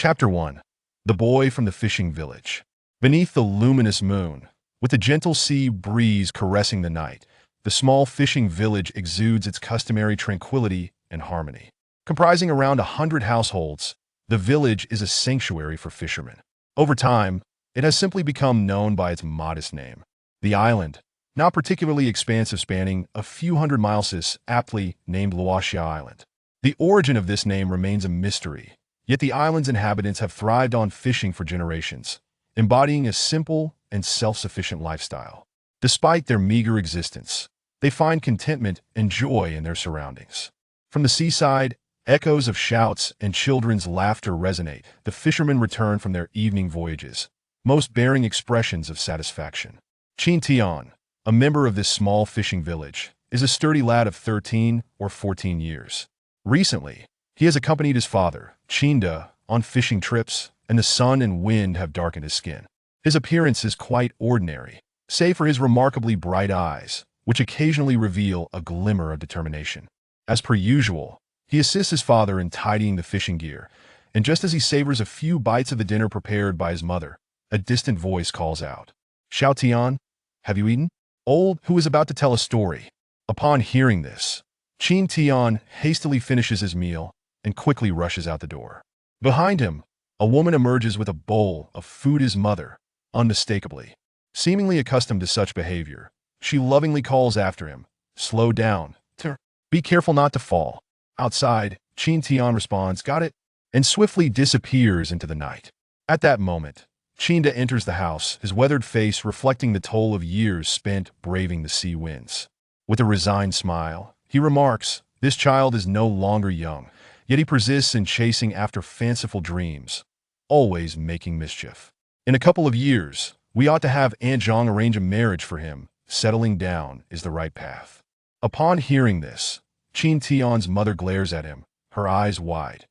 Chapter 1. The Boy from the Fishing Village. Beneath the luminous moon, with the gentle sea breeze caressing the night, the small fishing village exudes its customary tranquility and harmony. Comprising around 100 households, the village is a sanctuary for fishermen. Over time, it has simply become known by its modest name. The island, not particularly expansive, spanning a few hundred miles, is aptly named Luoxia Island. The origin of this name remains a mystery, yet the island's inhabitants have thrived on fishing for generations, embodying a simple and self-sufficient lifestyle. Despite their meager existence, they find contentment and joy in their surroundings. From the seaside, echoes of shouts and children's laughter resonate. The fishermen return from their evening voyages, most bearing expressions of satisfaction. Qin Tian, a member of this small fishing village, is a sturdy lad of 13 or 14 years. Recently, he has accompanied his father, Qin, on fishing trips, and the sun and wind have darkened his skin. His appearance is quite ordinary, save for his remarkably bright eyes, which occasionally reveal a glimmer of determination. As per usual, he assists his father in tidying the fishing gear, and just as he savors a few bites of the dinner prepared by his mother, a distant voice calls out, "Xiao Tian, have you eaten?" Old, who is about to tell a story. Upon hearing this, Qin Tian hastily finishes his meal and quickly rushes out the door. Behind him, a woman emerges with a bowl of food. His mother, unmistakably. Seemingly accustomed to such behavior, she lovingly calls after him, "Slow down, be careful not to fall." Outside, Qin Tian responds, "Got it," and swiftly disappears into the night. At that moment, Qin enters the house, his weathered face reflecting the toll of years spent braving the sea winds. With a resigned smile, he remarks, "This child is no longer young, yet he persists in chasing after fanciful dreams, always making mischief. In a couple of years, we ought to have Aunt Zhang arrange a marriage for him. Settling down is the right path." Upon hearing this, Qin Tian's mother glares at him, her eyes wide.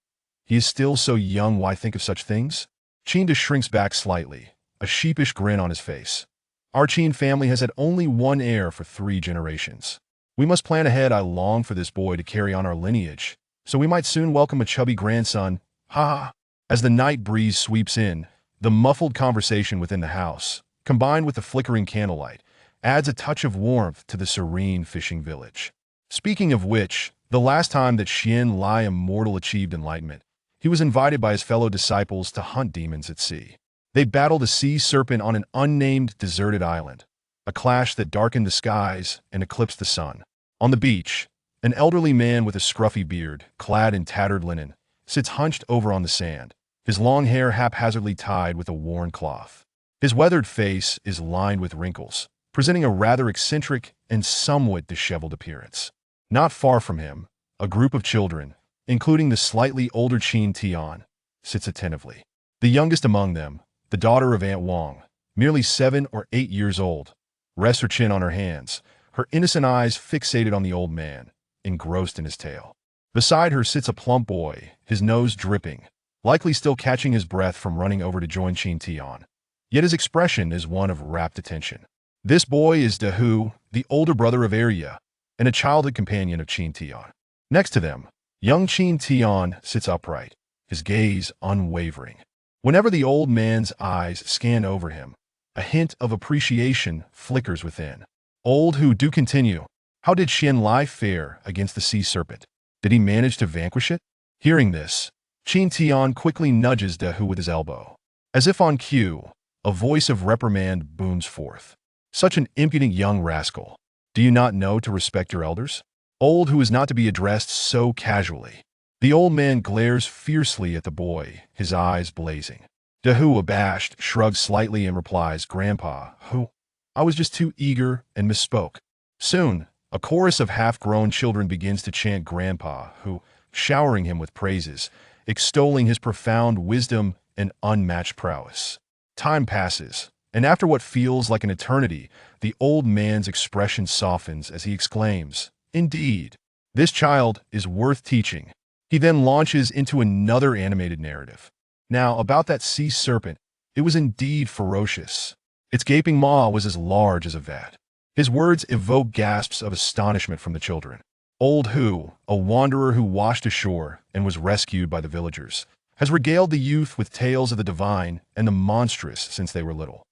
"He is still so young, why think of such things?" Qin shrinks back slightly, a sheepish grin on his face. "Our Qin family has had only one heir for 3 generations. We must plan ahead. I long for this boy to carry on our lineage, so we might soon welcome a chubby grandson. Ha ha." As the night breeze sweeps in, the muffled conversation within the house, combined with the flickering candlelight, adds a touch of warmth to the serene fishing village. Speaking of which, the last time that Xian Lai Immortal achieved enlightenment, he was invited by his fellow disciples to hunt demons at sea. They battled a sea serpent on an unnamed deserted island, a clash that darkened the skies and eclipsed the sun. On the beach, an elderly man with a scruffy beard, clad in tattered linen, sits hunched over on the sand, his long hair haphazardly tied with a worn cloth. His weathered face is lined with wrinkles, presenting a rather eccentric and somewhat disheveled appearance. Not far from him, a group of children, including the slightly older Qin Tian, sits attentively. The youngest among them, the daughter of Aunt Wang, merely 7 or 8 years old, rests her chin on her hands, her innocent eyes fixated on the old man, engrossed in his tale. Beside her sits a plump boy, his nose dripping, likely still catching his breath from running over to join Qin Tian. Yet his expression is one of rapt attention. This boy is Dahu, the older brother of Herein, and a childhood companion of Qin Tian. Next to them, young Qin Tian sits upright, his gaze unwavering. Whenever the old man's eyes scan over him, a hint of appreciation flickers within. Old Hu, do continue. How did Xian Lai fare against the sea serpent? Did he manage to vanquish it? Hearing this, Qin Tian quickly nudges Dahu with his elbow. As if on cue, a voice of reprimand booms forth. "Such an impudent young rascal. Do you not know to respect your elders?" Old Hu is not to be addressed so casually. The old man glares fiercely at the boy, his eyes blazing. Dahu, abashed, shrugs slightly and replies, "Grandpa, Hu, I was just too eager and misspoke." Soon, a chorus of half-grown children begins to chant Grandpa Hu, showering him with praises, extolling his profound wisdom and unmatched prowess. Time passes, and after what feels like an eternity, the old man's expression softens as he exclaims, "Indeed, this child is worth teaching." He then launches into another animated narrative. Now, about that sea serpent, it was indeed ferocious. Its gaping maw was as large as a vat. His words evoke gasps of astonishment from the children. Old Hu, a wanderer who washed ashore and was rescued by the villagers, has regaled the youth with tales of the divine and the monstrous since they were little.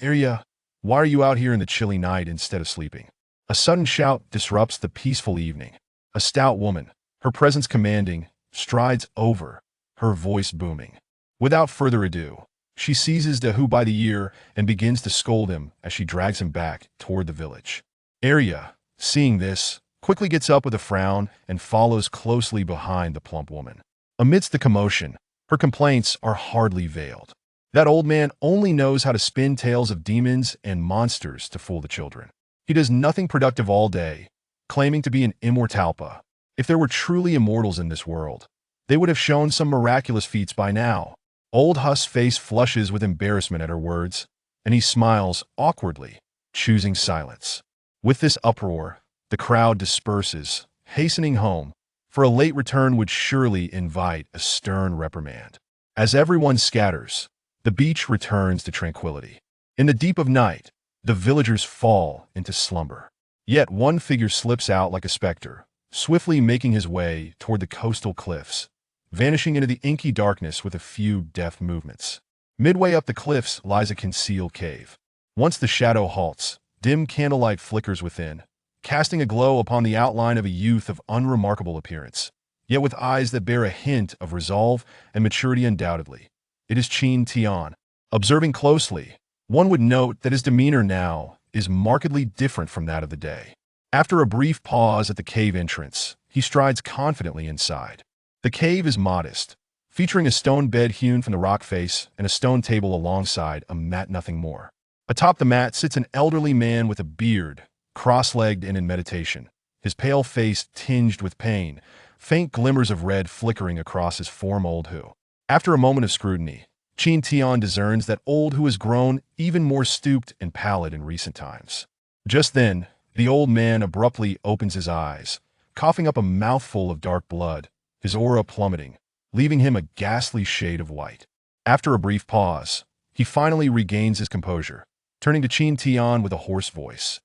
Area, why are you out here in the chilly night instead of sleeping? A sudden shout disrupts the peaceful evening. A stout woman, her presence commanding, strides over, her voice booming. Without further ado, she seizes Dahu by the ear and begins to scold him as she drags him back toward the village. Arya, seeing this, quickly gets up with a frown and follows closely behind the plump woman. Amidst the commotion, her complaints are hardly veiled. That old man only knows how to spin tales of demons and monsters to fool the children. He does nothing productive all day, claiming to be an immortalpa. If there were truly immortals in this world, they would have shown some miraculous feats by now. Old Huss's face flushes with embarrassment at her words, and he smiles awkwardly, choosing silence. With this uproar, the crowd disperses, hastening home, for a late return would surely invite a stern reprimand. As everyone scatters, the beach returns to tranquility. In the deep of night, the villagers fall into slumber. Yet one figure slips out like a specter, swiftly making his way toward the coastal cliffs, vanishing into the inky darkness with a few deft movements. Midway up the cliffs lies a concealed cave. Once the shadow halts, dim candlelight flickers within, casting a glow upon the outline of a youth of unremarkable appearance, yet with eyes that bear a hint of resolve and maturity undoubtedly. It is Qin Tian. Observing closely, one would note that his demeanor now is markedly different from that of the day. After a brief pause at the cave entrance, he strides confidently inside. The cave is modest, featuring a stone bed hewn from the rock face and a stone table alongside a mat, nothing more. Atop the mat sits an elderly man with a beard, cross-legged and in meditation, his pale face tinged with pain, faint glimmers of red flickering across his form. Old Hu. After a moment of scrutiny, Qin Tian discerns that Old Hu has grown even more stooped and pallid in recent times. Just then, the old man abruptly opens his eyes, coughing up a mouthful of dark blood, his aura plummeting, leaving him a ghastly shade of white. After a brief pause, he finally regains his composure, turning to Qin Tian with a hoarse voice.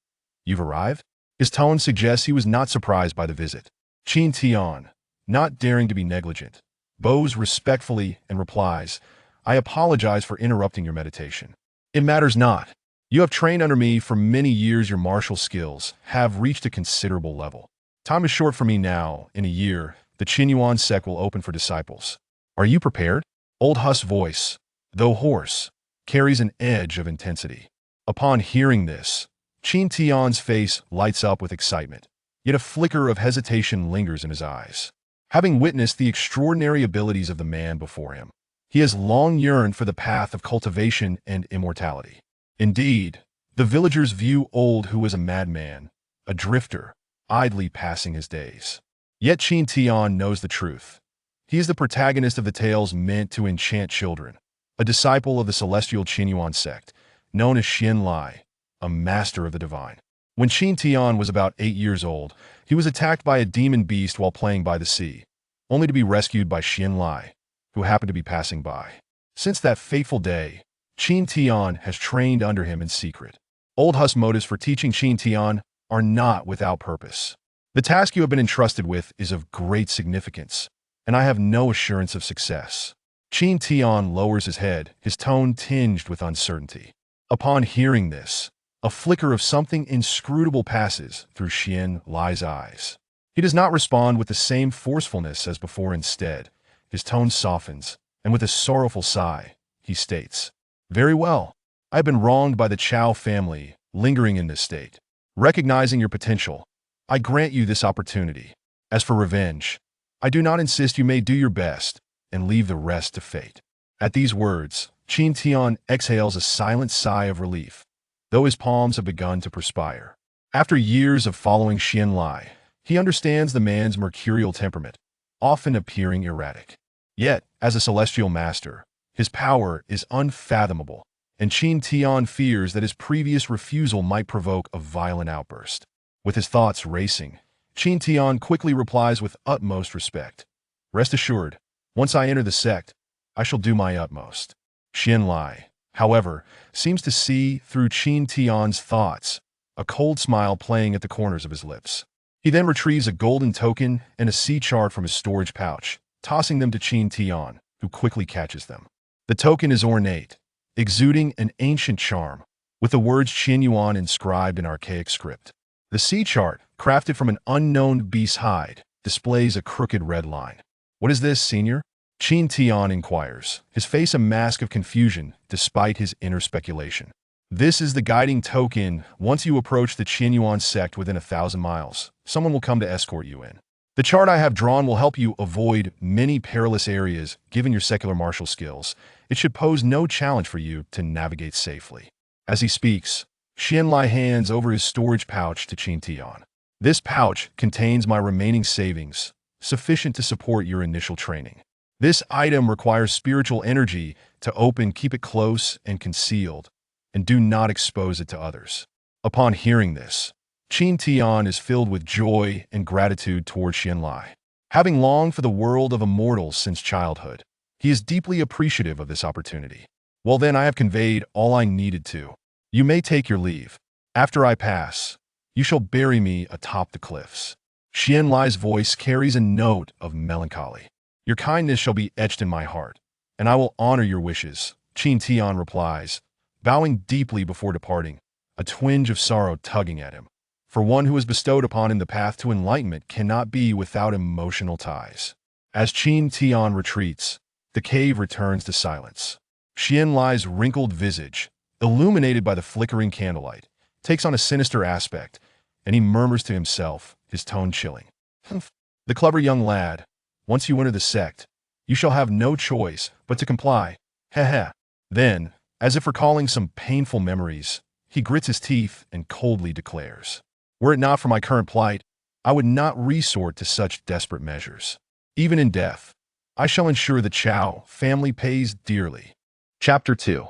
You've arrived? His tone suggests he was not surprised by the visit. Qin Tian, not daring to be negligent, bows respectfully and replies, I apologize for interrupting your meditation. It matters not. You have trained under me for many years. Your martial skills have reached a considerable level. Time is short for me now. In a year, the Qinyuan sect will open for disciples. Are you prepared? Old Huss's voice, though hoarse, carries an edge of intensity. Upon hearing this, Qin Tian's face lights up with excitement, yet a flicker of hesitation lingers in his eyes. Having witnessed the extraordinary abilities of the man before him, he has long yearned for the path of cultivation and immortality. Indeed, the villagers view Old Hu as a madman, a drifter, idly passing his days. Yet Qin Tian knows the truth. He is the protagonist of the tales meant to enchant children, a disciple of the celestial Qinyuan sect, known as Xian Lai, a master of the divine. When Qin Tian was about 8 years old, he was attacked by a demon beast while playing by the sea, only to be rescued by Xian Lai, who happened to be passing by. Since that fateful day, Qin Tian has trained under him in secret. Old Huss's motives for teaching Qin Tian are not without purpose. The task you have been entrusted with is of great significance, and I have no assurance of success. Qin Tian lowers his head, his tone tinged with uncertainty. Upon hearing this, a flicker of something inscrutable passes through Xian Lai's eyes. He does not respond with the same forcefulness as before. Instead, his tone softens, and with a sorrowful sigh, he states, Very well. I have been wronged by the Chao family, lingering in this state. Recognizing your potential, I grant you this opportunity. As for revenge, I do not insist. You may do your best and leave the rest to fate. At these words, Qin Tian exhales a silent sigh of relief, though his palms have begun to perspire. After years of following Xian Lai, he understands the man's mercurial temperament, often appearing erratic. Yet, as a celestial master, his power is unfathomable, and Qin Tian fears that his previous refusal might provoke a violent outburst. With his thoughts racing, Qin Tian quickly replies with utmost respect. Rest assured, once I enter the sect, I shall do my utmost. Xian Lai, however, seems to see through Qin Tian's thoughts, a cold smile playing at the corners of his lips. He then retrieves a golden token and a sea chart from his storage pouch, tossing them to Qin Tian, who quickly catches them. The token is ornate, exuding an ancient charm, with the words Qin Yuan inscribed in archaic script. The sea chart, crafted from an unknown beast's hide, displays a crooked red line. "What is this, senior?" Qin Tian inquires, his face a mask of confusion despite his inner speculation. "This is the guiding token. Once you approach the Qin Yuan sect within 1,000 miles, someone will come to escort you in. The chart I have drawn will help you avoid many perilous areas. Given your secular martial skills, it should pose no challenge for you to navigate safely." As he speaks, Xianlai hands over his storage pouch to Qin Tian. "This pouch contains my remaining savings, sufficient to support your initial training. This item requires spiritual energy to open. Keep it close and concealed, and do not expose it to others." Upon hearing this, Qin Tian is filled with joy and gratitude toward Xianlai. Having longed for the world of immortals since childhood, he is deeply appreciative of this opportunity. "Well then, I have conveyed all I needed to. You may take your leave. After I pass, you shall bury me atop the cliffs." Xianlai's voice carries a note of melancholy. "Your kindness shall be etched in my heart, and I will honor your wishes," Qin Tian replies, bowing deeply before departing, a twinge of sorrow tugging at him. For one who is bestowed upon him the path to enlightenment cannot be without emotional ties. As Qin Tian retreats, the cave returns to silence. Xianlai's wrinkled visage, illuminated by the flickering candlelight, takes on a sinister aspect, and he murmurs to himself, his tone chilling. "Humph. The clever young lad. Once you enter the sect, you shall have no choice but to comply. Heh." Then, as if recalling some painful memories, he grits his teeth and coldly declares, "Were it not for my current plight, I would not resort to such desperate measures. Even in death, I shall ensure the Chao family pays dearly." Chapter 2.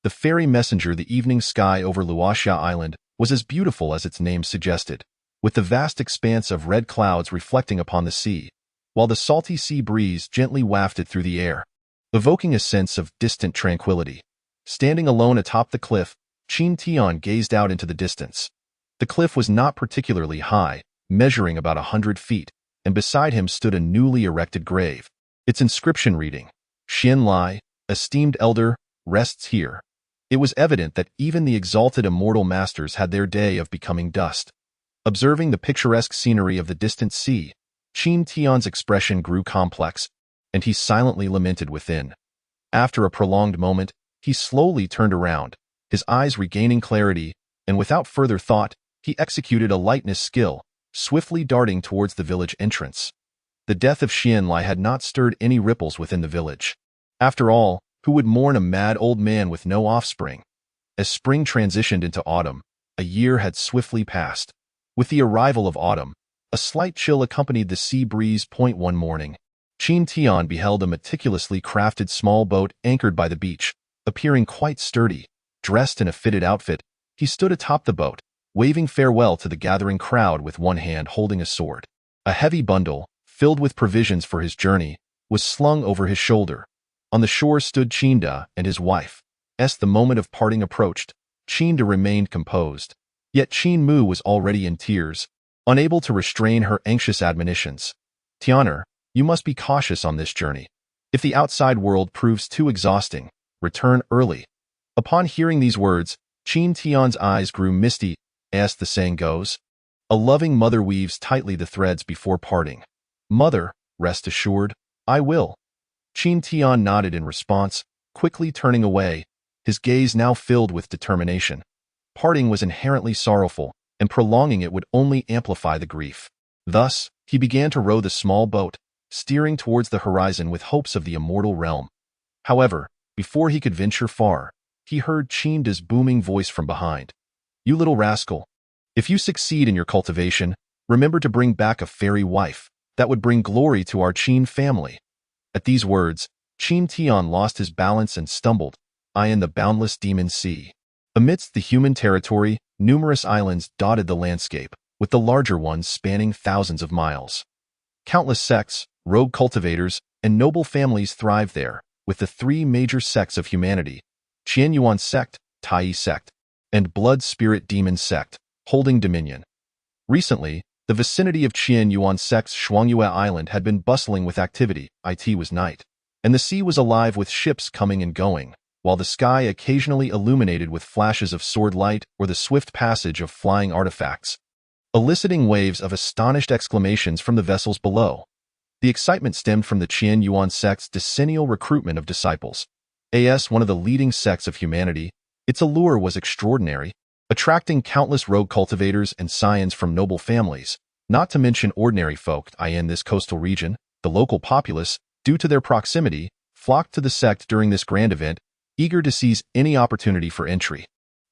The fairy messenger. The evening sky over Luoxia Island was as beautiful as its name suggested, with the vast expanse of red clouds reflecting upon the sea, while the salty sea breeze gently wafted through the air, evoking a sense of distant tranquility. Standing alone atop the cliff, Qin Tian gazed out into the distance. The cliff was not particularly high, measuring about 100 feet, and beside him stood a newly erected grave. Its inscription reading, "Xianlai, esteemed elder, rests here." It was evident that even the exalted immortal masters had their day of becoming dust. Observing the picturesque scenery of the distant sea, Qin Tian's expression grew complex, and he silently lamented within. After a prolonged moment, he slowly turned around, his eyes regaining clarity, and without further thought, he executed a lightness skill, swiftly darting towards the village entrance. The death of Xianlai had not stirred any ripples within the village. After all, who would mourn a mad old man with no offspring? As spring transitioned into autumn, a year had swiftly passed. With the arrival of autumn, a slight chill accompanied the sea breeze. One morning, Qin Tian beheld a meticulously crafted small boat anchored by the beach. Appearing quite sturdy, dressed in a fitted outfit, he stood atop the boat, waving farewell to the gathering crowd with one hand holding a sword. A heavy bundle, filled with provisions for his journey, was slung over his shoulder. On the shore stood Qinda and his wife. As the moment of parting approached, Qinda remained composed. Yet Qin Mu was already in tears, unable to restrain her anxious admonitions. "Tianer, you must be cautious on this journey. If the outside world proves too exhausting, return early." Upon hearing these words, Qin Tian's eyes grew misty. As the saying goes, a loving mother weaves tightly the threads before parting. "Mother, rest assured, I will." Qin Tian nodded in response, quickly turning away, his gaze now filled with determination. Parting was inherently sorrowful, and prolonging it would only amplify the grief. Thus, he began to row the small boat, steering towards the horizon with hopes of the immortal realm. However, before he could venture far, he heard Qinda's booming voice from behind. "You little rascal. If you succeed in your cultivation, remember to bring back a fairy wife. That would bring glory to our Qin family." At these words, Qin Tian lost his balance and stumbled, eyeing the boundless demon sea. Amidst the human territory, numerous islands dotted the landscape, with the larger ones spanning thousands of miles. Countless sects, rogue cultivators, and noble families thrived there, with the three major sects of humanity, Qian Yuan sect, Tai sect, and Blood Spirit Demon sect, holding dominion. Recently, the vicinity of Qian Yuan sect's Shuangyue Island had been bustling with activity. It was night. and the sea was alive with ships coming and going, while the sky occasionally illuminated with flashes of sword light or the swift passage of flying artifacts, eliciting waves of astonished exclamations from the vessels below. The excitement stemmed from the Qin Yuan sect's decennial recruitment of disciples. One of the leading sects of humanity, its allure was extraordinary, attracting countless rogue cultivators and scions from noble families, not to mention ordinary folk in this coastal region. The local populace, due to their proximity, flocked to the sect during this grand event, eager to seize any opportunity for entry.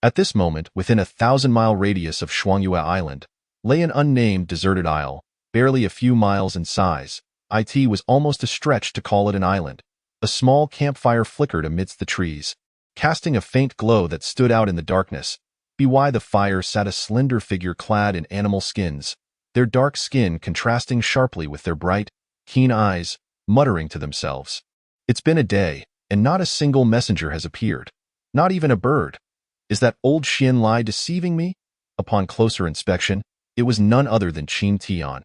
At this moment, within a 1,000-mile radius of Shuangyue Island, lay an unnamed deserted isle, barely a few miles in size. It was almost a stretch to call it an island. A small campfire flickered amidst the trees, casting a faint glow that stood out in the darkness. By the fire sat a slender figure clad in animal skins, their dark skin contrasting sharply with their bright, keen eyes, muttering to themselves. It's been a day, and not a single messenger has appeared. Not even a bird. Is that old Xian Lai deceiving me? Upon closer inspection, it was none other than Qin Tian.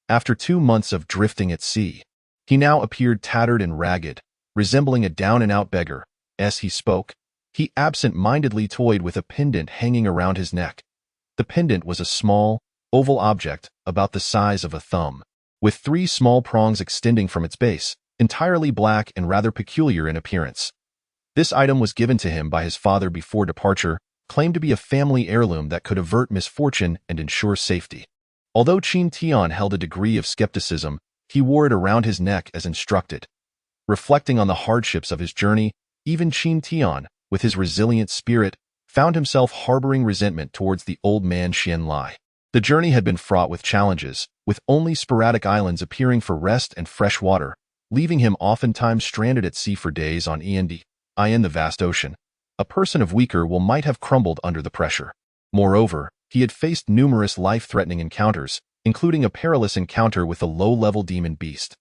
After 2 months of drifting at sea, he now appeared tattered and ragged, resembling a down-and-out beggar. As he spoke, he absent-mindedly toyed with a pendant hanging around his neck. The pendant was a small, oval object about the size of a thumb, with 3 small prongs extending from its base, entirely black and rather peculiar in appearance. This item was given to him by his father before departure, claimed to be a family heirloom that could avert misfortune and ensure safety. Although Qin Tian held a degree of skepticism, he wore it around his neck as instructed. Reflecting on the hardships of his journey, even Qin Tian, with his resilient spirit, found himself harboring resentment towards the old man Xian Lai. The journey had been fraught with challenges, with only sporadic islands appearing for rest and fresh water, leaving him oftentimes stranded at sea for days on the vast ocean. A person of weaker will might have crumbled under the pressure. Moreover, he had faced numerous life-threatening encounters, including a perilous encounter with a low-level demon beast.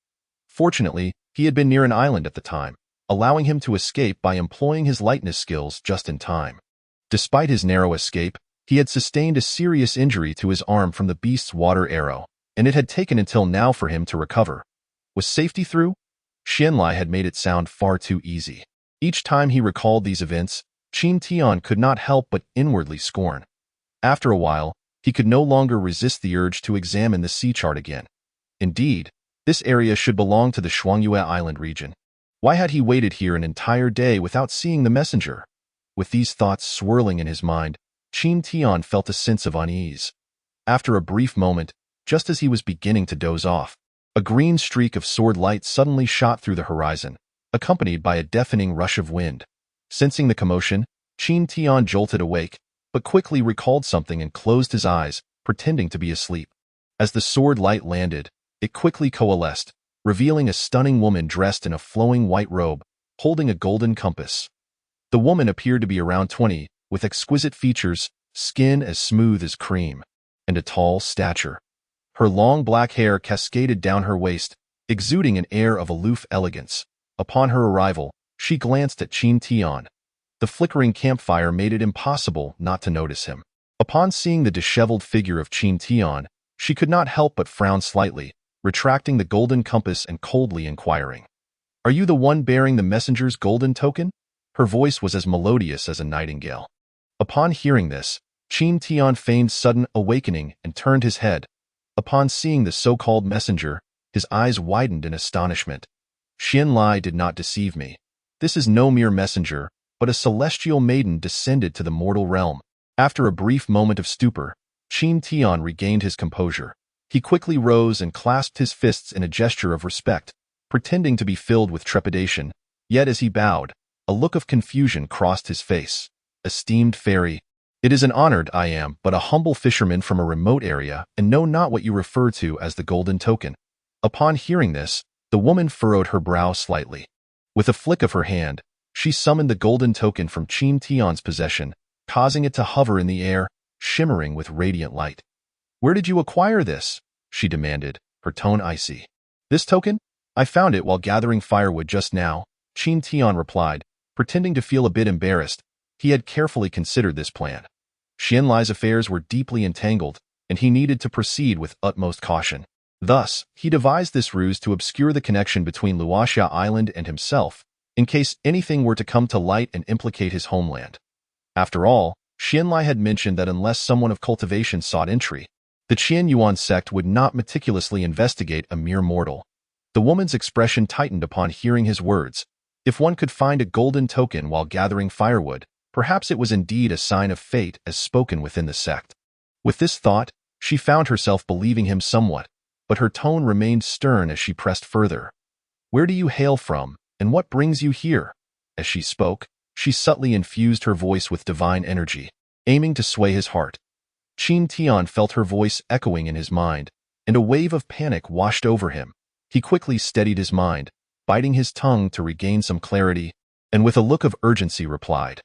Fortunately, he had been near an island at the time, allowing him to escape by employing his lightness skills just in time. Despite his narrow escape, he had sustained a serious injury to his arm from the beast's water arrow, and it had taken until now for him to recover. Was safety through? Xian Lai had made it sound far too easy. Each time he recalled these events, Qin Tian could not help but inwardly scorn. After a while, he could no longer resist the urge to examine the sea chart again. Indeed, this area should belong to the Shuangyue Island region. Why had he waited here an entire day without seeing the messenger? With these thoughts swirling in his mind, Qin Tian felt a sense of unease. After a brief moment, just as he was beginning to doze off, a green streak of sword light suddenly shot through the horizon, accompanied by a deafening rush of wind. Sensing the commotion, Qin Tian jolted awake, but quickly recalled something and closed his eyes, pretending to be asleep. As the sword light landed, it quickly coalesced, revealing a stunning woman dressed in a flowing white robe, holding a golden compass. The woman appeared to be around 20, with exquisite features, skin as smooth as cream, and a tall stature. Her long black hair cascaded down her waist, exuding an air of aloof elegance. Upon her arrival, she glanced at Qin Tian. The flickering campfire made it impossible not to notice him. Upon seeing the disheveled figure of Qin Tian, she could not help but frown slightly, retracting the golden compass and coldly inquiring, "Are you the one bearing the messenger's golden token?" Her voice was as melodious as a nightingale. Upon hearing this, Qin Tian feigned sudden awakening and turned his head. Upon seeing the so-called messenger, his eyes widened in astonishment. "Xian Lai did not deceive me. This is no mere messenger, but a celestial maiden descended to the mortal realm." After a brief moment of stupor, Qin Tian regained his composure. He quickly rose and clasped his fists in a gesture of respect, pretending to be filled with trepidation. Yet as he bowed, a look of confusion crossed his face. "Esteemed fairy, it is an honor. I am but a humble fisherman from a remote area and know not what you refer to as the golden token." Upon hearing this, the woman furrowed her brow slightly. With a flick of her hand, she summoned the golden token from Qin Tian's possession, causing it to hover in the air, shimmering with radiant light. "Where did you acquire this?" she demanded, her tone icy. "This token? I found it while gathering firewood just now," Qin Tian replied, pretending to feel a bit embarrassed. He had carefully considered this plan. Xian Lai's affairs were deeply entangled, and he needed to proceed with utmost caution. Thus, he devised this ruse to obscure the connection between Luoxia Island and himself, in case anything were to come to light and implicate his homeland. After all, Xianlai had mentioned that unless someone of cultivation sought entry, the Qin Yuan sect would not meticulously investigate a mere mortal. The woman's expression tightened upon hearing his words. If one could find a golden token while gathering firewood, perhaps it was indeed a sign of fate as spoken within the sect. With this thought, she found herself believing him somewhat, but her tone remained stern as she pressed further. "Where do you hail from, and what brings you here?" As she spoke, she subtly infused her voice with divine energy, aiming to sway his heart. Qin Tian felt her voice echoing in his mind, and a wave of panic washed over him. He quickly steadied his mind, biting his tongue to regain some clarity, and with a look of urgency replied,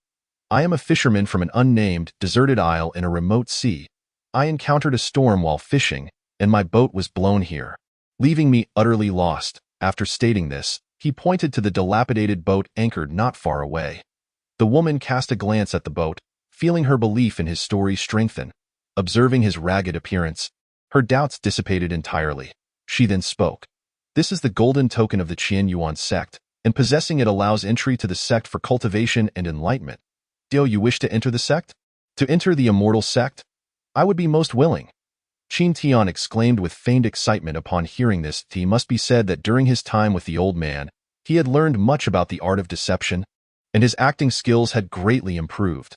"I am a fisherman from an unnamed, deserted isle in a remote sea. I encountered a storm while fishing, and my boat was blown here, leaving me utterly lost." After stating this, he pointed to the dilapidated boat anchored not far away. The woman cast a glance at the boat, feeling her belief in his story strengthen. Observing his ragged appearance, her doubts dissipated entirely. She then spoke. "This is the golden token of the Qin Yuan sect, and possessing it allows entry to the sect for cultivation and enlightenment. Do you wish to enter the sect? To enter the immortal sect? I would be most willing." Qin Tian exclaimed with feigned excitement upon hearing this. It must be said that during his time with the old man, he had learned much about the art of deception, and his acting skills had greatly improved.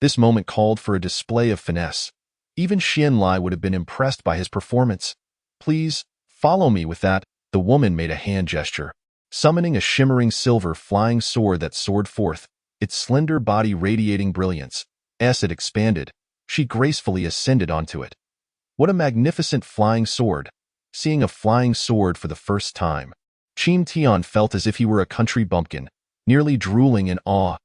This moment called for a display of finesse. Even Xianlai would have been impressed by his performance. "Please, follow me." With that, the woman made a hand gesture, summoning a shimmering silver flying sword that soared forth, its slender body radiating brilliance. As it expanded, she gracefully ascended onto it. What a magnificent flying sword! Seeing a flying sword for the first time, Qin Tian felt as if he were a country bumpkin, nearly drooling in awe.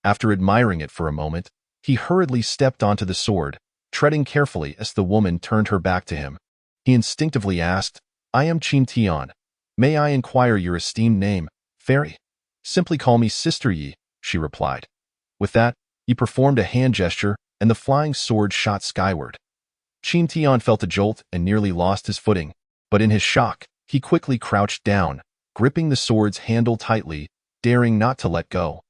After admiring it for a moment, he hurriedly stepped onto the sword, treading carefully as the woman turned her back to him. He instinctively asked, "I am Qin Tian. May I inquire your esteemed name, fairy?" "Simply call me Sister Yi," she replied. With that, he performed a hand gesture, and the flying sword shot skyward. Qin Tian felt a jolt and nearly lost his footing, but in his shock, he quickly crouched down, gripping the sword's handle tightly, daring not to let go.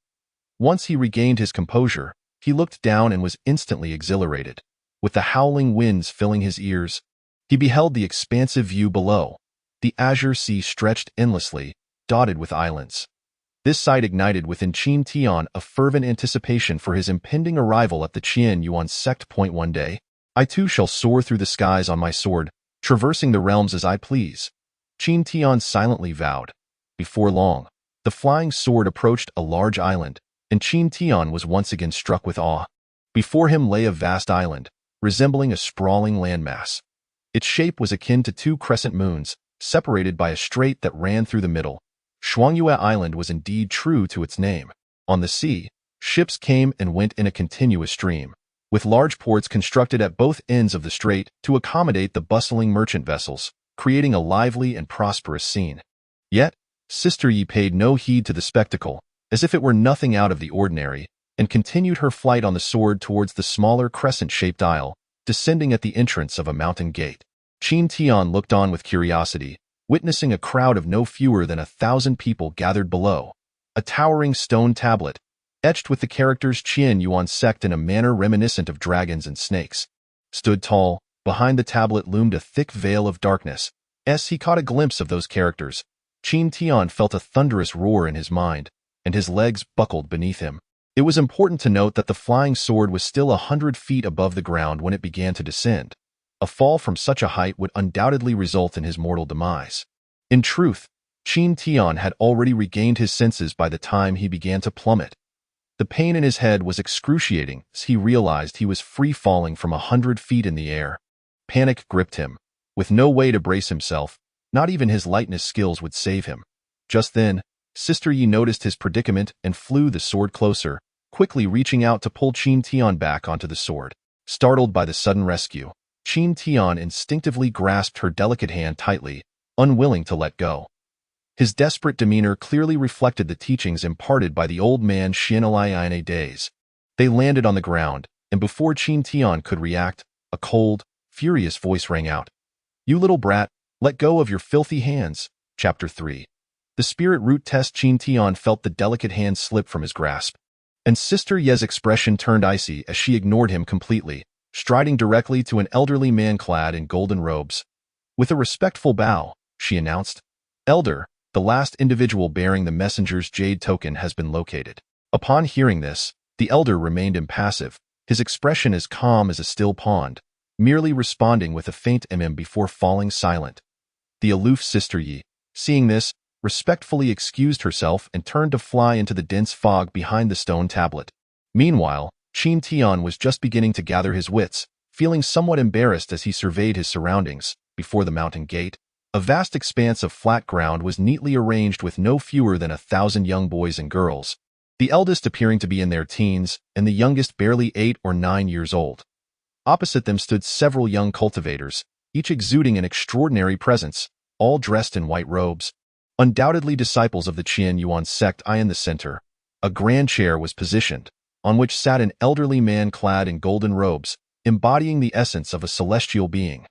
Once he regained his composure, he looked down and was instantly exhilarated. With the howling winds filling his ears, he beheld the expansive view below. The azure sea stretched endlessly, dotted with islands. This sight ignited within Qin Tian a fervent anticipation for his impending arrival at the Qin Yuan sect. One day, I too shall soar through the skies on my sword, traversing the realms as I please. Qin Tian silently vowed. Before long, the flying sword approached a large island, and Qin Tian was once again struck with awe. Before him lay a vast island, resembling a sprawling landmass. Its shape was akin to two crescent moons, separated by a strait that ran through the middle. Shuangyue Island was indeed true to its name. On the sea, ships came and went in a continuous stream, with large ports constructed at both ends of the strait to accommodate the bustling merchant vessels, creating a lively and prosperous scene. Yet, Sister Yi paid no heed to the spectacle, as if it were nothing out of the ordinary, and continued her flight on the sword towards the smaller crescent-shaped isle, descending at the entrance of a mountain gate. Qin Tian looked on with curiosity, witnessing a crowd of no fewer than 1,000 people gathered below. A towering stone tablet, etched with the characters Qin Yuan sect in a manner reminiscent of dragons and snakes, stood tall. Behind the tablet loomed a thick veil of darkness. As he caught a glimpse of those characters, Qin Tian felt a thunderous roar in his mind, and his legs buckled beneath him. It was important to note that the flying sword was still 100 feet above the ground when it began to descend. A fall from such a height would undoubtedly result in his mortal demise. In truth, Qin Tian had already regained his senses by the time he began to plummet. The pain in his head was excruciating as he realized he was free falling from 100 feet in the air. Panic gripped him. With no way to brace himself, not even his lightness skills would save him. Just then, Sister Yi noticed his predicament and flew the sword closer, quickly reaching out to pull Qin Tian back onto the sword. Startled by the sudden rescue, Qin Tian instinctively grasped her delicate hand tightly, unwilling to let go. His desperate demeanor clearly reflected the teachings imparted by the old man Xianlai days. They landed on the ground, and before Qin Tian could react, a cold, furious voice rang out. "You little brat, Let go of your filthy hands. Chapter 3. The spirit root test. Qin Tian felt the delicate hand slip from his grasp, and Sister Ye's expression turned icy as she ignored him completely, striding directly to an elderly man clad in golden robes. With a respectful bow, she announced, "Elder, the last individual bearing the messenger's jade token has been located." Upon hearing this, the elder remained impassive, his expression as calm as a still pond, merely responding with a faint before falling silent. The aloof Sister Yi, seeing this, respectfully excused herself and turned to fly into the dense fog behind the stone tablet. Meanwhile, Qin Tian was just beginning to gather his wits, feeling somewhat embarrassed as he surveyed his surroundings. Before the mountain gate, a vast expanse of flat ground was neatly arranged with no fewer than 1,000 young boys and girls, the eldest appearing to be in their teens and the youngest barely 8 or 9 years old. Opposite them stood several young cultivators, each exuding an extraordinary presence, all dressed in white robes. Undoubtedly disciples of the Qin Yuan sect. In the center, a grand chair was positioned, on which sat an elderly man clad in golden robes, embodying the essence of a celestial being.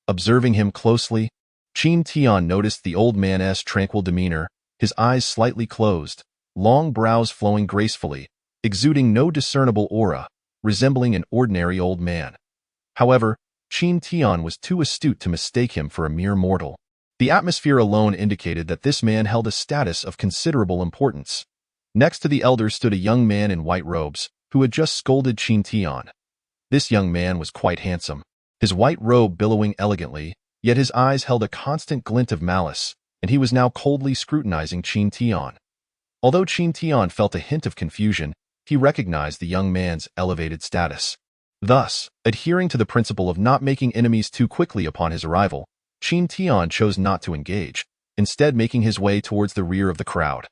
Observing him closely, Qin Tian noticed the old man's tranquil demeanor, his eyes slightly closed, long brows flowing gracefully, exuding no discernible aura, resembling an ordinary old man. However, Qin Tian was too astute to mistake him for a mere mortal. The atmosphere alone indicated that this man held a status of considerable importance. Next to the elder stood a young man in white robes, who had just scolded Qin Tian. This young man was quite handsome, his white robe billowing elegantly, yet his eyes held a constant glint of malice, and he was now coldly scrutinizing Qin Tian. Although Qin Tian felt a hint of confusion, he recognized the young man's elevated status. Thus, adhering to the principle of not making enemies too quickly upon his arrival, Qin Tian chose not to engage, instead making his way towards the rear of the crowd.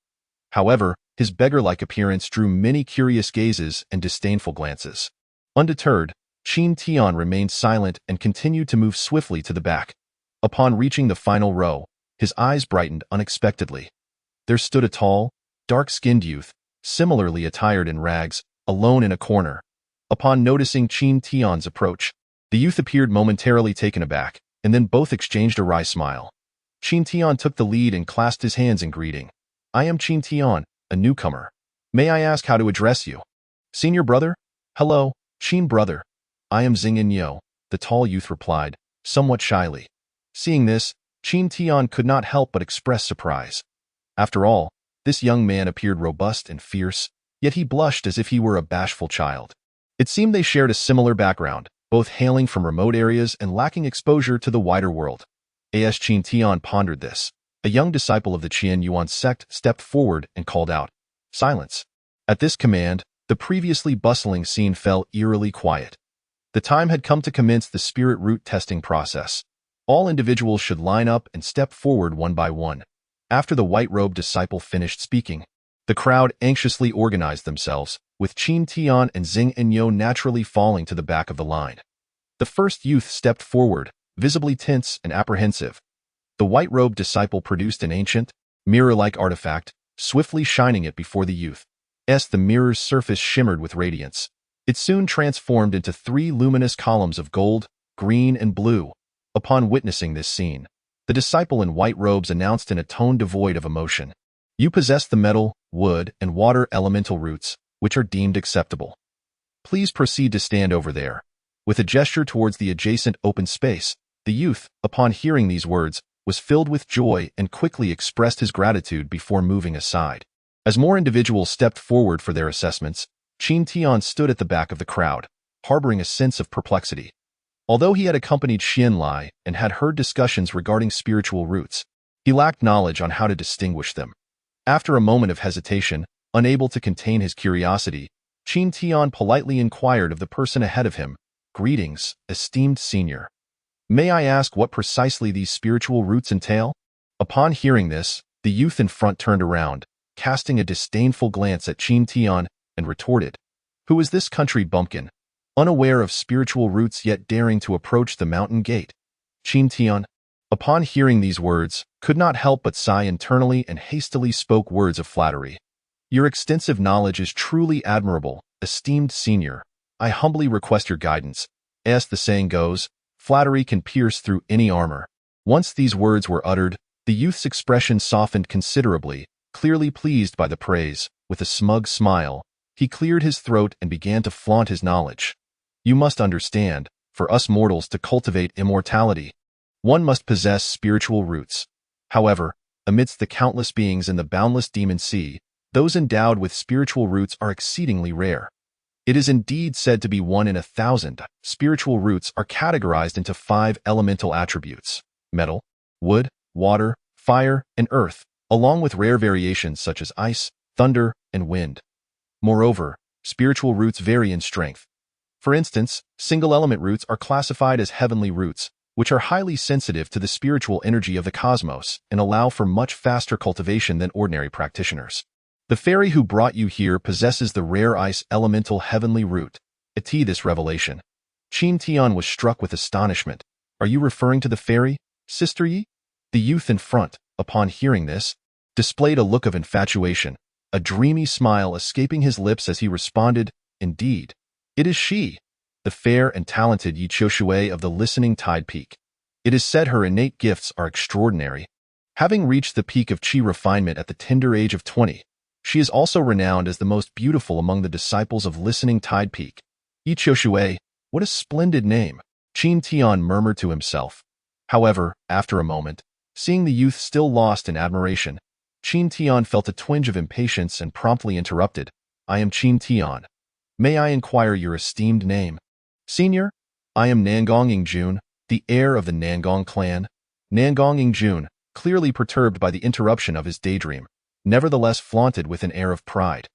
However, his beggar-like appearance drew many curious gazes and disdainful glances. Undeterred, Qin Tian remained silent and continued to move swiftly to the back. Upon reaching the final row, his eyes brightened unexpectedly. There stood a tall, dark-skinned youth, similarly attired in rags, alone in a corner. Upon noticing Qin Tian's approach, the youth appeared momentarily taken aback, and then both exchanged a wry smile. Qin Tian took the lead and clasped his hands in greeting. "I am Qin Tian, a newcomer. May I ask how to address you?" "Senior brother?" "Hello, Qin brother. I am Xing Inyo," the tall youth replied, somewhat shyly. Seeing this, Qin Tian could not help but express surprise. After all, this young man appeared robust and fierce, yet he blushed as if he were a bashful child. It seemed they shared a similar background, both hailing from remote areas and lacking exposure to the wider world. As Qin Tian pondered this, a young disciple of the Qin Yuan sect stepped forward and called out, "Silence." At this command, the previously bustling scene fell eerily quiet. The time had come to commence the spirit root testing process. All individuals should line up and step forward one by one. After the white-robed disciple finished speaking, the crowd anxiously organized themselves, with Qin Tian and Xing Inyo naturally falling to the back of the line. The first youth stepped forward, visibly tense and apprehensive. The white-robed disciple produced an ancient, mirror-like artifact, swiftly shining it before the youth. The mirror's surface shimmered with radiance. It soon transformed into 3 luminous columns of gold, green, and blue. Upon witnessing this scene, the disciple in white robes announced in a tone devoid of emotion, "You possess the metal, wood, and water elemental roots, which are deemed acceptable. Please proceed to stand over there." With a gesture towards the adjacent open space, the youth, upon hearing these words, was filled with joy and quickly expressed his gratitude before moving aside. As more individuals stepped forward for their assessments, Qin Tian stood at the back of the crowd, harboring a sense of perplexity. Although he had accompanied Xian Lai and had heard discussions regarding spiritual roots, he lacked knowledge on how to distinguish them. After a moment of hesitation, unable to contain his curiosity, Qin Tian politely inquired of the person ahead of him, "Greetings, esteemed senior. May I ask what precisely these spiritual roots entail?" Upon hearing this, the youth in front turned around, casting a disdainful glance at Qin Tian, and retorted, "Who is this country bumpkin, unaware of spiritual roots yet daring to approach the mountain gate?" Qin Tian, upon hearing these words, could not help but sigh internally and hastily spoke words of flattery. "Your extensive knowledge is truly admirable, esteemed senior. I humbly request your guidance. As the saying goes, flattery can pierce through any armor." Once these words were uttered, the youth's expression softened considerably, clearly pleased by the praise. With a smug smile, he cleared his throat and began to flaunt his knowledge. You must understand, for us mortals to cultivate immortality, one must possess spiritual roots. However, amidst the countless beings in the boundless demon sea, those endowed with spiritual roots are exceedingly rare. It is indeed said to be 1 in 1,000. Spiritual roots are categorized into 5 elemental attributes: metal, wood, water, fire, and earth, along with rare variations such as ice, thunder, and wind. Moreover, spiritual roots vary in strength. For instance, single-element roots are classified as heavenly roots, which are highly sensitive to the spiritual energy of the cosmos and allow for much faster cultivation than ordinary practitioners. The fairy who brought you here possesses the rare ice elemental heavenly root. This revelation. Qin Tian was struck with astonishment. Are you referring to the fairy, Sister Yi? The youth in front, upon hearing this, displayed a look of infatuation, a dreamy smile escaping his lips as he responded, Indeed, it is she, the fair and talented Yi Qiushui of the listening tide peak. It is said her innate gifts are extraordinary. Having reached the peak of Qi refinement at the tender age of 20, she is also renowned as the most beautiful among the disciples of listening tide peak. Yi Qiushui, what a splendid name, Qin Tian murmured to himself. However, after a moment, seeing the youth still lost in admiration, Qin Tian felt a twinge of impatience and promptly interrupted. I am Qin Tian. May I inquire your esteemed name? Senior, I am Nangong Yingjun, the heir of the Nangong clan. Nangong Yingjun, clearly perturbed by the interruption of his daydream, nevertheless flaunted with an air of pride.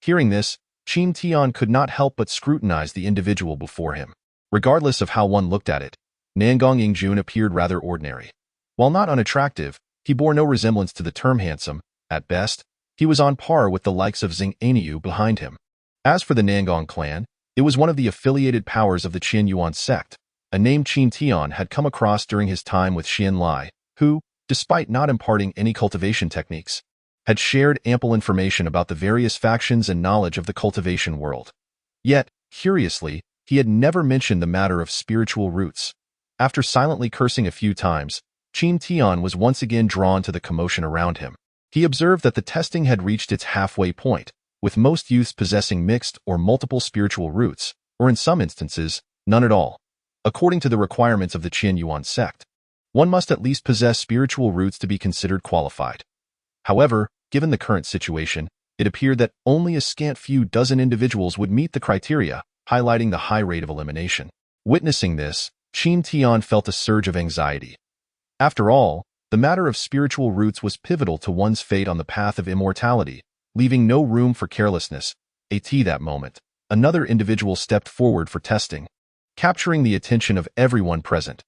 Hearing this, Qin Tian could not help but scrutinize the individual before him. Regardless of how one looked at it, Nangong Yingjun appeared rather ordinary. While not unattractive, he bore no resemblance to the term handsome. At best, he was on par with the likes of Xing Aniu behind him. As for the Nangong clan, it was one of the affiliated powers of the Qian Yuan sect, a name Qin Tian had come across during his time with Xian Lai, who, despite not imparting any cultivation techniques, had shared ample information about the various factions and knowledge of the cultivation world. Yet, curiously, he had never mentioned the matter of spiritual roots. After silently cursing a few times, Qin Tian was once again drawn to the commotion around him. He observed that the testing had reached its halfway point, with most youths possessing mixed or multiple spiritual roots, or in some instances, none at all. According to the requirements of the Qian Yuan sect, one must at least possess spiritual roots to be considered qualified. However, given the current situation, it appeared that only a scant few dozen individuals would meet the criteria, highlighting the high rate of elimination. Witnessing this, Qin Tian felt a surge of anxiety. After all, the matter of spiritual roots was pivotal to one's fate on the path of immortality, leaving no room for carelessness. At that moment, another individual stepped forward for testing, capturing the attention of everyone present.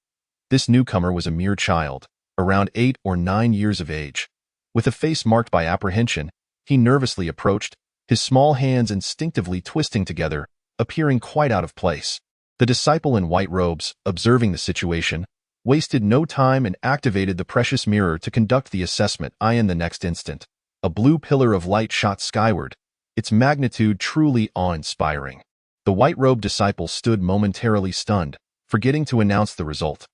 This newcomer was a mere child, around 8 or 9 years of age. With a face marked by apprehension, he nervously approached, his small hands instinctively twisting together, appearing quite out of place. The disciple in white robes, observing the situation, wasted no time and activated the precious mirror to conduct the assessment. In the next instant, a blue pillar of light shot skyward, its magnitude truly awe-inspiring. The white-robed disciple stood momentarily stunned, forgetting to announce the result.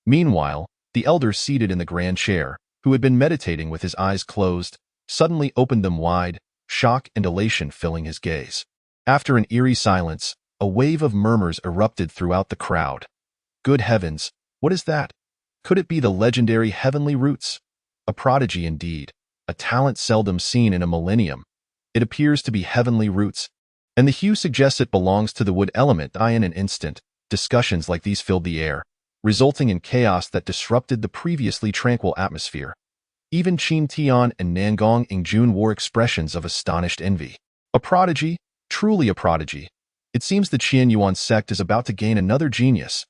Meanwhile, the elder seated in the grand chair, who had been meditating with his eyes closed, suddenly opened them wide, shock and elation filling his gaze. After an eerie silence, a wave of murmurs erupted throughout the crowd. Good heavens, what is that? Could it be the legendary heavenly roots? A prodigy indeed, a talent seldom seen in a millennium. It appears to be heavenly roots, and the hue suggests it belongs to the wood element. In an instant, discussions like these filled the air, resulting in chaos that disrupted the previously tranquil atmosphere. Even Qin Tian and Nangong Yingjun wore expressions of astonished envy. A prodigy? Truly a prodigy. It seems the Qian Yuan sect is about to gain another genius.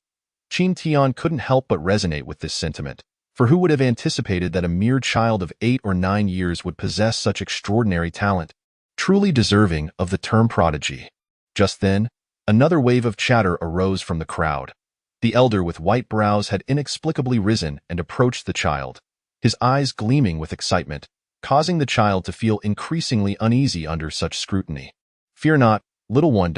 Qin Tian couldn't help but resonate with this sentiment, for who would have anticipated that a mere child of 8 or 9 years would possess such extraordinary talent, truly deserving of the term prodigy. Just then, another wave of chatter arose from the crowd. The elder with white brows had inexplicably risen and approached the child, his eyes gleaming with excitement, causing the child to feel increasingly uneasy under such scrutiny. Fear not, little one.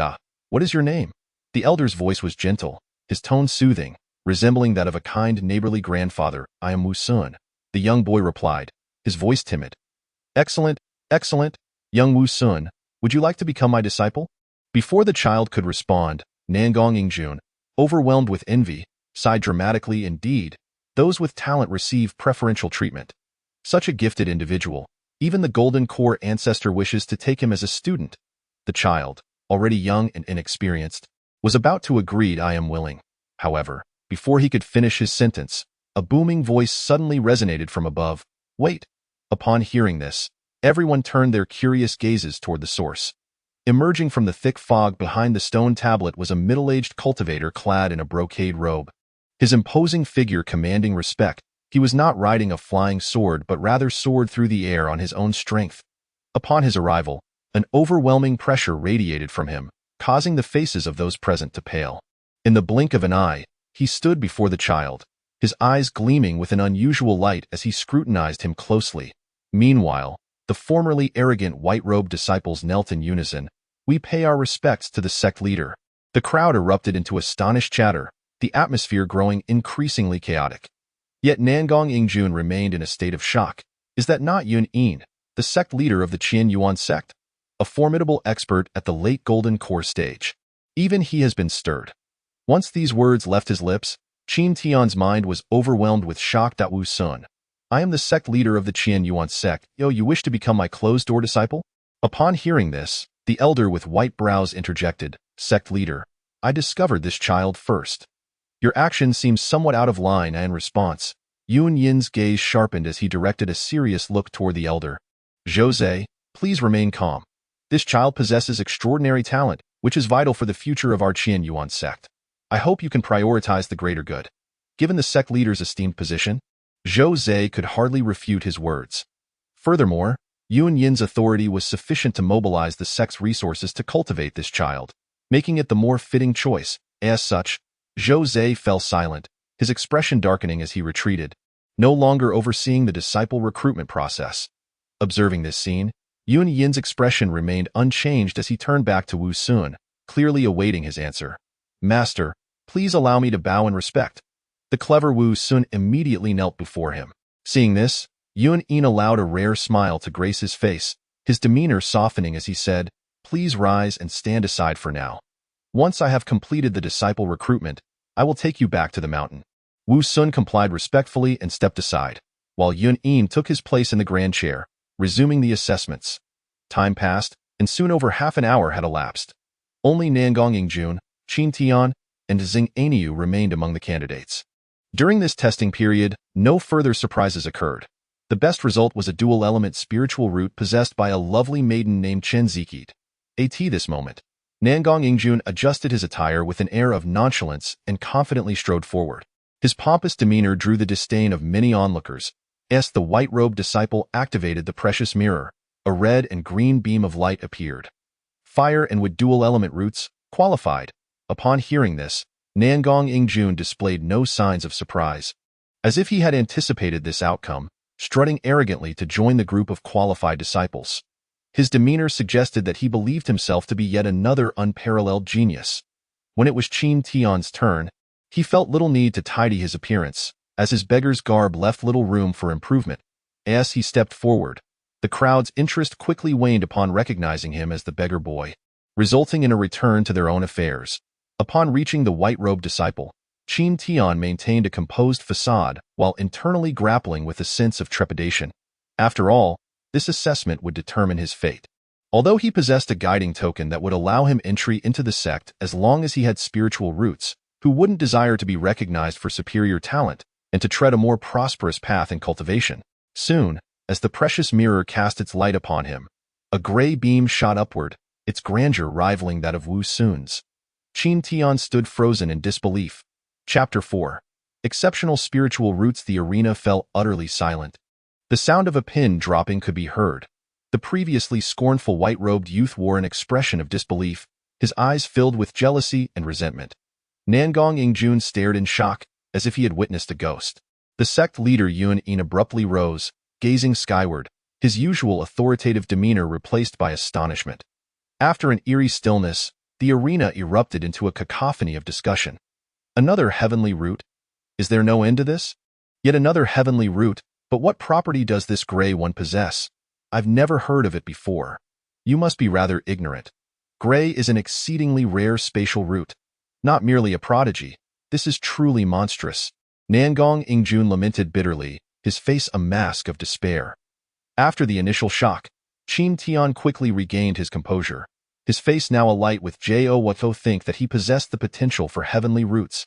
What is your name? The elder's voice was gentle, his tone soothing, resembling that of a kind neighborly grandfather. "I am Wu Sun," the young boy replied, his voice timid. "Excellent, excellent, young Wu Sun. Would you like to become my disciple?" Before the child could respond, Nangong Yingjun, overwhelmed with envy, sighed dramatically. "Indeed, those with talent receive preferential treatment. Such a gifted individual, even the Golden Core ancestor wishes to take him as a student." The child, already young and inexperienced, was about to agree. "I am willing." However, before he could finish his sentence, a booming voice suddenly resonated from above. "Wait!" Upon hearing this, everyone turned their curious gazes toward the source. Emerging from the thick fog behind the stone tablet was a middle-aged cultivator clad in a brocade robe. His imposing figure commanding respect, he was not riding a flying sword but rather soared through the air on his own strength. Upon his arrival, an overwhelming pressure radiated from him, causing the faces of those present to pale. In the blink of an eye, he stood before the child, his eyes gleaming with an unusual light as he scrutinized him closely. Meanwhile, the formerly arrogant white-robed disciples knelt in unison. "We pay our respects to the sect leader." The crowd erupted into astonished chatter, the atmosphere growing increasingly chaotic. Yet Nangong Yingjun remained in a state of shock. Is that not Yun Yin, the sect leader of the Qin Yuan sect? A formidable expert at the late Golden Core stage. Even he has been stirred. Once these words left his lips, Qin Tian's mind was overwhelmed with shock. "Wu Sun, I am the sect leader of the Qin Yuan sect. You wish to become my closed-door disciple?" Upon hearing this, the elder with white brows interjected, "Sect leader, I discovered this child first. Your action seems somewhat out of line." In response, Yun Yin's gaze sharpened as he directed a serious look toward the elder. "Jose, please remain calm. This child possesses extraordinary talent, which is vital for the future of our Qin Yuan sect. I hope you can prioritize the greater good." Given the sect leader's esteemed position, Jose could hardly refute his words. Furthermore, Yun Yin's authority was sufficient to mobilize the sect's resources to cultivate this child, making it the more fitting choice. As such, Jose fell silent, his expression darkening as he retreated, no longer overseeing the disciple recruitment process. Observing this scene, Yun Yin's expression remained unchanged as he turned back to Wu Sun, clearly awaiting his answer. "Master, please allow me to bow in respect." The clever Wu Sun immediately knelt before him. Seeing this, Yun Yin allowed a rare smile to grace his face, his demeanor softening as he said, "Please rise and stand aside for now. Once I have completed the disciple recruitment, I will take you back to the mountain." Wu Sun complied respectfully and stepped aside, while Yun Yin took his place in the grand chair, resuming the assessments. Time passed, and soon over half an hour had elapsed. Only Nangong Yingjun, Qin Tian, and Xing Aniu remained among the candidates. During this testing period, no further surprises occurred. The best result was a dual-element spiritual root possessed by a lovely maiden named Chen Zikit. At this moment, Nangong Yingjun adjusted his attire with an air of nonchalance and confidently strode forward. His pompous demeanor drew the disdain of many onlookers. As the white-robed disciple activated the precious mirror, a red and green beam of light appeared. Fire and with dual-element roots, qualified. Upon hearing this, Nangong Yingjun displayed no signs of surprise. As if he had anticipated this outcome, strutting arrogantly to join the group of qualified disciples. His demeanor suggested that he believed himself to be yet another unparalleled genius. When it was Qin Tian's turn, he felt little need to tidy his appearance, as his beggar's garb left little room for improvement. As he stepped forward, the crowd's interest quickly waned upon recognizing him as the beggar boy, resulting in a return to their own affairs. Upon reaching the white-robed disciple, Qin Tian maintained a composed facade while internally grappling with a sense of trepidation. After all, this assessment would determine his fate. Although he possessed a guiding token that would allow him entry into the sect as long as he had spiritual roots, who wouldn't desire to be recognized for superior talent and to tread a more prosperous path in cultivation. Soon, as the precious mirror cast its light upon him, a gray beam shot upward, its grandeur rivaling that of Wu Sun's. Qin Tian stood frozen in disbelief. Chapter 4. Exceptional Spiritual Roots. The arena fell utterly silent. The sound of a pin dropping could be heard. The previously scornful white-robed youth wore an expression of disbelief, his eyes filled with jealousy and resentment. Nangong Yingjun stared in shock, as if he had witnessed a ghost. The sect leader Yun Yin abruptly rose, gazing skyward, his usual authoritative demeanor replaced by astonishment. After an eerie stillness, the arena erupted into a cacophony of discussion. "Another heavenly root," Is there no end to this? Yet another heavenly root, but what property does this gray one possess? I've never heard of it before. You must be rather ignorant. Gray is an exceedingly rare spatial root. Not merely a prodigy, this is truly monstrous. Nangong Ingjun lamented bitterly, his face a mask of despair. After the initial shock, Qin Tian quickly regained his composure, his face now alight with joy to think that he possessed the potential for heavenly roots.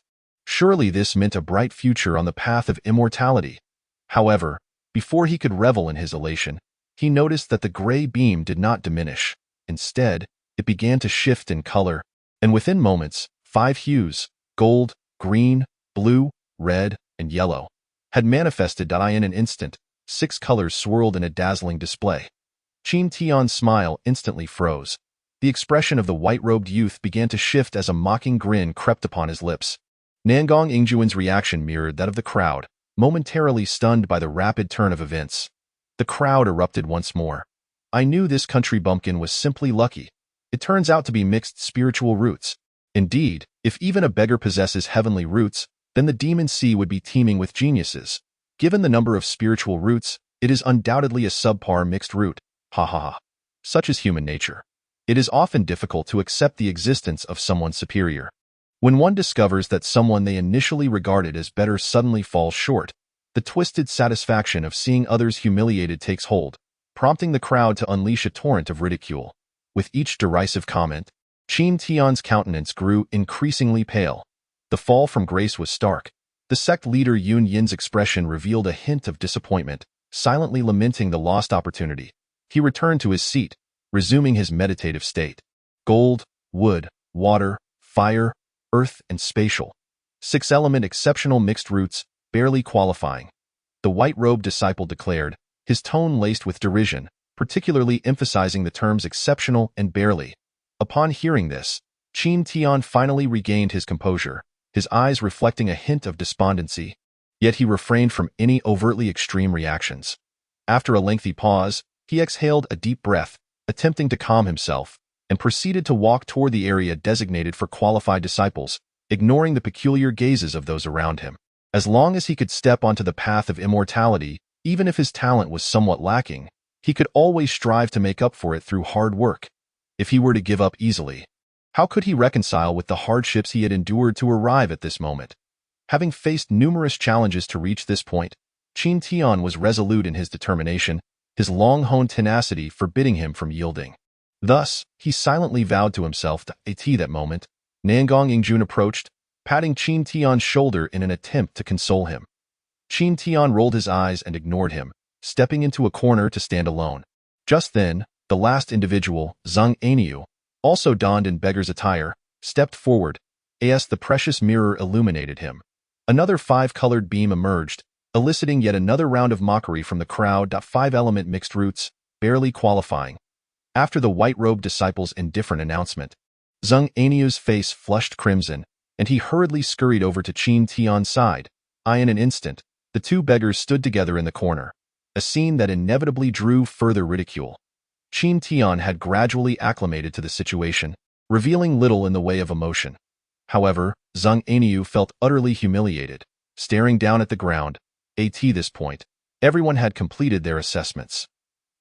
Surely this meant a bright future on the path of immortality. However, before he could revel in his elation, he noticed that the gray beam did not diminish. Instead, it began to shift in color, and within moments, 5 hues, gold, green, blue, red, and yellow, had manifested in an instant. 6 colors swirled in a dazzling display. Qin Tian's smile instantly froze. The expression of the white-robed youth began to shift as a mocking grin crept upon his lips. Nangong Ingjuan's reaction mirrored that of the crowd, momentarily stunned by the rapid turn of events. The crowd erupted once more. I knew this country bumpkin was simply lucky. It turns out to be mixed spiritual roots. Indeed, if even a beggar possesses heavenly roots, then the demon sea would be teeming with geniuses. Given the number of spiritual roots, it is undoubtedly a subpar mixed root. Ha ha ha. Such is human nature. It is often difficult to accept the existence of someone superior. When one discovers that someone they initially regarded as better suddenly falls short, the twisted satisfaction of seeing others humiliated takes hold, prompting the crowd to unleash a torrent of ridicule. With each derisive comment, Qin Tian's countenance grew increasingly pale. The fall from grace was stark. The sect leader Yun Yin's expression revealed a hint of disappointment, silently lamenting the lost opportunity. He returned to his seat, resuming his meditative state. Gold, wood, water, fire, earth, and spatial. 6-element exceptional mixed roots, barely qualifying. The white-robed disciple declared, his tone laced with derision, particularly emphasizing the terms exceptional and barely. Upon hearing this, Qin Tian finally regained his composure, his eyes reflecting a hint of despondency. Yet he refrained from any overtly extreme reactions. After a lengthy pause, he exhaled a deep breath, attempting to calm himself, and proceeded to walk toward the area designated for qualified disciples, ignoring the peculiar gazes of those around him. As long as he could step onto the path of immortality, even if his talent was somewhat lacking, he could always strive to make up for it through hard work. If he were to give up easily, how could he reconcile with the hardships he had endured to arrive at this moment? Having faced numerous challenges to reach this point, Qin Tian was resolute in his determination, his long-honed tenacity forbidding him from yielding. Thus, he silently vowed to himself to at that moment. Nangong Ingjun approached, patting Qin Tian's shoulder in an attempt to console him. Qin Tian rolled his eyes and ignored him, stepping into a corner to stand alone. Just then, the last individual, Zhang Aniu, also donned in beggar's attire, stepped forward, as the precious mirror illuminated him. Another 5-colored beam emerged, eliciting yet another round of mockery from the crowd. 5-element mixed roots, barely qualifying. After the white-robed disciple's indifferent announcement, Zhang Aniu's face flushed crimson, and he hurriedly scurried over to Qin Tian's side. In an instant, the 2 beggars stood together in the corner, a scene that inevitably drew further ridicule. Qin Tian had gradually acclimated to the situation, revealing little in the way of emotion. However, Zhang Aniu felt utterly humiliated, staring down at the ground. At this point, everyone had completed their assessments.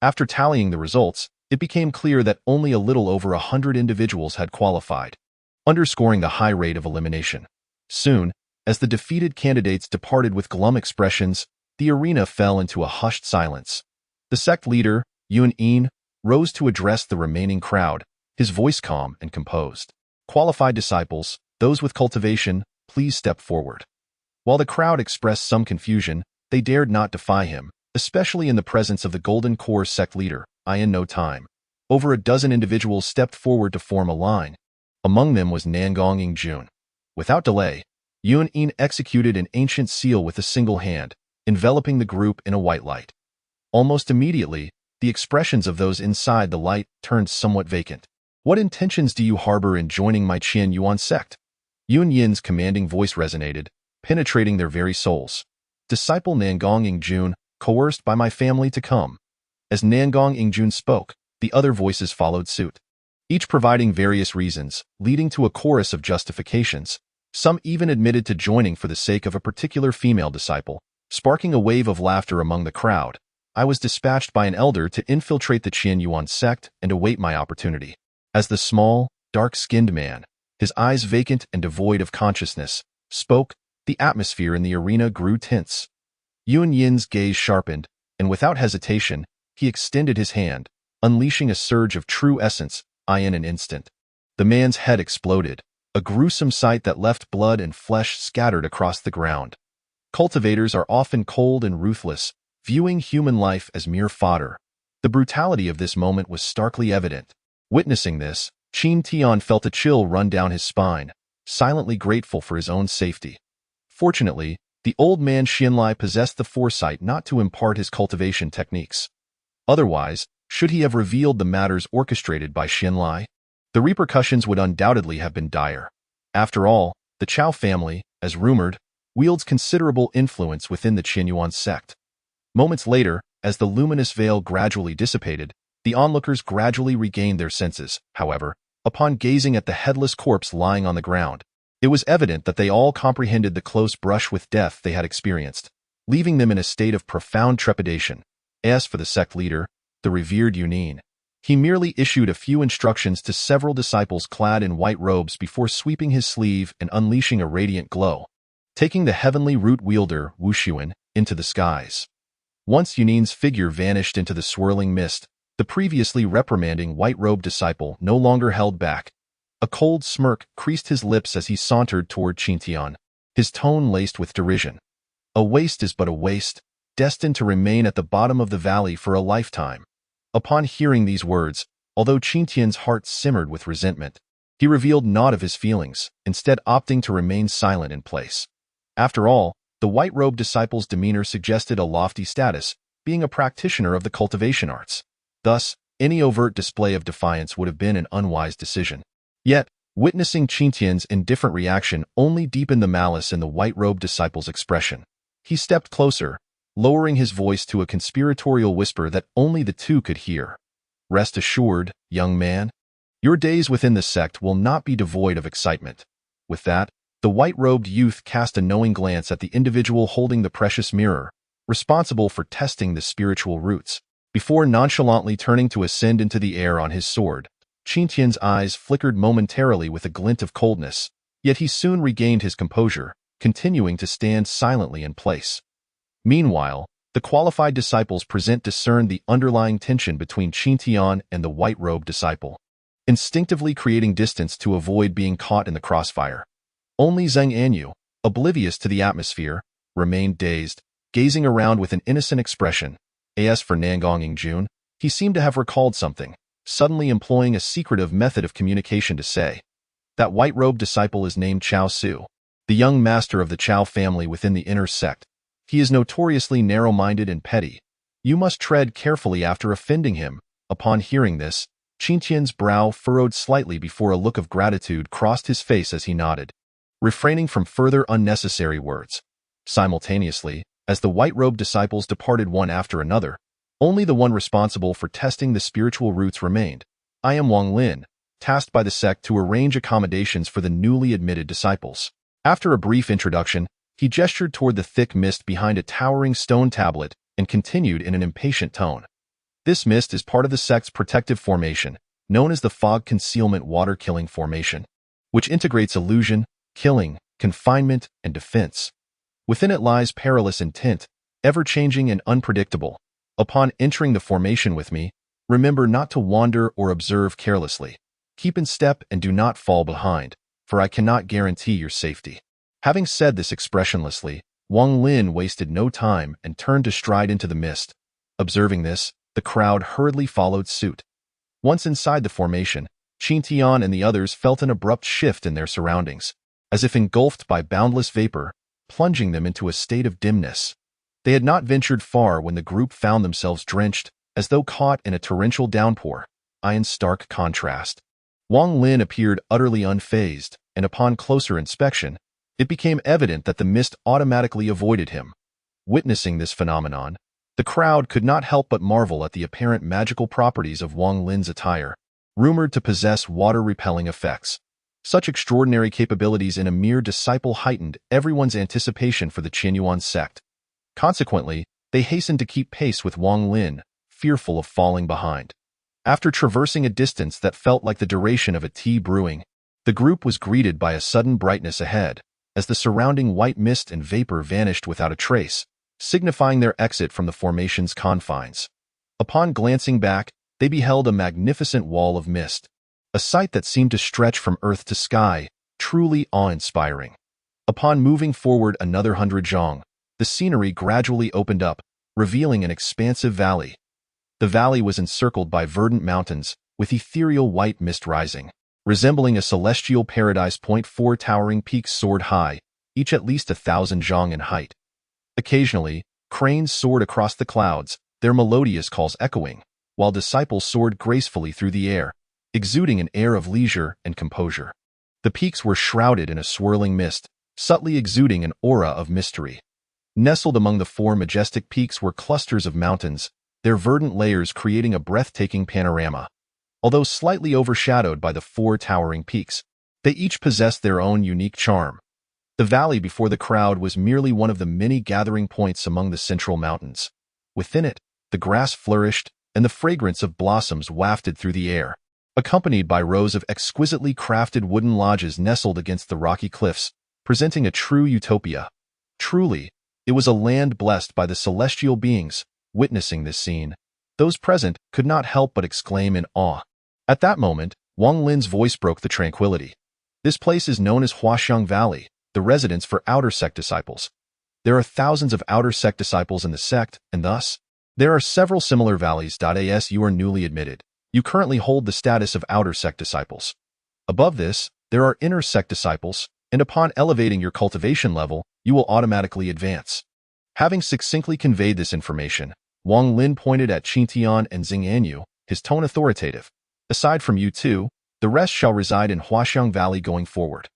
After tallying the results, it became clear that only a little over 100 individuals had qualified, underscoring the high rate of elimination. Soon, as the defeated candidates departed with glum expressions, the arena fell into a hushed silence. The sect leader, Yun Yin, rose to address the remaining crowd, his voice calm and composed. Qualified disciples, those with cultivation, please step forward. While the crowd expressed some confusion, they dared not defy him, especially in the presence of the Golden Core sect leader. In no time, over a dozen individuals stepped forward to form a line. Among them was Nangong Ingjun. Without delay, Yun Yin executed an ancient seal with a single hand, enveloping the group in a white light. Almost immediately, the expressions of those inside the light turned somewhat vacant. What intentions do you harbor in joining my Qian Yuan sect? Yun Yin's commanding voice resonated, penetrating their very souls. Disciple Nangong Ingjun, coerced by my family to come. As Nangong Ingjun spoke, the other voices followed suit, each providing various reasons, leading to a chorus of justifications. Some even admitted to joining for the sake of a particular female disciple, sparking a wave of laughter among the crowd. I was dispatched by an elder to infiltrate the Qin Yuan sect and await my opportunity. As the small, dark-skinned man, his eyes vacant and devoid of consciousness, spoke, the atmosphere in the arena grew tense. Yuan Yin's gaze sharpened, and without hesitation, he extended his hand, unleashing a surge of true essence. In an instant, the man's head exploded, a gruesome sight that left blood and flesh scattered across the ground. Cultivators are often cold and ruthless, viewing human life as mere fodder. The brutality of this moment was starkly evident. Witnessing this, Qin Tian felt a chill run down his spine, silently grateful for his own safety. Fortunately, the old man Xianlai possessed the foresight not to impart his cultivation techniques. Otherwise, should he have revealed the matters orchestrated by Xianlai, the repercussions would undoubtedly have been dire. After all, the Chao family, as rumored, wields considerable influence within the Qinyuan sect. Moments later, as the luminous veil gradually dissipated, the onlookers gradually regained their senses. However, upon gazing at the headless corpse lying on the ground, it was evident that they all comprehended the close brush with death they had experienced, leaving them in a state of profound trepidation. As for the sect leader, the revered Yunin, he merely issued a few instructions to several disciples clad in white robes before sweeping his sleeve and unleashing a radiant glow, taking the heavenly root wielder, Wushuan, into the skies. Once Yunin's figure vanished into the swirling mist, the previously reprimanding white-robed disciple no longer held back. A cold smirk creased his lips as he sauntered toward Qin Tian, his tone laced with derision. A waste is but a waste, destined to remain at the bottom of the valley for a lifetime. Upon hearing these words, although Qin Tian's heart simmered with resentment, he revealed naught of his feelings, instead opting to remain silent in place. After all, the white-robed disciple's demeanor suggested a lofty status, being a practitioner of the cultivation arts. Thus, any overt display of defiance would have been an unwise decision. Yet, witnessing Qin Tian's indifferent reaction only deepened the malice in the white-robed disciple's expression. He stepped closer, lowering his voice to a conspiratorial whisper that only the two could hear. Rest assured, young man, your days within the sect will not be devoid of excitement. With that, the white-robed youth cast a knowing glance at the individual holding the precious mirror, responsible for testing the spiritual roots. Before nonchalantly turning to ascend into the air on his sword, Qin Tian's eyes flickered momentarily with a glint of coldness, yet he soon regained his composure, continuing to stand silently in place. Meanwhile, the qualified disciples present discerned the underlying tension between Qin Tian and the white-robed disciple, instinctively creating distance to avoid being caught in the crossfire. Only Zheng Anyu, oblivious to the atmosphere, remained dazed, gazing around with an innocent expression. As for Nangong Yingjun, he seemed to have recalled something, suddenly employing a secretive method of communication to say, "That white-robed disciple is named Chao Su, the young master of the Chao family within the inner sect. He is notoriously narrow-minded and petty. You must tread carefully after offending him." Upon hearing this, Qin Tian's brow furrowed slightly before a look of gratitude crossed his face as he nodded, refraining from further unnecessary words. Simultaneously, as the white-robed disciples departed one after another, only the one responsible for testing the spiritual roots remained. I am Wang Lin, tasked by the sect to arrange accommodations for the newly admitted disciples. After a brief introduction, he gestured toward the thick mist behind a towering stone tablet and continued in an impatient tone. This mist is part of the sect's protective formation, known as the Fog Concealment Water-Killing Formation, which integrates illusion, killing, confinement, and defense. Within it lies perilous intent, ever-changing and unpredictable. Upon entering the formation with me, remember not to wander or observe carelessly. Keep in step and do not fall behind, for I cannot guarantee your safety. Having said this expressionlessly, Wang Lin wasted no time and turned to stride into the mist. Observing this, the crowd hurriedly followed suit. Once inside the formation, Qin Tian and the others felt an abrupt shift in their surroundings, as if engulfed by boundless vapor, plunging them into a state of dimness. They had not ventured far when the group found themselves drenched, as though caught in a torrential downpour. In stark contrast, Wang Lin appeared utterly unfazed, and upon closer inspection, it became evident that the mist automatically avoided him. Witnessing this phenomenon, the crowd could not help but marvel at the apparent magical properties of Wang Lin's attire, rumored to possess water-repelling effects. Such extraordinary capabilities in a mere disciple heightened everyone's anticipation for the Qin sect. Consequently, they hastened to keep pace with Wang Lin, fearful of falling behind. After traversing a distance that felt like the duration of a tea brewing, the group was greeted by a sudden brightness ahead, as the surrounding white mist and vapor vanished without a trace, signifying their exit from the formation's confines. Upon glancing back, they beheld a magnificent wall of mist, a sight that seemed to stretch from earth to sky, truly awe-inspiring. Upon moving forward another 100 zhang, the scenery gradually opened up, revealing an expansive valley. The valley was encircled by verdant mountains, with ethereal white mist rising, resembling a celestial paradise. 4 towering peaks soared high, each at least 1,000 zhang in height. Occasionally, cranes soared across the clouds, their melodious calls echoing, while disciples soared gracefully through the air, exuding an air of leisure and composure. The peaks were shrouded in a swirling mist, subtly exuding an aura of mystery. Nestled among the 4 majestic peaks were clusters of mountains, their verdant layers creating a breathtaking panorama. Although slightly overshadowed by the 4 towering peaks, they each possessed their own unique charm. The valley before the crowd was merely one of the many gathering points among the central mountains. Within it, the grass flourished, and the fragrance of blossoms wafted through the air, accompanied by rows of exquisitely crafted wooden lodges nestled against the rocky cliffs, presenting a true utopia. Truly, it was a land blessed by the celestial beings. Witnessing this scene, those present could not help but exclaim in awe. At that moment, Wang Lin's voice broke the tranquility. This place is known as Huaxiang Valley, the residence for outer sect disciples. There are thousands of outer sect disciples in the sect, and thus, there are several similar valleys. As you are newly admitted, you currently hold the status of outer sect disciples. Above this, there are inner sect disciples, and upon elevating your cultivation level, you will automatically advance. Having succinctly conveyed this information, Wang Lin pointed at Qin Tian and Xing Anyu, his tone authoritative. Aside from you two, the rest shall reside in Huaxiang Valley going forward.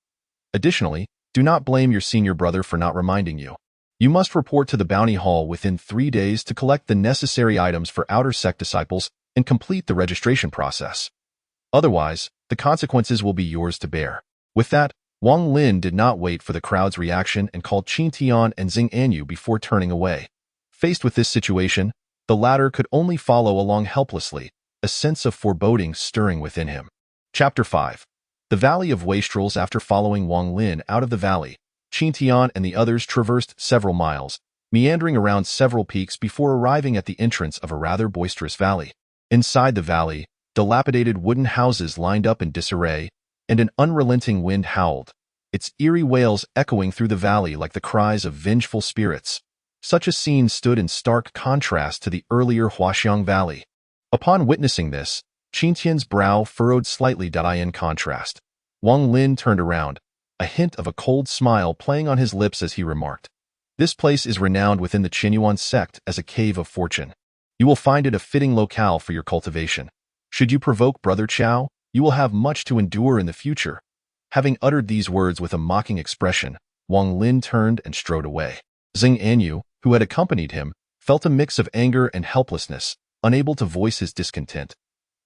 Additionally, do not blame your senior brother for not reminding you. You must report to the bounty hall within 3 days to collect the necessary items for outer sect disciples and complete the registration process. Otherwise, the consequences will be yours to bear. With that, Wang Lin did not wait for the crowd's reaction and called Qin Tian and Xing Anyu before turning away. Faced with this situation, the latter could only follow along helplessly, a sense of foreboding stirring within him. Chapter 5. The Valley of Wastrels. After following Wang Lin out of the valley, Qin Tian and the others traversed several miles, meandering around several peaks before arriving at the entrance of a rather boisterous valley. Inside the valley, dilapidated wooden houses lined up in disarray, and an unrelenting wind howled, its eerie wails echoing through the valley like the cries of vengeful spirits. Such a scene stood in stark contrast to the earlier Huaxiang Valley. Upon witnessing this, Qin Tian's brow furrowed slightly. In contrast, Wang Lin turned around, a hint of a cold smile playing on his lips as he remarked, "This place is renowned within the Qin sect as a cave of fortune. You will find it a fitting locale for your cultivation. Should you provoke Brother Chao, you will have much to endure in the future." Having uttered these words with a mocking expression, Wang Lin turned and strode away. Xing Anyu, who had accompanied him, felt a mix of anger and helplessness, unable to voice his discontent.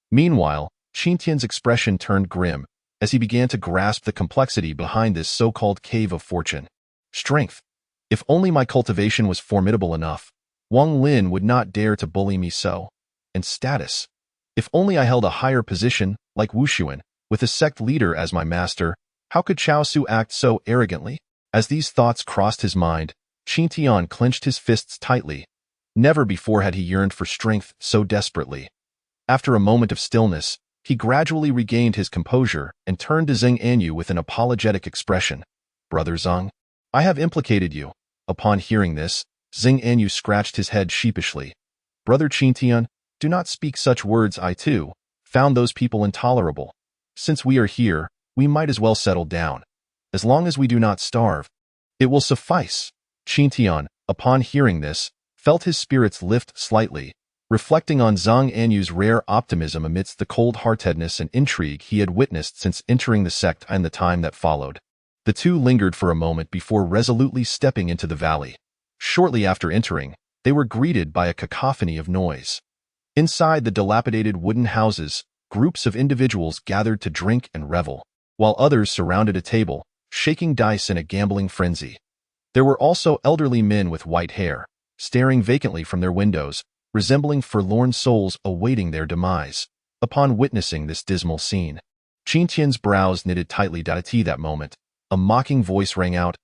Meanwhile, Qin Tian's expression turned grim, as he began to grasp the complexity behind this so-called cave of fortune. Strength. If only my cultivation was formidable enough, Wang Lin would not dare to bully me so. And status. If only I held a higher position, like Wushuan, with a sect leader as my master, how could Chao Su act so arrogantly? As these thoughts crossed his mind, Qin Tian clenched his fists tightly. Never before had he yearned for strength so desperately. After a moment of stillness, he gradually regained his composure and turned to Xing Anyu with an apologetic expression. "Brother Zhang, I have implicated you." Upon hearing this, Xing Anyu scratched his head sheepishly. "Brother Qin Tian, do not speak such words. I, too, found those people intolerable. Since we are here, we might as well settle down. As long as we do not starve, it will suffice." Qin Tian, upon hearing this, felt his spirits lift slightly, reflecting on Xing Anyu's rare optimism amidst the cold-heartedness and intrigue he had witnessed since entering the sect and the time that followed. The two lingered for a moment before resolutely stepping into the valley. Shortly after entering, they were greeted by a cacophony of noise. Inside the dilapidated wooden houses, groups of individuals gathered to drink and revel. while others surrounded a table, shaking dice in a gambling frenzy. There were also elderly men with white hair, staring vacantly from their windows, resembling forlorn souls awaiting their demise. Upon witnessing this dismal scene, Qin Tian's brows knitted tightly. At that moment, a mocking voice rang out,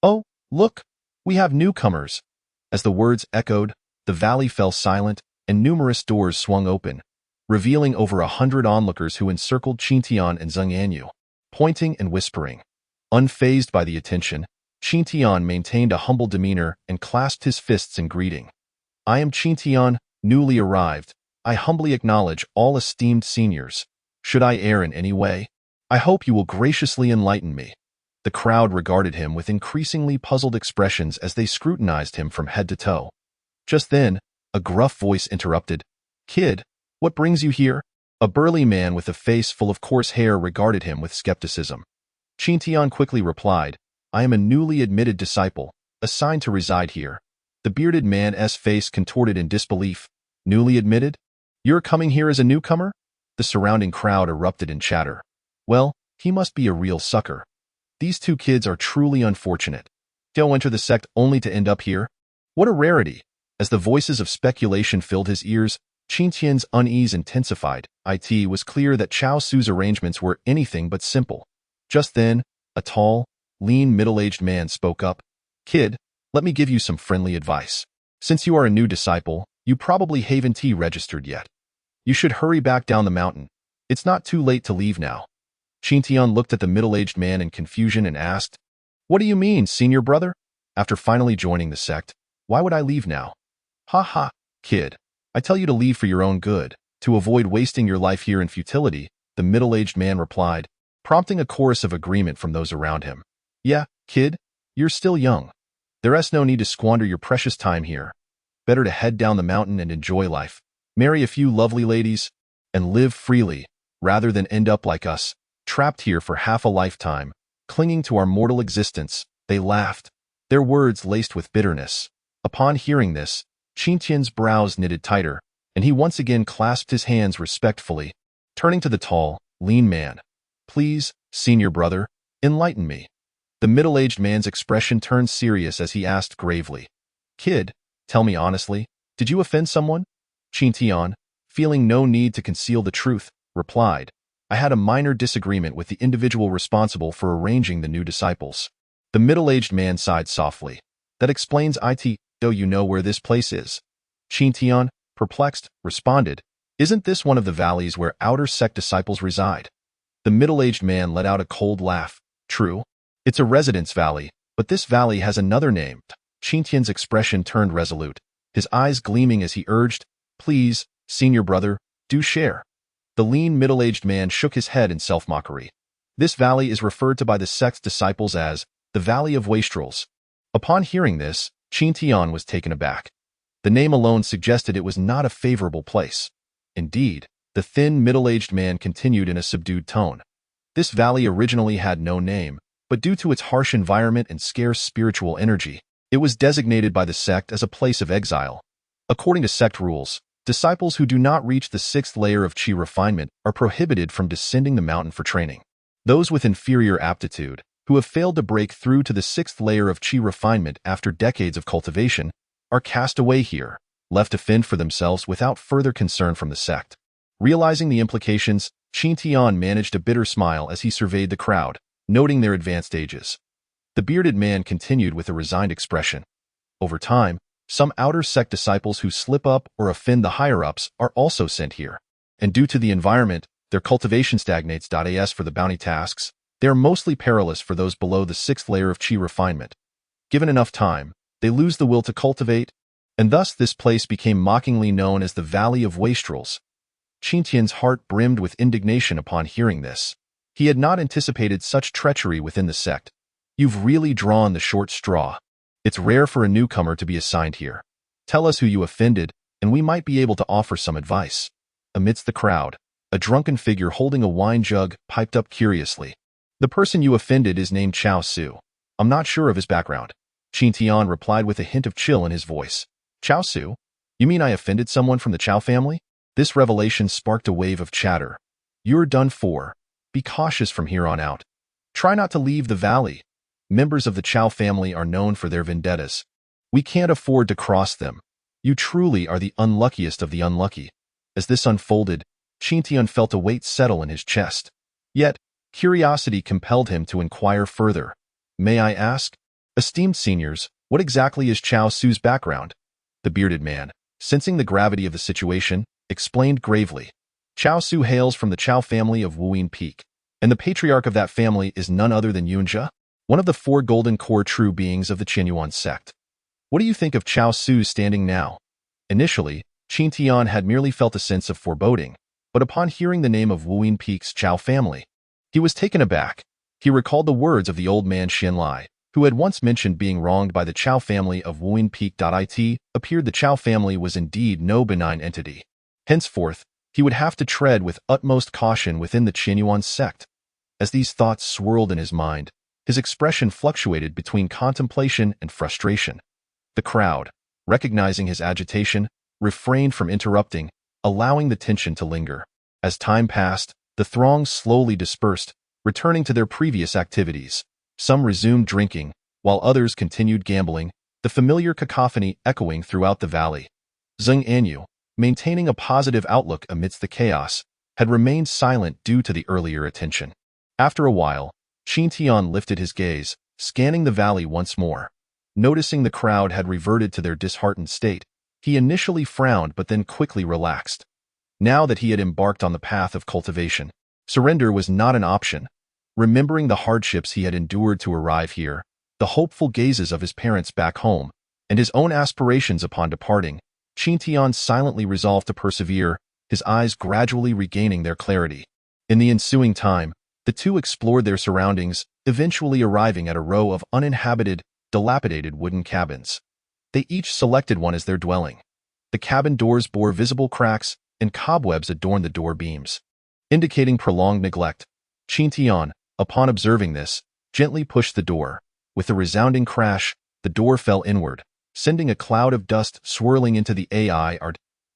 "Oh, look, we have newcomers." As the words echoed, the valley fell silent, and numerous doors swung open, revealing over 100 onlookers who encircled Qin Tian and Zheng Yanyu, pointing and whispering. Unfazed by the attention, Qin Tian maintained a humble demeanor and clasped his fists in greeting. "I am Qin Tian, newly arrived. I humbly acknowledge all esteemed seniors. Should I err in any way, I hope you will graciously enlighten me." The crowd regarded him with increasingly puzzled expressions as they scrutinized him from head to toe. Just then, a gruff voice interrupted, "Kid, what brings you here?" A burly man with a face full of coarse hair regarded him with skepticism. Qin Tian quickly replied, "I am a newly admitted disciple, assigned to reside here." The bearded man's face contorted in disbelief. "Newly admitted? You're coming here as a newcomer?" The surrounding crowd erupted in chatter. "Well, he must be a real sucker. These two kids are truly unfortunate. They'll enter the sect only to end up here? What a rarity!" As the voices of speculation filled his ears, Qin Tian's unease intensified. It was clear that Chao Su's arrangements were anything but simple. Just then, a tall, lean, middle-aged man spoke up. "Kid, let me give you some friendly advice. Since you are a new disciple, you probably haven't registered yet. You should hurry back down the mountain. It's not too late to leave now." Qin Tian looked at the middle-aged man in confusion and asked, "What do you mean, senior brother? After finally joining the sect, why would I leave now?" "Ha ha, kid. I tell you to leave for your own good, to avoid wasting your life here in futility," the middle-aged man replied, prompting a chorus of agreement from those around him. "Yeah, kid, you're still young. There's no need to squander your precious time here. Better to head down the mountain and enjoy life, marry a few lovely ladies, and live freely, rather than end up like us, trapped here for half a lifetime, clinging to our mortal existence." They laughed, their words laced with bitterness. Upon hearing this, Qin Tian's brows knitted tighter, and he once again clasped his hands respectfully, turning to the tall, lean man. "Please, senior brother, enlighten me." The middle-aged man's expression turned serious as he asked gravely, "Kid, tell me honestly, did you offend someone?" Qin Tian, feeling no need to conceal the truth, replied, "I had a minor disagreement with the individual responsible for arranging the new disciples." The middle-aged man sighed softly. "That explains it, though you know where this place is." Qin Tian, perplexed, responded, "Isn't this one of the valleys where outer sect disciples reside?" The middle-aged man let out a cold laugh. "True. It's a residence valley, but this valley has another name." Qin Tian's expression turned resolute, his eyes gleaming as he urged, "Please, senior brother, do share." The lean middle-aged man shook his head in self-mockery. "This valley is referred to by the sect's disciples as the Valley of Wastrels." Upon hearing this, Qin Tian was taken aback. The name alone suggested it was not a favorable place. Indeed, the thin, middle-aged man continued in a subdued tone. "This valley originally had no name, but due to its harsh environment and scarce spiritual energy, it was designated by the sect as a place of exile. According to sect rules, disciples who do not reach the 6th layer of Qi refinement are prohibited from descending the mountain for training. Those with inferior aptitude, who have failed to break through to the 6th layer of Qi refinement after decades of cultivation, are cast away here, left to fend for themselves without further concern from the sect." Realizing the implications, Qin Tian managed a bitter smile as he surveyed the crowd, noting their advanced ages. The bearded man continued with a resigned expression. "Over time, some outer sect disciples who slip up or offend the higher-ups are also sent here, and due to the environment, their cultivation stagnates. As for the bounty tasks, they are mostly perilous for those below the 6th layer of Qi refinement. Given enough time, they lose the will to cultivate, and thus this place became mockingly known as the Valley of Wastrels." Qin Tian's heart brimmed with indignation upon hearing this. He had not anticipated such treachery within the sect. "You've really drawn the short straw. It's rare for a newcomer to be assigned here. Tell us who you offended, and we might be able to offer some advice." Amidst the crowd, a drunken figure holding a wine jug piped up curiously. "The person you offended is named Chao Su. I'm not sure of his background." Qin Tian replied with a hint of chill in his voice. "Chao Su? You mean I offended someone from the Chao family?" This revelation sparked a wave of chatter. "You're done for. Be cautious from here on out. Try not to leave the valley. Members of the Chow family are known for their vendettas. We can't afford to cross them. You truly are the unluckiest of the unlucky." As this unfolded, Qin Tian felt a weight settle in his chest. Yet, curiosity compelled him to inquire further. "May I ask? Esteemed seniors, what exactly is Chao Su's background?" The bearded man, sensing the gravity of the situation, explained gravely. "Chao Su hails from the Chow family of Wuyin Peak, and the patriarch of that family is none other than Yunjia, one of the 4 golden core true beings of the Qinyuan sect. What do you think of Chao Su's standing now?" Initially, Qin Tian had merely felt a sense of foreboding, but upon hearing the name of Wuyin Peak's Chow family, he was taken aback. He recalled the words of the old man Xianlai, who had once mentioned being wronged by the Chow family of Wuyin Peak. It appeared the Chow family was indeed no benign entity. Henceforth, he would have to tread with utmost caution within the Qinyuan sect. As these thoughts swirled in his mind, his expression fluctuated between contemplation and frustration. The crowd, recognizing his agitation, refrained from interrupting, allowing the tension to linger. As time passed, the throng slowly dispersed, returning to their previous activities. Some resumed drinking, while others continued gambling, the familiar cacophony echoing throughout the valley. Zheng Anyu, maintaining a positive outlook amidst the chaos, had remained silent due to the earlier attention. After a while, Qin Tian lifted his gaze, scanning the valley once more. Noticing the crowd had reverted to their disheartened state, he initially frowned but then quickly relaxed. Now that he had embarked on the path of cultivation, surrender was not an option. Remembering the hardships he had endured to arrive here, the hopeful gazes of his parents back home, and his own aspirations upon departing, Qin Tian silently resolved to persevere, his eyes gradually regaining their clarity. In the ensuing time, the two explored their surroundings, eventually arriving at a row of uninhabited, dilapidated wooden cabins. They each selected one as their dwelling. The cabin doors bore visible cracks, and cobwebs adorned the door beams, indicating prolonged neglect. Qin Tian, upon observing this, gently pushed the door. With a resounding crash, the door fell inward, sending a cloud of dust swirling into the air.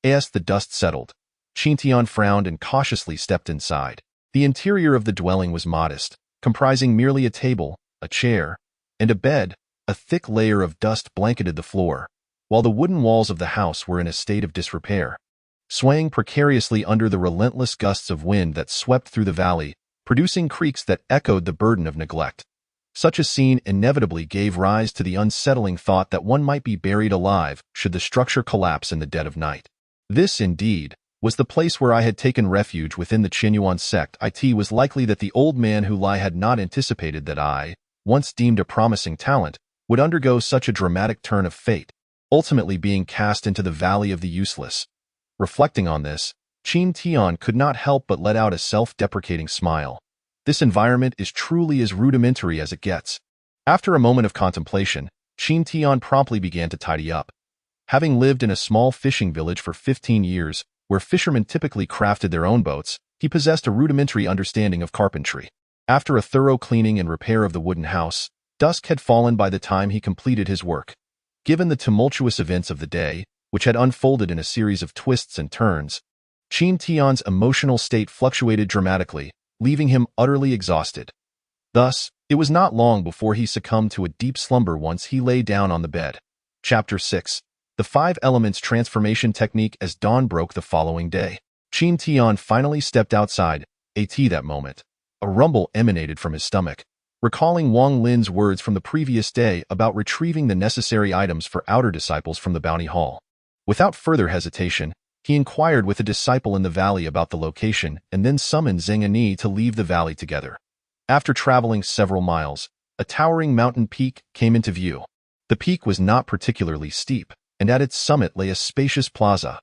As the dust settled, Qin Tian frowned and cautiously stepped inside. The interior of the dwelling was modest, comprising merely a table, a chair, and a bed. A thick layer of dust blanketed the floor, while the wooden walls of the house were in a state of disrepair. Swaying precariously under the relentless gusts of wind that swept through the valley, producing creaks that echoed the burden of neglect. Such a scene inevitably gave rise to the unsettling thought that one might be buried alive should the structure collapse in the dead of night. This, indeed, was the place where I had taken refuge within the Qinyuan sect. It was likely that the old man who Lai had not anticipated that I, once deemed a promising talent, would undergo such a dramatic turn of fate, ultimately being cast into the valley of the useless. Reflecting on this, Qin Tian could not help but let out a self-deprecating smile. This environment is truly as rudimentary as it gets. After a moment of contemplation, Qin Tian promptly began to tidy up. Having lived in a small fishing village for 15 years, where fishermen typically crafted their own boats, he possessed a rudimentary understanding of carpentry. After a thorough cleaning and repair of the wooden house, dusk had fallen by the time he completed his work. Given the tumultuous events of the day, which had unfolded in a series of twists and turns, Qin Tian's emotional state fluctuated dramatically, leaving him utterly exhausted. Thus, it was not long before he succumbed to a deep slumber once he lay down on the bed. Chapter 6. The 5 Elements Transformation Technique. As dawn broke the following day, Qin Tian finally stepped outside. That moment, a rumble emanated from his stomach. Recalling Wang Lin's words from the previous day about retrieving the necessary items for outer disciples from the bounty hall. Without further hesitation, he inquired with a disciple in the valley about the location and then summoned Zheng Ani to leave the valley together. After traveling several miles, a towering mountain peak came into view. The peak was not particularly steep, and at its summit lay a spacious plaza.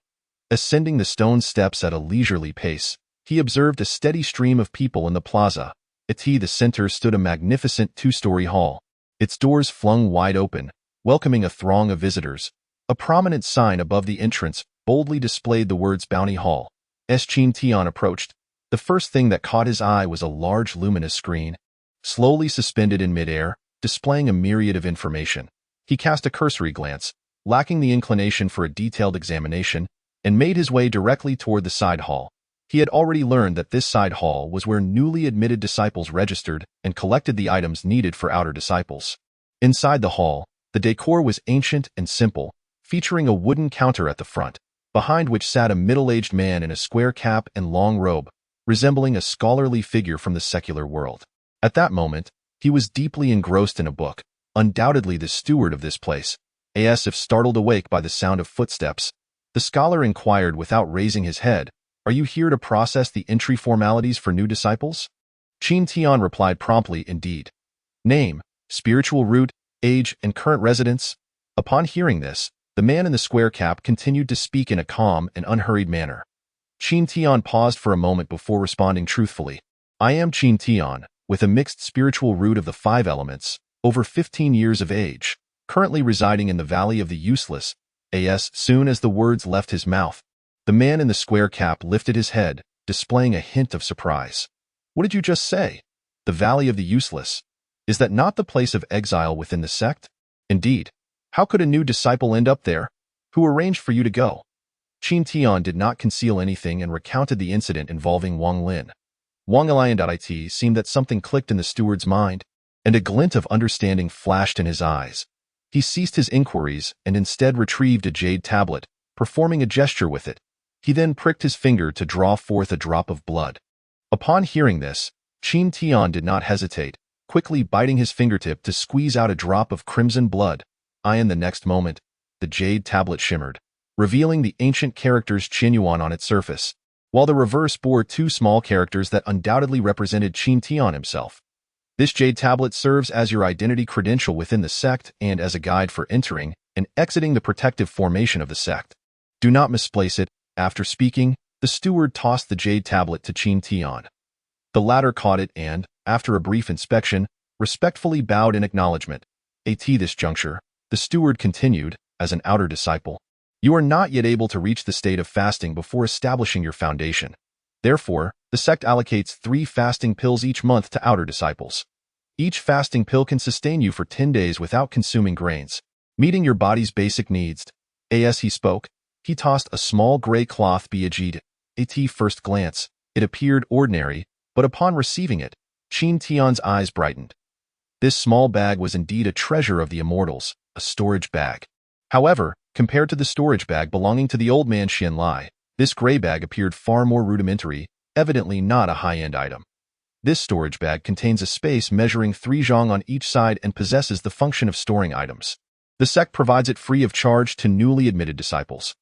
Ascending the stone steps at a leisurely pace, he observed a steady stream of people in the plaza. At the center stood a magnificent 2-story hall, its doors flung wide open, welcoming a throng of visitors. A prominent sign above the entrance boldly displayed the words Bounty Hall. As Qin Tian approached, the first thing that caught his eye was a large luminous screen, slowly suspended in midair, displaying a myriad of information. He cast a cursory glance, lacking the inclination for a detailed examination, and made his way directly toward the side hall. He had already learned that this side hall was where newly admitted disciples registered and collected the items needed for outer disciples. Inside the hall, the decor was ancient and simple, featuring a wooden counter at the front, behind which sat a middle-aged man in a square cap and long robe, resembling a scholarly figure from the secular world. At that moment, he was deeply engrossed in a book, undoubtedly the steward of this place. As if startled awake by the sound of footsteps, the scholar inquired without raising his head, "Are you here to process the entry formalities for new disciples?" Qin Tian replied promptly, "Indeed. Name, spiritual root, age, and current residence." Upon hearing this, the man in the square cap continued to speak in a calm and unhurried manner. Qin Tian paused for a moment before responding truthfully. "I am Qin Tian, with a mixed spiritual root of the 5 elements, over 15 years of age, currently residing in the Valley of the Useless." As soon as the words left his mouth, the man in the square cap lifted his head, displaying a hint of surprise. "What did you just say? The Valley of the Useless? Is that not the place of exile within the sect?" "Indeed. How could a new disciple end up there? Who arranged for you to go?" Qin Tian did not conceal anything and recounted the incident involving Wang Lin. It seemed that something clicked in the steward's mind, and a glint of understanding flashed in his eyes. He ceased his inquiries and instead retrieved a jade tablet, performing a gesture with it. He then pricked his finger to draw forth a drop of blood. Upon hearing this, Qin Tian did not hesitate, quickly biting his fingertip to squeeze out a drop of crimson blood. In the next moment, the jade tablet shimmered, revealing the ancient characters Qin Yuan on its surface, while the reverse bore 2 small characters that undoubtedly represented Qin Tian himself. This jade tablet serves as your identity credential within the sect and as a guide for entering and exiting the protective formation of the sect. Do not misplace it. After speaking, the steward tossed the jade tablet to Qin Tian. The latter caught it and, after a brief inspection, respectfully bowed in acknowledgement. At this juncture, the steward continued, as an outer disciple, you are not yet able to reach the state of fasting before establishing your foundation. Therefore, the sect allocates 3 fasting pills each month to outer disciples. Each fasting pill can sustain you for 10 days without consuming grains, meeting your body's basic needs. As he spoke, he tossed a small gray cloth bag. At first glance, it appeared ordinary, but upon receiving it, Qin Tian's eyes brightened. This small bag was indeed a treasure of the immortals, a storage bag. However, compared to the storage bag belonging to the old man Xianlai, this gray bag appeared far more rudimentary, evidently not a high-end item. This storage bag contains a space measuring 3 zhang on each side and possesses the function of storing items. The sect provides it free of charge to newly admitted disciples.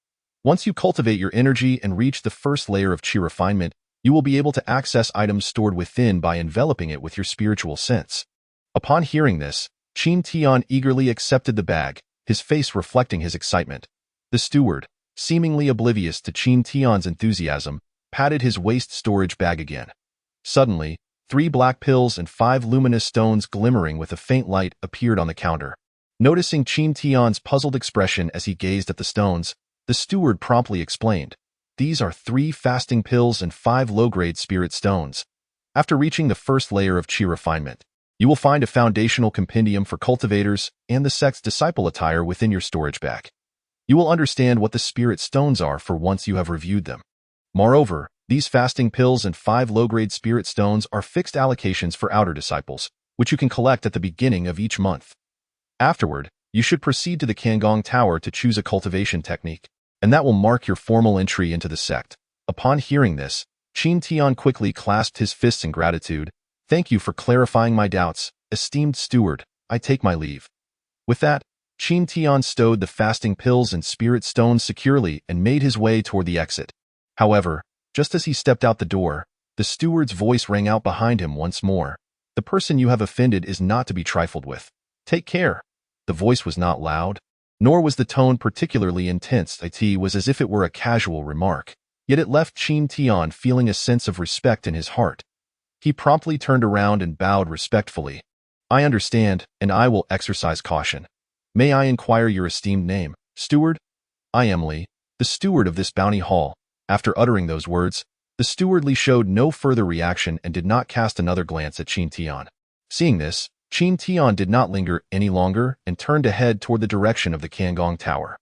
Once you cultivate your energy and reach the first layer of Qi refinement, you will be able to access items stored within by enveloping it with your spiritual sense. Upon hearing this, Qin Tian eagerly accepted the bag, his face reflecting his excitement. The steward, seemingly oblivious to Qin Tian's enthusiasm, patted his waist storage bag again. Suddenly, 3 black pills and 5 luminous stones glimmering with a faint light appeared on the counter. Noticing Qin Tian's puzzled expression as he gazed at the stones, the steward promptly explained, "These are 3 fasting pills and 5 low-grade spirit stones. After reaching the first layer of Qi refinement, you will find a foundational compendium for cultivators and the sect's disciple attire within your storage bag. You will understand what the spirit stones are for once you have reviewed them. Moreover, these fasting pills and 5 low-grade spirit stones are fixed allocations for outer disciples, which you can collect at the beginning of each month. Afterward, you should proceed to the Kangong Tower to choose a cultivation technique, and that will mark your formal entry into the sect." Upon hearing this, Qin Tian quickly clasped his fists in gratitude. "Thank you for clarifying my doubts, esteemed steward. I take my leave." With that, Qin Tian stowed the fasting pills and spirit stones securely and made his way toward the exit. However, just as he stepped out the door, the steward's voice rang out behind him once more. "The person you have offended is not to be trifled with. Take care." The voice was not loud, nor was the tone particularly intense. It was as if it were a casual remark, yet it left Qin Tian feeling a sense of respect in his heart. He promptly turned around and bowed respectfully. "I understand, and I will exercise caution. May I inquire your esteemed name, steward?" "I am Li, the steward of this bounty hall." After uttering those words, the steward Li showed no further reaction and did not cast another glance at Qin Tian. Seeing this, Qin Tian did not linger any longer and turned to head toward the direction of the Kangong Tower.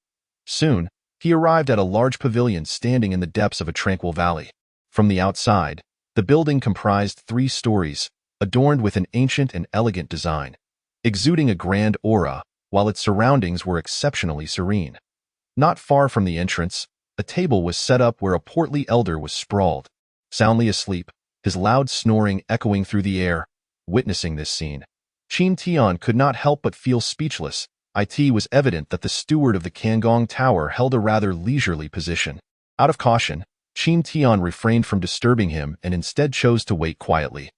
Soon, he arrived at a large pavilion standing in the depths of a tranquil valley. From the outside, the building comprised 3 stories, adorned with an ancient and elegant design, exuding a grand aura, while its surroundings were exceptionally serene. Not far from the entrance, a table was set up where a portly elder was sprawled, soundly asleep, his loud snoring echoing through the air. Witnessing this scene, Qin Tian could not help but feel speechless. It was evident that the steward of the Kangong Tower held a rather leisurely position. Out of caution, Qin Tian refrained from disturbing him and instead chose to wait quietly.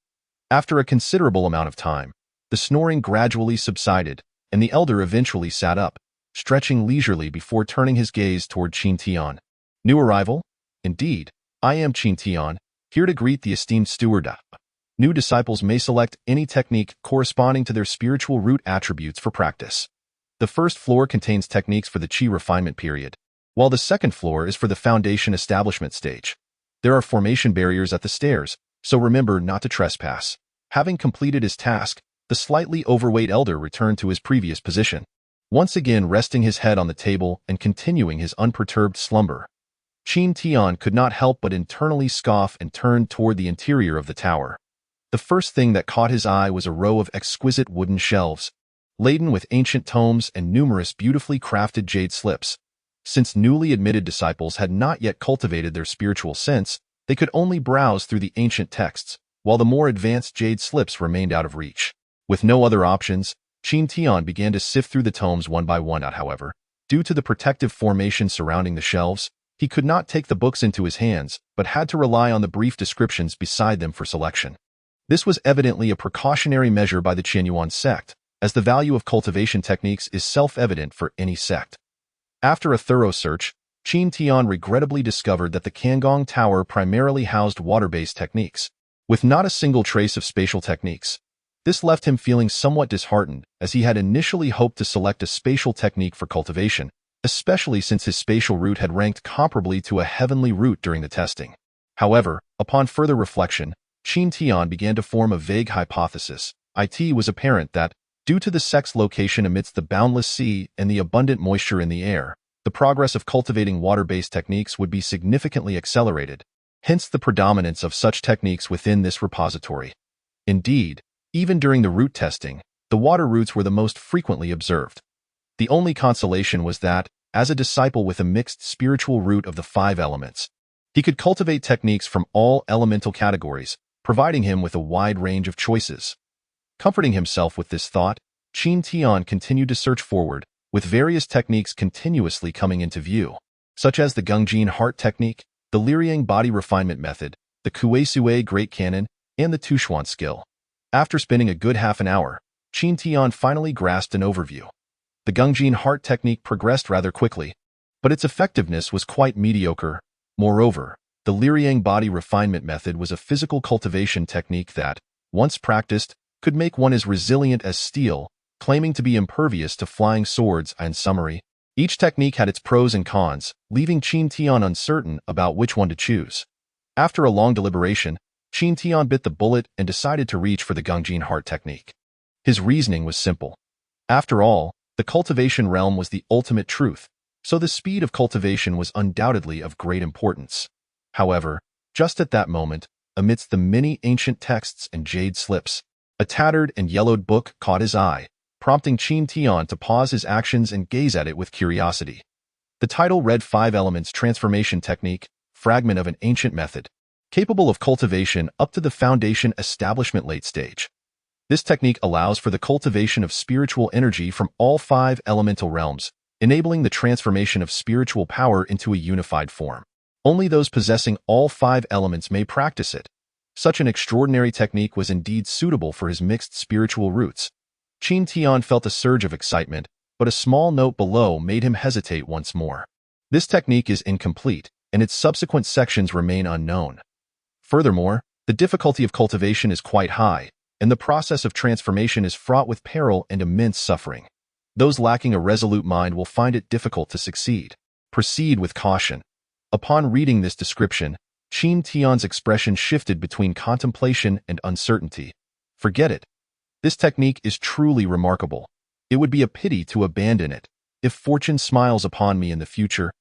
After a considerable amount of time, the snoring gradually subsided, and the elder eventually sat up, stretching leisurely before turning his gaze toward Qin Tian. New arrival? Indeed, I am Qin Tian, here to greet the esteemed steward. New disciples may select any technique corresponding to their spiritual root attributes for practice. The first floor contains techniques for the Qi refinement period, while the second floor is for the foundation establishment stage. There are formation barriers at the stairs, so remember not to trespass. Having completed his task, the slightly overweight elder returned to his previous position, once again resting his head on the table and continuing his unperturbed slumber. Qin Tian could not help but internally scoff and turned toward the interior of the tower. The first thing that caught his eye was a row of exquisite wooden shelves, laden with ancient tomes and numerous beautifully crafted jade slips. Since newly admitted disciples had not yet cultivated their spiritual sense, they could only browse through the ancient texts, while the more advanced jade slips remained out of reach. With no other options, Qin Tian began to sift through the tomes one by one. However, due to the protective formation surrounding the shelves, he could not take the books into his hands, but had to rely on the brief descriptions beside them for selection. This was evidently a precautionary measure by the Qinyuan sect, as the value of cultivation techniques is self-evident for any sect. After a thorough search, Qin Tian regrettably discovered that the Kangong Tower primarily housed water-based techniques, with not a single trace of spatial techniques. This left him feeling somewhat disheartened, as he had initially hoped to select a spatial technique for cultivation, especially since his spatial root had ranked comparably to a heavenly root during the testing. However, upon further reflection, Qin Tian began to form a vague hypothesis. It was apparent that, due to the sect's location amidst the boundless sea and the abundant moisture in the air, the progress of cultivating water-based techniques would be significantly accelerated, hence the predominance of such techniques within this repository. Indeed, even during the root testing, the water roots were the most frequently observed. The only consolation was that, as a disciple with a mixed spiritual root of the 5 elements, he could cultivate techniques from all elemental categories, providing him with a wide range of choices. Comforting himself with this thought, Qin Tian continued to search forward, with various techniques continuously coming into view, such as the Gungjin Heart Technique, the Liang Body Refinement Method, the Kuei-Sui Great Cannon, and the Tushuan Skill. After spending a good half an hour, Qin Tian finally grasped an overview. The Gungjin Heart Technique progressed rather quickly, but its effectiveness was quite mediocre. Moreover, the Liang Body Refinement Method was a physical cultivation technique that, once practiced, could make one as resilient as steel, claiming to be impervious to flying swords. In summary, each technique had its pros and cons, leaving Qin Tian uncertain about which one to choose. After a long deliberation, Qin Tian bit the bullet and decided to reach for the Gungjin Heart Technique. His reasoning was simple. After all, the cultivation realm was the ultimate truth, so the speed of cultivation was undoubtedly of great importance. However, just at that moment, amidst the many ancient texts and jade slips, a tattered and yellowed book caught his eye, prompting Qin Tian to pause his actions and gaze at it with curiosity. The title read 5 Elements Transformation Technique, Fragment of an Ancient Method, capable of cultivation up to the foundation establishment late stage. This technique allows for the cultivation of spiritual energy from all 5 elemental realms, enabling the transformation of spiritual power into a unified form. Only those possessing all 5 elements may practice it. Such an extraordinary technique was indeed suitable for his mixed spiritual roots. Qin Tian felt a surge of excitement, but a small note below made him hesitate once more. This technique is incomplete, and its subsequent sections remain unknown. Furthermore, the difficulty of cultivation is quite high, and the process of transformation is fraught with peril and immense suffering. Those lacking a resolute mind will find it difficult to succeed. Proceed with caution. Upon reading this description, Qin Tian's expression shifted between contemplation and uncertainty. Forget it. This technique is truly remarkable. It would be a pity to abandon it. If fortune smiles upon me in the future,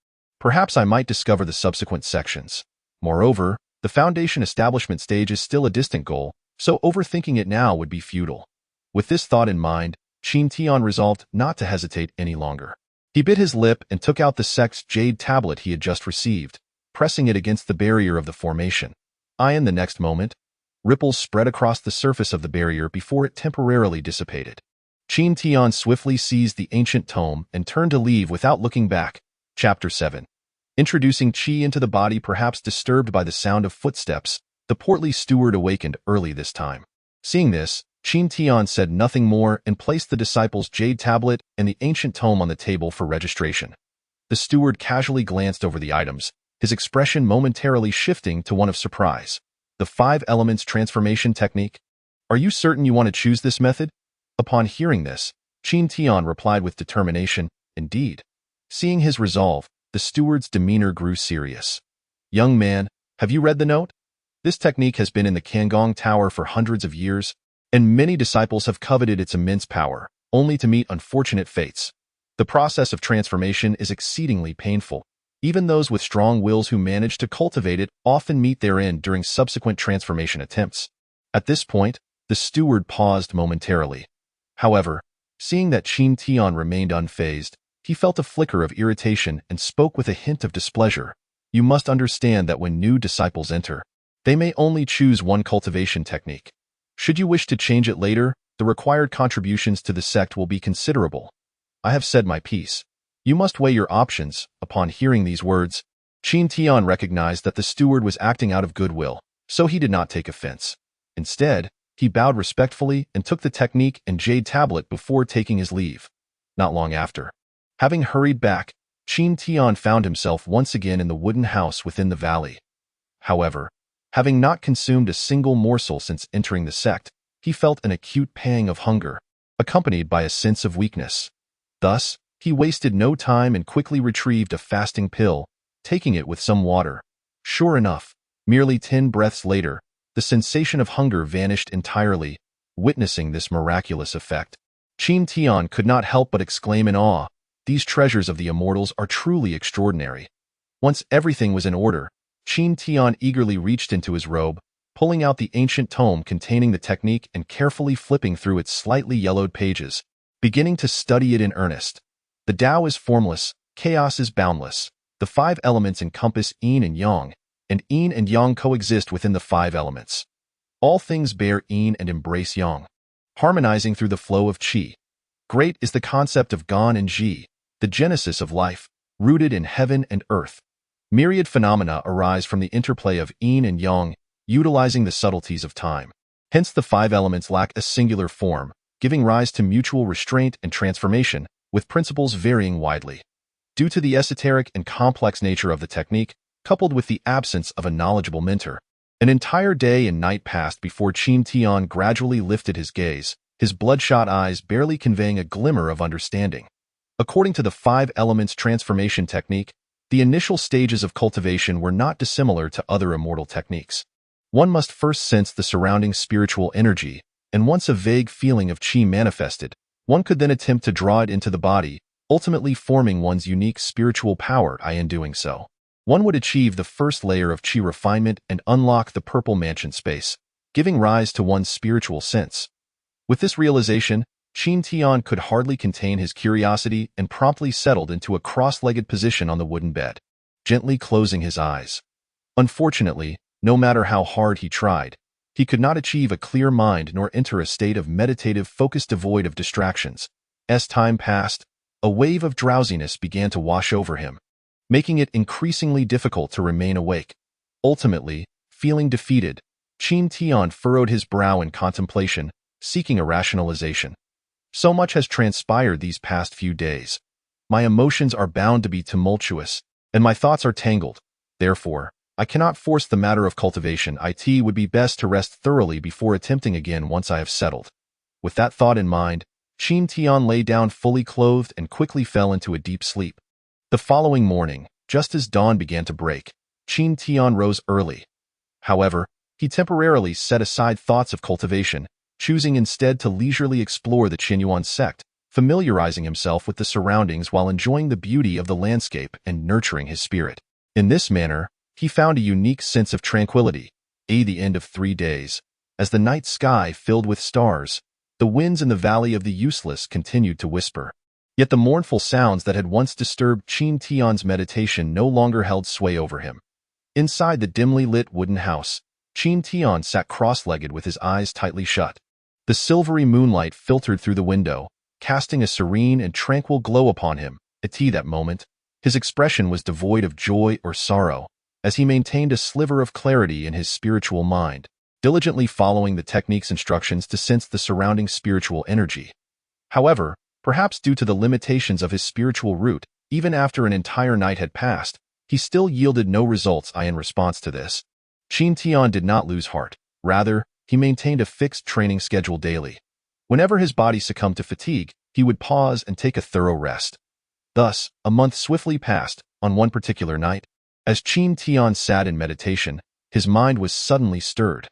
perhaps I might discover the subsequent sections. Moreover, The foundation establishment stage is still a distant goal, so overthinking it now would be futile. With this thought in mind, Qin Tian resolved not to hesitate any longer. He bit his lip and took out the sect's jade tablet he had just received, pressing it against the barrier of the formation. In the next moment, ripples spread across the surface of the barrier before it temporarily dissipated. Qin Tian swiftly seized the ancient tome and turned to leave without looking back. Chapter 7. Introducing Qi into the body, perhaps disturbed by the sound of footsteps, the portly steward awakened early this time. Seeing this, Qin Tian said nothing more and placed the disciple's jade tablet and the ancient tome on the table for registration. The steward casually glanced over the items, his expression momentarily shifting to one of surprise. The 5 elements transformation technique? Are you certain you want to choose this method? Upon hearing this, Qin Tian replied with determination, indeed. Seeing his resolve, the steward's demeanor grew serious. Young man, have you read the note? This technique has been in the Kangong Tower for hundreds of years, and many disciples have coveted its immense power, only to meet unfortunate fates. The process of transformation is exceedingly painful. Even those with strong wills who manage to cultivate it often meet their end during subsequent transformation attempts. At this point, the steward paused momentarily. However, seeing that Qin Tian remained unfazed, he felt a flicker of irritation and spoke with a hint of displeasure. You must understand that when new disciples enter, they may only choose one cultivation technique. Should you wish to change it later, the required contributions to the sect will be considerable. I have said my piece. You must weigh your options. Upon hearing these words, Qin Tian recognized that the steward was acting out of goodwill, so he did not take offense. Instead, he bowed respectfully and took the technique and jade tablet before taking his leave. Not long after, having hurried back, Qin Tian found himself once again in the wooden house within the valley. However, having not consumed a single morsel since entering the sect, he felt an acute pang of hunger, accompanied by a sense of weakness. Thus, he wasted no time and quickly retrieved a fasting pill, taking it with some water. Sure enough, merely 10 breaths later, the sensation of hunger vanished entirely. Witnessing this miraculous effect, Qin Tian could not help but exclaim in awe, "These treasures of the immortals are truly extraordinary." Once everything was in order, Qin Tian eagerly reached into his robe, pulling out the ancient tome containing the technique and carefully flipping through its slightly yellowed pages, beginning to study it in earnest. The Tao is formless, chaos is boundless. The 5 elements encompass yin and yang, and yin and yang coexist within the 5 elements. All things bear yin and embrace yang, harmonizing through the flow of qi. Great is the concept of gan and ji, the genesis of life, rooted in heaven and earth. Myriad phenomena arise from the interplay of yin and yang, utilizing the subtleties of time. Hence the 5 elements lack a singular form, giving rise to mutual restraint and transformation, with principles varying widely. Due to the esoteric and complex nature of the technique, coupled with the absence of a knowledgeable mentor, an entire day and night passed before Qin Tian gradually lifted his gaze, his bloodshot eyes barely conveying a glimmer of understanding. According to the 5 elements transformation technique, the initial stages of cultivation were not dissimilar to other immortal techniques. One must first sense the surrounding spiritual energy, and once a vague feeling of qi manifested, one could then attempt to draw it into the body, ultimately forming one's unique spiritual power. In doing so, one would achieve the first layer of qi refinement and unlock the purple mansion space, giving rise to one's spiritual sense. With this realization, Qin Tian could hardly contain his curiosity and promptly settled into a cross-legged position on the wooden bed, gently closing his eyes. Unfortunately, no matter how hard he tried, he could not achieve a clear mind nor enter a state of meditative focus devoid of distractions. As time passed, a wave of drowsiness began to wash over him, making it increasingly difficult to remain awake. Ultimately, feeling defeated, Qin Tian furrowed his brow in contemplation, seeking a rationalization. So much has transpired these past few days. My emotions are bound to be tumultuous, and my thoughts are tangled. Therefore, I cannot force the matter of cultivation. It would be best to rest thoroughly before attempting again once I have settled. With that thought in mind, Qin Tian lay down fully clothed and quickly fell into a deep sleep. The following morning, just as dawn began to break, Qin Tian rose early. However, he temporarily set aside thoughts of cultivation, choosing instead to leisurely explore the Qinyuan sect, familiarizing himself with the surroundings while enjoying the beauty of the landscape and nurturing his spirit. In this manner, he found a unique sense of tranquility, the end of 3 days. As the night sky filled with stars, the winds in the valley of the useless continued to whisper. Yet the mournful sounds that had once disturbed Qin Tian's meditation no longer held sway over him. Inside the dimly lit wooden house, Qin Tian sat cross-legged with his eyes tightly shut. The silvery moonlight filtered through the window, casting a serene and tranquil glow upon him. At that moment, his expression was devoid of joy or sorrow, as he maintained a sliver of clarity in his spiritual mind, diligently following the technique's instructions to sense the surrounding spiritual energy. However, perhaps due to the limitations of his spiritual root, even after an entire night had passed, he still yielded no results in response to this. Qin Tian did not lose heart. Rather, he maintained a fixed training schedule daily. Whenever his body succumbed to fatigue, he would pause and take a thorough rest. Thus, a month swiftly passed. On one particular night, as Qin Tian sat in meditation, his mind was suddenly stirred.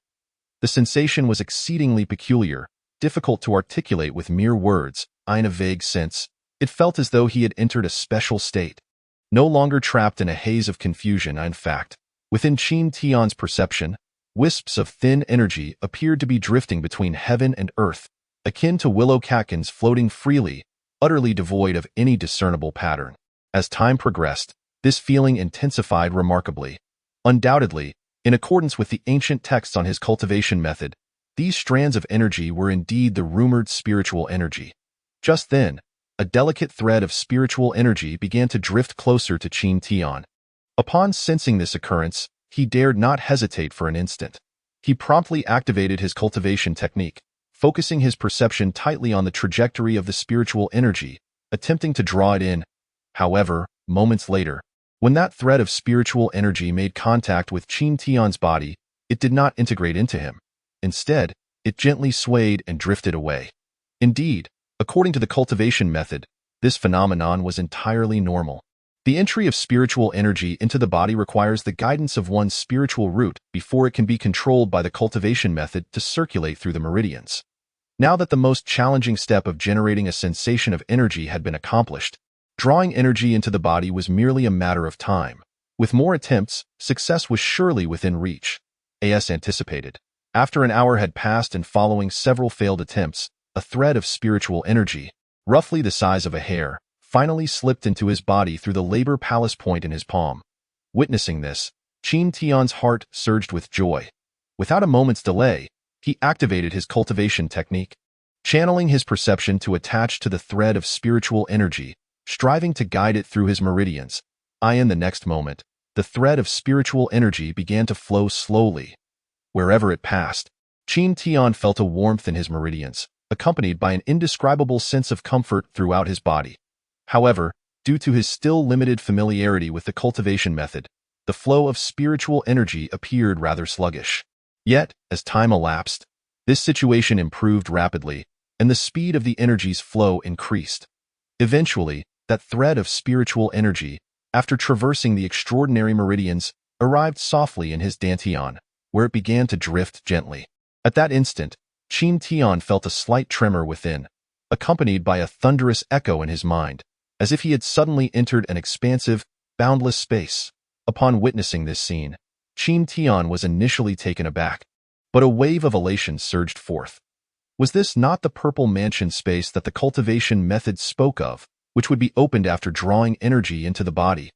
The sensation was exceedingly peculiar, difficult to articulate with mere words. In a vague sense, it felt as though he had entered a special state. No longer trapped in a haze of confusion, in fact, within Qin Tian's perception, wisps of thin energy appeared to be drifting between heaven and earth, akin to willow catkins floating freely, utterly devoid of any discernible pattern. As time progressed, this feeling intensified remarkably. Undoubtedly, in accordance with the ancient texts on his cultivation method, these strands of energy were indeed the rumored spiritual energy. Just then, a delicate thread of spiritual energy began to drift closer to Qin Tian. Upon sensing this occurrence, he dared not hesitate for an instant. He promptly activated his cultivation technique, focusing his perception tightly on the trajectory of the spiritual energy, attempting to draw it in. However, moments later, when that thread of spiritual energy made contact with Qin Tian's body, it did not integrate into him. Instead, it gently swayed and drifted away. Indeed, according to the cultivation method, this phenomenon was entirely normal. The entry of spiritual energy into the body requires the guidance of one's spiritual root before it can be controlled by the cultivation method to circulate through the meridians. Now that the most challenging step of generating a sensation of energy had been accomplished, drawing energy into the body was merely a matter of time. With more attempts, success was surely within reach. As anticipated, after an hour had passed and following several failed attempts, a thread of spiritual energy, roughly the size of a hair, finally slipped into his body through the labor palace point in his palm. Witnessing this, Qin Tian's heart surged with joy. Without a moment's delay, he activated his cultivation technique, channeling his perception to attach to the thread of spiritual energy, striving to guide it through his meridians. In the next moment, the thread of spiritual energy began to flow slowly. Wherever it passed, Qin Tian felt a warmth in his meridians, accompanied by an indescribable sense of comfort throughout his body. However, due to his still limited familiarity with the cultivation method, the flow of spiritual energy appeared rather sluggish. Yet, as time elapsed, this situation improved rapidly, and the speed of the energy's flow increased. Eventually, that thread of spiritual energy, after traversing the extraordinary meridians, arrived softly in his dantian, where it began to drift gently. At that instant, Qin Tian felt a slight tremor within, accompanied by a thunderous echo in his mind, as if he had suddenly entered an expansive, boundless space. Upon witnessing this scene, Qin Tian was initially taken aback, but a wave of elation surged forth. Was this not the purple mansion space that the cultivation method spoke of, which would be opened after drawing energy into the body?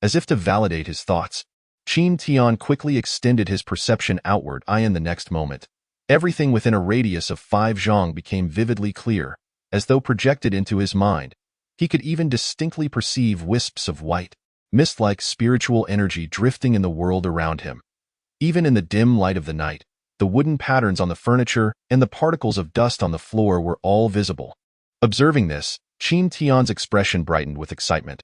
As if to validate his thoughts, Qin Tian quickly extended his perception outward. In the next moment, everything within a radius of 5 zhang became vividly clear, as though projected into his mind. He could even distinctly perceive wisps of white, mist-like spiritual energy drifting in the world around him. Even in the dim light of the night, the wooden patterns on the furniture and the particles of dust on the floor were all visible. Observing this, Qin Tian's expression brightened with excitement.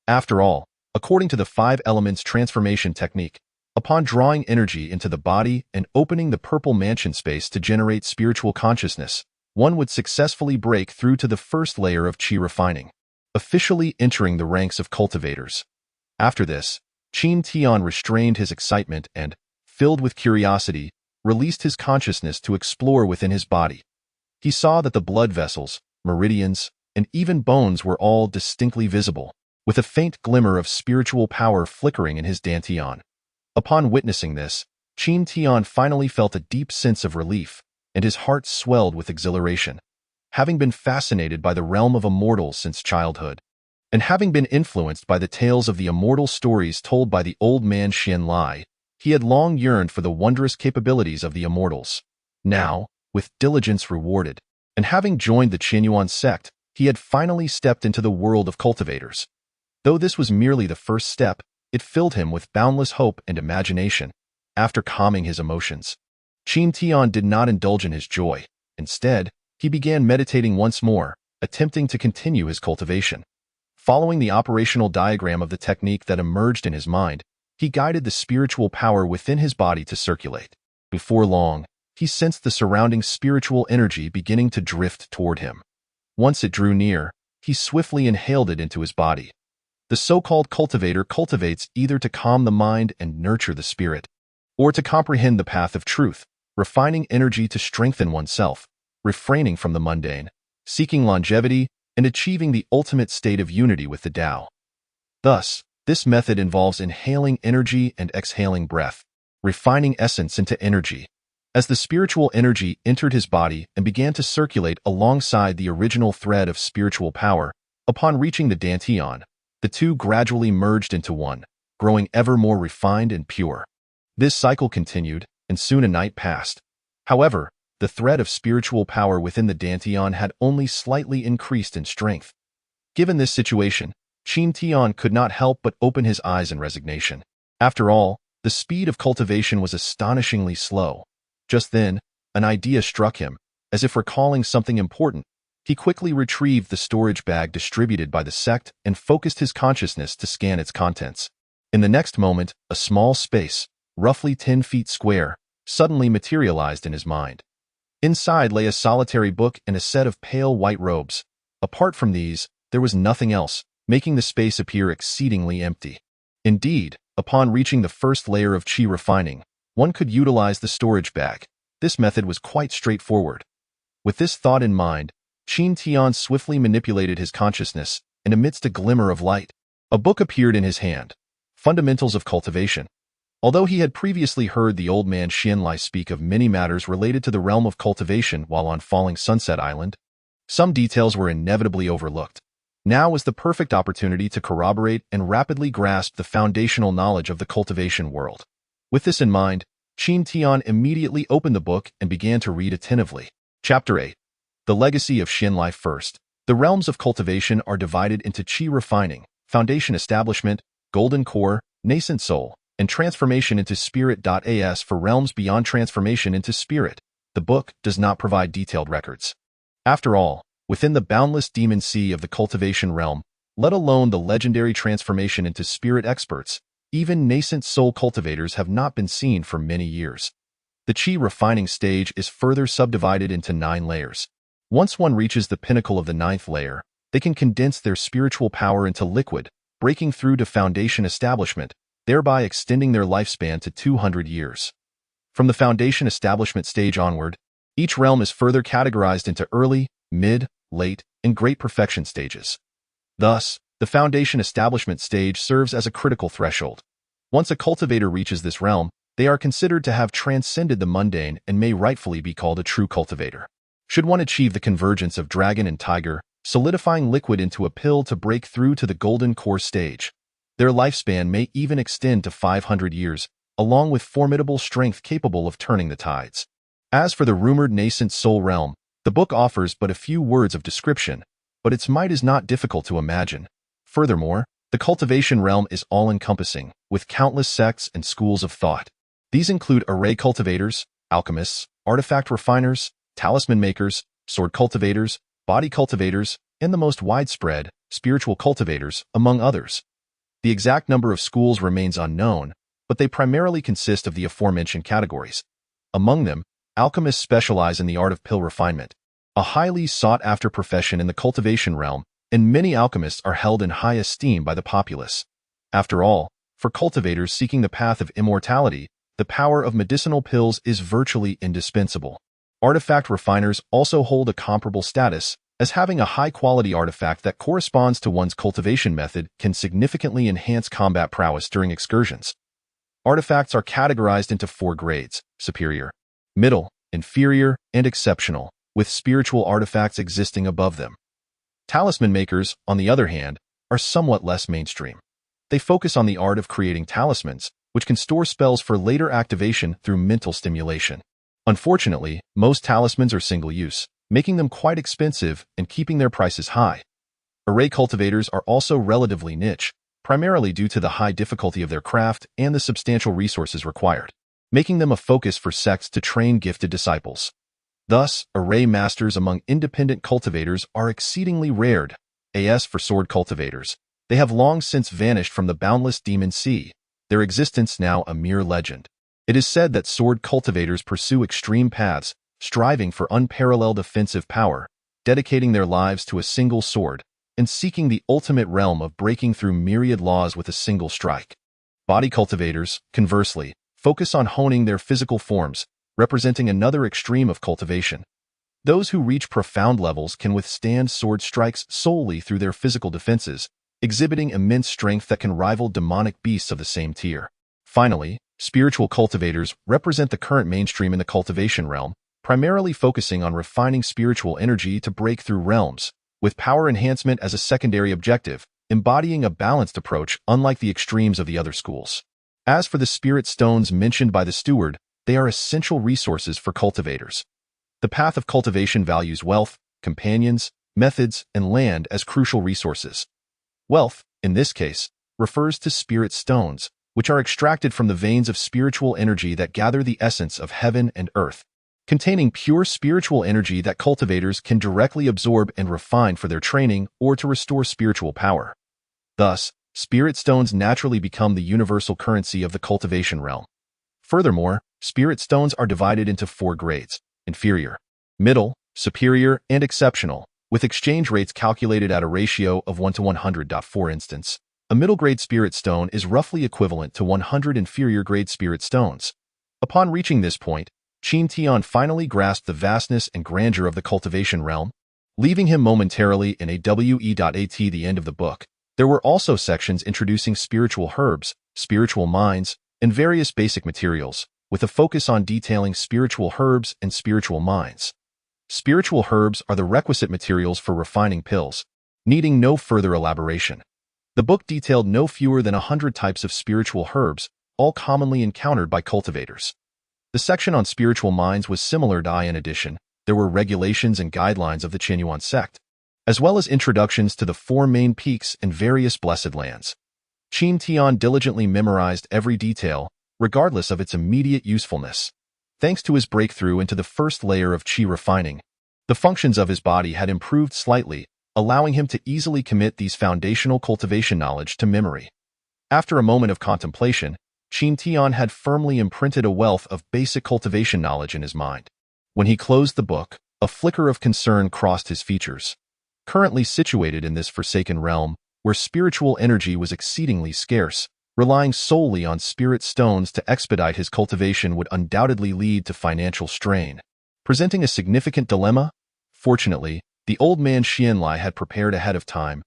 After all, according to the 5 elements transformation technique, upon drawing energy into the body and opening the purple mansion space to generate spiritual consciousness, one would successfully break through to the first layer of qi refining, officially entering the ranks of cultivators. After this, Qin Tian restrained his excitement and, filled with curiosity, released his consciousness to explore within his body. He saw that the blood vessels, meridians, and even bones were all distinctly visible, with a faint glimmer of spiritual power flickering in his dantian. Upon witnessing this, Qin Tian finally felt a deep sense of relief, and his heart swelled with exhilaration. Having been fascinated by the realm of immortals since childhood, and having been influenced by the tales of the immortal stories told by the old man Xian Lai, he had long yearned for the wondrous capabilities of the immortals. Now, with diligence rewarded, and having joined the Qinyuan sect, he had finally stepped into the world of cultivators. Though this was merely the first step, it filled him with boundless hope and imagination. After calming his emotions, Qin Tian did not indulge in his joy. Instead, he began meditating once more, attempting to continue his cultivation. Following the operational diagram of the technique that emerged in his mind, he guided the spiritual power within his body to circulate. Before long, he sensed the surrounding spiritual energy beginning to drift toward him. Once it drew near, he swiftly inhaled it into his body. The so-called cultivator cultivates either to calm the mind and nurture the spirit, or to comprehend the path of truth, refining energy to strengthen oneself, refraining from the mundane, seeking longevity, and achieving the ultimate state of unity with the Tao. Thus, this method involves inhaling energy and exhaling breath, refining essence into energy. As the spiritual energy entered his body and began to circulate alongside the original thread of spiritual power, upon reaching the Dantian, the two gradually merged into one, growing ever more refined and pure. This cycle continued, and soon a night passed. However, the thread of spiritual power within the Dantian had only slightly increased in strength. Given this situation, Qin Tian could not help but open his eyes in resignation. After all, the speed of cultivation was astonishingly slow. Just then, an idea struck him. As if recalling something important, he quickly retrieved the storage bag distributed by the sect and focused his consciousness to scan its contents. In the next moment, a small space, roughly 10 feet square, suddenly materialized in his mind. Inside lay a solitary book and a set of pale white robes. Apart from these, there was nothing else, making the space appear exceedingly empty. Indeed, upon reaching the first layer of qi refining, one could utilize the storage bag. This method was quite straightforward. With this thought in mind, Qin Tian swiftly manipulated his consciousness, and amidst a glimmer of light, a book appeared in his hand, Fundamentals of Cultivation. Although he had previously heard the old man Xian Lai speak of many matters related to the realm of cultivation while on Falling Sunset Island, some details were inevitably overlooked. Now was the perfect opportunity to corroborate and rapidly grasp the foundational knowledge of the cultivation world. With this in mind, Qin Tian immediately opened the book and began to read attentively. Chapter 8. The Legacy of Xian Lai. First, the realms of cultivation are divided into qi refining, foundation establishment, golden core, nascent soul, and transformation into spirit. As for realms beyond transformation into spirit, the book does not provide detailed records. After all, within the boundless demon sea of the cultivation realm, let alone the legendary transformation into spirit experts, even nascent soul cultivators have not been seen for many years. The qi refining stage is further subdivided into 9 layers. Once one reaches the pinnacle of the 9th layer, they can condense their spiritual power into liquid, breaking through to foundation establishment, thereby extending their lifespan to 200 years. From the foundation establishment stage onward, each realm is further categorized into early, mid, late, and great perfection stages. Thus, the foundation establishment stage serves as a critical threshold. Once a cultivator reaches this realm, they are considered to have transcended the mundane and may rightfully be called a true cultivator. Should one achieve the convergence of dragon and tiger, solidifying liquid into a pill to break through to the golden core stage, their lifespan may even extend to 500 years, along with formidable strength capable of turning the tides. As for the rumored nascent soul realm, the book offers but a few words of description, but its might is not difficult to imagine. Furthermore, the cultivation realm is all-encompassing, with countless sects and schools of thought. These include array cultivators, alchemists, artifact refiners, talisman makers, sword cultivators, body cultivators, and the most widespread, spiritual cultivators, among others. The exact number of schools remains unknown, but they primarily consist of the aforementioned categories. Among them, alchemists specialize in the art of pill refinement, a highly sought-after profession in the cultivation realm, and many alchemists are held in high esteem by the populace. After all, for cultivators seeking the path of immortality, the power of medicinal pills is virtually indispensable. Artifact refiners also hold a comparable status, as having a high-quality artifact that corresponds to one's cultivation method can significantly enhance combat prowess during excursions. Artifacts are categorized into 4 grades: superior, middle, inferior, and exceptional, with spiritual artifacts existing above them. Talisman makers, on the other hand, are somewhat less mainstream. They focus on the art of creating talismans, which can store spells for later activation through mental stimulation. Unfortunately, most talismans are single-use, making them quite expensive and keeping their prices high. Array cultivators are also relatively niche, primarily due to the high difficulty of their craft and the substantial resources required, making them a focus for sects to train gifted disciples. Thus, array masters among independent cultivators are exceedingly rare. As for sword cultivators, they have long since vanished from the boundless demon sea, their existence now a mere legend. It is said that sword cultivators pursue extreme paths, striving for unparalleled offensive power, dedicating their lives to a single sword, and seeking the ultimate realm of breaking through myriad laws with a single strike. Body cultivators, conversely, focus on honing their physical forms, representing another extreme of cultivation. Those who reach profound levels can withstand sword strikes solely through their physical defenses, exhibiting immense strength that can rival demonic beasts of the same tier. Finally, spiritual cultivators represent the current mainstream in the cultivation realm, primarily focusing on refining spiritual energy to break through realms, with power enhancement as a secondary objective, embodying a balanced approach unlike the extremes of the other schools. As for the spirit stones mentioned by the steward, they are essential resources for cultivators. The path of cultivation values wealth, companions, methods, and land as crucial resources. Wealth, in this case, refers to spirit stones, which are extracted from the veins of spiritual energy that gather the essence of heaven and earth, containing pure spiritual energy that cultivators can directly absorb and refine for their training or to restore spiritual power. Thus, spirit stones naturally become the universal currency of the cultivation realm. Furthermore, spirit stones are divided into 4 grades: inferior, middle, superior, and exceptional, with exchange rates calculated at a ratio of 1 to 100. For instance, a middle-grade spirit stone is roughly equivalent to 100 inferior-grade spirit stones. Upon reaching this point, Qin Tian finally grasped the vastness and grandeur of the cultivation realm, leaving him momentarily in a we.at the end of the book. There were also sections introducing spiritual herbs, spiritual mines, and various basic materials, with a focus on detailing spiritual herbs and spiritual mines. Spiritual herbs are the requisite materials for refining pills, needing no further elaboration. The book detailed no fewer than 100 types of spiritual herbs, all commonly encountered by cultivators. The section on spiritual mines was similar to in addition, there were regulations and guidelines of the Qin sect, as well as introductions to the 4 main peaks and various blessed lands. Qin Tian diligently memorized every detail, regardless of its immediate usefulness. Thanks to his breakthrough into the first layer of qi refining, the functions of his body had improved slightly, allowing him to easily commit these foundational cultivation knowledge to memory. After a moment of contemplation, Qin Tian had firmly imprinted a wealth of basic cultivation knowledge in his mind. When he closed the book, a flicker of concern crossed his features. Currently situated in this forsaken realm, where spiritual energy was exceedingly scarce, relying solely on spirit stones to expedite his cultivation would undoubtedly lead to financial strain. Presenting a significant dilemma, fortunately, the old man Xianlai had prepared ahead of time.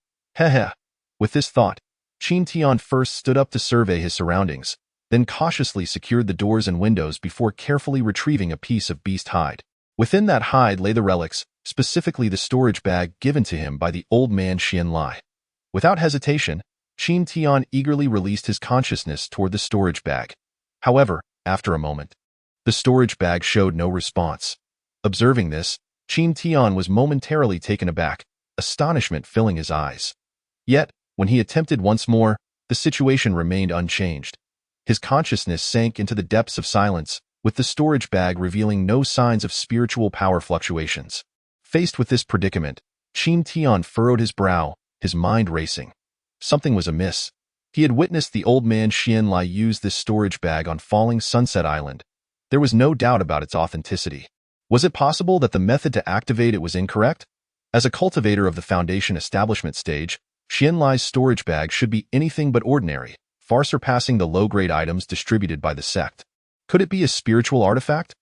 With this thought, Qin Tian first stood up to survey his surroundings, then cautiously secured the doors and windows before carefully retrieving a piece of beast hide. Within that hide lay the relics, specifically the storage bag given to him by the old man Xianlai. Without hesitation, Qin Tian eagerly released his consciousness toward the storage bag. However, after a moment, the storage bag showed no response. Observing this, Qin Tian was momentarily taken aback, astonishment filling his eyes. Yet, when he attempted once more, the situation remained unchanged. His consciousness sank into the depths of silence, with the storage bag revealing no signs of spiritual power fluctuations. Faced with this predicament, Qin Tian furrowed his brow, his mind racing. Something was amiss. He had witnessed the old man Xianlai use this storage bag on falling Sunset Island. There was no doubt about its authenticity. Was it possible that the method to activate it was incorrect? As a cultivator of the Foundation establishment stage, Xianlai's storage bag should be anything but ordinary, far surpassing the low-grade items distributed by the sect. Could it be a spiritual artifact?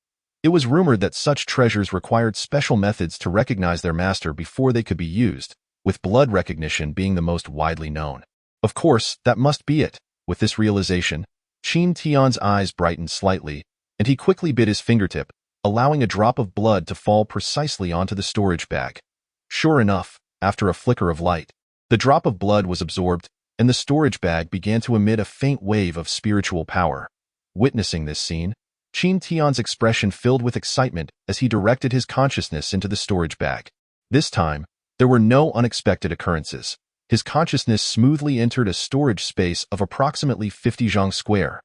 It was rumored that such treasures required special methods to recognize their master before they could be used, with blood recognition being the most widely known. Of course, that must be it. With this realization, Qin Tian's eyes brightened slightly, and he quickly bit his fingertip, allowing a drop of blood to fall precisely onto the storage bag. Sure enough, after a flicker of light, the drop of blood was absorbed, and the storage bag began to emit a faint wave of spiritual power. Witnessing this scene, Qin Tian's expression filled with excitement as he directed his consciousness into the storage bag. This time, there were no unexpected occurrences. His consciousness smoothly entered a storage space of approximately 50 zhang square.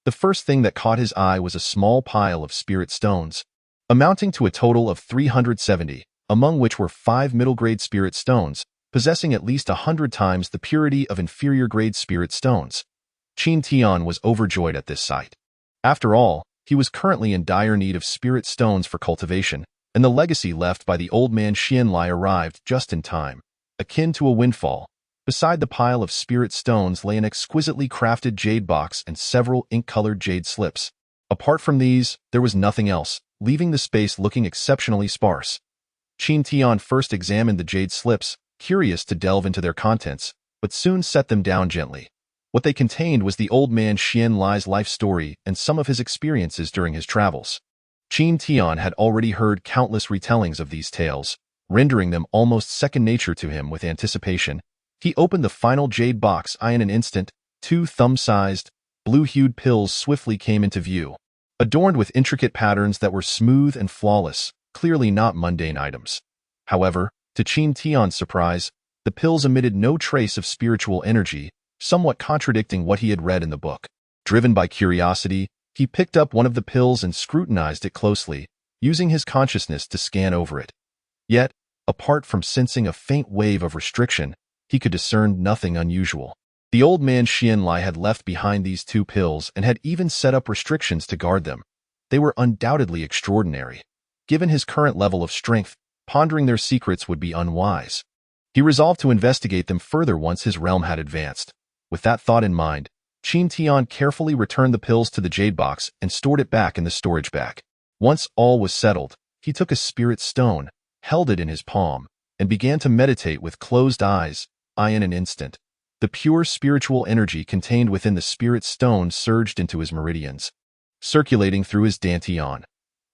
The first thing that caught his eye was a small pile of spirit stones, amounting to a total of 370, among which were 5 middle-grade spirit stones, possessing at least 100 times the purity of inferior-grade spirit stones. Qin Tian was overjoyed at this sight. After all, he was currently in dire need of spirit stones for cultivation, and the legacy left by the old man Xianlai arrived just in time. Akin to a windfall, beside the pile of spirit stones lay an exquisitely crafted jade box and several ink-colored jade slips. Apart from these, there was nothing else, leaving the space looking exceptionally sparse. Qin Tian first examined the jade slips, curious to delve into their contents, but soon set them down gently. What they contained was the old man Xianlai's life story and some of his experiences during his travels. Qin Tian had already heard countless retellings of these tales, rendering them almost second nature to him. With anticipation, he opened the final jade box. In an instant, 2 thumb-sized, blue-hued pills swiftly came into view, adorned with intricate patterns that were smooth and flawless, clearly not mundane items. However, to Qin Tian's surprise, the pills emitted no trace of spiritual energy, somewhat contradicting what he had read in the book. Driven by curiosity, he picked up one of the pills and scrutinized it closely, using his consciousness to scan over it. Yet, apart from sensing a faint wave of restriction, he could discern nothing unusual. The old man Xianlai had left behind these 2 pills and had even set up restrictions to guard them. They were undoubtedly extraordinary. Given his current level of strength, pondering their secrets would be unwise. He resolved to investigate them further once his realm had advanced. With that thought in mind, Qin Tian carefully returned the pills to the jade box and stored it back in the storage bag. Once all was settled, he took a spirit stone, held it in his palm, and began to meditate with closed eyes. In an instant, the pure spiritual energy contained within the spirit stone surged into his meridians, circulating through his dantian.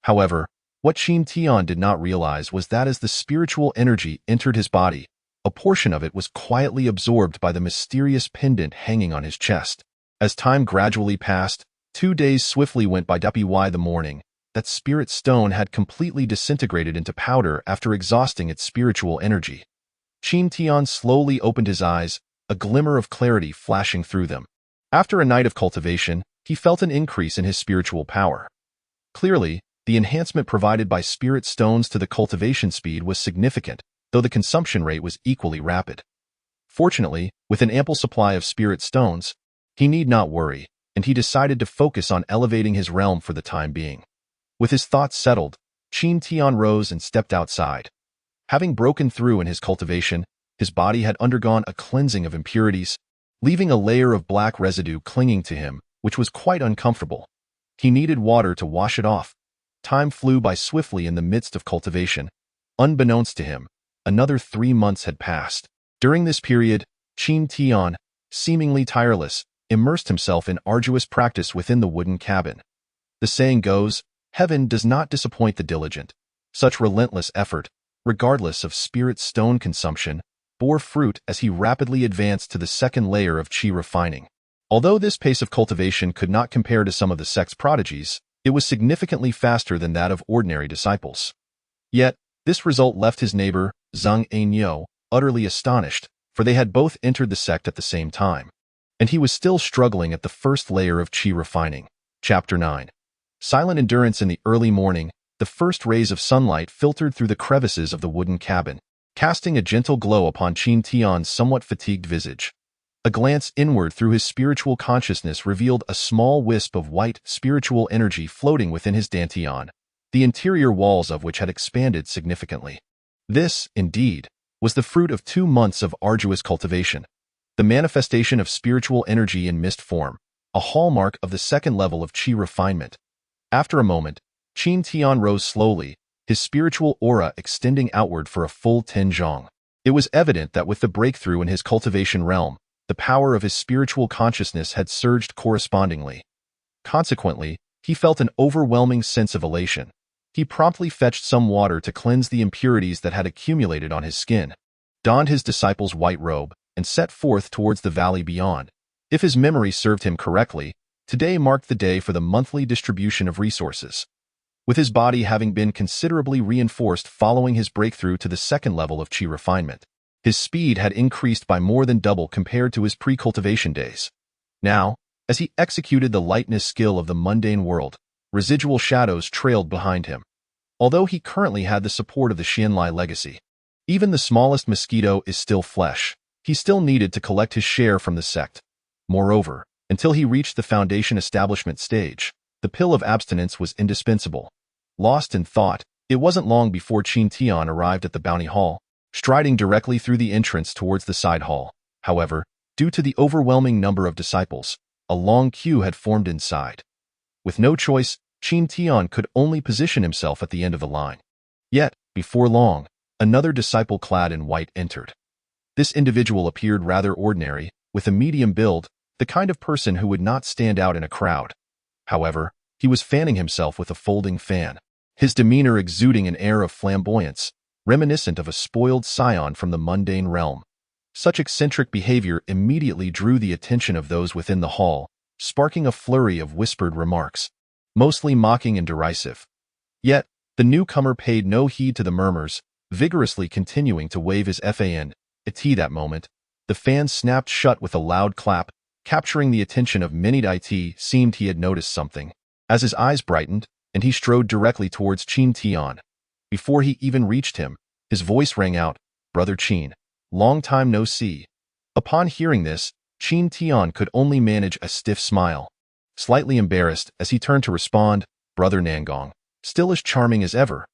However, what Qin Tian did not realize was that as the spiritual energy entered his body, a portion of it was quietly absorbed by the mysterious pendant hanging on his chest. As time gradually passed, 2 days swiftly went by. By the morning, that spirit stone had completely disintegrated into powder after exhausting its spiritual energy. Qin Tian slowly opened his eyes, a glimmer of clarity flashing through them. After a night of cultivation, he felt an increase in his spiritual power. Clearly, the enhancement provided by spirit stones to the cultivation speed was significant, though the consumption rate was equally rapid. Fortunately, with an ample supply of spirit stones, he need not worry, and he decided to focus on elevating his realm for the time being. With his thoughts settled, Qin Tian rose and stepped outside. Having broken through in his cultivation, his body had undergone a cleansing of impurities, leaving a layer of black residue clinging to him, which was quite uncomfortable. He needed water to wash it off. Time flew by swiftly in the midst of cultivation. Unbeknownst to him, another 3 months had passed. During this period, Qin Tian, seemingly tireless, immersed himself in arduous practice within the wooden cabin. The saying goes, "Heaven does not disappoint the diligent." Such relentless effort, regardless of spirit stone consumption, bore fruit as he rapidly advanced to the second layer of qi refining. Although this pace of cultivation could not compare to some of the sect's prodigies, it was significantly faster than that of ordinary disciples. Yet, this result left his neighbor, Zhang Ainyo, utterly astonished, for they had both entered the sect at the same time, and he was still struggling at the first layer of qi refining. Chapter 9. Silent endurance. In the early morning, the first rays of sunlight filtered through the crevices of the wooden cabin, casting a gentle glow upon Qin Tian's somewhat fatigued visage. A glance inward through his spiritual consciousness revealed a small wisp of white, spiritual energy floating within his dantian, the interior walls of which had expanded significantly. This, indeed, was the fruit of 2 months of arduous cultivation, the manifestation of spiritual energy in mist form, a hallmark of the second level of qi refinement. After a moment, Qin Tian rose slowly, his spiritual aura extending outward for a full 10 zhang. It was evident that with the breakthrough in his cultivation realm, the power of his spiritual consciousness had surged correspondingly. Consequently, he felt an overwhelming sense of elation. He promptly fetched some water to cleanse the impurities that had accumulated on his skin, donned his disciple's white robe, and set forth towards the valley beyond. If his memory served him correctly, today marked the day for the monthly distribution of resources. With his body having been considerably reinforced following his breakthrough to the second level of Qi refinement, his speed had increased by more than double compared to his pre-cultivation days. Now, as he executed the lightness skill of the mundane world, residual shadows trailed behind him. Although he currently had the support of the Xianlai legacy, even the smallest mosquito is still flesh. He still needed to collect his share from the sect. Moreover, until he reached the foundation establishment stage, the pill of abstinence was indispensable. Lost in thought, it wasn't long before Qin Tian arrived at the bounty hall, striding directly through the entrance towards the side hall. However, due to the overwhelming number of disciples, a long queue had formed inside. With no choice, Qin Tian could only position himself at the end of the line. Yet, before long, another disciple clad in white entered. This individual appeared rather ordinary, with a medium build, the kind of person who would not stand out in a crowd. However, he was fanning himself with a folding fan, his demeanor exuding an air of flamboyance, reminiscent of a spoiled scion from the mundane realm. Such eccentric behavior immediately drew the attention of those within the hall, sparking a flurry of whispered remarks, mostly mocking and derisive. Yet, the newcomer paid no heed to the murmurs, vigorously continuing to wave his fan. At that moment, the fan snapped shut with a loud clap, capturing the attention of many. It seemed he had noticed something, as his eyes brightened, and he strode directly towards Qin Tian. Before he even reached him, his voice rang out, "Brother Qin, long time no see." Upon hearing this, Qin Tian could only manage a stiff smile. Slightly embarrassed as he turned to respond, "Brother Nangong, still as charming as ever."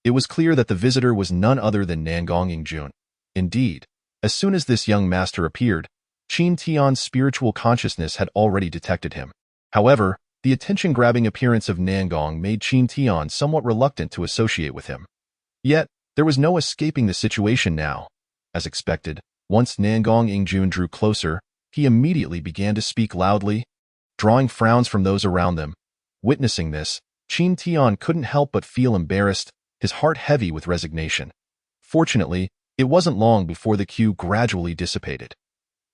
It was clear that the visitor was none other than Nangong Yingjun. Indeed, as soon as this young master appeared, Qin Tian's spiritual consciousness had already detected him. However, the attention-grabbing appearance of Nangong made Qin Tian somewhat reluctant to associate with him. Yet, there was no escaping the situation now. As expected, once Nangong Yingjun drew closer, he immediately began to speak loudly, drawing frowns from those around them. Witnessing this, Qin Tian couldn't help but feel embarrassed, his heart heavy with resignation. Fortunately, it wasn't long before the queue gradually dissipated.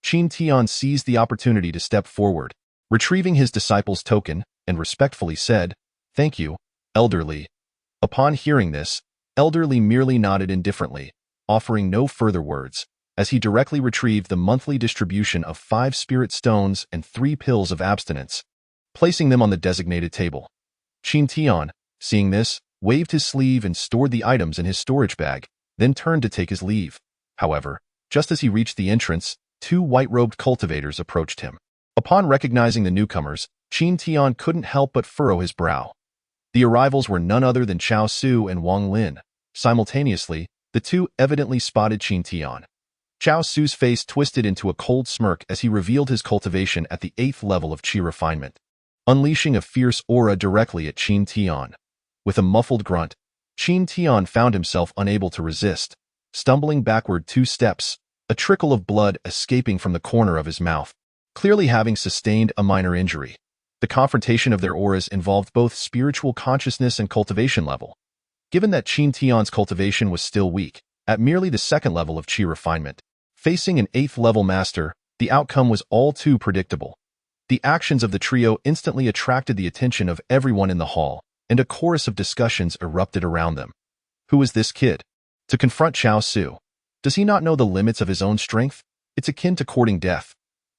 Qin Tian seized the opportunity to step forward, retrieving his disciple's token, and respectfully said, "Thank you, elderly." Upon hearing this, elderly merely nodded indifferently, offering no further words, as he directly retrieved the monthly distribution of 5 spirit stones and 3 pills of abstinence, placing them on the designated table. Qin Tian, seeing this, waved his sleeve and stored the items in his storage bag, then turned to take his leave. However, just as he reached the entrance, 2 white-robed cultivators approached him. Upon recognizing the newcomers, Qin Tian couldn't help but furrow his brow. The arrivals were none other than Chao Su and Wang Lin. Simultaneously, the two evidently spotted Qin Tian. Chao Su's face twisted into a cold smirk as he revealed his cultivation at the 8th level of Qi refinement, unleashing a fierce aura directly at Qin Tian. With a muffled grunt, Qin Tian found himself unable to resist, stumbling backward 2 steps, a trickle of blood escaping from the corner of his mouth, clearly having sustained a minor injury. The confrontation of their auras involved both spiritual consciousness and cultivation level. Given that Qin Tian's cultivation was still weak, at merely the 2nd level of Qi refinement, facing an 8th level master, the outcome was all too predictable. The actions of the trio instantly attracted the attention of everyone in the hall, and a chorus of discussions erupted around them. Who is this kid? To confront Chao Su. Does he not know the limits of his own strength? It's akin to courting death.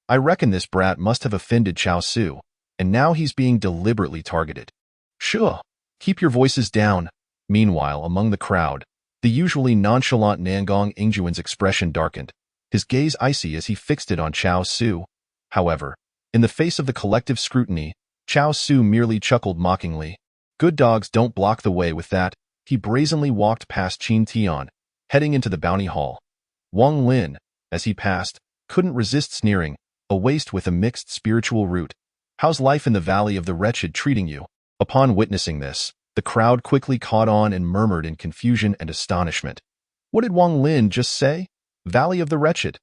I reckon this brat must have offended Chao Su, and now he's being deliberately targeted. Sure, keep your voices down. Meanwhile, among the crowd, the usually nonchalant Nangong Yingjun's expression darkened, his gaze icy as he fixed it on Chao Su. However, in the face of the collective scrutiny, Chao Su merely chuckled mockingly. Good dogs don't block the way with that. He brazenly walked past Qin Tian, heading into the bounty hall. Wang Lin, as he passed, couldn't resist sneering, a waste with a mixed spiritual root. How's life in the Valley of the Wretched treating you? Upon witnessing this, the crowd quickly caught on and murmured in confusion and astonishment. What did Wang Lin just say? Valley of the Wretched?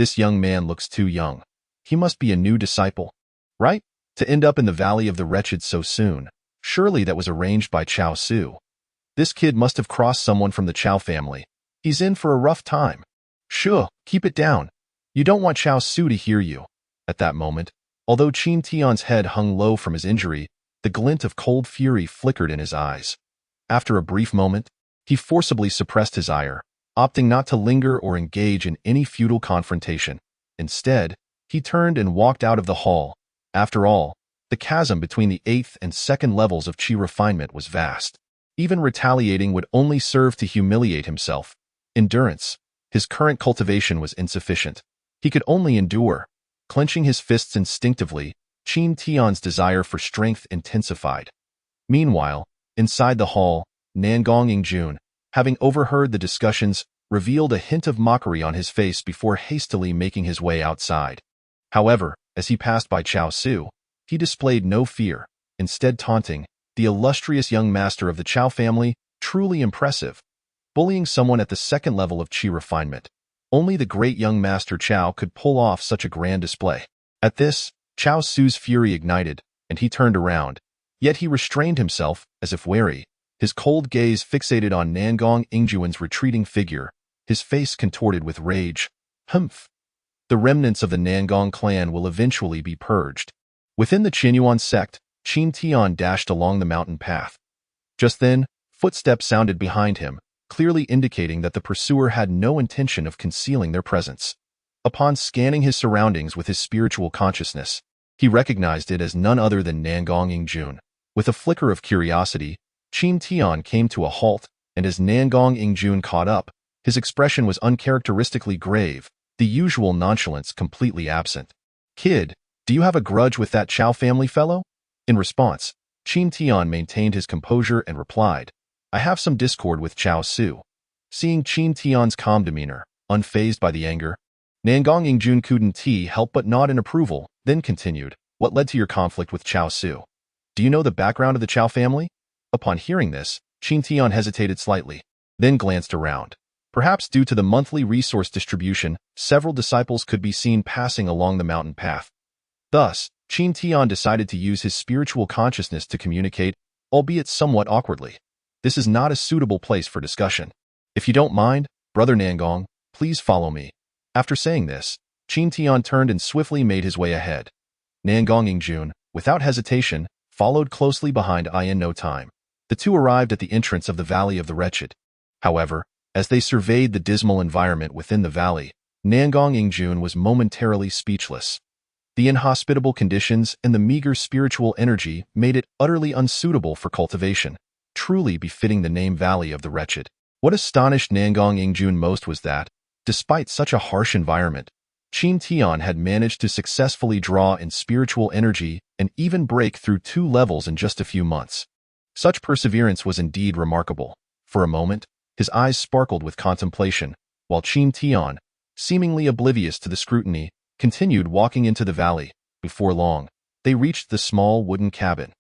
This young man looks too young. He must be a new disciple, right? To end up in the Valley of the Wretched so soon. Surely that was arranged by Chao Su. This kid must have crossed someone from the Chao family. He's in for a rough time. Sure, keep it down. You don't want Chao Su to hear you. At that moment, although Qin Tian's head hung low from his injury, the glint of cold fury flickered in his eyes. After a brief moment, he forcibly suppressed his ire, opting not to linger or engage in any futile confrontation. Instead, he turned and walked out of the hall. After all, the chasm between the 8th and 2nd levels of Qi refinement was vast. Even retaliating would only serve to humiliate himself. Endurance. His current cultivation was insufficient. He could only endure. Clenching his fists instinctively, Qin Tian's desire for strength intensified. Meanwhile, inside the hall, Nangong Yingjun, having overheard the discussions, revealed a hint of mockery on his face before hastily making his way outside. However, as he passed by Chao Su, he displayed no fear, instead taunting, the illustrious young master of the Chao family, truly impressive. Bullying someone at the 2nd level of Qi refinement. Only the great young master Chao could pull off such a grand display. At this, Chao Su's fury ignited, and he turned around. Yet he restrained himself, as if wary, his cold gaze fixated on Nangong Yingjun's retreating figure, his face contorted with rage. Humph! The remnants of the Nangong clan will eventually be purged. Within the Qinyuan sect, Qin Tian dashed along the mountain path. Just then, footsteps sounded behind him, clearly indicating that the pursuer had no intention of concealing their presence. Upon scanning his surroundings with his spiritual consciousness, he recognized it as none other than Nangong Yingjun. With a flicker of curiosity, Qin Tian came to a halt, and as Nangong Yingjun caught up, his expression was uncharacteristically grave, the usual nonchalance completely absent. Kid, do you have a grudge with that Chao family fellow? In response, Qin Tian maintained his composure and replied, I have some discord with Chao Su. Seeing Qin Tian's calm demeanor, unfazed by the anger, Nangong Yingjun couldn't help but nod in approval, then continued, what led to your conflict with Chao Su? Do you know the background of the Chao family? Upon hearing this, Qin Tian hesitated slightly, then glanced around. Perhaps due to the monthly resource distribution, several disciples could be seen passing along the mountain path. Thus, Qin Tian decided to use his spiritual consciousness to communicate, albeit somewhat awkwardly. This is not a suitable place for discussion. If you don't mind, Brother Nangong, please follow me. After saying this, Qin Tian turned and swiftly made his way ahead. Nangong Yingjun, without hesitation, followed closely behind in no time. The two arrived at the entrance of the Valley of the Wretched. However, as they surveyed the dismal environment within the valley, Nangong Yingjun was momentarily speechless. The inhospitable conditions and the meager spiritual energy made it utterly unsuitable for cultivation, truly befitting the name Valley of the Wretched. What astonished Nangong Yingjun most was that, despite such a harsh environment, Qin Tian had managed to successfully draw in spiritual energy and even break through 2 levels in just a few months. Such perseverance was indeed remarkable. For a moment, his eyes sparkled with contemplation, while Qin Tian, seemingly oblivious to the scrutiny, continued walking into the valley. Before long, they reached the small wooden cabin.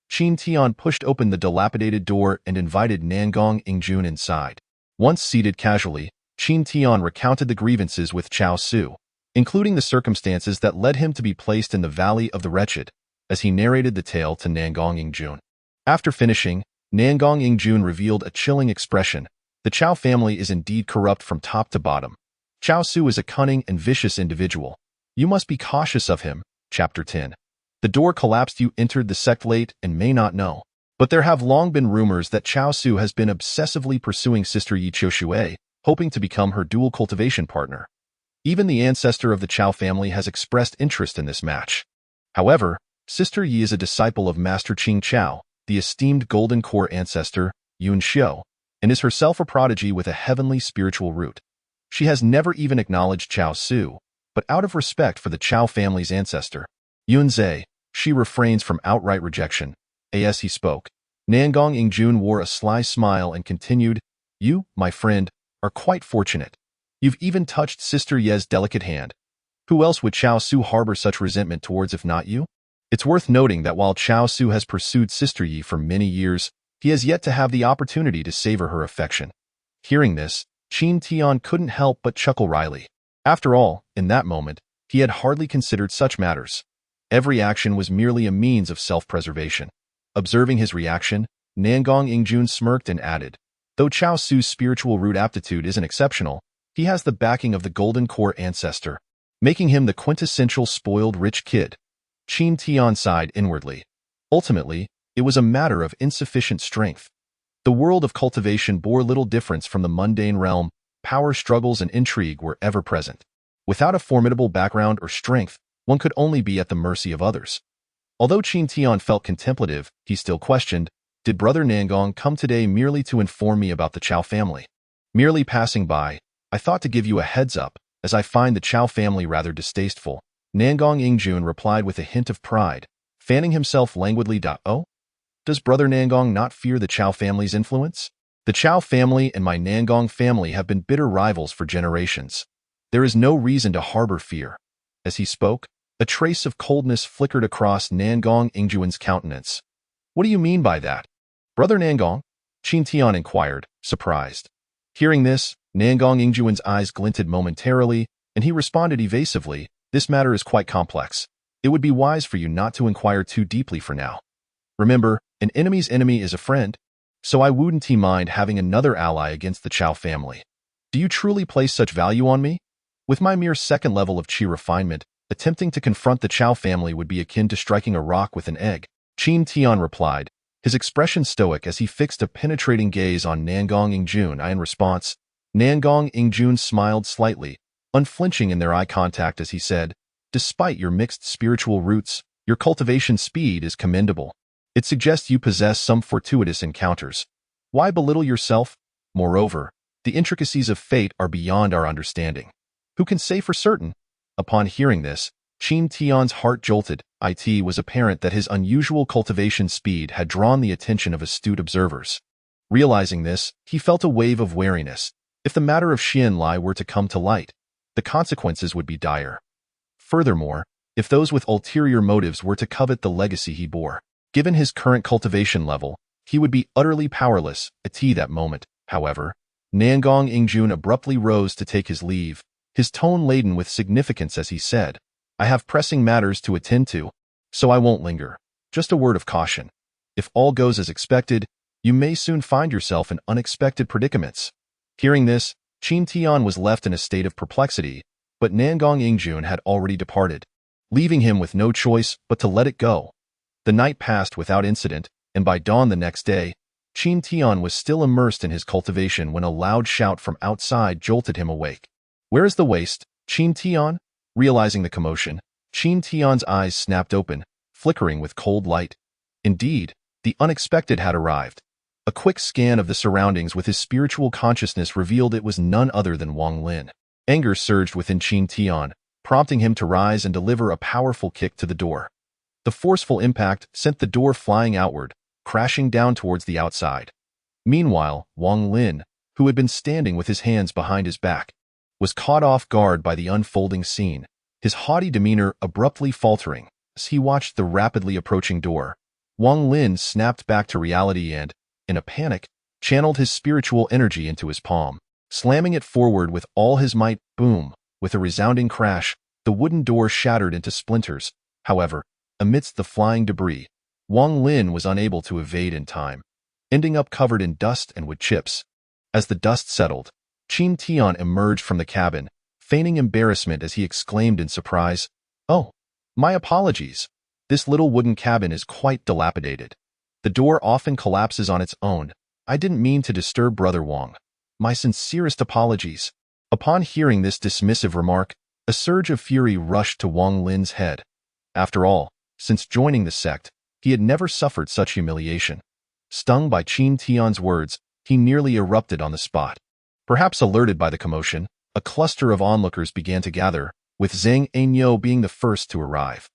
Qin Tian pushed open the dilapidated door and invited Nangong Yingjun inside. Once seated casually, Qin Tian recounted the grievances with Chao Su, including the circumstances that led him to be placed in the Valley of the Wretched, as he narrated the tale to Nangong Yingjun. After finishing, Nangong Yingjun revealed a chilling expression. The Chao family is indeed corrupt from top to bottom. Chao Su is a cunning and vicious individual. You must be cautious of him. Chapter 10. The door collapsed. You entered the sect late and may not know. But there have long been rumors that Chao Su has been obsessively pursuing Sister Yi Qiushui, hoping to become her dual cultivation partner. Even the ancestor of the Chao family has expressed interest in this match. However, Sister Yi is a disciple of Master Qing Chao, the esteemed Golden Core ancestor, Yun Xiu, and is herself a prodigy with a heavenly spiritual root. She has never even acknowledged Chao Su, but out of respect for the Chao family's ancestor, Yun Zhe, she refrains from outright rejection. As he spoke, Nangong Yingjun wore a sly smile and continued, You, my friend, are quite fortunate. You've even touched Sister Ye's delicate hand. Who else would Chao Su harbor such resentment towards if not you? It's worth noting that while Chao Su has pursued Sister Yi for many years, he has yet to have the opportunity to savor her affection. Hearing this, Qin Tian couldn't help but chuckle wryly. After all, in that moment, he had hardly considered such matters. Every action was merely a means of self-preservation. Observing his reaction, Nangong Yingjun smirked and added, "Though Chao Su's spiritual root aptitude isn't exceptional, he has the backing of the golden core ancestor, making him the quintessential spoiled rich kid." Qin Tian sighed inwardly. Ultimately, it was a matter of insufficient strength. The world of cultivation bore little difference from the mundane realm. Power struggles and intrigue were ever present. Without a formidable background or strength, one could only be at the mercy of others. Although Qin Tian felt contemplative, he still questioned, "Did Brother Nangong come today merely to inform me about the Chao family?" "Merely passing by. I thought to give you a heads up, as I find the Chao family rather distasteful," Nangong Yingjun replied with a hint of pride, fanning himself languidly. "Oh? Does Brother Nangong not fear the Chao family's influence? The Chao family and my Nangong family have been bitter rivals for generations. There is no reason to harbor fear." As he spoke, a trace of coldness flickered across Nangong Yingjun's countenance. "What do you mean by that, Brother Nangong?" Qin Tian inquired, surprised. Hearing this, Nangong Yingjun's eyes glinted momentarily, and he responded evasively, "This matter is quite complex. It would be wise for you not to inquire too deeply for now. Remember, an enemy's enemy is a friend, so I wouldn't mind having another ally against the Chao family. Do you truly place such value on me? With my mere second level of Qi refinement, attempting to confront the Chao family would be akin to striking a rock with an egg." Qin Tian replied, his expression stoic as he fixed a penetrating gaze on Nangong Yingjun. In response, Nangong Yingjun smiled slightly, unflinching in their eye contact as he said, "Despite your mixed spiritual roots, your cultivation speed is commendable. It suggests you possess some fortuitous encounters. Why belittle yourself? Moreover, the intricacies of fate are beyond our understanding. Who can say for certain?" Upon hearing this, Qin Tian's heart jolted. It was apparent that his unusual cultivation speed had drawn the attention of astute observers. Realizing this, he felt a wave of wariness. If the matter of Xian Lai were to come to light, the consequences would be dire. Furthermore, if those with ulterior motives were to covet the legacy he bore, given his current cultivation level, he would be utterly powerless. At that moment, however, Nangong Yingjun abruptly rose to take his leave, his tone laden with significance as he said, "I have pressing matters to attend to, so I won't linger. Just a word of caution. If all goes as expected, you may soon find yourself in unexpected predicaments." Hearing this, Qin Tian was left in a state of perplexity, but Nangong Yingjun had already departed, leaving him with no choice but to let it go. The night passed without incident, and by dawn the next day, Qin Tian was still immersed in his cultivation when a loud shout from outside jolted him awake. "Where is the waste, Qin Tian?" Realizing the commotion, Qin Tian's eyes snapped open, flickering with cold light. Indeed, the unexpected had arrived. A quick scan of the surroundings with his spiritual consciousness revealed it was none other than Wang Lin. Anger surged within Qin Tian, prompting him to rise and deliver a powerful kick to the door. The forceful impact sent the door flying outward, crashing down towards the outside. Meanwhile, Wang Lin, who had been standing with his hands behind his back, was caught off guard by the unfolding scene, his haughty demeanor abruptly faltering. As he watched the rapidly approaching door, Wang Lin snapped back to reality and, in a panic, channeled his spiritual energy into his palm, slamming it forward with all his might. Boom! With a resounding crash, the wooden door shattered into splinters. However, amidst the flying debris, Wang Lin was unable to evade in time, ending up covered in dust and wood chips. As the dust settled, Qin Tian emerged from the cabin, feigning embarrassment as he exclaimed in surprise, "Oh, my apologies. This little wooden cabin is quite dilapidated. The door often collapses on its own. I didn't mean to disturb Brother Wang. My sincerest apologies." Upon hearing this dismissive remark, a surge of fury rushed to Wang Lin's head. After all, since joining the sect, he had never suffered such humiliation. Stung by Qin Tian's words, he nearly erupted on the spot. Perhaps alerted by the commotion, a cluster of onlookers began to gather, with Zhang Ainyo being the first to arrive.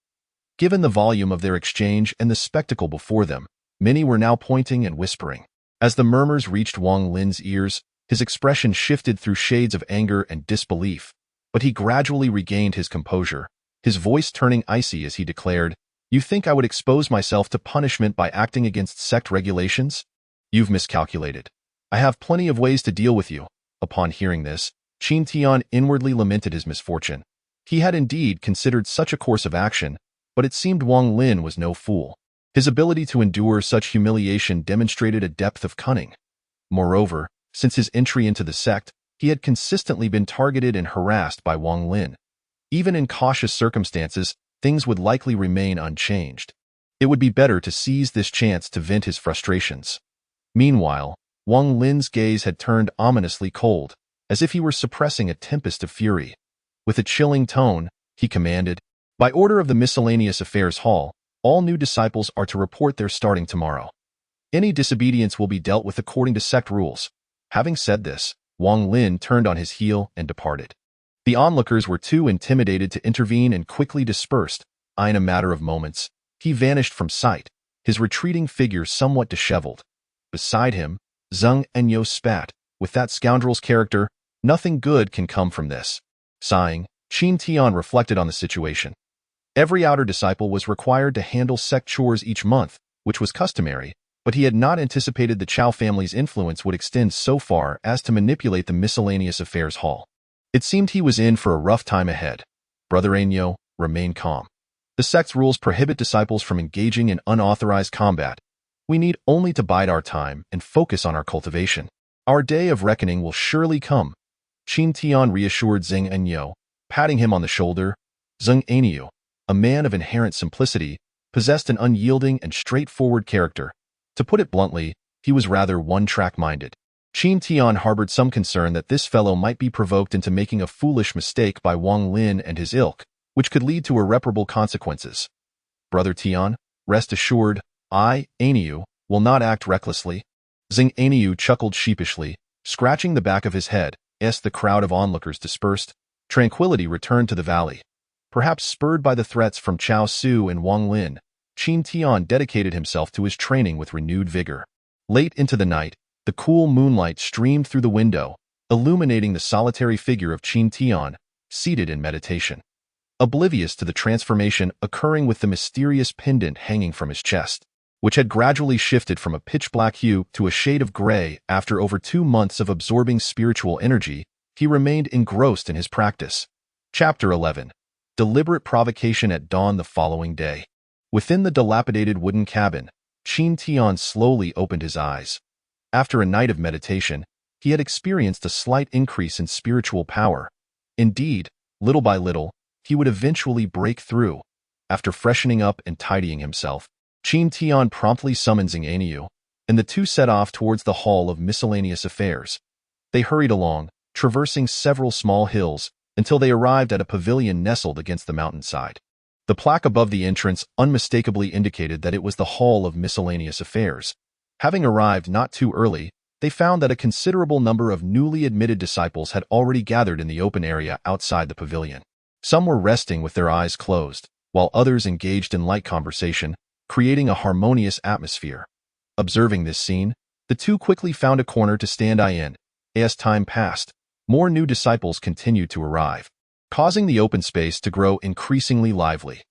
Given the volume of their exchange and the spectacle before them, many were now pointing and whispering. As the murmurs reached Wang Lin's ears, his expression shifted through shades of anger and disbelief, but he gradually regained his composure, his voice turning icy as he declared, "You think I would expose myself to punishment by acting against sect regulations? You've miscalculated. I have plenty of ways to deal with you." Upon hearing this, Qin Tian inwardly lamented his misfortune. He had indeed considered such a course of action, but it seemed Wang Lin was no fool. His ability to endure such humiliation demonstrated a depth of cunning. Moreover, since his entry into the sect, he had consistently been targeted and harassed by Wang Lin. Even in cautious circumstances, things would likely remain unchanged. It would be better to seize this chance to vent his frustrations. Meanwhile, Wang Lin's gaze had turned ominously cold, as if he were suppressing a tempest of fury. With a chilling tone, he commanded, "By order of the Miscellaneous Affairs Hall, all new disciples are to report their starting tomorrow. Any disobedience will be dealt with according to sect rules." Having said this, Wang Lin turned on his heel and departed. The onlookers were too intimidated to intervene and quickly dispersed. In a matter of moments, he vanished from sight, his retreating figure somewhat disheveled. Beside him, Zheng Enyo spat, "With that scoundrel's character, nothing good can come from this." Sighing, Qin Tian reflected on the situation. Every outer disciple was required to handle sect chores each month, which was customary, but he had not anticipated the Chao family's influence would extend so far as to manipulate the Miscellaneous Affairs Hall. It seemed he was in for a rough time ahead. Brother Enyo, remain calm. The sect's rules prohibit disciples from engaging in unauthorized combat. We need only to bide our time and focus on our cultivation. Our day of reckoning will surely come. Qin Tian reassured Zheng Enyo, patting him on the shoulder. Zheng Enyo, a man of inherent simplicity, possessed an unyielding and straightforward character. To put it bluntly, he was rather one-track-minded. Qin Tian harbored some concern that this fellow might be provoked into making a foolish mistake by Wang Lin and his ilk, which could lead to irreparable consequences. Brother Tian, rest assured, I, Enyo, will not act recklessly. Zheng Enyo chuckled sheepishly, scratching the back of his head. As the crowd of onlookers dispersed, tranquility returned to the valley. Perhaps spurred by the threats from Chao Su and Wang Lin, Qin Tian dedicated himself to his training with renewed vigor. Late into the night, the cool moonlight streamed through the window, illuminating the solitary figure of Qin Tian, seated in meditation. Oblivious to the transformation occurring with the mysterious pendant hanging from his chest, which had gradually shifted from a pitch-black hue to a shade of gray after over 2 months of absorbing spiritual energy, he remained engrossed in his practice. Chapter 11. Deliberate provocation at dawn the following day. Within the dilapidated wooden cabin, Qin Tian slowly opened his eyes. After a night of meditation, he had experienced a slight increase in spiritual power. Indeed, little by little, he would eventually break through. After freshening up and tidying himself, Qin Tian promptly summoned Zheng Enyo, and the two set off towards the Hall of Miscellaneous Affairs. They hurried along, traversing several small hills, until they arrived at a pavilion nestled against the mountainside. The plaque above the entrance unmistakably indicated that it was the Hall of Miscellaneous Affairs. Having arrived not too early, they found that a considerable number of newly admitted disciples had already gathered in the open area outside the pavilion. Some were resting with their eyes closed, while others engaged in light conversation, creating a harmonious atmosphere. Observing this scene, the two quickly found a corner to stand in. As time passed, more new disciples continued to arrive, causing the open space to grow increasingly lively.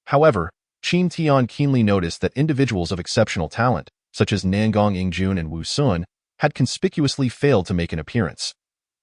However, Qin Tian keenly noticed that individuals of exceptional talent, such as Nangong Yingjun and Wu Sun, had conspicuously failed to make an appearance.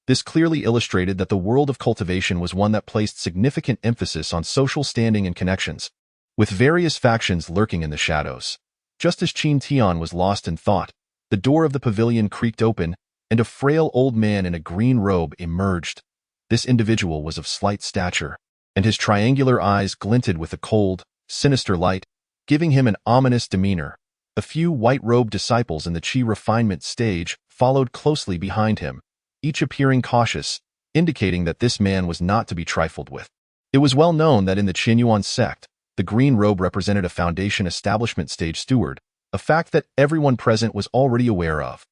This clearly illustrated that the world of cultivation was one that placed significant emphasis on social standing and connections, with various factions lurking in the shadows. Just as Qin Tian was lost in thought, the door of the pavilion creaked open, and a frail old man in a green robe emerged. This individual was of slight stature, and his triangular eyes glinted with a cold, sinister light, giving him an ominous demeanor. A few white-robed disciples in the Qi refinement stage followed closely behind him, each appearing cautious, indicating that this man was not to be trifled with. It was well known that in the Qinyuan sect, the green robe represented a foundation establishment stage steward, a fact that everyone present was already aware of.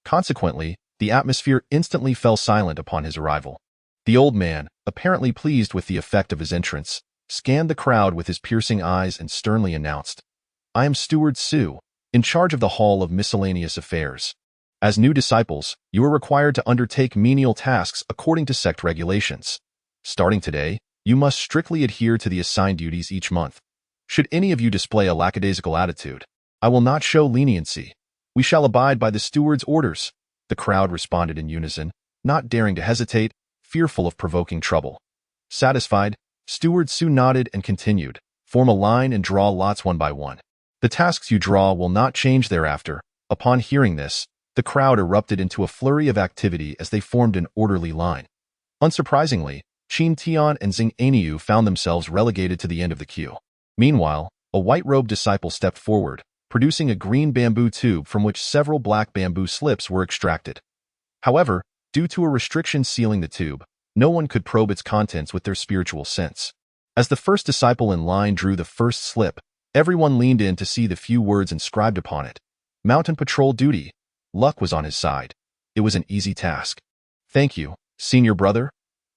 Consequently, the atmosphere instantly fell silent upon his arrival. The old man, apparently pleased with the effect of his entrance, scanned the crowd with his piercing eyes and sternly announced, "I am Steward Su, in charge of the Hall of Miscellaneous Affairs. As new disciples, you are required to undertake menial tasks according to sect regulations. Starting today, you must strictly adhere to the assigned duties each month. Should any of you display a lackadaisical attitude, I will not show leniency. We shall abide by the steward's orders." The crowd responded in unison, not daring to hesitate, fearful of provoking trouble. Satisfied, Steward Su nodded and continued, "Form a line and draw lots one by one. The tasks you draw will not change thereafter." Upon hearing this, the crowd erupted into a flurry of activity as they formed an orderly line. Unsurprisingly, Qin Tian and Xing Aniu found themselves relegated to the end of the queue. Meanwhile, a white-robed disciple stepped forward, producing a green bamboo tube from which several black bamboo slips were extracted. However, due to a restriction sealing the tube, no one could probe its contents with their spiritual sense. As the first disciple in line drew the first slip, everyone leaned in to see the few words inscribed upon it. Mountain patrol duty. Luck was on his side. It was an easy task. "Thank you, senior brother,"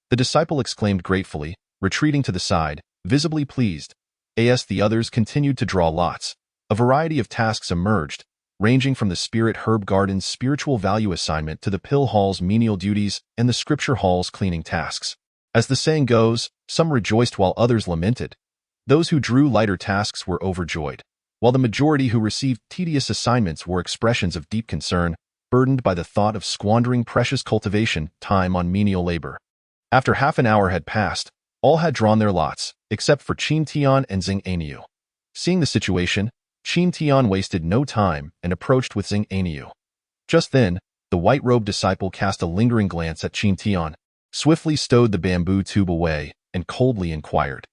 the disciple exclaimed gratefully, retreating to the side, visibly pleased. As the others continued to draw lots, a variety of tasks emerged, ranging from the Spirit Herb Garden's spiritual value assignment to the Pill Hall's menial duties and the Scripture Hall's cleaning tasks. As the saying goes, some rejoiced while others lamented. Those who drew lighter tasks were overjoyed, while the majority who received tedious assignments were expressions of deep concern, burdened by the thought of squandering precious cultivation time on menial labor. After half an hour had passed, all had drawn their lots, except for Qin Tian and Xing Aniu. Seeing the situation, Qin Tian wasted no time and approached with Xing Aniu. Just then, the white-robed disciple cast a lingering glance at Qin Tian, swiftly stowed the bamboo tube away, and coldly inquired,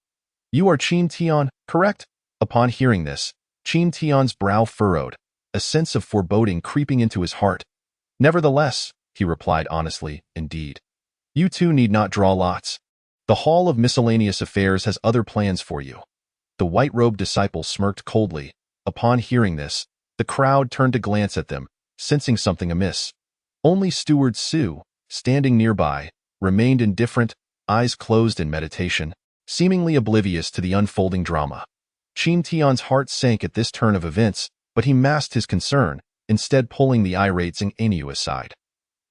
"You are Qin Tian, correct?" Upon hearing this, Qin Tian's brow furrowed, a sense of foreboding creeping into his heart. "Nevertheless," he replied honestly, "indeed. You too need not draw lots. The Hall of Miscellaneous Affairs has other plans for you." The white-robed disciple smirked coldly. Upon hearing this, the crowd turned to glance at them, sensing something amiss. Only Steward Su, standing nearby, remained indifferent, eyes closed in meditation, seemingly oblivious to the unfolding drama. Qin Tian's heart sank at this turn of events, but he masked his concern, instead pulling the irate Xing Aniu aside.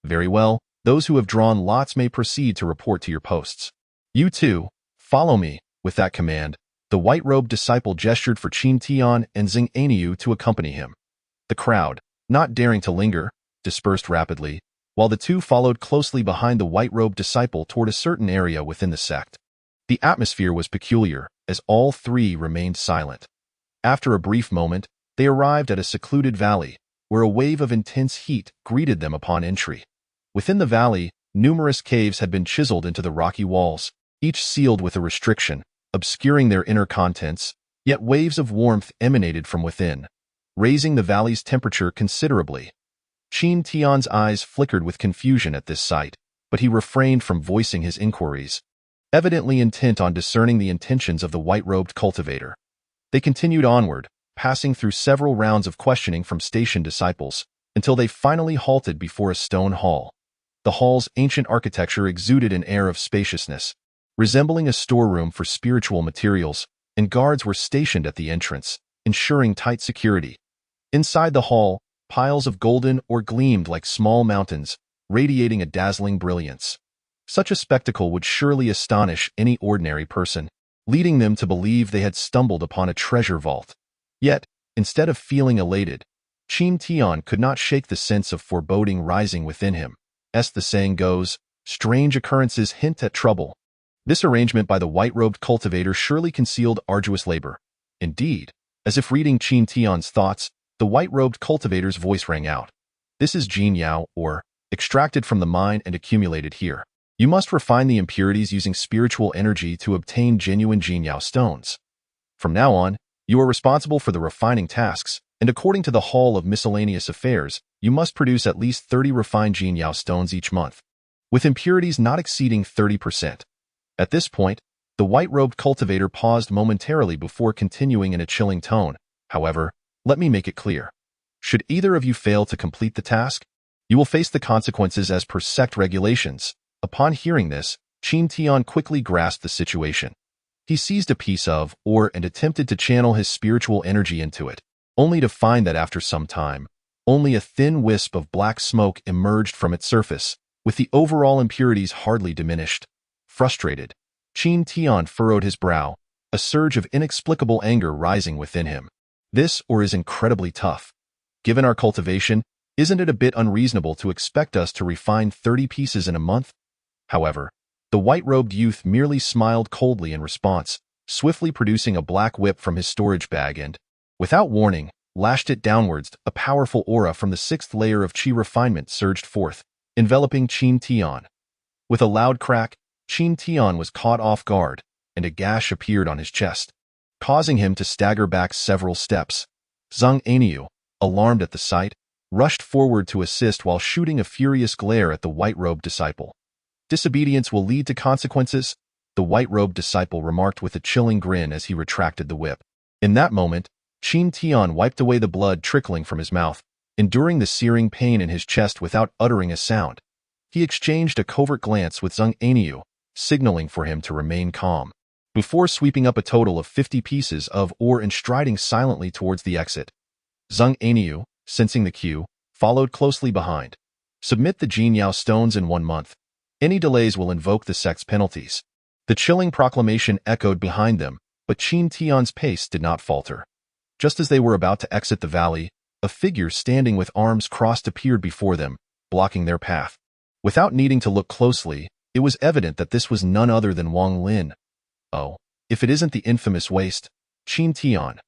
"Very well, those who have drawn lots may proceed to report to your posts. You too, follow me." With that command, the white-robed disciple gestured for Qin Tian and Xing Aniu to accompany him. The crowd, not daring to linger, dispersed rapidly, while the two followed closely behind the white-robed disciple toward a certain area within the sect. The atmosphere was peculiar, as all three remained silent. After a brief moment, they arrived at a secluded valley, where a wave of intense heat greeted them upon entry. Within the valley, numerous caves had been chiseled into the rocky walls, each sealed with a restriction, obscuring their inner contents, yet waves of warmth emanated from within, raising the valley's temperature considerably. Qin Tian's eyes flickered with confusion at this sight, but he refrained from voicing his inquiries, evidently intent on discerning the intentions of the white-robed cultivator. They continued onward, passing through several rounds of questioning from stationed disciples, until they finally halted before a stone hall. The hall's ancient architecture exuded an air of spaciousness, resembling a storeroom for spiritual materials, and guards were stationed at the entrance, ensuring tight security. Inside the hall, piles of golden ore gleamed like small mountains, radiating a dazzling brilliance. Such a spectacle would surely astonish any ordinary person, leading them to believe they had stumbled upon a treasure vault. Yet, instead of feeling elated, Qin Tian could not shake the sense of foreboding rising within him. As the saying goes, strange occurrences hint at trouble. This arrangement by the white-robed cultivator surely concealed arduous labor. Indeed, as if reading Qin Tian's thoughts, the white-robed cultivator's voice rang out. "This is Jin Yao, or extracted from the mine and accumulated here. You must refine the impurities using spiritual energy to obtain genuine Jin Yao stones. From now on, you are responsible for the refining tasks, and according to the Hall of Miscellaneous Affairs, you must produce at least 30 refined Jin Yao stones each month, with impurities not exceeding 30%. At this point, the white-robed cultivator paused momentarily before continuing in a chilling tone. "However, let me make it clear. Should either of you fail to complete the task, you will face the consequences as per sect regulations." Upon hearing this, Qin Tian quickly grasped the situation. He seized a piece of ore and attempted to channel his spiritual energy into it, only to find that after some time, only a thin wisp of black smoke emerged from its surface, with the overall impurities hardly diminished. Frustrated, Qin Tian furrowed his brow, a surge of inexplicable anger rising within him. This ore is incredibly tough. Given our cultivation, isn't it a bit unreasonable to expect us to refine 30 pieces in a month? However, The white-robed youth merely smiled coldly in response, swiftly producing a black whip from his storage bag and, without warning, lashed it downwards. A powerful aura from the sixth layer of Qi refinement surged forth, enveloping Qin Tian. With a loud crack, Qin Tian was caught off guard, and a gash appeared on his chest, causing him to stagger back several steps. Zhang Aniu, alarmed at the sight, rushed forward to assist while shooting a furious glare at the white-robed disciple. "Disobedience will lead to consequences," the white-robed disciple remarked with a chilling grin as he retracted the whip. In that moment, Qin Tian wiped away the blood trickling from his mouth, enduring the searing pain in his chest without uttering a sound. He exchanged a covert glance with Zhang Aniu, signaling for him to remain calm, before sweeping up a total of 50 pieces of ore and striding silently towards the exit. Zhang Aniu, sensing the cue, followed closely behind. "Submit the Jinyao stones in 1 month. Any delays will invoke the sect's penalties." The chilling proclamation echoed behind them, but Qin Tian's pace did not falter. Just as they were about to exit the valley, a figure standing with arms crossed appeared before them, blocking their path. Without needing to look closely, it was evident that this was none other than Wang Lin. "Oh, if it isn't the infamous waste, Qin Tian.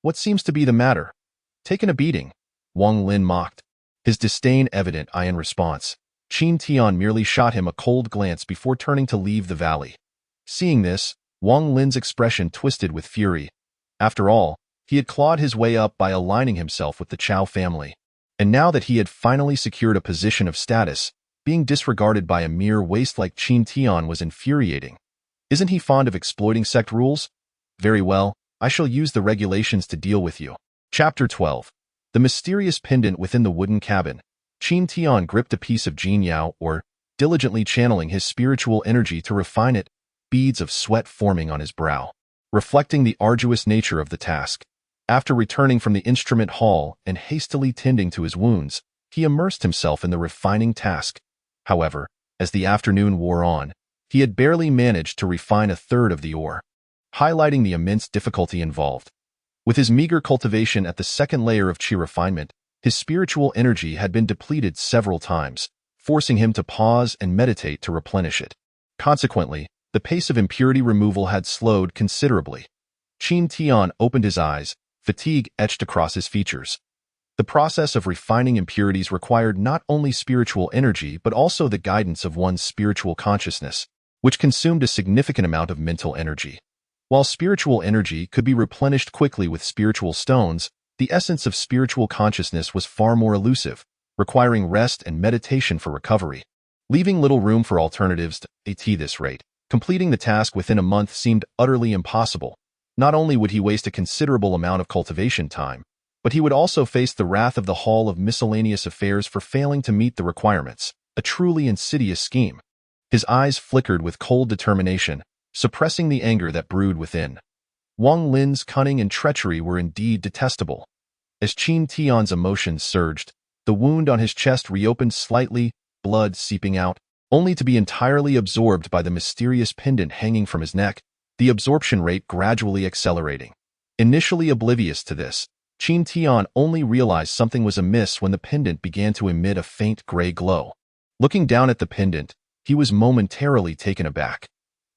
What seems to be the matter?" "Taken a beating," Wang Lin mocked, his disdain evident. In response, Qin Tian merely shot him a cold glance before turning to leave the valley. Seeing this, Wang Lin's expression twisted with fury. After all, he had clawed his way up by aligning himself with the Chao family, and now that he had finally secured a position of status, being disregarded by a mere waste like Qin Tian was infuriating. "Isn't he fond of exploiting sect rules? Very well, I shall use the regulations to deal with you." Chapter 12. The mysterious pendant within the wooden cabin. Qin Tian gripped a piece of Jinyao, or, diligently channeling his spiritual energy to refine it, beads of sweat forming on his brow, reflecting the arduous nature of the task. After returning from the instrument hall and hastily tending to his wounds, he immersed himself in the refining task. However, as the afternoon wore on, he had barely managed to refine a third of the ore, highlighting the immense difficulty involved. With his meager cultivation at the second layer of Qi refinement, his spiritual energy had been depleted several times, forcing him to pause and meditate to replenish it. Consequently, the pace of impurity removal had slowed considerably. Qin Tian opened his eyes, fatigue etched across his features. The process of refining impurities required not only spiritual energy but also the guidance of one's spiritual consciousness, which consumed a significant amount of mental energy. While spiritual energy could be replenished quickly with spiritual stones, the essence of spiritual consciousness was far more elusive, requiring rest and meditation for recovery. Leaving little room for alternatives at this rate, completing the task within a month seemed utterly impossible. Not only would he waste a considerable amount of cultivation time, but he would also face the wrath of the Hall of Miscellaneous Affairs for failing to meet the requirements, a truly insidious scheme. His eyes flickered with cold determination, suppressing the anger that brewed within. Wang Lin's cunning and treachery were indeed detestable. As Qin Tian's emotions surged, the wound on his chest reopened slightly, blood seeping out, only to be entirely absorbed by the mysterious pendant hanging from his neck, the absorption rate gradually accelerating. Initially oblivious to this, Qin Tian only realized something was amiss when the pendant began to emit a faint gray glow. Looking down at the pendant, he was momentarily taken aback.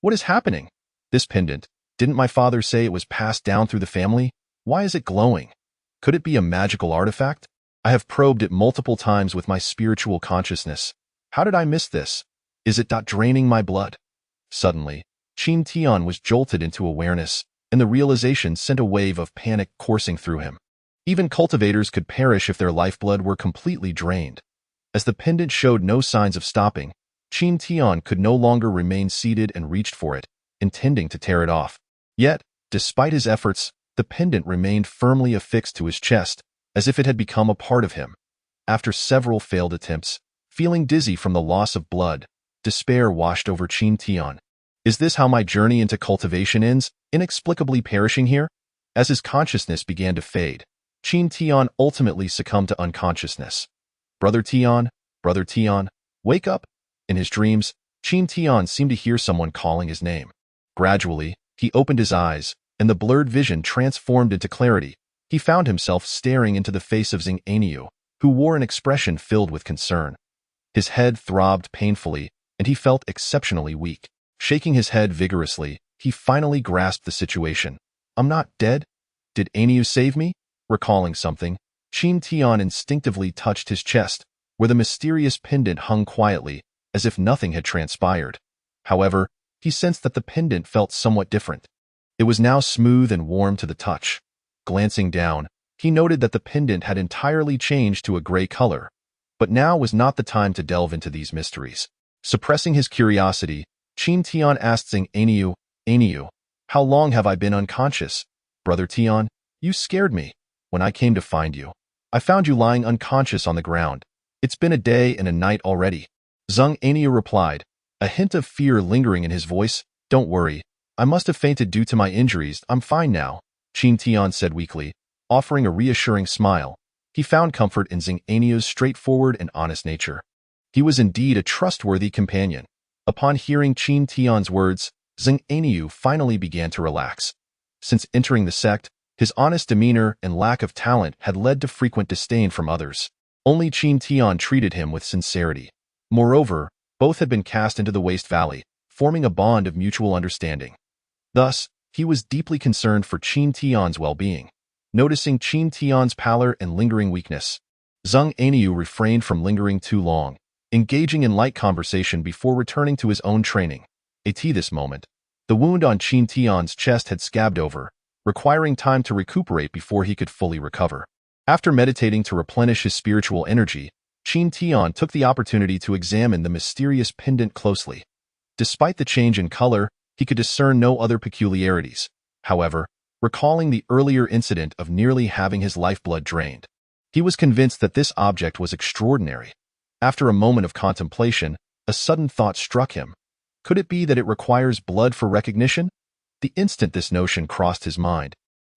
"What is happening? This pendant, didn't my father say it was passed down through the family? Why is it glowing? Could it be a magical artifact? I have probed it multiple times with my spiritual consciousness. How did I miss this? Is it draining my blood?" Suddenly, Qin Tian was jolted into awareness, and the realization sent a wave of panic coursing through him. Even cultivators could perish if their lifeblood were completely drained. As the pendant showed no signs of stopping, Qin Tian could no longer remain seated and reached for it, intending to tear it off. Yet, despite his efforts, the pendant remained firmly affixed to his chest, as if it had become a part of him. After several failed attempts, feeling dizzy from the loss of blood, despair washed over Qin Tian. "Is this how my journey into cultivation ends, inexplicably perishing here?" As his consciousness began to fade, Qin Tian ultimately succumbed to unconsciousness. Brother Tian, wake up!" In his dreams, Qin Tian seemed to hear someone calling his name. Gradually, he opened his eyes, and the blurred vision transformed into clarity. He found himself staring into the face of Zhang Aniu, who wore an expression filled with concern. His head throbbed painfully, and he felt exceptionally weak. Shaking his head vigorously, he finally grasped the situation. I'm not dead? Did Aniu save me? Recalling something, Qin Tian instinctively touched his chest, where the mysterious pendant hung quietly, as if nothing had transpired. However, he sensed that the pendant felt somewhat different. It was now smooth and warm to the touch. Glancing down, he noted that the pendant had entirely changed to a gray color. But now was not the time to delve into these mysteries. Suppressing his curiosity, Qin Tian asked Zhang Aniu, Aniu, how long have I been unconscious? Brother Tian, you scared me. When I came to find you, I found you lying unconscious on the ground. It's been a day and a night already. Zhang Aniu replied, a hint of fear lingering in his voice. Don't worry, I must have fainted due to my injuries. I'm fine now, Qin Tian said weakly, offering a reassuring smile. He found comfort in Zhang Aniu's straightforward and honest nature. He was indeed a trustworthy companion. Upon hearing Qin Tian's words, Zhang Aniu finally began to relax. Since entering the sect, his honest demeanor and lack of talent had led to frequent disdain from others. Only Qin Tian treated him with sincerity. Moreover, both had been cast into the Waste Valley, forming a bond of mutual understanding. Thus, he was deeply concerned for Qin Tian's well-being. Noticing Qin Tian's pallor and lingering weakness, Zhang Aniu refrained from lingering too long, engaging in light conversation before returning to his own training. At this moment, the wound on Qin Tian's chest had scabbed over, requiring time to recuperate before he could fully recover. After meditating to replenish his spiritual energy, Qin Tian took the opportunity to examine the mysterious pendant closely. Despite the change in color, he could discern no other peculiarities. However, recalling the earlier incident of nearly having his lifeblood drained, he was convinced that this object was extraordinary. After a moment of contemplation, a sudden thought struck him. Could it be that it requires blood for recognition? The instant this notion crossed his mind,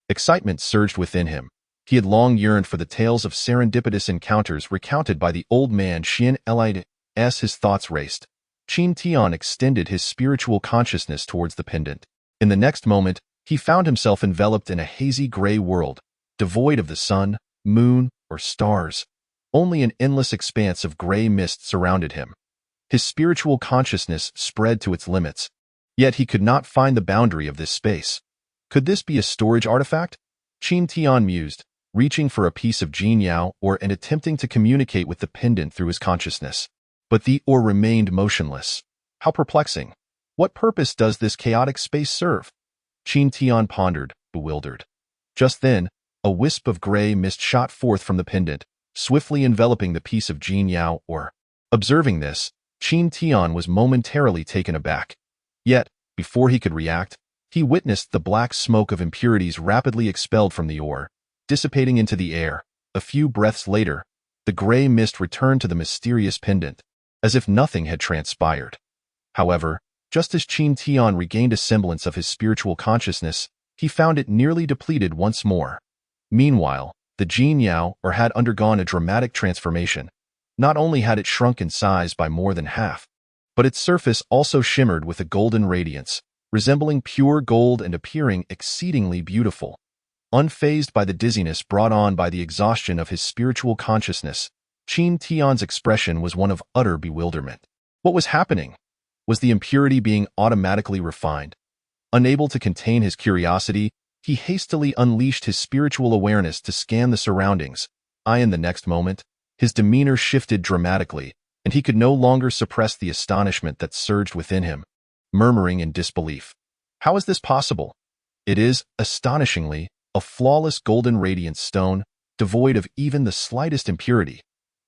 excitement surged within him. He had long yearned for the tales of serendipitous encounters recounted by the old man Xian Elide. As his thoughts raced, Qin Tian extended his spiritual consciousness towards the pendant. In the next moment, he found himself enveloped in a hazy gray world, devoid of the sun, moon, or stars. Only an endless expanse of gray mist surrounded him. His spiritual consciousness spread to its limits. Yet he could not find the boundary of this space. Could this be a storage artifact? Qin Tian mused, reaching for a piece of jinyao ore and attempting to communicate with the pendant through his consciousness. But the ore remained motionless. How perplexing. What purpose does this chaotic space serve? Qin Tian pondered, bewildered. Just then, a wisp of gray mist shot forth from the pendant, swiftly enveloping the piece of jinyao ore. Observing this, Qin Tian was momentarily taken aback. Yet, before he could react, he witnessed the black smoke of impurities rapidly expelled from the ore, dissipating into the air. A few breaths later, the gray mist returned to the mysterious pendant, as if nothing had transpired. However, just as Qin Tian regained a semblance of his spiritual consciousness, he found it nearly depleted once more. Meanwhile, the jinyao ore had undergone a dramatic transformation. Not only had it shrunk in size by more than half, but its surface also shimmered with a golden radiance, resembling pure gold and appearing exceedingly beautiful. Unfazed by the dizziness brought on by the exhaustion of his spiritual consciousness, Qin Tian's expression was one of utter bewilderment. What was happening? Was the impurity being automatically refined? Unable to contain his curiosity, he hastily unleashed his spiritual awareness to scan the surroundings. In the next moment, his demeanor shifted dramatically, and he could no longer suppress the astonishment that surged within him, murmuring in disbelief. How is this possible? It is, astonishingly, a flawless golden radiance stone, devoid of even the slightest impurity.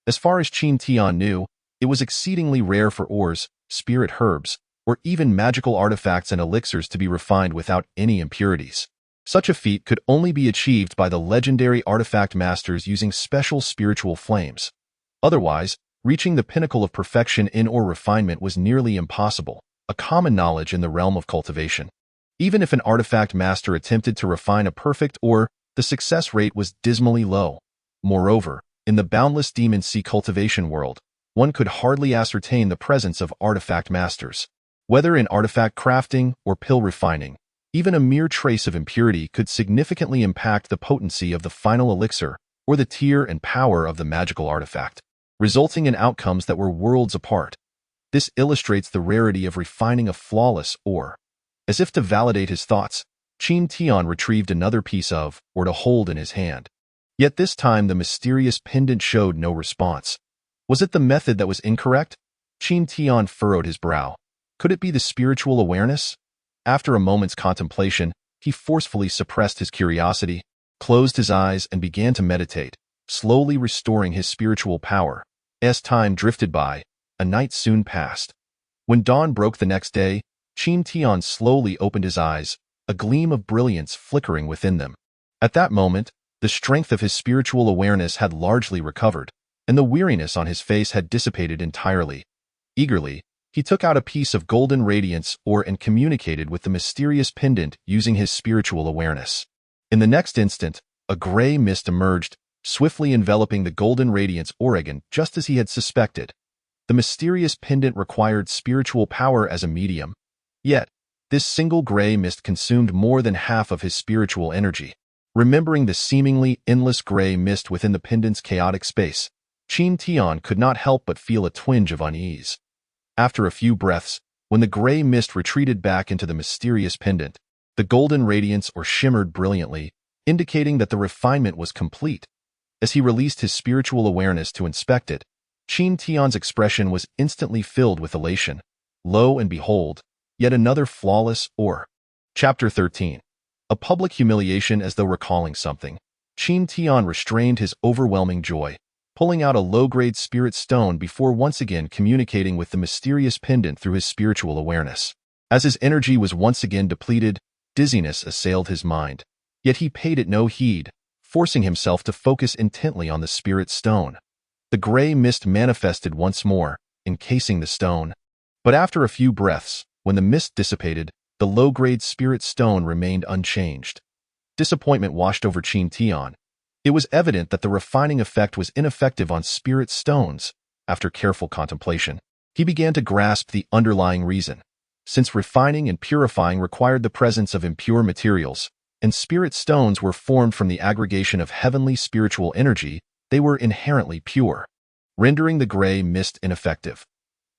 As far as Qin Tian knew, it was exceedingly rare for ores, spirit herbs, or even magical artifacts and elixirs to be refined without any impurities. Such a feat could only be achieved by the legendary artifact masters using special spiritual flames. Otherwise, reaching the pinnacle of perfection in ore refinement was nearly impossible, a common knowledge in the realm of cultivation. Even if an artifact master attempted to refine a perfect ore, the success rate was dismally low. Moreover, in the boundless demon sea cultivation world, one could hardly ascertain the presence of artifact masters. Whether in artifact crafting or pill refining, even a mere trace of impurity could significantly impact the potency of the final elixir or the tier and power of the magical artifact, resulting in outcomes that were worlds apart. This illustrates the rarity of refining a flawless ore. As if to validate his thoughts, Qin Tian retrieved another piece of, or to hold in his hand. Yet this time the mysterious pendant showed no response. Was it the method that was incorrect? Qin Tian furrowed his brow. Could it be the spiritual awareness? After a moment's contemplation, he forcefully suppressed his curiosity, closed his eyes, and began to meditate, slowly restoring his spiritual power. As time drifted by, a night soon passed. When dawn broke the next day, Qin Tian slowly opened his eyes, a gleam of brilliance flickering within them. At that moment, the strength of his spiritual awareness had largely recovered, and the weariness on his face had dissipated entirely. Eagerly, he took out a piece of golden radiance ore and communicated with the mysterious pendant using his spiritual awareness. In the next instant, a gray mist emerged, swiftly enveloping the golden radiance organ just as he had suspected. The mysterious pendant required spiritual power as a medium. Yet, this single gray mist consumed more than half of his spiritual energy. Remembering the seemingly endless gray mist within the pendant's chaotic space, Qin Tian could not help but feel a twinge of unease. After a few breaths, when the gray mist retreated back into the mysterious pendant, the golden radiance ore shimmered brilliantly, indicating that the refinement was complete. As he released his spiritual awareness to inspect it, Qin Tian's expression was instantly filled with elation. Lo and behold, yet another flawless ore. Chapter 13. A public humiliation. As though recalling something, Qin Tian restrained his overwhelming joy, pulling out a low-grade spirit stone before once again communicating with the mysterious pendant through his spiritual awareness. As his energy was once again depleted, dizziness assailed his mind. Yet he paid it no heed, forcing himself to focus intently on the spirit stone. The gray mist manifested once more, encasing the stone. But after a few breaths, when the mist dissipated, the low-grade spirit stone remained unchanged. Disappointment washed over Qin Tian. It was evident that the refining effect was ineffective on spirit stones. After careful contemplation, he began to grasp the underlying reason. Since refining and purifying required the presence of impure materials, and spirit stones were formed from the aggregation of heavenly spiritual energy, they were inherently pure, rendering the gray mist ineffective.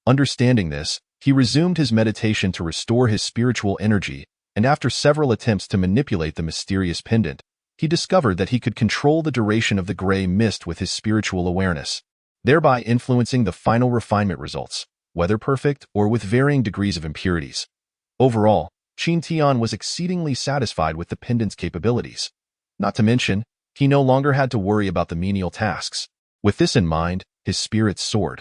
Understanding this, he resumed his meditation to restore his spiritual energy, and after several attempts to manipulate the mysterious pendant, he discovered that he could control the duration of the gray mist with his spiritual awareness, thereby influencing the final refinement results, whether perfect or with varying degrees of impurities. Overall, Qin Tian was exceedingly satisfied with the pendant's capabilities. Not to mention, he no longer had to worry about the menial tasks. With this in mind, his spirits soared.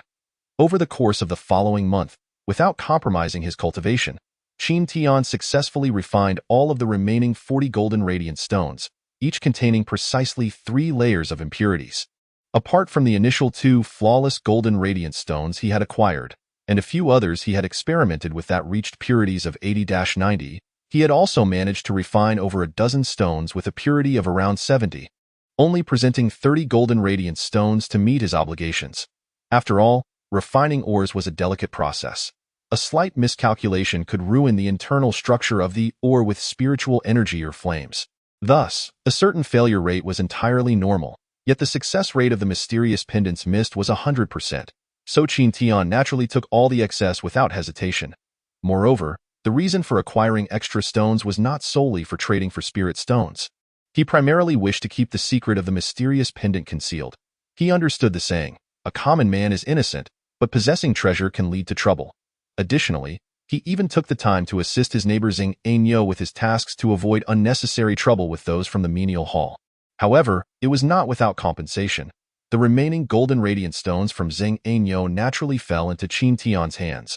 Over the course of the following month, without compromising his cultivation, Qin Tian successfully refined all of the remaining 40 golden radiant stones, each containing precisely 3 layers of impurities. Apart from the initial 2 flawless golden radiant stones he had acquired, and a few others he had experimented with that reached purities of 80-90, he had also managed to refine over a dozen stones with a purity of around 70, only presenting 30 golden radiant stones to meet his obligations. After all, refining ores was a delicate process. A slight miscalculation could ruin the internal structure of the ore with spiritual energy or flames. Thus, a certain failure rate was entirely normal, yet the success rate of the mysterious pendant's mist was 100%. So Qin Tian naturally took all the excess without hesitation. Moreover, the reason for acquiring extra stones was not solely for trading for spirit stones. He primarily wished to keep the secret of the mysterious pendant concealed. He understood the saying, "A common man is innocent, but possessing treasure can lead to trouble." Additionally, he even took the time to assist his neighbor Zheng Anyo with his tasks to avoid unnecessary trouble with those from the menial hall. However, it was not without compensation. The remaining golden radiant stones from Zheng Anyo naturally fell into Qin Tian's hands.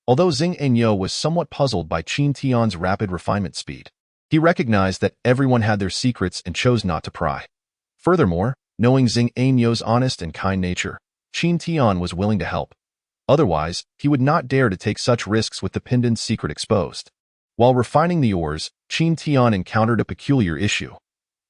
Although Zheng Anyo was somewhat puzzled by Qin Tian's rapid refinement speed, he recognized that everyone had their secrets and chose not to pry. Furthermore, knowing Zheng Anyo's honest and kind nature, Qin Tian was willing to help. Otherwise, he would not dare to take such risks with the pendant's secret exposed. While refining the ores, Qin Tian encountered a peculiar issue.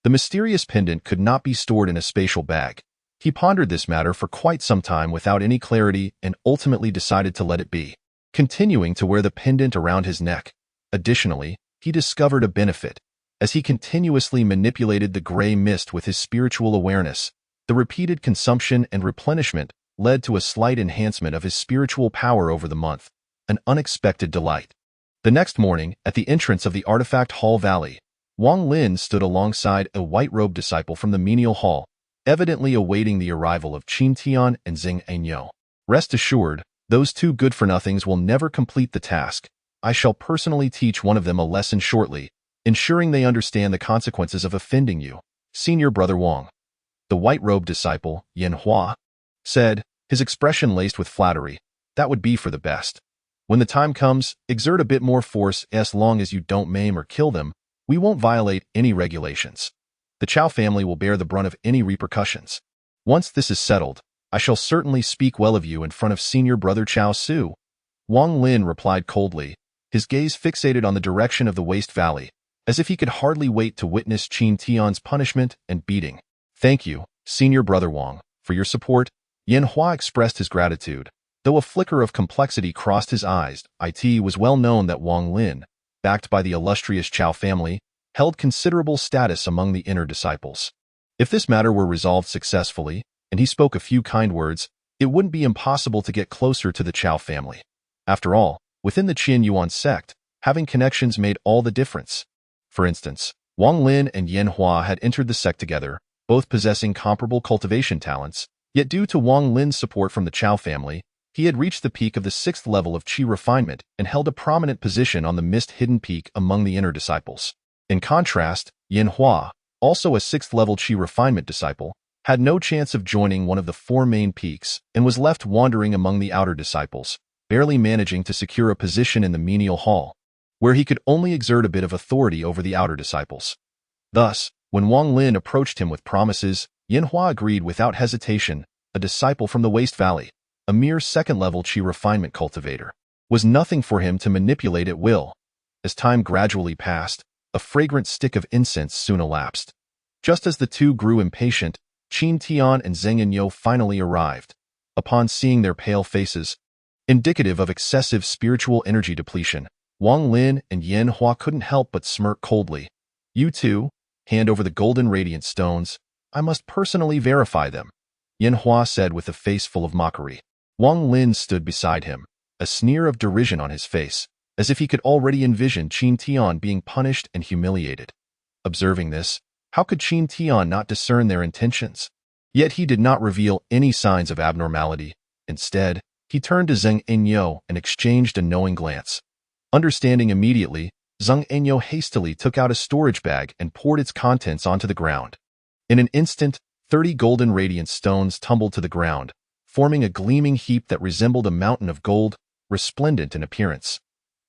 The mysterious pendant could not be stored in a spatial bag. He pondered this matter for quite some time without any clarity and ultimately decided to let it be, continuing to wear the pendant around his neck. Additionally, he discovered a benefit. As he continuously manipulated the gray mist with his spiritual awareness, the repeated consumption and replenishment led to a slight enhancement of his spiritual power over the month, an unexpected delight. The next morning, at the entrance of the Artifact Hall Valley, Wang Lin stood alongside a white-robed disciple from the menial hall, evidently awaiting the arrival of Qin Tian and Zheng Enyo. Rest assured, those two good-for-nothings will never complete the task. I shall personally teach one of them a lesson shortly, ensuring they understand the consequences of offending you. Senior Brother Wang. The white-robed disciple, Yan Hua, said, his expression laced with flattery. That would be for the best. When the time comes, exert a bit more force. As long as you don't maim or kill them, we won't violate any regulations. The Chao family will bear the brunt of any repercussions. Once this is settled, I shall certainly speak well of you in front of Senior Brother Chao Su. Wang Lin replied coldly, his gaze fixated on the direction of the Waste Valley, as if he could hardly wait to witness Qin Tian's punishment and beating. Thank you, Senior Brother Wang, for your support. Yan Hua expressed his gratitude, though a flicker of complexity crossed his eyes. It was well known that Wang Lin, backed by the illustrious Chao family, held considerable status among the inner disciples. If this matter were resolved successfully, and he spoke a few kind words, it wouldn't be impossible to get closer to the Chao family. After all, within the Qin Yuan sect, having connections made all the difference. For instance, Wang Lin and Yan Hua had entered the sect together, both possessing comparable cultivation talents, yet due to Wang Lin's support from the Chao family, he had reached the peak of the 6th level of Qi refinement and held a prominent position on the mist-hidden peak among the inner disciples. In contrast, Yan Hua, also a 6th level Qi refinement disciple, had no chance of joining one of the 4 main peaks and was left wandering among the outer disciples, barely managing to secure a position in the menial hall, where he could only exert a bit of authority over the outer disciples. Thus, when Wang Lin approached him with promises, Yan Hua agreed without hesitation. A disciple from the Waste Valley, a mere 2nd-level Qi refinement cultivator, was nothing for him to manipulate at will. As time gradually passed, a fragrant stick of incense soon elapsed. Just as the two grew impatient, Qin Tian and Zheng Enyo finally arrived. Upon seeing their pale faces, indicative of excessive spiritual energy depletion, Wang Lin and Yan Hua couldn't help but smirk coldly. You two, hand over the golden radiant stones. I must personally verify them, Yan Hua said with a face full of mockery. Wang Lin stood beside him, a sneer of derision on his face, as if he could already envision Qin Tian being punished and humiliated. Observing this, how could Qin Tian not discern their intentions? Yet he did not reveal any signs of abnormality. Instead, he turned to Zheng Enyo and exchanged a knowing glance. Understanding immediately, Zheng Enyo hastily took out a storage bag and poured its contents onto the ground. In an instant, 30 golden radiant stones tumbled to the ground, forming a gleaming heap that resembled a mountain of gold, resplendent in appearance.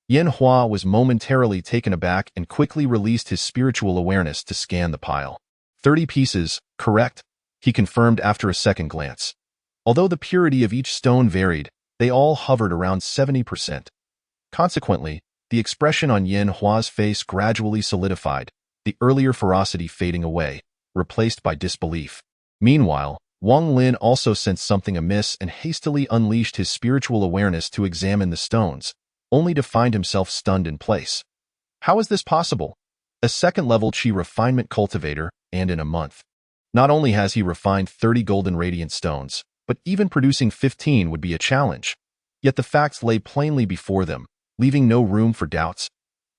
Yan Hua was momentarily taken aback and quickly released his spiritual awareness to scan the pile. 30 pieces, correct, he confirmed after a second glance. Although the purity of each stone varied, they all hovered around 70%. Consequently, the expression on Yan Hua's face gradually solidified, the earlier ferocity fading away, replaced by disbelief. Meanwhile, Wang Lin also sensed something amiss and hastily unleashed his spiritual awareness to examine the stones, only to find himself stunned in place. How is this possible? A 2nd-level Qi refinement cultivator, and in a month. Not only has he refined 30 golden radiant stones, but even producing 15 would be a challenge. Yet the facts lay plainly before them, leaving no room for doubts.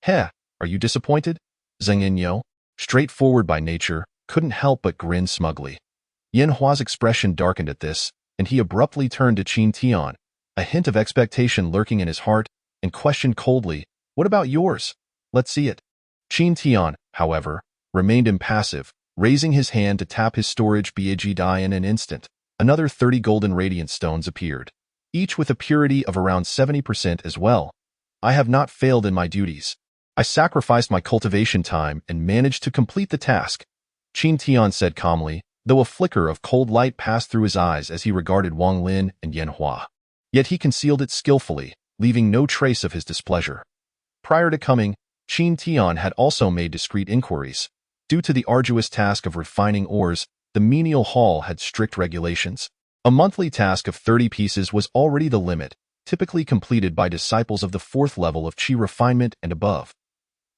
Heh, are you disappointed? Zheng Enyo, straightforward by nature, couldn't help but grin smugly. Yan Hua's expression darkened at this, and he abruptly turned to Qin Tian, a hint of expectation lurking in his heart, and questioned coldly, "What about yours? Let's see it." Qin Tian, however, remained impassive, raising his hand to tap his storage bag die. In an instant, another 30 golden radiant stones appeared, each with a purity of around 70% as well. I have not failed in my duties. I sacrificed my cultivation time and managed to complete the task, Qin Tian said calmly, though a flicker of cold light passed through his eyes as he regarded Wang Lin and Yan Hua. Yet he concealed it skillfully, leaving no trace of his displeasure. Prior to coming, Qin Tian had also made discreet inquiries. Due to the arduous task of refining ores, the menial hall had strict regulations. A monthly task of 30 pieces was already the limit, typically completed by disciples of the 4th level of Qi refinement and above.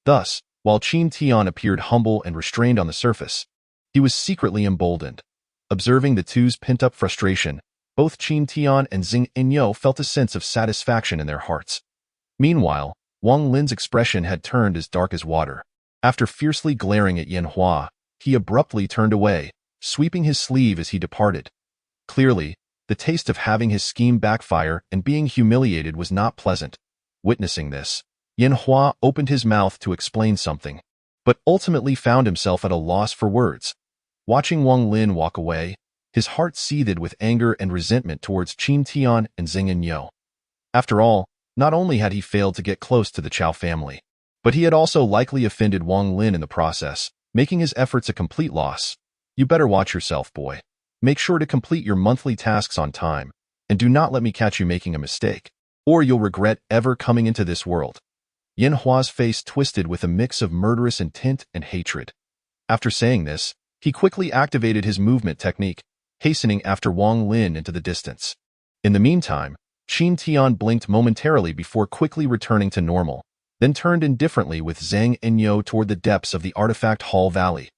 Thus, while Qin Tian appeared humble and restrained on the surface, he was secretly emboldened. Observing the two's pent-up frustration, Both Qin Tian and Xing Inyo felt a sense of satisfaction in their hearts. Meanwhile, Wang Lin's expression had turned as dark as water. After fiercely glaring at Yan Hua, he abruptly turned away, sweeping his sleeve as he departed. Clearly, the taste of having his scheme backfire and being humiliated was not pleasant. Witnessing this, Yan Hua opened his mouth to explain something, but ultimately found himself at a loss for words. Watching Wang Lin walk away, his heart seethed with anger and resentment towards Qin Tian and Xing Inyo. After all, not only had he failed to get close to the Chao family, but he had also likely offended Wang Lin in the process, making his efforts a complete loss. You better watch yourself, boy. Make sure to complete your monthly tasks on time, and do not let me catch you making a mistake, or you'll regret ever coming into this world. Yan Hua's face twisted with a mix of murderous intent and hatred. After saying this, he quickly activated his movement technique, hastening after Wang Lin into the distance. In the meantime, Qin Tian blinked momentarily before quickly returning to normal, then turned indifferently with Zhang Enyo toward the depths of the Artifact Hall Valley.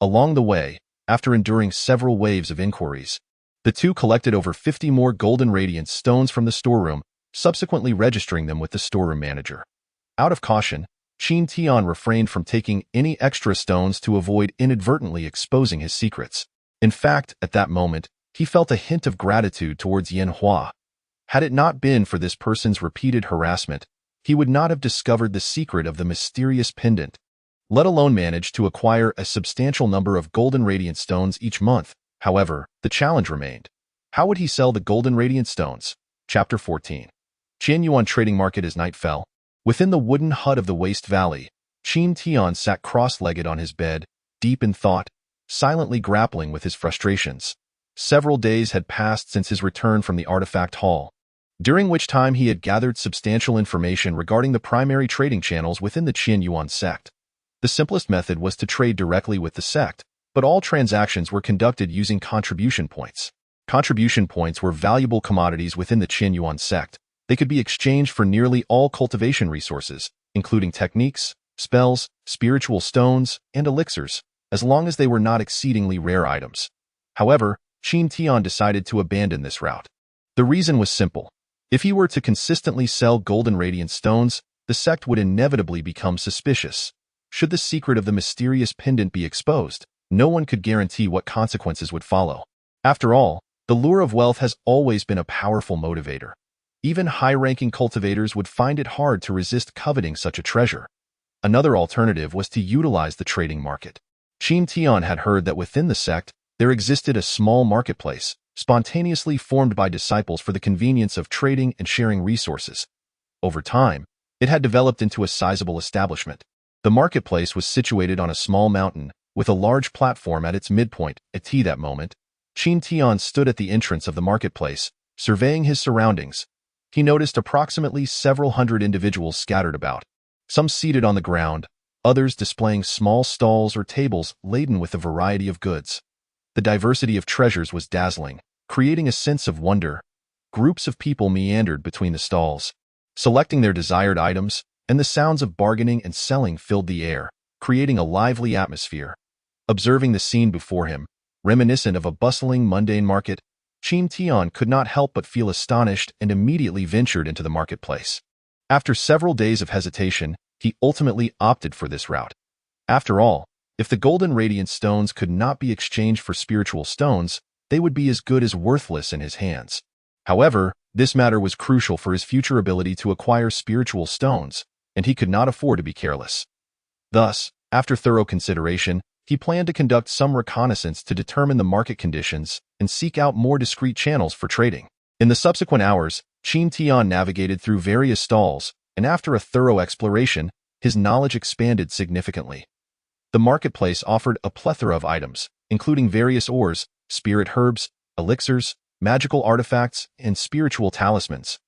Along the way, after enduring several waves of inquiries, the two collected over 50 more golden radiance stones from the storeroom, subsequently registering them with the storeroom manager. Out of caution, Qin Tian refrained from taking any extra stones to avoid inadvertently exposing his secrets. In fact, at that moment, he felt a hint of gratitude towards Yan Hua. Had it not been for this person's repeated harassment, he would not have discovered the secret of the mysterious pendant, let alone managed to acquire a substantial number of golden radiant stones each month. However, the challenge remained. How would he sell the golden radiant stones? Chapter 14. Qianyuan Trading Market. As night fell, within the wooden hut of the Waste Valley, Qin Tian sat cross-legged on his bed, deep in thought, silently grappling with his frustrations. Several days had passed since his return from the Artifact Hall, during which time he had gathered substantial information regarding the primary trading channels within the Qianyuan sect. The simplest method was to trade directly with the sect, but all transactions were conducted using contribution points. Contribution points were valuable commodities within the Qianyuan sect. They could be exchanged for nearly all cultivation resources, including techniques, spells, spiritual stones, and elixirs, as long as they were not exceedingly rare items. However, Qin Tian decided to abandon this route. The reason was simple. If he were to consistently sell golden radiant stones, the sect would inevitably become suspicious. Should the secret of the mysterious pendant be exposed, no one could guarantee what consequences would follow. After all, the lure of wealth has always been a powerful motivator. Even high-ranking cultivators would find it hard to resist coveting such a treasure. Another alternative was to utilize the trading market. Qin Tian had heard that within the sect, there existed a small marketplace, spontaneously formed by disciples for the convenience of trading and sharing resources. Over time, it had developed into a sizable establishment. The marketplace was situated on a small mountain, with a large platform at its midpoint. At that moment, Qin Tian stood at the entrance of the marketplace, surveying his surroundings. He noticed approximately several hundred individuals scattered about, some seated on the ground, others displaying small stalls or tables laden with a variety of goods. The diversity of treasures was dazzling, creating a sense of wonder. Groups of people meandered between the stalls, selecting their desired items, and the sounds of bargaining and selling filled the air, creating a lively atmosphere. Observing the scene before him, reminiscent of a bustling, mundane market, Qin Tian could not help but feel astonished and immediately ventured into the marketplace. After several days of hesitation, he ultimately opted for this route. After all, if the golden radiant stones could not be exchanged for spiritual stones, they would be as good as worthless in his hands. However, this matter was crucial for his future ability to acquire spiritual stones, and he could not afford to be careless. Thus, after thorough consideration, he planned to conduct some reconnaissance to determine the market conditions and seek out more discreet channels for trading. In the subsequent hours, Qin Tian navigated through various stalls, and after a thorough exploration, his knowledge expanded significantly. The marketplace offered a plethora of items, including various ores, spirit herbs, elixirs, magical artifacts, and spiritual talismans.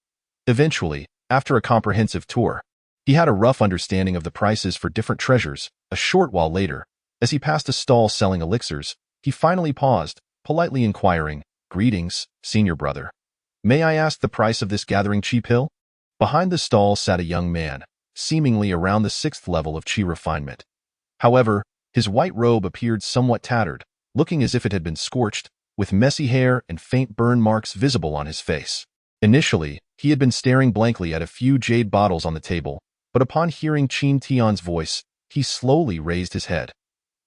Eventually, after a comprehensive tour, he had a rough understanding of the prices for different treasures. A short while later, as he passed a stall selling elixirs, he finally paused, politely inquiring, "Greetings, senior brother. May I ask the price of this gathering chi pill?" Behind the stall sat a young man, seemingly around the 6th level of chi refinement. However, his white robe appeared somewhat tattered, looking as if it had been scorched, with messy hair and faint burn marks visible on his face. Initially, he had been staring blankly at a few jade bottles on the table, but upon hearing Qin Tian's voice, he slowly raised his head.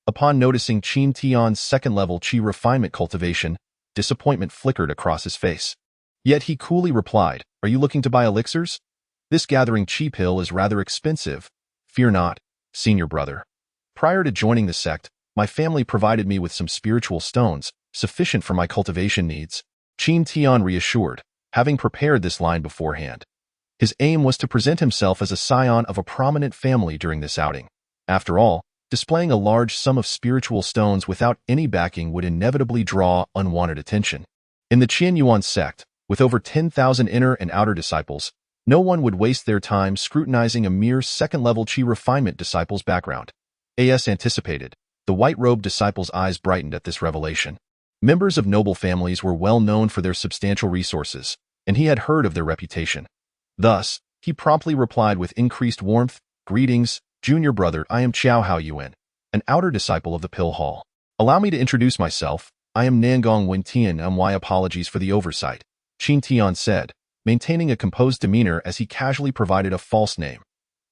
Upon noticing Qin Tian's second-level Qi refinement cultivation, disappointment flickered across his face. Yet he coolly replied, "Are you looking to buy elixirs? This gathering Qi pill is rather expensive. Fear not, senior brother. Prior to joining the sect, my family provided me with some spiritual stones, sufficient for my cultivation needs," Qin Tian reassured, having prepared this line beforehand. His aim was to present himself as a scion of a prominent family during this outing. After all, displaying a large sum of spiritual stones without any backing would inevitably draw unwanted attention. In the Qin Yuan sect, with over 10,000 inner and outer disciples, no one would waste their time scrutinizing a mere second-level Qi refinement disciple's background. As anticipated, the white-robed disciple's eyes brightened at this revelation. Members of noble families were well known for their substantial resources, and he had heard of their reputation. Thus, he promptly replied with increased warmth, "Greetings, junior brother, I am Qiao Hao Yuan, an outer disciple of the Pill Hall. Allow me to introduce myself. I am Nangong Wen Tian. My apologies for the oversight," Qin Tian said, maintaining a composed demeanor as he casually provided a false name.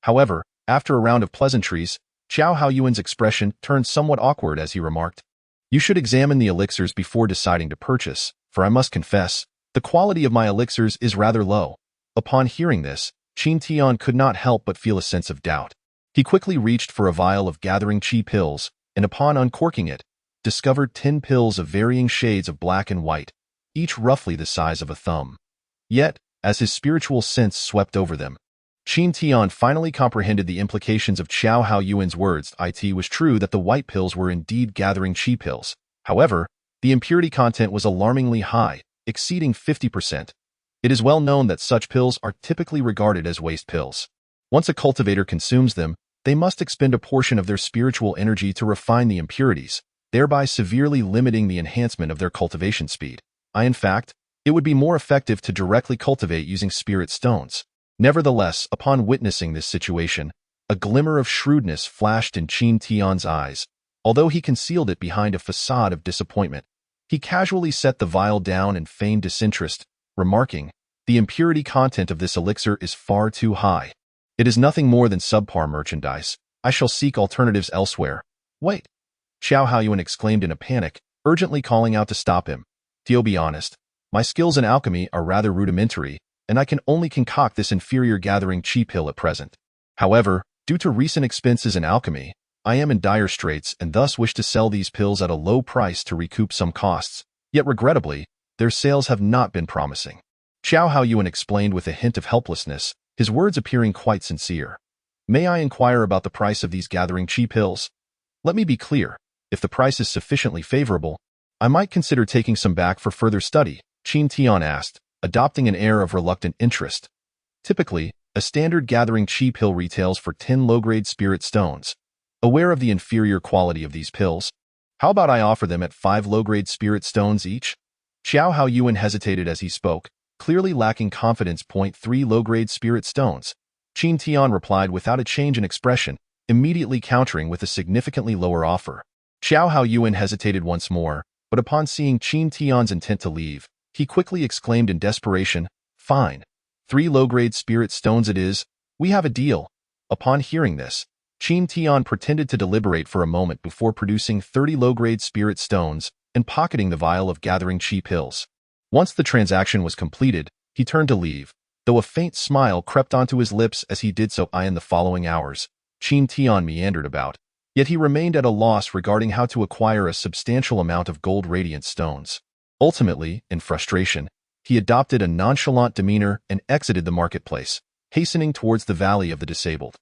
However, after a round of pleasantries, Qiao Hao Yuan's expression turned somewhat awkward as he remarked, "You should examine the elixirs before deciding to purchase, for I must confess, the quality of my elixirs is rather low." Upon hearing this, Qin Tian could not help but feel a sense of doubt. He quickly reached for a vial of gathering Qi pills, and upon uncorking it, discovered 10 pills of varying shades of black and white, each roughly the size of a thumb. Yet, as his spiritual sense swept over them, Qin Tian finally comprehended the implications of Qiao Hao Yuan's words. It was true that the white pills were indeed gathering Qi pills. However, the impurity content was alarmingly high, exceeding 50%. It is well known that such pills are typically regarded as waste pills. Once a cultivator consumes them, they must expend a portion of their spiritual energy to refine the impurities, thereby severely limiting the enhancement of their cultivation speed. In fact, it would be more effective to directly cultivate using spirit stones. Nevertheless, upon witnessing this situation, a glimmer of shrewdness flashed in Qin Tian's eyes. Although he concealed it behind a facade of disappointment, he casually set the vial down and feigned disinterest, remarking, "The impurity content of this elixir is far too high. It is nothing more than subpar merchandise. I shall seek alternatives elsewhere." "Wait!" Qiao Hao Yuan exclaimed in a panic, urgently calling out to stop him. "To be honest, my skills in alchemy are rather rudimentary, and I can only concoct this inferior gathering Qi pill at present. However, due to recent expenses in alchemy, I am in dire straits and thus wish to sell these pills at a low price to recoup some costs, yet regrettably, their sales have not been promising." Qiao Hao Yuan explained with a hint of helplessness, his words appearing quite sincere. "May I inquire about the price of these gathering Qi pills? Let me be clear, if the price is sufficiently favorable, I might consider taking some back for further study," Qin Tian asked, adopting an air of reluctant interest. Typically, a standard gathering Qi pill retails for 10 low-grade spirit stones. Aware of the inferior quality of these pills, how about I offer them at 5 low-grade spirit stones each? Qiao Hao Yuan hesitated as he spoke, clearly lacking confidence. 3 low-grade spirit stones. Qin Tian replied without a change in expression, immediately countering with a significantly lower offer. Qiao Hao Yuan hesitated once more, but upon seeing Qin Tian's intent to leave, he quickly exclaimed in desperation, "Fine. 3 low-grade spirit stones it is. We have a deal." Upon hearing this, Qin Tian pretended to deliberate for a moment before producing 30 low-grade spirit stones and pocketing the vial of gathering Qi pills. Once the transaction was completed, he turned to leave, though a faint smile crept onto his lips as he did so. In the following hours, Qin Tian meandered about, yet he remained at a loss regarding how to acquire a substantial amount of gold radiant stones. Ultimately, in frustration, he adopted a nonchalant demeanor and exited the marketplace, hastening towards the Valley of the Disabled.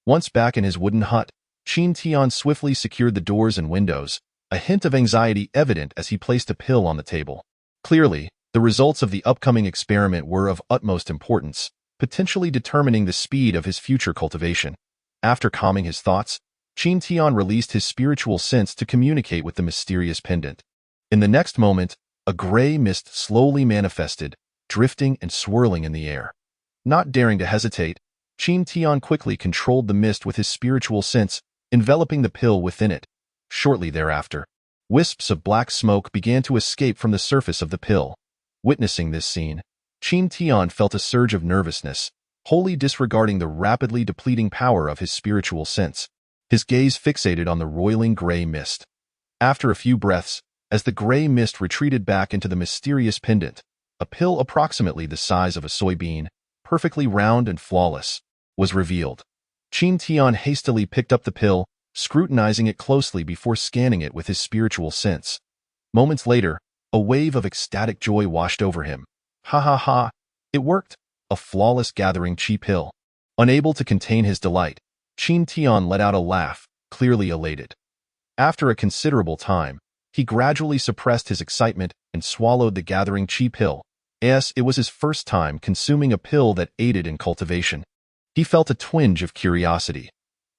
Once back in his wooden hut, Qin Tian swiftly secured the doors and windows, a hint of anxiety evident as he placed a pill on the table. Clearly, the results of the upcoming experiment were of utmost importance, potentially determining the speed of his future cultivation. After calming his thoughts, Qin Tian released his spiritual sense to communicate with the mysterious pendant. In the next moment, a gray mist slowly manifested, drifting and swirling in the air. Not daring to hesitate, Qin Tian quickly controlled the mist with his spiritual sense, enveloping the pill within it. Shortly thereafter, Wisps of black smoke began to escape from the surface of the pill. Witnessing this scene, Qin Tian felt a surge of nervousness, wholly disregarding the rapidly depleting power of his spiritual sense. His gaze fixated on the roiling gray mist. After a few breaths, as the gray mist retreated back into the mysterious pendant, a pill approximately the size of a soybean, perfectly round and flawless, was revealed. Qin Tian hastily picked up the pill, scrutinizing it closely before scanning it with his spiritual sense. Moments later, a wave of ecstatic joy washed over him. Ha ha ha! It worked! A flawless gathering qi pill. Unable to contain his delight, Qin Tian let out a laugh, clearly elated. After a considerable time, he gradually suppressed his excitement and swallowed the gathering qi pill. Yes, it was his first time consuming a pill that aided in cultivation. He felt a twinge of curiosity.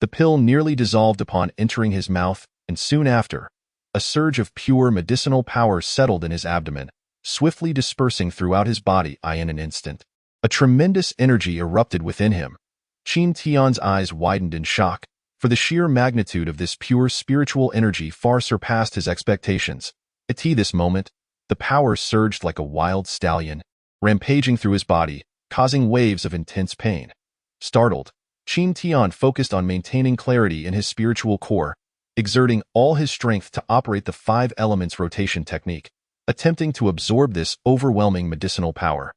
The pill nearly dissolved upon entering his mouth, and soon after, a surge of pure medicinal power settled in his abdomen, swiftly dispersing throughout his body in an instant. A tremendous energy erupted within him. Qin Tian's eyes widened in shock, for the sheer magnitude of this pure spiritual energy far surpassed his expectations. At this moment, the power surged like a wild stallion, rampaging through his body, causing waves of intense pain. Startled, Qin Tian focused on maintaining clarity in his spiritual core, exerting all his strength to operate the 5 elements rotation technique, attempting to absorb this overwhelming medicinal power.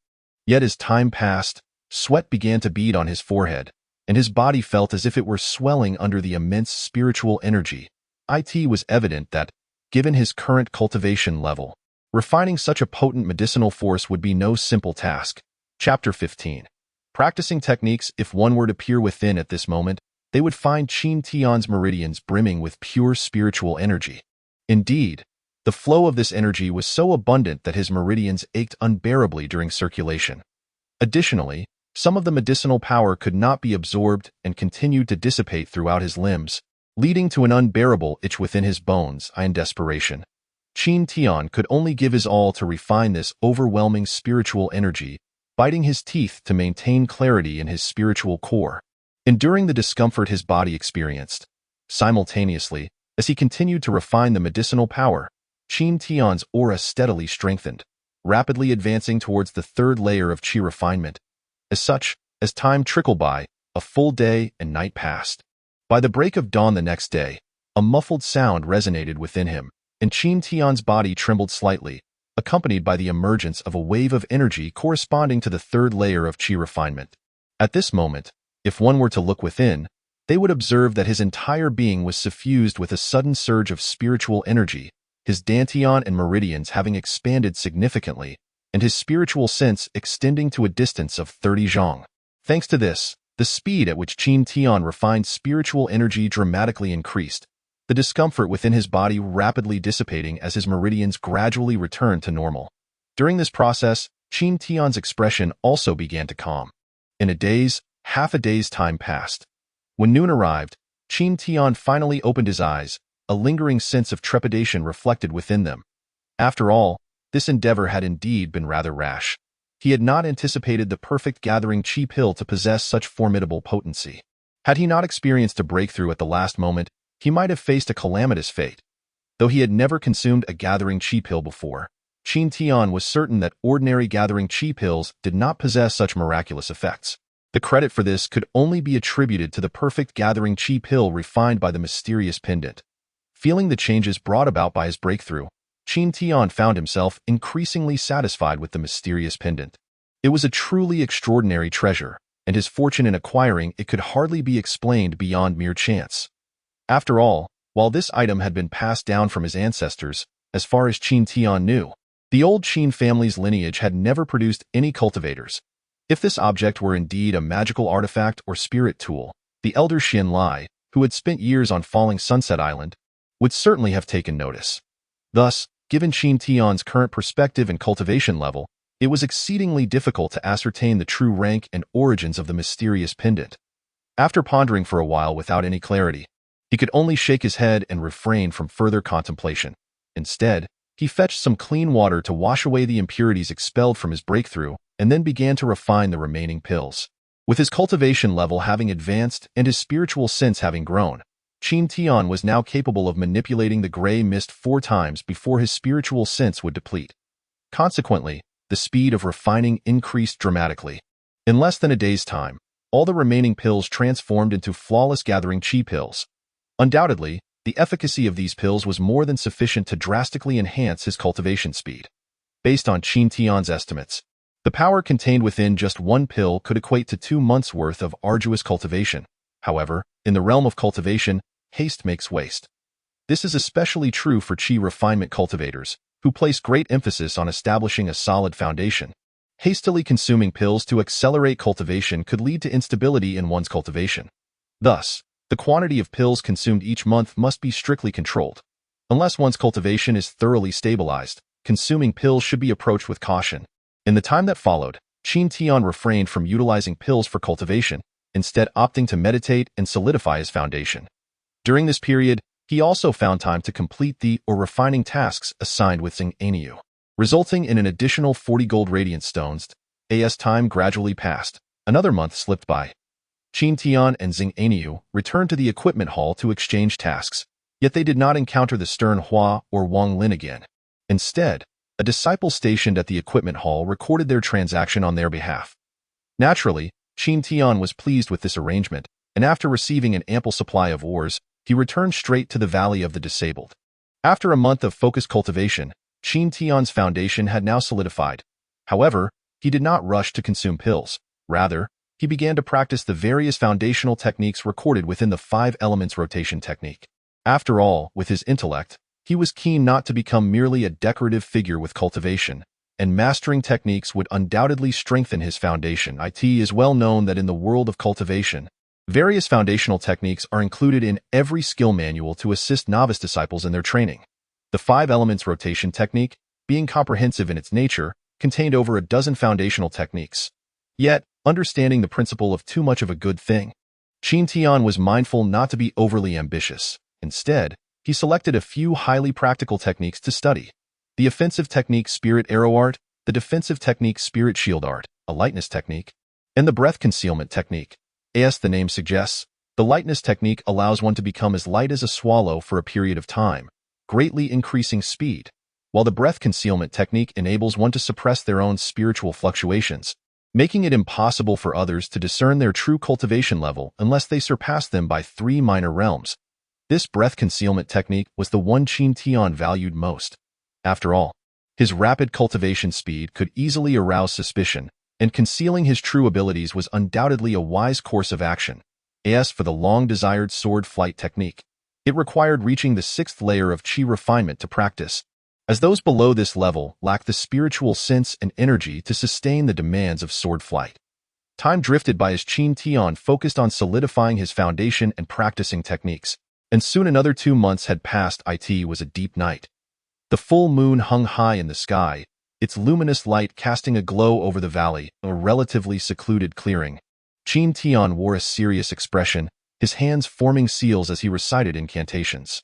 Yet as time passed, sweat began to bead on his forehead, and his body felt as if it were swelling under the immense spiritual energy. It was evident that, given his current cultivation level, refining such a potent medicinal force would be no simple task. Chapter 15. Practicing techniques. If one were to peer within at this moment, they would find Qin Tian's meridians brimming with pure spiritual energy. Indeed, the flow of this energy was so abundant that his meridians ached unbearably during circulation. Additionally, some of the medicinal power could not be absorbed and continued to dissipate throughout his limbs, leading to an unbearable itch within his bones. In desperation, Qin Tian could only give his all to refine this overwhelming spiritual energy, biting his teeth to maintain clarity in his spiritual core, enduring the discomfort his body experienced. Simultaneously, as he continued to refine the medicinal power, Qin Tian's aura steadily strengthened, rapidly advancing towards the 3rd layer of qi refinement. As such, as time trickled by, a full day and night passed. By the break of dawn the next day, a muffled sound resonated within him, and Qin Tian's body trembled slightly, accompanied by the emergence of a wave of energy corresponding to the 3rd layer of qi refinement. At this moment, if one were to look within, they would observe that his entire being was suffused with a sudden surge of spiritual energy, his dantian and meridians having expanded significantly, and his spiritual sense extending to a distance of 30 zhang. Thanks to this, the speed at which Qin Tian refined spiritual energy dramatically increased, the discomfort within his body rapidly dissipating as his meridians gradually returned to normal. During this process, Qin Tian's expression also began to calm. In half a day's time passed. When noon arrived, Qin Tian finally opened his eyes, a lingering sense of trepidation reflected within them. After all, this endeavor had indeed been rather rash. He had not anticipated the perfect gathering qi pill to possess such formidable potency. Had he not experienced a breakthrough at the last moment, he might have faced a calamitous fate. Though he had never consumed a gathering qi pill before, Qin Tian was certain that ordinary gathering qi pills did not possess such miraculous effects. The credit for this could only be attributed to the perfect gathering qi pill refined by the mysterious pendant. Feeling the changes brought about by his breakthrough, Qin Tian found himself increasingly satisfied with the mysterious pendant. It was a truly extraordinary treasure, and his fortune in acquiring it could hardly be explained beyond mere chance. After all, while this item had been passed down from his ancestors, as far as Qin Tian knew, the old Qin family's lineage had never produced any cultivators. If this object were indeed a magical artifact or spirit tool, the elder Xin Lai, who had spent years on Falling Sunset Island, would certainly have taken notice. Thus, given Qin Tian's current perspective and cultivation level, it was exceedingly difficult to ascertain the true rank and origins of the mysterious pendant. After pondering for a while without any clarity, he could only shake his head and refrain from further contemplation. Instead, he fetched some clean water to wash away the impurities expelled from his breakthrough, and then began to refine the remaining pills. With his cultivation level having advanced and his spiritual sense having grown, Qin Tian was now capable of manipulating the gray mist 4 times before his spiritual sense would deplete. Consequently, the speed of refining increased dramatically. In less than a day's time, all the remaining pills transformed into flawless gathering qi pills. Undoubtedly, the efficacy of these pills was more than sufficient to drastically enhance his cultivation speed. Based on Qin Tian's estimates, the power contained within just one pill could equate to 2 months' worth of arduous cultivation. However, in the realm of cultivation, haste makes waste. This is especially true for qi refinement cultivators, who place great emphasis on establishing a solid foundation. Hastily consuming pills to accelerate cultivation could lead to instability in one's cultivation. Thus, the quantity of pills consumed each month must be strictly controlled. Unless one's cultivation is thoroughly stabilized, consuming pills should be approached with caution. In the time that followed, Qin Tian refrained from utilizing pills for cultivation, instead opting to meditate and solidify his foundation. During this period, he also found time to complete the refining tasks assigned with Xing'aniu, resulting in an additional 40 gold radiant stones. As time gradually passed, another month slipped by. Qin Tian and Xing'aniu returned to the equipment hall to exchange tasks, yet they did not encounter the stern Hua or Wang Lin again. Instead, a disciple stationed at the equipment hall recorded their transaction on their behalf. Naturally, Qin Tian was pleased with this arrangement, and after receiving an ample supply of ores, he returned straight to the Valley of the Disabled. After a month of focused cultivation, Qin Tian's foundation had now solidified. However, he did not rush to consume pills. Rather, he began to practice the various foundational techniques recorded within the 5 elements rotation technique. After all, with his intellect, he was keen not to become merely a decorative figure with cultivation, and mastering techniques would undoubtedly strengthen his foundation. It is well known that in the world of cultivation, various foundational techniques are included in every skill manual to assist novice disciples in their training. The 5 elements rotation technique, being comprehensive in its nature, contained over a dozen foundational techniques. Yet, understanding the principle of too much of a good thing, Qin Tian was mindful not to be overly ambitious. Instead, he selected a few highly practical techniques to study. The offensive technique Spirit Arrow Art, the defensive technique Spirit Shield Art, a lightness technique, and the breath concealment technique. As the name suggests, the lightness technique allows one to become as light as a swallow for a period of time, greatly increasing speed, while the breath concealment technique enables one to suppress their own spiritual fluctuations, making it impossible for others to discern their true cultivation level unless they surpass them by 3 minor realms. This breath concealment technique was the one Qin Tian valued most. After all, his rapid cultivation speed could easily arouse suspicion, and concealing his true abilities was undoubtedly a wise course of action. As for the long-desired sword flight technique, it required reaching the 6th layer of qi refinement to practice, as those below this level lacked the spiritual sense and energy to sustain the demands of sword flight. Time drifted by as Qin Tian focused on solidifying his foundation and practicing techniques, and soon another 2 months had passed. It was a deep night. The full moon hung high in the sky, its luminous light casting a glow over the valley, a relatively secluded clearing. Qin Tian wore a serious expression, his hands forming seals as he recited incantations.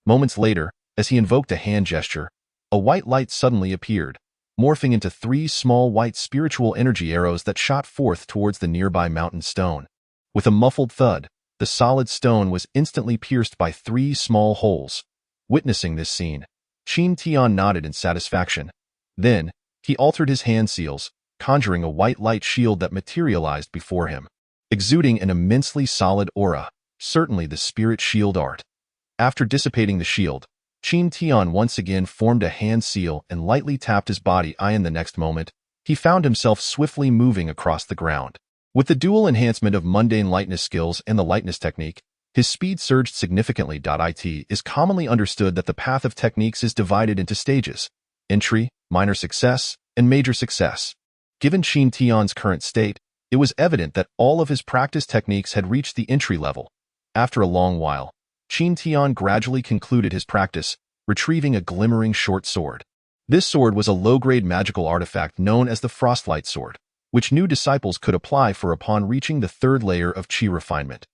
Moments later, as he invoked a hand gesture, a white light suddenly appeared, morphing into 3 small white spiritual energy arrows that shot forth towards the nearby mountain stone. With a muffled thud, the solid stone was instantly pierced by 3 small holes. Witnessing this scene, Qin Tian nodded in satisfaction. Then, he altered his hand seals, conjuring a white light shield that materialized before him, exuding an immensely solid aura, certainly the Spirit Shield Art. After dissipating the shield, Qin Tian once again formed a hand seal and lightly tapped his body. In the next moment, he found himself swiftly moving across the ground. With the dual enhancement of mundane lightness skills and the lightness technique, his speed surged significantly. It is commonly understood that the path of techniques is divided into stages: entry, minor success, and major success. Given Qin Tian's current state, it was evident that all of his practice techniques had reached the entry level. After a long while, Qin Tian gradually concluded his practice, retrieving a glimmering short sword. This sword was a low-grade magical artifact known as the Frostlight Sword, which new disciples could apply for upon reaching the 3rd layer of qi refinement.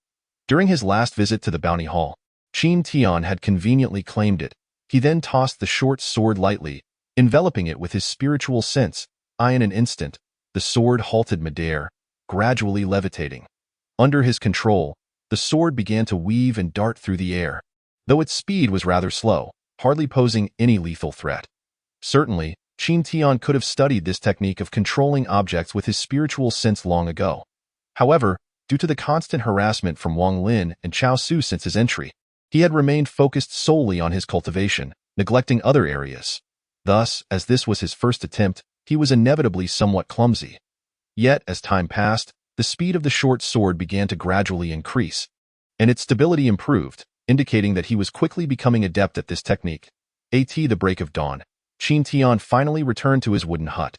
During his last visit to the Bounty Hall, Qin Tian had conveniently claimed it. He then tossed the short sword lightly, enveloping it with his spiritual sense. In an instant, the sword halted midair, gradually levitating. Under his control, the sword began to weave and dart through the air, though its speed was rather slow, hardly posing any lethal threat. Certainly, Qin Tian could have studied this technique of controlling objects with his spiritual sense long ago. However, due to the constant harassment from Wang Lin and Chao Su since his entry, he had remained focused solely on his cultivation, neglecting other areas. Thus, as this was his first attempt, he was inevitably somewhat clumsy. Yet, as time passed, the speed of the short sword began to gradually increase, and its stability improved, indicating that he was quickly becoming adept at this technique. At the break of dawn, Qin Tian finally returned to his wooden hut.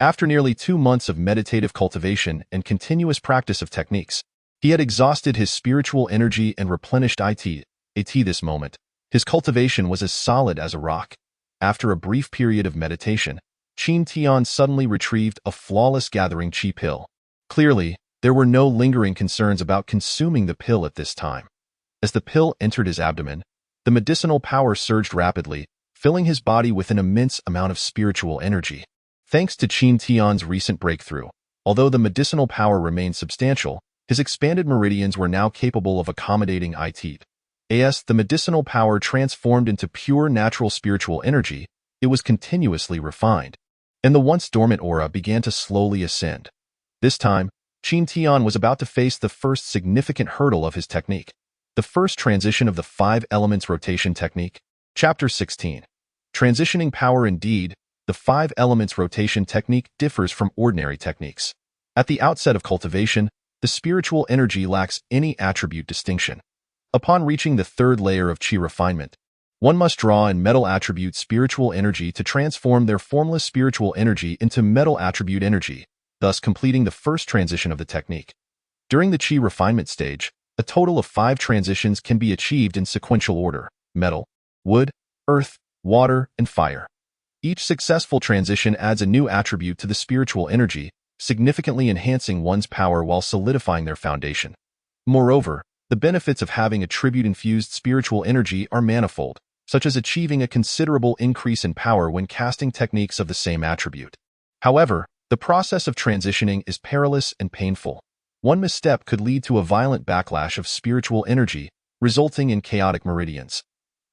After nearly 2 months of meditative cultivation and continuous practice of techniques, he had exhausted his spiritual energy and replenished it. At this moment, his cultivation was as solid as a rock. After a brief period of meditation, Qin Tian suddenly retrieved a flawless gathering qi pill. Clearly, there were no lingering concerns about consuming the pill at this time. As the pill entered his abdomen, the medicinal power surged rapidly, filling his body with an immense amount of spiritual energy. Thanks to Qin Tian's recent breakthrough, although the medicinal power remained substantial, his expanded meridians were now capable of accommodating it. As the medicinal power transformed into pure natural spiritual energy, it was continuously refined, and the once dormant aura began to slowly ascend. This time, Qin Tian was about to face the first significant hurdle of his technique, the first transition of the 5 elements rotation technique. Chapter 16. Transitioning power. Indeed, the 5 elements rotation technique differs from ordinary techniques. At the outset of cultivation, the spiritual energy lacks any attribute distinction. Upon reaching the 3rd layer of qi refinement, one must draw in metal attribute spiritual energy to transform their formless spiritual energy into metal attribute energy, thus completing the first transition of the technique. During the qi refinement stage, a total of 5 transitions can be achieved in sequential order: metal, wood, earth, water, and fire. Each successful transition adds a new attribute to the spiritual energy, significantly enhancing one's power while solidifying their foundation. Moreover, the benefits of having attribute-infused spiritual energy are manifold, such as achieving a considerable increase in power when casting techniques of the same attribute. However, the process of transitioning is perilous and painful. One misstep could lead to a violent backlash of spiritual energy, resulting in chaotic meridians.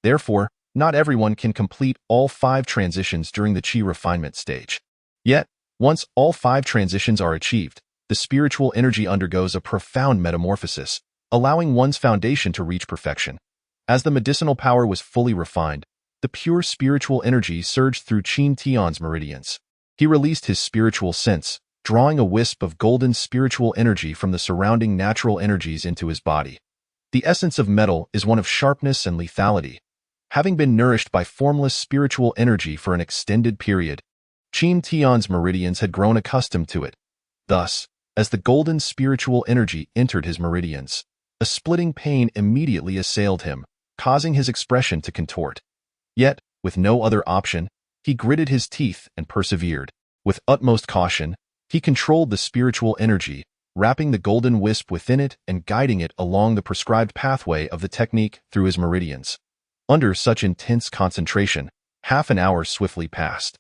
Therefore, not everyone can complete all 5 transitions during the qi refinement stage. Yet, once all 5 transitions are achieved, the spiritual energy undergoes a profound metamorphosis, allowing one's foundation to reach perfection. As the medicinal power was fully refined, the pure spiritual energy surged through Qin Tian's meridians. He released his spiritual sense, drawing a wisp of golden spiritual energy from the surrounding natural energies into his body. The essence of metal is one of sharpness and lethality. Having been nourished by formless spiritual energy for an extended period, Qin Tian's meridians had grown accustomed to it. Thus, as the golden spiritual energy entered his meridians, a splitting pain immediately assailed him, causing his expression to contort. Yet, with no other option, he gritted his teeth and persevered. With utmost caution, he controlled the spiritual energy, wrapping the golden wisp within it and guiding it along the prescribed pathway of the technique through his meridians. Under such intense concentration, half an hour swiftly passed.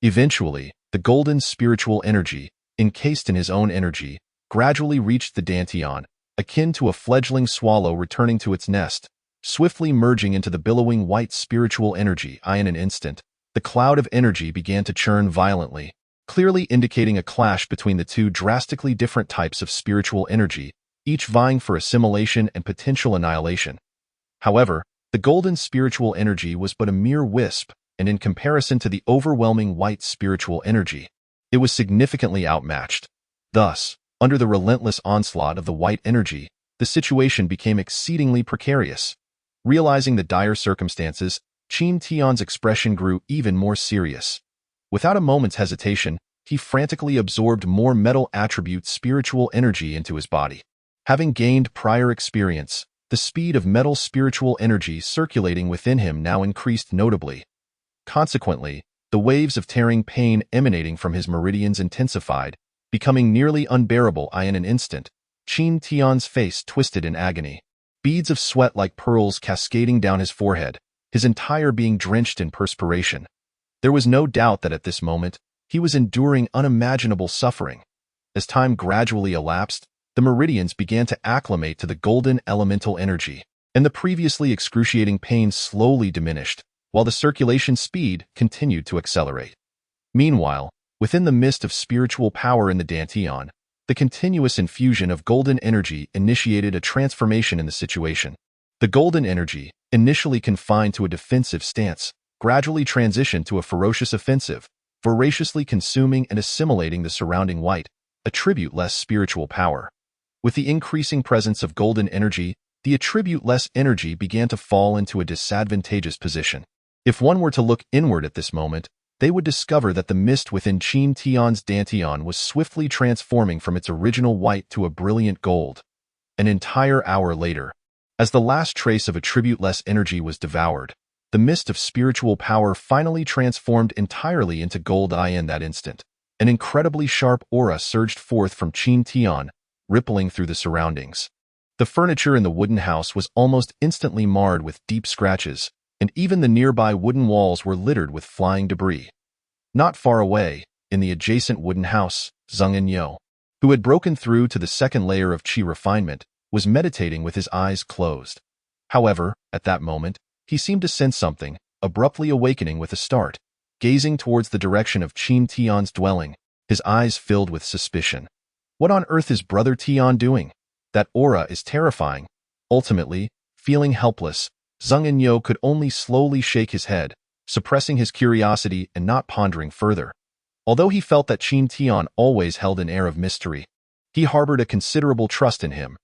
Eventually, the golden spiritual energy, encased in his own energy, gradually reached the dantian, akin to a fledgling swallow returning to its nest, swiftly merging into the billowing white spiritual energy. In an instant, the cloud of energy began to churn violently, clearly indicating a clash between the 2 drastically different types of spiritual energy, each vying for assimilation and potential annihilation. However, the golden spiritual energy was but a mere wisp, and in comparison to the overwhelming white spiritual energy, it was significantly outmatched. Thus, under the relentless onslaught of the white energy, the situation became exceedingly precarious. Realizing the dire circumstances, Qin Tian's expression grew even more serious. Without a moment's hesitation, he frantically absorbed more metal attribute spiritual energy into his body. Having gained prior experience, the speed of metal spiritual energy circulating within him now increased notably. Consequently, the waves of tearing pain emanating from his meridians intensified, becoming nearly unbearable. In an instant, Qin Tian's face twisted in agony. Beads of sweat like pearls cascading down his forehead, his entire being drenched in perspiration. There was no doubt that at this moment, he was enduring unimaginable suffering. As time gradually elapsed, the meridians began to acclimate to the golden elemental energy, and the previously excruciating pain slowly diminished, while the circulation speed continued to accelerate. Meanwhile, within the mist of spiritual power in the Dantian, the continuous infusion of golden energy initiated a transformation in the situation. The golden energy, initially confined to a defensive stance, gradually transitioned to a ferocious offensive, voraciously consuming and assimilating the surrounding light, attribute-less spiritual power. With the increasing presence of golden energy, the attribute-less energy began to fall into a disadvantageous position. If one were to look inward at this moment, they would discover that the mist within Qin Tian's Dantian was swiftly transforming from its original white to a brilliant gold. An entire hour later, as the last trace of attribute-less energy was devoured, the mist of spiritual power finally transformed entirely into gold. In that instant, an incredibly sharp aura surged forth from Qin Tian, rippling through the surroundings. The furniture in the wooden house was almost instantly marred with deep scratches, and even the nearby wooden walls were littered with flying debris. Not far away, in the adjacent wooden house, Zheng Enyo, who had broken through to the second layer of Qi refinement, was meditating with his eyes closed. However, at that moment, he seemed to sense something, abruptly awakening with a start. Gazing towards the direction of Qin Tian's dwelling, his eyes filled with suspicion. What on earth is Brother Tian doing? That aura is terrifying. Ultimately, feeling helpless, Zheng Enyo could only slowly shake his head, suppressing his curiosity and not pondering further. Although he felt that Qin Tian always held an air of mystery, he harbored a considerable trust in him.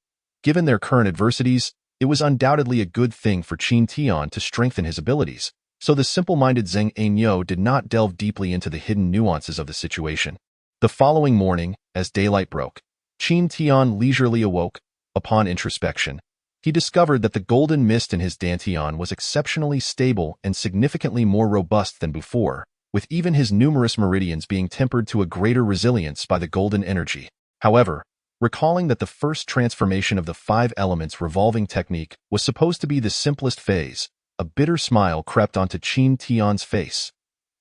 Given their current adversities, it was undoubtedly a good thing for Qin Tian to strengthen his abilities, so the simple-minded Zheng Enyo did not delve deeply into the hidden nuances of the situation. The following morning, as daylight broke, Qin Tian leisurely awoke. Upon introspection, he discovered that the golden mist in his Dantian was exceptionally stable and significantly more robust than before, with even his numerous meridians being tempered to a greater resilience by the golden energy. However, recalling that the first transformation of the 5 elements revolving technique was supposed to be the simplest phase, a bitter smile crept onto Qin Tian's face.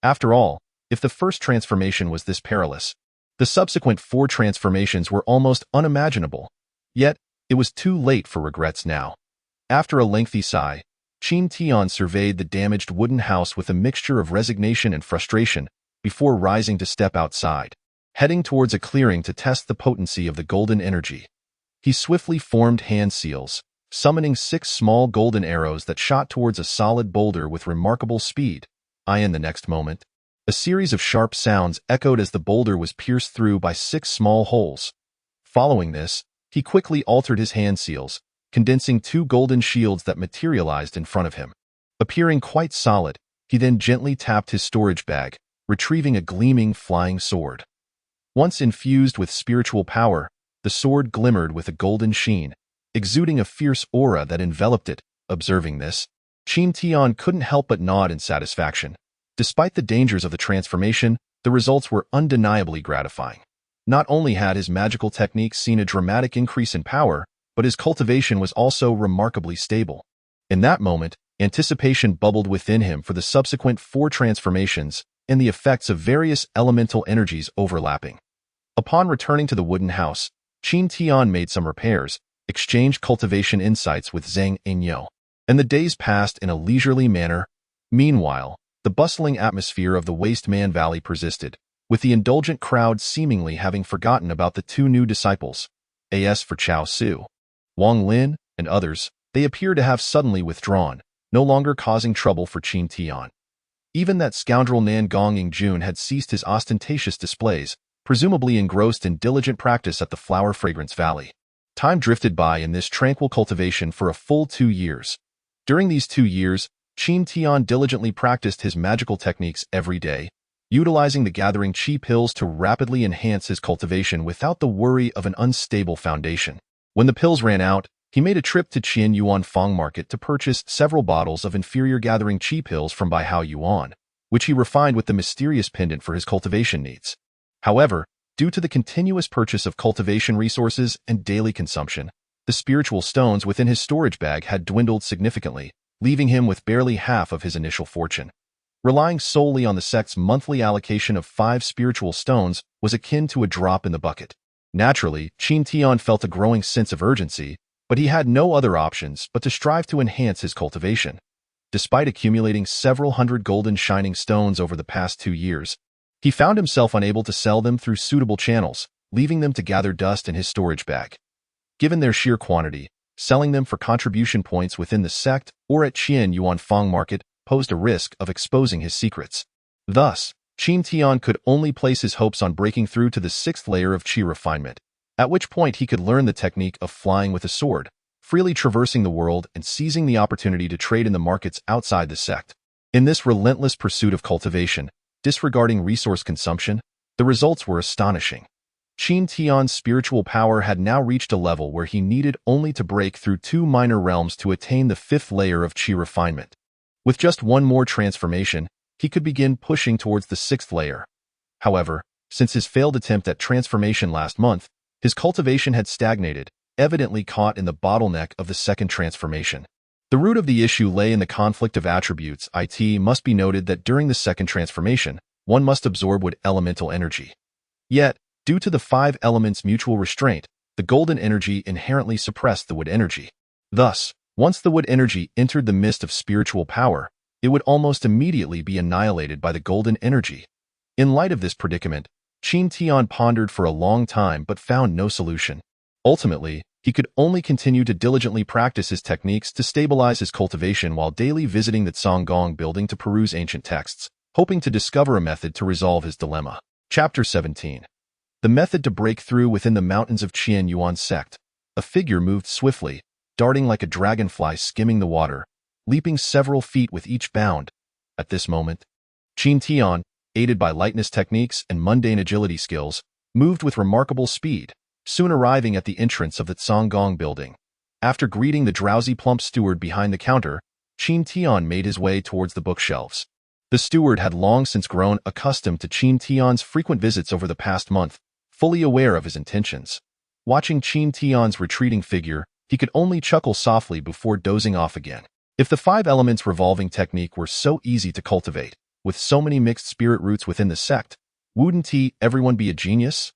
After all, if the first transformation was this perilous, the subsequent 4 transformations were almost unimaginable. Yet, it was too late for regrets now. After a lengthy sigh, Qin Tian surveyed the damaged wooden house with a mixture of resignation and frustration before rising to step outside, heading towards a clearing to test the potency of the golden energy. He swiftly formed hand seals, summoning 6 small golden arrows that shot towards a solid boulder with remarkable speed. In the next moment, a series of sharp sounds echoed as the boulder was pierced through by 6 small holes. Following this, he quickly altered his hand seals, condensing 2 golden shields that materialized in front of him. Appearing quite solid, he then gently tapped his storage bag, retrieving a gleaming flying sword. Once infused with spiritual power, the sword glimmered with a golden sheen, exuding a fierce aura that enveloped it. Observing this, Qin Tian couldn't help but nod in satisfaction. Despite the dangers of the transformation, the results were undeniably gratifying. Not only had his magical techniques seen a dramatic increase in power, but his cultivation was also remarkably stable. In that moment, anticipation bubbled within him for the subsequent 4 transformations and the effects of various elemental energies overlapping. Upon returning to the wooden house, Qin Tian made some repairs, exchanged cultivation insights with Zheng Enyo, and the days passed in a leisurely manner. Meanwhile, the bustling atmosphere of the Waste Man Valley persisted, with the indulgent crowd seemingly having forgotten about the 2 new disciples. As for Chao Su, Wang Lin, and others, they appear to have suddenly withdrawn, no longer causing trouble for Qin Tian. Even that scoundrel Nan Gong Yingjun had ceased his ostentatious displays, presumably engrossed in diligent practice at the Flower Fragrance Valley. Time drifted by in this tranquil cultivation for a full 2 years. During these 2 years, Qin Tian diligently practiced his magical techniques every day, utilizing the gathering qi pills to rapidly enhance his cultivation without the worry of an unstable foundation. When the pills ran out, he made a trip to Qian Yuan Fang Market to purchase several bottles of inferior gathering qi pills from Baihao Yuan, which he refined with the mysterious pendant for his cultivation needs. However, due to the continuous purchase of cultivation resources and daily consumption, the spiritual stones within his storage bag had dwindled significantly, leaving him with barely half of his initial fortune. Relying solely on the sect's monthly allocation of 5 spiritual stones was akin to a drop in the bucket. Naturally, Qin Tian felt a growing sense of urgency, but he had no other options but to strive to enhance his cultivation. Despite accumulating several hundred golden shining stones over the past 2 years, he found himself unable to sell them through suitable channels, leaving them to gather dust in his storage bag. Given their sheer quantity, selling them for contribution points within the sect or at Qian Yuan Fang market posed a risk of exposing his secrets. Thus, Qin Tian could only place his hopes on breaking through to the 6th layer of Qi refinement, at which point he could learn the technique of flying with a sword, freely traversing the world and seizing the opportunity to trade in the markets outside the sect. In this relentless pursuit of cultivation, disregarding resource consumption, the results were astonishing. Qin Tian's spiritual power had now reached a level where he needed only to break through 2 minor realms to attain the 5th layer of Qi refinement. With just one more transformation, he could begin pushing towards the 6th layer. However, since his failed attempt at transformation last month, his cultivation had stagnated, evidently caught in the bottleneck of the 2nd transformation. The root of the issue lay in the conflict of attributes. It must be noted that during the 2nd transformation, one must absorb wood elemental energy. Yet, due to the 5 elements' mutual restraint, the golden energy inherently suppressed the wood energy. Thus, once the wood energy entered the mist of spiritual power, it would almost immediately be annihilated by the golden energy. In light of this predicament, Qin Tian pondered for a long time but found no solution. Ultimately, he could only continue to diligently practice his techniques to stabilize his cultivation while daily visiting the Zonggong building to peruse ancient texts, hoping to discover a method to resolve his dilemma. Chapter 17. The method to break through within the mountains of Qian Yuan sect. A figure moved swiftly, darting like a dragonfly skimming the water, leaping several feet with each bound. At this moment, Qin Tian, aided by lightness techniques and mundane agility skills, moved with remarkable speed, soon arriving at the entrance of the Zonggong building. After greeting the drowsy plump steward behind the counter, Qin Tian made his way towards the bookshelves. The steward had long since grown accustomed to Qin Tian's frequent visits over the past month, fully aware of his intentions. Watching Qin Tian's retreating figure, he could only chuckle softly before dozing off again. If the 5 elements revolving technique were so easy to cultivate, with so many mixed spirit roots within the sect, wouldn't everyone be a genius?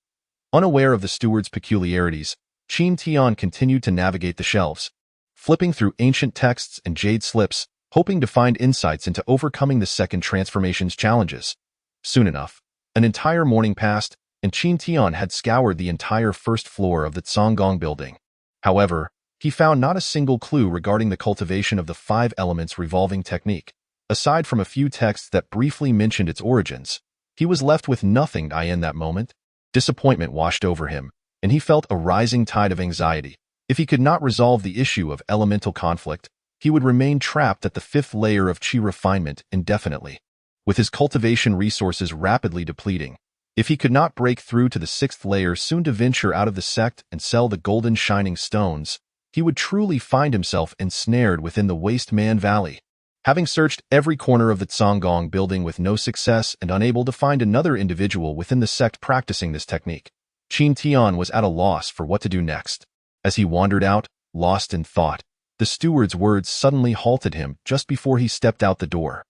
Unaware of the steward's peculiarities, Qin Tian continued to navigate the shelves, flipping through ancient texts and jade slips, hoping to find insights into overcoming the 2nd transformation's challenges. Soon enough, an entire morning passed, and Qin Tian had scoured the entire 1st floor of the Zonggong building. However, he found not a single clue regarding the cultivation of the 5 elements revolving technique. Aside from a few texts that briefly mentioned its origins, he was left with nothing in that moment. Disappointment washed over him, and he felt a rising tide of anxiety. If he could not resolve the issue of elemental conflict, he would remain trapped at the 5th layer of Qi refinement indefinitely. With his cultivation resources rapidly depleting, if he could not break through to the 6th layer soon to venture out of the sect and sell the golden shining stones, he would truly find himself ensnared within the Waste Man Valley. Having searched every corner of the Zonggong building with no success and unable to find another individual within the sect practicing this technique, Qin Tian was at a loss for what to do next. As he wandered out, lost in thought, the steward's words suddenly halted him just before he stepped out the door.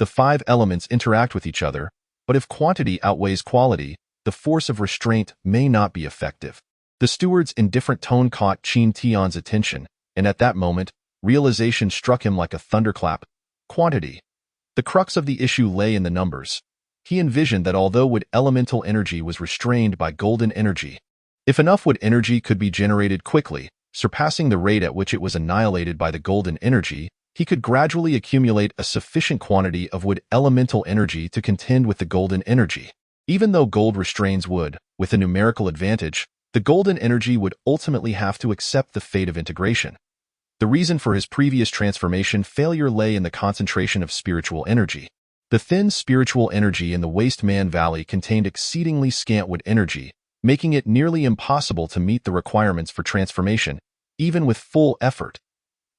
The 5 elements interact with each other, but if quantity outweighs quality, the force of restraint may not be effective. The steward's indifferent tone caught Qin Tian's attention, and at that moment, realization struck him like a thunderclap. Quantity. The crux of the issue lay in the numbers. He envisioned that although wood elemental energy was restrained by golden energy, if enough wood energy could be generated quickly, surpassing the rate at which it was annihilated by the golden energy, he could gradually accumulate a sufficient quantity of wood elemental energy to contend with the golden energy. Even though gold restrains wood, with a numerical advantage, the golden energy would ultimately have to accept the fate of integration. The reason for his previous transformation failure lay in the concentration of spiritual energy. The thin spiritual energy in the Waste Man Valley contained exceedingly scant wood energy, making it nearly impossible to meet the requirements for transformation, even with full effort.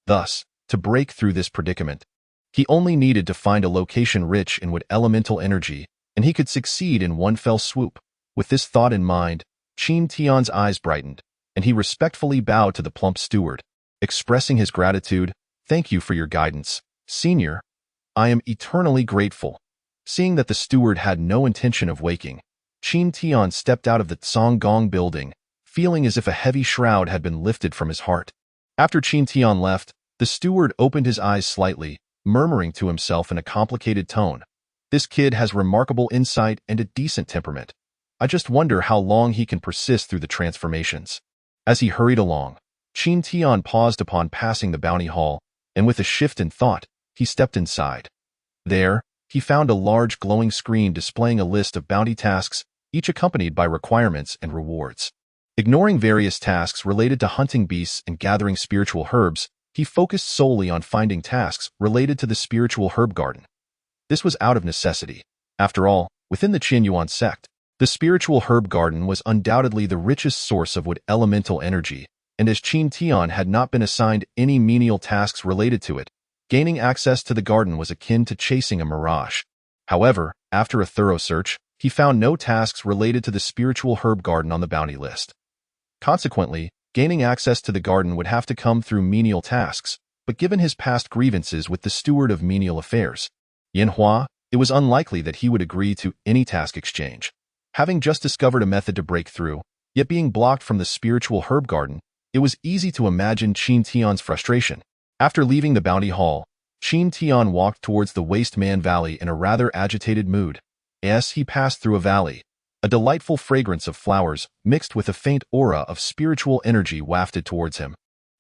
Thus, to break through this predicament, he only needed to find a location rich in wood elemental energy, and he could succeed in one fell swoop. With this thought in mind, Qin Tian's eyes brightened, and he respectfully bowed to the plump steward, expressing his gratitude. "Thank you for your guidance, Senior. I am eternally grateful." Seeing that the steward had no intention of waking, Qin Tian stepped out of the Zonggong building, feeling as if a heavy shroud had been lifted from his heart. After Qin Tian left, the steward opened his eyes slightly, murmuring to himself in a complicated tone, "This kid has remarkable insight and a decent temperament. I just wonder how long he can persist through the transformations." As he hurried along, Qin Tian paused upon passing the bounty hall, and with a shift in thought, he stepped inside. There, he found a large glowing screen displaying a list of bounty tasks, each accompanied by requirements and rewards. Ignoring various tasks related to hunting beasts and gathering spiritual herbs, he focused solely on finding tasks related to the spiritual herb garden. This was out of necessity. After all, within the Qin Yuan sect, the spiritual herb garden was undoubtedly the richest source of wood elemental energy, and as Qin Tian had not been assigned any menial tasks related to it, gaining access to the garden was akin to chasing a mirage. However, after a thorough search, he found no tasks related to the spiritual herb garden on the bounty list. Consequently, gaining access to the garden would have to come through menial tasks, but given his past grievances with the steward of menial affairs, Yin Hua, it was unlikely that he would agree to any task exchange. Having just discovered a method to break through, yet being blocked from the spiritual herb garden, it was easy to imagine Qin Tian's frustration. After leaving the bounty hall, Qin Tian walked towards the Waste Man Valley in a rather agitated mood. As he passed through a valley, a delightful fragrance of flowers mixed with a faint aura of spiritual energy wafted towards him.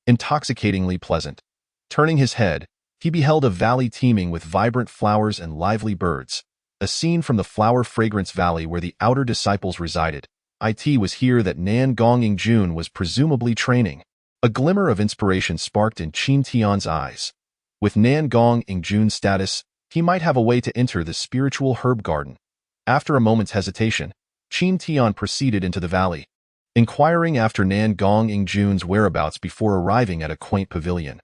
Intoxicatingly pleasant. Turning his head, he beheld a valley teeming with vibrant flowers and lively birds, a scene from the Flower Fragrance Valley where the outer disciples resided. It was here that Nan Gong Ingjun was presumably training. A glimmer of inspiration sparked in Qin Tian's eyes. With Nan Gong Ingjun's status, he might have a way to enter the spiritual herb garden. After a moment's hesitation, Qin Tian proceeded into the valley, inquiring after Nan Gong Ingjun's whereabouts before arriving at a quaint pavilion.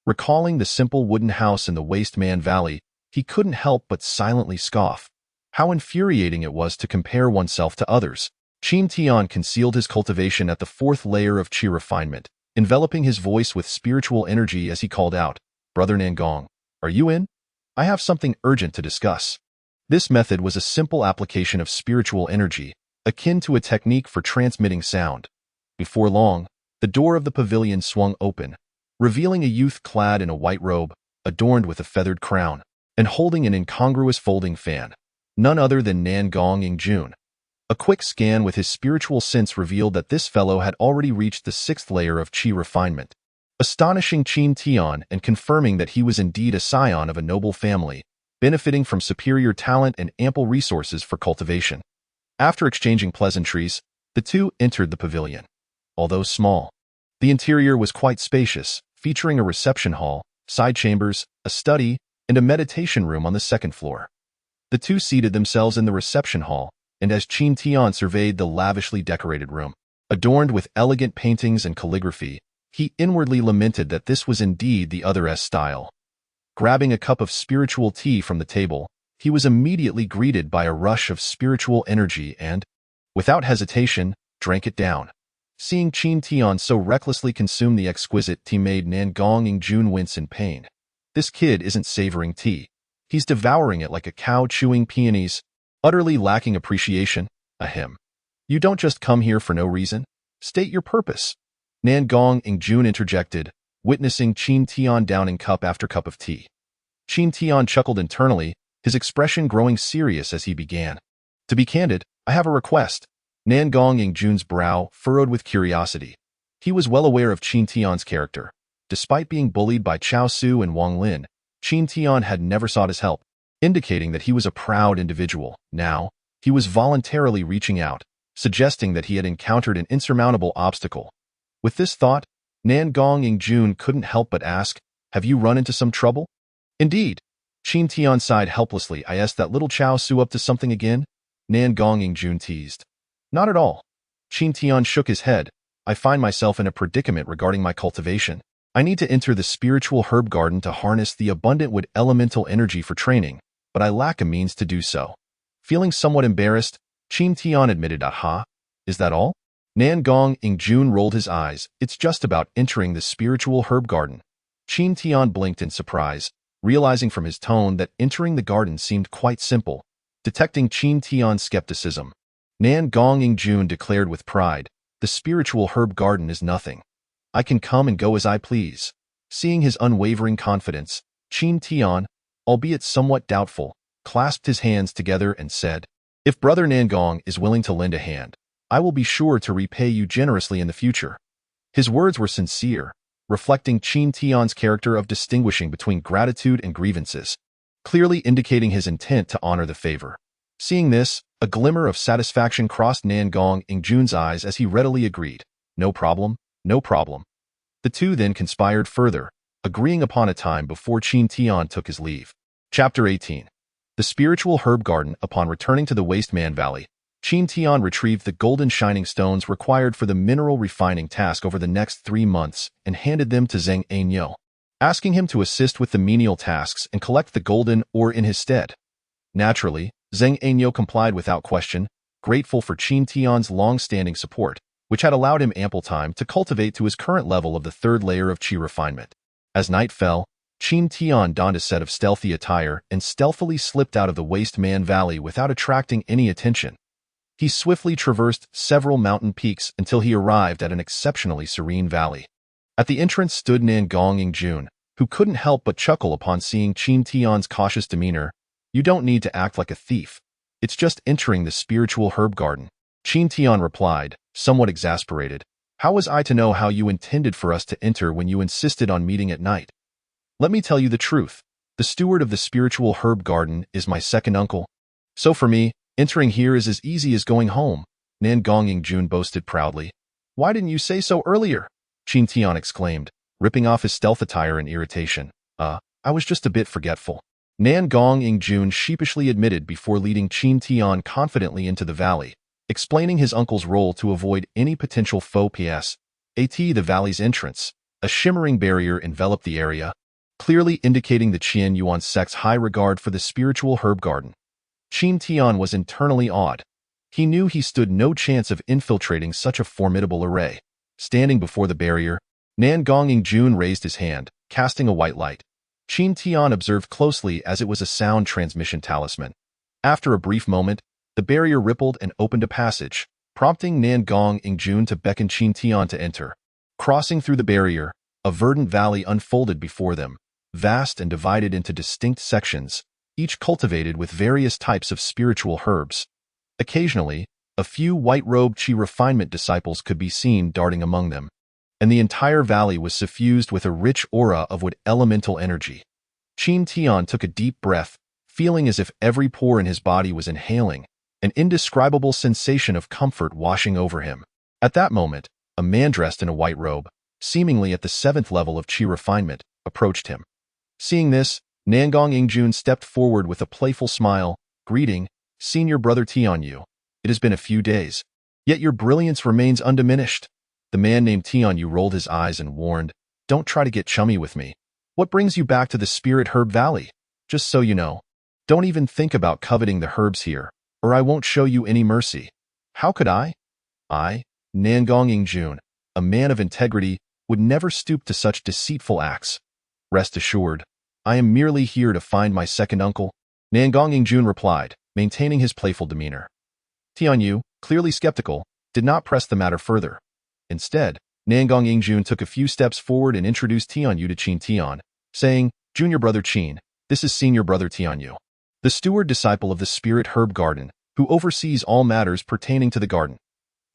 Recalling the simple wooden house in the Waste Man Valley, he couldn't help but silently scoff. How infuriating it was to compare oneself to others. Qin Tian concealed his cultivation at the fourth layer of Qi refinement, enveloping his voice with spiritual energy as he called out, "Brother Nan Gong, are you in? I have something urgent to discuss." This method was a simple application of spiritual energy, akin to a technique for transmitting sound. Before long, the door of the pavilion swung open, revealing a youth clad in a white robe, adorned with a feathered crown, and holding an incongruous folding fan. None other than Nan Gong Ingjun. A quick scan with his spiritual sense revealed that this fellow had already reached the sixth layer of Qi refinement, astonishing Qin Tian and confirming that he was indeed a scion of a noble family, benefiting from superior talent and ample resources for cultivation. After exchanging pleasantries, the two entered the pavilion. Although small, the interior was quite spacious, featuring a reception hall, side chambers, a study, and a meditation room on the second floor. The two seated themselves in the reception hall, and as Qin Tian surveyed the lavishly decorated room, adorned with elegant paintings and calligraphy, he inwardly lamented that this was indeed the other's style. Grabbing a cup of spiritual tea from the table, he was immediately greeted by a rush of spiritual energy and, without hesitation, drank it down. Seeing Qin Tian so recklessly consume the exquisite tea made Nan Gong Ingjun wince in pain. This kid isn't savoring tea. He's devouring it like a cow chewing peonies, utterly lacking appreciation. Ahem. You don't just come here for no reason. State your purpose. Nan Gong Ingjun interjected, witnessing Qin Tian downing cup after cup of tea. Qin Tian chuckled internally, his expression growing serious as he began. To be candid, I have a request. Nan Gong Ingjun's brow furrowed with curiosity. He was well aware of Qin Tian's character. Despite being bullied by Chao Su and Wang Lin, Qin Tian had never sought his help, indicating that he was a proud individual. Now, he was voluntarily reaching out, suggesting that he had encountered an insurmountable obstacle. With this thought, Nan Gong Ingjun couldn't help but ask, "Have you run into some trouble?" "Indeed." Qin Tian sighed helplessly. "I asked that little Chao Su up to something again?" Nan Gong Ingjun teased. "Not at all." Qin Tian shook his head. "I find myself in a predicament regarding my cultivation. I need to enter the spiritual herb garden to harness the abundant wood elemental energy for training, but I lack a means to do so." Feeling somewhat embarrassed, Qin Tian admitted, "Aha, is that all?" Nan Gong Ingjun rolled his eyes. "It's just about entering the spiritual herb garden." Qin Tian blinked in surprise, realizing from his tone that entering the garden seemed quite simple. Detecting Qin Tian's skepticism, Nan Gong Ingjun declared with pride, The spiritual herb garden is nothing. I can come and go as I please. Seeing his unwavering confidence, Qin Tian, albeit somewhat doubtful, clasped his hands together and said, "If Brother Nangong is willing to lend a hand, I will be sure to repay you generously in the future." His words were sincere, reflecting Qin Tian's character of distinguishing between gratitude and grievances, clearly indicating his intent to honor the favor. Seeing this, a glimmer of satisfaction crossed Nangong Ingjun's eyes as he readily agreed, "No problem, no problem." The two then conspired further, agreeing upon a time before Qin Tian took his leave. Chapter 18. The Spiritual Herb Garden. Upon returning to the Waste Man Valley, Qin Tian retrieved the golden shining stones required for the mineral refining task over the next 3 months and handed them to Zheng Ainyo, asking him to assist with the menial tasks and collect the golden ore in his stead. Naturally, Zheng Ainyo complied without question, grateful for Qin Tian's long-standing support, which had allowed him ample time to cultivate to his current level of the 3rd layer of Qi refinement. As night fell, Qin Tian donned a set of stealthy attire and stealthily slipped out of the Waste Man Valley without attracting any attention. He swiftly traversed several mountain peaks until he arrived at an exceptionally serene valley. At the entrance stood Nangong Ingjun, who couldn't help but chuckle upon seeing Qin Tian's cautious demeanor. "You don't need to act like a thief. It's just entering the spiritual herb garden." Qin Tian replied, somewhat exasperated. "How was I to know how you intended for us to enter when you insisted on meeting at night? Let me tell you the truth. The steward of the spiritual herb garden is my second uncle. So for me, entering here is as easy as going home," Nangong Ingjun boasted proudly. "Why didn't you say so earlier?" Qin Tian exclaimed, ripping off his stealth attire in irritation. I was just a bit forgetful," Nangong Ingjun sheepishly admitted before leading Qin Tian confidently into the valley, explaining his uncle's role to avoid any potential faux pas. The valley's entrance, a shimmering barrier enveloped the area, clearly indicating the Qian Yuan sect's high regard for the spiritual herb garden. Qin Tian was internally awed. He knew he stood no chance of infiltrating such a formidable array. Standing before the barrier, Nangong Ingjun raised his hand, casting a white light. Qin Tian observed closely as it was a sound transmission talisman. After a brief moment, the barrier rippled and opened a passage, prompting Nangong Ingjun to beckon Qin Tian to enter. Crossing through the barrier, a verdant valley unfolded before them, vast and divided into distinct sections, each cultivated with various types of spiritual herbs. Occasionally, a few white-robed Qi refinement disciples could be seen darting among them, and the entire valley was suffused with a rich aura of wood elemental energy. Qin Tian took a deep breath, feeling as if every pore in his body was inhaling, an indescribable sensation of comfort washing over him. At that moment, a man dressed in a white robe, seemingly at the 7th level of Qi refinement, approached him. Seeing this, Nangong Ingjun stepped forward with a playful smile, greeting, "Senior Brother Tianyu. It has been a few days, yet your brilliance remains undiminished." The man named Tianyu rolled his eyes and warned, "Don't try to get chummy with me. What brings you back to the Spirit Herb Valley? Just so you know, don't even think about coveting the herbs here, or I won't show you any mercy." "How could I? I, Nangong Ingjun, a man of integrity, would never stoop to such deceitful acts. Rest assured, I am merely here to find my second uncle," Nangong Ingjun replied, maintaining his playful demeanor. Tianyu, clearly skeptical, did not press the matter further. Instead, Nangong Ingjun took a few steps forward and introduced Tianyu to Qin Tian, saying, "Junior Brother Qin, this is Senior Brother Tianyu, the steward disciple of the Spirit Herb Garden, who oversees all matters pertaining to the garden."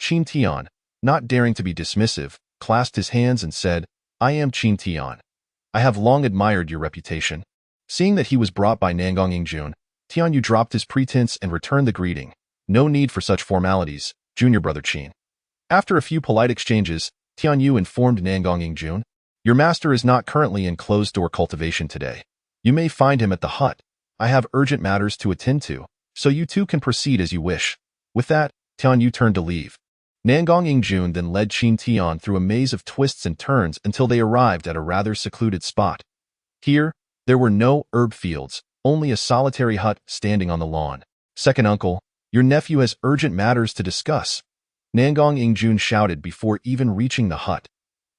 Qin Tian, not daring to be dismissive, clasped his hands and said, "I am Qin Tian. I have long admired your reputation." Seeing that he was brought by Nangong Ingjun, Tianyu dropped his pretense and returned the greeting. "No need for such formalities, Junior Brother Qin." After a few polite exchanges, Tianyu informed Nangong Ingjun, "Your master is not currently in closed-door cultivation today. You may find him at the hut. I have urgent matters to attend to, so you two can proceed as you wish." With that, Tianyu turned to leave. Nangong Ingjun then led Qin Tian through a maze of twists and turns until they arrived at a rather secluded spot. Here, there were no herb fields, only a solitary hut standing on the lawn. "Second uncle, your nephew has urgent matters to discuss," Nangong Ingjun shouted before even reaching the hut.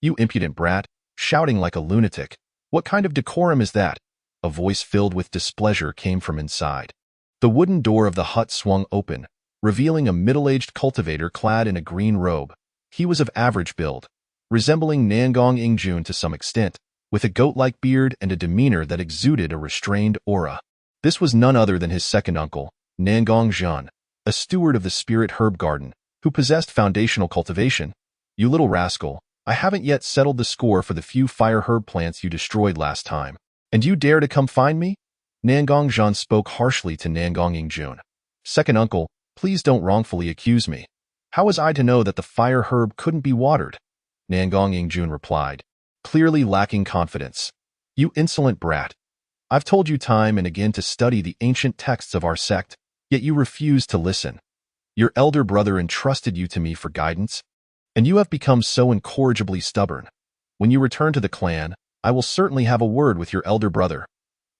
"You impudent brat, shouting like a lunatic. What kind of decorum is that?" A voice filled with displeasure came from inside. The wooden door of the hut swung open, revealing a middle-aged cultivator clad in a green robe. He was of average build, resembling Nangong Yingjun to some extent, with a goat-like beard and a demeanor that exuded a restrained aura. This was none other than his second uncle, Nangong Zhan, a steward of the spirit herb garden, who possessed foundational cultivation. You little rascal, I haven't yet settled the score for the few fire herb plants you destroyed last time. And you dare to come find me? Nangong Zhan spoke harshly to Nangong Yingjun. Second uncle, please don't wrongfully accuse me. How was I to know that the fire herb couldn't be watered? Nangong Yingjun replied, clearly lacking confidence. You insolent brat. I've told you time and again to study the ancient texts of our sect, yet you refuse to listen. Your elder brother entrusted you to me for guidance, and you have become so incorrigibly stubborn. When you return to the clan, I will certainly have a word with your elder brother.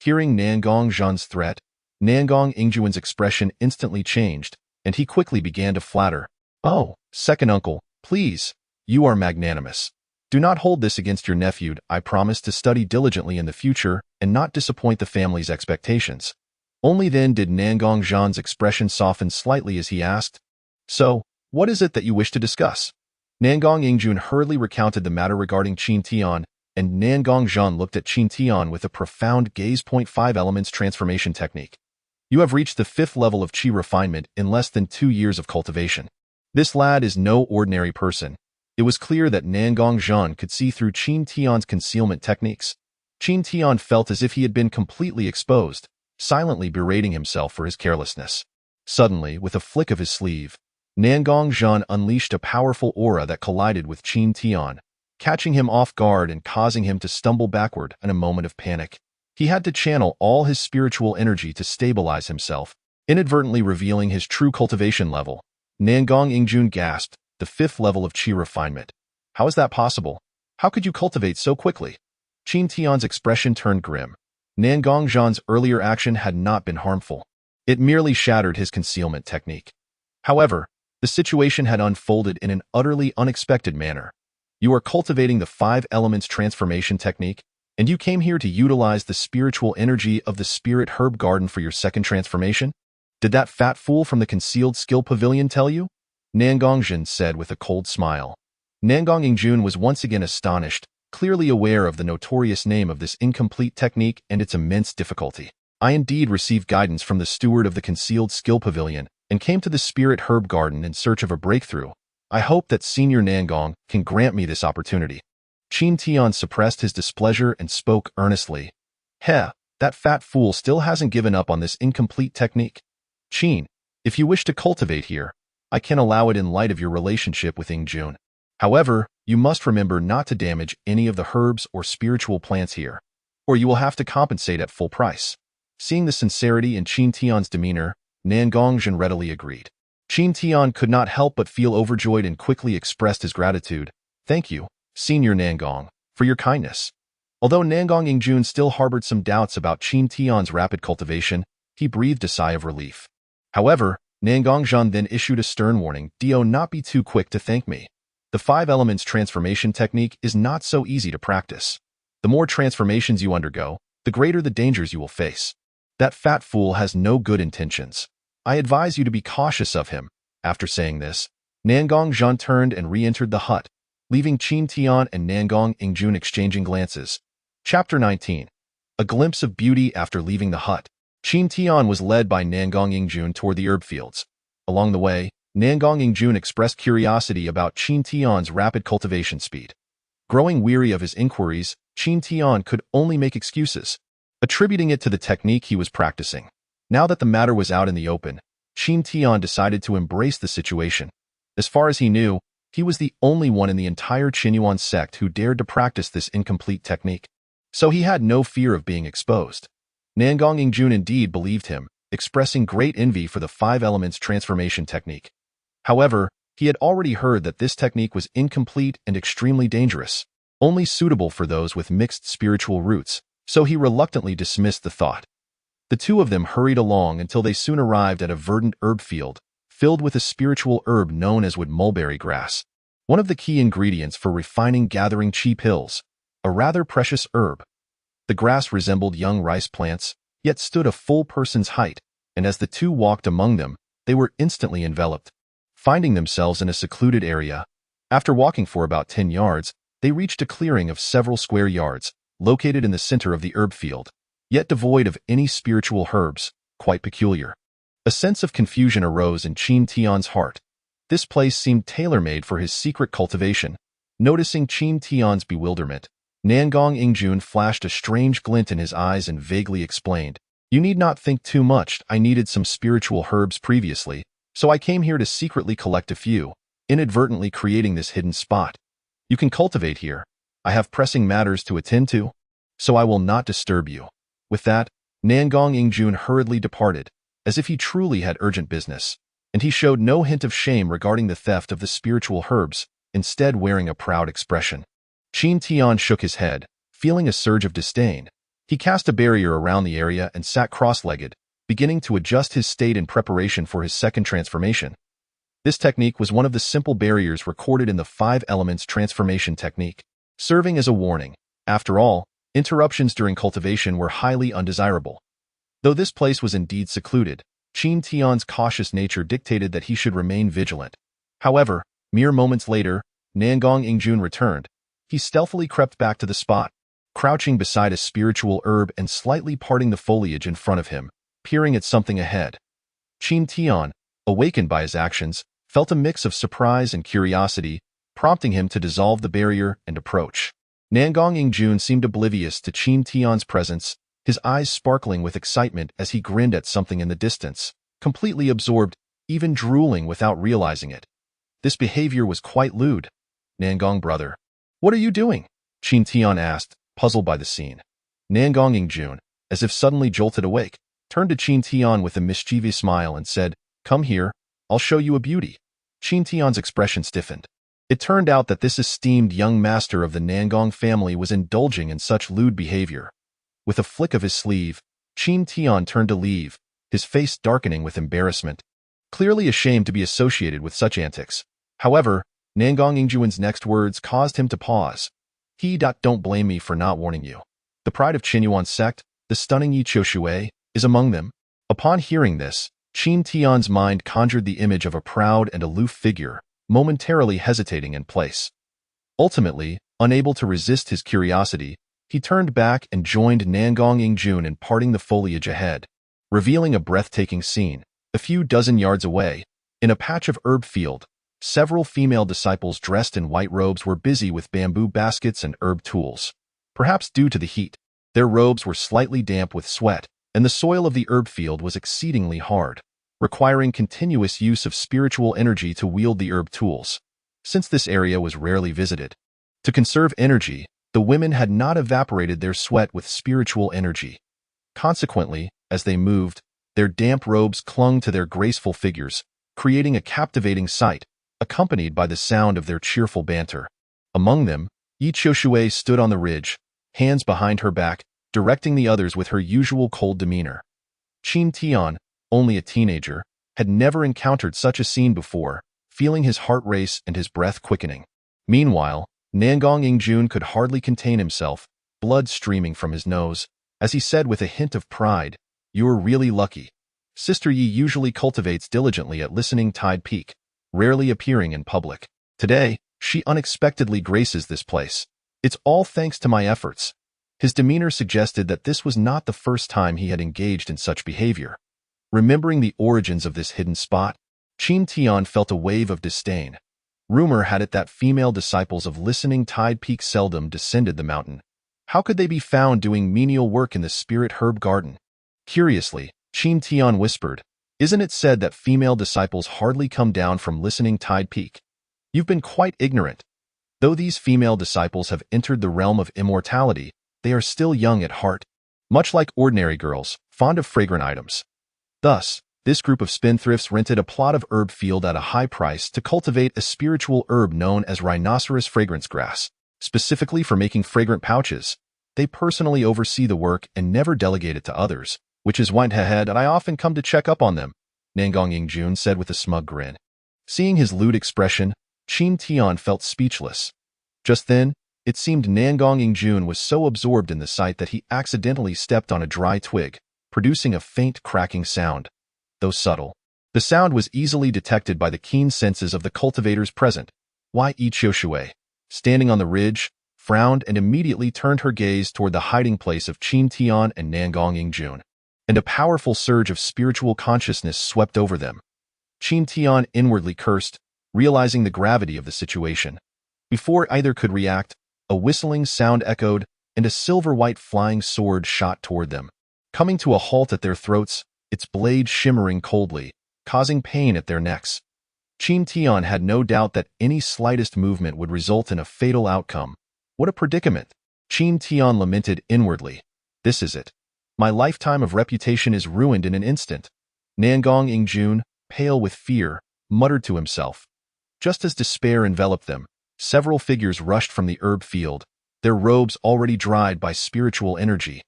Hearing Nangong Zhan's threat, Nangong Yingjun's expression instantly changed, and he quickly began to flatter. Oh, second uncle, please, you are magnanimous. Do not hold this against your nephew. I promise to study diligently in the future and not disappoint the family's expectations. Only then did Nangong Zhan's expression soften slightly as he asked, so, what is it that you wish to discuss? Nangong Yingjun hurriedly recounted the matter regarding Qin Tian, and Nangong Zhan looked at Qin Tian with a profound gaze. 5 Elements Transformation Technique. You have reached the 5th level of Qi refinement in less than 2 years of cultivation. This lad is no ordinary person. It was clear that Nangong Zhan could see through Qin Tian's concealment techniques. Qin Tian felt as if he had been completely exposed, silently berating himself for his carelessness. Suddenly, with a flick of his sleeve, Nangong Zhan unleashed a powerful aura that collided with Qin Tian, catching him off guard and causing him to stumble backward in a moment of panic. He had to channel all his spiritual energy to stabilize himself, inadvertently revealing his true cultivation level. Nangong Yingjun gasped, the 5th level of Qi refinement. How is that possible? How could you cultivate so quickly? Qin Tian's expression turned grim. Nangong Zhan's earlier action had not been harmful. It merely shattered his concealment technique. However, the situation had unfolded in an utterly unexpected manner. You are cultivating the 5 Elements Transformation Technique, and you came here to utilize the spiritual energy of the spirit herb garden for your second transformation? Did that fat fool from the concealed skill pavilion tell you? Nangong Zhan said with a cold smile. Nangong Yingjun was once again astonished, clearly aware of the notorious name of this incomplete technique and its immense difficulty. I indeed received guidance from the steward of the concealed skill pavilion and came to the spirit herb garden in search of a breakthrough. I hope that Senior Nangong can grant me this opportunity. Qin Tian suppressed his displeasure and spoke earnestly. Heh, that fat fool still hasn't given up on this incomplete technique. Qin, if you wish to cultivate here, I can allow it in light of your relationship with Yingjun. However, you must remember not to damage any of the herbs or spiritual plants here, or you will have to compensate at full price. Seeing the sincerity in Qin Tian's demeanor, Nangong Zhan readily agreed. Qin Tian could not help but feel overjoyed and quickly expressed his gratitude. Thank you, Senior Nangong, for your kindness. Although Nangong Yingjun still harbored some doubts about Qin Tian's rapid cultivation, he breathed a sigh of relief. However, Nangong Zhan then issued a stern warning, "Do not be too quick to thank me. The 5 Elements Transformation Technique is not so easy to practice. The more transformations you undergo, the greater the dangers you will face. That fat fool has no good intentions. I advise you to be cautious of him." After saying this, Nangong Zhan turned and re-entered the hut, leaving Qin Tian and Nangong Yingjun exchanging glances. Chapter 19. A glimpse of beauty after leaving the hut. Qin Tian was led by Nangong Yingjun toward the herb fields. Along the way, Nangong Yingjun expressed curiosity about Qin Tian's rapid cultivation speed. Growing weary of his inquiries, Qin Tian could only make excuses, attributing it to the technique he was practicing. Now that the matter was out in the open, Qin Tian decided to embrace the situation. As far as he knew, he was the only one in the entire Qinyuan sect who dared to practice this incomplete technique. So he had no fear of being exposed. Nangong Yingjun indeed believed him, expressing great envy for the 5 Elements Transformation Technique. However, he had already heard that this technique was incomplete and extremely dangerous, only suitable for those with mixed spiritual roots, so he reluctantly dismissed the thought. The two of them hurried along until they soon arrived at a verdant herb field, filled with a spiritual herb known as wood mulberry grass, one of the key ingredients for refining gathering qi pills, a rather precious herb. The grass resembled young rice plants, yet stood a full person's height, and as the two walked among them, they were instantly enveloped. Finding themselves in a secluded area, After walking for about 10 yards, they reached a clearing of several square yards, located in the center of the herb field, yet devoid of any spiritual herbs, quite peculiar. A sense of confusion arose in Qin Tian's heart. This place seemed tailor-made for his secret cultivation. Noticing Qin Tian's bewilderment, Nangong Yingjun flashed a strange glint in his eyes and vaguely explained, "You need not think too much. I needed some spiritual herbs previously, so I came here to secretly collect a few, inadvertently creating this hidden spot. You can cultivate here. I have pressing matters to attend to, so I will not disturb you." With that, Nangong Yingjun hurriedly departed, as if he truly had urgent business, and he showed no hint of shame regarding the theft of the spiritual herbs, instead wearing a proud expression. Qin Tian shook his head, feeling a surge of disdain. He cast a barrier around the area and sat cross-legged, beginning to adjust his state in preparation for his second transformation. This technique was one of the simple barriers recorded in the 5 Elements transformation technique, serving as a warning. After all, interruptions during cultivation were highly undesirable. Though this place was indeed secluded, Qin Tian's cautious nature dictated that he should remain vigilant. However, mere moments later, Nangong Yingjun returned. He stealthily crept back to the spot, crouching beside a spiritual herb and slightly parting the foliage in front of him, peering at something ahead. Qin Tian, awakened by his actions, felt a mix of surprise and curiosity, prompting him to dissolve the barrier and approach. Nangong Yingjun seemed oblivious to Qin Tian's presence, his eyes sparkling with excitement as he grinned at something in the distance, completely absorbed, even drooling without realizing it. This behavior was quite lewd. "Nangong brother, what are you doing?" Qin Tian asked, puzzled by the scene. Nangong Yingjun, as if suddenly jolted awake, turned to Qin Tian with a mischievous smile and said, "Come here, I'll show you a beauty." Qin Tian's expression stiffened. It turned out that this esteemed young master of the Nangong family was indulging in such lewd behavior. With a flick of his sleeve, Qin Tian turned to leave, his face darkening with embarrassment, clearly ashamed to be associated with such antics. However, Nangong Yingjun's next words caused him to pause. "Don't blame me for not warning you. The pride of Qinyuan sect, the stunning Yi Qiushui, is among them." Upon hearing this, Qin Tian's mind conjured the image of a proud and aloof figure, momentarily hesitating in place. Ultimately, unable to resist his curiosity, he turned back and joined Nangong Yingjun in parting the foliage ahead, revealing a breathtaking scene. A few dozen yards away, in a patch of herb field, several female disciples dressed in white robes were busy with bamboo baskets and herb tools. Perhaps due to the heat, their robes were slightly damp with sweat, and the soil of the herb field was exceedingly hard, requiring continuous use of spiritual energy to wield the herb tools. Since this area was rarely visited, to conserve energy, the women had not evaporated their sweat with spiritual energy. Consequently, as they moved, their damp robes clung to their graceful figures, creating a captivating sight, accompanied by the sound of their cheerful banter. Among them, Yi Qiushui stood on the ridge, hands behind her back, directing the others with her usual cold demeanor. Qin Tian, only a teenager, had never encountered such a scene before, feeling his heart race and his breath quickening. Meanwhile, Nangong Yingjun could hardly contain himself, blood streaming from his nose, as he said with a hint of pride, "You're really lucky. Sister Yi usually cultivates diligently at Listening Tide Peak, rarely appearing in public. Today, she unexpectedly graces this place. It's all thanks to my efforts." His demeanor suggested that this was not the first time he had engaged in such behavior. Remembering the origins of this hidden spot, Qin Tian felt a wave of disdain. Rumor had it that female disciples of Listening Tide Peak seldom descended the mountain. How could they be found doing menial work in the spirit herb garden? Curiously, Qin Tian whispered, "Isn't it said that female disciples hardly come down from Listening Tide Peak? You've been quite ignorant. Though these female disciples have entered the realm of immortality, they are still young at heart, much like ordinary girls, fond of fragrant items." Thus, this group of spendthrifts rented a plot of herb field at a high price to cultivate a spiritual herb known as rhinoceros fragrance grass, specifically for making fragrant pouches. They personally oversee the work and never delegate it to others, which is why I often come to check up on them, Nangong Yingjun said with a smug grin. Seeing his lewd expression, Qin Tian felt speechless. Just then, it seemed Nangong Yingjun was so absorbed in the sight that he accidentally stepped on a dry twig, producing a faint cracking sound. Though subtle, the sound was easily detected by the keen senses of the cultivators present. Why Yi, standing on the ridge, frowned and immediately turned her gaze toward the hiding place of Qin Tian and Nangong Yingjun, and a powerful surge of spiritual consciousness swept over them. Qin Tian inwardly cursed, realizing the gravity of the situation. Before either could react, a whistling sound echoed, and a silver-white flying sword shot toward them, coming to a halt at their throats, its blade shimmering coldly, causing pain at their necks. Qin Tian had no doubt that any slightest movement would result in a fatal outcome. What a predicament! Qin Tian lamented inwardly. This is it. My lifetime of reputation is ruined in an instant. Nangong Yingjun, pale with fear, muttered to himself. Just as despair enveloped them, several figures rushed from the herb field, their robes already dried by spiritual energy,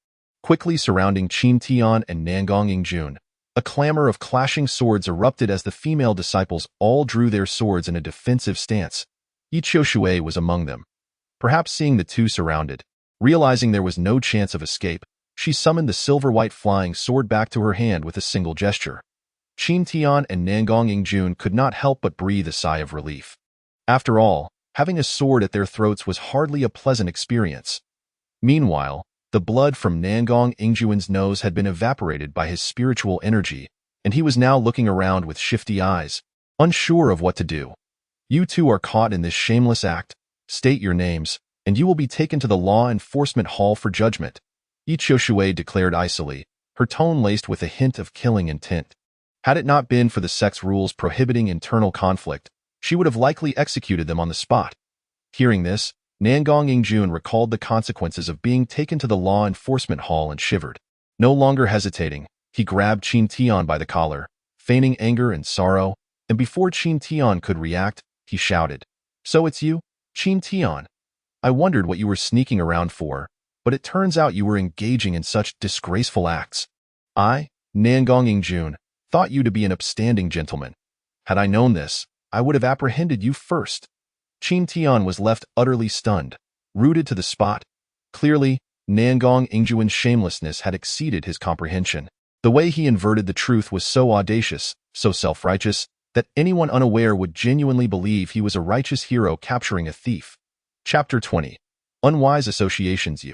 quickly surrounding Qin Tian and Nangong Yingjun. A clamor of clashing swords erupted as the female disciples all drew their swords in a defensive stance. Yi was among them. Perhaps seeing the two surrounded, realizing there was no chance of escape, she summoned the silver-white flying sword back to her hand with a single gesture. Qin Tian and Nangong Yingjun could not help but breathe a sigh of relief. After all, having a sword at their throats was hardly a pleasant experience. Meanwhile, the blood from Nangong Yingjun's nose had been evaporated by his spiritual energy, and he was now looking around with shifty eyes, unsure of what to do. You two are caught in this shameless act. State your names, and you will be taken to the law enforcement hall for judgment, Yi declared icily, her tone laced with a hint of killing intent. Had it not been for the sect's rules prohibiting internal conflict, she would have likely executed them on the spot. Hearing this, Nangong Yingjun recalled the consequences of being taken to the law enforcement hall and shivered. No longer hesitating, he grabbed Qin Tian by the collar, feigning anger and sorrow, and before Qin Tian could react, he shouted, "So it's you, Qin Tian? I wondered what you were sneaking around for, but it turns out you were engaging in such disgraceful acts. I, Nangong Yingjun, thought you to be an upstanding gentleman. Had I known this, I would have apprehended you first." Qin Tian was left utterly stunned, rooted to the spot. Clearly, Nangong Yingjun's shamelessness had exceeded his comprehension. The way he inverted the truth was so audacious, so self-righteous, that anyone unaware would genuinely believe he was a righteous hero capturing a thief. Chapter 20. Unwise Associations.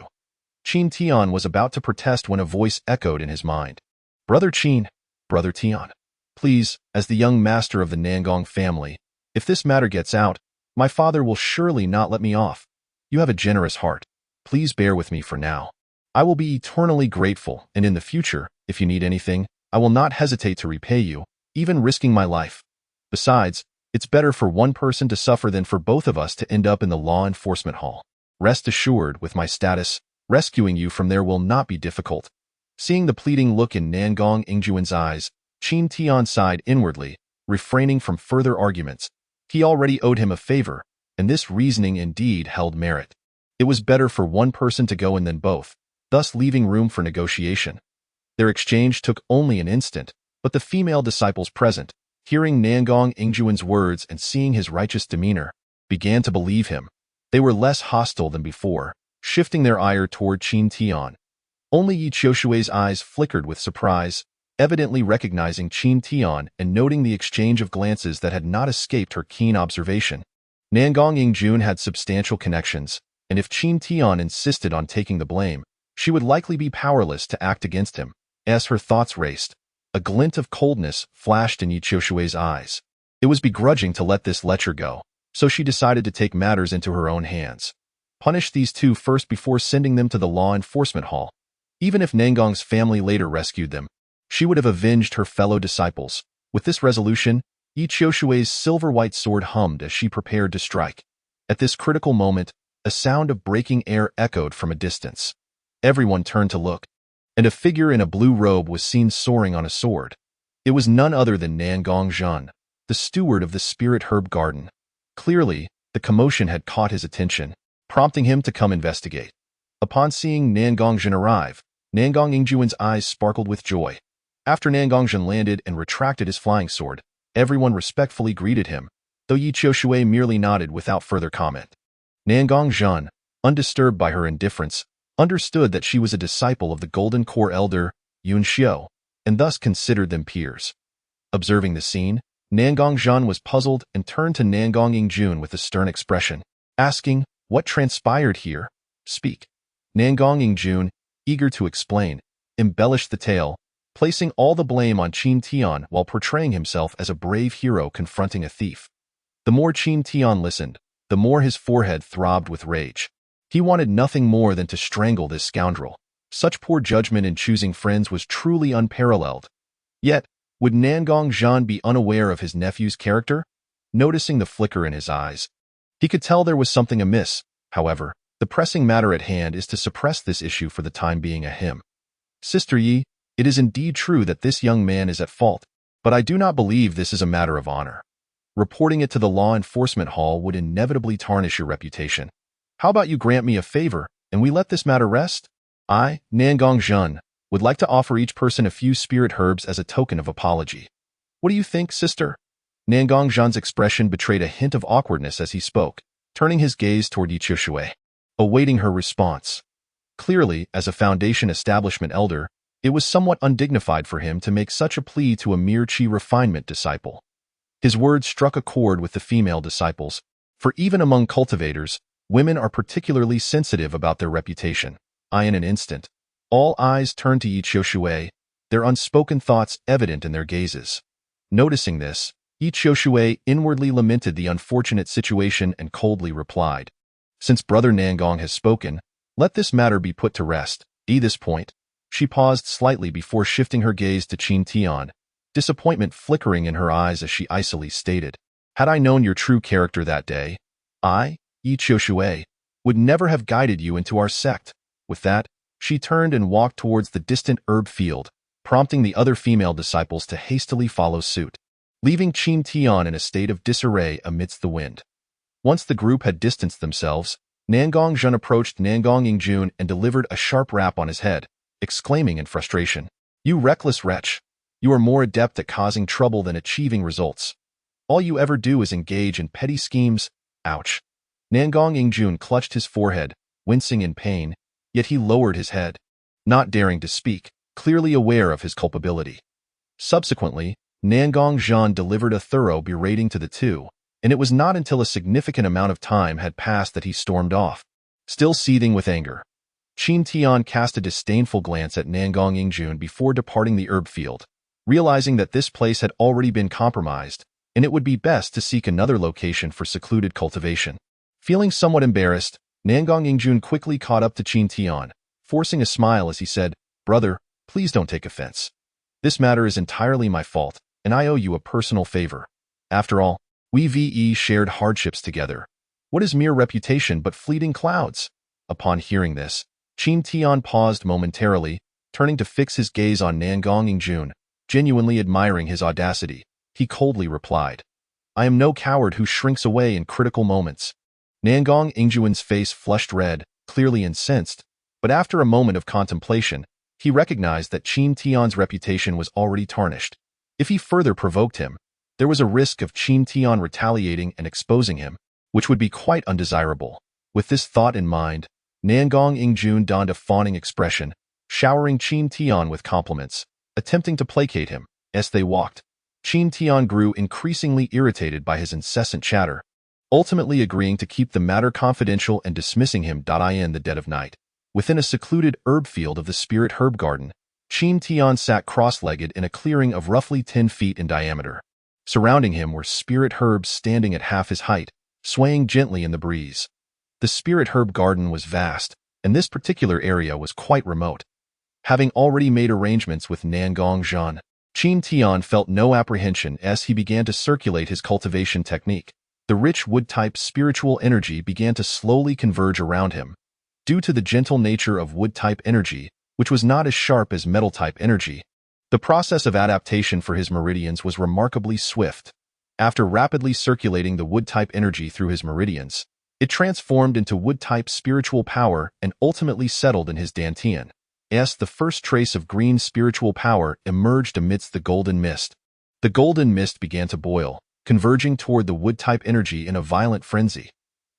Qin Tian was about to protest when a voice echoed in his mind. "Brother Qin, Brother Tian, please, as the young master of the Nangong family, if this matter gets out, my father will surely not let me off. You have a generous heart. Please bear with me for now. I will be eternally grateful, and in the future, if you need anything, I will not hesitate to repay you, even risking my life. Besides, it's better for one person to suffer than for both of us to end up in the law enforcement hall. Rest assured, with my status, rescuing you from there will not be difficult." Seeing the pleading look in Nangong Yingjun's eyes, Qin Tian sighed inwardly, refraining from further arguments. He already owed him a favor, and this reasoning indeed held merit. It was better for one person to go in than both, thus leaving room for negotiation. Their exchange took only an instant, but the female disciples present, hearing Nangong Yingjun's words and seeing his righteous demeanor, began to believe him. They were less hostile than before, shifting their ire toward Qin Tian. Only Yi eyes flickered with surprise, evidently recognizing Qin Tian and noting the exchange of glances that had not escaped her keen observation. Nangong Yingjun had substantial connections, and if Qin Tian insisted on taking the blame, she would likely be powerless to act against him. As her thoughts raced, a glint of coldness flashed in Yi eyes. It was begrudging to let this lecher go, so she decided to take matters into her own hands. Punish these two first before sending them to the law enforcement hall. Even if Nangong's family later rescued them, she would have avenged her fellow disciples. With this resolution, Yi silver-white sword hummed as she prepared to strike. At this critical moment, a sound of breaking air echoed from a distance. Everyone turned to look, and a figure in a blue robe was seen soaring on a sword. It was none other than Nangong Zhan, the steward of the spirit herb garden. Clearly, the commotion had caught his attention, prompting him to come investigate. Upon seeing Nangong Zhan arrive, Nangong Yingjun's eyes sparkled with joy. After Nangong Zhan landed and retracted his flying sword, everyone respectfully greeted him, though Yi merely nodded without further comment. Nangong Zhan, undisturbed by her indifference, understood that she was a disciple of the Golden Core elder, Yun Xiu, and thus considered them peers. Observing the scene, Nangong Zhan was puzzled and turned to Nangong Yingjun with a stern expression, asking, "What transpired here? Speak." Nangong Yingjun, eager to explain, embellished the tale, placing all the blame on Qin Tian while portraying himself as a brave hero confronting a thief. The more Qin Tian listened, the more his forehead throbbed with rage. He wanted nothing more than to strangle this scoundrel. Such poor judgment in choosing friends was truly unparalleled. Yet, would Nangong Zhan be unaware of his nephew's character? Noticing the flicker in his eyes, he could tell there was something amiss. However, the pressing matter at hand is to suppress this issue for the time being. Sister Yi, it is indeed true that this young man is at fault, but I do not believe this is a matter of honor. Reporting it to the law enforcement hall would inevitably tarnish your reputation. How about you grant me a favor, and we let this matter rest? I, Nangong Zhan, would like to offer each person a few spirit herbs as a token of apology. What do you think, sister? Nangong Zhan's expression betrayed a hint of awkwardness as he spoke, turning his gaze toward Yi Qiushui, awaiting her response. Clearly, as a Foundation establishment elder, it was somewhat undignified for him to make such a plea to a mere Qi refinement disciple. His words struck a chord with the female disciples, for even among cultivators, women are particularly sensitive about their reputation. In an instant, all eyes turned to Yi Qiushui, their unspoken thoughts evident in their gazes. Noticing this, Yi Qiushui inwardly lamented the unfortunate situation and coldly replied, "Since Brother Nangong has spoken, let this matter be put to rest." At this point, she paused slightly before shifting her gaze to Qin Tian, disappointment flickering in her eyes as she icily stated, "Had I known your true character that day, I, Yi Qiushui, would never have guided you into our sect." With that, she turned and walked towards the distant herb field, prompting the other female disciples to hastily follow suit, leaving Qin Tian in a state of disarray amidst the wind. Once the group had distanced themselves, Nangong Zhan approached Nangong Yingjun and delivered a sharp rap on his head, exclaiming in frustration, "You reckless wretch! You are more adept at causing trouble than achieving results. All you ever do is engage in petty schemes." Ouch! Nangong Yingjun clutched his forehead, wincing in pain, yet he lowered his head, not daring to speak, clearly aware of his culpability. Subsequently, Nangong Zhan delivered a thorough berating to the two, and it was not until a significant amount of time had passed that he stormed off, still seething with anger. Qin Tian cast a disdainful glance at Nangong Yingjun before departing the herb field, realizing that this place had already been compromised, and it would be best to seek another location for secluded cultivation. Feeling somewhat embarrassed, Nangong Yingjun quickly caught up to Qin Tian, forcing a smile as he said, "Brother, please don't take offense. This matter is entirely my fault, and I owe you a personal favor. After all, we VE shared hardships together. What is mere reputation but fleeting clouds?" Upon hearing this, Qin Tian paused momentarily, turning to fix his gaze on Nangong Yingjun, genuinely admiring his audacity. He coldly replied, "I am no coward who shrinks away in critical moments." Nangong Yingjun's face flushed red, clearly incensed, but after a moment of contemplation, he recognized that Qin Tian's reputation was already tarnished. If he further provoked him, there was a risk of Qin Tian retaliating and exposing him, which would be quite undesirable. With this thought in mind, Nangong Yingjun donned a fawning expression, showering Qin Tian with compliments, attempting to placate him. As they walked, Qin Tian grew increasingly irritated by his incessant chatter, ultimately agreeing to keep the matter confidential and dismissing him. In the dead of night, within a secluded herb field of the spirit herb garden, Qin Tian sat cross-legged in a clearing of roughly 10 feet in diameter. Surrounding him were spirit herbs standing at half his height, swaying gently in the breeze. The spirit herb garden was vast, and this particular area was quite remote. Having already made arrangements with Nangong Zhan, Qin Tian felt no apprehension as he began to circulate his cultivation technique. The rich wood-type spiritual energy began to slowly converge around him. Due to the gentle nature of wood-type energy, which was not as sharp as metal-type energy, the process of adaptation for his meridians was remarkably swift. After rapidly circulating the wood-type energy through his meridians, it transformed into wood-type spiritual power and ultimately settled in his dantian. The first trace of green spiritual power emerged amidst the golden mist. The golden mist began to boil, converging toward the wood-type energy in a violent frenzy.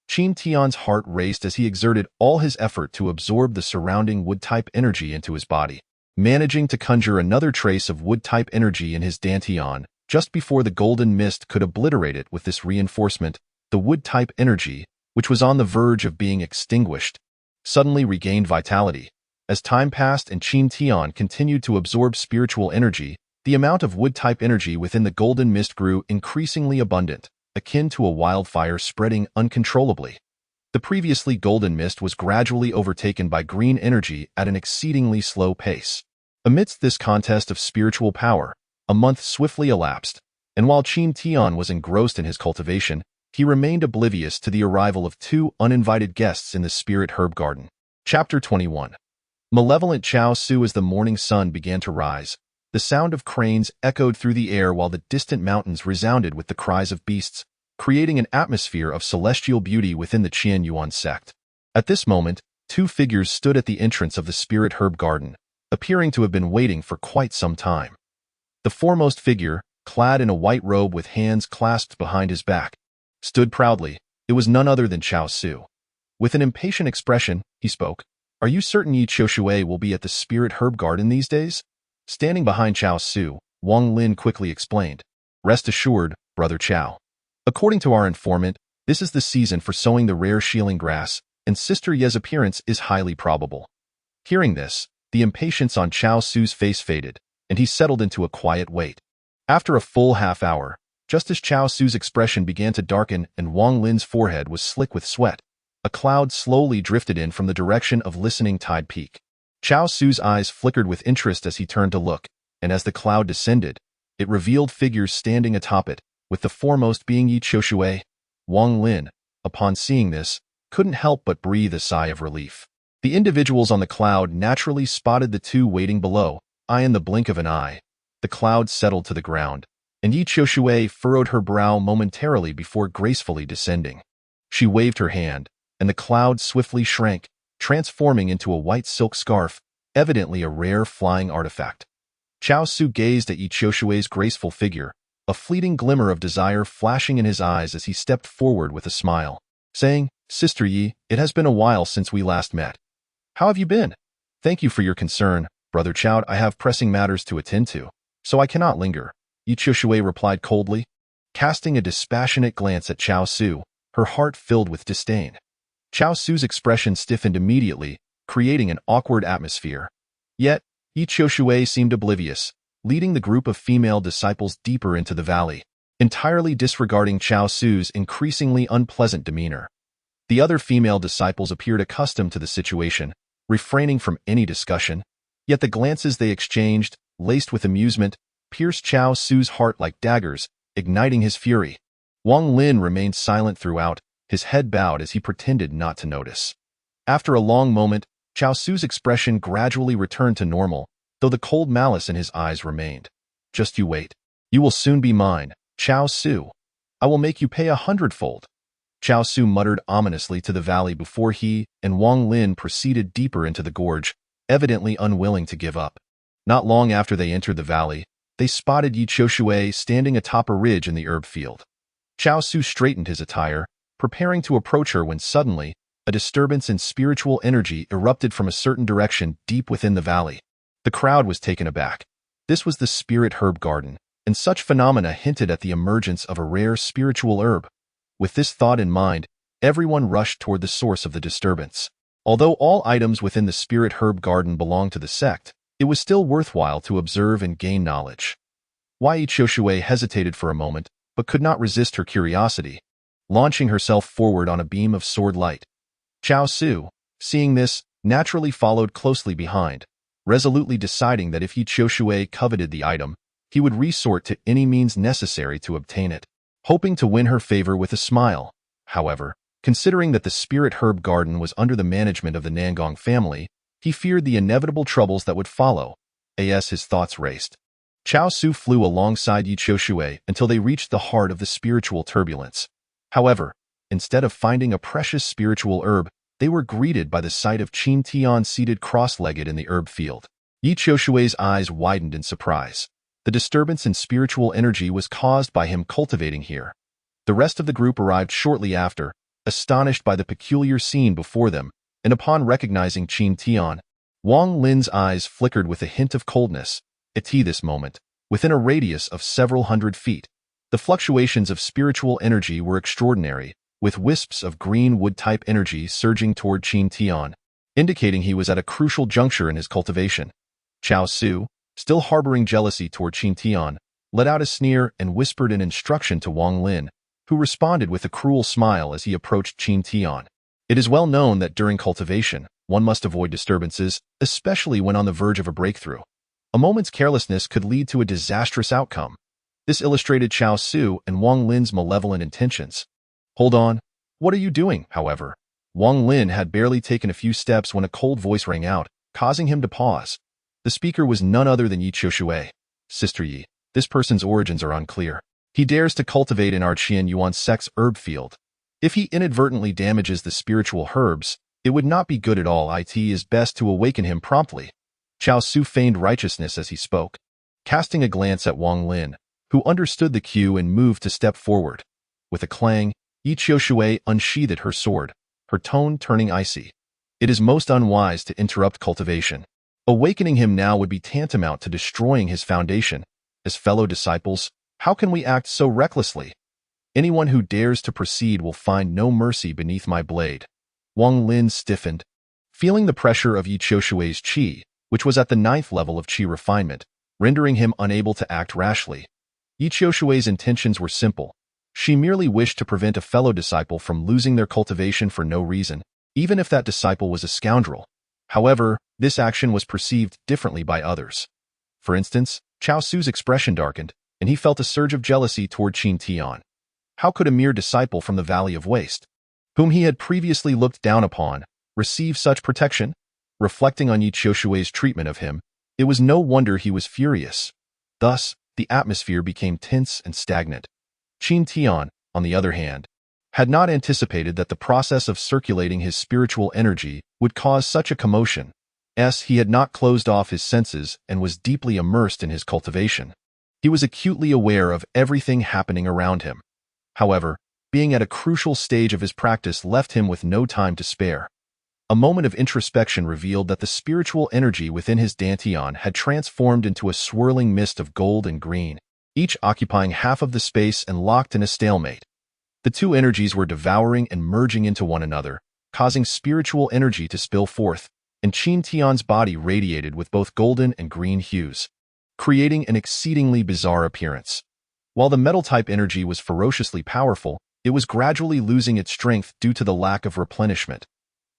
Qin Tian's heart raced as he exerted all his effort to absorb the surrounding wood-type energy into his body. Managing to conjure another trace of wood-type energy in his dantian, just before the golden mist could obliterate it with this reinforcement, the wood-type energy, which was on the verge of being extinguished, suddenly regained vitality. As time passed and Qin Tian continued to absorb spiritual energy, the amount of wood-type energy within the golden mist grew increasingly abundant, akin to a wildfire spreading uncontrollably. The previously golden mist was gradually overtaken by green energy at an exceedingly slow pace. Amidst this contest of spiritual power, a month swiftly elapsed, and while Qin Tian was engrossed in his cultivation, he remained oblivious to the arrival of two uninvited guests in the spirit herb garden. Chapter 21. Malevolent Chao Su. As the morning sun began to rise, the sound of cranes echoed through the air while the distant mountains resounded with the cries of beasts, creating an atmosphere of celestial beauty within the Qian Yuan sect. At this moment, two figures stood at the entrance of the spirit herb garden, appearing to have been waiting for quite some time. The foremost figure, clad in a white robe with hands clasped behind his back, stood proudly. It was none other than Chao Su. With an impatient expression, he spoke. "Are you certain Yi Qiushui will be at the spirit herb garden these days?" Standing behind Chao Su, Wang Lin quickly explained. "Rest assured, Brother Chao. According to our informant, this is the season for sowing the rare shieling grass, and Sister Ye's appearance is highly probable." Hearing this, the impatience on Chao Su's face faded, and he settled into a quiet wait. After a full half-hour, just as Chao Su's expression began to darken and Wang Lin's forehead was slick with sweat, a cloud slowly drifted in from the direction of Listening Tide Peak. Chao Su's eyes flickered with interest as he turned to look, and as the cloud descended, it revealed figures standing atop it, with the foremost being Yi Qiushui. Wang Lin, upon seeing this, couldn't help but breathe a sigh of relief. The individuals on the cloud naturally spotted the two waiting below. In the blink of an eye, the cloud settled to the ground, and Yi Qiushui furrowed her brow momentarily before gracefully descending. She waved her hand, and the cloud swiftly shrank, transforming into a white silk scarf, evidently a rare flying artifact. Chao Su gazed at Yi Qiushui's graceful figure, a fleeting glimmer of desire flashing in his eyes as he stepped forward with a smile, saying, "Sister Yi, it has been a while since we last met. How have you been?" "Thank you for your concern, Brother Chao. I have pressing matters to attend to, so I cannot linger," Yi Qiushui replied coldly. Casting a dispassionate glance at Chao Su, her heart filled with disdain. Chao Su's expression stiffened immediately, creating an awkward atmosphere. Yet, Yi Qiushui seemed oblivious, leading the group of female disciples deeper into the valley, entirely disregarding Chao Su's increasingly unpleasant demeanor. The other female disciples appeared accustomed to the situation, refraining from any discussion, yet the glances they exchanged, laced with amusement, pierced Chao Su's heart like daggers, igniting his fury. Wang Lin remained silent throughout, his head bowed as he pretended not to notice. After a long moment, Chao Su's expression gradually returned to normal, though the cold malice in his eyes remained. "Just you wait. You will soon be mine, Chao Su. I will make you pay 100-fold. Chao Su muttered ominously to the valley before he and Wang Lin proceeded deeper into the gorge, evidently unwilling to give up. Not long after they entered the valley, they spotted Yi Qiushui standing atop a ridge in the herb field. Chao Su straightened his attire, preparing to approach her when suddenly, a disturbance in spiritual energy erupted from a certain direction deep within the valley. The crowd was taken aback. This was the spirit herb garden, and such phenomena hinted at the emergence of a rare spiritual herb. With this thought in mind, everyone rushed toward the source of the disturbance. Although all items within the spirit herb garden belonged to the sect, it was still worthwhile to observe and gain knowledge. Yi Qiushui hesitated for a moment, but could not resist her curiosity, launching herself forward on a beam of sword light. Chao Su, seeing this, naturally followed closely behind, resolutely deciding that if Yi Qiushui coveted the item, he would resort to any means necessary to obtain it. Hoping to win her favor with a smile, however, considering that the spirit herb garden was under the management of the Nangong family, he feared the inevitable troubles that would follow. As his thoughts raced, Chao Su flew alongside Yi Qiushui until they reached the heart of the spiritual turbulence. However, instead of finding a precious spiritual herb, they were greeted by the sight of Qin Tian seated cross-legged in the herb field. Yi Qiushui's eyes widened in surprise. The disturbance in spiritual energy was caused by him cultivating here. The rest of the group arrived shortly after, astonished by the peculiar scene before them, and upon recognizing Qin Tian, Wang Lin's eyes flickered with a hint of coldness. At this moment, within a radius of several hundred feet. The fluctuations of spiritual energy were extraordinary, with wisps of green wood-type energy surging toward Qin Tian, indicating he was at a crucial juncture in his cultivation. Chao Su, still harboring jealousy toward Qin Tian, let out a sneer and whispered an instruction to Wang Lin, who responded with a cruel smile as he approached Qin Tian. It is well known that during cultivation, one must avoid disturbances, especially when on the verge of a breakthrough. A moment's carelessness could lead to a disastrous outcome. This illustrated Chao Su and Wang Lin's malevolent intentions. Hold on. What are you doing, however? Wang Lin had barely taken a few steps when a cold voice rang out, causing him to pause. The speaker was none other than Yi Qiushui. Sister Yi, this person's origins are unclear. He dares to cultivate in our Qian Yuan sect's herb field. If he inadvertently damages the spiritual herbs, it would not be good at all. It is best to awaken him promptly. Chao Su feigned righteousness as he spoke, casting a glance at Wang Lin, who understood the cue and moved to step forward. With a clang, Yi Qiushui unsheathed her sword, her tone turning icy. It is most unwise to interrupt cultivation. Awakening him now would be tantamount to destroying his foundation. As fellow disciples, how can we act so recklessly? Anyone who dares to proceed will find no mercy beneath my blade. Wang Lin stiffened, feeling the pressure of Yi Qiushui's qi, which was at the 9th level of qi refinement, rendering him unable to act rashly. Yi Qiushui's intentions were simple. She merely wished to prevent a fellow disciple from losing their cultivation for no reason, even if that disciple was a scoundrel. However, this action was perceived differently by others. For instance, Chao Su's expression darkened, and he felt a surge of jealousy toward Qin Tian. How could a mere disciple from the Valley of Waste, whom he had previously looked down upon, receive such protection? Reflecting on Yi Qiushui's treatment of him, it was no wonder he was furious. Thus, the atmosphere became tense and stagnant. Qin Tian, on the other hand, had not anticipated that the process of circulating his spiritual energy would cause such a commotion. He had not closed off his senses and was deeply immersed in his cultivation. He was acutely aware of everything happening around him. However, being at a crucial stage of his practice left him with no time to spare. A moment of introspection revealed that the spiritual energy within his dantian had transformed into a swirling mist of gold and green, each occupying half of the space and locked in a stalemate. The two energies were devouring and merging into one another, causing spiritual energy to spill forth, and Qin Tian's body radiated with both golden and green hues, creating an exceedingly bizarre appearance. While the metal-type energy was ferociously powerful, it was gradually losing its strength due to the lack of replenishment.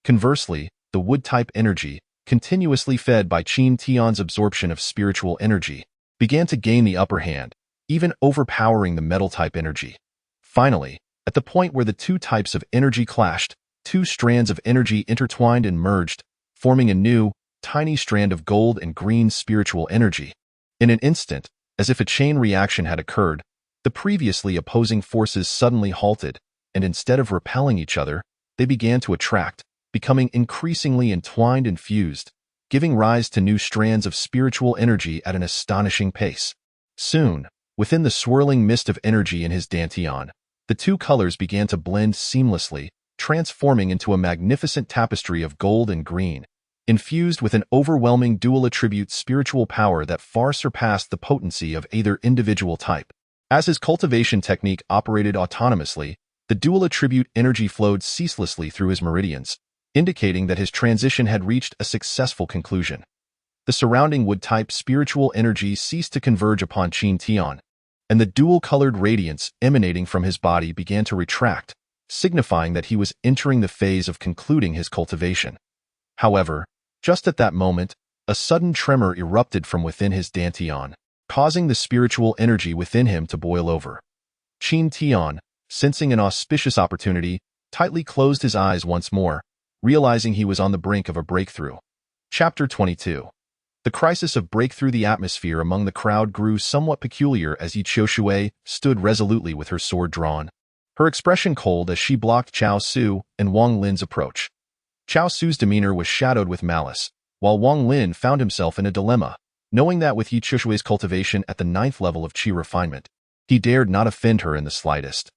Conversely, the wood-type energy, continuously fed by Qin Tian's absorption of spiritual energy, began to gain the upper hand, even overpowering the metal-type energy. Finally, at the point where the two types of energy clashed, two strands of energy intertwined and merged, forming a new, tiny strand of gold and green spiritual energy. In an instant, as if a chain reaction had occurred, the previously opposing forces suddenly halted, and instead of repelling each other, they began to attract, becoming increasingly entwined and fused, giving rise to new strands of spiritual energy at an astonishing pace. Soon, within the swirling mist of energy in his dantian, the two colors began to blend seamlessly, transforming into a magnificent tapestry of gold and green, infused with an overwhelming dual-attribute spiritual power that far surpassed the potency of either individual type. As his cultivation technique operated autonomously, the dual-attribute energy flowed ceaselessly through his meridians, indicating that his transition had reached a successful conclusion. The surrounding wood-type spiritual energy ceased to converge upon Qin Tian, and the dual-colored radiance emanating from his body began to retract, signifying that he was entering the phase of concluding his cultivation. However, just at that moment, a sudden tremor erupted from within his dantian, causing the spiritual energy within him to boil over. Qin Tian, sensing an auspicious opportunity, tightly closed his eyes once more, realizing he was on the brink of a breakthrough. Chapter 22. The crisis of breakthrough. The atmosphere among the crowd grew somewhat peculiar as Yi Qiushui stood resolutely with her sword drawn, her expression cold as she blocked Chao Su and Wang Lin's approach. Chao Su's demeanor was shadowed with malice, while Wang Lin found himself in a dilemma, knowing that with Yi Qiushui's cultivation at the 9th level of qi refinement, he dared not offend her in the slightest.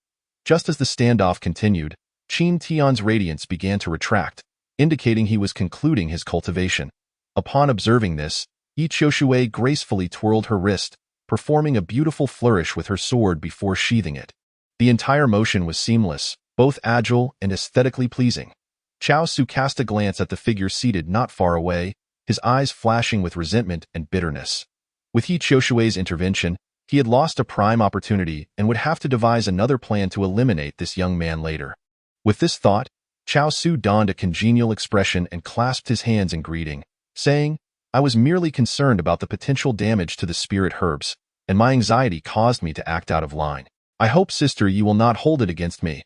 Just as the standoff continued, Qin Tian's radiance began to retract, indicating he was concluding his cultivation. Upon observing this, Yi Qiushui gracefully twirled her wrist, performing a beautiful flourish with her sword before sheathing it. The entire motion was seamless, both agile and aesthetically pleasing. Chao Su cast a glance at the figure seated not far away, his eyes flashing with resentment and bitterness. With He Qiushui's intervention, he had lost a prime opportunity and would have to devise another plan to eliminate this young man later. With this thought, Chao Su donned a congenial expression and clasped his hands in greeting, saying, "I was merely concerned about the potential damage to the spirit herbs, and my anxiety caused me to act out of line. I hope, sister, you will not hold it against me."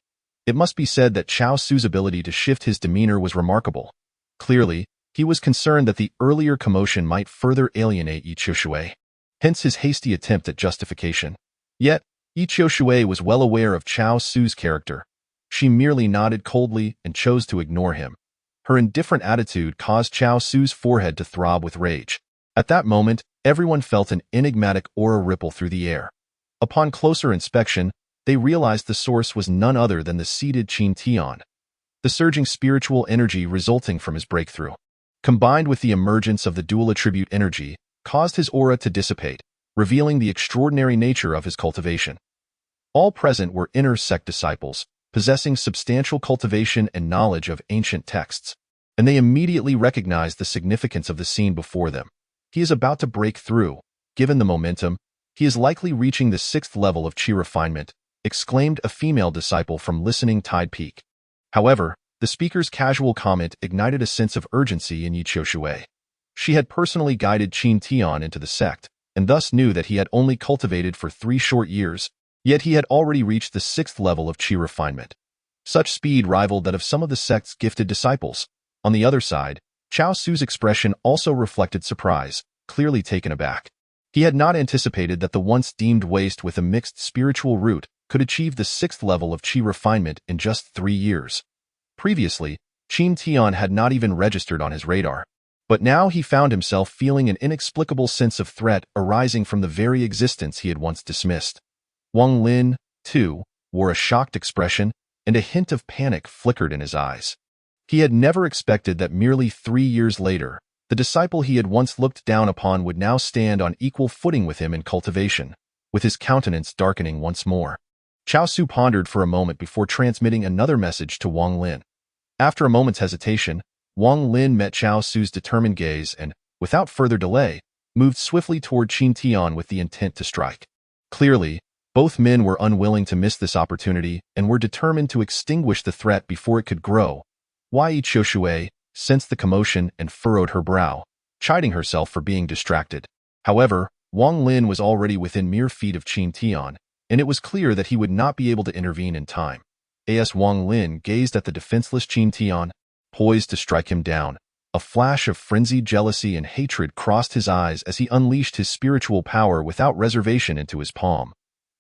It must be said that Chao Su's ability to shift his demeanor was remarkable. Clearly, he was concerned that the earlier commotion might further alienate He Qiushui. Hence his hasty attempt at justification. Yet, He Qiushui was well aware of Chao Su's character. She merely nodded coldly and chose to ignore him. Her indifferent attitude caused Chao Su's forehead to throb with rage. At that moment, everyone felt an enigmatic aura ripple through the air. Upon closer inspection, they realized the source was none other than the seated Qin Tian. The surging spiritual energy resulting from his breakthrough, combined with the emergence of the dual attribute energy, caused his aura to dissipate, revealing the extraordinary nature of his cultivation. All present were inner sect disciples, possessing substantial cultivation and knowledge of ancient texts, and they immediately recognized the significance of the scene before them. He is about to break through. Given the momentum, he is likely reaching the 6th level of Qi refinement, exclaimed a female disciple from Listening Tide Peak. However, the speaker's casual comment ignited a sense of urgency in He Qiushui. She had personally guided Qin Tian into the sect, and thus knew that he had only cultivated for 3 short years, yet he had already reached the 6th level of Qi refinement. Such speed rivaled that of some of the sect's gifted disciples. On the other side, Chao Su's expression also reflected surprise, clearly taken aback. He had not anticipated that the once deemed waste with a mixed spiritual root could achieve the 6th level of Qi refinement in just 3 years. Previously, Qin Tian had not even registered on his radar. But now he found himself feeling an inexplicable sense of threat arising from the very existence he had once dismissed. Wang Lin, too, wore a shocked expression, and a hint of panic flickered in his eyes. He had never expected that merely 3 years later, the disciple he had once looked down upon would now stand on equal footing with him in cultivation, with his countenance darkening once more. Chao Su pondered for a moment before transmitting another message to Wang Lin. After a moment's hesitation, Wang Lin met Chao Su's determined gaze and, without further delay, moved swiftly toward Qin Tian with the intent to strike. Clearly, both men were unwilling to miss this opportunity and were determined to extinguish the threat before it could grow. He Qiushui sensed the commotion and furrowed her brow, chiding herself for being distracted. However, Wang Lin was already within mere feet of Qin Tian, and it was clear that he would not be able to intervene in time. As Wang Lin gazed at the defenseless Qin Tian, poised to strike him down, a flash of frenzied jealousy and hatred crossed his eyes as he unleashed his spiritual power without reservation into his palm.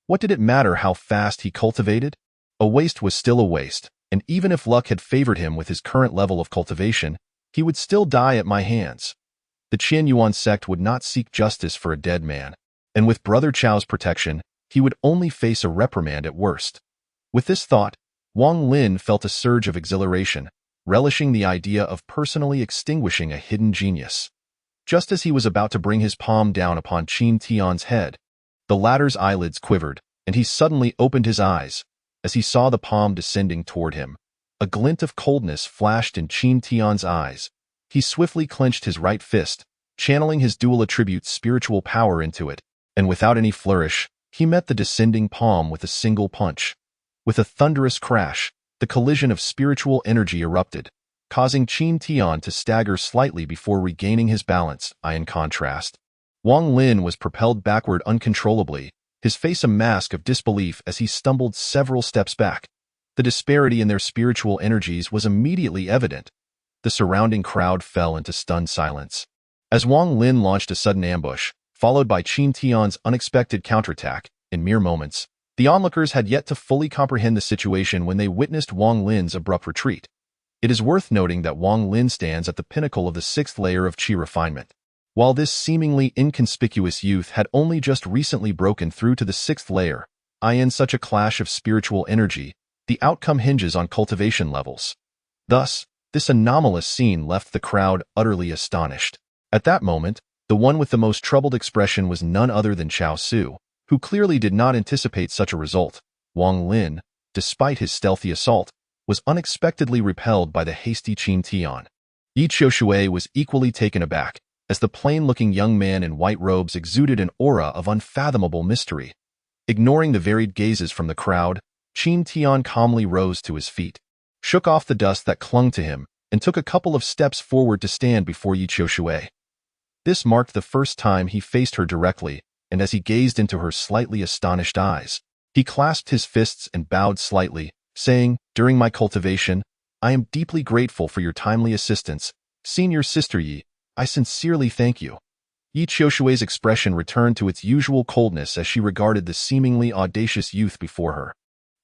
What did it matter how fast he cultivated? A waste was still a waste, and even if luck had favored him with his current level of cultivation, he would still die at my hands. The Qin Yuan sect would not seek justice for a dead man, and with Brother Chao's protection, he would only face a reprimand at worst. With this thought, Wang Lin felt a surge of exhilaration, relishing the idea of personally extinguishing a hidden genius. Just as he was about to bring his palm down upon Qin Tian's head, the latter's eyelids quivered, and he suddenly opened his eyes. As he saw the palm descending toward him, a glint of coldness flashed in Qin Tian's eyes. He swiftly clenched his right fist, channeling his dual attribute spiritual power into it, and without any flourish, he met the descending palm with a single punch. With a thunderous crash, the collision of spiritual energy erupted, causing Qin Tian to stagger slightly before regaining his balance. In contrast, Wang Lin was propelled backward uncontrollably, his face a mask of disbelief as he stumbled several steps back. The disparity in their spiritual energies was immediately evident. The surrounding crowd fell into stunned silence. As Wang Lin launched a sudden ambush, followed by Qin Tian's unexpected counterattack, in mere moments, the onlookers had yet to fully comprehend the situation when they witnessed Wang Lin's abrupt retreat. It is worth noting that Wang Lin stands at the pinnacle of the 6th layer of Qi refinement. While this seemingly inconspicuous youth had only just recently broken through to the 6th layer, in such a clash of spiritual energy, the outcome hinges on cultivation levels. Thus, this anomalous scene left the crowd utterly astonished. At that moment, The one with the most troubled expression was none other than Chao Su, who clearly did not anticipate such a result. Wang Lin, despite his stealthy assault, was unexpectedly repelled by the hasty Qin Tian. Yi Qiushui was equally taken aback, as the plain-looking young man in white robes exuded an aura of unfathomable mystery. Ignoring the varied gazes from the crowd, Qin Tian calmly rose to his feet, shook off the dust that clung to him, and took a couple of steps forward to stand before Yi Qiushui. This marked the first time he faced her directly, and as he gazed into her slightly astonished eyes, he clasped his fists and bowed slightly, saying, "During my cultivation, I am deeply grateful for your timely assistance. Senior Sister Yi, I sincerely thank you." Yi Qiushui's expression returned to its usual coldness as she regarded the seemingly audacious youth before her,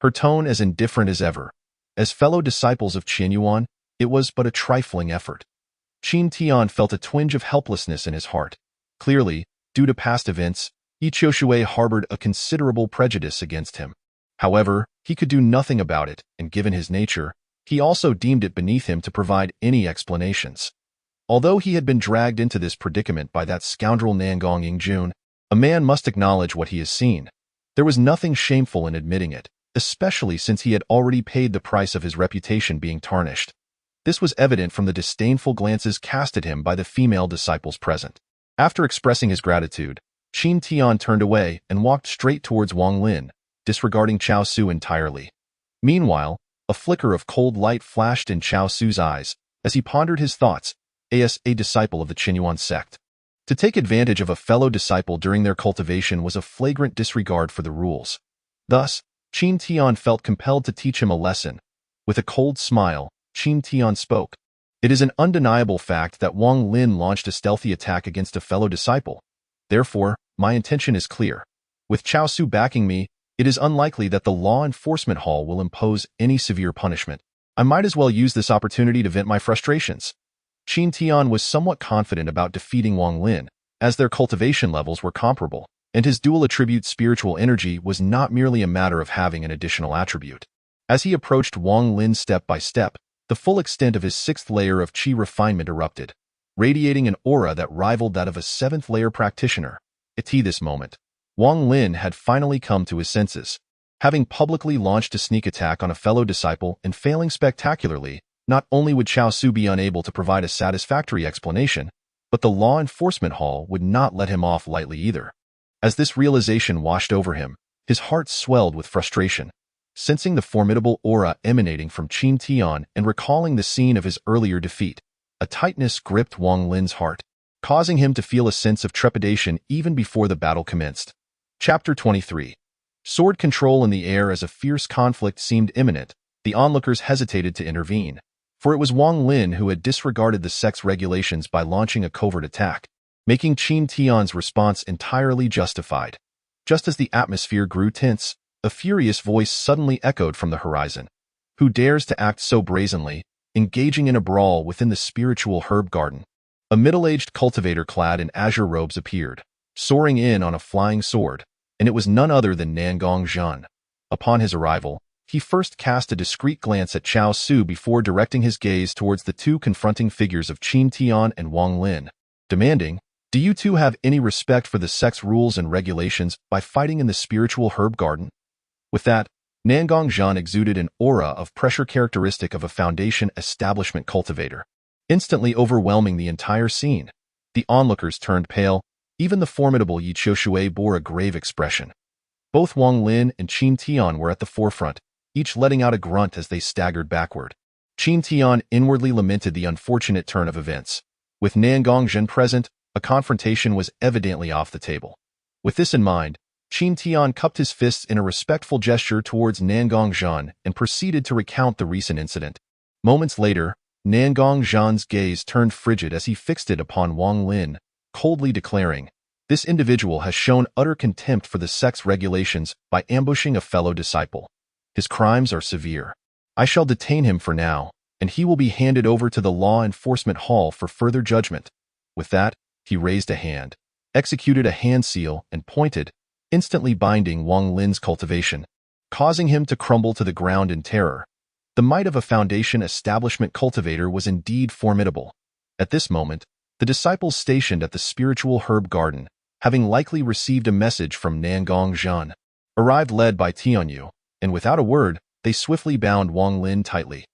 her tone as indifferent as ever. As fellow disciples of Qin Yuan, it was but a trifling effort. Qin Tian felt a twinge of helplessness in his heart. Clearly, due to past events, Yi Qiushui harbored a considerable prejudice against him. However, he could do nothing about it, and given his nature, he also deemed it beneath him to provide any explanations. Although he had been dragged into this predicament by that scoundrel Nangong Yingjun, a man must acknowledge what he has seen. There was nothing shameful in admitting it, especially since he had already paid the price of his reputation being tarnished. This was evident from the disdainful glances cast at him by the female disciples present. After expressing his gratitude, Qin Tian turned away and walked straight towards Wang Lin, disregarding Chao Su entirely. Meanwhile, a flicker of cold light flashed in Chao Su's eyes as he pondered his thoughts, as a disciple of the Qin Yuan sect. To take advantage of a fellow disciple during their cultivation was a flagrant disregard for the rules. Thus, Qin Tian felt compelled to teach him a lesson. With a cold smile, Qin Tian spoke. "It is an undeniable fact that Wang Lin launched a stealthy attack against a fellow disciple. Therefore, my intention is clear. With Chao Su backing me, it is unlikely that the law enforcement hall will impose any severe punishment. I might as well use this opportunity to vent my frustrations." Qin Tian was somewhat confident about defeating Wang Lin, as their cultivation levels were comparable, and his dual attribute spiritual energy was not merely a matter of having an additional attribute. As he approached Wang Lin step by step, the full extent of his sixth layer of qi refinement erupted, radiating an aura that rivaled that of a seventh-layer practitioner. At this moment, Wang Lin had finally come to his senses. Having publicly launched a sneak attack on a fellow disciple and failing spectacularly, not only would Chao Su be unable to provide a satisfactory explanation, but the law enforcement hall would not let him off lightly either. As this realization washed over him, his heart swelled with frustration. Sensing the formidable aura emanating from Qin Tian and recalling the scene of his earlier defeat, a tightness gripped Wang Lin's heart, causing him to feel a sense of trepidation even before the battle commenced. Chapter 23. Sword control in the air. As a fierce conflict seemed imminent, the onlookers hesitated to intervene, for it was Wang Lin who had disregarded the sect's regulations by launching a covert attack, making Qin Tian's response entirely justified. Just as the atmosphere grew tense, a furious voice suddenly echoed from the horizon. "Who dares to act so brazenly, engaging in a brawl within the spiritual herb garden?" A middle-aged cultivator clad in azure robes appeared, soaring in on a flying sword, and it was none other than Nangong Zhan. Upon his arrival, he first cast a discreet glance at Chao Su before directing his gaze towards the two confronting figures of Qin Tian and Wang Lin, demanding, "Do you two have any respect for the sect's rules and regulations by fighting in the spiritual herb garden?" With that, Nangong Zhan exuded an aura of pressure characteristic of a foundation establishment cultivator, instantly overwhelming the entire scene. The onlookers turned pale. Even the formidable Yi Qiushui bore a grave expression. Both Wang Lin and Qin Tian were at the forefront, each letting out a grunt as they staggered backward. Qin Tian inwardly lamented the unfortunate turn of events. With Nangong Zhan present, a confrontation was evidently off the table. With this in mind, Qin Tian cupped his fists in a respectful gesture towards Nangong Zhan and proceeded to recount the recent incident. Moments later, Nangong Zhan's gaze turned frigid as he fixed it upon Wang Lin, coldly declaring, "This individual has shown utter contempt for the sect's regulations by ambushing a fellow disciple. His crimes are severe. I shall detain him for now, and he will be handed over to the law enforcement hall for further judgment." With that, he raised a hand, executed a hand seal, and pointed, instantly binding Wang Lin's cultivation, causing him to crumble to the ground in terror. The might of a foundation establishment cultivator was indeed formidable. At this moment, The disciples stationed at the spiritual herb garden, having likely received a message from Nangong Zhan, arrived led by Tianyu, and without a word, they swiftly bound Wang Lin tightly.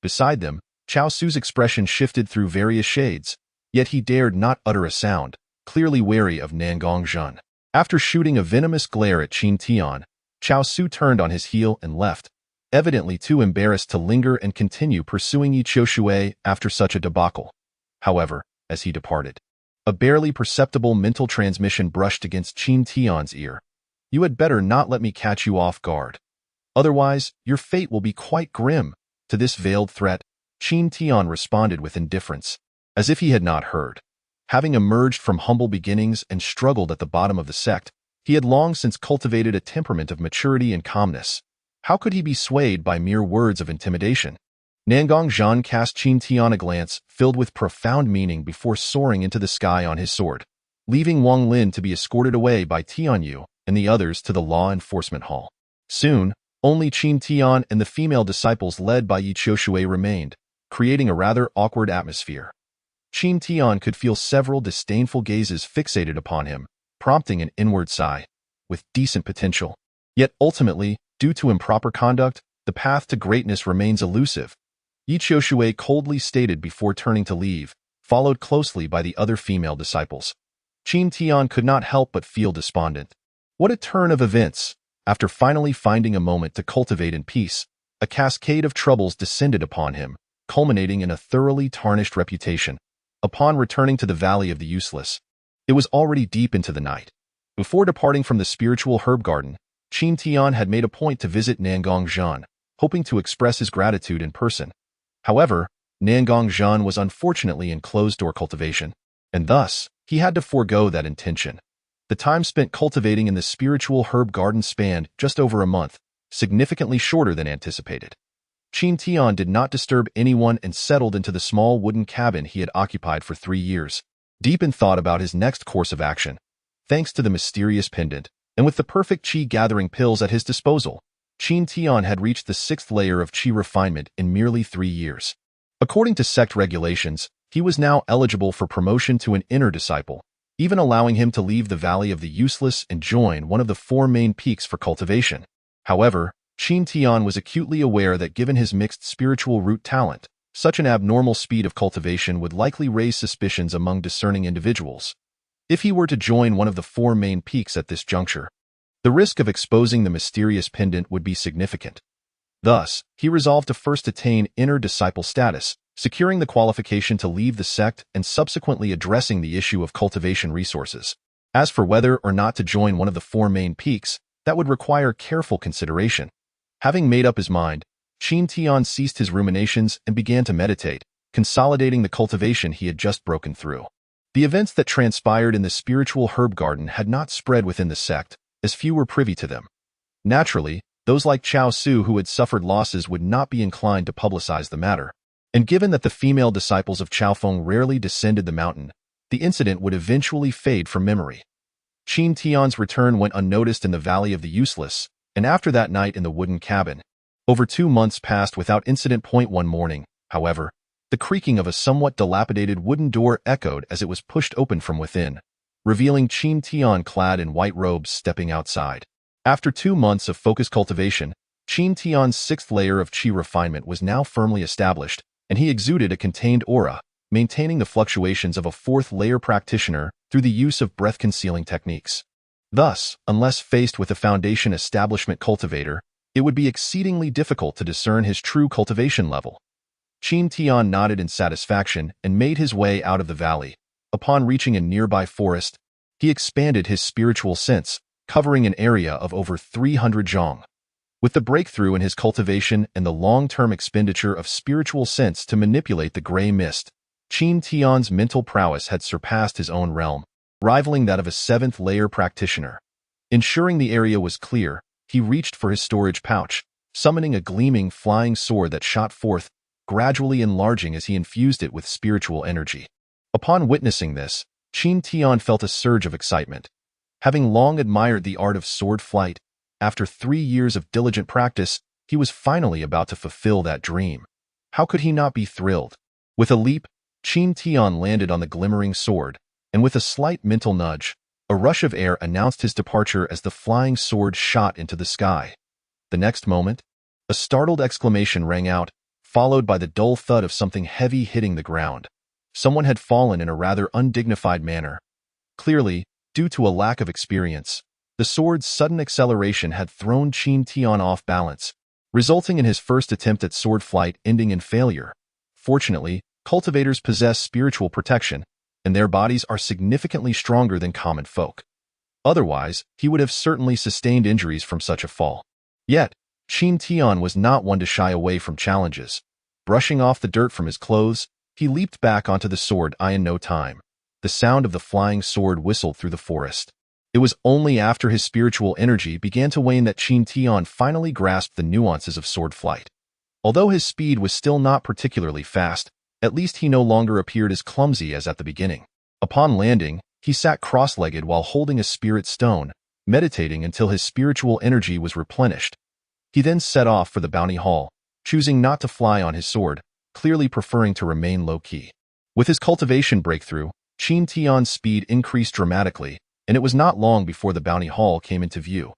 Beside them, Chao Su's expression shifted through various shades, yet he dared not utter a sound, clearly wary of Nangong Zhan. After shooting a venomous glare at Qin Tian, Chao Su turned on his heel and left, evidently too embarrassed to linger and continue pursuing Yi Qiushui after such a debacle. However, as he departed, a barely perceptible mental transmission brushed against Qin Tian's ear. "You had better not let me catch you off guard. Otherwise, your fate will be quite grim." To this veiled threat, Qin Tian responded with indifference, as if he had not heard. Having emerged from humble beginnings and struggled at the bottom of the sect, he had long since cultivated a temperament of maturity and calmness. How could he be swayed by mere words of intimidation? Nangong Zhan cast Qin Tian a glance filled with profound meaning before soaring into the sky on his sword, leaving Wang Lin to be escorted away by Tianyu and the others to the law enforcement hall. Soon, only Qin Tian and the female disciples led by Yi Qiushui remained, creating a rather awkward atmosphere. Qin Tian could feel several disdainful gazes fixated upon him, prompting an inward sigh. With decent potential. Yet ultimately, due to improper conduct, the path to greatness remains elusive. Yi Qiushui coldly stated before turning to leave, followed closely by the other female disciples. Qin Tian could not help but feel despondent. What a turn of events! After finally finding a moment to cultivate in peace, a cascade of troubles descended upon him, culminating in a thoroughly tarnished reputation. Upon returning to the Valley of the Useless, it was already deep into the night. Before departing from the spiritual herb garden, Qin Tian had made a point to visit Nangong Zhan, hoping to express his gratitude in person. However, Nangong Zhan was unfortunately in closed-door cultivation, and thus, he had to forego that intention. The time spent cultivating in the spiritual herb garden spanned just over a month, significantly shorter than anticipated. Qin Tian did not disturb anyone and settled into the small wooden cabin he had occupied for 3 years, deep in thought about his next course of action. Thanks to the mysterious pendant, and with the perfect qi-gathering pills at his disposal, Qin Tian had reached the 6th layer of qi refinement in merely 3 years. According to sect regulations, he was now eligible for promotion to an inner disciple, even allowing him to leave the Valley of the Useless and join one of the 4 main peaks for cultivation. However, Qin Tian was acutely aware that given his mixed spiritual root talent, such an abnormal speed of cultivation would likely raise suspicions among discerning individuals. If he were to join one of the 4 main peaks at this juncture, the risk of exposing the mysterious pendant would be significant. Thus, he resolved to first attain inner disciple status, securing the qualification to leave the sect and subsequently addressing the issue of cultivation resources. As for whether or not to join one of the 4 main peaks, that would require careful consideration. Having made up his mind, Qin Tian ceased his ruminations and began to meditate, consolidating the cultivation he had just broken through. The events that transpired in the spiritual herb garden had not spread within the sect, as few were privy to them. Naturally, those like Chao Su who had suffered losses would not be inclined to publicize the matter. And given that the female disciples of Chaofeng rarely descended the mountain, the incident would eventually fade from memory. Qin Tian's return went unnoticed in the Valley of the Useless, and after that night in the wooden cabin, over 2 months passed without incident. One morning, however, the creaking of a somewhat dilapidated wooden door echoed as it was pushed open from within, revealing Qin Tian clad in white robes stepping outside. After 2 months of focused cultivation, Qin Tian's 6th layer of qi refinement was now firmly established, and he exuded a contained aura, maintaining the fluctuations of a 4th layer practitioner through the use of breath-concealing techniques. Thus, unless faced with a foundation establishment cultivator, it would be exceedingly difficult to discern his true cultivation level. Qin Tian nodded in satisfaction and made his way out of the valley. Upon reaching a nearby forest, he expanded his spiritual sense, covering an area of over 300 zhong. With the breakthrough in his cultivation and the long-term expenditure of spiritual sense to manipulate the gray mist, Qin Tian's mental prowess had surpassed his own realm, rivaling that of a 7th layer practitioner. Ensuring the area was clear, he reached for his storage pouch, summoning a gleaming flying sword that shot forth, gradually enlarging as he infused it with spiritual energy. Upon witnessing this, Qin Tian felt a surge of excitement. Having long admired the art of sword flight, after 3 years of diligent practice, he was finally about to fulfill that dream. How could he not be thrilled? With a leap, Qin Tian landed on the glimmering sword, and with a slight mental nudge, a rush of air announced his departure as the flying sword shot into the sky. The next moment, a startled exclamation rang out, followed by the dull thud of something heavy hitting the ground. Someone had fallen in a rather undignified manner. Clearly, due to a lack of experience, the sword's sudden acceleration had thrown Qin Tian off balance, resulting in his first attempt at sword flight ending in failure. Fortunately, cultivators possess spiritual protection, and their bodies are significantly stronger than common folk. Otherwise, he would have certainly sustained injuries from such a fall. Yet, Qin Tian was not one to shy away from challenges. Brushing off the dirt from his clothes, he leaped back onto the sword in no time. The sound of the flying sword whistled through the forest. It was only after his spiritual energy began to wane that Qin Tian finally grasped the nuances of sword flight. Although his speed was still not particularly fast, at least he no longer appeared as clumsy as at the beginning. Upon landing, he sat cross-legged while holding a spirit stone, meditating until his spiritual energy was replenished. He then set off for the bounty hall, choosing not to fly on his sword, clearly preferring to remain low-key. With his cultivation breakthrough, Qin Tian's speed increased dramatically, and it was not long before the bounty hall came into view.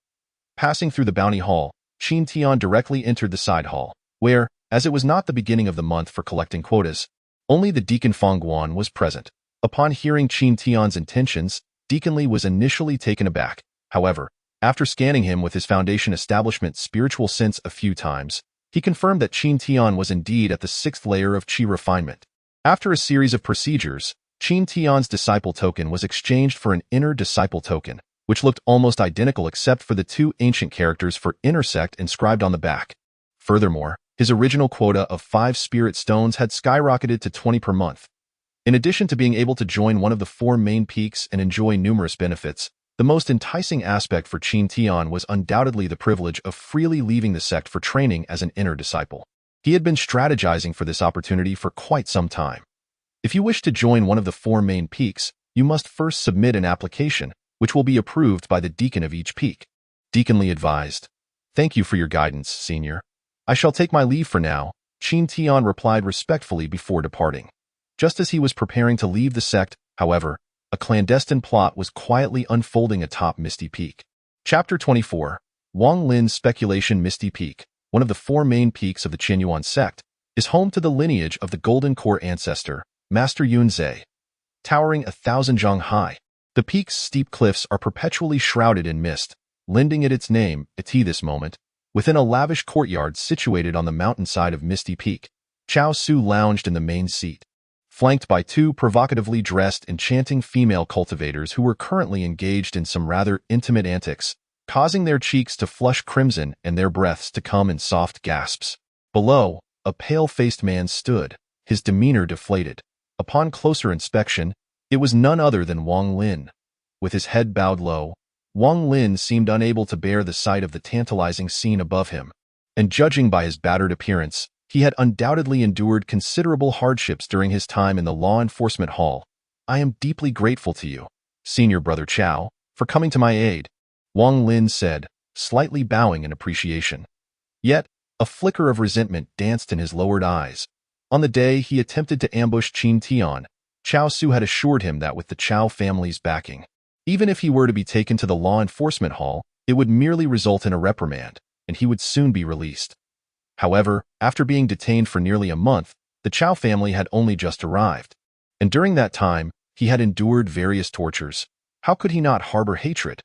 Passing through the bounty hall, Qin Tian directly entered the side hall, where, as it was not the beginning of the month for collecting quotas, only the Deacon Fongguan was present. Upon hearing Qin Tian's intentions, Deacon Li was initially taken aback. However, after scanning him with his Foundation Establishment spiritual sense a few times, he confirmed that Qin Tian was indeed at the 6th layer of Qi refinement. After a series of procedures, Qin Tian's disciple token was exchanged for an inner disciple token, which looked almost identical except for the two ancient characters for inner sect inscribed on the back. Furthermore, his original quota of 5 spirit stones had skyrocketed to 20 per month. In addition to being able to join one of the 4 main peaks and enjoy numerous benefits, the most enticing aspect for Qin Tian was undoubtedly the privilege of freely leaving the sect for training as an inner disciple. He had been strategizing for this opportunity for quite some time. If you wish to join one of the 4 main peaks, you must first submit an application, which will be approved by the deacon of each peak. Deacon Li advised, "Thank you for your guidance, senior. I shall take my leave for now," Qin Tian replied respectfully before departing. Just as he was preparing to leave the sect, however, a clandestine plot was quietly unfolding atop Misty Peak. Chapter 24. Wang Lin's Speculation. Misty Peak, one of the 4 main peaks of the Qinyuan sect, is home to the lineage of the Golden Core ancestor, Master Yunzhe. Towering 1,000 zhang high, the peak's steep cliffs are perpetually shrouded in mist, lending it its name, this moment. Within a lavish courtyard situated on the mountainside of Misty Peak, Chao Su lounged in the main seat, flanked by 2 provocatively dressed enchanting female cultivators who were currently engaged in some rather intimate antics, causing their cheeks to flush crimson and their breaths to come in soft gasps. Below, a pale-faced man stood, his demeanor deflated. Upon closer inspection, it was none other than Wang Lin. With his head bowed low, Wang Lin seemed unable to bear the sight of the tantalizing scene above him, and judging by his battered appearance, he had undoubtedly endured considerable hardships during his time in the law enforcement hall. "I am deeply grateful to you, Senior Brother Chao, for coming to my aid," Wang Lin said, slightly bowing in appreciation. Yet, a flicker of resentment danced in his lowered eyes. On the day he attempted to ambush Qin Tian, Chao Su had assured him that with the Chao family's backing, even if he were to be taken to the law enforcement hall, it would merely result in a reprimand, and he would soon be released. However, after being detained for nearly a month, the Chao family had only just arrived, and during that time, he had endured various tortures. How could he not harbor hatred?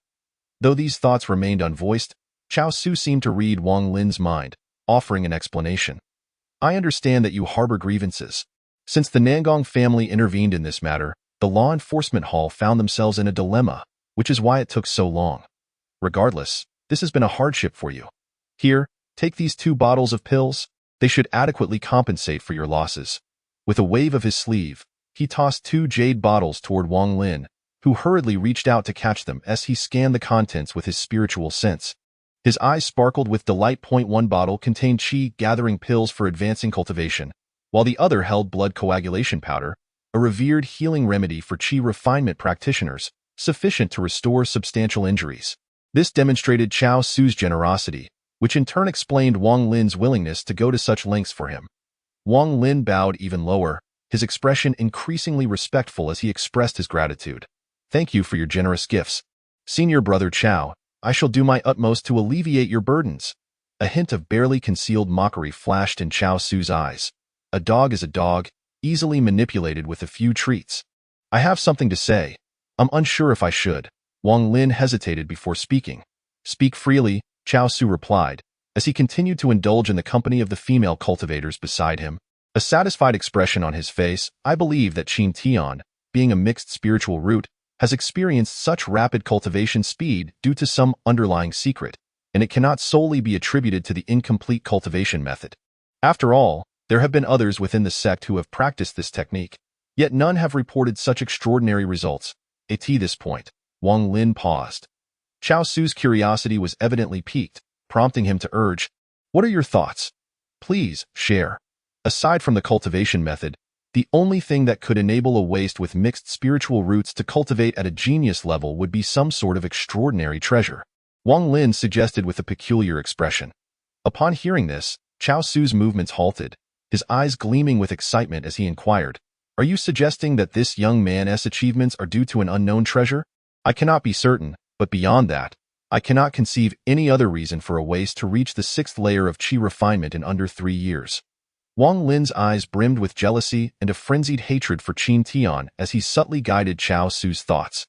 Though these thoughts remained unvoiced, Chao Su seemed to read Wang Lin's mind, offering an explanation. "I understand that you harbor grievances. Since the Nangong family intervened in this matter, the law enforcement hall found themselves in a dilemma, which is why it took so long. Regardless, this has been a hardship for you. Here, take these 2 bottles of pills. They should adequately compensate for your losses." With a wave of his sleeve, he tossed 2 jade bottles toward Wang Lin, who hurriedly reached out to catch them as he scanned the contents with his spiritual sense. His eyes sparkled with delight. One bottle contained qi-gathering pills for advancing cultivation, while the other held blood coagulation powder, a revered healing remedy for qi refinement practitioners, sufficient to restore substantial injuries. This demonstrated Chao Su's generosity, which in turn explained Wang Lin's willingness to go to such lengths for him. Wang Lin bowed even lower, his expression increasingly respectful as he expressed his gratitude. "Thank you for your generous gifts. Senior Brother Chow, I shall do my utmost to alleviate your burdens." A hint of barely concealed mockery flashed in Chao Su's eyes. A dog is a dog, easily manipulated with a few treats. "I have something to say. I'm unsure if I should." Wang Lin hesitated before speaking. "Speak freely," Chao Su replied, as he continued to indulge in the company of the female cultivators beside him. A satisfied expression on his face. "I believe that Qin Tian, being a mixed spiritual root, has experienced such rapid cultivation speed due to some underlying secret, and it cannot solely be attributed to the incomplete cultivation method. After all, there have been others within the sect who have practiced this technique, yet none have reported such extraordinary results." At this point, Wang Lin paused. Chao Su's curiosity was evidently piqued, prompting him to urge, "What are your thoughts? Please, share." Aside from the cultivation method, the only thing that could enable a waste with mixed spiritual roots to cultivate at a genius level would be some sort of extraordinary treasure, Wang Lin suggested with a peculiar expression. Upon hearing this, Chao Su's movements halted, his eyes gleaming with excitement as he inquired, "Are you suggesting that this young man's achievements are due to an unknown treasure?" "I cannot be certain, but beyond that, I cannot conceive any other reason for a waste to reach the 6th layer of Qi refinement in under 3 years. Wang Lin's eyes brimmed with jealousy and a frenzied hatred for Qin Tian as he subtly guided Chao Su's thoughts.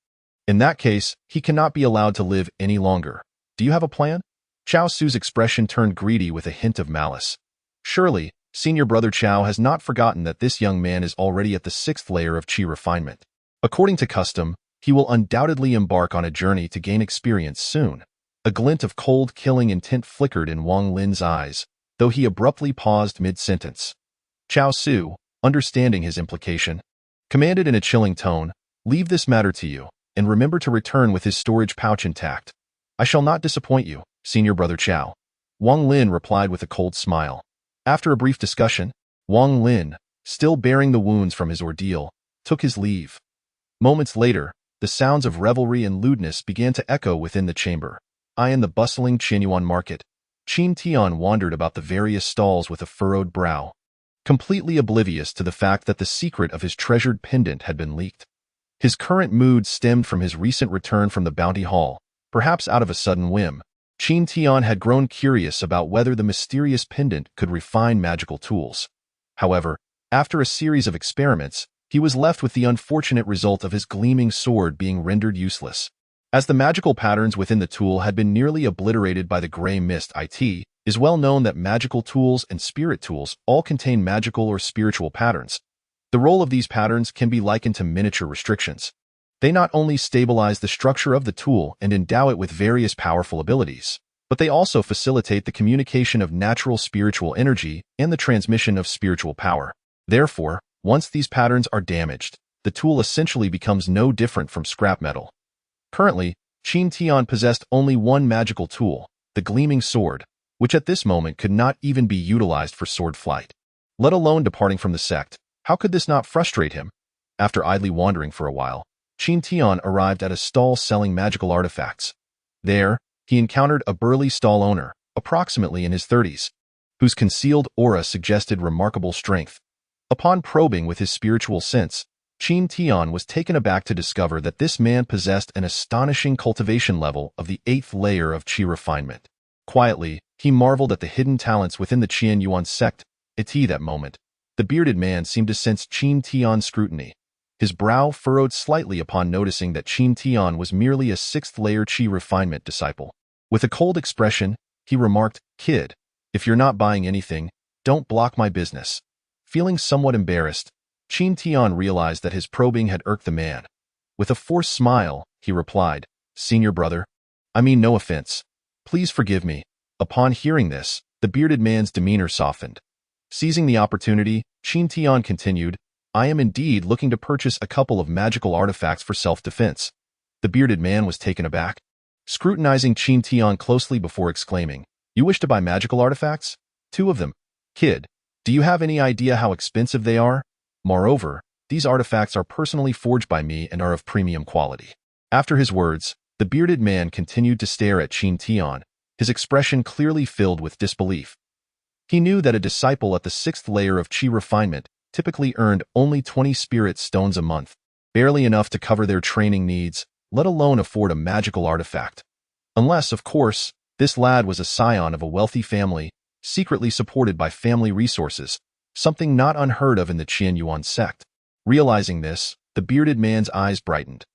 "In that case, he cannot be allowed to live any longer. Do you have a plan?" Chao Su's expression turned greedy with a hint of malice. "Surely, Senior Brother Chao has not forgotten that this young man is already at the 6th layer of Qi refinement. According to custom, he will undoubtedly embark on a journey to gain experience soon." A glint of cold, killing intent flickered in Wang Lin's eyes, though he abruptly paused mid-sentence. Chao Su, understanding his implication, commanded in a chilling tone, "Leave this matter to you, and remember to return with his storage pouch intact." "I shall not disappoint you, Senior Brother Chao," Wang Lin replied with a cold smile. After a brief discussion, Wang Lin, still bearing the wounds from his ordeal, took his leave. Moments later, the sounds of revelry and lewdness began to echo within the chamber. In the bustling Qinyuan market, Qin Tian wandered about the various stalls with a furrowed brow, completely oblivious to the fact that the secret of his treasured pendant had been leaked. His current mood stemmed from his recent return from the bounty hall. Perhaps out of a sudden whim, Qin Tian had grown curious about whether the mysterious pendant could refine magical tools. However, after a series of experiments, he was left with the unfortunate result of his gleaming sword being rendered useless. As the magical patterns within the tool had been nearly obliterated by the gray mist, it is well known that magical tools and spirit tools all contain magical or spiritual patterns. The role of these patterns can be likened to miniature restrictions. They not only stabilize the structure of the tool and endow it with various powerful abilities, but they also facilitate the communication of natural spiritual energy and the transmission of spiritual power. Therefore, once these patterns are damaged, the tool essentially becomes no different from scrap metal. Currently, Qin Tian possessed only one magical tool, the gleaming sword, which at this moment could not even be utilized for sword flight. Let alone departing from the sect, how could this not frustrate him? After idly wandering for a while, Qin Tian arrived at a stall selling magical artifacts. There, he encountered a burly stall owner, approximately in his 30s, whose concealed aura suggested remarkable strength. Upon probing with his spiritual sense, Qin Tian was taken aback to discover that this man possessed an astonishing cultivation level of the 8th layer of Qi refinement. Quietly, he marveled at the hidden talents within the Qian Yuan sect. At that moment, the bearded man seemed to sense Qin Tian's scrutiny. His brow furrowed slightly upon noticing that Qin Tian was merely a 6th layer Qi refinement disciple. With a cold expression, he remarked, "Kid, if you're not buying anything, don't block my business." Feeling somewhat embarrassed, Qin Tian realized that his probing had irked the man. With a forced smile, he replied, "Senior brother, I mean no offense. Please forgive me." Upon hearing this, the bearded man's demeanor softened. Seizing the opportunity, Qin Tian continued, "I am indeed looking to purchase a couple of magical artifacts for self-defense." The bearded man was taken aback, scrutinizing Qin Tian closely before exclaiming, "You wish to buy magical artifacts? 2 of them? Kid, do you have any idea how expensive they are? Moreover, these artifacts are personally forged by me and are of premium quality." After his words, the bearded man continued to stare at Qin Tian, his expression clearly filled with disbelief. He knew that a disciple at the 6th layer of Qi refinement typically earned only 20 spirit stones a month, barely enough to cover their training needs, let alone afford a magical artifact. Unless, of course, this lad was a scion of a wealthy family, secretly supported by family resources, something not unheard of in the Qin Yuan sect. Realizing this, the bearded man's eyes brightened.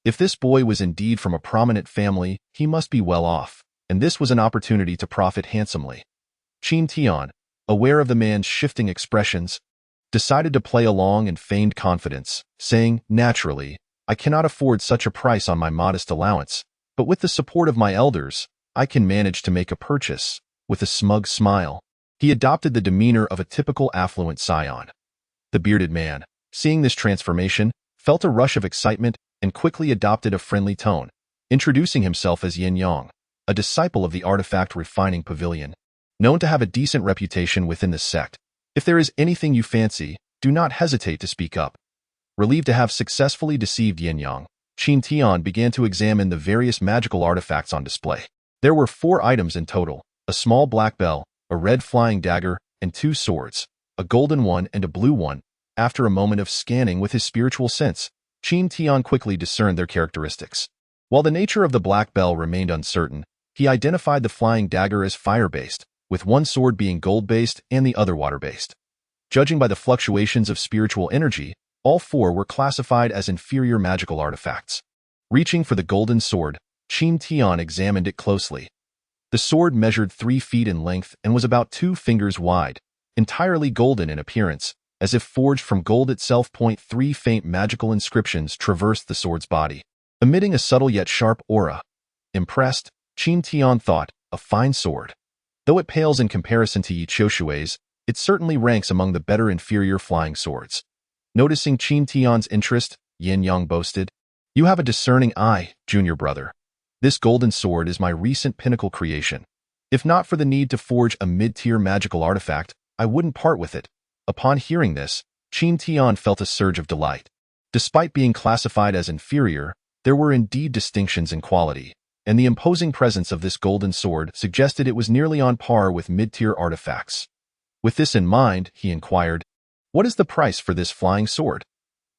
If this boy was indeed from a prominent family, he must be well off, and this was an opportunity to profit handsomely. Qin Tian, aware of the man's shifting expressions, decided to play along in feigned confidence, saying, "Naturally, I cannot afford such a price on my modest allowance, but with the support of my elders, I can manage to make a purchase." With a smug smile, he adopted the demeanor of a typical affluent scion. The bearded man, seeing this transformation, felt a rush of excitement and quickly adopted a friendly tone, introducing himself as Yin Yang, a disciple of the artifact refining pavilion, known to have a decent reputation within the sect. "If there is anything you fancy, do not hesitate to speak up." Relieved to have successfully deceived Yin Yang, Qin Tian began to examine the various magical artifacts on display. There were 4 items in total: a small black bell, a red flying dagger, and 2 swords, a golden one and a blue one. After a moment of scanning with his spiritual sense, Qin Tian quickly discerned their characteristics. While the nature of the black bell remained uncertain, he identified the flying dagger as fire-based, with one sword being gold-based and the other water-based. Judging by the fluctuations of spiritual energy, all 4 were classified as inferior magical artifacts. Reaching for the golden sword, Qin Tian examined it closely. The sword measured 3 feet in length and was about 2 fingers wide, entirely golden in appearance, as if forged from gold itself. 3 faint magical inscriptions traversed the sword's body, emitting a subtle yet sharp aura. Impressed, Qin Tian thought, "A fine sword. Though it pales in comparison to Yi Choshui's, it certainly ranks among the better inferior flying swords." Noticing Qin Tian's interest, Yin Yang boasted, "You have a discerning eye, junior brother. This golden sword is my recent pinnacle creation. If not for the need to forge a mid-tier magical artifact, I wouldn't part with it." Upon hearing this, Qin Tian felt a surge of delight. Despite being classified as inferior, there were indeed distinctions in quality, and the imposing presence of this golden sword suggested it was nearly on par with mid-tier artifacts. With this in mind, he inquired, "What is the price for this flying sword?"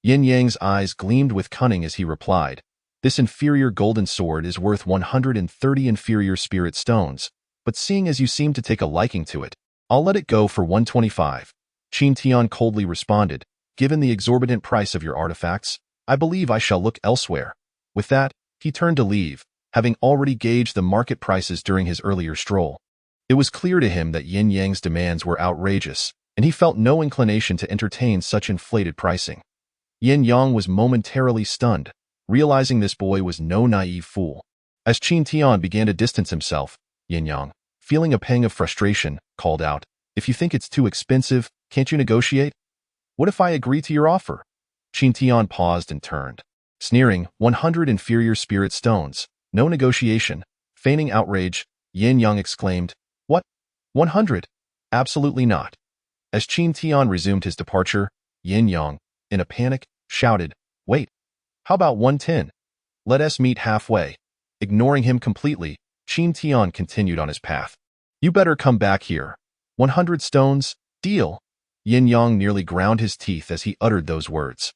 Yin Yang's eyes gleamed with cunning as he replied, "This inferior golden sword is worth 130 inferior spirit stones, but seeing as you seem to take a liking to it, I'll let it go for 125. Qin Tian coldly responded, "Given the exorbitant price of your artifacts, I believe I shall look elsewhere." With that, he turned to leave, having already gauged the market prices during his earlier stroll. It was clear to him that Yin Yang's demands were outrageous, and he felt no inclination to entertain such inflated pricing. Yin Yang was momentarily stunned, realizing this boy was no naive fool. As Qin Tian began to distance himself, Yin Yang, feeling a pang of frustration, called out, "If you think it's too expensive, can't you negotiate? What if I agree to your offer?" Qin Tian paused and turned. Sneering, 100 inferior spirit stones, no negotiation. Feigning outrage, Yin Yang exclaimed, "What? 100? Absolutely not." As Qin Tian resumed his departure, Yin Yang, in a panic, shouted, "Wait, how about 110? Let us meet halfway." Ignoring him completely, Qin Tian continued on his path. "You better come back here. 100 stones, deal." Yin Yang nearly ground his teeth as he uttered those words.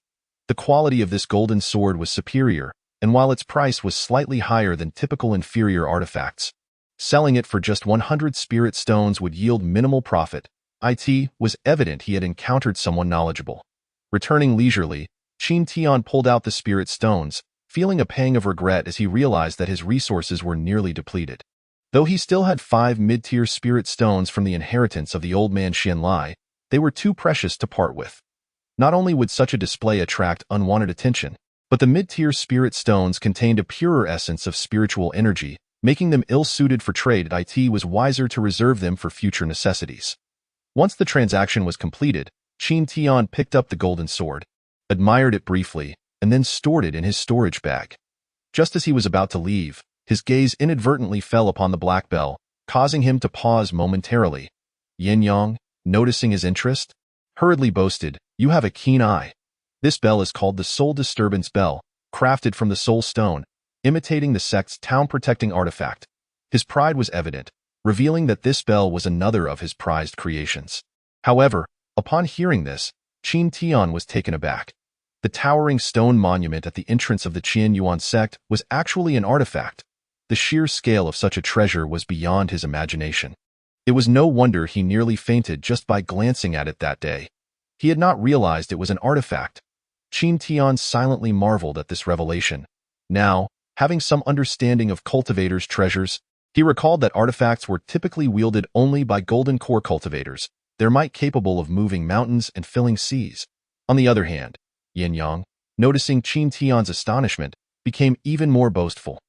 The quality of this golden sword was superior, and while its price was slightly higher than typical inferior artifacts, selling it for just 100 spirit stones would yield minimal profit. It was evident he had encountered someone knowledgeable. Returning leisurely, Qin Tian pulled out the spirit stones, feeling a pang of regret as he realized that his resources were nearly depleted. Though he still had 5 mid-tier spirit stones from the inheritance of the old man Xianlai, they were too precious to part with. Not only would such a display attract unwanted attention, but the mid-tier spirit stones contained a purer essence of spiritual energy, making them ill-suited for trade. It was wiser to reserve them for future necessities. Once the transaction was completed, Qin Tian picked up the golden sword, admired it briefly, and then stored it in his storage bag. Just as he was about to leave, his gaze inadvertently fell upon the black bell, causing him to pause momentarily. Yin Yang, noticing his interest, hurriedly boasted, "You have a keen eye. This bell is called the Soul Disturbance Bell, crafted from the Soul Stone, imitating the sect's town-protecting artifact." His pride was evident, revealing that this bell was another of his prized creations. However, upon hearing this, Qin Tian was taken aback. The towering stone monument at the entrance of the Qin Yuan sect was actually an artifact. The sheer scale of such a treasure was beyond his imagination. It was no wonder he nearly fainted just by glancing at it that day. He had not realized it was an artifact. Qin Tian silently marveled at this revelation. Now, having some understanding of cultivators' treasures, he recalled that artifacts were typically wielded only by golden core cultivators, their might capable of moving mountains and filling seas. On the other hand, Yin Yang, noticing Qin Tian's astonishment, became even more boastful.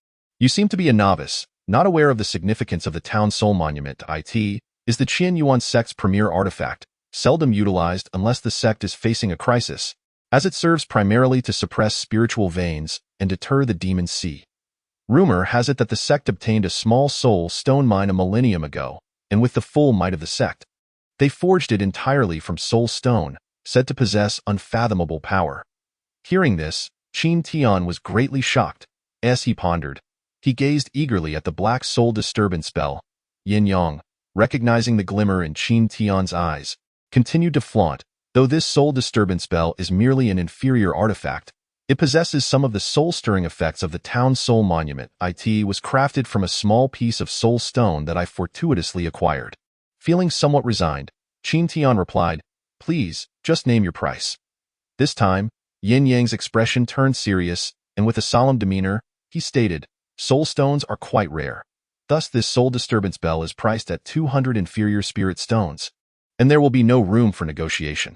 You seem to be a novice, not aware of the significance of the town soul monument. It is the Qin Yuan sect's premier artifact, seldom utilized unless the sect is facing a crisis, as it serves primarily to suppress spiritual veins and deter the demon sea. Rumor has it that the sect obtained a small soul stone mine a millennium ago, and with the full might of the sect, they forged it entirely from soul stone, said to possess unfathomable power. Hearing this, Qin Tian was greatly shocked. As he pondered, he gazed eagerly at the black soul disturbance spell. Yin Yang, recognizing the glimmer in Qin Tian's eyes, continued to flaunt. Though this soul disturbance spell is merely an inferior artifact, it possesses some of the soul-stirring effects of the town soul monument. It was crafted from a small piece of soul stone that I fortuitously acquired. Feeling somewhat resigned, Qin Tian replied, "Please, just name your price." This time, Yin Yang's expression turned serious, and with a solemn demeanor, he stated, "Soul stones are quite rare. Thus this soul disturbance bell is priced at 200 inferior spirit stones, and there will be no room for negotiation."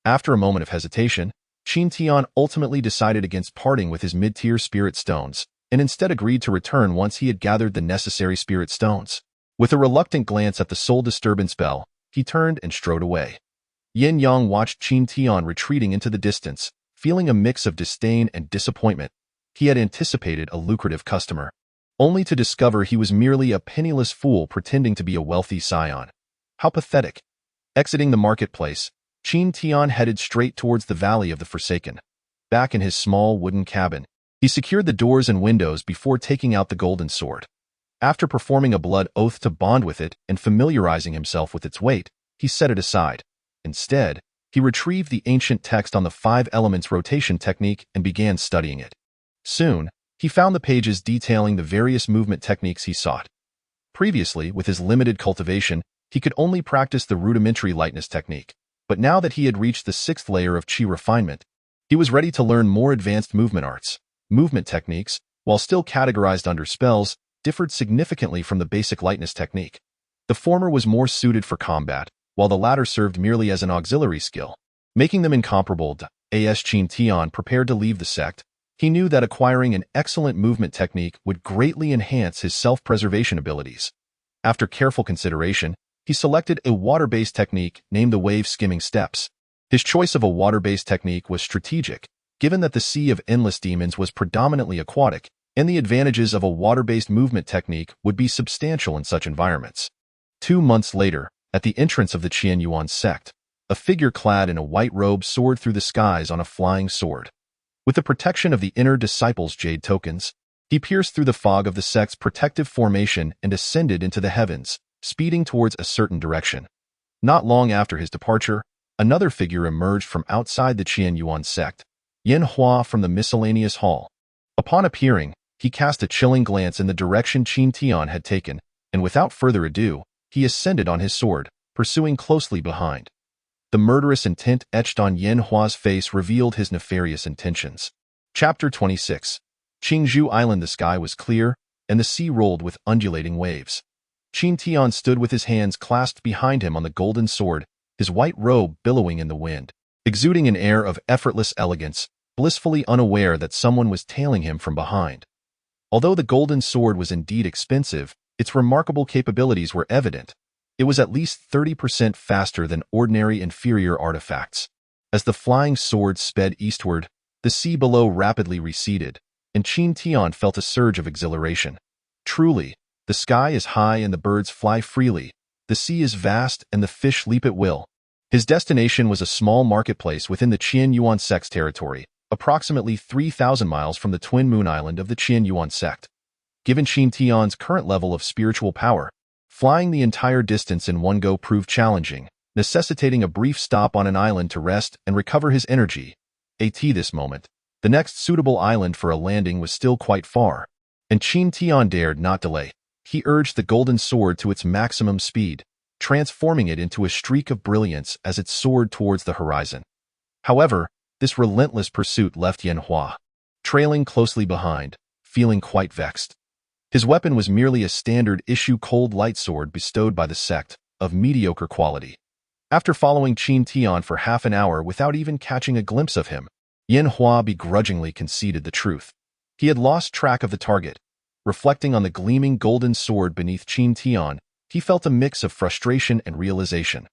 After a moment of hesitation, Qin Tian ultimately decided against parting with his mid-tier spirit stones, and instead agreed to return once he had gathered the necessary spirit stones. With a reluctant glance at the soul disturbance bell, he turned and strode away. Yin Yang watched Qin Tian retreating into the distance, feeling a mix of disdain and disappointment. He had anticipated a lucrative customer, only to discover he was merely a penniless fool pretending to be a wealthy scion. How pathetic. Exiting the marketplace, Qin Tian headed straight towards the Valley of the Forsaken. Back in his small wooden cabin, he secured the doors and windows before taking out the golden sword. After performing a blood oath to bond with it and familiarizing himself with its weight, he set it aside. Instead, he retrieved the ancient text on the 5 elements rotation technique and began studying it. Soon, he found the pages detailing the various movement techniques he sought. Previously, with his limited cultivation, he could only practice the rudimentary lightness technique. But now that he had reached the 6th layer of Qi refinement, he was ready to learn more advanced movement arts. Movement techniques, while still categorized under spells, differed significantly from the basic lightness technique. The former was more suited for combat, while the latter served merely as an auxiliary skill, making them incomparable. As Qin Tian prepared to leave the sect, he knew that acquiring an excellent movement technique would greatly enhance his self-preservation abilities. After careful consideration, he selected a water-based technique named the wave skimming steps. His choice of a water-based technique was strategic, given that the Sea of Endless Demons was predominantly aquatic, and the advantages of a water-based movement technique would be substantial in such environments. 2 months later, at the entrance of the Qin Yuan sect, a figure clad in a white robe soared through the skies on a flying sword. With the protection of the inner disciples' jade tokens, he pierced through the fog of the sect's protective formation and ascended into the heavens, speeding towards a certain direction. Not long after his departure, another figure emerged from outside the Qin Yuan sect, Yin Hua from the miscellaneous hall. Upon appearing, he cast a chilling glance in the direction Qin Tian had taken, and without further ado, he ascended on his sword, pursuing closely behind. The murderous intent etched on Yin Hua's face revealed his nefarious intentions. Chapter 26. Qingzhou Island. The sky was clear, and the sea rolled with undulating waves. Qin Tian stood with his hands clasped behind him on the golden sword, his white robe billowing in the wind, exuding an air of effortless elegance, blissfully unaware that someone was tailing him from behind. Although the golden sword was indeed expensive, its remarkable capabilities were evident. It was at least 30% faster than ordinary inferior artifacts. As the flying sword sped eastward, the sea below rapidly receded, and Qin Tian felt a surge of exhilaration. Truly, the sky is high and the birds fly freely, the sea is vast and the fish leap at will. His destination was a small marketplace within the Qin Yuan sect's territory, approximately 3,000 miles from the twin moon island of the Qin Yuan sect. Given Qin Tian's current level of spiritual power, flying the entire distance in one go proved challenging, necessitating a brief stop on an island to rest and recover his energy. This moment, the next suitable island for a landing was still quite far, and Qin Tian dared not delay. He urged the golden sword to its maximum speed, transforming it into a streak of brilliance as it soared towards the horizon. However, this relentless pursuit left Yan Hua trailing closely behind, feeling quite vexed. His weapon was merely a standard-issue cold light sword bestowed by the sect, of mediocre quality. After following Qin Tian for half an hour without even catching a glimpse of him, Yan Hua begrudgingly conceded the truth. He had lost track of the target. Reflecting on the gleaming golden sword beneath Qin Tian, he felt a mix of frustration and realization.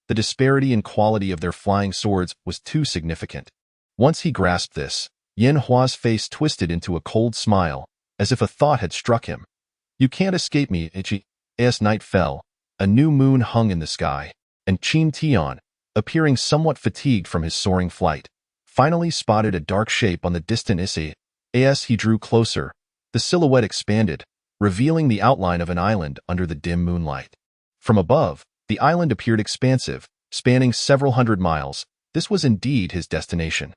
The disparity in quality of their flying swords was too significant. Once he grasped this, Yan Hua's face twisted into a cold smile, as if a thought had struck him. "You can't escape me, Ichi." As night fell, a new moon hung in the sky, and Qin Tian, appearing somewhat fatigued from his soaring flight, finally spotted a dark shape on the distant issue. As he drew closer, the silhouette expanded, revealing the outline of an island under the dim moonlight. From above, the island appeared expansive, spanning several hundred miles. This was indeed his destination.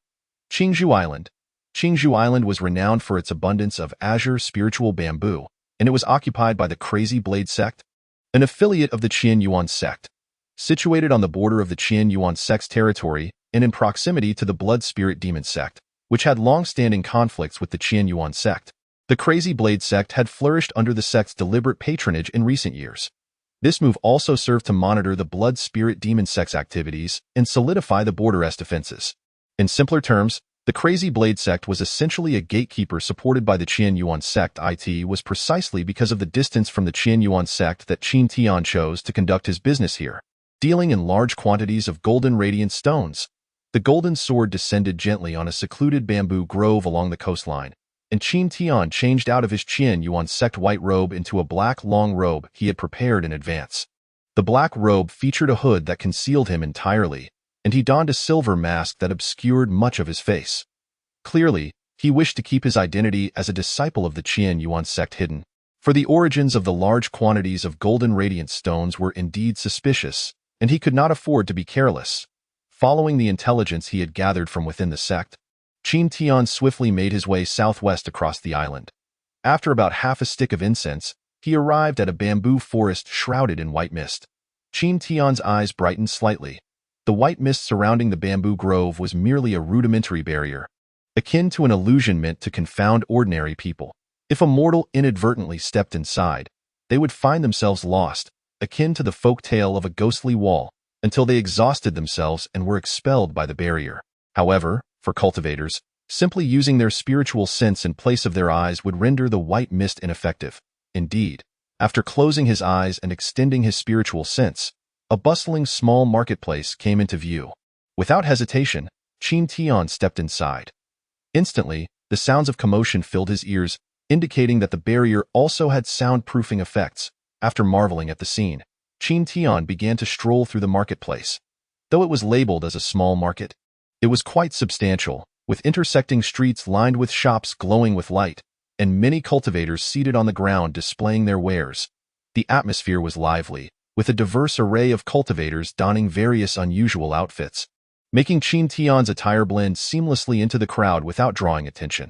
Qingzhou Island. Qingzhou Island was renowned for its abundance of azure spiritual bamboo, and it was occupied by the Crazy Blade sect, an affiliate of the Qian Yuan sect. Situated on the border of the Qian Yuan sect's territory and in proximity to the Blood Spirit Demon sect, which had long-standing conflicts with the Qian Yuan sect, the Crazy Blade sect had flourished under the sect's deliberate patronage in recent years. This move also served to monitor the Blood Spirit Demon sect's activities and solidify the border's defenses. In simpler terms, the Crazy Blade sect was essentially a gatekeeper supported by the Qian Yuan sect. It was precisely because of the distance from the Qian Yuan sect that Qin Tian chose to conduct his business here. Dealing in large quantities of golden radiant stones, the golden sword descended gently on a secluded bamboo grove along the coastline, and Qin Tian changed out of his Qian Yuan sect white robe into a black long robe he had prepared in advance. The black robe featured a hood that concealed him entirely, and he donned a silver mask that obscured much of his face. Clearly, he wished to keep his identity as a disciple of the Qian Yuan sect hidden, for the origins of the large quantities of golden radiant stones were indeed suspicious, and he could not afford to be careless. Following the intelligence he had gathered from within the sect, Qin Tian swiftly made his way southwest across the island. After about half a stick of incense, he arrived at a bamboo forest shrouded in white mist. Qin Tian's eyes brightened slightly. The white mist surrounding the bamboo grove was merely a rudimentary barrier, akin to an illusion meant to confound ordinary people. If a mortal inadvertently stepped inside, they would find themselves lost, akin to the folk tale of a ghostly wall, until they exhausted themselves and were expelled by the barrier. However, for cultivators, simply using their spiritual sense in place of their eyes would render the white mist ineffective. Indeed, after closing his eyes and extending his spiritual sense, a bustling small marketplace came into view. Without hesitation, Qin Tian stepped inside. Instantly, the sounds of commotion filled his ears, indicating that the barrier also had soundproofing effects. After marveling at the scene, Qin Tian began to stroll through the marketplace. Though it was labeled as a small market, it was quite substantial, with intersecting streets lined with shops glowing with light, and many cultivators seated on the ground displaying their wares. The atmosphere was lively, with a diverse array of cultivators donning various unusual outfits, making Qin Tian's attire blend seamlessly into the crowd without drawing attention.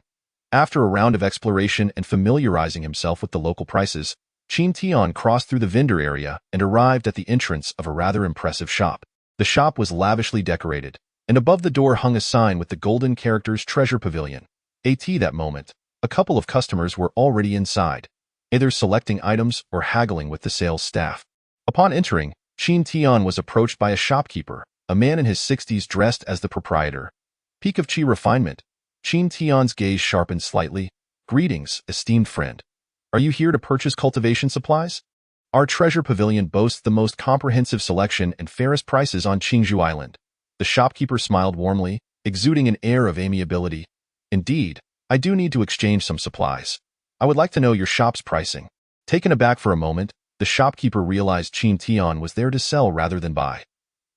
After a round of exploration and familiarizing himself with the local prices, Qin Tian crossed through the vendor area and arrived at the entrance of a rather impressive shop. The shop was lavishly decorated, and above the door hung a sign with the golden characters Treasure Pavilion. At that moment, a couple of customers were already inside, either selecting items or haggling with the sales staff. Upon entering, Qin Tian was approached by a shopkeeper, a man in his 60s dressed as the proprietor. Peak of refinement. Qin Tian's gaze sharpened slightly. "Greetings, esteemed friend. Are you here to purchase cultivation supplies? Our treasure pavilion boasts the most comprehensive selection and fairest prices on Qingzhou Island." The shopkeeper smiled warmly, exuding an air of amiability. "Indeed, I do need to exchange some supplies. I would like to know your shop's pricing." Taken aback for a moment, the shopkeeper realized Qin Tian was there to sell rather than buy.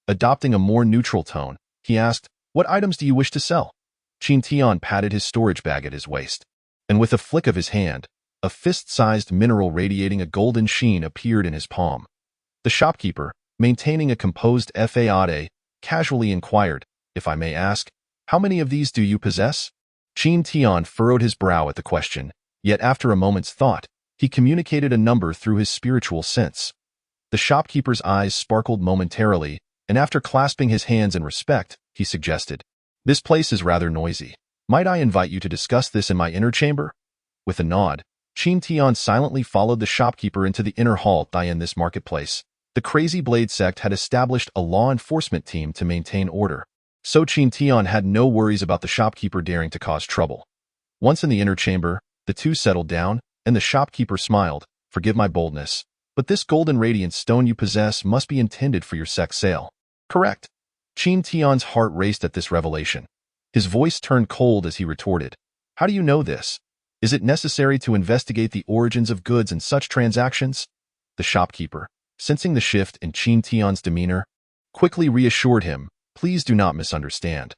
Adopting a more neutral tone, he asked, "What items do you wish to sell?" Qin Tian patted his storage bag at his waist, and with a flick of his hand, a fist-sized mineral radiating a golden sheen appeared in his palm. The shopkeeper, maintaining a composed facade, casually inquired, "If I may ask, how many of these do you possess?" Qin Tian furrowed his brow at the question, yet after a moment's thought, he communicated a number through his spiritual sense. The shopkeeper's eyes sparkled momentarily, and after clasping his hands in respect, he suggested, "This place is rather noisy. Might I invite you to discuss this in my inner chamber?" With a nod, Qin Tian silently followed the shopkeeper into the inner hall. In this marketplace, the Crazy Blade sect had established a law enforcement team to maintain order, so Qin Tian had no worries about the shopkeeper daring to cause trouble. Once in the inner chamber, the two settled down, and the shopkeeper smiled, "Forgive my boldness, but this golden radiant stone you possess must be intended for your sex sale, correct?" Qin Tian's heart raced at this revelation. His voice turned cold as he retorted, "How do you know this? Is it necessary to investigate the origins of goods in such transactions?" The shopkeeper, sensing the shift in Qin Tian's demeanor, quickly reassured him, "Please do not misunderstand.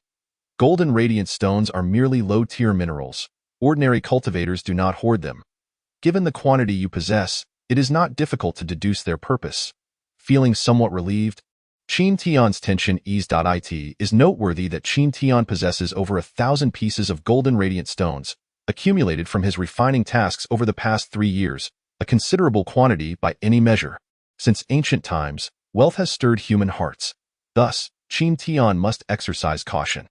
Golden radiant stones are merely low-tier minerals. Ordinary cultivators do not hoard them. Given the quantity you possess, it is not difficult to deduce their purpose." Feeling somewhat relieved, Qin Tian's tension eased. It is noteworthy that Qin Tian possesses over 1,000 pieces of golden radiant stones, accumulated from his refining tasks over the past 3 years, a considerable quantity by any measure. Since ancient times, wealth has stirred human hearts. Thus, Qin Tian must exercise caution.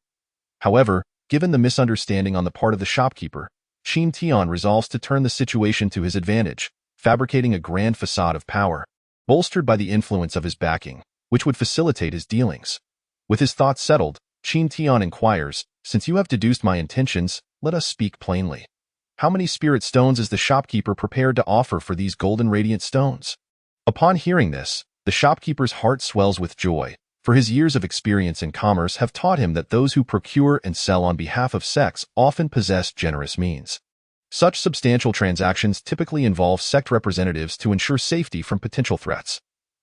However, given the misunderstanding on the part of the shopkeeper, Qin Tian resolves to turn the situation to his advantage, fabricating a grand facade of power, bolstered by the influence of his backing, which would facilitate his dealings. With his thoughts settled, Qin Tian inquires, "Since you have deduced my intentions, let us speak plainly. How many spirit stones is the shopkeeper prepared to offer for these golden radiant stones?" Upon hearing this, the shopkeeper's heart swells with joy, for his years of experience in commerce have taught him that those who procure and sell on behalf of sects often possess generous means. Such substantial transactions typically involve sect representatives to ensure safety from potential threats.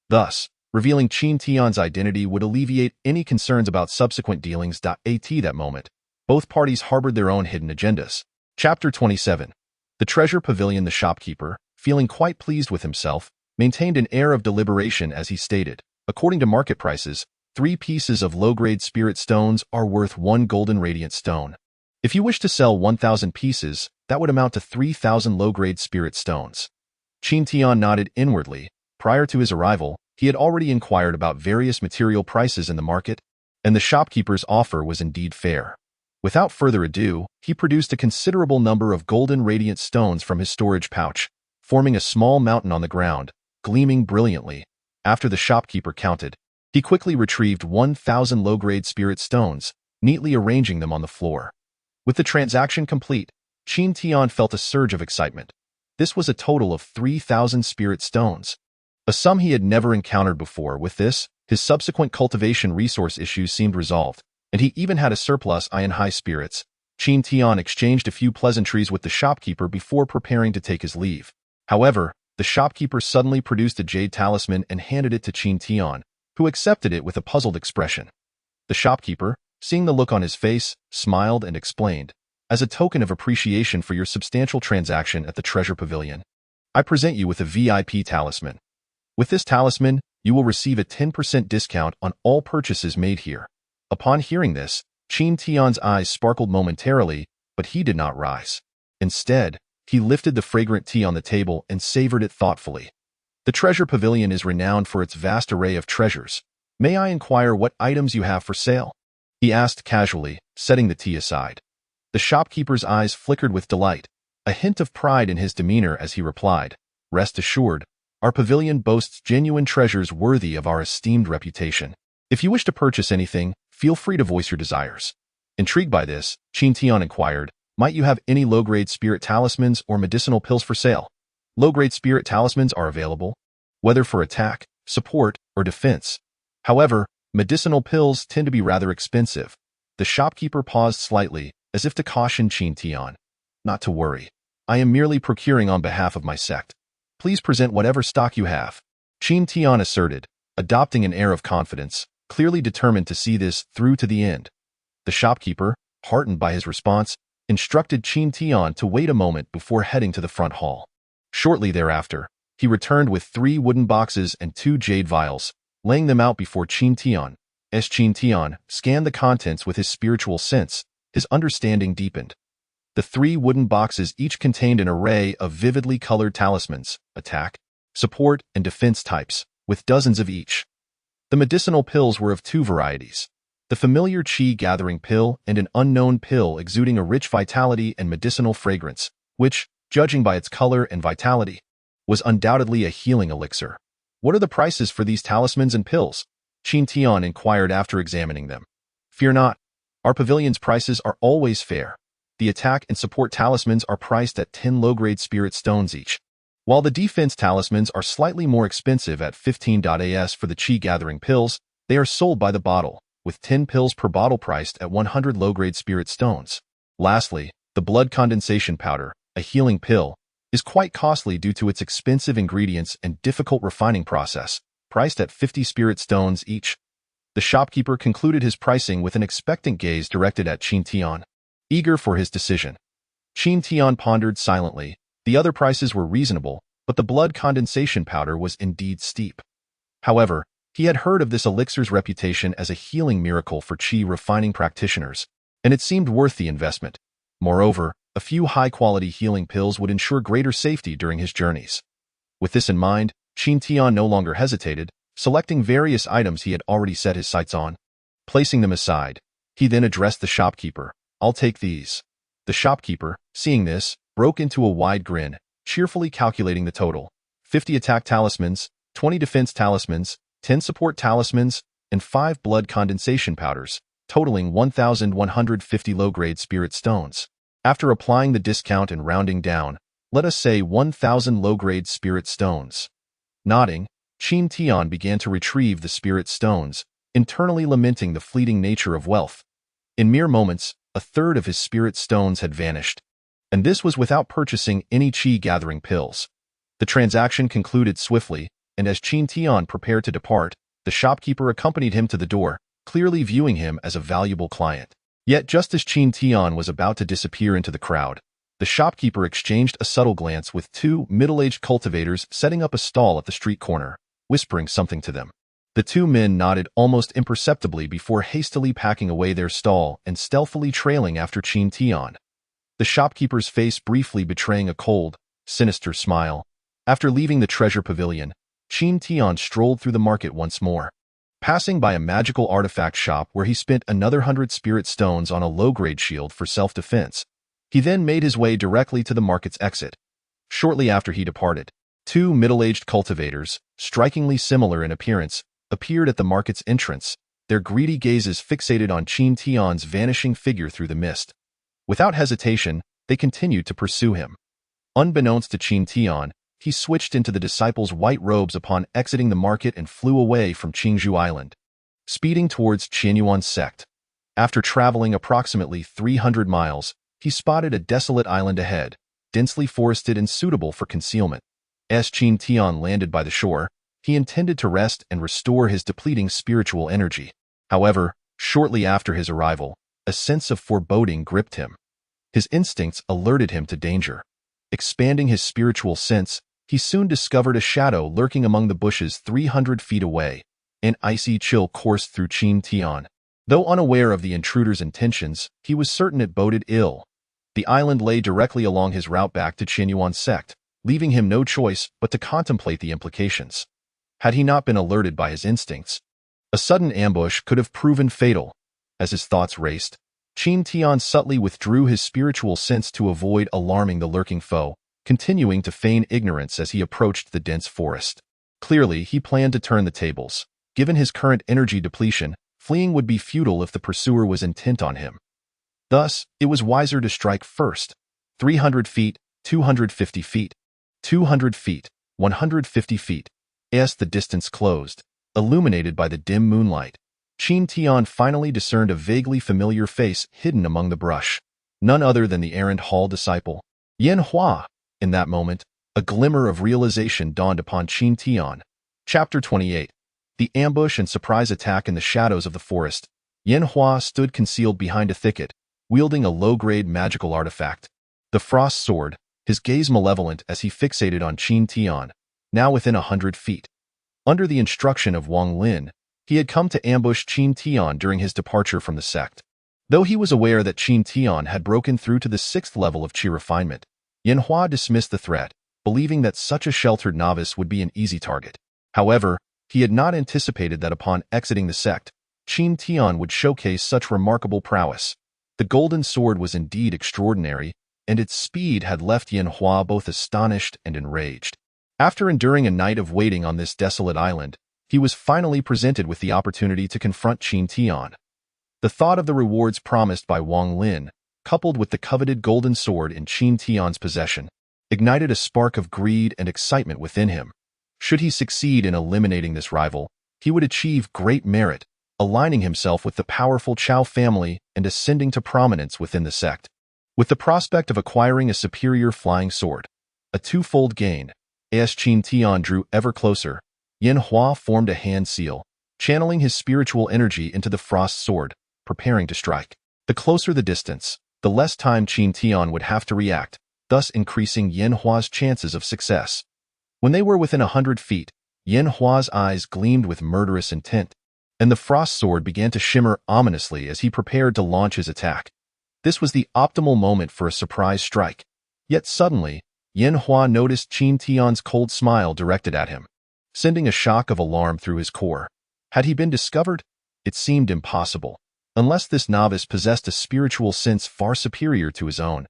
Thus, revealing Qin Tian's identity would alleviate any concerns about subsequent dealings. At that moment, both parties harbored their own hidden agendas. Chapter 27. The Treasure Pavilion. The shopkeeper, feeling quite pleased with himself, maintained an air of deliberation as he stated, "According to market prices, 3 pieces of low-grade spirit stones are worth 1 golden radiant stone. If you wish to sell 1,000 pieces, that would amount to 3,000 low-grade spirit stones." Qin Tian nodded inwardly. Prior to his arrival, he had already inquired about various material prices in the market, and the shopkeeper's offer was indeed fair. Without further ado, he produced a considerable number of golden radiant stones from his storage pouch, forming a small mountain on the ground, gleaming brilliantly. After the shopkeeper counted, he quickly retrieved 1,000 low-grade spirit stones, neatly arranging them on the floor. With the transaction complete, Qin Tian felt a surge of excitement. This was a total of 3,000 spirit stones, a sum he had never encountered before. With this, his subsequent cultivation resource issues seemed resolved, and he even had a surplus in high spirits. Qin Tian exchanged a few pleasantries with the shopkeeper before preparing to take his leave. However, the shopkeeper suddenly produced a jade talisman and handed it to Qin Tian, who accepted it with a puzzled expression. The shopkeeper, seeing the look on his face, smiled and explained, "As a token of appreciation for your substantial transaction at the Treasure Pavilion, I present you with a VIP talisman. With this talisman, you will receive a 10% discount on all purchases made here." Upon hearing this, Qin Tian's eyes sparkled momentarily, but he did not rise. Instead, he lifted the fragrant tea on the table and savored it thoughtfully. "The Treasure Pavilion is renowned for its vast array of treasures. May I inquire what items you have for sale?" he asked casually, setting the tea aside. The shopkeeper's eyes flickered with delight, a hint of pride in his demeanor as he replied, "Rest assured, our pavilion boasts genuine treasures worthy of our esteemed reputation. If you wish to purchase anything, feel free to voice your desires." Intrigued by this, Qin Tian inquired, "Might you have any low-grade spirit talismans or medicinal pills for sale?" Low-grade spirit talismans are available, whether for attack, support, or defense. However, medicinal pills tend to be rather expensive. The shopkeeper paused slightly, as if to caution Qin Tian. "Not to worry. I am merely procuring on behalf of my sect. Please present whatever stock you have," Qin Tian asserted, adopting an air of confidence, clearly determined to see this through to the end. The shopkeeper, heartened by his response, instructed Qin Tian to wait a moment before heading to the front hall. Shortly thereafter, he returned with 3 wooden boxes and 2 jade vials, laying them out before Qin Tian. As Qin Tian scanned the contents with his spiritual sense, his understanding deepened. The 3 wooden boxes each contained an array of vividly colored talismans, attack, support, and defense types, with dozens of each. The medicinal pills were of 2 varieties: the familiar qi-gathering pill and an unknown pill exuding a rich vitality and medicinal fragrance, which, judging by its color and vitality, was undoubtedly a healing elixir. "What are the prices for these talismans and pills?" Qin Tian inquired after examining them. "Fear not. Our pavilion's prices are always fair. The attack and support talismans are priced at 10 low-grade spirit stones each, while the defense talismans are slightly more expensive at 15 for the qi-gathering pills. They are sold by the bottle, with 10 pills per bottle priced at 100 low-grade spirit stones. Lastly, the blood condensation powder, a healing pill, is quite costly due to its expensive ingredients and difficult refining process, priced at 50 spirit stones each." The shopkeeper concluded his pricing with an expectant gaze directed at Qin Tian, eager for his decision. Qin Tian pondered silently. The other prices were reasonable, but the blood condensation powder was indeed steep. However, he had heard of this elixir's reputation as a healing miracle for qi refining practitioners, and it seemed worth the investment. Moreover, a few high-quality healing pills would ensure greater safety during his journeys. With this in mind, Qin Tian no longer hesitated, selecting various items he had already set his sights on. Placing them aside, he then addressed the shopkeeper. "I'll take these." The shopkeeper, seeing this, broke into a wide grin, cheerfully calculating the total: 50 attack talismans, 20 defense talismans, 10 support talismans, and 5 blood condensation powders, totaling 1,150 low-grade spirit stones. After applying the discount and rounding down, let us say 1,000 low-grade spirit stones. Nodding, Qin Tian began to retrieve the spirit stones, internally lamenting the fleeting nature of wealth. In mere moments, a third of his spirit stones had vanished, and this was without purchasing any qi-gathering pills. The transaction concluded swiftly, and as Qin Tian prepared to depart, the shopkeeper accompanied him to the door, clearly viewing him as a valuable client. Yet just as Qin Tian was about to disappear into the crowd, the shopkeeper exchanged a subtle glance with 2 middle-aged cultivators setting up a stall at the street corner, whispering something to them. The 2 men nodded almost imperceptibly before hastily packing away their stall and stealthily trailing after Qin Tian, the shopkeeper's face briefly betraying a cold, sinister smile. After leaving the treasure pavilion, Qin Tian strolled through the market once more, passing by a magical artifact shop where he spent another 100 spirit stones on a low-grade shield for self-defense. He then made his way directly to the market's exit. Shortly after he departed, 2 middle-aged cultivators, strikingly similar in appearance, appeared at the market's entrance, their greedy gazes fixated on Qin Tian's vanishing figure through the mist. Without hesitation, they continued to pursue him. Unbeknownst to Qin Tian, he switched into the disciples' white robes upon exiting the market and flew away from Qingzhou Island, speeding towards Qianyuan's sect. After traveling approximately 300 miles, he spotted a desolate island ahead, densely forested and suitable for concealment. As Qin Tian landed by the shore, he intended to rest and restore his depleting spiritual energy. However, shortly after his arrival, a sense of foreboding gripped him. His instincts alerted him to danger. Expanding his spiritual sense, he soon discovered a shadow lurking among the bushes 300 feet away. An icy chill coursed through Qin Tian. Though unaware of the intruder's intentions, he was certain it boded ill. The island lay directly along his route back to Qianyuan's sect, leaving him no choice but to contemplate the implications. Had he not been alerted by his instincts, a sudden ambush could have proven fatal. As his thoughts raced, Qin Tian subtly withdrew his spiritual sense to avoid alarming the lurking foe, continuing to feign ignorance as he approached the dense forest. Clearly, he planned to turn the tables. Given his current energy depletion, fleeing would be futile if the pursuer was intent on him. Thus, it was wiser to strike first. 300 feet, 250 feet, 200 feet, 150 feet. As the distance closed, illuminated by the dim moonlight, Qin Tian finally discerned a vaguely familiar face hidden among the brush. None other than the errand hall disciple, Yan Hua. In that moment, a glimmer of realization dawned upon Qin Tian. Chapter 28. The ambush and surprise attack in the shadows of the forest. Yan Hua stood concealed behind a thicket, wielding a low-grade magical artifact, the Frost Sword, his gaze malevolent as he fixated on Qin Tian, now within 100 feet. Under the instruction of Wang Lin, he had come to ambush Qin Tian during his departure from the sect. Though he was aware that Qin Tian had broken through to the 6th level of Qi refinement, Yanhua dismissed the threat, believing that such a sheltered novice would be an easy target. However, he had not anticipated that upon exiting the sect, Qin Tian would showcase such remarkable prowess. The golden sword was indeed extraordinary, and its speed had left Yanhua both astonished and enraged. After enduring a night of waiting on this desolate island, he was finally presented with the opportunity to confront Qin Tian. The thought of the rewards promised by Wang Lin, coupled with the coveted golden sword in Qin Tian's possession, ignited a spark of greed and excitement within him. Should he succeed in eliminating this rival, he would achieve great merit, aligning himself with the powerful Chao family and ascending to prominence within the sect. With the prospect of acquiring a superior flying sword, a twofold gain, as Qin Tian drew ever closer, Yanhua formed a hand seal, channeling his spiritual energy into the frost sword, preparing to strike. The closer the distance, the less time Qin Tian would have to react, thus increasing Yanhua's chances of success. When they were within 100 feet, Yanhua's eyes gleamed with murderous intent, and the frost sword began to shimmer ominously as he prepared to launch his attack. This was the optimal moment for a surprise strike. Yet suddenly, Yanhua noticed Qin Tian's cold smile directed at him, sending a shock of alarm through his core. Had he been discovered? It seemed impossible, unless this novice possessed a spiritual sense far superior to his own.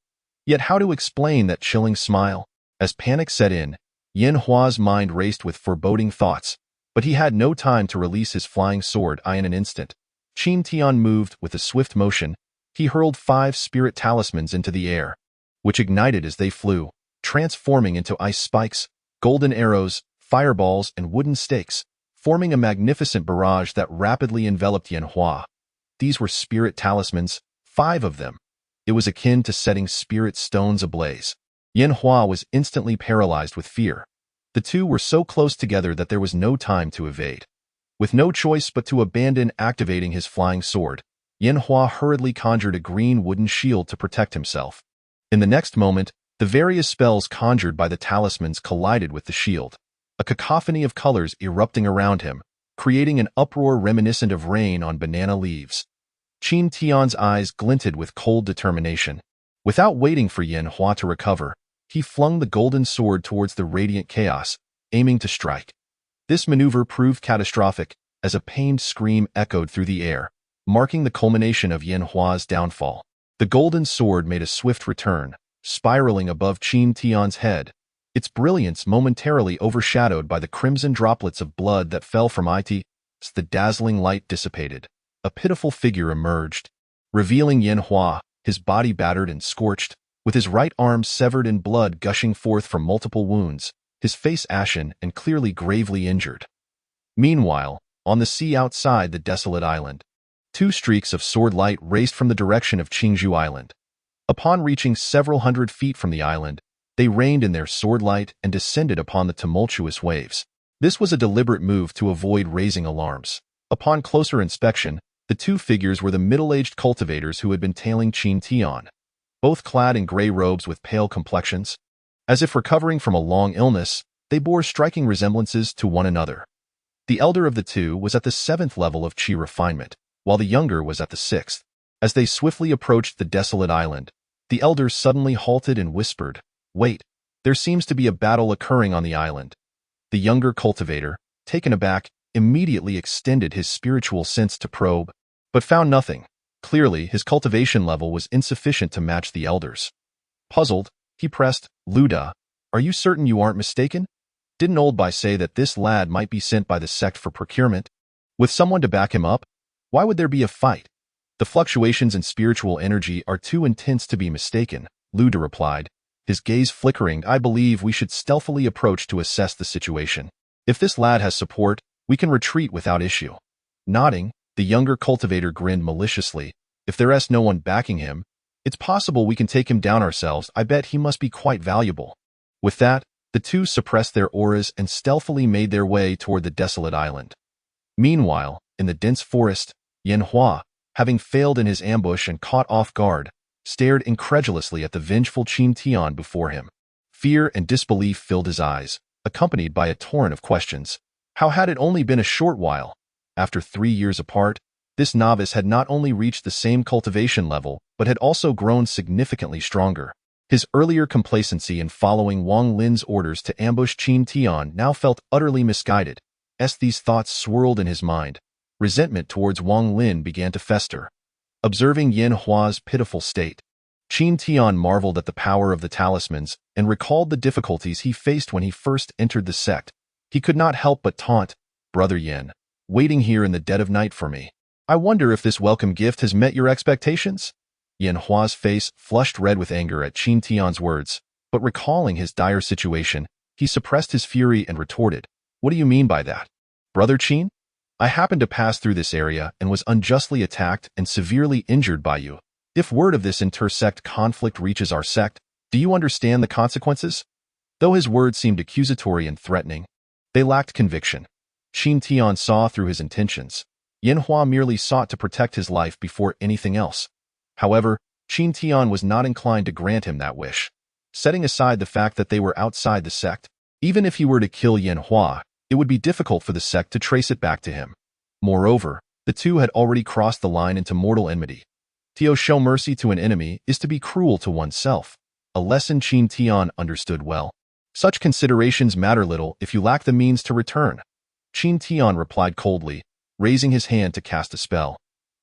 Yet how to explain that chilling smile? As panic set in, Yanhua's mind raced with foreboding thoughts, but he had no time to release his flying sword in an instant. Qin Tian moved with a swift motion. He hurled 5 spirit talismans into the air, which ignited as they flew, transforming into ice spikes, golden arrows, fireballs, and wooden stakes, forming a magnificent barrage that rapidly enveloped Yanhua. These were spirit talismans, 5 of them. It was akin to setting spirit stones ablaze. Yanhua was instantly paralyzed with fear. The two were so close together that there was no time to evade. With no choice but to abandon activating his flying sword, Yanhua hurriedly conjured a green wooden shield to protect himself. In the next moment, the various spells conjured by the talismans collided with the shield, a cacophony of colors erupting around him, creating an uproar reminiscent of rain on banana leaves. Qin Tian's eyes glinted with cold determination. Without waiting for Yanhua to recover, he flung the golden sword towards the radiant chaos, aiming to strike. This maneuver proved catastrophic, as a pained scream echoed through the air, marking the culmination of Yanhua's downfall. The golden sword made a swift return, spiraling above Qin Tian's head, its brilliance momentarily overshadowed by the crimson droplets of blood that fell from it. As the dazzling light dissipated, a pitiful figure emerged, revealing Yanhua, his body battered and scorched, with his right arm severed and blood gushing forth from multiple wounds, his face ashen and clearly gravely injured. Meanwhile, on the sea outside the desolate island, 2 streaks of sword light raced from the direction of Qingzhou Island. Upon reaching several hundred feet from the island, they reined in their sword light and descended upon the tumultuous waves. This was a deliberate move to avoid raising alarms. Upon closer inspection, the 2 figures were the middle-aged cultivators who had been tailing Qin Tian, both clad in gray robes with pale complexions. As if recovering from a long illness, they bore striking resemblances to one another. The elder of the 2 was at the 7th level of Qi refinement, while the younger was at the 6th. As they swiftly approached the desolate island, the elder suddenly halted and whispered, "Wait, there seems to be a battle occurring on the island." The younger cultivator, taken aback, immediately extended his spiritual sense to probe, but found nothing. Clearly, his cultivation level was insufficient to match the elder's. Puzzled, he pressed, "Luda, are you certain you aren't mistaken? Didn't old Bai say that this lad might be sent by the sect for procurement? With someone to back him up? Why would there be a fight? The fluctuations in spiritual energy are too intense to be mistaken," Luda replied, his gaze flickering. "I believe we should stealthily approach to assess the situation. If this lad has support, we can retreat without issue." Nodding, the younger cultivator grinned maliciously. "If there's no one backing him, it's possible we can take him down ourselves. I bet he must be quite valuable." With that, the 2 suppressed their auras and stealthily made their way toward the desolate island. Meanwhile, in the dense forest, Yanhua, having failed in his ambush and caught off guard, stared incredulously at the vengeful Qin Tian before him. Fear and disbelief filled his eyes, accompanied by a torrent of questions. How had it only been a short while? After 3 years apart, this novice had not only reached the same cultivation level, but had also grown significantly stronger. His earlier complacency in following Wang Lin's orders to ambush Qin Tian now felt utterly misguided. As these thoughts swirled in his mind, resentment towards Wang Lin began to fester. Observing Yin Hua's pitiful state, Qin Tian marveled at the power of the talismans and recalled the difficulties he faced when he first entered the sect. He could not help but taunt, "Brother Yin, waiting here in the dead of night for me. I wonder if this welcome gift has met your expectations?" Yin Hua's face flushed red with anger at Qin Tian's words, but recalling his dire situation, he suppressed his fury and retorted, "What do you mean by that? Brother Qin? I happened to pass through this area and was unjustly attacked and severely injured by you. If word of this inter-sect conflict reaches our sect, do you understand the consequences?" Though his words seemed accusatory and threatening, they lacked conviction. Qin Tian saw through his intentions. Yin Hua merely sought to protect his life before anything else. However, Qin Tian was not inclined to grant him that wish. Setting aside the fact that they were outside the sect, even if he were to kill Yin Hua, it would be difficult for the sect to trace it back to him. Moreover, the two had already crossed the line into mortal enmity. To show mercy to an enemy is to be cruel to oneself, a lesson Qin Tian understood well. Such considerations matter little if you lack the means to return. Qin Tian replied coldly, raising his hand to cast a spell.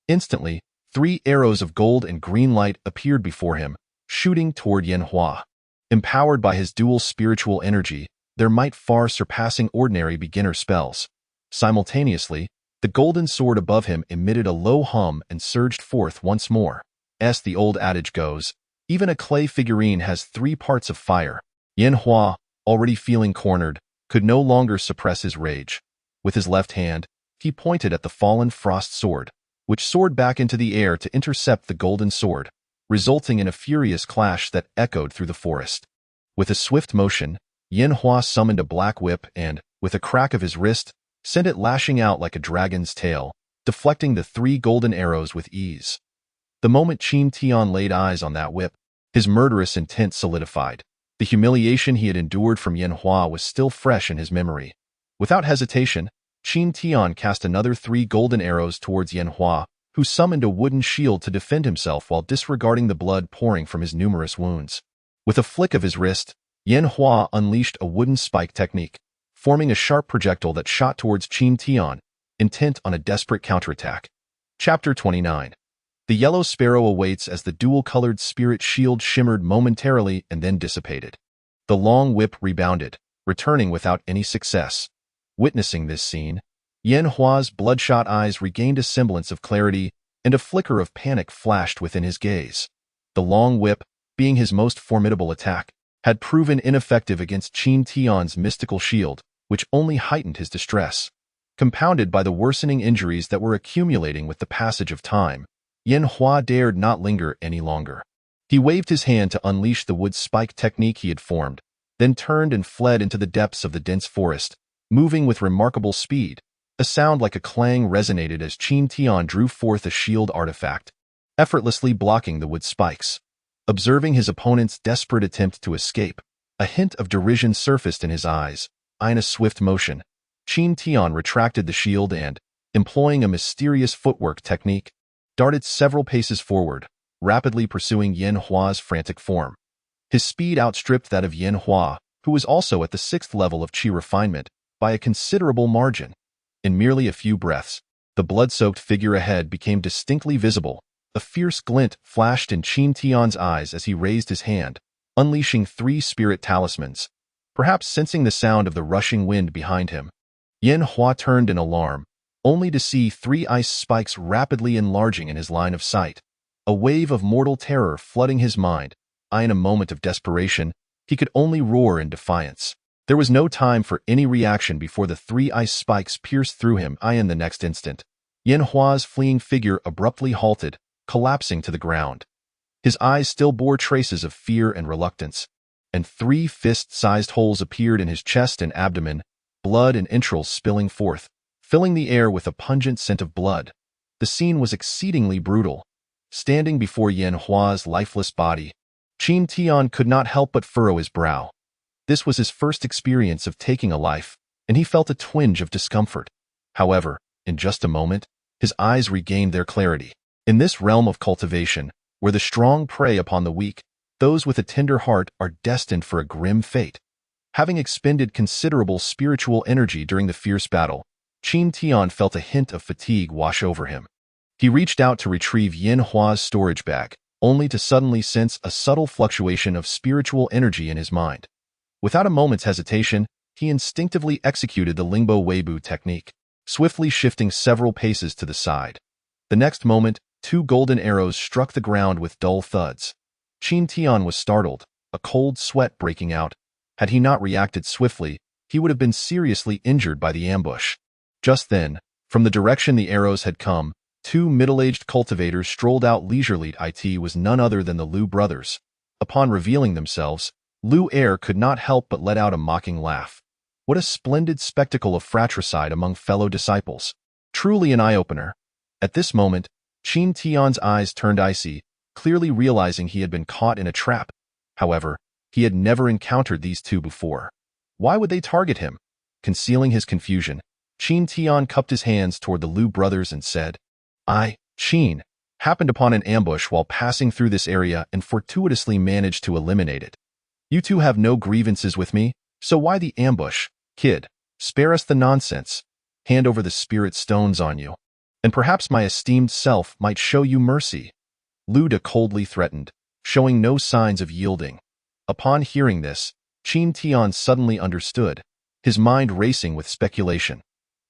Instantly, 3 arrows of gold and green light appeared before him, shooting toward Yin Hua. Empowered by his dual spiritual energy, their might far surpassing ordinary beginner spells. Simultaneously, the golden sword above him emitted a low hum and surged forth once more. As the old adage goes, even a clay figurine has 3 parts of fire. Yin Hua, already feeling cornered, could no longer suppress his rage. With his left hand, he pointed at the fallen frost sword, which soared back into the air to intercept the golden sword, resulting in a furious clash that echoed through the forest. With a swift motion, Yin Hua summoned a black whip and, with a crack of his wrist, sent it lashing out like a dragon's tail, deflecting the 3 golden arrows with ease. The moment Qin Tian laid eyes on that whip, his murderous intent solidified. The humiliation he had endured from Yin Hua was still fresh in his memory. Without hesitation, Qin Tian cast another 3 golden arrows towards Yin Hua, who summoned a wooden shield to defend himself while disregarding the blood pouring from his numerous wounds. With a flick of his wrist, Yin Hua unleashed a wooden spike technique, forming a sharp projectile that shot towards Qin Tian, intent on a desperate counterattack. Chapter 29. The yellow sparrow awaits as the dual-colored spirit shield shimmered momentarily and then dissipated. The long whip rebounded, returning without any success. Witnessing this scene, Yin Hua's bloodshot eyes regained a semblance of clarity, and a flicker of panic flashed within his gaze. The long whip, being his most formidable attack, had proven ineffective against Qin Tian's mystical shield, which only heightened his distress. Compounded by the worsening injuries that were accumulating with the passage of time, Yin Hua dared not linger any longer. He waved his hand to unleash the wood spike technique he had formed, then turned and fled into the depths of the dense forest, moving with remarkable speed. A sound like a clang resonated as Qin Tian drew forth a shield artifact, effortlessly blocking the wood spikes. Observing his opponent's desperate attempt to escape, a hint of derision surfaced in his eyes. In a swift motion, Qin Tian retracted the shield and, employing a mysterious footwork technique, darted several paces forward, rapidly pursuing Yin Hua's frantic form. His speed outstripped that of Yin Hua, who was also at the 6th level of Qi refinement, by a considerable margin. In merely a few breaths, the blood-soaked figure ahead became distinctly visible. A fierce glint flashed in Qin Tian's eyes as he raised his hand, unleashing 3 spirit talismans. Perhaps sensing the sound of the rushing wind behind him, Yin Hua turned in alarm, only to see 3 ice spikes rapidly enlarging in his line of sight. A wave of mortal terror flooding his mind. In a moment of desperation, he could only roar in defiance. There was no time for any reaction before the 3 ice spikes pierced through him. In the next instant, Yin Hua's fleeing figure abruptly halted, collapsing to the ground. His eyes still bore traces of fear and reluctance, and 3 fist-sized holes appeared in his chest and abdomen, blood and entrails spilling forth, filling the air with a pungent scent of blood. The scene was exceedingly brutal. Standing before Yin Hua's lifeless body, Qin Tian could not help but furrow his brow. This was his first experience of taking a life, and he felt a twinge of discomfort. However, in just a moment, his eyes regained their clarity. In this realm of cultivation, where the strong prey upon the weak, those with a tender heart are destined for a grim fate. Having expended considerable spiritual energy during the fierce battle, Qin Tian felt a hint of fatigue wash over him. He reached out to retrieve Yin Hua's storage bag, only to suddenly sense a subtle fluctuation of spiritual energy in his mind. Without a moment's hesitation, he instinctively executed the Lingbo Weibu technique, swiftly shifting several paces to the side. The next moment, 2 golden arrows struck the ground with dull thuds. Qin Tian was startled, a cold sweat breaking out. Had he not reacted swiftly, he would have been seriously injured by the ambush. Just then, from the direction the arrows had come, 2 middle-aged cultivators strolled out leisurely. It was none other than the Liu brothers. Upon revealing themselves, Liu Er could not help but let out a mocking laugh. What a splendid spectacle of fratricide among fellow disciples. Truly an eye-opener. At this moment, Qin Tian's eyes turned icy, clearly realizing he had been caught in a trap. However, he had never encountered these 2 before. Why would they target him? Concealing his confusion, Qin Tian cupped his hands toward the Liu brothers and said, I, Qin, happened upon an ambush while passing through this area and fortuitously managed to eliminate it. You 2 have no grievances with me, so why the ambush? Kid, spare us the nonsense. Hand over the spirit stones on you, and perhaps my esteemed self might show you mercy. Liu De coldly threatened, showing no signs of yielding. Upon hearing this, Qin Tian suddenly understood, his mind racing with speculation.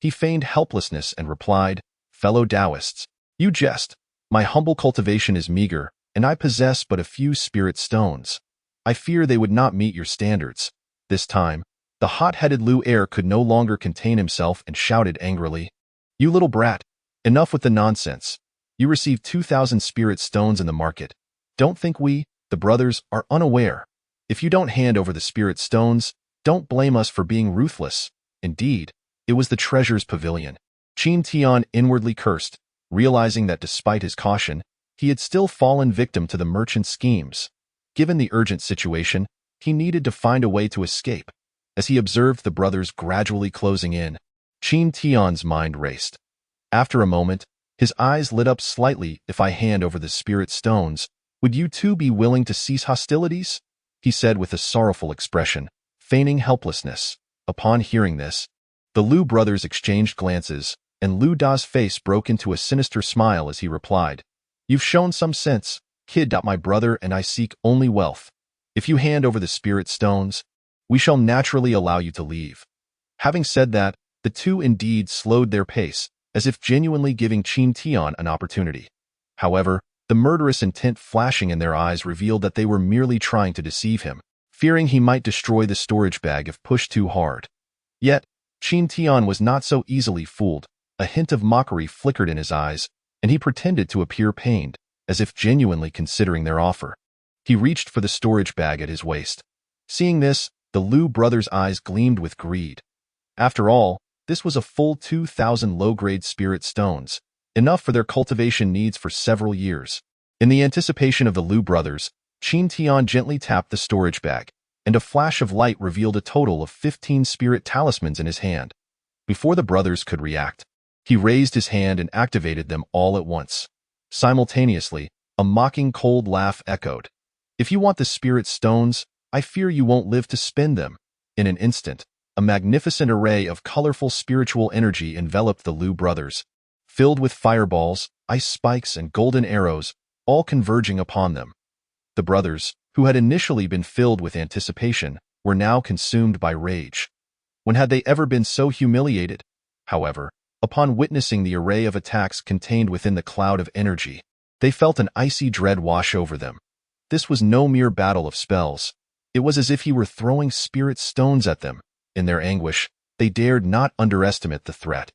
He feigned helplessness and replied, Fellow Daoists, you jest. My humble cultivation is meager, and I possess but a few spirit stones. I fear they would not meet your standards. This time, the hot-headed Liu Er could no longer contain himself and shouted angrily, You little brat, enough with the nonsense. You received 2,000 spirit stones in the market. Don't think we, the brothers, are unaware. If you don't hand over the spirit stones, don't blame us for being ruthless. Indeed, it was the treasure's pavilion. Qin Tian inwardly cursed, realizing that despite his caution, he had still fallen victim to the merchant's schemes. Given the urgent situation, he needed to find a way to escape. As he observed the brothers gradually closing in, Qin Tian's mind raced. After a moment, his eyes lit up slightly. If I hand over the spirit stones, would you 2 be willing to cease hostilities? He said with a sorrowful expression, feigning helplessness. Upon hearing this, the Liu brothers exchanged glances, and Liu Da's face broke into a sinister smile as he replied, You've shown some sense, kid. My brother and I seek only wealth. If you hand over the spirit stones, we shall naturally allow you to leave. Having said that, the 2 indeed slowed their pace, as if genuinely giving Qin Tian an opportunity. However, the murderous intent flashing in their eyes revealed that they were merely trying to deceive him, fearing he might destroy the storage bag if pushed too hard. Yet, Qin Tian was not so easily fooled. A hint of mockery flickered in his eyes, and he pretended to appear pained, as if genuinely considering their offer. He reached for the storage bag at his waist. Seeing this, the Liu brothers' eyes gleamed with greed. After all, this was a full 2,000 low-grade spirit stones, enough for their cultivation needs for several years. In the anticipation of the Liu brothers, Qin Tian gently tapped the storage bag, and a flash of light revealed a total of 15 spirit talismans in his hand. Before the brothers could react, he raised his hand and activated them all at once. Simultaneously, a mocking cold laugh echoed. If you want the spirit stones, I fear you won't live to spend them. In an instant, a magnificent array of colorful spiritual energy enveloped the Liu brothers, filled with fireballs, ice spikes, and golden arrows, all converging upon them. The brothers, who had initially been filled with anticipation, were now consumed by rage. When had they ever been so humiliated? However, upon witnessing the array of attacks contained within the cloud of energy, they felt an icy dread wash over them. This was no mere battle of spells. It was as if he were throwing spirit stones at them. In their anguish, they dared not underestimate the threat.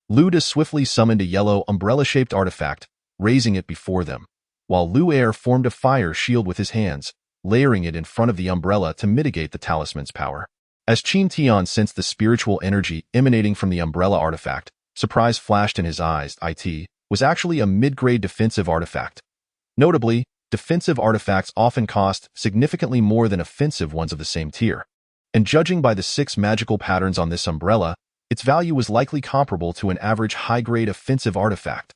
Liu De swiftly summoned a yellow umbrella-shaped artifact, raising it before them, while Liu Er formed a fire shield with his hands, layering it in front of the umbrella to mitigate the talisman's power. As Qin Tian sensed the spiritual energy emanating from the umbrella artifact, surprise flashed in his eyes. It was actually a mid-grade defensive artifact. Notably, defensive artifacts often cost significantly more than offensive ones of the same tier. and judging by the 6 magical patterns on this umbrella, its value was likely comparable to an average high-grade offensive artifact.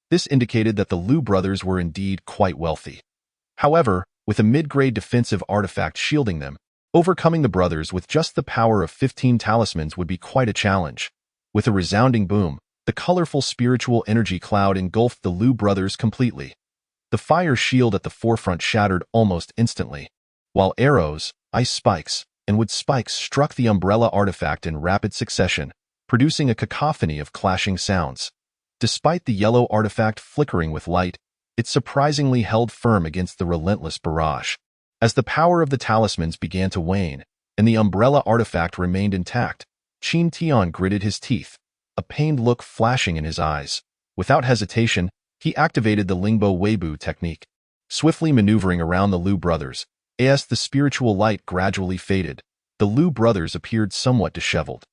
This indicated that the Liu brothers were indeed quite wealthy. However, with a mid-grade defensive artifact shielding them, overcoming the brothers with just the power of 15 talismans would be quite a challenge. With a resounding boom, the colorful spiritual energy cloud engulfed the Liu brothers completely. The fire shield at the forefront shattered almost instantly, while arrows, ice spikes, and wood spikes struck the umbrella artifact in rapid succession, producing a cacophony of clashing sounds. Despite the yellow artifact flickering with light, it surprisingly held firm against the relentless barrage. As the power of the talismans began to wane, and the umbrella artifact remained intact, Qin Tian gritted his teeth, a pained look flashing in his eyes. Without hesitation, he activated the Lingbo Weibu technique. Swiftly maneuvering around the Liu brothers, as the spiritual light gradually faded, the Liu brothers appeared somewhat disheveled.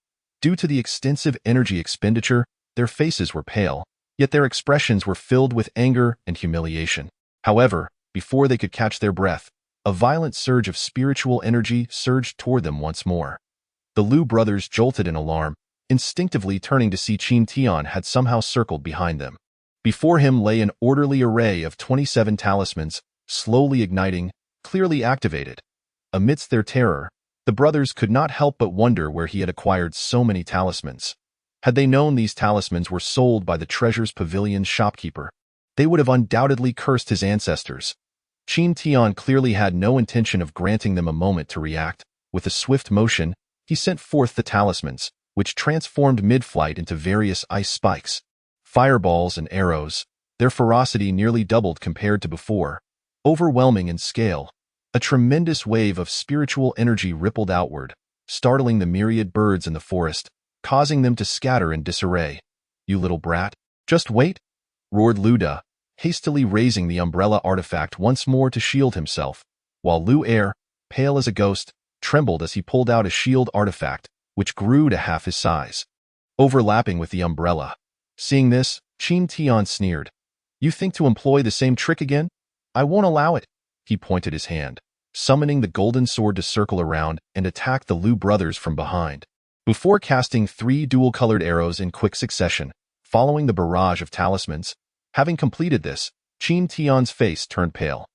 Due to the extensive energy expenditure, their faces were pale, yet their expressions were filled with anger and humiliation. However, before they could catch their breath, a violent surge of spiritual energy surged toward them once more. The Liu brothers jolted in alarm, instinctively turning to see Qin Tian had somehow circled behind them. Before him lay an orderly array of 27 talismans, slowly igniting, clearly activated. Amidst their terror, the brothers could not help but wonder where he had acquired so many talismans. Had they known these talismans were sold by the Treasures Pavilion's shopkeeper, they would have undoubtedly cursed his ancestors. Qin Tian clearly had no intention of granting them a moment to react. With a swift motion, he sent forth the talismans, which transformed mid-flight into various ice spikes, fireballs, and arrows. Their ferocity nearly doubled compared to before. Overwhelming in scale, a tremendous wave of spiritual energy rippled outward, startling the myriad birds in the forest, causing them to scatter in disarray. "You little brat, just wait," roared Luda, hastily raising the umbrella artifact once more to shield himself, while Liu Er, pale as a ghost, trembled as he pulled out a shield artifact, which grew to half his size, overlapping with the umbrella. Seeing this, Qin Tian sneered. "You think to employ the same trick again? I won't allow it." He pointed his hand, summoning the golden sword to circle around and attack the Liu brothers from behind. Before casting 3 dual-colored arrows in quick succession, following the barrage of talismans, having completed this, Qin Tian's face turned pale.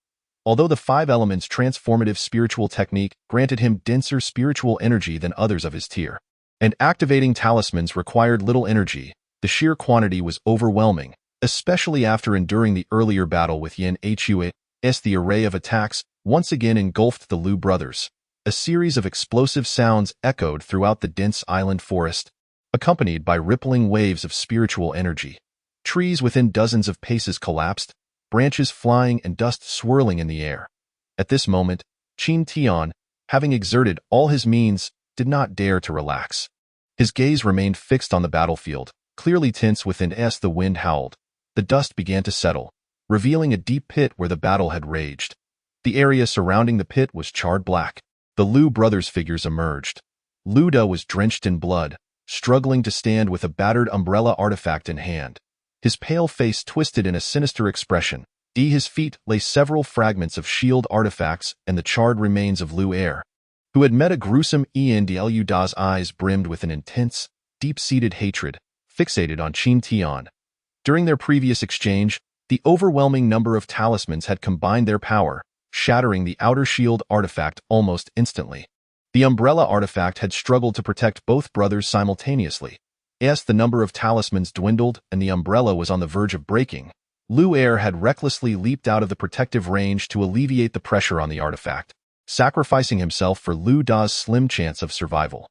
Although the 5 elements transformative spiritual technique granted him denser spiritual energy than others of his tier, and activating talismans required little energy, the sheer quantity was overwhelming, especially after enduring the earlier battle with Yin Hui. The array of attacks once again engulfed the Liu brothers. A series of explosive sounds echoed throughout the dense island forest, accompanied by rippling waves of spiritual energy. Trees within dozens of paces collapsed, branches flying and dust swirling in the air. At this moment, Qin Tian, having exerted all his means, did not dare to relax. His gaze remained fixed on the battlefield, clearly tense within as the wind howled. The dust began to settle, revealing a deep pit where the battle had raged. The area surrounding the pit was charred black. The Liu brothers' figures emerged. Luda was drenched in blood, struggling to stand with a battered umbrella artifact in hand. His pale face twisted in a sinister expression. At his feet lay several fragments of shield artifacts and the charred remains of Liu Er, who had met a gruesome Lu Da's eyes brimmed with an intense, deep-seated hatred, fixated on Qin Tian. During their previous exchange, the overwhelming number of talismans had combined their power, shattering the outer shield artifact almost instantly. The umbrella artifact had struggled to protect both brothers simultaneously. As the number of talismans dwindled and the umbrella was on the verge of breaking, Liu Er had recklessly leaped out of the protective range to alleviate the pressure on the artifact, sacrificing himself for Lu Da's slim chance of survival.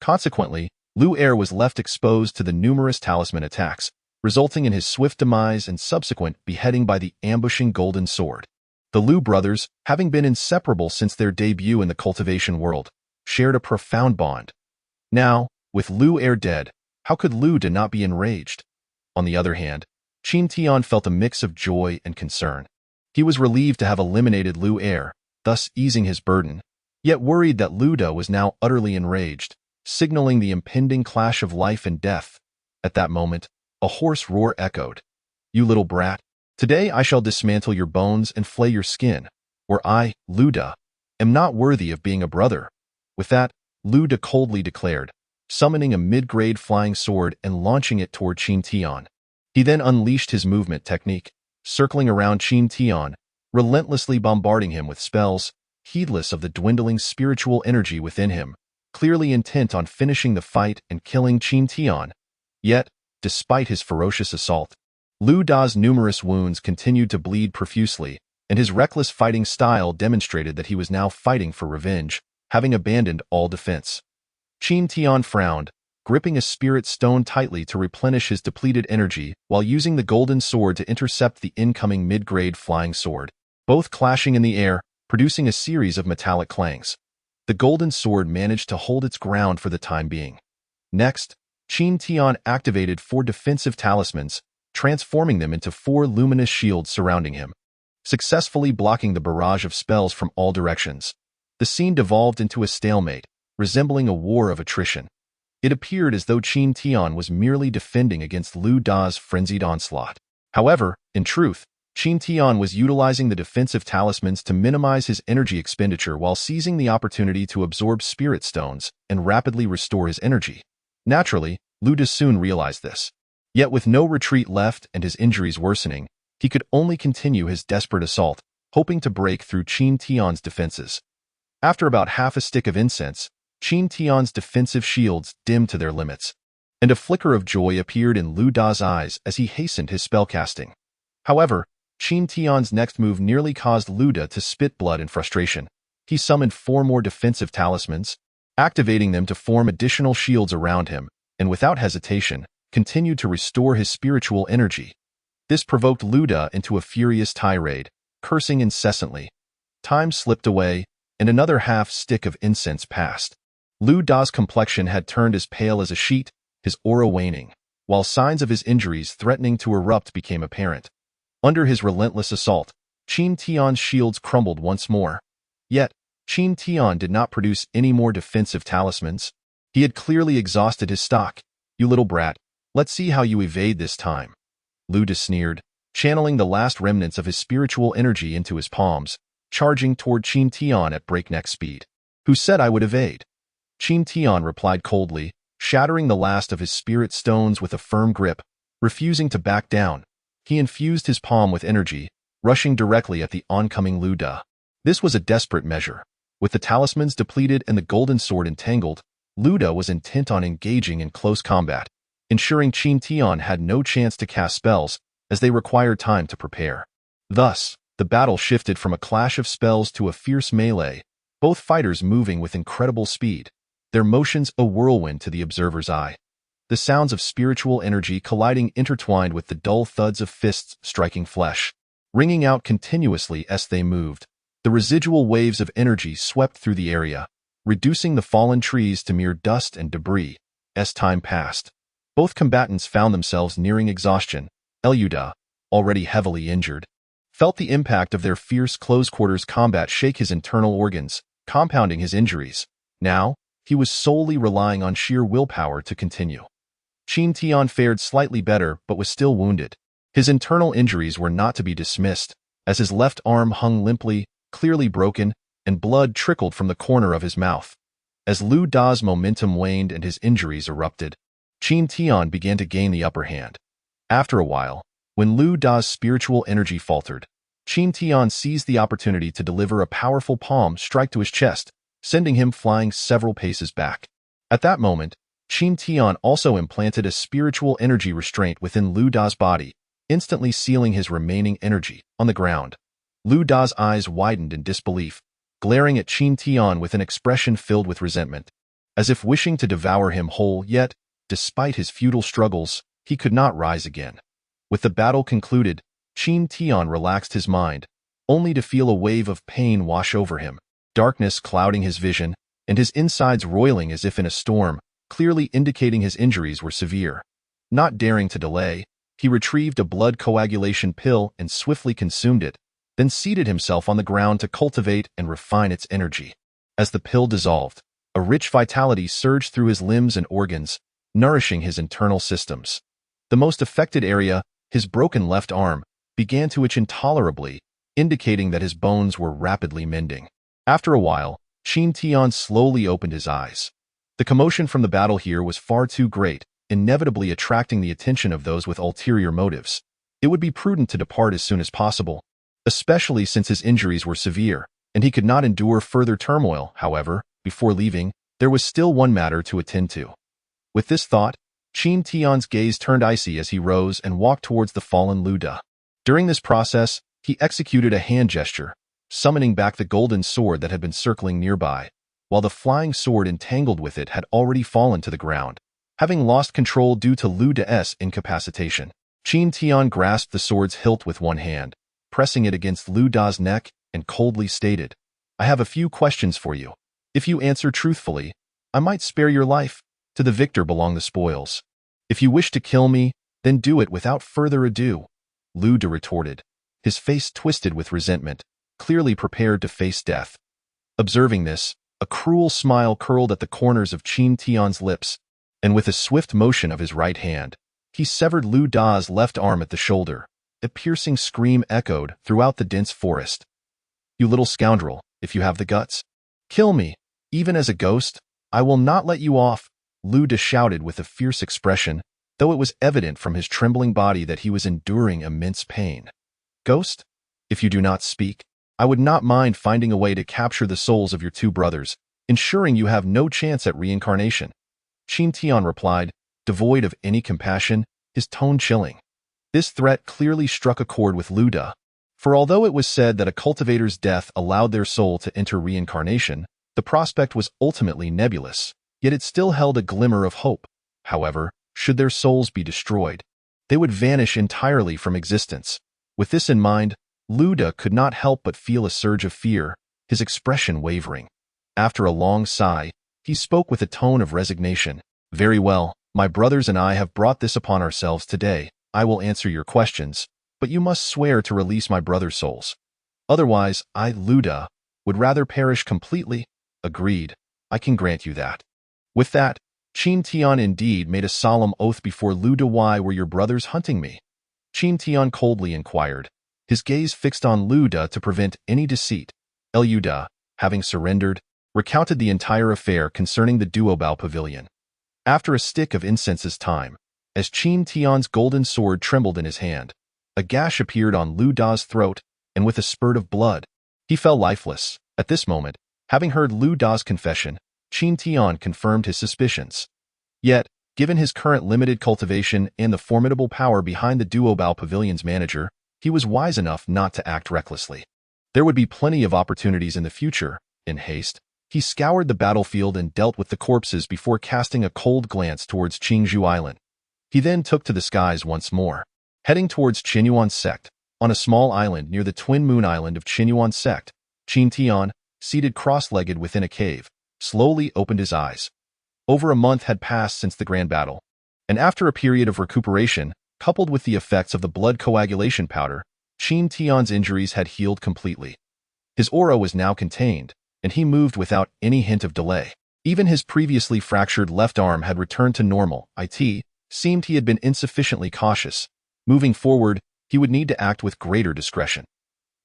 Consequently, Liu Er was left exposed to the numerous talisman attacks, resulting in his swift demise and subsequent beheading by the ambushing golden sword. The Liu brothers, having been inseparable since their debut in the cultivation world, shared a profound bond. Now, with Liu Er dead, how could Lu Da not be enraged? On the other hand, Qin Tian felt a mix of joy and concern. He was relieved to have eliminated Liu Er, thus easing his burden, yet worried that Lu Da was now utterly enraged, signaling the impending clash of life and death. At that moment, a hoarse roar echoed. "You little brat, today I shall dismantle your bones and flay your skin, or I, Lu Da, am not worthy of being a brother." With that, Lu Da coldly declared, summoning a mid-grade flying sword and launching it toward Qin Tian. He then unleashed his movement technique, circling around Qin Tian, relentlessly bombarding him with spells, heedless of the dwindling spiritual energy within him, clearly intent on finishing the fight and killing Qin Tian. Yet, despite his ferocious assault, Lu Da's numerous wounds continued to bleed profusely, and his reckless fighting style demonstrated that he was now fighting for revenge, having abandoned all defense. Qin Tian frowned, gripping a spirit stone tightly to replenish his depleted energy while using the golden sword to intercept the incoming mid-grade flying sword, both clashing in the air, producing a series of metallic clangs. The golden sword managed to hold its ground for the time being. Next, Qin Tian activated 4 defensive talismans, transforming them into 4 luminous shields surrounding him, successfully blocking the barrage of spells from all directions. The scene devolved into a stalemate, resembling a war of attrition. It appeared as though Qin Tian was merely defending against Lu Da's frenzied onslaught. However, in truth, Qin Tian was utilizing the defensive talismans to minimize his energy expenditure while seizing the opportunity to absorb spirit stones and rapidly restore his energy. Naturally, Lu Da soon realized this. Yet with no retreat left and his injuries worsening, he could only continue his desperate assault, hoping to break through Qin Tian's defenses. After about half a stick of incense, Qin Tian's defensive shields dimmed to their limits, and a flicker of joy appeared in Lu Da's eyes as he hastened his spellcasting. However, Qin Tian's next move nearly caused Lu Da to spit blood in frustration. He summoned 4 more defensive talismans, activating them to form additional shields around him, and without hesitation, continued to restore his spiritual energy. This provoked Lu Da into a furious tirade, cursing incessantly. Time slipped away, and another half-stick of incense passed. Lu Da's complexion had turned as pale as a sheet, his aura waning, while signs of his injuries threatening to erupt became apparent. Under his relentless assault, Qin Tian's shields crumbled once more. Yet, Qin Tian did not produce any more defensive talismans. He had clearly exhausted his stock. "You little brat, let's see how you evade this time." Lu Da sneered, channeling the last remnants of his spiritual energy into his palms, charging toward Qin Tian at breakneck speed. "Who said I would evade?" Qin Tian replied coldly, shattering the last of his spirit stones with a firm grip, refusing to back down. He infused his palm with energy, rushing directly at the oncoming Lu Da. This was a desperate measure. With the talismans depleted and the golden sword entangled, Lu Da was intent on engaging in close combat, ensuring Qin Tian had no chance to cast spells, as they required time to prepare. Thus, the battle shifted from a clash of spells to a fierce melee, both fighters moving with incredible speed, their motions a whirlwind to the observer's eye. The sounds of spiritual energy colliding intertwined with the dull thuds of fists striking flesh, ringing out continuously as they moved. The residual waves of energy swept through the area, reducing the fallen trees to mere dust and debris. As time passed, both combatants found themselves nearing exhaustion. Lu Da, already heavily injured, felt the impact of their fierce close-quarters combat shake his internal organs, compounding his injuries. Now, he was solely relying on sheer willpower to continue. Qin Tian fared slightly better but was still wounded. His internal injuries were not to be dismissed, as his left arm hung limply, clearly broken, and blood trickled from the corner of his mouth. As Lu Da's momentum waned and his injuries erupted, Qin Tian began to gain the upper hand. After a while, when Lu Da's spiritual energy faltered, Qin Tian seized the opportunity to deliver a powerful palm strike to his chest, sending him flying several paces back. At that moment, Qin Tian also implanted a spiritual energy restraint within Lu Da's body, instantly sealing his remaining energy. On the ground, Lu Da's eyes widened in disbelief, glaring at Qin Tian with an expression filled with resentment, as if wishing to devour him whole. Yet, despite his futile struggles, he could not rise again. With the battle concluded, Qin Tian relaxed his mind, only to feel a wave of pain wash over him, darkness clouding his vision, and his insides roiling as if in a storm, clearly indicating his injuries were severe. Not daring to delay, he retrieved a blood coagulation pill and swiftly consumed it, then seated himself on the ground to cultivate and refine its energy. As the pill dissolved, a rich vitality surged through his limbs and organs, nourishing his internal systems. The most affected area, his broken left arm, began to itch intolerably, indicating that his bones were rapidly mending. After a while, Qin Tian slowly opened his eyes. The commotion from the battle here was far too great, inevitably attracting the attention of those with ulterior motives. It would be prudent to depart as soon as possible, especially since his injuries were severe, and he could not endure further turmoil. However, before leaving, there was still one matter to attend to. With this thought, Qin Tian's gaze turned icy as he rose and walked towards the fallen Lu Da. During this process, he executed a hand gesture, summoning back the golden sword that had been circling nearby, while the flying sword entangled with it had already fallen to the ground, having lost control due to Lu Da's incapacitation. Qin Tian grasped the sword's hilt with one hand, pressing it against Lu Da's neck, and coldly stated, "I have a few questions for you. If you answer truthfully, I might spare your life. To the victor belong the spoils. If you wish to kill me, then do it without further ado," Lu Da retorted, his face twisted with resentment, clearly prepared to face death. Observing this, a cruel smile curled at the corners of Qin Tian's lips, and with a swift motion of his right hand, he severed Lu Da's left arm at the shoulder. A piercing scream echoed throughout the dense forest. "You little scoundrel, if you have the guts. Kill me, even as a ghost. I will not let you off," Lu Da shouted with a fierce expression, though it was evident from his trembling body that he was enduring immense pain. "Ghost? If you do not speak, I would not mind finding a way to capture the souls of your two brothers, ensuring you have no chance at reincarnation," Qin Tian replied, devoid of any compassion, his tone chilling. This threat clearly struck a chord with Lu Da, for although it was said that a cultivator's death allowed their soul to enter reincarnation, the prospect was ultimately nebulous, yet it still held a glimmer of hope. However, should their souls be destroyed, they would vanish entirely from existence. With this in mind, Lu Da could not help but feel a surge of fear, his expression wavering. After a long sigh, he spoke with a tone of resignation. "Very well, my brothers and I have brought this upon ourselves today. I will answer your questions, but you must swear to release my brother's souls. Otherwise, I, Lu Da, would rather perish completely." "Agreed. I can grant you that." With that, Qin Tian indeed made a solemn oath before Lu Da. "Why were your brothers hunting me?" Qin Tian coldly inquired, his gaze fixed on Lu Da to prevent any deceit. Lu Da, having surrendered, recounted the entire affair concerning the Duobao pavilion. After a stick of incense's time, as Qin Tian's golden sword trembled in his hand, a gash appeared on Lu Da's throat, and with a spurt of blood, he fell lifeless. At this moment, having heard Lu Da's confession, Qin Tian confirmed his suspicions. Yet, given his current limited cultivation and the formidable power behind the Duobao pavilion's manager, he was wise enough not to act recklessly. There would be plenty of opportunities in the future. In haste, he scoured the battlefield and dealt with the corpses before casting a cold glance towards Qingzhou Island. He then took to the skies once more, heading towards Qinyuan's sect. On a small island near the twin moon island of Qinyuan's sect, Qin Tian, seated cross-legged within a cave, slowly opened his eyes. Over a month had passed since the grand battle, and after a period of recuperation, coupled with the effects of the blood coagulation powder, Qin Tian's injuries had healed completely. His aura was now contained, and he moved without any hint of delay. Even his previously fractured left arm had returned to normal. It seemed he had been insufficiently cautious. Moving forward, he would need to act with greater discretion.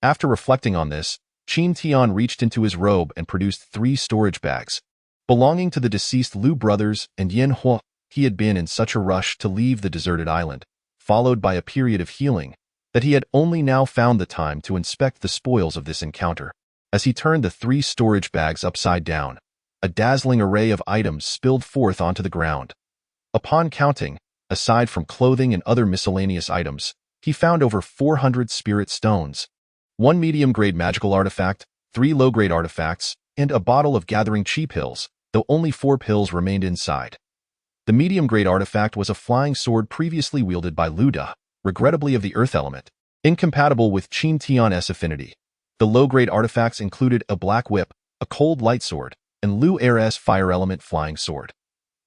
After reflecting on this, Qin Tian reached into his robe and produced 3 storage bags, belonging to the deceased Lu brothers and Yan Hua. He had been in such a rush to leave the deserted island, followed by a period of healing, that he had only now found the time to inspect the spoils of this encounter. As he turned the 3 storage bags upside down, a dazzling array of items spilled forth onto the ground. Upon counting, aside from clothing and other miscellaneous items, he found over 400 spirit stones, 1 medium-grade magical artifact, 3 low-grade artifacts, and a bottle of gathering chi pills, though only 4 pills remained inside. The medium-grade artifact was a flying sword previously wielded by Lu Da, regrettably of the earth element, incompatible with Qin Tian's affinity. The low-grade artifacts included a black whip, a cold light sword, and Lu Er's fire element flying sword.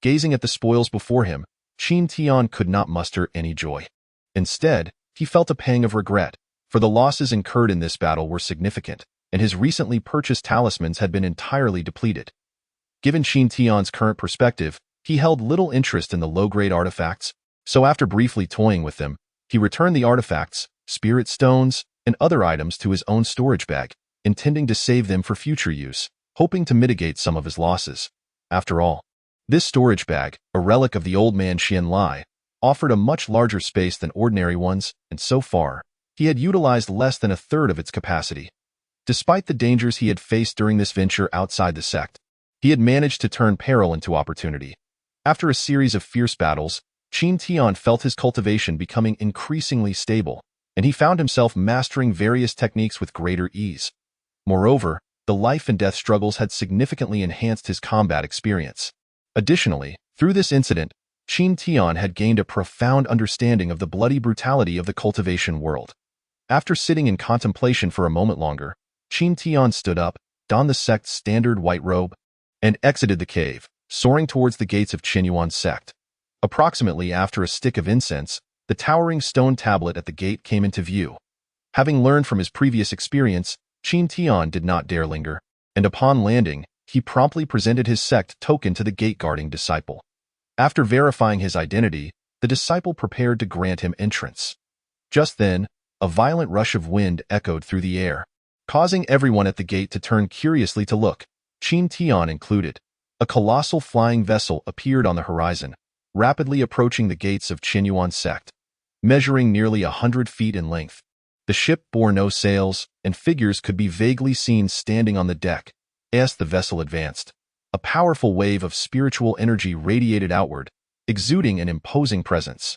Gazing at the spoils before him, Qin Tian could not muster any joy. Instead, he felt a pang of regret, for the losses incurred in this battle were significant, and his recently purchased talismans had been entirely depleted. Given Qin Tian's current perspective, he held little interest in the low-grade artifacts, so after briefly toying with them, he returned the artifacts, spirit stones, and other items to his own storage bag, intending to save them for future use, hoping to mitigate some of his losses. After all, This storage bag, a relic of the old man Qian Lai, offered a much larger space than ordinary ones, and so far, he had utilized less than a third of its capacity. Despite the dangers he had faced during this venture outside the sect, he had managed to turn peril into opportunity. After a series of fierce battles, Qin Tian felt his cultivation becoming increasingly stable, and he found himself mastering various techniques with greater ease. Moreover, the life and death struggles had significantly enhanced his combat experience. Additionally, through this incident, Qin Tian had gained a profound understanding of the bloody brutality of the cultivation world. After sitting in contemplation for a moment longer, Qin Tian stood up, donned the sect's standard white robe, and exited the cave, soaring towards the gates of Qinyuan's sect. Approximately after a stick of incense, the towering stone tablet at the gate came into view. Having learned from his previous experience, Qin Tian did not dare linger, and upon landing, he promptly presented his sect token to the gate-guarding disciple. After verifying his identity, the disciple prepared to grant him entrance. Just then, a violent rush of wind echoed through the air, causing everyone at the gate to turn curiously to look, Qin Tian included. A colossal flying vessel appeared on the horizon, rapidly approaching the gates of Qinyuan's sect. Measuring nearly 100 feet in length, the ship bore no sails, and figures could be vaguely seen standing on the deck as the vessel advanced. A powerful wave of spiritual energy radiated outward, exuding an imposing presence.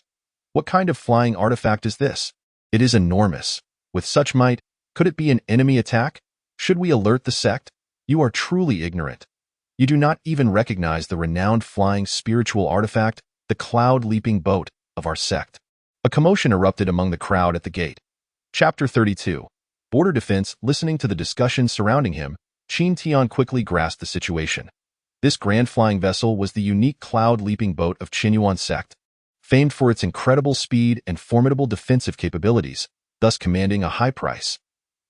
What kind of flying artifact is this? It is enormous. With such might, could it be an enemy attack? Should we alert the sect? You are truly ignorant. You do not even recognize the renowned flying spiritual artifact, the cloud-leaping boat of our sect. A commotion erupted among the crowd at the gate. Chapter 32. Border Defense. Listening to the discussion surrounding him, Qin Tian quickly grasped the situation. This grand flying vessel was the unique cloud-leaping boat of Qinyuan's sect, famed for its incredible speed and formidable defensive capabilities, thus commanding a high price.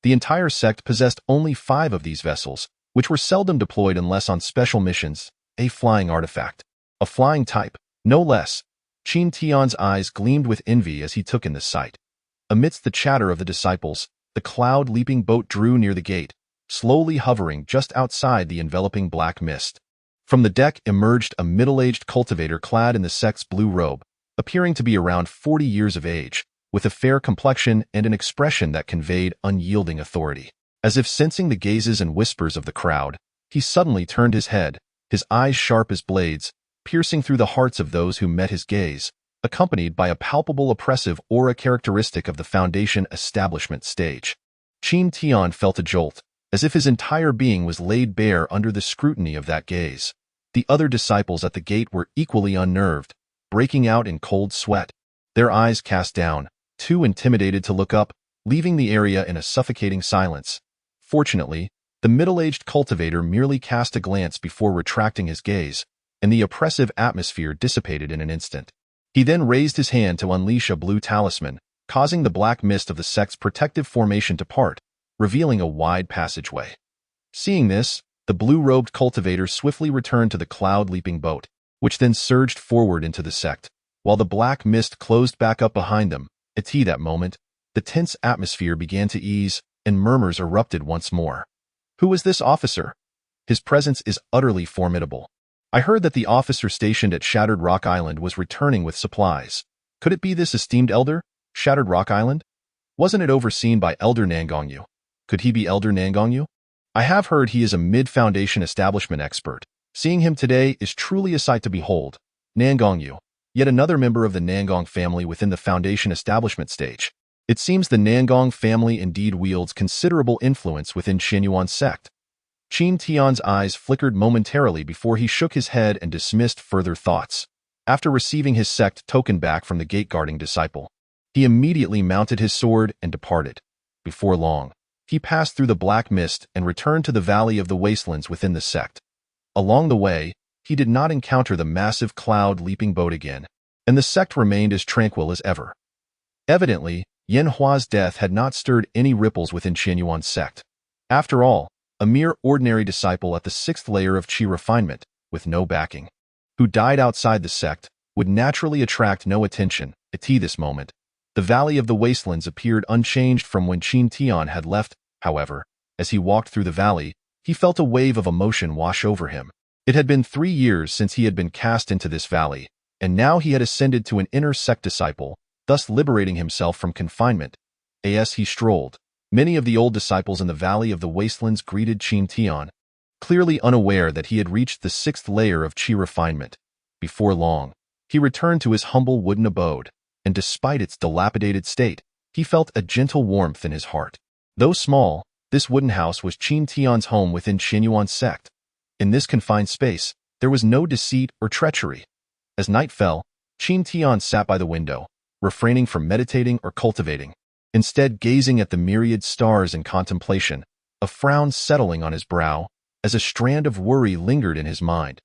The entire sect possessed only 5 of these vessels, which were seldom deployed unless on special missions. A flying artifact. A flying type, no less. Qin Tian's eyes gleamed with envy as he took in the sight. Amidst the chatter of the disciples, the cloud-leaping boat drew near the gate, slowly hovering just outside the enveloping black mist. From the deck emerged a middle-aged cultivator clad in the sect's blue robe, appearing to be around 40 years of age, with a fair complexion and an expression that conveyed unyielding authority. As if sensing the gazes and whispers of the crowd, he suddenly turned his head, his eyes sharp as blades, piercing through the hearts of those who met his gaze, accompanied by a palpable oppressive aura characteristic of the Foundation establishment stage. Qin Tian felt a jolt, as if his entire being was laid bare under the scrutiny of that gaze. The other disciples at the gate were equally unnerved, breaking out in cold sweat, their eyes cast down, too intimidated to look up, leaving the area in a suffocating silence. Fortunately, the middle-aged cultivator merely cast a glance before retracting his gaze, and the oppressive atmosphere dissipated in an instant. He then raised his hand to unleash a blue talisman, causing the black mist of the sect's protective formation to part, revealing a wide passageway. Seeing this, the blue-robed cultivator swiftly returned to the cloud-leaping boat, which then surged forward into the sect, while the black mist closed back up behind them. At that moment, the tense atmosphere began to ease, and murmurs erupted once more. Who is this officer? His presence is utterly formidable. I heard that the officer stationed at Shattered Rock Island was returning with supplies. Could it be this esteemed elder? Shattered Rock Island? Wasn't it overseen by Elder Nangongyu? Could he be Elder Nangongyu? I have heard he is a mid-Foundation establishment expert. Seeing him today is truly a sight to behold. Nangongyu, yet another member of the Nangong family within the Foundation establishment stage. It seems the Nangong family indeed wields considerable influence within Qinyuan's sect. Qin Tian's eyes flickered momentarily before he shook his head and dismissed further thoughts. After receiving his sect token back from the gate-guarding disciple, he immediately mounted his sword and departed. Before long, he passed through the black mist and returned to the valley of the wastelands within the sect. Along the way, he did not encounter the massive cloud-leaping boat again, and the sect remained as tranquil as ever. Evidently, Yen Hua's death had not stirred any ripples within Qinyuan's sect. After all, a mere ordinary disciple at the 6th layer of Qi refinement, with no backing, who died outside the sect, would naturally attract no attention. At this moment, the Valley of the Wastelands appeared unchanged from when Qin Tian had left. However, as he walked through the valley, he felt a wave of emotion wash over him. It had been 3 years since he had been cast into this valley, and now he had ascended to an inner sect disciple, thus liberating himself from confinement. As he strolled, many of the old disciples in the Valley of the Wastelands greeted Qin Tian, clearly unaware that he had reached the 6th layer of Qi refinement. Before long, he returned to his humble wooden abode, and despite its dilapidated state, he felt a gentle warmth in his heart. Though small, this wooden house was Qin Tian's home within Qinyuan's sect. In this confined space, there was no deceit or treachery. As night fell, Qin Tian sat by the window, refraining from meditating or cultivating, instead gazing at the myriad stars in contemplation, a frown settling on his brow, as a strand of worry lingered in his mind.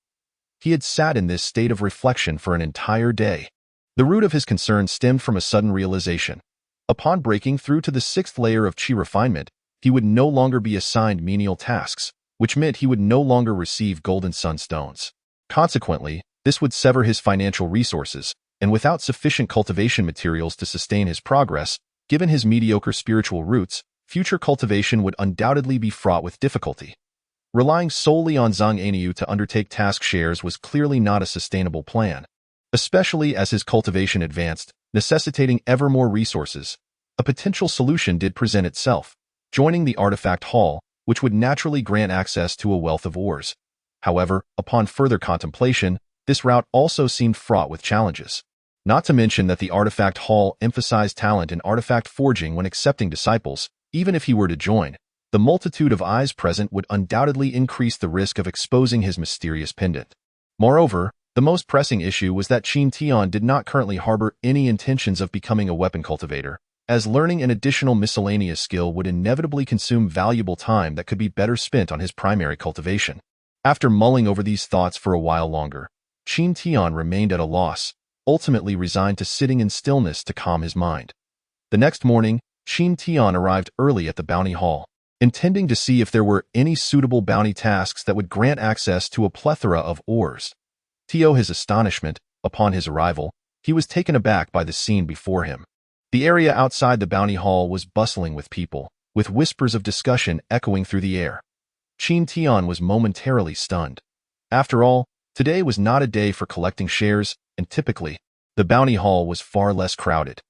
He had sat in this state of reflection for an entire day. The root of his concern stemmed from a sudden realization. Upon breaking through to the 6th layer of Qi refinement, he would no longer be assigned menial tasks, which meant he would no longer receive golden sunstones. Consequently, this would sever his financial resources, and without sufficient cultivation materials to sustain his progress, given his mediocre spiritual roots, future cultivation would undoubtedly be fraught with difficulty. Relying solely on Zhang Aniu to undertake task shares was clearly not a sustainable plan, especially as his cultivation advanced, necessitating ever more resources. A potential solution did present itself, joining the artifact hall, which would naturally grant access to a wealth of ores. However, upon further contemplation, this route also seemed fraught with challenges. Not to mention that the artifact hall emphasized talent in artifact forging when accepting disciples. Even if he were to join, the multitude of eyes present would undoubtedly increase the risk of exposing his mysterious pendant. Moreover, the most pressing issue was that Qin Tian did not currently harbor any intentions of becoming a weapon cultivator, as learning an additional miscellaneous skill would inevitably consume valuable time that could be better spent on his primary cultivation. After mulling over these thoughts for a while longer, Qin Tian remained at a loss, ultimately resigned to sitting in stillness to calm his mind. The next morning, Qin Tian arrived early at the bounty hall, intending to see if there were any suitable bounty tasks that would grant access to a plethora of ores. To his astonishment, upon his arrival, he was taken aback by the scene before him. The area outside the bounty hall was bustling with people, with whispers of discussion echoing through the air. Qin Tian was momentarily stunned. After all, today was not a day for collecting shares, and typically, the bounty hall was far less crowded.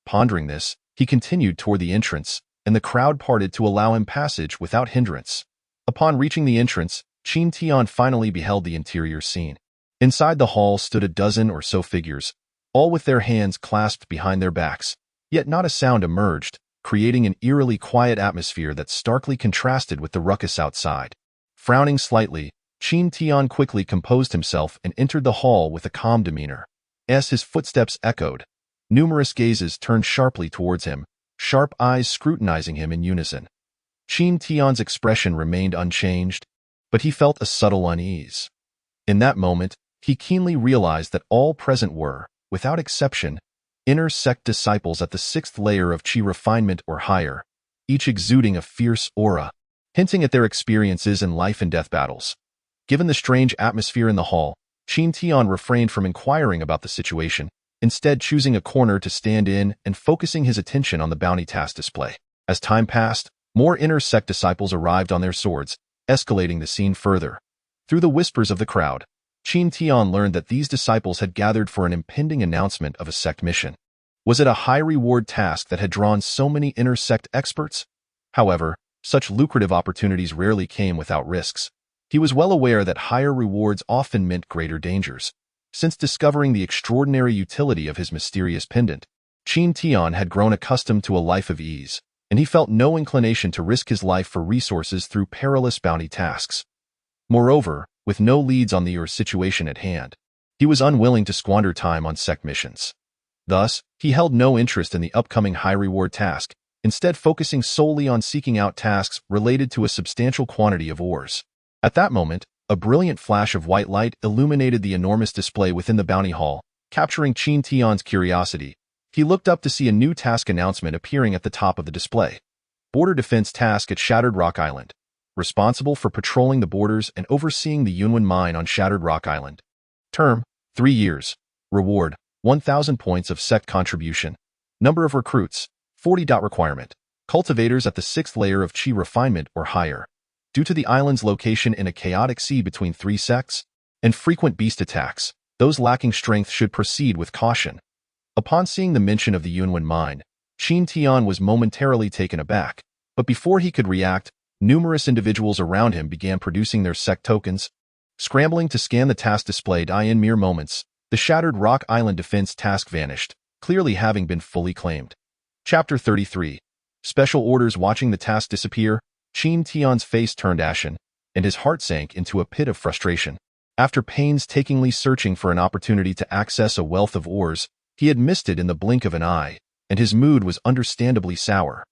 Pondering this, he continued toward the entrance, and the crowd parted to allow him passage without hindrance. Upon reaching the entrance, Qin Tian finally beheld the interior scene. Inside the hall stood a dozen or so figures, all with their hands clasped behind their backs, yet not a sound emerged, creating an eerily quiet atmosphere that starkly contrasted with the ruckus outside. Frowning slightly, Qin Tian quickly composed himself and entered the hall with a calm demeanor. As his footsteps echoed, numerous gazes turned sharply towards him, sharp eyes scrutinizing him in unison. Qin Tian's expression remained unchanged, but he felt a subtle unease. In that moment, he keenly realized that all present were, without exception, inner sect disciples at the 6th layer of Qi refinement or higher, each exuding a fierce aura, hinting at their experiences in life and death battles. Given the strange atmosphere in the hall, Qin Tian refrained from inquiring about the situation, instead choosing a corner to stand in and focusing his attention on the bounty task display. As time passed, more inner sect disciples arrived on their swords, escalating the scene further. Through the whispers of the crowd, Qin Tian learned that these disciples had gathered for an impending announcement of a sect mission. Was it a high-reward task that had drawn so many inner sect experts? However, such lucrative opportunities rarely came without risks. He was well aware that higher rewards often meant greater dangers. Since discovering the extraordinary utility of his mysterious pendant, Qin Tian had grown accustomed to a life of ease, and he felt no inclination to risk his life for resources through perilous bounty tasks. Moreover, with no leads on the situation at hand, he was unwilling to squander time on sect missions. Thus, he held no interest in the upcoming high-reward task, instead focusing solely on seeking out tasks related to a substantial quantity of ores. At that moment, a brilliant flash of white light illuminated the enormous display within the bounty hall, capturing Qin Tian's curiosity. He looked up to see a new task announcement appearing at the top of the display. Border Defense Task at Shattered Rock Island. Responsible for patrolling the borders and overseeing the Yunwen mine on Shattered Rock Island. Term, 3 years. Reward, 1,000 points of sect contribution. Number of recruits, 40. Requirement. Cultivators at the 6th layer of Qi refinement or higher. Due to the island's location in a chaotic sea between three sects and frequent beast attacks, those lacking strength should proceed with caution. Upon seeing the mention of the Yunwen mine, Qin Tian was momentarily taken aback, but before he could react, numerous individuals around him began producing their sect tokens. Scrambling to scan the task displayed in mere moments, the shattered rock island defense task vanished, clearly having been fully claimed. Chapter 33. Special orders. Watching the task disappear, Qin Tian's face turned ashen, and his heart sank into a pit of frustration. After painstakingly searching for an opportunity to access a wealth of ores, he had missed it in the blink of an eye, and his mood was understandably sour.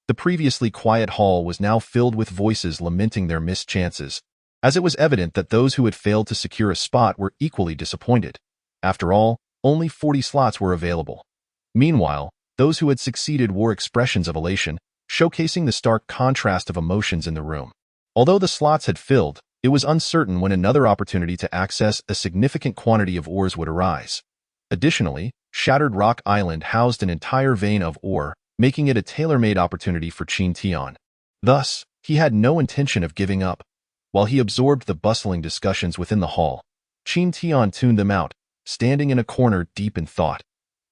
The previously quiet hall was now filled with voices lamenting their missed chances, as it was evident that those who had failed to secure a spot were equally disappointed. After all, only 40 slots were available. Meanwhile, those who had succeeded wore expressions of elation, showcasing the stark contrast of emotions in the room. Although the slots had filled, it was uncertain when another opportunity to access a significant quantity of ores would arise. Additionally, Shattered Rock Island housed an entire vein of ore, making it a tailor-made opportunity for Qin Tian. Thus, he had no intention of giving up. While he absorbed the bustling discussions within the hall, Qin Tian tuned them out, standing in a corner deep in thought.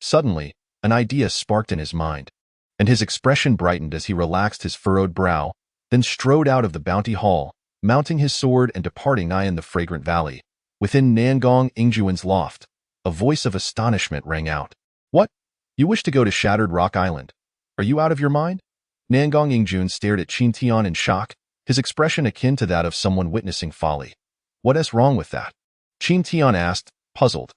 Suddenly, an idea sparked in his mind, and his expression brightened as he relaxed his furrowed brow, then strode out of the bounty hall, mounting his sword and departing in the fragrant valley. Within Nangong Ingjuan's loft, a voice of astonishment rang out. "What? You wish to go to Shattered Rock Island? Are you out of your mind?" Nangong Ingjuan stared at Qin Tian in shock, his expression akin to that of someone witnessing folly. "What is wrong with that?" Qin Tian asked, puzzled.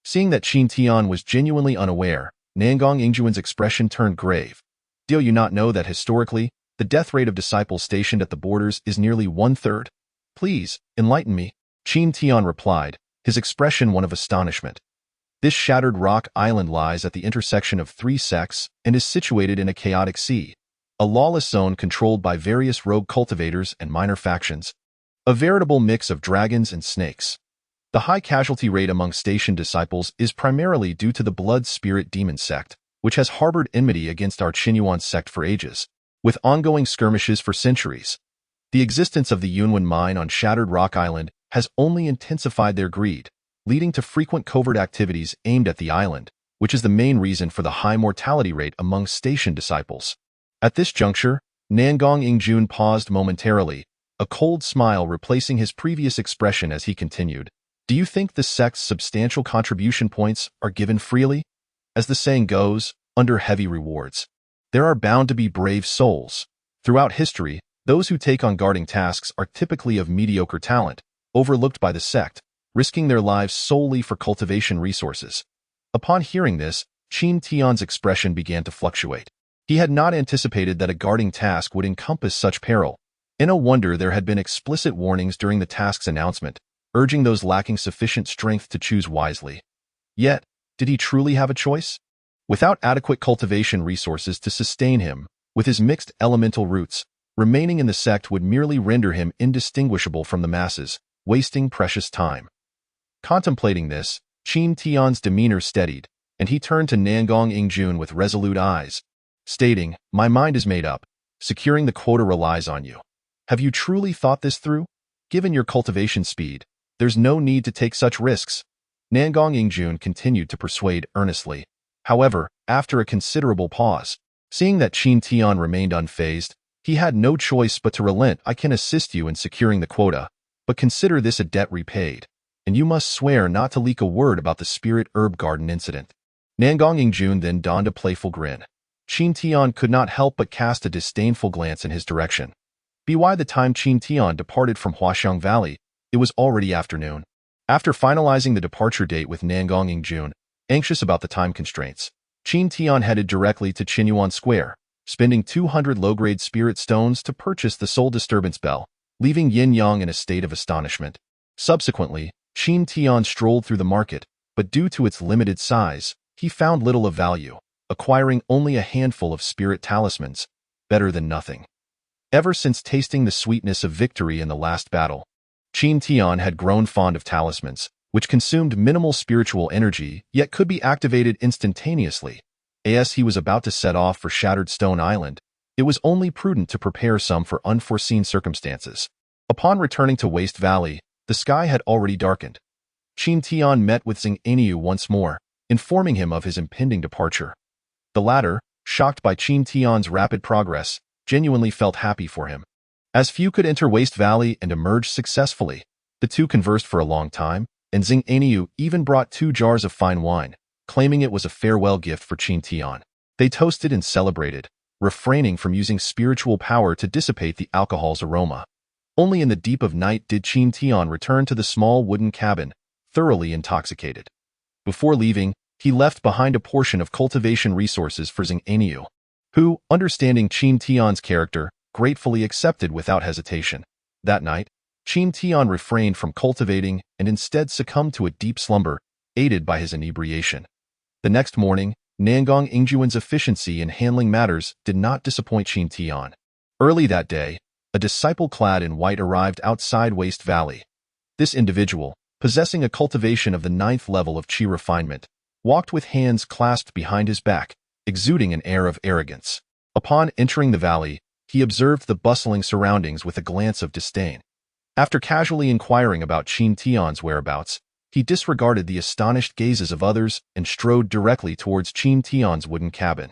Seeing that Qin Tian was genuinely unaware, Nangong Ingjuan's expression turned grave. "Do you not know that historically, the death rate of disciples stationed at the borders is nearly 1/3? Please, enlighten me." Qin Tian replied, his expression one of astonishment. This Shattered Rock Island lies at the intersection of three sects and is situated in a chaotic sea, a lawless zone controlled by various rogue cultivators and minor factions, a veritable mix of dragons and snakes. The high casualty rate among stationed disciples is primarily due to the Blood Spirit Demon sect, which has harbored enmity against our Qinyuan sect for ages, with ongoing skirmishes for centuries. The existence of the Yunwen mine on Shattered Rock Island has only intensified their greed, leading to frequent covert activities aimed at the island, which is the main reason for the high mortality rate among stationed disciples. At this juncture, Nangong Ingjuan paused momentarily, a cold smile replacing his previous expression as he continued. "Do you think the sect's substantial contribution points are given freely? As the saying goes, under heavy rewards. There are bound to be brave souls. Throughout history, those who take on guarding tasks are typically of mediocre talent, overlooked by the sect, risking their lives solely for cultivation resources." Upon hearing this, Qin Tian's expression began to fluctuate. He had not anticipated that a guarding task would encompass such peril. No wonder there had been explicit warnings during the task's announcement, urging those lacking sufficient strength to choose wisely. Yet, did he truly have a choice? Without adequate cultivation resources to sustain him, with his mixed elemental roots, remaining in the sect would merely render him indistinguishable from the masses, wasting precious time. Contemplating this, Qin Tian's demeanor steadied, and he turned to Nangong Ingjuan with resolute eyes, stating, "My mind is made up. Securing the quota relies on you. Have you truly thought this through? Given your cultivation speed, there's no need to take such risks." Nangong Ingjuan continued to persuade earnestly. However, after a considerable pause, seeing that Qin Tian remained unfazed, he had no choice but to relent. "I can assist you in securing the quota, but consider this a debt repaid, and you must swear not to leak a word about the Spirit Herb Garden incident." Nangong Ingjuan then donned a playful grin. Qin Tian could not help but cast a disdainful glance in his direction. By the time Qin Tian departed from Huaxiang Valley, it was already afternoon. After finalizing the departure date with Nangong Ingjuan, anxious about the time constraints, Qin Tian headed directly to Qinyuan Square, spending 200 low-grade spirit stones to purchase the soul disturbance bell, leaving Yin Yang in a state of astonishment. Subsequently, Qin Tian strolled through the market, but due to its limited size, he found little of value, acquiring only a handful of spirit talismans, better than nothing. Ever since tasting the sweetness of victory in the last battle, Qin Tian had grown fond of talismans, which consumed minimal spiritual energy yet could be activated instantaneously. As he was about to set off for Shattered Stone Island, It was only prudent to prepare some for unforeseen circumstances. Upon returning to Waste Valley, the sky had already darkened. Qin Tian met with Xing Aniu once more, informing him of his impending departure. The latter, shocked by Qin Tian's rapid progress, genuinely felt happy for him. As few could enter Waste Valley and emerge successfully, the two conversed for a long time, and Xing Aniu even brought 2 jars of fine wine, claiming it was a farewell gift for Qin Tian. They toasted and celebrated, refraining from using spiritual power to dissipate the alcohol's aroma. Only in the deep of night did Qin Tian return to the small wooden cabin, thoroughly intoxicated. Before leaving, he left behind a portion of cultivation resources for Xing Aniu, who, understanding Qin Tian's character, gratefully accepted without hesitation. That night, Qin Tian refrained from cultivating and instead succumbed to a deep slumber, aided by his inebriation. The next morning, Nangong Ingjuan's efficiency in handling matters did not disappoint Qin Tian. Early that day, a disciple clad in white arrived outside Waste Valley. This individual, possessing a cultivation of the 9th level of Qi refinement, walked with hands clasped behind his back, exuding an air of arrogance. Upon entering the valley, he observed the bustling surroundings with a glance of disdain. After casually inquiring about Qin Tian's whereabouts, he disregarded the astonished gazes of others and strode directly towards Qin Tian's wooden cabin.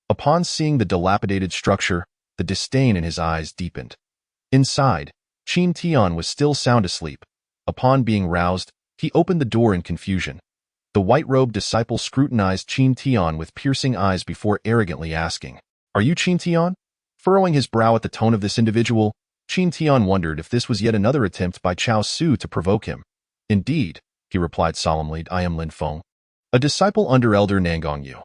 Upon seeing the dilapidated structure, the disdain in his eyes deepened. Inside, Qin Tian was still sound asleep. Upon being roused, he opened the door in confusion. The white-robed disciple scrutinized Qin Tian with piercing eyes before arrogantly asking, "Are you Qin Tian?" Furrowing his brow at the tone of this individual, Qin Tian wondered if this was yet another attempt by Chao Su to provoke him. "Indeed," he replied solemnly, "I am Lin Feng, a disciple under Elder Nangong Yu.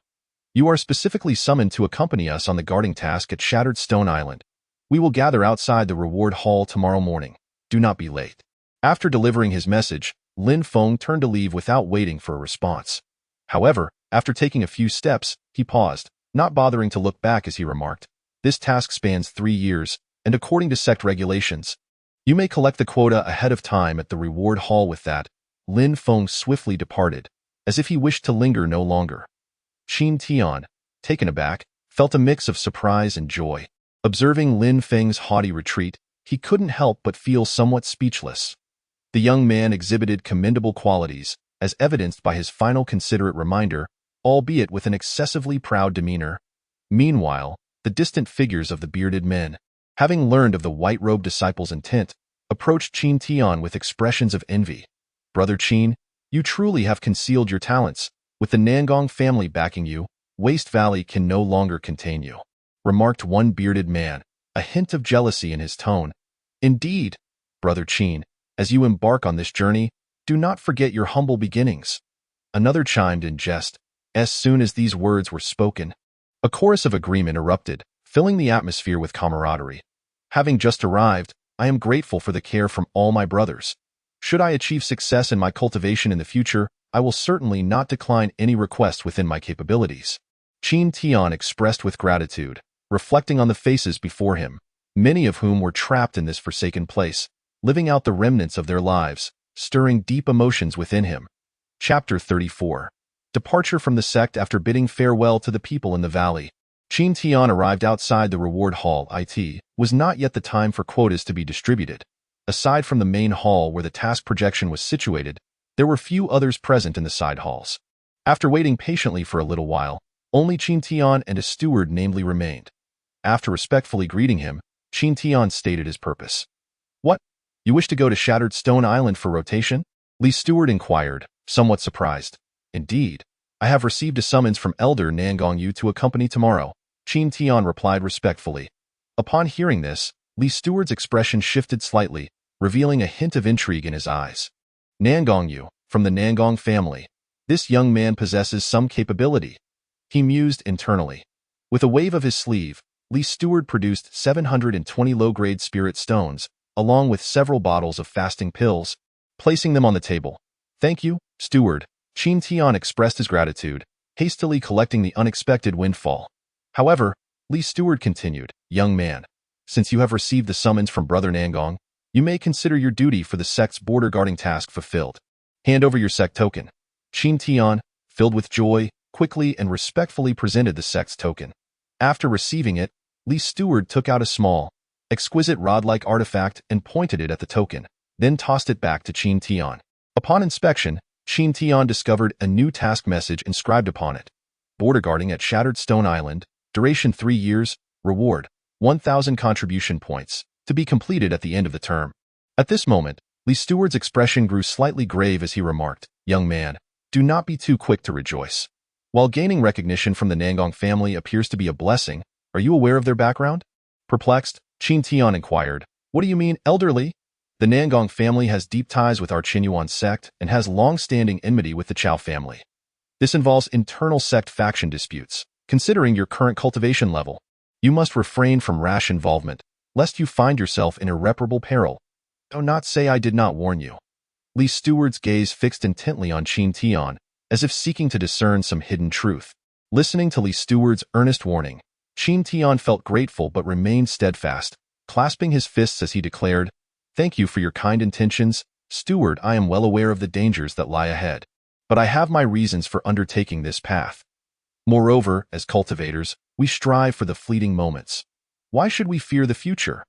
You are specifically summoned to accompany us on the guarding task at Shattered Stone Island. We will gather outside the reward hall tomorrow morning. Do not be late." After delivering his message, Lin Feng turned to leave without waiting for a response. However, after taking a few steps, he paused, not bothering to look back as he remarked, "This task spans 3 years, and according to sect regulations, you may collect the quota ahead of time at the reward hall." With that, Lin Feng swiftly departed, as if he wished to linger no longer. Qin Tian, taken aback, felt a mix of surprise and joy. Observing Lin Feng's haughty retreat, he couldn't help but feel somewhat speechless. The young man exhibited commendable qualities, as evidenced by his final considerate reminder, albeit with an excessively proud demeanor. Meanwhile, the distant figures of the bearded men, having learned of the white-robed disciple's intent, approached Qin Tian with expressions of envy. "Brother Qin, you truly have concealed your talents. With the Nangong family backing you, Waste Valley can no longer contain you," remarked one bearded man, a hint of jealousy in his tone. "Indeed, Brother Qin, as you embark on this journey, do not forget your humble beginnings." Another chimed in jest. As soon as these words were spoken, a chorus of agreement erupted, filling the atmosphere with camaraderie. "Having just arrived, I am grateful for the care from all my brothers. Should I achieve success in my cultivation in the future, I will certainly not decline any request within my capabilities." Qin Tian expressed with gratitude, reflecting on the faces before him, many of whom were trapped in this forsaken place, living out the remnants of their lives, stirring deep emotions within him. Chapter 34. Departure from the sect. After bidding farewell to the people in the valley, Qin Tian arrived outside the reward hall. It was not yet the time for quotas to be distributed. Aside from the main hall where the task projection was situated, there were few others present in the side halls. After waiting patiently for a little while, only Qin Tian and a steward namely remained. After respectfully greeting him, Qin Tian stated his purpose. "What? You wish to go to Shattered Stone Island for rotation?" Li Steward inquired, somewhat surprised. "Indeed, I have received a summons from Elder Nangong Yu to accompany tomorrow," Qin Tian replied respectfully. Upon hearing this, Li Steward's expression shifted slightly, revealing a hint of intrigue in his eyes. "Nangong Yu, from the Nangong family. This young man possesses some capability," he mused internally. With a wave of his sleeve, Li Steward produced 720 low-grade spirit stones, along with several bottles of fasting pills, placing them on the table. "Thank you, Steward." Qin Tian expressed his gratitude, hastily collecting the unexpected windfall. However, Li Steward continued, "Young man, since you have received the summons from Brother Nangong, you may consider your duty for the sect's border guarding task fulfilled. Hand over your sect token." Qin Tian, filled with joy, quickly and respectfully presented the sect's token. After receiving it, Li's steward took out a small, exquisite rod-like artifact and pointed it at the token, then tossed it back to Qin Tian. Upon inspection, Qin Tian discovered a new task message inscribed upon it. Border guarding at Shattered Stone Island, duration 3 years, reward, 1,000 contribution points, to be completed at the end of the term. At this moment, Li's steward's expression grew slightly grave as he remarked, "Young man, do not be too quick to rejoice. While gaining recognition from the Nangong family appears to be a blessing, are you aware of their background?" Perplexed, Qin Tian inquired, "What do you mean, elderly?" The Nangong family has deep ties with our Qinyuan sect and has long-standing enmity with the Chao family. This involves internal sect faction disputes. Considering your current cultivation level, you must refrain from rash involvement, lest you find yourself in irreparable peril. Do not say I did not warn you. Li's steward's gaze fixed intently on Qin Tian, as if seeking to discern some hidden truth. Listening to Li's steward's earnest warning, Qin Tian felt grateful but remained steadfast, clasping his fists as he declared, "Thank you for your kind intentions, steward. I am well aware of the dangers that lie ahead, but I have my reasons for undertaking this path. Moreover, as cultivators, we strive for the fleeting moments. Why should we fear the future?"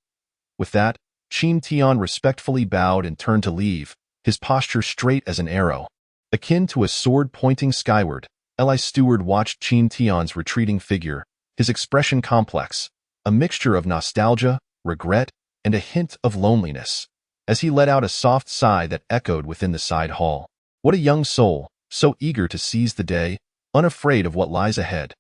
With that, Qin Tian respectfully bowed and turned to leave, his posture straight as an arrow, akin to a sword pointing skyward. Li's steward watched Qin Tian's retreating figure, his expression complex, a mixture of nostalgia, regret, and a hint of loneliness, as he let out a soft sigh that echoed within the side hall. What a young soul, so eager to seize the day, unafraid of what lies ahead.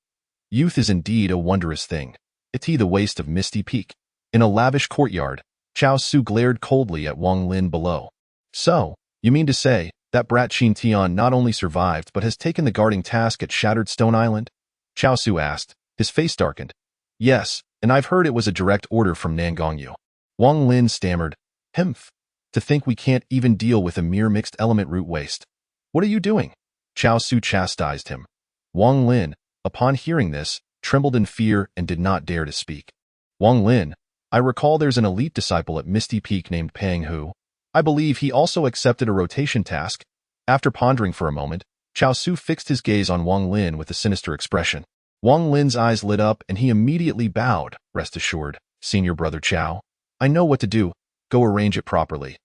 Youth is indeed a wondrous thing. The waste of Misty Peak. In a lavish courtyard, Chao Su glared coldly at Wang Lin below. "So, you mean to say, that brat Qin Tian not only survived but has taken the guarding task at Shattered Stone Island?" Chao Su asked, his face darkened. "Yes, and I've heard it was a direct order from Nangongyu." Wang Lin stammered, "Hmph, to think we can't even deal with a mere mixed element root waste. What are you doing?" Chao Su chastised him. Wang Lin, upon hearing this, trembled in fear and did not dare to speak. "Wang Lin, I recall there's an elite disciple at Misty Peak named Pang Hu. I believe he also accepted a rotation task." After pondering for a moment, Chao Su fixed his gaze on Wang Lin with a sinister expression. Wang Lin's eyes lit up and he immediately bowed. "Rest assured, Senior Brother Chao, I know what to do. Go arrange it properly.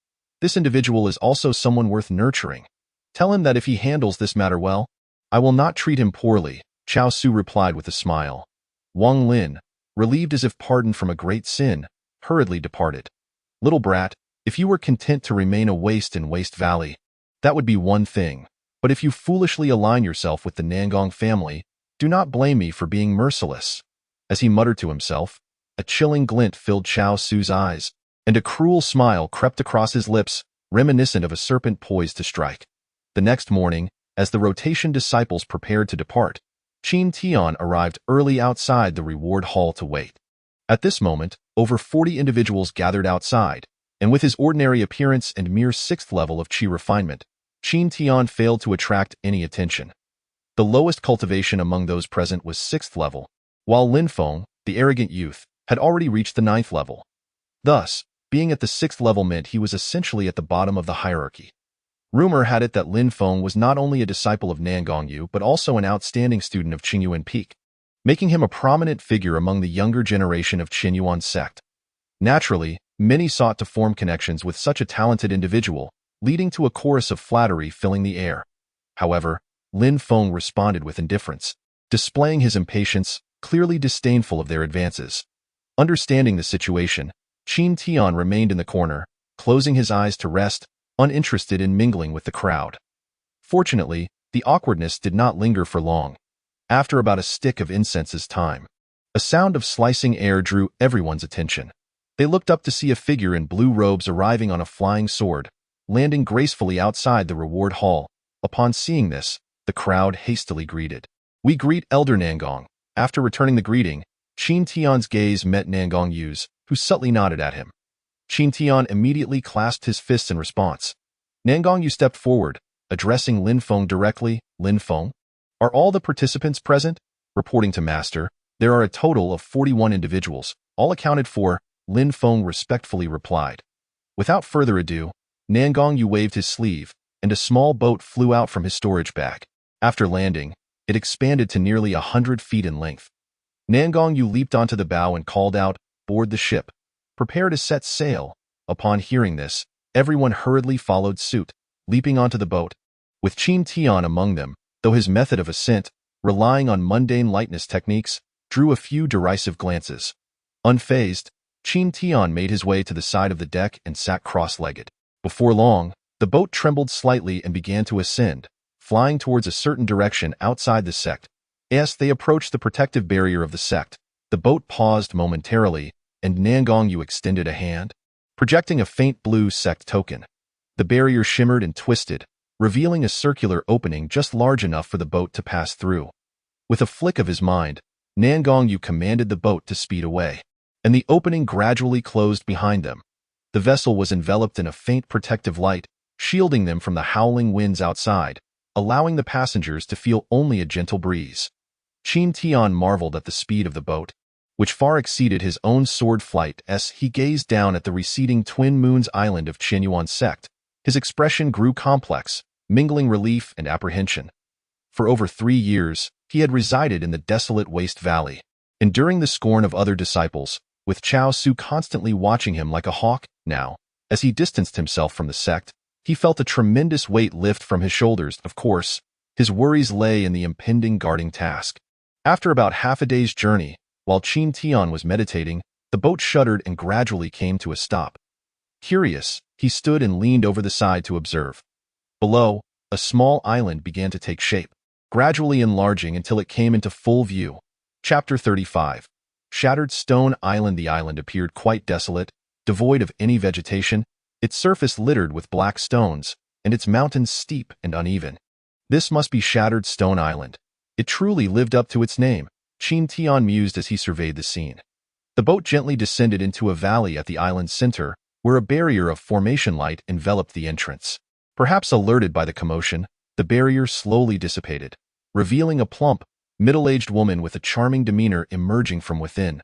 This individual is also someone worth nurturing. Tell him that if he handles this matter well, I will not treat him poorly," Chao Su replied with a smile. Wang Lin, relieved as if pardoned from a great sin, hurriedly departed. "Little brat, if you were content to remain a waste in Waste Valley, that would be one thing. But if you foolishly align yourself with the Nangong family, do not blame me for being merciless." As he muttered to himself, a chilling glint filled Chao Su's eyes, and a cruel smile crept across his lips, reminiscent of a serpent poised to strike. The next morning, as the rotation disciples prepared to depart, Qin Tian arrived early outside the reward hall to wait. At this moment, over 40 individuals gathered outside, and with his ordinary appearance and mere 6th level of qi refinement, Qin Tian failed to attract any attention. The lowest cultivation among those present was 6th level, while Lin Feng, the arrogant youth, had already reached the 9th level. Thus, being at the 6th level meant he was essentially at the bottom of the hierarchy. Rumor had it that Lin Feng was not only a disciple of Nangongyu but also an outstanding student of Qinyuan Peak, making him a prominent figure among the younger generation of Qinyuan sect. Naturally, many sought to form connections with such a talented individual, leading to a chorus of flattery filling the air. However, Lin Feng responded with indifference, displaying his impatience, clearly disdainful of their advances. Understanding the situation, Qin Tian remained in the corner, closing his eyes to rest, uninterested in mingling with the crowd. Fortunately, the awkwardness did not linger for long. After about a stick of incense's time, a sound of slicing air drew everyone's attention. They looked up to see a figure in blue robes arriving on a flying sword, landing gracefully outside the reward hall. Upon seeing this, the crowd hastily greeted. "We greet Elder Nangong." After returning the greeting, Qin Tian's gaze met Nangongyu's, who subtly nodded at him. Qin Tian immediately clasped his fists in response. Nangongyu stepped forward, addressing Lin Feng directly. "Lin Feng, are all the participants present?" Reporting to Master, "There are a total of 41 individuals, all accounted for," Lin Feng respectfully replied. Without further ado, Nangongyu waved his sleeve, and a small boat flew out from his storage bag. After landing, it expanded to nearly 100 feet in length. Nangongyu leaped onto the bow and called out, "Board the ship. Prepare to set sail." Upon hearing this, everyone hurriedly followed suit, leaping onto the boat, with Qin Tian among them, though his method of ascent, relying on mundane lightness techniques, drew a few derisive glances. Unfazed, Qin Tian made his way to the side of the deck and sat cross-legged. Before long, the boat trembled slightly and began to ascend, flying towards a certain direction outside the sect. As they approached the protective barrier of the sect, the boat paused momentarily, and Nangongyu extended a hand, projecting a faint blue sect token. The barrier shimmered and twisted, revealing a circular opening just large enough for the boat to pass through. With a flick of his mind, Nangongyu commanded the boat to speed away, and the opening gradually closed behind them. The vessel was enveloped in a faint protective light, shielding them from the howling winds outside, allowing the passengers to feel only a gentle breeze. Qin Tian marveled at the speed of the boat, which far exceeded his own sword flight as he gazed down at the receding Twin Moons island of Qinyuan sect. His expression grew complex, mingling relief and apprehension. For over 3 years, he had resided in the desolate waste valley, enduring the scorn of other disciples, with Chao Su constantly watching him like a hawk. Now, as he distanced himself from the sect, he felt a tremendous weight lift from his shoulders. Of course, his worries lay in the impending guarding task. After about half a day's journey, while Qin Tian was meditating, the boat shuddered and gradually came to a stop. Curious, he stood and leaned over the side to observe. Below, a small island began to take shape, gradually enlarging until it came into full view. Chapter 35. Shattered Stone Island. The island appeared quite desolate, devoid of any vegetation, its surface littered with black stones, and its mountains steep and uneven. This must be Shattered Stone Island. It truly lived up to its name, Qin Tian mused as he surveyed the scene. The boat gently descended into a valley at the island's center, where a barrier of formation light enveloped the entrance. Perhaps alerted by the commotion, the barrier slowly dissipated, revealing a plump, middle-aged woman with a charming demeanor emerging from within.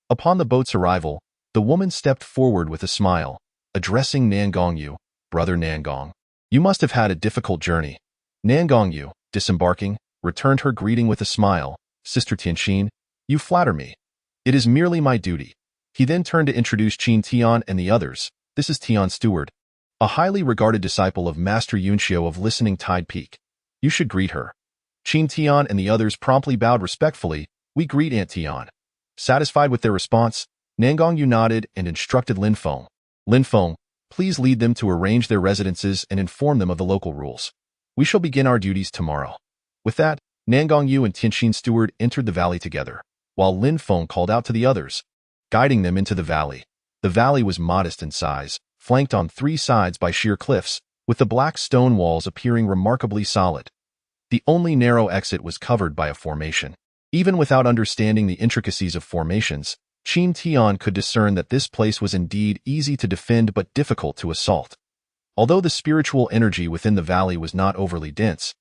Upon the boat's arrival, the woman stepped forward with a smile, addressing Nangongyu, "Brother Nangong, you must have had a difficult journey." Nangongyu, disembarking, returned her greeting with a smile. "Sister Tianxin, you flatter me. It is merely my duty." He then turned to introduce Qin Tian and the others. "This is Tian Steward, a highly regarded disciple of Master Yunxiu of Listening Tide Peak. You should greet her." Qin Tian and the others promptly bowed respectfully. "We greet Aunt Tian." Satisfied with their response, Nangongyu nodded and instructed Lin Feng. "Lin Feng, please lead them to arrange their residences and inform them of the local rules. We shall begin our duties tomorrow." With that, Nangongyu and Tianxin Steward entered the valley together, while Lin Feng called out to the others, guiding them into the valley. The valley was modest in size, flanked on 3 sides by sheer cliffs, with the black stone walls appearing remarkably solid. The only narrow exit was covered by a formation. Even without understanding the intricacies of formations, Qin Tian could discern that this place was indeed easy to defend but difficult to assault. Although the spiritual energy within the valley was not overly dense,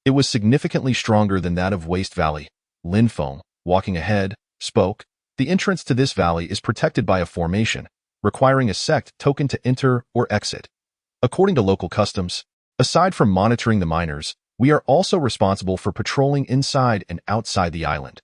it was significantly stronger than that of Waste Valley. Lin Feng, walking ahead, spoke, "The entrance to this valley is protected by a formation, requiring a sect token to enter or exit. According to local customs, aside from monitoring the miners, we are also responsible for patrolling inside and outside the island.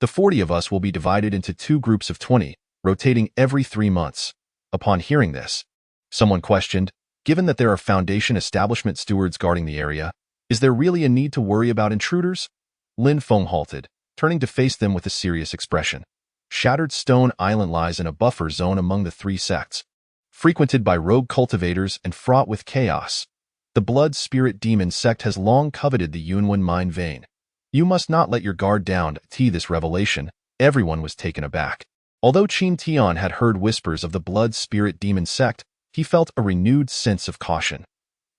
The 40 of us will be divided into 2 groups of 20, rotating every 3 months." Upon hearing this, someone questioned, "Given that there are Foundation establishment stewards guarding the area, is there really a need to worry about intruders?" Lin Feng halted, turning to face them with a serious expression. Shattered Stone Island lies in a buffer zone among the 3 sects, frequented by rogue cultivators and fraught with chaos. The Blood Spirit Demon sect has long coveted the Yunwen mine vein. You must not let your guard down. This revelation, everyone was taken aback. Although Qin Tian had heard whispers of the Blood Spirit Demon sect, he felt a renewed sense of caution.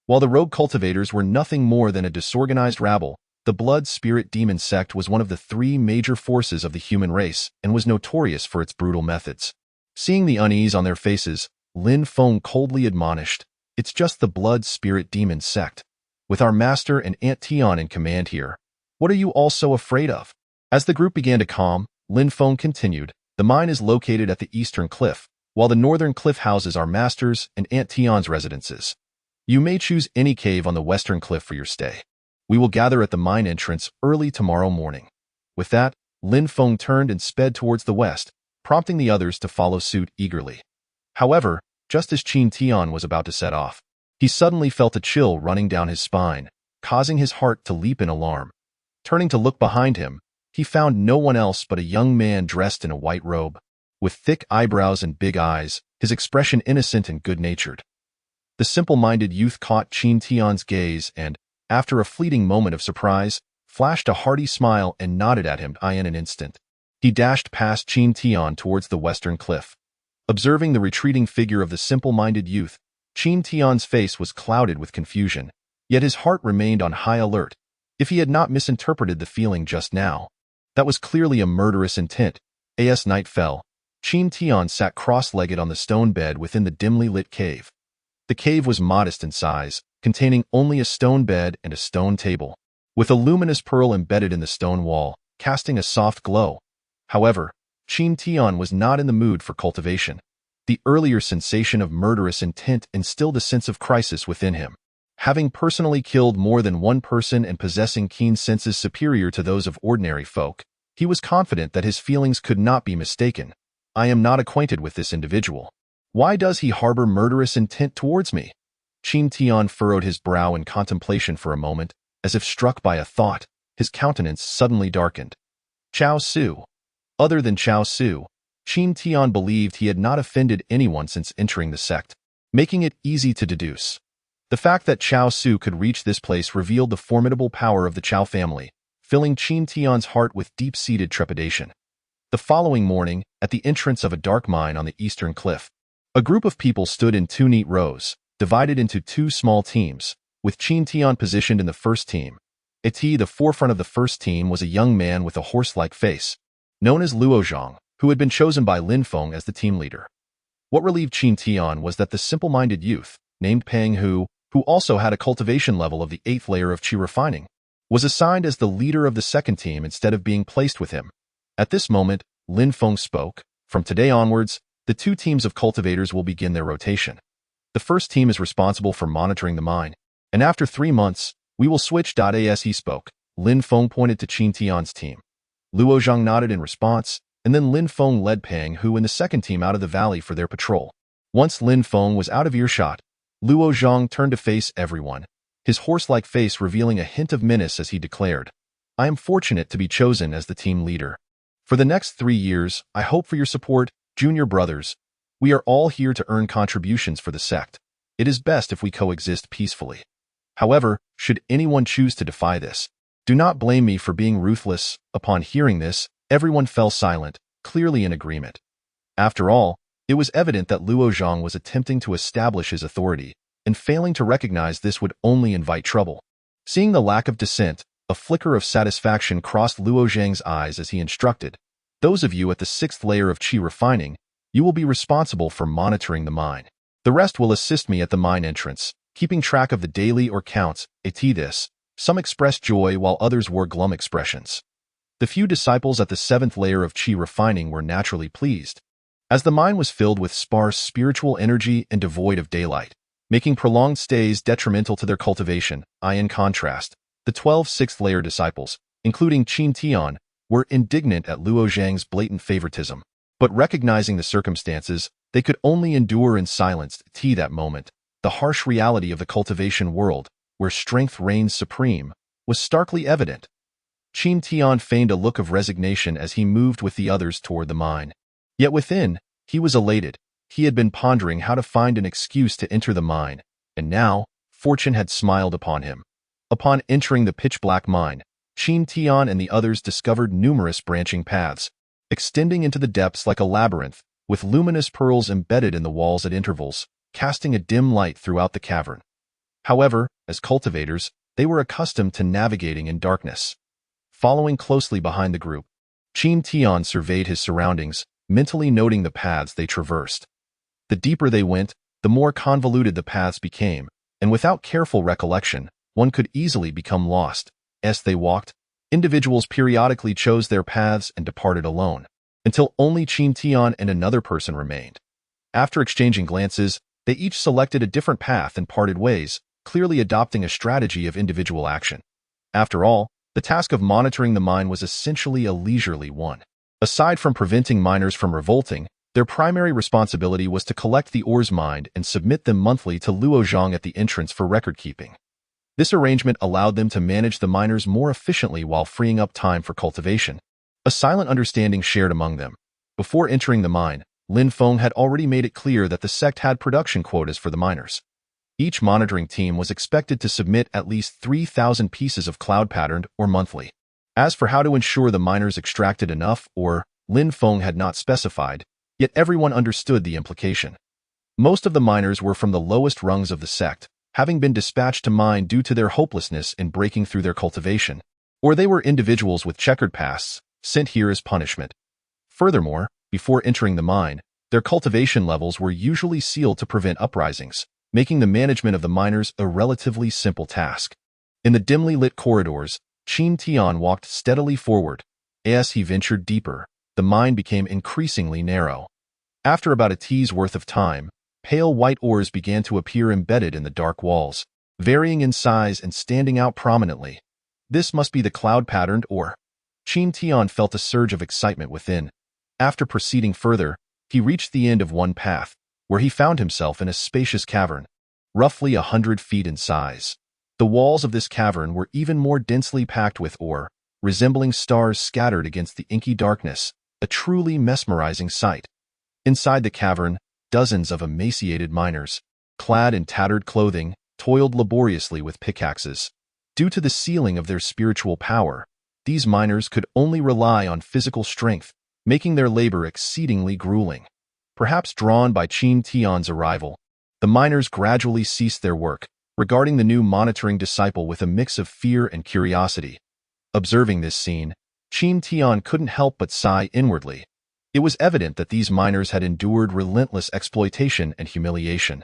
While the rogue cultivators were nothing more than a disorganized rabble, the Blood Spirit Demon sect was one of the 3 major forces of the human race and was notorious for its brutal methods. Seeing the unease on their faces, Lin Feng coldly admonished, "It's just the Blood Spirit Demon sect. With our master and Aunt Tian in command here, what are you all so afraid of?" As the group began to calm, Lin Feng continued, "The mine is located at the eastern cliff, while the northern cliff houses our master's and Aunt Tian's residences. You may choose any cave on the western cliff for your stay. We will gather at the mine entrance early tomorrow morning." With that, Lin Feng turned and sped towards the west, prompting the others to follow suit eagerly. However, just as Qin Tian was about to set off, he suddenly felt a chill running down his spine, causing his heart to leap in alarm. Turning to look behind him, he found no one else but a young man dressed in a white robe. With thick eyebrows and big eyes, his expression innocent and good-natured. The simple-minded youth caught Qin Tian's gaze and, after a fleeting moment of surprise, flashed a hearty smile and nodded at him in an instant. He dashed past Qin Tian towards the western cliff. Observing the retreating figure of the simple-minded youth, Qin Tian's face was clouded with confusion, yet his heart remained on high alert. If he had not misinterpreted the feeling just now, that was clearly a murderous intent. As night fell, Qin Tian sat cross-legged on the stone bed within the dimly lit cave. The cave was modest in size, containing only a stone bed and a stone table, with a luminous pearl embedded in the stone wall, casting a soft glow. However, Qin Tian was not in the mood for cultivation. The earlier sensation of murderous intent instilled a sense of crisis within him. Having personally killed more than one person and possessing keen senses superior to those of ordinary folk, he was confident that his feelings could not be mistaken. I am not acquainted with this individual. Why does he harbor murderous intent towards me? Qin Tian furrowed his brow in contemplation for a moment, as if struck by a thought. His countenance suddenly darkened. Chao Su. Other than Chao Su, Qin Tian believed he had not offended anyone since entering the sect, making it easy to deduce. The fact that Chao Su could reach this place revealed the formidable power of the Chao family, filling Qin Tian's heart with deep-seated trepidation. The following morning, at the entrance of a dark mine on the eastern cliff, a group of people stood in two neat rows, divided into two small teams, with Qin Tian positioned in the first team. At the forefront of the first team was a young man with a horse-like face, known as Luo Zhang, who had been chosen by Lin Feng as the team leader. What relieved Qin Tian was that the simple-minded youth, named Peng Hu, who also had a cultivation level of the 8th layer of Qi refining, was assigned as the leader of the second team instead of being placed with him. At this moment, Lin Feng spoke. From today onwards, the two teams of cultivators will begin their rotation. The first team is responsible for monitoring the mine, and after 3 months, we will switch. As he spoke, Lin Feng pointed to Qin Tian's team. Luo Zhang nodded in response, and then Lin Feng led Peng Hu and the second team out of the valley for their patrol. Once Lin Feng was out of earshot, Luo Zhang turned to face everyone, his horse-like face revealing a hint of menace as he declared, "I am fortunate to be chosen as the team leader. For the next 3 years, I hope for your support, junior brothers. We are all here to earn contributions for the sect. It is best if we coexist peacefully. However, should anyone choose to defy this, do not blame me for being ruthless." Upon hearing this, everyone fell silent, clearly in agreement. After all, it was evident that Luo Zhang was attempting to establish his authority, and failing to recognize this would only invite trouble. Seeing the lack of dissent, a flicker of satisfaction crossed Luo Zhang's eyes as he instructed, "Those of you at the 6th layer of Qi refining, you will be responsible for monitoring the mine. The rest will assist me at the mine entrance, keeping track of the daily or counts." At this, some expressed joy while others wore glum expressions. The few disciples at the 7th layer of Qi refining were naturally pleased, as the mine was filled with sparse spiritual energy and devoid of daylight, making prolonged stays detrimental to their cultivation. In contrast, the 12 6th layer disciples, including Qin Tian, were indignant at Luo Zhang's blatant favoritism, but recognizing the circumstances, they could only endure in silence. That moment, the harsh reality of the cultivation world, where strength reigns supreme, was starkly evident. Qin Tian feigned a look of resignation as he moved with the others toward the mine. Yet within, he was elated. He had been pondering how to find an excuse to enter the mine, and now, fortune had smiled upon him. Upon entering the pitch-black mine, Qin Tian and the others discovered numerous branching paths, extending into the depths like a labyrinth, with luminous pearls embedded in the walls at intervals, casting a dim light throughout the cavern. However, as cultivators, they were accustomed to navigating in darkness. Following closely behind the group, Qin Tian surveyed his surroundings, mentally noting the paths they traversed. The deeper they went, the more convoluted the paths became, and without careful recollection, one could easily become lost. As they walked, individuals periodically chose their paths and departed alone, until only Qin Tian and another person remained. After exchanging glances, they each selected a different path and parted ways, clearly adopting a strategy of individual action. After all, The task of monitoring the mine was essentially a leisurely one. Aside from preventing miners from revolting, their primary responsibility was to collect the ores mined and submit them monthly to Luozhang at the entrance for record-keeping. This arrangement allowed them to manage the miners more efficiently while freeing up time for cultivation. A silent understanding shared among them. Before entering the mine, Lin Feng had already made it clear that the sect had production quotas for the miners. Each monitoring team was expected to submit at least 3,000 pieces of cloud-patterned ore monthly. As for how to ensure the miners extracted enough ore, Lin Feng had not specified, yet everyone understood the implication. Most of the miners were from the lowest rungs of the sect, having been dispatched to mine due to their hopelessness in breaking through their cultivation, or they were individuals with checkered pasts, sent here as punishment. Furthermore, before entering the mine, their cultivation levels were usually sealed to prevent uprisings, making the management of the miners a relatively simple task. In the dimly lit corridors, Qin Tian walked steadily forward. As he ventured deeper, the mine became increasingly narrow. After about a tea's worth of time, pale white ores began to appear embedded in the dark walls, varying in size and standing out prominently. This must be the cloud-patterned ore. Qin Tian felt a surge of excitement within. After proceeding further, he reached the end of one path, where he found himself in a spacious cavern, roughly 100 feet in size. The walls of this cavern were even more densely packed with ore, resembling stars scattered against the inky darkness, a truly mesmerizing sight. Inside the cavern, dozens of emaciated miners, clad in tattered clothing, toiled laboriously with pickaxes. Due to the ceiling of their spiritual power, these miners could only rely on physical strength, making their labor exceedingly grueling. Perhaps drawn by Qin Tian's arrival, the miners gradually ceased their work, regarding the new monitoring disciple with a mix of fear and curiosity. Observing this scene, Qin Tian couldn't help but sigh inwardly. It was evident that these miners had endured relentless exploitation and humiliation.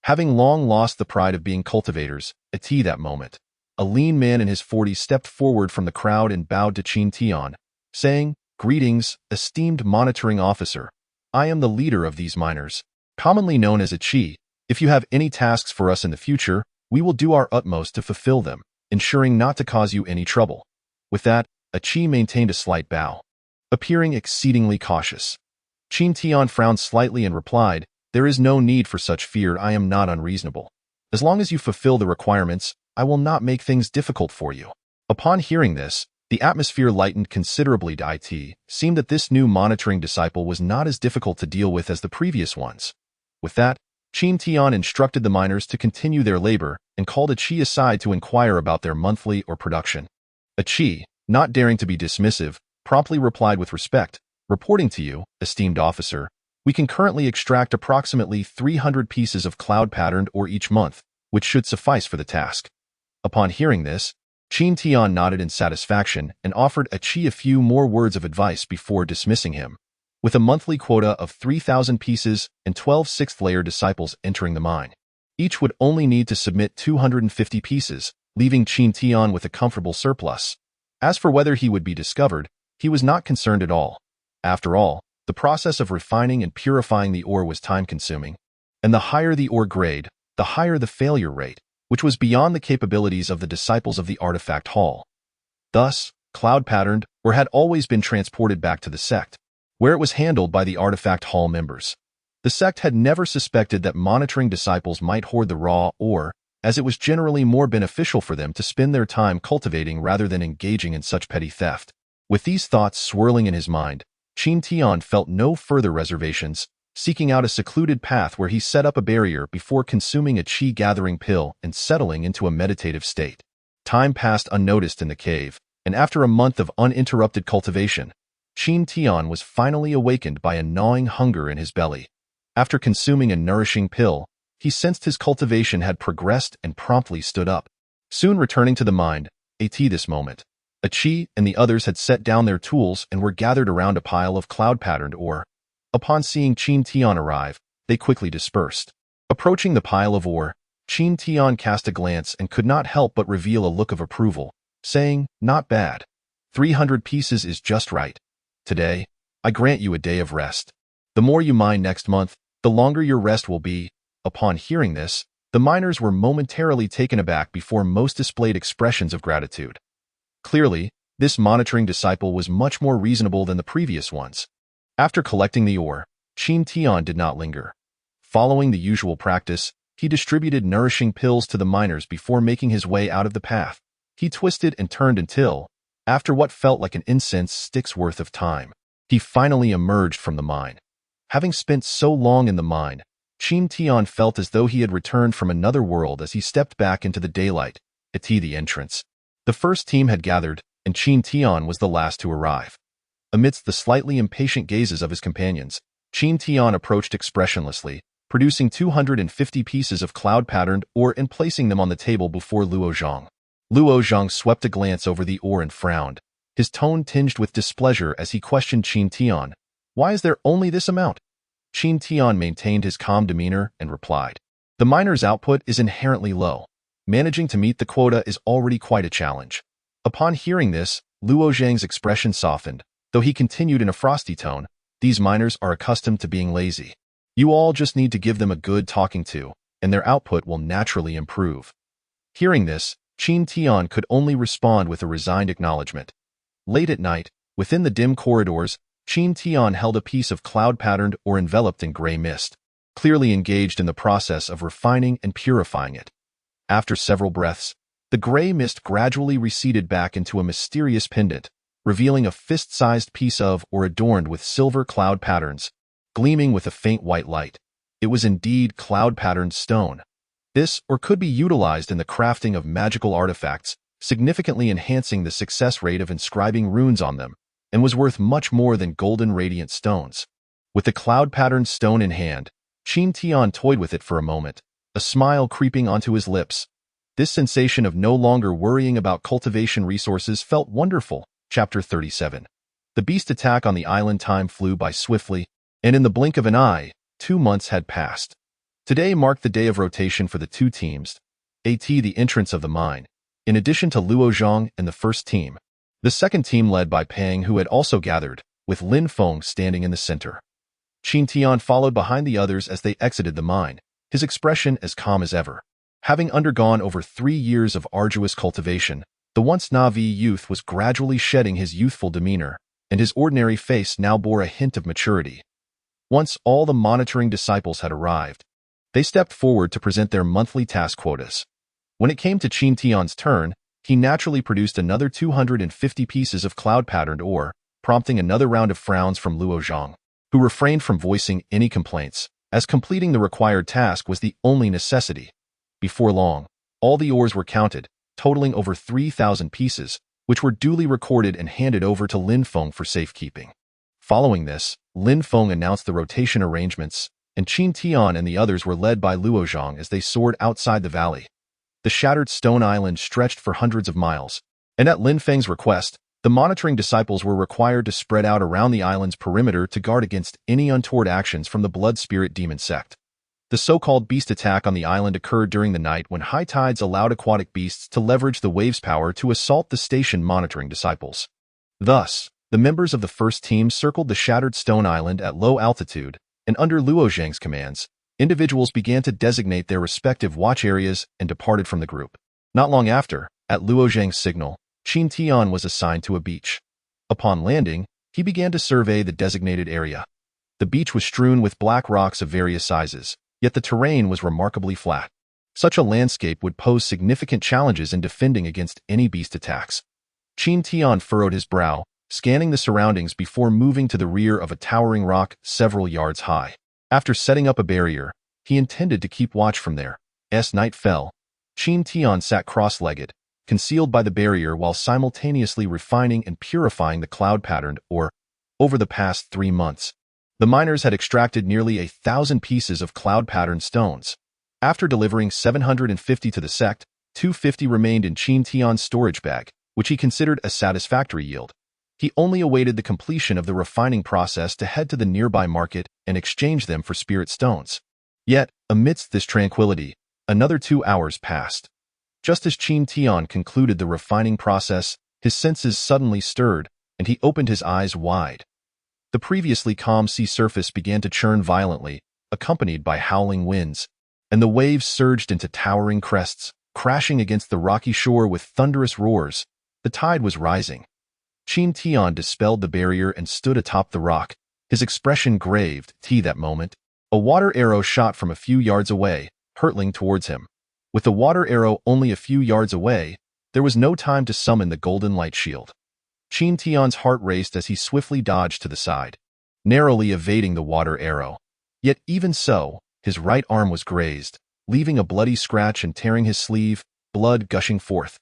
Having long lost the pride of being cultivators, at that moment, a lean man in his 40s stepped forward from the crowd and bowed to Qin Tian, saying, "Greetings, esteemed monitoring officer. I am the leader of these miners, commonly known as a Qi. If you have any tasks for us in the future, we will do our utmost to fulfill them, ensuring not to cause you any trouble." With that, a Qi maintained a slight bow, appearing exceedingly cautious. Qin Tian frowned slightly and replied, "There is no need for such fear. I am not unreasonable. As long as you fulfill the requirements, I will not make things difficult for you." Upon hearing this, the atmosphere lightened considerably. It seemed that this new monitoring disciple was not as difficult to deal with as the previous ones. With that, Qin Tian instructed the miners to continue their labor and called a Qi aside to inquire about their monthly ore production. A Qi, not daring to be dismissive, promptly replied with respect, "Reporting to you, esteemed officer, we can currently extract approximately 300 pieces of cloud-patterned ore each month, which should suffice for the task." Upon hearing this, Qin Tian nodded in satisfaction and offered a Qi a few more words of advice before dismissing him. With a monthly quota of 3,000 pieces and 12 sixth-layer disciples entering the mine, each would only need to submit 250 pieces, leaving Qin Tian with a comfortable surplus. As for whether he would be discovered, he was not concerned at all. After all, the process of refining and purifying the ore was time-consuming, and the higher the ore grade, the higher the failure rate, which was beyond the capabilities of the disciples of the artifact hall. Thus, cloud-patterned ore had always been transported back to the sect, where it was handled by the artifact hall members. The sect had never suspected that monitoring disciples might hoard the raw ore, as it was generally more beneficial for them to spend their time cultivating rather than engaging in such petty theft. With these thoughts swirling in his mind, Qin Tian felt no further reservations, seeking out a secluded path where he set up a barrier before consuming a Qi-gathering pill and settling into a meditative state. Time passed unnoticed in the cave, and after a month of uninterrupted cultivation, Qin Tian was finally awakened by a gnawing hunger in his belly. After consuming a nourishing pill, he sensed his cultivation had progressed and promptly stood up. Soon returning to the mine, this moment, a Qi and the others had set down their tools and were gathered around a pile of cloud-patterned ore. Upon seeing Qin Tian arrive, they quickly dispersed. Approaching the pile of ore, Qin Tian cast a glance and could not help but reveal a look of approval, saying, "Not bad. 300 pieces is just right. Today, I grant you a day of rest. The more you mine next month, the longer your rest will be." Upon hearing this, the miners were momentarily taken aback before most displayed expressions of gratitude. Clearly, this monitoring disciple was much more reasonable than the previous ones. After collecting the ore, Qin Tian did not linger. Following the usual practice, he distributed nourishing pills to the miners before making his way out of the path. He twisted and turned until, after what felt like an incense stick's worth of time, he finally emerged from the mine. Having spent so long in the mine, Qin Tian felt as though he had returned from another world as he stepped back into the daylight, at the entrance. The first team had gathered, and Qin Tian was the last to arrive. Amidst the slightly impatient gazes of his companions, Qin Tian approached expressionlessly, producing 250 pieces of cloud-patterned ore and placing them on the table before Luo Zhang. Luo Zhang swept a glance over the ore and frowned, his tone tinged with displeasure as he questioned Qin Tian, "Why is there only this amount?" Qin Tian maintained his calm demeanor and replied, "The miner's output is inherently low. Managing to meet the quota is already quite a challenge." Upon hearing this, Luo Zhang's expression softened, though he continued in a frosty tone, "These miners are accustomed to being lazy. You all just need to give them a good talking to, and their output will naturally improve." Hearing this, Qin Tian could only respond with a resigned acknowledgement. Late at night, within the dim corridors, Qin Tian held a piece of cloud-patterned or enveloped in gray mist, clearly engaged in the process of refining and purifying it. After several breaths, the gray mist gradually receded back into a mysterious pendant, revealing a fist-sized piece of or adorned with silver cloud patterns, gleaming with a faint white light. It was indeed cloud-patterned stone. This or could be utilized in the crafting of magical artifacts, significantly enhancing the success rate of inscribing runes on them, and was worth much more than golden radiant stones. With the cloud-patterned stone in hand, Qin Tian toyed with it for a moment, a smile creeping onto his lips. This sensation of no longer worrying about cultivation resources felt wonderful. Chapter 37. The beast attack on the island. Time flew by swiftly, and in the blink of an eye, 2 months had passed. Today marked the day of rotation for the two teams, the entrance of the mine, in addition to Luo Zhang and the first team. The second team led by Pang, who had also gathered, with Lin Feng standing in the center. Qin Tian followed behind the others as they exited the mine, his expression as calm as ever. Having undergone over 3 years of arduous cultivation, the once Na'vi youth was gradually shedding his youthful demeanor, and his ordinary face now bore a hint of maturity. Once all the monitoring disciples had arrived, they stepped forward to present their monthly task quotas. When it came to Qin Tian's turn, he naturally produced another 250 pieces of cloud-patterned ore, prompting another round of frowns from Luo Zhang, who refrained from voicing any complaints, as completing the required task was the only necessity. Before long, all the ores were counted, totaling over 3,000 pieces, which were duly recorded and handed over to Lin Feng for safekeeping. Following this, Lin Feng announced the rotation arrangements, and Qin Tian and the others were led by Luo Zhang as they soared outside the valley. The shattered stone island stretched for hundreds of miles, and at Lin Feng's request, the monitoring disciples were required to spread out around the island's perimeter to guard against any untoward actions from the blood spirit demon sect. The so-called beast attack on the island occurred during the night when high tides allowed aquatic beasts to leverage the waves' power to assault the station monitoring disciples. Thus, the members of the first team circled the shattered stone island at low altitude, and under Luo Zhang's commands, individuals began to designate their respective watch areas and departed from the group. Not long after, at Luo Zhang's signal, Qin Tian was assigned to a beach. Upon landing, he began to survey the designated area. The beach was strewn with black rocks of various sizes, yet the terrain was remarkably flat. Such a landscape would pose significant challenges in defending against any beast attacks. Qin Tian furrowed his brow, scanning the surroundings before moving to the rear of a towering rock several yards high. After setting up a barrier, he intended to keep watch from there. As night fell, Qin Tian sat cross-legged, concealed by the barrier while simultaneously refining and purifying the cloud-patterned ore. Over the past 3 months, the miners had extracted nearly 1,000 pieces of cloud-patterned stones. After delivering 750 to the sect, 250 remained in Qin Tian's storage bag, which he considered a satisfactory yield. He only awaited the completion of the refining process to head to the nearby market and exchange them for spirit stones. Yet, amidst this tranquility, another 2 hours passed. Just as Qin Tian concluded the refining process, his senses suddenly stirred, and he opened his eyes wide. The previously calm sea surface began to churn violently, accompanied by howling winds, and the waves surged into towering crests, crashing against the rocky shore with thunderous roars. The tide was rising. Qin Tian dispelled the barrier and stood atop the rock, his expression graved. That moment, a water arrow shot from a few yards away, hurtling towards him. With the water arrow only a few yards away, there was no time to summon the golden light shield. Qin Tian's heart raced as he swiftly dodged to the side, narrowly evading the water arrow. Yet even so, his right arm was grazed, leaving a bloody scratch and tearing his sleeve, blood gushing forth.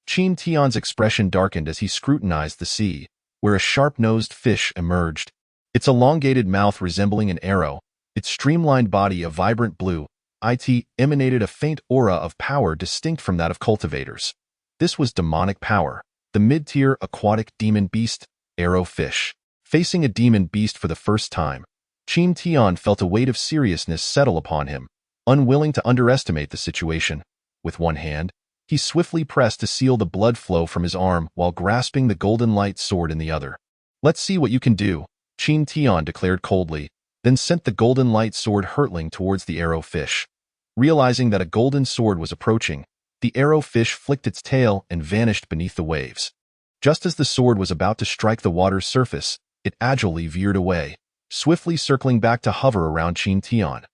Qin Tian's expression darkened as he scrutinized the sea, where a sharp-nosed fish emerged, its elongated mouth resembling an arrow, its streamlined body a vibrant blue. It emanated a faint aura of power distinct from that of cultivators. This was demonic power, the mid-tier aquatic demon beast, arrow fish. Facing a demon beast for the first time, Qin Tian felt a weight of seriousness settle upon him, unwilling to underestimate the situation. With one hand, he swiftly pressed to seal the blood flow from his arm while grasping the golden light sword in the other. "Let's see what you can do," Qin Tian declared coldly, then sent the golden light sword hurtling towards the arrow fish. Realizing that a golden sword was approaching, the arrow fish flicked its tail and vanished beneath the waves. Just as the sword was about to strike the water's surface, it agilely veered away, swiftly circling back to hover around Qin Tian.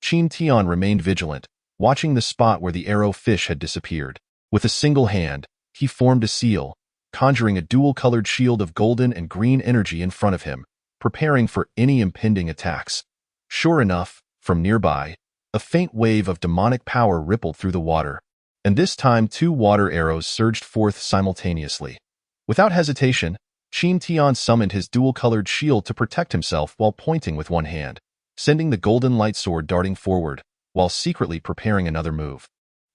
Qin Tian remained vigilant, watching the spot where the arrow fish had disappeared. With a single hand, he formed a seal, conjuring a dual-colored shield of golden and green energy in front of him, preparing for any impending attacks. Sure enough, from nearby, a faint wave of demonic power rippled through the water, and this time 2 water arrows surged forth simultaneously. Without hesitation, Qin Tian summoned his dual-colored shield to protect himself while pointing with one hand, sending the golden light sword darting forward, while secretly preparing another move.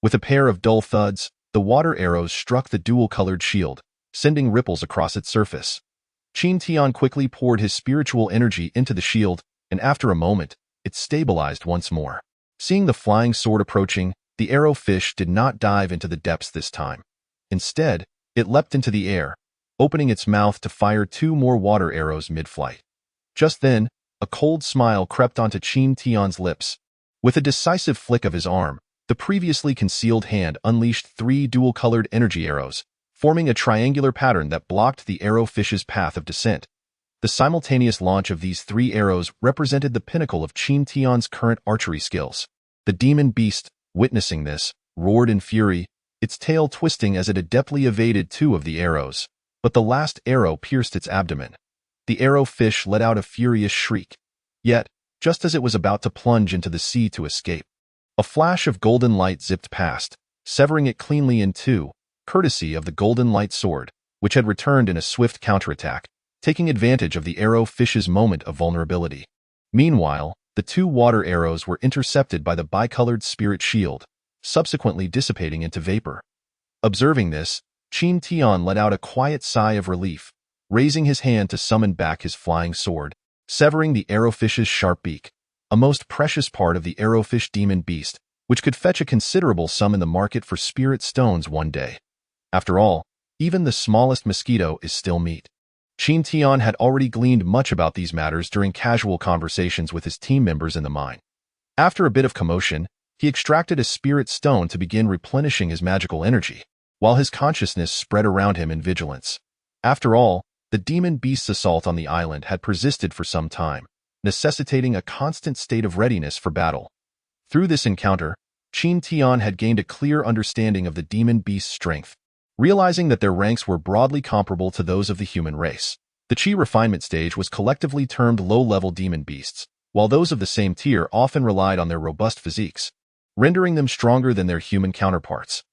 With a pair of dull thuds, the water arrows struck the dual-colored shield, sending ripples across its surface. Qin Tian quickly poured his spiritual energy into the shield, and after a moment, it stabilized once more. Seeing the flying sword approaching, the arrow fish did not dive into the depths this time. Instead, it leapt into the air, opening its mouth to fire 2 more water arrows mid-flight. Just then, a cold smile crept onto Qin Tian's lips. With a decisive flick of his arm, the previously concealed hand unleashed 3 dual-colored energy arrows, forming a triangular pattern that blocked the arrow fish's path of descent. The simultaneous launch of these 3 arrows represented the pinnacle of Qin Tian's current archery skills. The demon beast, witnessing this, roared in fury, its tail twisting as it adeptly evaded 2 of the arrows. But the last arrow pierced its abdomen. The arrow fish let out a furious shriek. Yet, just as it was about to plunge into the sea to escape, a flash of golden light zipped past, severing it cleanly in 2, courtesy of the golden light sword, which had returned in a swift counterattack, taking advantage of the arrow fish's moment of vulnerability. Meanwhile, the 2 water arrows were intercepted by the bicolored spirit shield, subsequently dissipating into vapor. Observing this, Qin Tian let out a quiet sigh of relief, raising his hand to summon back his flying sword, severing the arrowfish's sharp beak, a most precious part of the arrowfish demon beast, which could fetch a considerable sum in the market for spirit stones one day. After all, even the smallest mosquito is still meat. Qin Tian had already gleaned much about these matters during casual conversations with his team members in the mine. After a bit of commotion, he extracted a spirit stone to begin replenishing his magical energy, while his consciousness spread around him in vigilance. After all, the demon beast's assault on the island had persisted for some time, necessitating a constant state of readiness for battle. Through this encounter, Qin Tian had gained a clear understanding of the demon beast's strength, realizing that their ranks were broadly comparable to those of the human race. The Qi refinement stage was collectively termed low-level demon beasts, while those of the same tier often relied on their robust physiques, rendering them stronger than their human counterparts.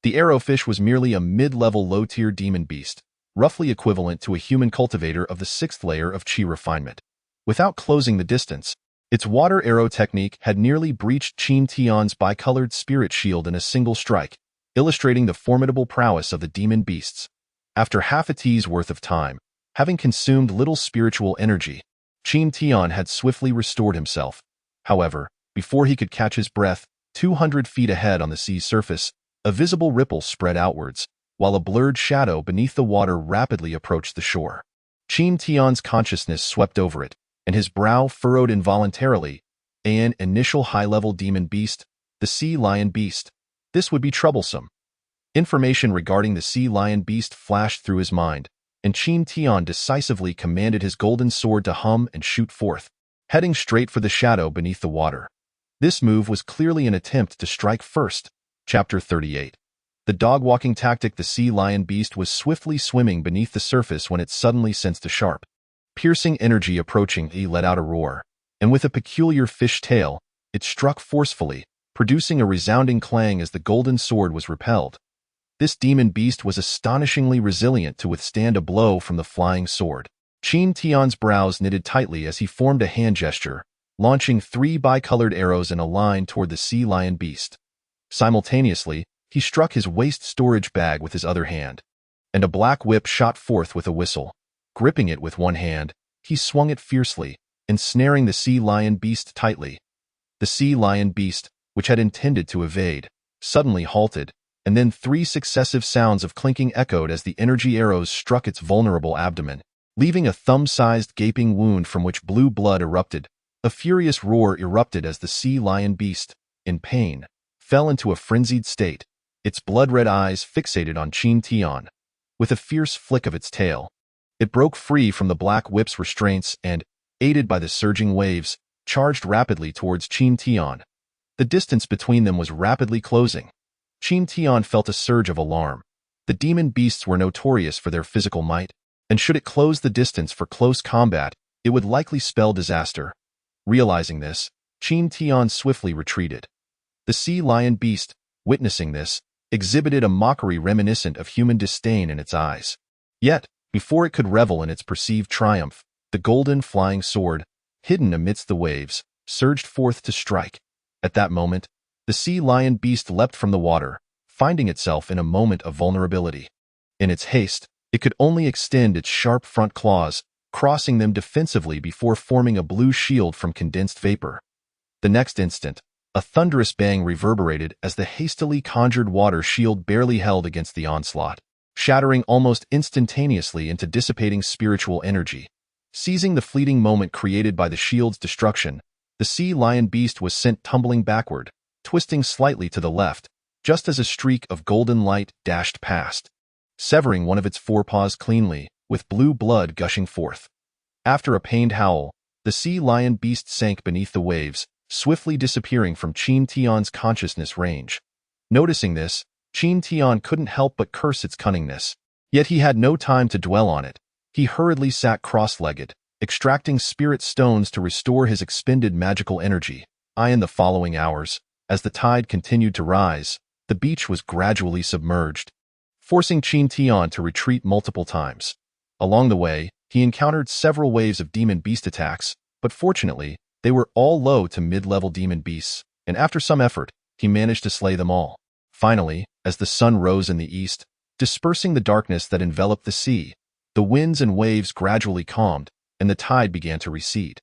The arrowfish was merely a mid-level low-tier demon beast, roughly equivalent to a human cultivator of the 6th layer of Qi refinement. Without closing the distance, its water arrow technique had nearly breached Qin Tian's bicolored spirit shield in a single strike, illustrating the formidable prowess of the demon beasts. After half a tea's worth of time, having consumed little spiritual energy, Qin Tian had swiftly restored himself. However, before he could catch his breath, 200 feet ahead on the sea's surface, a visible ripple spread outwards, while a blurred shadow beneath the water rapidly approached the shore. Qin Tian's consciousness swept over it, and his brow furrowed involuntarily. An initial high-level demon beast, the sea lion beast. This would be troublesome. Information regarding the sea lion beast flashed through his mind, and Qin Tian decisively commanded his golden sword to hum and shoot forth, heading straight for the shadow beneath the water. This move was clearly an attempt to strike first. Chapter 38. The dog-walking tactic. The sea lion beast was swiftly swimming beneath the surface when it suddenly sensed a sharp, piercing energy approaching. He let out a roar, and with a peculiar fish tail, it struck forcefully, producing a resounding clang as the golden sword was repelled. This demon beast was astonishingly resilient to withstand a blow from the flying sword. Qin Tian's brows knitted tightly as he formed a hand gesture, launching 3 bicolored arrows in a line toward the sea lion beast. Simultaneously, he struck his waist storage bag with his other hand, and a black whip shot forth with a whistle. Gripping it with one hand, he swung it fiercely, ensnaring the sea lion beast tightly. The sea lion beast, which had intended to evade, suddenly halted, and then 3 successive sounds of clinking echoed as the energy arrows struck its vulnerable abdomen, leaving a thumb-sized gaping wound from which blue blood erupted. A furious roar erupted as the sea lion beast, in pain, fell into a frenzied state, its blood-red eyes fixated on Qin Tian. With a fierce flick of its tail, it broke free from the black whip's restraints and, aided by the surging waves, charged rapidly towards Qin Tian. The distance between them was rapidly closing. Qin Tian felt a surge of alarm. The demon beasts were notorious for their physical might, and should it close the distance for close combat, it would likely spell disaster. Realizing this, Qin Tian swiftly retreated. The sea lion beast, witnessing this, exhibited a mockery reminiscent of human disdain in its eyes. Yet, before it could revel in its perceived triumph, the golden flying sword, hidden amidst the waves, surged forth to strike. At that moment, the sea lion beast leapt from the water, finding itself in a moment of vulnerability. In its haste, it could only extend its sharp front claws, crossing them defensively before forming a blue shield from condensed vapor. The next instant, a thunderous bang reverberated as the hastily conjured water shield barely held against the onslaught, shattering almost instantaneously into dissipating spiritual energy. Seizing the fleeting moment created by the shield's destruction, the sea lion beast was sent tumbling backward, twisting slightly to the left, just as a streak of golden light dashed past, severing one of its forepaws cleanly, with blue blood gushing forth. After a pained howl, the sea lion beast sank beneath the waves, swiftly disappearing from Qin Tian's consciousness range. Noticing this, Qin Tian couldn't help but curse its cunningness. Yet he had no time to dwell on it. He hurriedly sat cross-legged, extracting spirit stones to restore his expended magical energy. In the following hours, as the tide continued to rise, the beach was gradually submerged, forcing Qin Tian to retreat multiple times. Along the way, he encountered several waves of demon beast attacks, but fortunately, they were all low to mid-level demon beasts, and after some effort, he managed to slay them all. Finally, as the sun rose in the east, dispersing the darkness that enveloped the sea, the winds and waves gradually calmed, and the tide began to recede.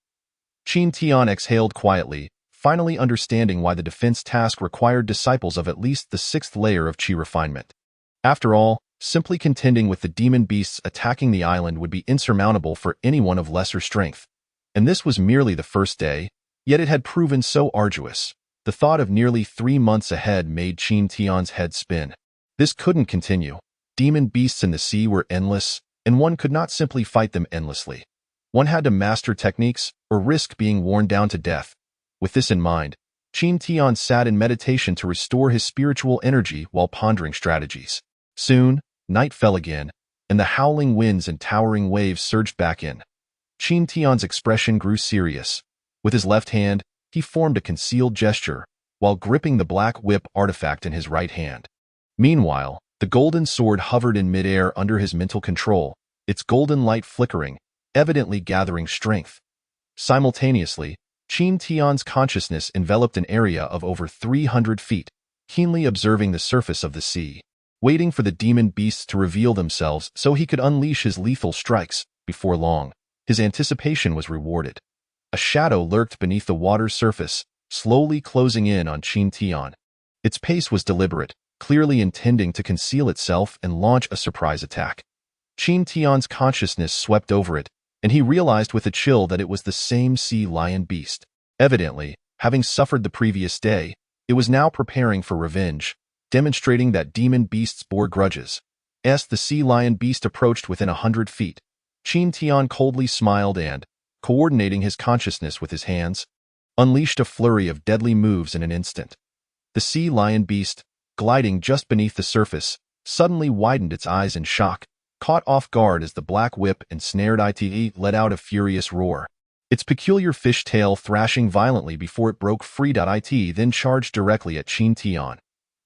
Qin Tian exhaled quietly, finally understanding why the defense task required disciples of at least the 6th layer of Qi refinement. After all, simply contending with the demon beasts attacking the island would be insurmountable for anyone of lesser strength. And this was merely the first day, yet it had proven so arduous. The thought of nearly 3 months ahead made Qin Tian's head spin. This couldn't continue. Demon beasts in the sea were endless, and one could not simply fight them endlessly. One had to master techniques or risk being worn down to death. With this in mind, Qin Tian sat in meditation to restore his spiritual energy while pondering strategies. Soon, night fell again, and the howling winds and towering waves surged back in. Qin Tian's expression grew serious. With his left hand, he formed a concealed gesture, while gripping the black whip artifact in his right hand. Meanwhile, the golden sword hovered in midair under his mental control, its golden light flickering, evidently gathering strength. Simultaneously, Qin Tian's consciousness enveloped an area of over 300 feet, keenly observing the surface of the sea, waiting for the demon beasts to reveal themselves so he could unleash his lethal strikes. Before long, his anticipation was rewarded. A shadow lurked beneath the water's surface, slowly closing in on Qin Tian. Its pace was deliberate, clearly intending to conceal itself and launch a surprise attack. Qin Tian's consciousness swept over it, and he realized with a chill that it was the same sea lion beast. Evidently, having suffered the previous day, it was now preparing for revenge. demonstrating that demon beasts bore grudges. As the sea lion beast approached within 100 feet, Qin Tian coldly smiled and, coordinating his consciousness with his hands, unleashed a flurry of deadly moves in an instant. The sea lion beast, gliding just beneath the surface, suddenly widened its eyes in shock, caught off guard as the black whip ensnared it let out a furious roar. Its peculiar fish tail thrashing violently before it broke free. It then charged directly at Qin Tian.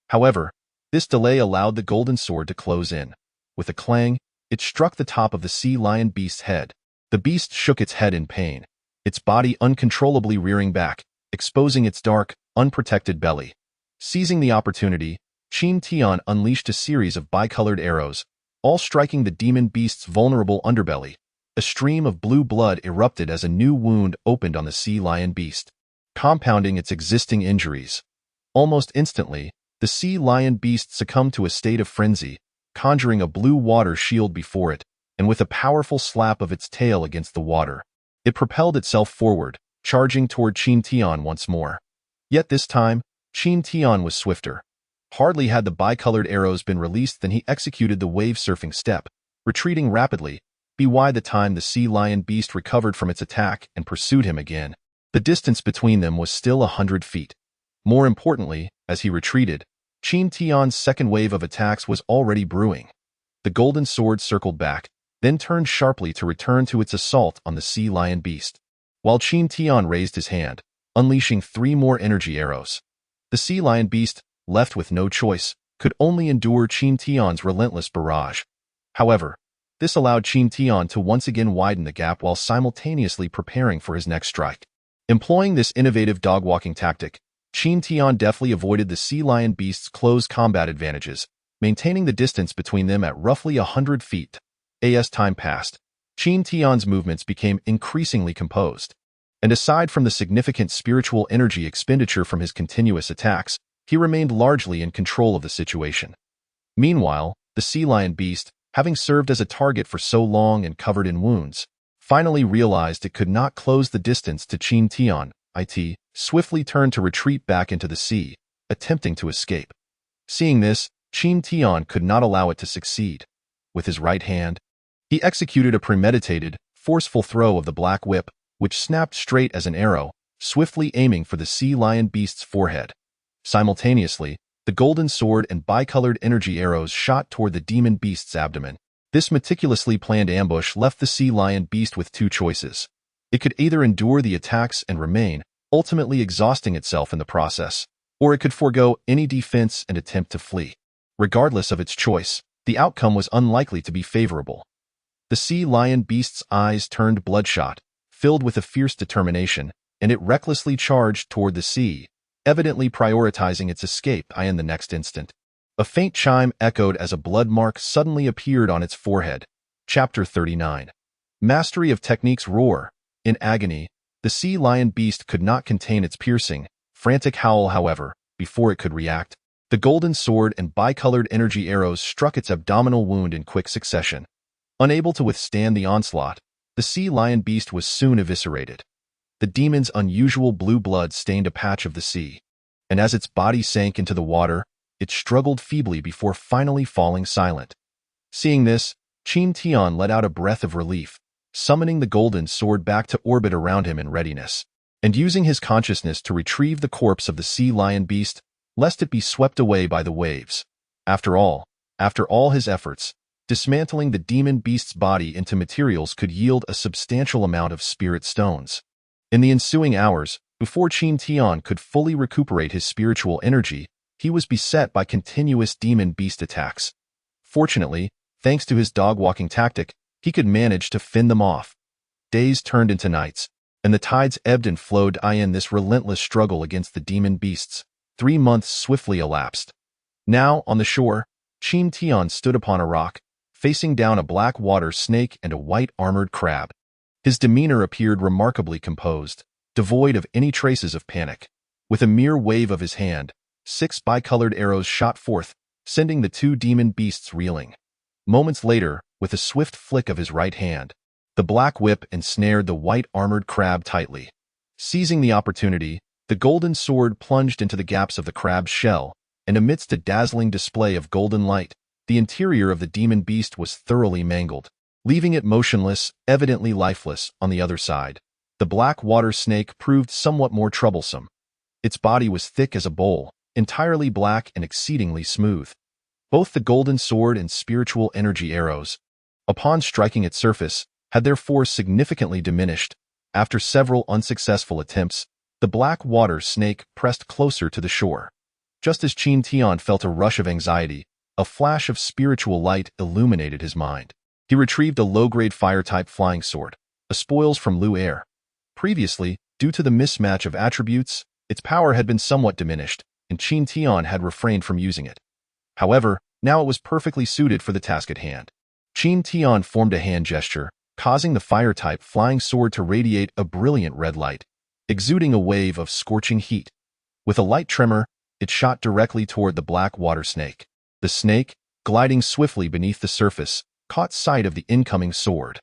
However, this delay allowed the golden sword to close in. With a clang, it struck the top of the sea lion beast's head. The beast shook its head in pain, its body uncontrollably rearing back, exposing its dark, unprotected belly. Seizing the opportunity, Qin Tian unleashed a series of bicolored arrows, all striking the demon beast's vulnerable underbelly. A stream of blue blood erupted as a new wound opened on the sea lion beast, compounding its existing injuries. Almost instantly, the sea lion beast succumbed to a state of frenzy, conjuring a blue water shield before it, and with a powerful slap of its tail against the water, it propelled itself forward, charging toward Qin Tian once more. Yet this time, Qin Tian was swifter. Hardly had the bicolored arrows been released than he executed the wave-surfing step, retreating rapidly, by the time the sea lion beast recovered from its attack and pursued him again. The distance between them was still 100 feet. More importantly, as he retreated, Qin Tian's second wave of attacks was already brewing. The golden sword circled back, then turned sharply to return to its assault on the sea lion beast. While Qin Tian raised his hand, unleashing 3 more energy arrows. The sea lion beast, left with no choice, could only endure Qin Tian's relentless barrage. However, this allowed Qin Tian to once again widen the gap while simultaneously preparing for his next strike. Employing this innovative dog-walking tactic, Qin Tian deftly avoided the sea lion beast's close combat advantages, maintaining the distance between them at roughly 100 feet. As time passed, Qin Tian's movements became increasingly composed, and aside from the significant spiritual energy expenditure from his continuous attacks, he remained largely in control of the situation. Meanwhile, the sea lion beast, having served as a target for so long and covered in wounds, finally realized it could not close the distance to Qin Tian. It swiftly turned to retreat back into the sea, attempting to escape. Seeing this, Qin Tian could not allow it to succeed. With his right hand, he executed a premeditated, forceful throw of the black whip, which snapped straight as an arrow, swiftly aiming for the sea lion beast's forehead. Simultaneously, the golden sword and bicolored energy arrows shot toward the demon beast's abdomen. This meticulously planned ambush left the sea lion beast with 2 choices. It could either endure the attacks and remain, ultimately exhausting itself in the process, or it could forego any defense and attempt to flee. Regardless of its choice, the outcome was unlikely to be favorable. The sea lion beast's eyes turned bloodshot, filled with a fierce determination, and it recklessly charged toward the sea, evidently prioritizing its escape. In the next instant, a faint chime echoed as a blood mark suddenly appeared on its forehead. Chapter 39. Mastery of Techniques. Roar. In agony, the sea lion beast could not contain its piercing, frantic howl. However, before it could react, the golden sword and bicolored energy arrows struck its abdominal wound in quick succession. Unable to withstand the onslaught, the sea lion beast was soon eviscerated. The demon's unusual blue blood stained a patch of the sea, and as its body sank into the water, it struggled feebly before finally falling silent. Seeing this, Qin Tian let out a breath of relief, summoning the golden sword back to orbit around him in readiness, and using his consciousness to retrieve the corpse of the sea lion beast, lest it be swept away by the waves. After all his efforts, dismantling the demon beast's body into materials could yield a substantial amount of spirit stones. In the ensuing hours, before Qin Tian could fully recuperate his spiritual energy, he was beset by continuous demon beast attacks. Fortunately, thanks to his dog-walking tactic, he could manage to fend them off. Days turned into nights, and the tides ebbed and flowed in this relentless struggle against the demon beasts. 3 months swiftly elapsed. Now, on the shore, Qin Tian stood upon a rock, facing down a black water snake and a white armored crab. His demeanor appeared remarkably composed, devoid of any traces of panic. With a mere wave of his hand, 6 bicolored arrows shot forth, sending the 2 demon beasts reeling. Moments later, with a swift flick of his right hand, the black whip ensnared the white armored crab tightly. Seizing the opportunity, the golden sword plunged into the gaps of the crab's shell, and amidst a dazzling display of golden light, the interior of the demon beast was thoroughly mangled, leaving it motionless, evidently lifeless, on the other side. The black water snake proved somewhat more troublesome. Its body was thick as a bowl, entirely black and exceedingly smooth. Both the golden sword and spiritual energy arrows, upon striking its surface, had their force significantly diminished. After several unsuccessful attempts, the black water snake pressed closer to the shore. Just as Qin Tian felt a rush of anxiety, a flash of spiritual light illuminated his mind. He retrieved a low-grade fire-type flying sword, a spoils from Lu Air. Previously, due to the mismatch of attributes, its power had been somewhat diminished, and Qin Tian had refrained from using it. However, now it was perfectly suited for the task at hand. Qin Tian formed a hand gesture, causing the fire-type flying sword to radiate a brilliant red light, exuding a wave of scorching heat. With a light tremor, it shot directly toward the black water snake. The snake, gliding swiftly beneath the surface, caught sight of the incoming sword.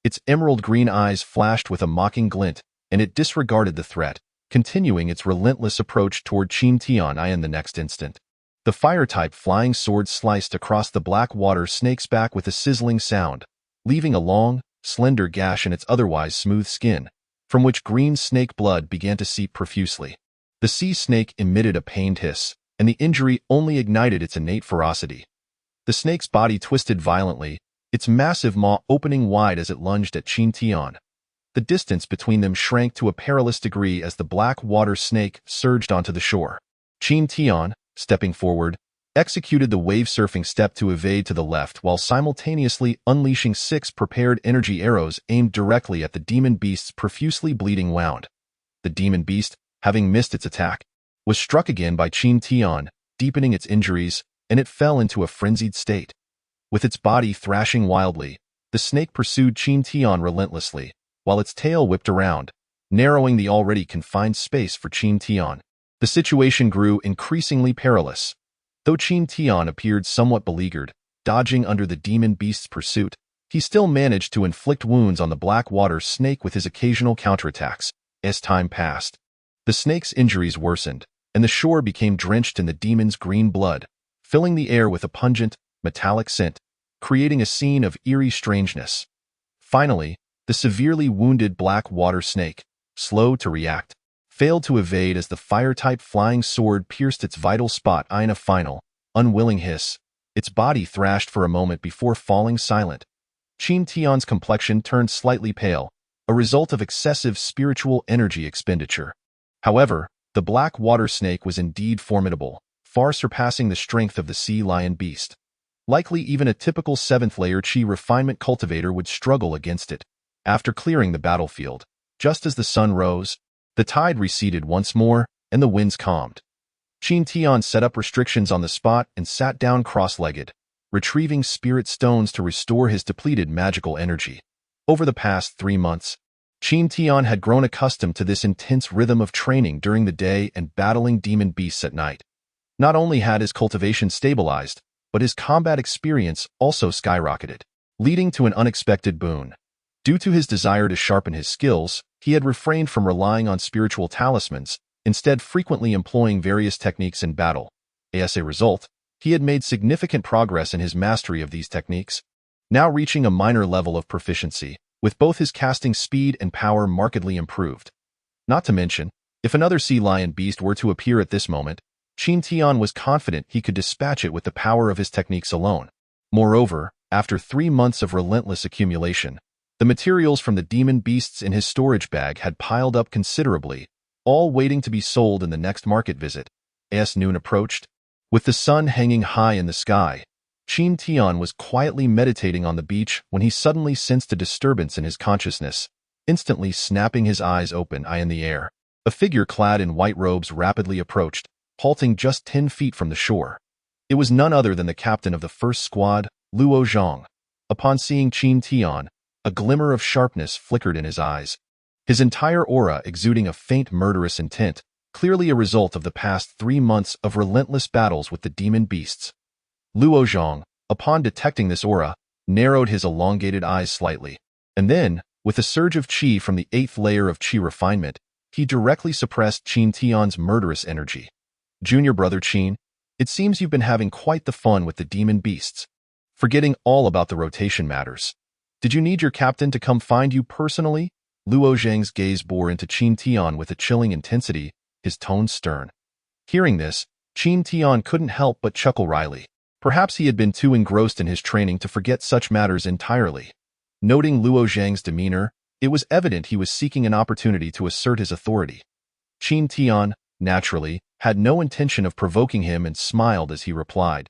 Its emerald green eyes flashed with a mocking glint, and it disregarded the threat, continuing its relentless approach toward Qin Tian in the next instant. The fire-type flying sword sliced across the black water snake's back with a sizzling sound, leaving a long, slender gash in its otherwise smooth skin, from which green snake blood began to seep profusely. The sea snake emitted a pained hiss, and the injury only ignited its innate ferocity. The snake's body twisted violently, its massive maw opening wide as it lunged at Qin Tian. The distance between them shrank to a perilous degree as the black water snake surged onto the shore. Qin Tian, stepping forward, executed the wave-surfing step to evade to the left while simultaneously unleashing 6 prepared energy arrows aimed directly at the demon beast's profusely bleeding wound. The demon beast, having missed its attack, was struck again by Qin Tian, deepening its injuries, and it fell into a frenzied state. With its body thrashing wildly, the snake pursued Qin Tian relentlessly, while its tail whipped around, narrowing the already confined space for Qin Tian. The situation grew increasingly perilous. Though Qin Tian appeared somewhat beleaguered, dodging under the demon beast's pursuit, he still managed to inflict wounds on the black water snake with his occasional counterattacks. As time passed, the snake's injuries worsened, and the shore became drenched in the demon's green blood, filling the air with a pungent, metallic scent, creating a scene of eerie strangeness. Finally, the severely wounded black water snake, slow to react, failed to evade as the fire-type flying sword pierced its vital spot in a final, unwilling hiss. Its body thrashed for a moment before falling silent. Qin Tian's complexion turned slightly pale, a result of excessive spiritual energy expenditure. However, the black water snake was indeed formidable, far surpassing the strength of the sea lion beast. Likely even a typical 7th-layer Qi refinement cultivator would struggle against it. After clearing the battlefield, just as the sun rose, the tide receded once more, and the winds calmed. Qin Tian set up restrictions on the spot and sat down cross-legged, retrieving spirit stones to restore his depleted magical energy. Over the past 3 months, Qin Tian had grown accustomed to this intense rhythm of training during the day and battling demon beasts at night. Not only had his cultivation stabilized, but his combat experience also skyrocketed, leading to an unexpected boon. Due to his desire to sharpen his skills, he had refrained from relying on spiritual talismans, instead frequently employing various techniques in battle. As a result, he had made significant progress in his mastery of these techniques, now reaching a minor level of proficiency, with both his casting speed and power markedly improved. Not to mention, if another sea lion beast were to appear at this moment, Qin Tian was confident he could dispatch it with the power of his techniques alone. Moreover, after 3 months of relentless accumulation, the materials from the demon beasts in his storage bag had piled up considerably, all waiting to be sold in the next market visit. As noon approached, with the sun hanging high in the sky, Qin Tian was quietly meditating on the beach when he suddenly sensed a disturbance in his consciousness, instantly snapping his eyes open in the air. A figure clad in white robes rapidly approached, halting just 10 feet from the shore. It was none other than the captain of the first squad, Luo Zhang. Upon seeing Qin Tian, a glimmer of sharpness flickered in his eyes, his entire aura exuding a faint murderous intent, clearly a result of the past 3 months of relentless battles with the demon beasts. Luo Zhang, upon detecting this aura, narrowed his elongated eyes slightly, and then, with a surge of qi from the 8th layer of qi refinement, he directly suppressed Qin Tian's murderous energy. Junior brother Qin, It seems you've been having quite the fun with the demon beasts, forgetting all about the rotation matters. Did you need your captain to come find you personally? Luo Zhang's gaze bore into Qin Tian with a chilling intensity, his tone stern. Hearing this, Qin Tian couldn't help but chuckle wryly. Perhaps he had been too engrossed in his training to forget such matters entirely. Noting Luo Zhang's demeanor, it was evident he was seeking an opportunity to assert his authority. Qin Tian, naturally, had no intention of provoking him and smiled as he replied,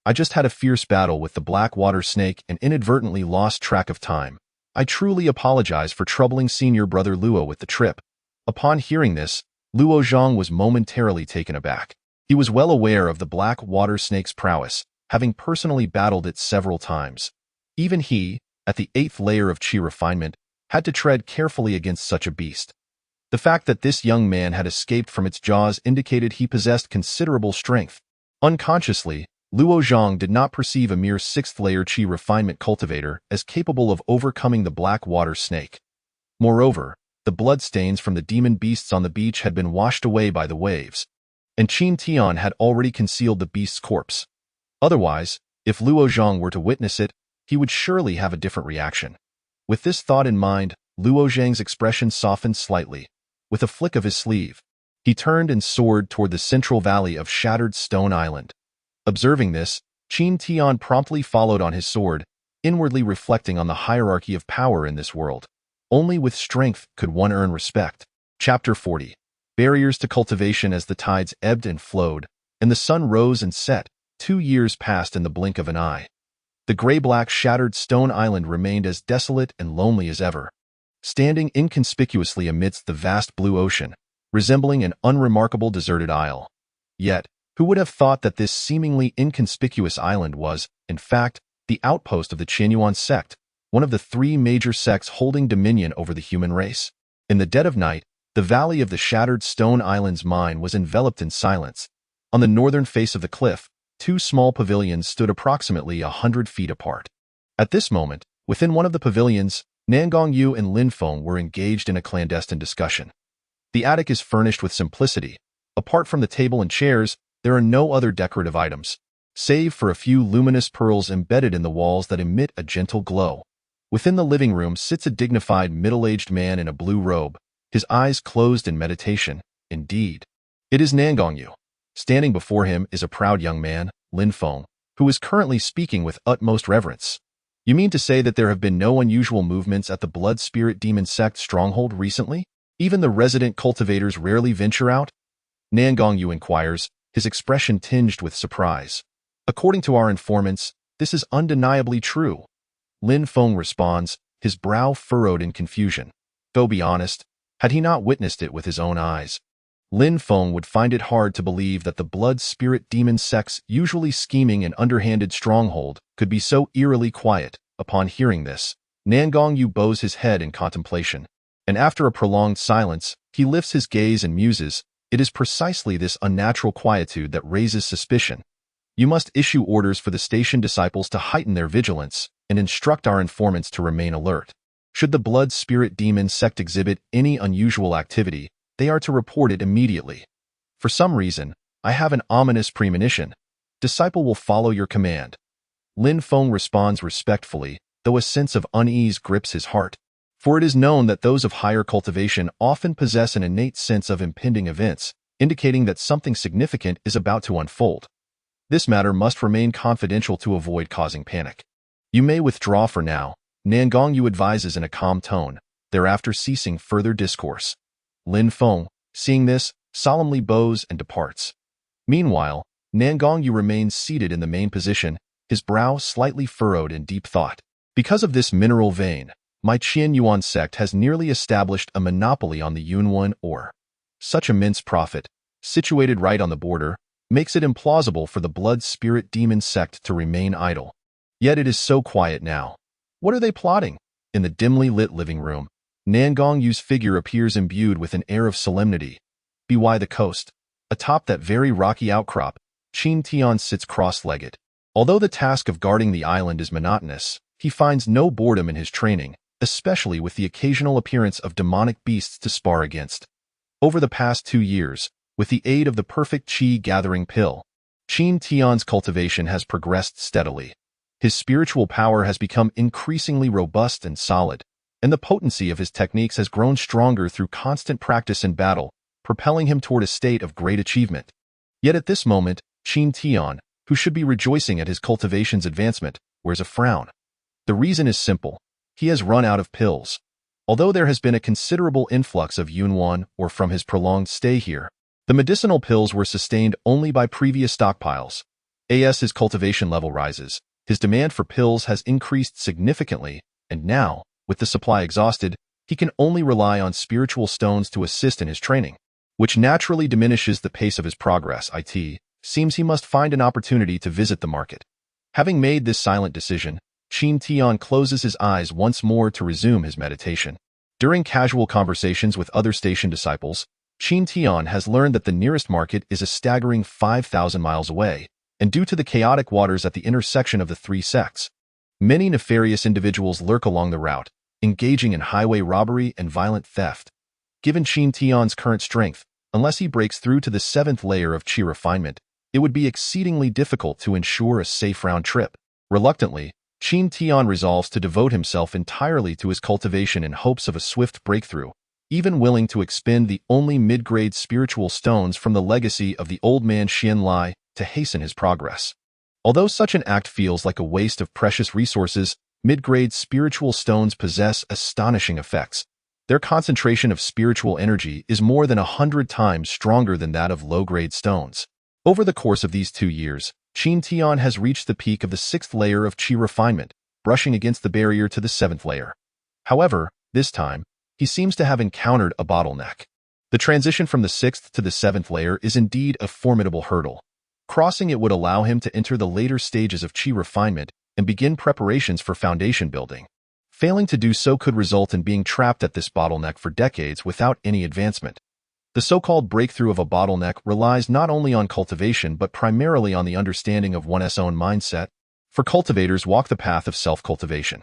I just had a fierce battle with the black water snake and inadvertently lost track of time. I truly apologize for troubling senior brother Luo with the trip. Upon hearing this, Luo Zhang was momentarily taken aback. He was well aware of the black water snake's prowess, having personally battled it several times. Even he, at the 8th layer of Qi refinement, had to tread carefully against such a beast. The fact that this young man had escaped from its jaws indicated he possessed considerable strength. Unconsciously, Luo Zhang did not perceive a mere 6th layer Qi refinement cultivator as capable of overcoming the black water snake. Moreover, the bloodstains from the demon beasts on the beach had been washed away by the waves, and Qin Tian had already concealed the beast's corpse. Otherwise, if Luo Zhang were to witness it, he would surely have a different reaction. With this thought in mind, Luo Zhang's expression softened slightly. With a flick of his sleeve, he turned and soared toward the central valley of Shattered Stone Island. Observing this, Qin Tian promptly followed on his sword, inwardly reflecting on the hierarchy of power in this world. Only with strength could one earn respect. Chapter 40. Barriers to cultivation. As the tides ebbed and flowed, and the sun rose and set, 2 years passed in the blink of an eye. The gray-black Shattered Stone Island remained as desolate and lonely as ever, standing inconspicuously amidst the vast blue ocean, resembling an unremarkable deserted isle. Yet, who would have thought that this seemingly inconspicuous island was, in fact, the outpost of the Qin sect, one of the 3 major sects holding dominion over the human race? In the dead of night, the valley of the Shattered Stone Island's mine was enveloped in silence. On the northern face of the cliff, 2 small pavilions stood approximately 100 feet apart. At this moment, within one of the pavilions, Nangongyu and Lin Feng were engaged in a clandestine discussion. The attic is furnished with simplicity. Apart from the table and chairs, there are no other decorative items, save for a few luminous pearls embedded in the walls that emit a gentle glow. Within the living room sits a dignified middle-aged man in a blue robe, his eyes closed in meditation. Indeed, it is Nangongyu. Standing before him is a proud young man, Lin Feng, who is currently speaking with utmost reverence. You mean to say that there have been no unusual movements at the Blood Spirit Demon Sect stronghold recently? Even the resident cultivators rarely venture out? Nangongyu inquires, his expression tinged with surprise. According to our informants, this is undeniably true. Lin Feng responds, his brow furrowed in confusion. Though be honest, had he not witnessed it with his own eyes, Lin Feng would find it hard to believe that the Blood Spirit Demon Sect's usually scheming and underhanded stronghold could be so eerily quiet. Upon hearing this, Nangongyu bows his head in contemplation, and after a prolonged silence, he lifts his gaze and muses, it is precisely this unnatural quietude that raises suspicion. You must issue orders for the station disciples to heighten their vigilance and instruct our informants to remain alert. Should the Blood Spirit Demon Sect exhibit any unusual activity, they are to report it immediately. For some reason, I have an ominous premonition. Disciple will follow your command. Lin Feng responds respectfully, though a sense of unease grips his heart. For it is known that those of higher cultivation often possess an innate sense of impending events, indicating that something significant is about to unfold. This matter must remain confidential to avoid causing panic. You may withdraw for now, Nangongyu advises in a calm tone, thereafter ceasing further discourse. Lin Feng, seeing this, solemnly bows and departs. Meanwhile, Nangongyu remains seated in the main position, his brow slightly furrowed in deep thought. Because of this mineral vein, my Qin sect has nearly established a monopoly on the Yuan ore. Such immense profit, situated right on the border, makes it implausible for the Blood Spirit Demon Sect to remain idle. Yet it is so quiet now. What are they plotting? In the dimly lit living room, Nangongyu's figure appears imbued with an air of solemnity. By the coast, atop that very rocky outcrop, Qin Tian sits cross-legged. Although the task of guarding the island is monotonous, he finds no boredom in his training, especially with the occasional appearance of demonic beasts to spar against. Over the past 2 years, with the aid of the perfect Qi gathering pill, Qin Tian's cultivation has progressed steadily. His spiritual power has become increasingly robust and solid, and the potency of his techniques has grown stronger through constant practice and battle, propelling him toward a state of great achievement. Yet at this moment, Qin Tian, who should be rejoicing at his cultivation's advancement, wears a frown. The reason is simple. He has run out of pills. Although there has been a considerable influx of yuan or from his prolonged stay here, the medicinal pills were sustained only by previous stockpiles. As his cultivation level rises, his demand for pills has increased significantly, and now, with the supply exhausted, he can only rely on spiritual stones to assist in his training, which naturally diminishes the pace of his progress. It seems he must find an opportunity to visit the market. Having made this silent decision, Qin Tian closes his eyes once more to resume his meditation. During casual conversations with other station disciples, Qin Tian has learned that the nearest market is a staggering 5,000 miles away, and due to the chaotic waters at the intersection of the three sects, many nefarious individuals lurk along the route, engaging in highway robbery and violent theft. Given Qin Tian's current strength, unless he breaks through to the 7th layer of Qi refinement, it would be exceedingly difficult to ensure a safe round trip. Reluctantly, Qin Tian resolves to devote himself entirely to his cultivation in hopes of a swift breakthrough, even willing to expend the only mid-grade spiritual stones from the legacy of the old man Xian Lai to hasten his progress. Although such an act feels like a waste of precious resources, mid-grade spiritual stones possess astonishing effects. Their concentration of spiritual energy is more than 100 times stronger than that of low-grade stones. Over the course of these 2 years, Qin Tian has reached the peak of the 6th layer of Qi refinement, brushing against the barrier to the 7th layer. However, this time, he seems to have encountered a bottleneck. The transition from the 6th to the 7th layer is indeed a formidable hurdle. Crossing it would allow him to enter the later stages of Qi refinement and begin preparations for foundation building. Failing to do so could result in being trapped at this bottleneck for decades without any advancement. The so-called breakthrough of a bottleneck relies not only on cultivation but primarily on the understanding of one's own mindset. For cultivators walk the path of self-cultivation.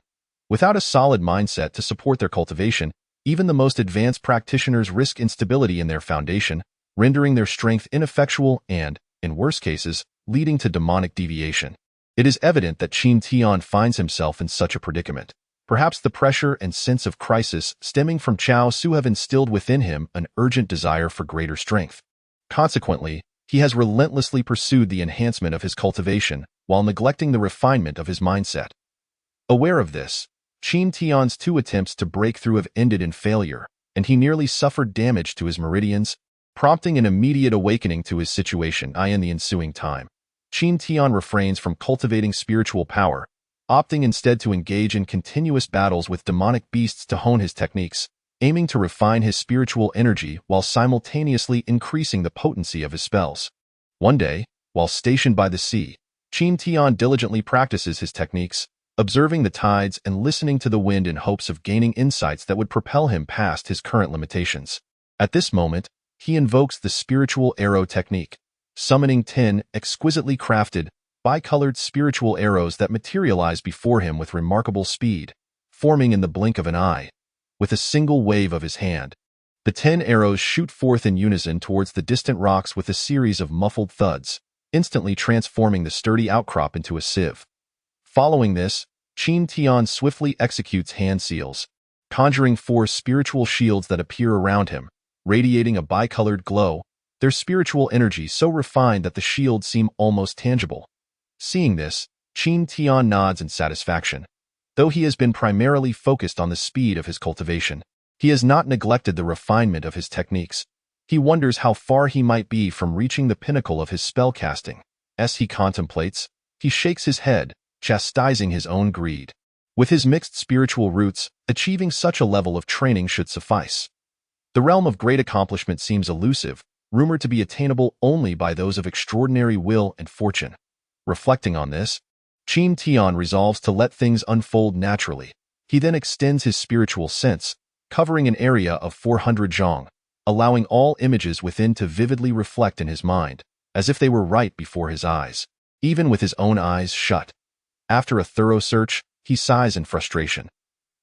Without a solid mindset to support their cultivation, even the most advanced practitioners risk instability in their foundation, rendering their strength ineffectual and, in worse cases, leading to demonic deviation. It is evident that Qin Tian finds himself in such a predicament. Perhaps the pressure and sense of crisis stemming from Chao Su have instilled within him an urgent desire for greater strength. Consequently, he has relentlessly pursued the enhancement of his cultivation while neglecting the refinement of his mindset. Aware of this, Qin Tian's 2 attempts to break through have ended in failure, and he nearly suffered damage to his meridians, prompting an immediate awakening to his situation. In the ensuing time, Qin Tian refrains from cultivating spiritual power, opting instead to engage in continuous battles with demonic beasts to hone his techniques, aiming to refine his spiritual energy while simultaneously increasing the potency of his spells. One day, while stationed by the sea, Qin Tian diligently practices his techniques, observing the tides and listening to the wind in hopes of gaining insights that would propel him past his current limitations. At this moment, he invokes the spiritual arrow technique, summoning 10 exquisitely crafted, bicolored spiritual arrows that materialize before him with remarkable speed, forming in the blink of an eye. With a single wave of his hand, the 10 arrows shoot forth in unison towards the distant rocks with a series of muffled thuds, instantly transforming the sturdy outcrop into a sieve. Following this, Qin Tian swiftly executes hand seals, conjuring 4 spiritual shields that appear around him, radiating a bicolored glow, their spiritual energy so refined that the shields seem almost tangible. Seeing this, Qin Tian nods in satisfaction. Though he has been primarily focused on the speed of his cultivation, he has not neglected the refinement of his techniques. He wonders how far he might be from reaching the pinnacle of his spellcasting. As he contemplates, he shakes his head, chastising his own greed. With his mixed spiritual roots, achieving such a level of training should suffice. The realm of great accomplishment seems elusive, rumored to be attainable only by those of extraordinary will and fortune. Reflecting on this, Qin Tian resolves to let things unfold naturally. He then extends his spiritual sense, covering an area of 400 zhong, allowing all images within to vividly reflect in his mind, as if they were right before his eyes, even with his own eyes shut. After a thorough search, he sighs in frustration.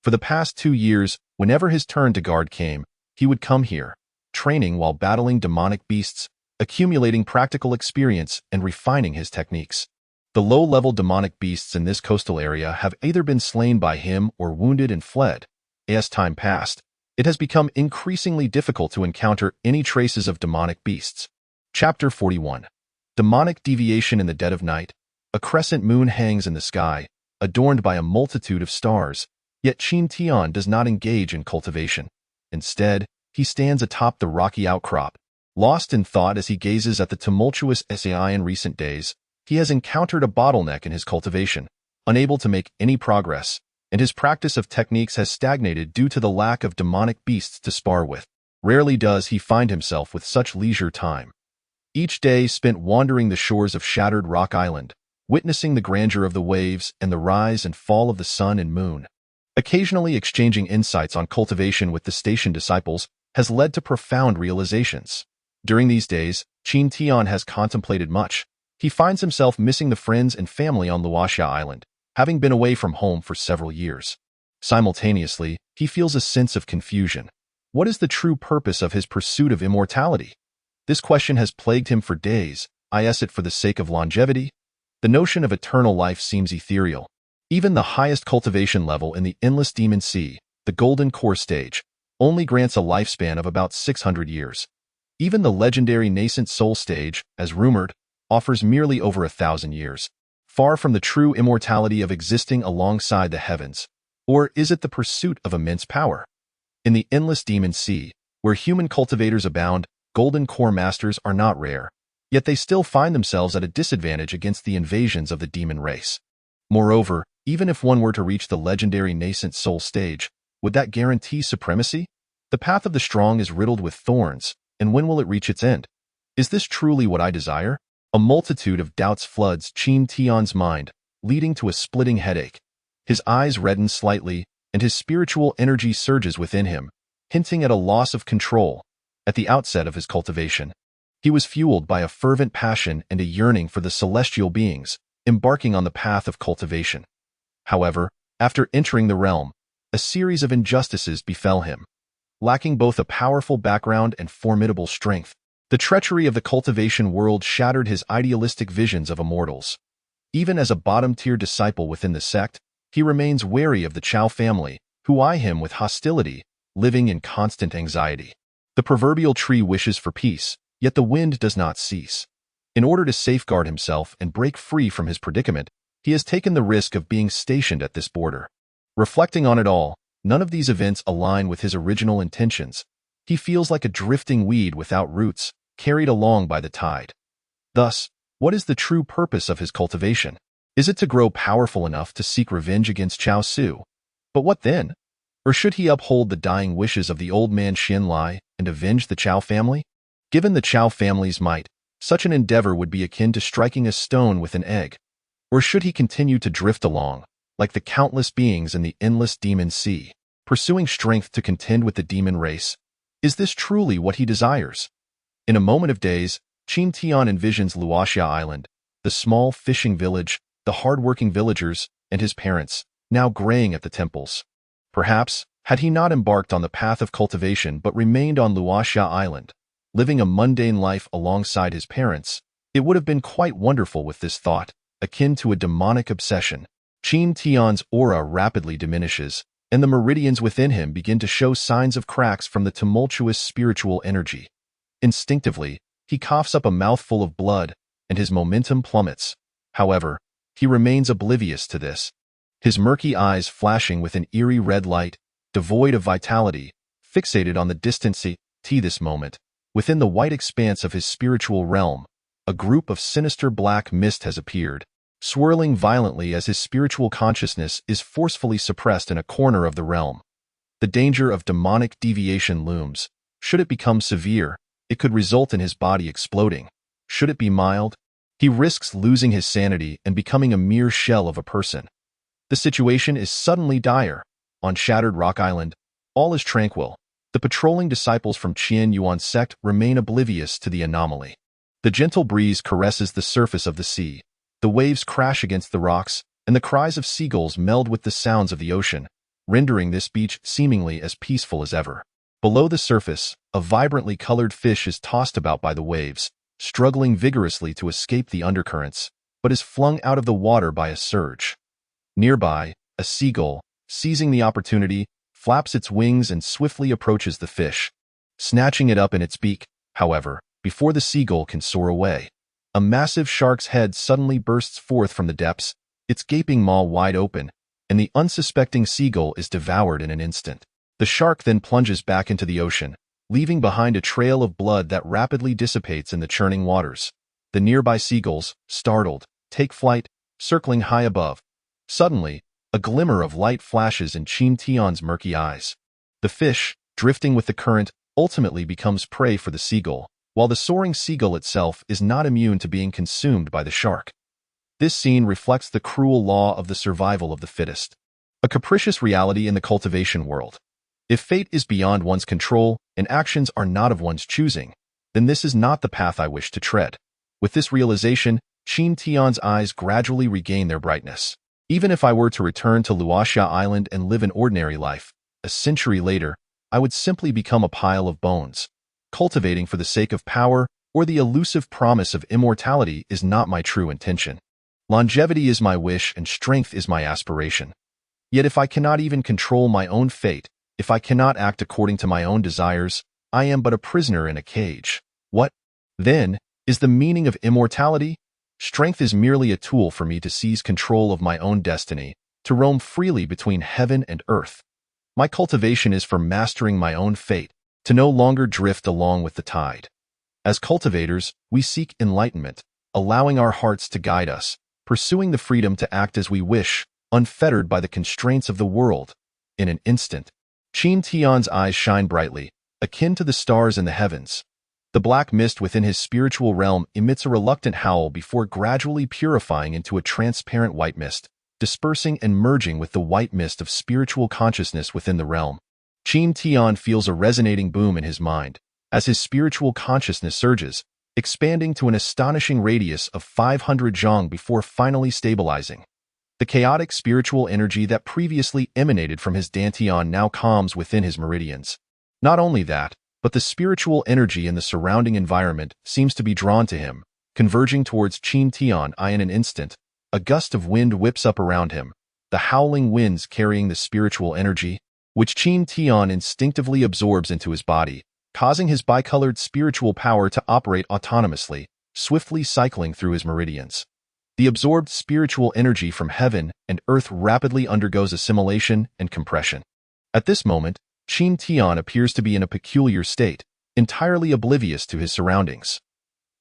For the past 2 years, whenever his turn to guard came, he would come here, training while battling demonic beasts, accumulating practical experience and refining his techniques. The low-level demonic beasts in this coastal area have either been slain by him or wounded and fled. As time passed, it has become increasingly difficult to encounter any traces of demonic beasts. Chapter 41. Demonic deviation in the dead of night. A crescent moon hangs in the sky, adorned by a multitude of stars, yet Qin Tian does not engage in cultivation. Instead, he stands atop the rocky outcrop, lost in thought as he gazes at the tumultuous sai. In recent days, he has encountered a bottleneck in his cultivation, unable to make any progress, and his practice of techniques has stagnated due to the lack of demonic beasts to spar with. Rarely does he find himself with such leisure time. Each day spent wandering the shores of shattered Rock Island, witnessing the grandeur of the waves and the rise and fall of the sun and moon. Occasionally exchanging insights on cultivation with the station disciples has led to profound realizations. During these days, Qin Tian has contemplated much. He finds himself missing the friends and family on Luoxia Island, having been away from home for several years. Simultaneously, he feels a sense of confusion. What is the true purpose of his pursuit of immortality? This question has plagued him for days. Is it for the sake of longevity? The notion of eternal life seems ethereal. Even the highest cultivation level in the endless demon sea, the golden core stage, only grants a lifespan of about 600 years. Even the legendary nascent soul stage, as rumored, offers merely over 1,000 years, far from the true immortality of existing alongside the heavens. Or is it the pursuit of immense power? In the endless demon sea, where human cultivators abound, golden core masters are not rare, yet they still find themselves at a disadvantage against the invasions of the demon race. Moreover, even if one were to reach the legendary nascent soul stage, would that guarantee supremacy? The path of the strong is riddled with thorns, and when will it reach its end? Is this truly what I desire? A multitude of doubts floods Qin Tian's mind, leading to a splitting headache. His eyes redden slightly, and his spiritual energy surges within him, hinting at a loss of control. At the outset of his cultivation, he was fueled by a fervent passion and a yearning for the celestial beings, embarking on the path of cultivation. However, after entering the realm, a series of injustices befell him. Lacking both a powerful background and formidable strength, the treachery of the cultivation world shattered his idealistic visions of immortals. Even as a bottom-tier disciple within the sect, he remains wary of the Chao family, who eye him with hostility, living in constant anxiety. The proverbial tree wishes for peace, yet the wind does not cease. In order to safeguard himself and break free from his predicament, he has taken the risk of being stationed at this border. Reflecting on it all, none of these events align with his original intentions. He feels like a drifting weed without roots, carried along by the tide. Thus, what is the true purpose of his cultivation? Is it to grow powerful enough to seek revenge against Chao Su? But what then? Or should he uphold the dying wishes of the old man Xin Lai and avenge the Chao family? Given the Chao family's might, such an endeavor would be akin to striking a stone with an egg. Or should he continue to drift along, like the countless beings in the endless demon sea, pursuing strength to contend with the demon race? Is this truly what he desires? In a moment of daze, Qin Tian envisions Luoxia Island, the small fishing village, the hard-working villagers, and his parents, now graying at the temples. Perhaps, had he not embarked on the path of cultivation but remained on Luoxia Island, living a mundane life alongside his parents, it would have been quite wonderful. With this thought, akin to a demonic obsession, Qin Tian's aura rapidly diminishes, and the meridians within him begin to show signs of cracks from the tumultuous spiritual energy. Instinctively, he coughs up a mouthful of blood, and his momentum plummets. However, he remains oblivious to this. His murky eyes flashing with an eerie red light, devoid of vitality, fixated on the distant sea. This moment, within the white expanse of his spiritual realm, a group of sinister black mist has appeared, swirling violently as his spiritual consciousness is forcefully suppressed in a corner of the realm. The danger of demonic deviation looms. Should it become severe, it could result in his body exploding. Should it be mild, he risks losing his sanity and becoming a mere shell of a person. The situation is suddenly dire. On shattered Rock Island, all is tranquil. The patrolling disciples from Qian Yuan sect remain oblivious to the anomaly. The gentle breeze caresses the surface of the sea. The waves crash against the rocks, and the cries of seagulls meld with the sounds of the ocean, rendering this beach seemingly as peaceful as ever. Below the surface, a vibrantly colored fish is tossed about by the waves, struggling vigorously to escape the undercurrents, but is flung out of the water by a surge. Nearby, a seagull, seizing the opportunity, flaps its wings and swiftly approaches the fish, snatching it up in its beak. However, before the seagull can soar away, a massive shark's head suddenly bursts forth from the depths, its gaping maw wide open, and the unsuspecting seagull is devoured in an instant. The shark then plunges back into the ocean, leaving behind a trail of blood that rapidly dissipates in the churning waters. The nearby seagulls, startled, take flight, circling high above. Suddenly, a glimmer of light flashes in Qin Tian's murky eyes. The fish, drifting with the current, ultimately becomes prey for the seagull, while the soaring seagull itself is not immune to being consumed by the shark. This scene reflects the cruel law of the survival of the fittest, a capricious reality in the cultivation world. If fate is beyond one's control and actions are not of one's choosing, then this is not the path I wish to tread. With this realization, Qin Tian's eyes gradually regain their brightness. Even if I were to return to Luoxia Island and live an ordinary life, a century later, I would simply become a pile of bones. Cultivating for the sake of power or the elusive promise of immortality is not my true intention. Longevity is my wish and strength is my aspiration. Yet if I cannot even control my own fate, if I cannot act according to my own desires, I am but a prisoner in a cage. What, then, is the meaning of immortality? Strength is merely a tool for me to seize control of my own destiny, to roam freely between heaven and earth. My cultivation is for mastering my own fate, to no longer drift along with the tide. As cultivators, we seek enlightenment, allowing our hearts to guide us, pursuing the freedom to act as we wish, unfettered by the constraints of the world. In an instant, Qin Tian's eyes shine brightly, akin to the stars in the heavens. The black mist within his spiritual realm emits a reluctant howl before gradually purifying into a transparent white mist, dispersing and merging with the white mist of spiritual consciousness within the realm. Qin Tian feels a resonating boom in his mind, as his spiritual consciousness surges, expanding to an astonishing radius of 500 zhang before finally stabilizing. The chaotic spiritual energy that previously emanated from his dantian now calms within his meridians. Not only that, but the spiritual energy in the surrounding environment seems to be drawn to him, converging towards Qin Tian. In an instant, a gust of wind whips up around him, the howling winds carrying the spiritual energy, which Qin Tian instinctively absorbs into his body, causing his bicolored spiritual power to operate autonomously, swiftly cycling through his meridians. The absorbed spiritual energy from heaven and earth rapidly undergoes assimilation and compression. At this moment, Qin Tian appears to be in a peculiar state, entirely oblivious to his surroundings.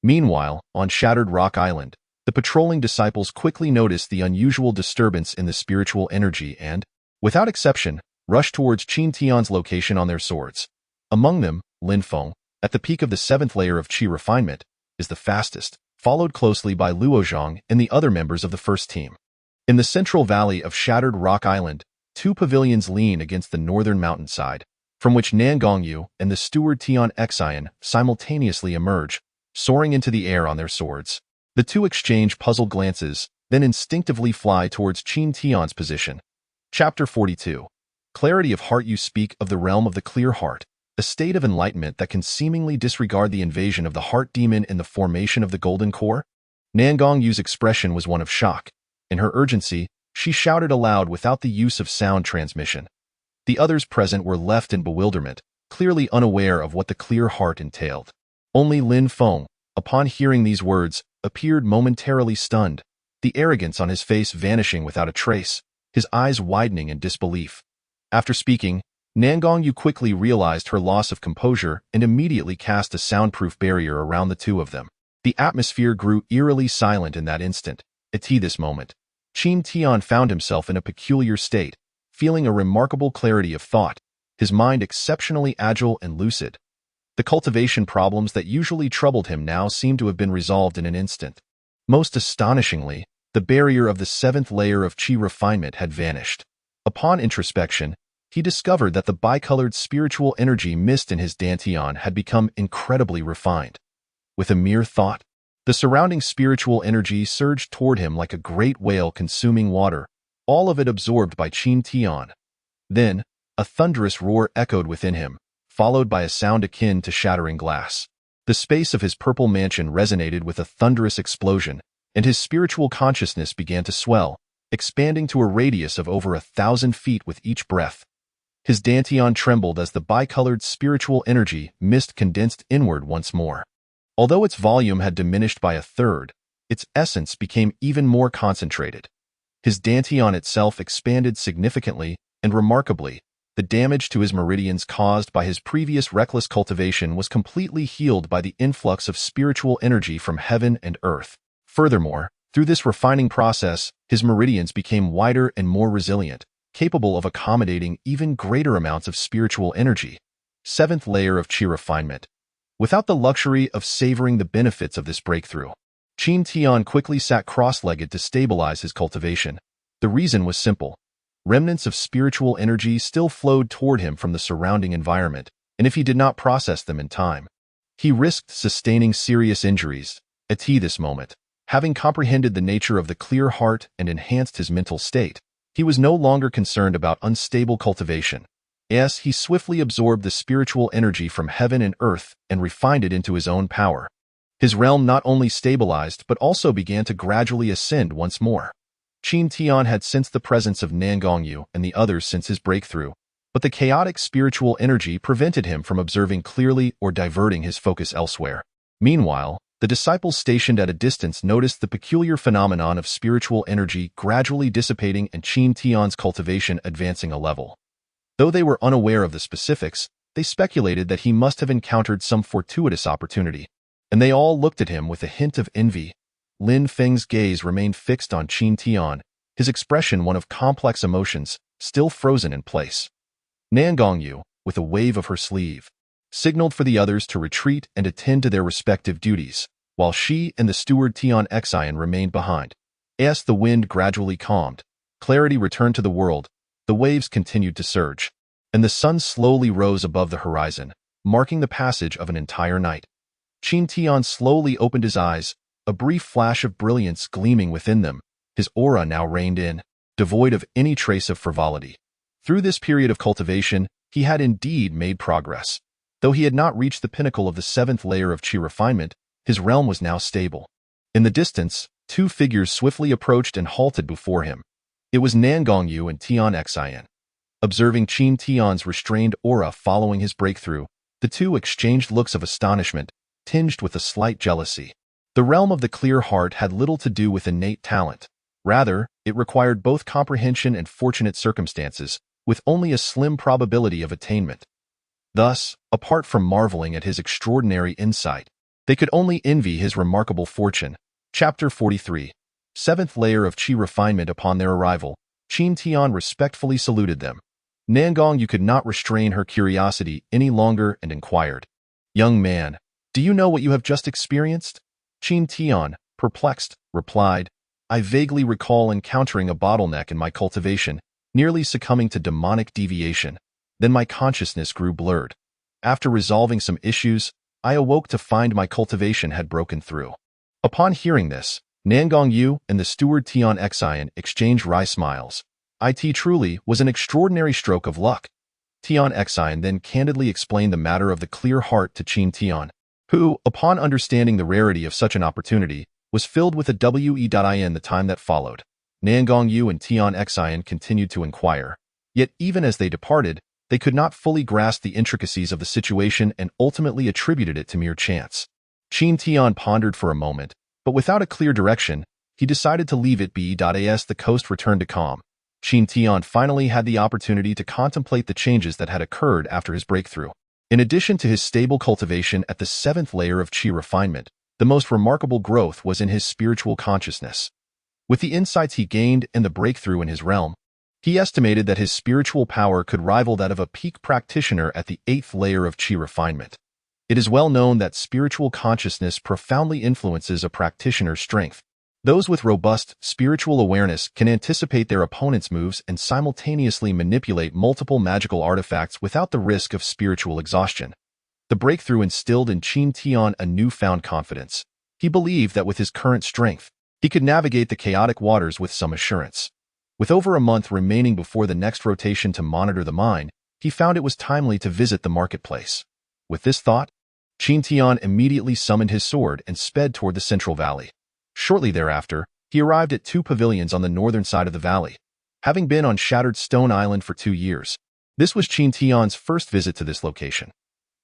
Meanwhile, on Shattered Rock Island, the patrolling disciples quickly notice the unusual disturbance in the spiritual energy and, without exception, rush towards Qin Tian's location on their swords. Among them, Lin Feng, at the peak of the 7th layer of Qi refinement, is the fastest, followed closely by Luo Zhang and the other members of the first team. In the central valley of Shattered Rock Island, two pavilions lean against the northern mountainside, from which Nangongyu and the steward Tian Xian simultaneously emerge, soaring into the air on their swords. The two exchange puzzled glances, then instinctively fly towards Qin Tian's position. Chapter 42. Clarity of heart. You speak of the realm of the clear heart, a state of enlightenment that can seemingly disregard the invasion of the heart demon in the formation of the golden core? Nangongyu's expression was one of shock. In her urgency, she shouted aloud without the use of sound transmission. The others present were left in bewilderment, clearly unaware of what the clear heart entailed. Only Lin Feng, upon hearing these words, appeared momentarily stunned, the arrogance on his face vanishing without a trace, his eyes widening in disbelief. After speaking, Nangongyu quickly realized her loss of composure and immediately cast a soundproof barrier around the two of them. The atmosphere grew eerily silent in that instant. At this moment, Qin Tian found himself in a peculiar state, feeling a remarkable clarity of thought, his mind exceptionally agile and lucid. The cultivation problems that usually troubled him now seemed to have been resolved in an instant. Most astonishingly, the barrier of the 7th layer of Qi refinement had vanished. Upon introspection, he discovered that the bicolored spiritual energy missed in his dantian had become incredibly refined. With a mere thought, the surrounding spiritual energy surged toward him like a great whale consuming water, all of it absorbed by Qin Tian. Then, a thunderous roar echoed within him, followed by a sound akin to shattering glass. The space of his purple mansion resonated with a thunderous explosion, and his spiritual consciousness began to swell, expanding to a radius of over 1,000 feet with each breath. His dantian trembled as the bicolored spiritual energy mist condensed inward once more. Although its volume had diminished by a third, its essence became even more concentrated. His dantian itself expanded significantly, and remarkably, the damage to his meridians caused by his previous reckless cultivation was completely healed by the influx of spiritual energy from heaven and earth. Furthermore, through this refining process, his meridians became wider and more resilient, capable of accommodating even greater amounts of spiritual energy. Seventh layer of Qi refinement. Without the luxury of savoring the benefits of this breakthrough, Qin Tian quickly sat cross-legged to stabilize his cultivation. The reason was simple. Remnants of spiritual energy still flowed toward him from the surrounding environment, and if he did not process them in time, he risked sustaining serious injuries. At this moment, having comprehended the nature of the clear heart and enhanced his mental state, he was no longer concerned about unstable cultivation. Yes, he swiftly absorbed the spiritual energy from heaven and earth and refined it into his own power. His realm not only stabilized but also began to gradually ascend once more. Qin Tian had sensed the presence of Nangongyu and the others since his breakthrough, but the chaotic spiritual energy prevented him from observing clearly or diverting his focus elsewhere. Meanwhile, the disciples stationed at a distance noticed the peculiar phenomenon of spiritual energy gradually dissipating and Qin Tian's cultivation advancing a level. Though they were unaware of the specifics, they speculated that he must have encountered some fortuitous opportunity, and they all looked at him with a hint of envy. Lin Feng's gaze remained fixed on Qin Tian, his expression one of complex emotions, still frozen in place. Nangongyu, with a wave of her sleeve, signaled for the others to retreat and attend to their respective duties, while she and the steward Tian Xian remained behind. As the wind gradually calmed, clarity returned to the world, the waves continued to surge, and the sun slowly rose above the horizon, marking the passage of an entire night. Qin Tian slowly opened his eyes, a brief flash of brilliance gleaming within them. His aura now reigned in, devoid of any trace of frivolity. Through this period of cultivation, he had indeed made progress. Though he had not reached the pinnacle of the seventh layer of Qi refinement, his realm was now stable. In the distance, two figures swiftly approached and halted before him. It was Nangongyu and Tian Xian. Observing Qin Tian's restrained aura following his breakthrough, the two exchanged looks of astonishment, tinged with a slight jealousy. The realm of the clear heart had little to do with innate talent. Rather, it required both comprehension and fortunate circumstances, with only a slim probability of attainment. Thus, apart from marveling at his extraordinary insight, they could only envy his remarkable fortune. Chapter 43. Seventh layer of Qi refinement. Upon their arrival, Qin Tian respectfully saluted them. Nangongyu could not restrain her curiosity any longer and inquired, "Young man, do you know what you have just experienced?" Qin Tian, perplexed, replied, "I vaguely recall encountering a bottleneck in my cultivation, nearly succumbing to demonic deviation. Then my consciousness grew blurred. After resolving some issues, I awoke to find my cultivation had broken through." Upon hearing this, Nangongyu and the steward Tian Xian exchanged wry smiles. It truly was an extraordinary stroke of luck. Tian Xian then candidly explained the matter of the clear heart to Qin Tian, who, upon understanding the rarity of such an opportunity, was filled with a wein. The time that followed, Nangongyu and Tian Xian continued to inquire. Yet even as they departed, they could not fully grasp the intricacies of the situation and ultimately attributed it to mere chance. Qin Tian pondered for a moment, but without a clear direction, he decided to leave it be. As the coast returned to calm, Qin Tian finally had the opportunity to contemplate the changes that had occurred after his breakthrough. In addition to his stable cultivation at the seventh layer of Qi refinement, the most remarkable growth was in his spiritual consciousness. With the insights he gained and the breakthrough in his realm, he estimated that his spiritual power could rival that of a peak practitioner at the eighth layer of Qi refinement. It is well known that spiritual consciousness profoundly influences a practitioner's strength. Those with robust spiritual awareness can anticipate their opponent's moves and simultaneously manipulate multiple magical artifacts without the risk of spiritual exhaustion. The breakthrough instilled in Qin Tian a newfound confidence. He believed that with his current strength, he could navigate the chaotic waters with some assurance. With over a month remaining before the next rotation to monitor the mine, he found it was timely to visit the marketplace. With this thought, Qin Tian immediately summoned his sword and sped toward the central valley. Shortly thereafter, he arrived at two pavilions on the northern side of the valley. Having been on Shattered Stone Island for 2 years, this was Qin Tian's first visit to this location.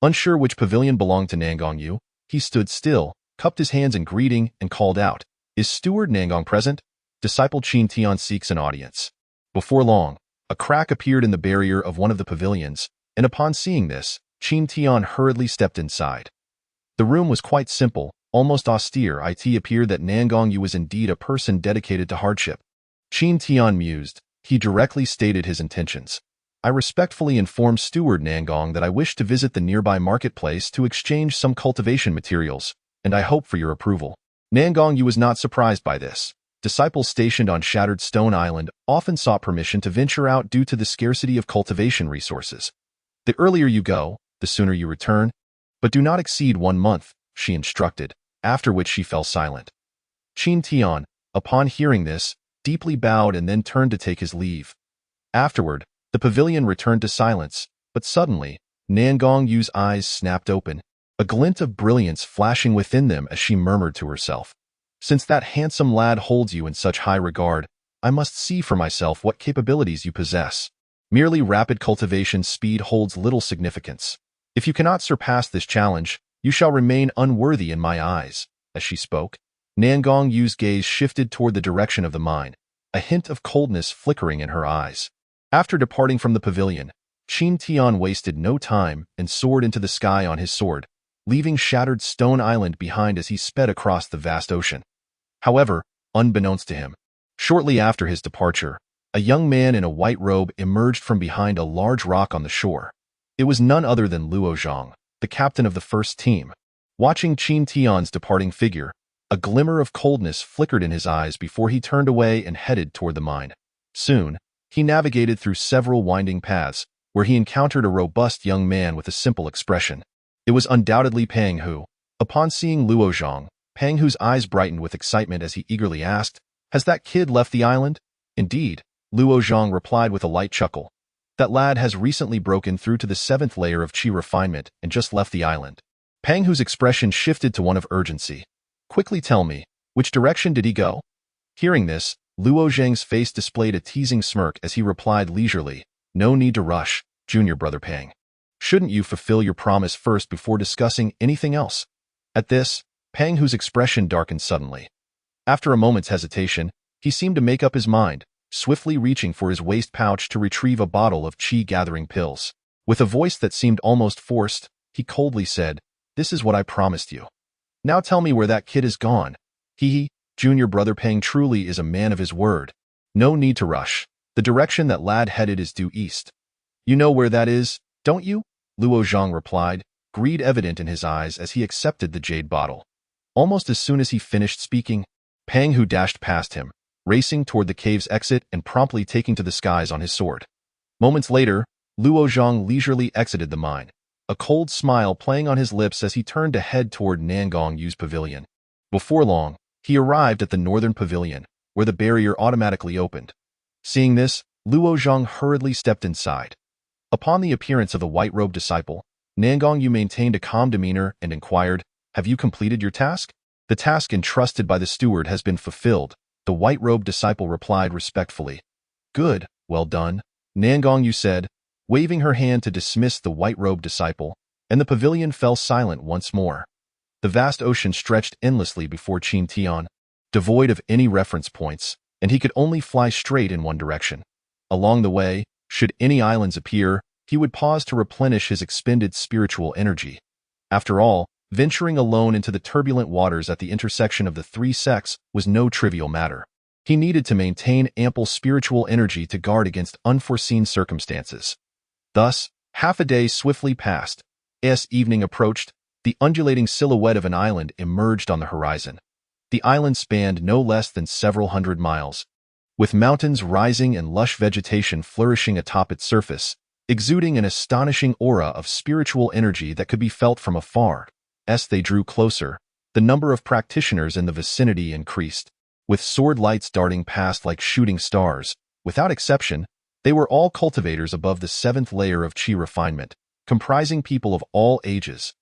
Unsure which pavilion belonged to Nangongyu, he stood still, cupped his hands in greeting, and called out, "Is Steward Nangong present?" Disciple Qin Tian seeks an audience. Before long, a crack appeared in the barrier of one of the pavilions, and upon seeing this, Qin Tian hurriedly stepped inside. The room was quite simple, almost austere. It appeared that Nangongyu was indeed a person dedicated to hardship. Qin Tian mused. He directly stated his intentions. "I respectfully inform Steward Nangong that I wish to visit the nearby marketplace to exchange some cultivation materials, and I hope for your approval." Nangongyu was not surprised by this. Disciples stationed on Shattered Stone Island often sought permission to venture out due to the scarcity of cultivation resources. "The earlier you go, the sooner you return, but do not exceed 1 month," she instructed, after which she fell silent. Qin Tian, upon hearing this, deeply bowed and then turned to take his leave. Afterward, the pavilion returned to silence, but suddenly, Nangongyu's eyes snapped open, a glint of brilliance flashing within them as she murmured to herself, "Since that handsome lad holds you in such high regard, I must see for myself what capabilities you possess. Merely rapid cultivation speed holds little significance. If you cannot surpass this challenge, you shall remain unworthy in my eyes." As she spoke, Nangongyu's gaze shifted toward the direction of the mine, a hint of coldness flickering in her eyes. After departing from the pavilion, Qin Tian wasted no time and soared into the sky on his sword, leaving Shattered Stone Island behind as he sped across the vast ocean. However, unbeknownst to him, shortly after his departure, a young man in a white robe emerged from behind a large rock on the shore. It was none other than Luo Zhang, the captain of the first team. Watching Qin Tian's departing figure, a glimmer of coldness flickered in his eyes before he turned away and headed toward the mine. Soon, he navigated through several winding paths, where he encountered a robust young man with a simple expression. It was undoubtedly Pang Hu. Upon seeing Luo Zhang, Pang Hu's eyes brightened with excitement as he eagerly asked, "Has that kid left the island?" "Indeed," Luo Zhang replied with a light chuckle. "That lad has recently broken through to the 7th layer of Qi refinement and just left the island." Pang Hu's expression shifted to one of urgency. "Quickly tell me, which direction did he go?" Hearing this, Luo Zhang's face displayed a teasing smirk as he replied leisurely, "No need to rush, junior brother Pang. Shouldn't you fulfill your promise first before discussing anything else?" At this, Pang Hu's expression darkened suddenly. After a moment's hesitation, he seemed to make up his mind, swiftly reaching for his waist pouch to retrieve a bottle of qi-gathering pills. With a voice that seemed almost forced, he coldly said, "This is what I promised you. Now tell me where that kid is gone." He, junior brother Pang truly is a man of his word. "No need to rush. The direction that lad headed is due east." "You know where that is, don't you?" Luo Zhang replied, greed evident in his eyes as he accepted the jade bottle. Almost as soon as he finished speaking, Pang Hu dashed past him, racing toward the cave's exit and promptly taking to the skies on his sword. Moments later, Luo Zhang leisurely exited the mine, a cold smile playing on his lips as he turned to head toward Nangongyu's pavilion. Before long, he arrived at the northern pavilion, where the barrier automatically opened. Seeing this, Luo Zhang hurriedly stepped inside. Upon the appearance of the white-robed disciple, Nangongyu maintained a calm demeanor and inquired, "Have you completed your task?" "The task entrusted by the steward has been fulfilled," the white-robed disciple replied respectfully. "Good, well done," Nangongyu said, waving her hand to dismiss the white-robed disciple, and the pavilion fell silent once more. The vast ocean stretched endlessly before Qin Tian, devoid of any reference points, and he could only fly straight in one direction. Along the way, should any islands appear, he would pause to replenish his expended spiritual energy. After all, venturing alone into the turbulent waters at the intersection of the 3 sects was no trivial matter. He needed to maintain ample spiritual energy to guard against unforeseen circumstances. Thus, half a day swiftly passed. As evening approached, the undulating silhouette of an island emerged on the horizon. The island spanned no less than several hundred miles, with mountains rising and lush vegetation flourishing atop its surface, exuding an astonishing aura of spiritual energy that could be felt from afar. As they drew closer, the number of practitioners in the vicinity increased, with sword lights darting past like shooting stars. Without exception, they were all cultivators above the 7th layer of Qi refinement, comprising people of all ages.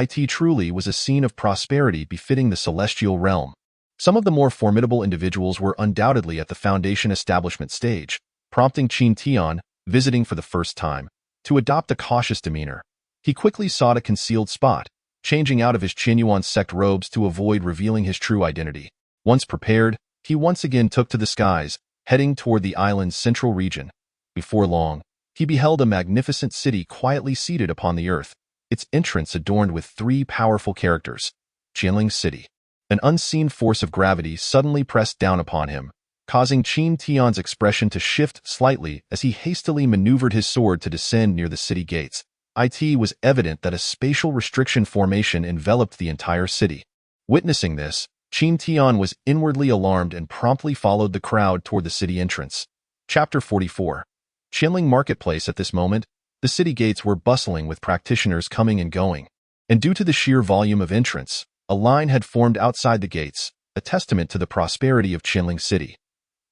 it truly was a scene of prosperity befitting the celestial realm. Some of the more formidable individuals were undoubtedly at the foundation establishment stage, prompting Qin Tian, visiting for the first time, to adopt a cautious demeanor. He quickly sought a concealed spot, changing out of his Qinyuan sect robes to avoid revealing his true identity. Once prepared, he once again took to the skies, heading toward the island's central region. Before long, he beheld a magnificent city quietly seated upon the earth, its entrance adorned with three powerful characters. Qianling City. An unseen force of gravity suddenly pressed down upon him, causing Qin Tian's expression to shift slightly as he hastily maneuvered his sword to descend near the city gates. It was evident that a spatial restriction formation enveloped the entire city. Witnessing this, Qin Tian was inwardly alarmed and promptly followed the crowd toward the city entrance. Chapter 44. Qianling Marketplace. At this moment, the city gates were bustling with practitioners coming and going, and due to the sheer volume of entrants, a line had formed outside the gates, a testament to the prosperity of Qianling City.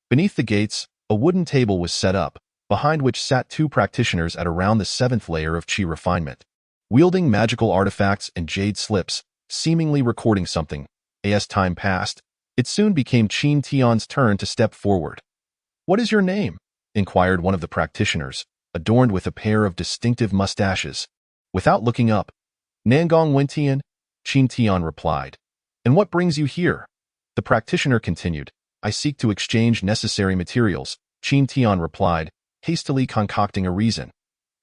Beneath the gates, a wooden table was set up, behind which sat two practitioners at around the 7th layer of Qi refinement. Wielding magical artifacts and jade slips, seemingly recording something. As time passed, it soon became Qin Tian's turn to step forward. "What is your name?" inquired one of the practitioners, adorned with a pair of distinctive mustaches. Without looking up, "Nangong Wentian," Qin Tian replied. "And what brings you here?" The practitioner continued. "I seek to exchange necessary materials," Qin Tian replied, hastily concocting a reason.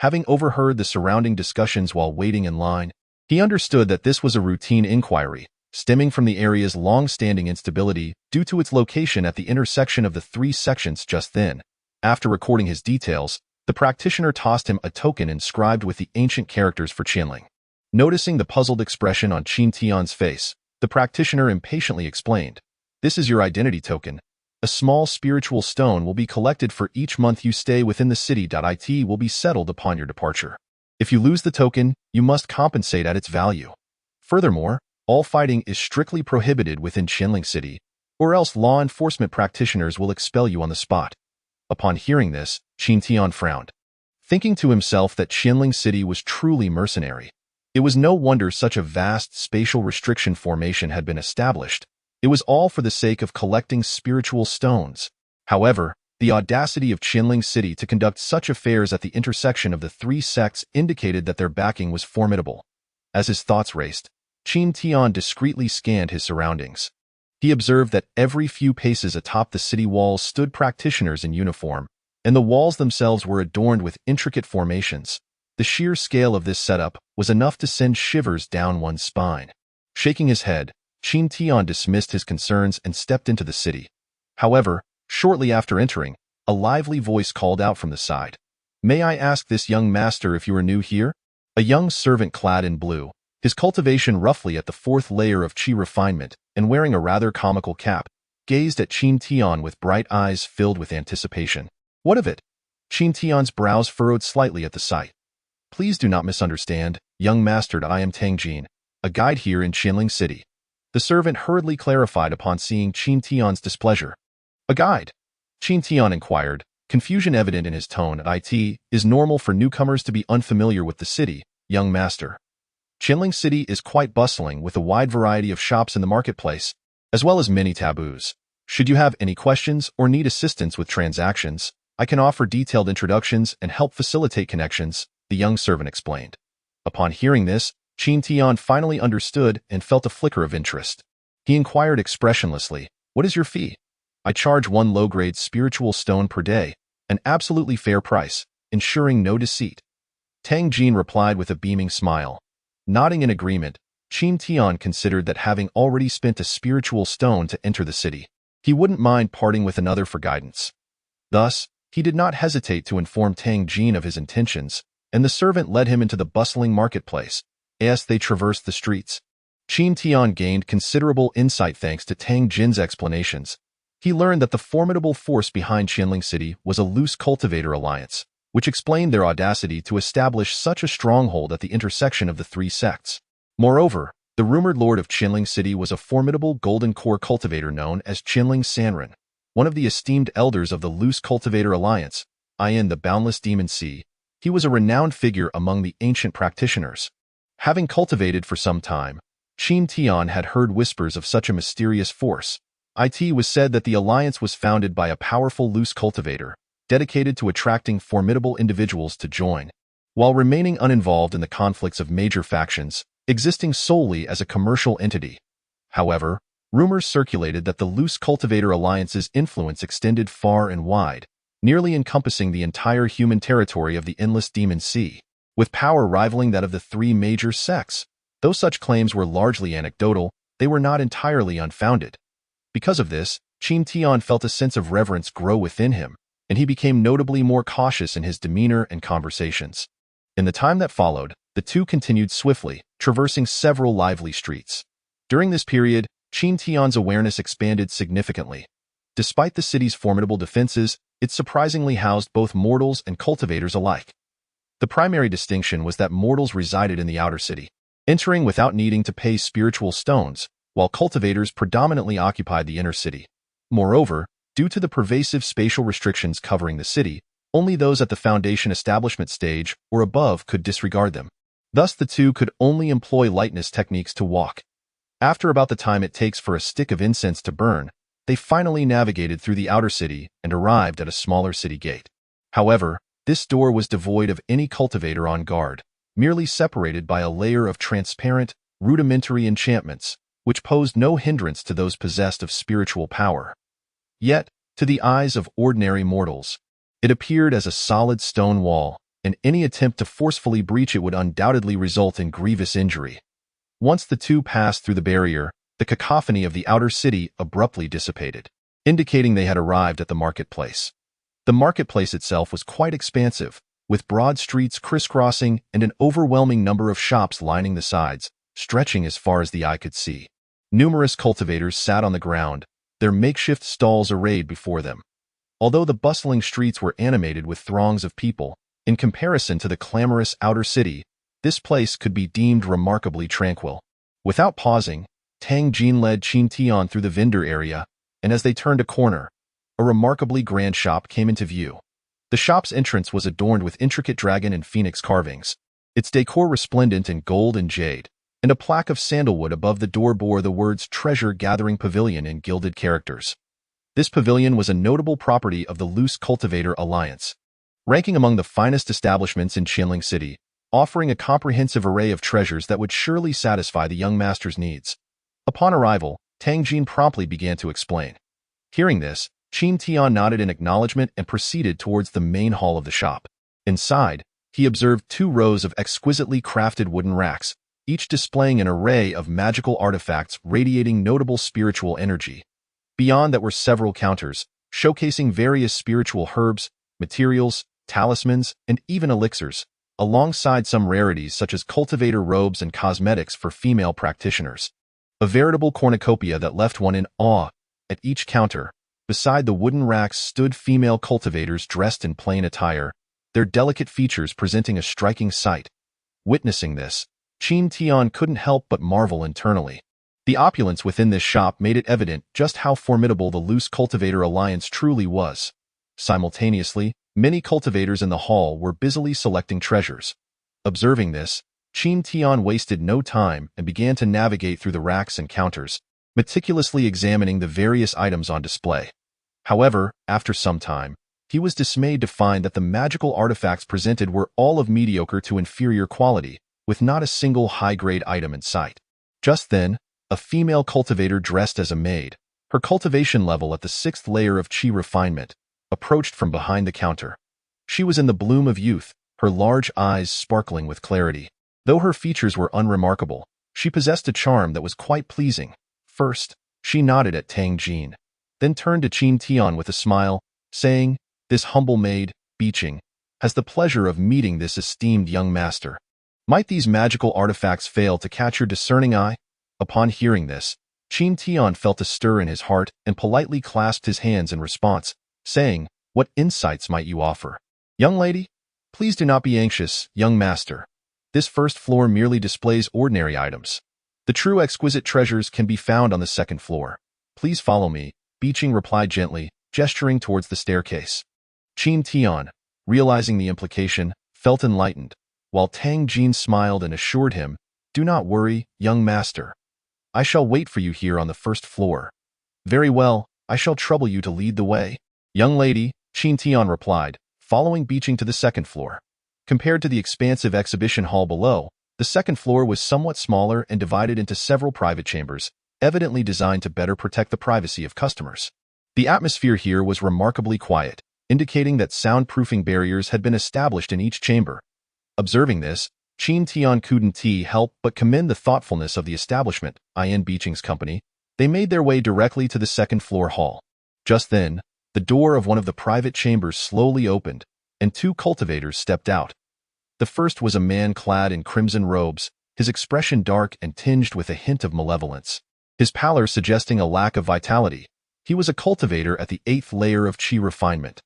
Having overheard the surrounding discussions while waiting in line, he understood that this was a routine inquiry, stemming from the area's long-standing instability due to its location at the intersection of the three sections just then. After recording his details, the practitioner tossed him a token inscribed with the ancient characters for Qianling. Noticing the puzzled expression on Qin Tian's face, the practitioner impatiently explained, "This is your identity token. A small spiritual stone will be collected for each month you stay within the city. It will be settled upon your departure. If you lose the token, you must compensate at its value. Furthermore, all fighting is strictly prohibited within Qianling City, or else law enforcement practitioners will expel you on the spot." Upon hearing this, Qin Tian frowned, thinking to himself that Qianling City was truly mercenary. It was no wonder such a vast spatial restriction formation had been established. It was all for the sake of collecting spiritual stones. However, the audacity of Qianling City to conduct such affairs at the intersection of the three sects indicated that their backing was formidable. As his thoughts raced, Qin Tian discreetly scanned his surroundings. He observed that every few paces atop the city walls stood practitioners in uniform, and the walls themselves were adorned with intricate formations. The sheer scale of this setup was enough to send shivers down one's spine. Shaking his head, Qin Tian dismissed his concerns and stepped into the city. However, shortly after entering, a lively voice called out from the side, "May I ask this young master if you are new here?" A young servant clad in blue, his cultivation roughly at the 4th layer of Qi refinement, and wearing a rather comical cap, gazed at Qin Tian with bright eyes filled with anticipation. "What of it?" Qin Tian's brows furrowed slightly at the sight. "Please do not misunderstand, young master. I am Tang Jin, a guide here in Qianling City." The servant hurriedly clarified upon seeing Qin Tian's displeasure. "A guide?" Qin Tian inquired, confusion evident in his tone. "It is normal for newcomers to be unfamiliar with the city, young master. Qianling City is quite bustling with a wide variety of shops in the marketplace, as well as many taboos. Should you have any questions or need assistance with transactions, I can offer detailed introductions and help facilitate connections," the young servant explained. Upon hearing this, Qin Tian finally understood and felt a flicker of interest. He inquired expressionlessly, "What is your fee?" "I charge 1 low-grade spiritual stone per day, an absolutely fair price, ensuring no deceit." Tang Jin replied with a beaming smile. Nodding in agreement, Qin Tian considered that having already spent a spiritual stone to enter the city, he wouldn't mind parting with another for guidance. Thus, he did not hesitate to inform Tang Jin of his intentions, and the servant led him into the bustling marketplace. As they traversed the streets, Qin Tian gained considerable insight thanks to Tang Jin's explanations. He learned that the formidable force behind Qianling City was a loose cultivator alliance, which explained their audacity to establish such a stronghold at the intersection of the three sects. Moreover, the rumored lord of Qianling City was a formidable golden core cultivator known as Qianling Sanren, one of the esteemed elders of the loose cultivator alliance, the boundless demon sea. He was a renowned figure among the ancient practitioners. Having cultivated for some time, Qin Tian had heard whispers of such a mysterious force. It was said that the alliance was founded by a powerful loose cultivator, dedicated to attracting formidable individuals to join, while remaining uninvolved in the conflicts of major factions, existing solely as a commercial entity. However, rumors circulated that the loose cultivator alliance's influence extended far and wide, nearly encompassing the entire human territory of the endless demon sea, with power rivaling that of the three major sects. Though such claims were largely anecdotal, they were not entirely unfounded. Because of this, Qin Tian felt a sense of reverence grow within him, and he became notably more cautious in his demeanor and conversations. In the time that followed, the two continued swiftly, traversing several lively streets. During this period, Qin Tian's awareness expanded significantly. Despite the city's formidable defenses, it surprisingly housed both mortals and cultivators alike. The primary distinction was that mortals resided in the outer city, entering without needing to pay spiritual stones, while cultivators predominantly occupied the inner city. Moreover, due to the pervasive spatial restrictions covering the city, only those at the foundation establishment stage or above could disregard them. Thus, the two could only employ lightness techniques to walk. After about the time it takes for a stick of incense to burn, they finally navigated through the outer city and arrived at a smaller city gate. However, this door was devoid of any cultivator on guard, merely separated by a layer of transparent, rudimentary enchantments, which posed no hindrance to those possessed of spiritual power. Yet, to the eyes of ordinary mortals, it appeared as a solid stone wall, and any attempt to forcefully breach it would undoubtedly result in grievous injury. Once the two passed through the barrier, the cacophony of the outer city abruptly dissipated, indicating they had arrived at the marketplace. The marketplace itself was quite expansive, with broad streets crisscrossing and an overwhelming number of shops lining the sides, stretching as far as the eye could see. Numerous cultivators sat on the ground, their makeshift stalls arrayed before them. Although the bustling streets were animated with throngs of people, in comparison to the clamorous outer city, this place could be deemed remarkably tranquil. Without pausing, Tang Jin led Qin Tian through the vendor area, and as they turned a corner, a remarkably grand shop came into view. The shop's entrance was adorned with intricate dragon and phoenix carvings, its decor resplendent in gold and jade, and a plaque of sandalwood above the door bore the words Treasure Gathering Pavilion in gilded characters. This pavilion was a notable property of the Loose Cultivator Alliance, ranking among the finest establishments in Qianling City, offering a comprehensive array of treasures that would surely satisfy the young master's needs. Upon arrival, Tang Jin promptly began to explain. Hearing this, Qin Tian nodded in acknowledgement and proceeded towards the main hall of the shop. Inside, he observed 2 rows of exquisitely crafted wooden racks, each displaying an array of magical artifacts radiating notable spiritual energy. Beyond that were several counters, showcasing various spiritual herbs, materials, talismans, and even elixirs, alongside some rarities such as cultivator robes and cosmetics for female practitioners. A veritable cornucopia that left one in awe. At each counter, beside the wooden racks stood female cultivators dressed in plain attire, their delicate features presenting a striking sight. Witnessing this, Qin Tian couldn't help but marvel internally. The opulence within this shop made it evident just how formidable the Loose Cultivator Alliance truly was. Simultaneously, many cultivators in the hall were busily selecting treasures. Observing this, Qin Tian wasted no time and began to navigate through the racks and counters, meticulously examining the various items on display. However, after some time, he was dismayed to find that the magical artifacts presented were all of mediocre to inferior quality, with not a single high-grade item in sight. Just then, a female cultivator dressed as a maid, her cultivation level at the 6th layer of Qi refinement, approached from behind the counter. She was in the bloom of youth, her large eyes sparkling with clarity. Though her features were unremarkable, she possessed a charm that was quite pleasing. First, she nodded at Tang Jin, then turned to Qin Tian with a smile, saying, "This humble maid, Beeching, has the pleasure of meeting this esteemed young master. Might these magical artifacts fail to catch your discerning eye?" Upon hearing this, Qin Tian felt a stir in his heart and politely clasped his hands in response, saying, "What insights might you offer?" "Young lady, please do not be anxious, young master. This first floor merely displays ordinary items. The true exquisite treasures can be found on the 2nd floor. Please follow me," Beeching replied gently, gesturing towards the staircase. Qin Tian, realizing the implication, felt enlightened, while Tang Jin smiled and assured him "Do not worry, young master. I shall wait for you here on the first floor." "Very well, I shall trouble you to lead the way." "Young lady," Qin Tian replied, following Beeching to the second floor. Compared to the expansive exhibition hall below, the second floor was somewhat smaller and divided into several private chambers, evidently designed to better protect the privacy of customers. The atmosphere here was remarkably quiet, indicating that soundproofing barriers had been established in each chamber. Observing this, Qin Tian couldn't help but commend the thoughtfulness of the establishment. In Beeching's company, they made their way directly to the second floor hall. Just then, the door of one of the private chambers slowly opened, and two cultivators stepped out. The first was a man clad in crimson robes, his expression dark and tinged with a hint of malevolence, his pallor suggesting a lack of vitality. He was a cultivator at the 8th layer of Qi refinement.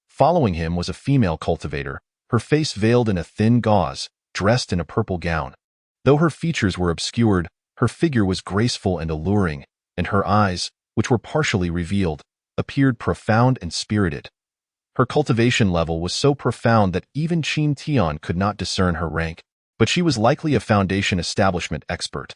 Following him was a female cultivator, her face veiled in a thin gauze, dressed in a purple gown. Though her features were obscured, her figure was graceful and alluring, and her eyes, which were partially revealed, appeared profound and spirited. Her cultivation level was so profound that even Qin Tian could not discern her rank, but she was likely a foundation establishment expert.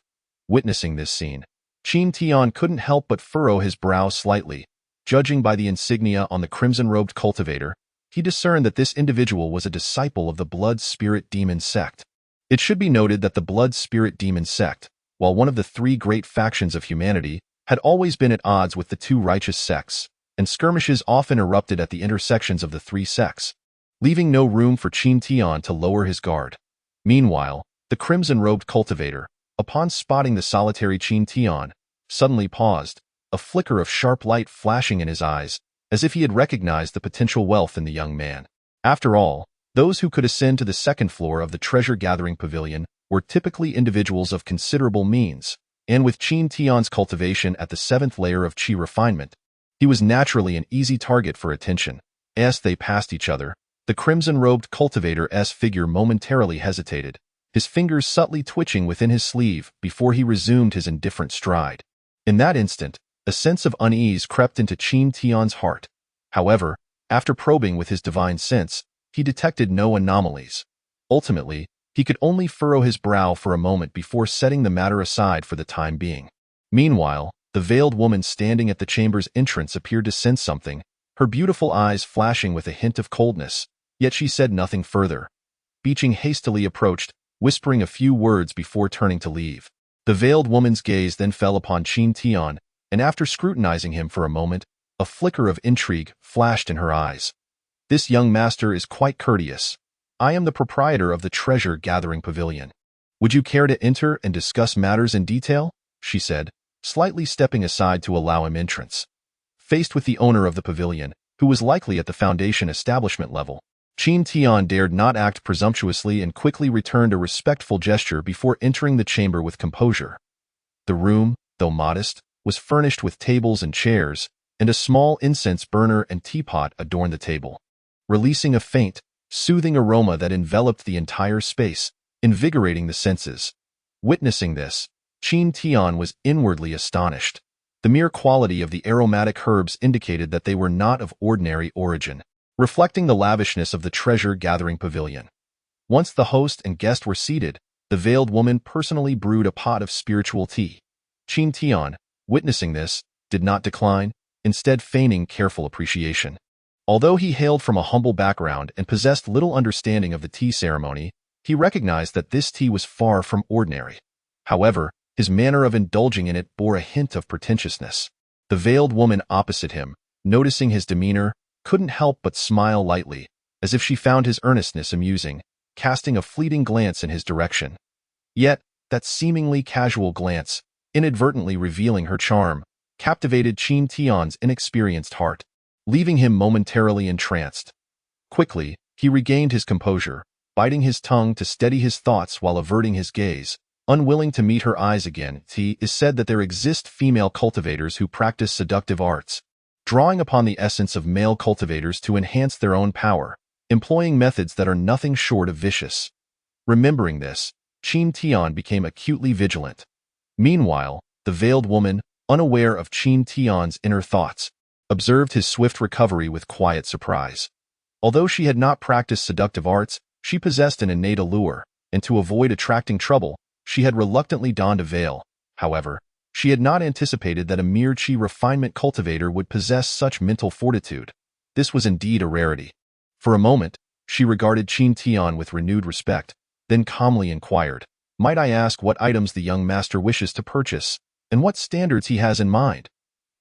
Witnessing this scene, Qin Tian couldn't help but furrow his brow slightly. Judging by the insignia on the crimson-robed cultivator, he discerned that this individual was a disciple of the Blood Spirit Demon sect. It should be noted that the Blood Spirit Demon sect, while one of the three great factions of humanity, had always been at odds with the two righteous sects, and skirmishes often erupted at the intersections of the three sects, leaving no room for Qin Tian to lower his guard. Meanwhile, the crimson-robed cultivator, upon spotting the solitary Qin Tian, suddenly paused, a flicker of sharp light flashing in his eyes, as if he had recognized the potential wealth in the young man. After all, those who could ascend to the second floor of the treasure-gathering pavilion were typically individuals of considerable means, and with Qin Tian's cultivation at the 7th layer of Qi refinement, he was naturally an easy target for attention. As they passed each other, the crimson-robed cultivator's figure momentarily hesitated, his fingers subtly twitching within his sleeve before he resumed his indifferent stride. In that instant, a sense of unease crept into Qin Tian's heart. However, after probing with his divine sense, he detected no anomalies. Ultimately, he could only furrow his brow for a moment before setting the matter aside for the time being. Meanwhile, the veiled woman standing at the chamber's entrance appeared to sense something, her beautiful eyes flashing with a hint of coldness, yet she said nothing further. Beeching hastily approached, whispering a few words before turning to leave. The veiled woman's gaze then fell upon Qin Tian, and after scrutinizing him for a moment, a flicker of intrigue flashed in her eyes. "This young master is quite courteous. I am the proprietor of the treasure-gathering pavilion. Would you care to enter and discuss matters in detail?" she said, slightly stepping aside to allow him entrance. Faced with the owner of the pavilion, who was likely at the foundation establishment level, Qin Tian dared not act presumptuously and quickly returned a respectful gesture before entering the chamber with composure. The room, though modest, was furnished with tables and chairs, and a small incense burner and teapot adorned the table, releasing a faint, soothing aroma that enveloped the entire space, invigorating the senses. Witnessing this, Qin Tian was inwardly astonished. The mere quality of the aromatic herbs indicated that they were not of ordinary origin, reflecting the lavishness of the treasure-gathering pavilion. Once the host and guest were seated, the veiled woman personally brewed a pot of spiritual tea. Qin Tian, witnessing this, did not decline, instead feigning careful appreciation. Although he hailed from a humble background and possessed little understanding of the tea ceremony, he recognized that this tea was far from ordinary. However, his manner of indulging in it bore a hint of pretentiousness. The veiled woman opposite him, noticing his demeanor, couldn't help but smile lightly, as if she found his earnestness amusing, casting a fleeting glance in his direction. Yet, that seemingly casual glance, inadvertently revealing her charm, captivated Qin Tian's inexperienced heart, leaving him momentarily entranced. Quickly, he regained his composure, biting his tongue to steady his thoughts while averting his gaze, unwilling to meet her eyes again. It is said that there exist female cultivators who practice seductive arts, drawing upon the essence of male cultivators to enhance their own power, employing methods that are nothing short of vicious. Remembering this, Qin Tian became acutely vigilant. Meanwhile, the veiled woman, unaware of Qin Tian's inner thoughts, observed his swift recovery with quiet surprise. Although she had not practiced seductive arts, she possessed an innate allure, and to avoid attracting trouble, She had reluctantly donned a veil. However, she had not anticipated that a mere Qi refinement cultivator would possess such mental fortitude. This was indeed a rarity. For a moment, she regarded Qin Tian with renewed respect, then calmly inquired, "Might I ask what items the young master wishes to purchase, and what standards he has in mind?"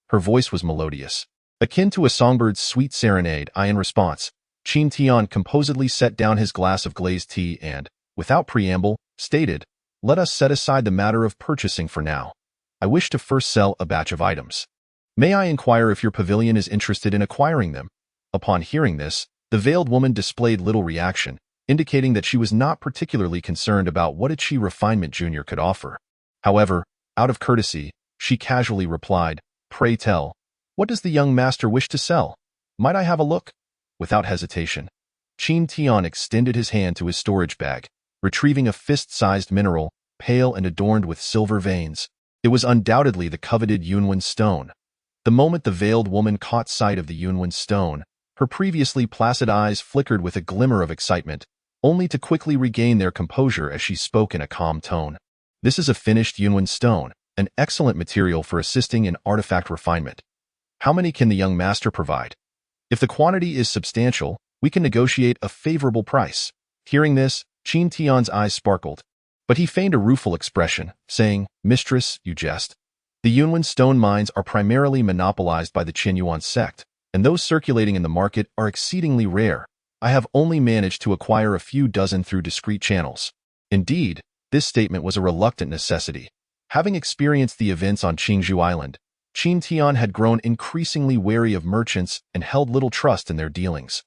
Her voice was melodious, akin to a songbird's sweet serenade. In response, Qin Tian composedly set down his glass of glazed tea and, without preamble, stated, "Let us set aside the matter of purchasing for now. I wish to first sell a batch of items. May I inquire if your pavilion is interested in acquiring them?" Upon hearing this, the veiled woman displayed little reaction, indicating that she was not particularly concerned about what a Qi refinement junior could offer. However, out of courtesy, she casually replied, "Pray tell, what does the young master wish to sell? Might I have a look?" Without hesitation, Qin Tian extended his hand to his storage bag, retrieving a fist-sized mineral, pale and adorned with silver veins. It was undoubtedly the coveted Yunwen stone. The moment the veiled woman caught sight of the Yunwen stone, her previously placid eyes flickered with a glimmer of excitement, only to quickly regain their composure as she spoke in a calm tone. "This is a finished Yunwen stone, an excellent material for assisting in artifact refinement. How many can the young master provide? If the quantity is substantial, we can negotiate a favorable price." Hearing this, Qin Tian's eyes sparkled, but he feigned a rueful expression, saying, "Mistress, you jest. The Yunwen stone mines are primarily monopolized by the Qinyuan sect, and those circulating in the market are exceedingly rare. I have only managed to acquire a few dozen through discreet channels." Indeed, this statement was a reluctant necessity. Having experienced the events on Qingzhou Island, Qin Tian had grown increasingly wary of merchants and held little trust in their dealings.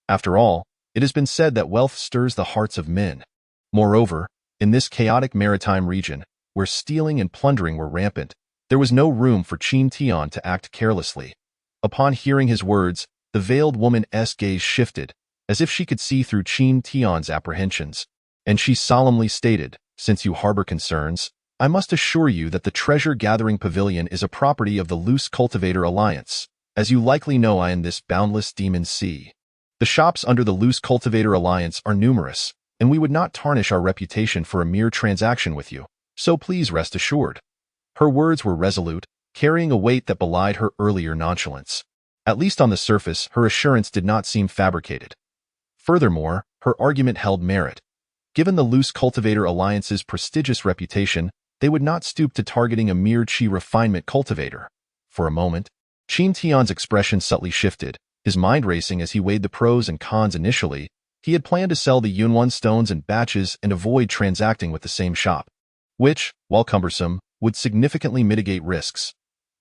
After all, it has been said that wealth stirs the hearts of men. Moreover, in this chaotic maritime region, where stealing and plundering were rampant, there was no room for Qin Tian to act carelessly. Upon hearing his words, the veiled woman's gaze shifted, as if she could see through Qin Tian's apprehensions, and she solemnly stated, "Since you harbor concerns, I must assure you that the treasure-gathering pavilion is a property of the Loose Cultivator Alliance. As you likely know, in this boundless demon sea, the shops under the Loose Cultivator Alliance are numerous, and we would not tarnish our reputation for a mere transaction with you, so please rest assured." Her words were resolute, carrying a weight that belied her earlier nonchalance. At least on the surface, her assurance did not seem fabricated. Furthermore, her argument held merit. Given the Loose Cultivator Alliance's prestigious reputation, they would not stoop to targeting a mere Qi refinement cultivator. For a moment, Qin Tian's expression subtly shifted, his mind racing as he weighed the pros and cons. Initially, he had planned to sell the Yunwen stones in batches and avoid transacting with the same shop, which, while cumbersome, would significantly mitigate risks.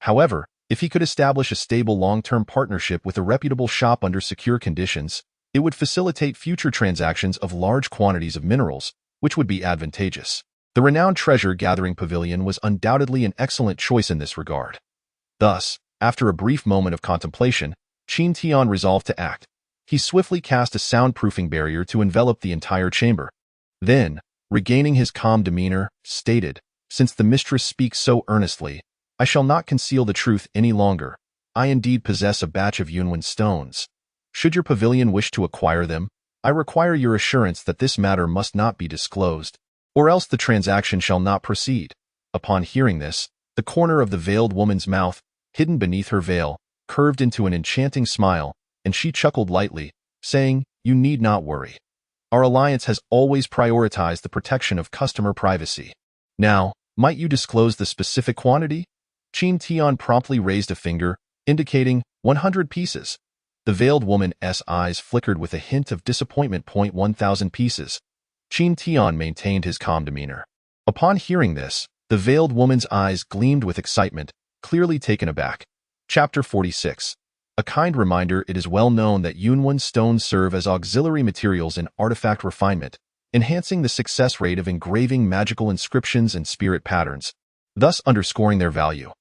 However, if he could establish a stable long-term partnership with a reputable shop under secure conditions, it would facilitate future transactions of large quantities of minerals, which would be advantageous. The renowned treasure-gathering pavilion was undoubtedly an excellent choice in this regard. Thus, after a brief moment of contemplation, Qin Tian resolved to act. He swiftly cast a soundproofing barrier to envelop the entire chamber. Then, regaining his calm demeanor, stated, "Since the mistress speaks so earnestly, I shall not conceal the truth any longer. I indeed possess a batch of Yunwen stones. Should your pavilion wish to acquire them, I require your assurance that this matter must not be disclosed, or else the transaction shall not proceed." Upon hearing this, the corner of the veiled woman's mouth, hidden beneath her veil, curved into an enchanting smile, and she chuckled lightly, saying, "You need not worry. Our alliance has always prioritized the protection of customer privacy. Now, might you disclose the specific quantity?" Qin Tian promptly raised a finger, indicating 100 pieces. The veiled woman's eyes flickered with a hint of disappointment. 1,000 pieces. Qin Tian maintained his calm demeanor. Upon hearing this, the veiled woman's eyes gleamed with excitement, clearly taken aback. Chapter 46. A kind reminder. It is well known that Yunwen stones serve as auxiliary materials in artifact refinement, enhancing the success rate of engraving magical inscriptions and spirit patterns, thus underscoring their value.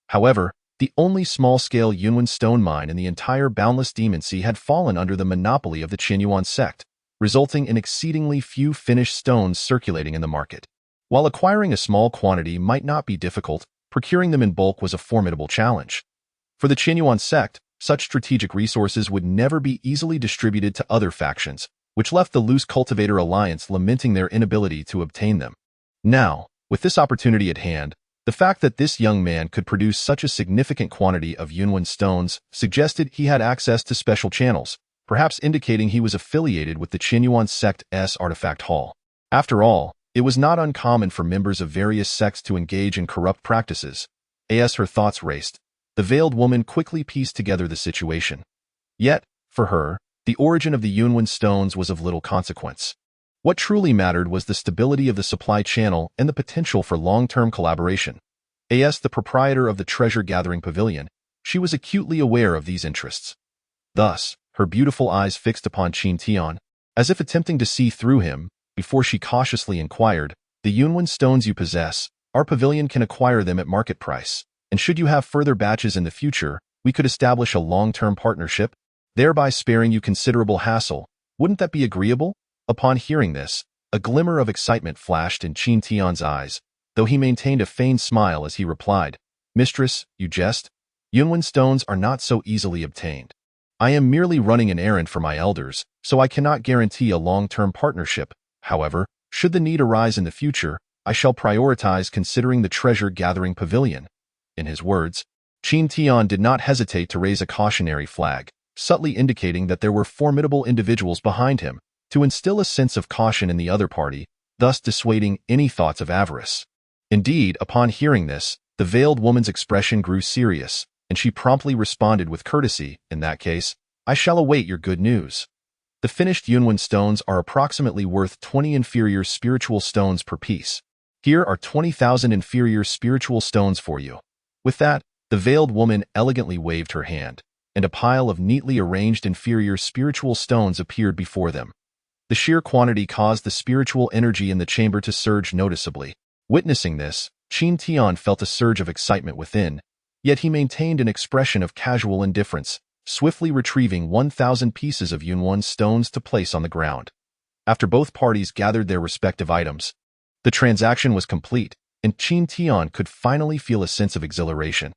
However, the only small-scale Yunwen stone mine in the entire boundless demon sea had fallen under the monopoly of the Qinyuan sect, resulting in exceedingly few finished stones circulating in the market. While acquiring a small quantity might not be difficult, procuring them in bulk was a formidable challenge. For the Qinyuan sect, such strategic resources would never be easily distributed to other factions, which left the Loose Cultivator Alliance lamenting their inability to obtain them. Now, With this opportunity at hand, the fact that this young man could produce such a significant quantity of Yunwen stones suggested he had access to special channels, perhaps indicating he was affiliated with the Qin sect's artifact hall. After all, it was not uncommon for members of various sects to engage in corrupt practices. As her thoughts raced, the veiled woman quickly pieced together the situation. Yet, for her, the origin of the Yunwen stones was of little consequence. What truly mattered was the stability of the supply channel and the potential for long-term collaboration. As the proprietor of the treasure-gathering pavilion, she was acutely aware of these interests. Thus, her beautiful eyes fixed upon Qin Tian, as if attempting to see through him, before she cautiously inquired, "The Yunwen stones you possess, our pavilion can acquire them at market price, and should you have further batches in the future, we could establish a long-term partnership, thereby sparing you considerable hassle. Wouldn't that be agreeable?" Upon hearing this, a glimmer of excitement flashed in Qin Tian's eyes, though he maintained a feigned smile as he replied, "Mistress, you jest? Yunwen stones are not so easily obtained. I am merely running an errand for my elders, so I cannot guarantee a long-term partnership. However, should the need arise in the future, I shall prioritize considering the treasure-gathering pavilion." In his words, Qin Tian did not hesitate to raise a cautionary flag, subtly indicating that there were formidable individuals behind him, to instill a sense of caution in the other party, thus dissuading any thoughts of avarice. Indeed, upon hearing this, the veiled woman's expression grew serious, and she promptly responded with courtesy, "In that case, I shall await your good news." The finished Yunwen stones are approximately worth 20 inferior spiritual stones per piece. Here are 20,000 inferior spiritual stones for you. With that, the veiled woman elegantly waved her hand, and a pile of neatly arranged inferior spiritual stones appeared before them. The sheer quantity caused the spiritual energy in the chamber to surge noticeably. Witnessing this, Qin Tian felt a surge of excitement within, yet he maintained an expression of casual indifference, swiftly retrieving 1,000 pieces of Yunwen stones to place on the ground. After both parties gathered their respective items, the transaction was complete, and Qin Tian could finally feel a sense of exhilaration.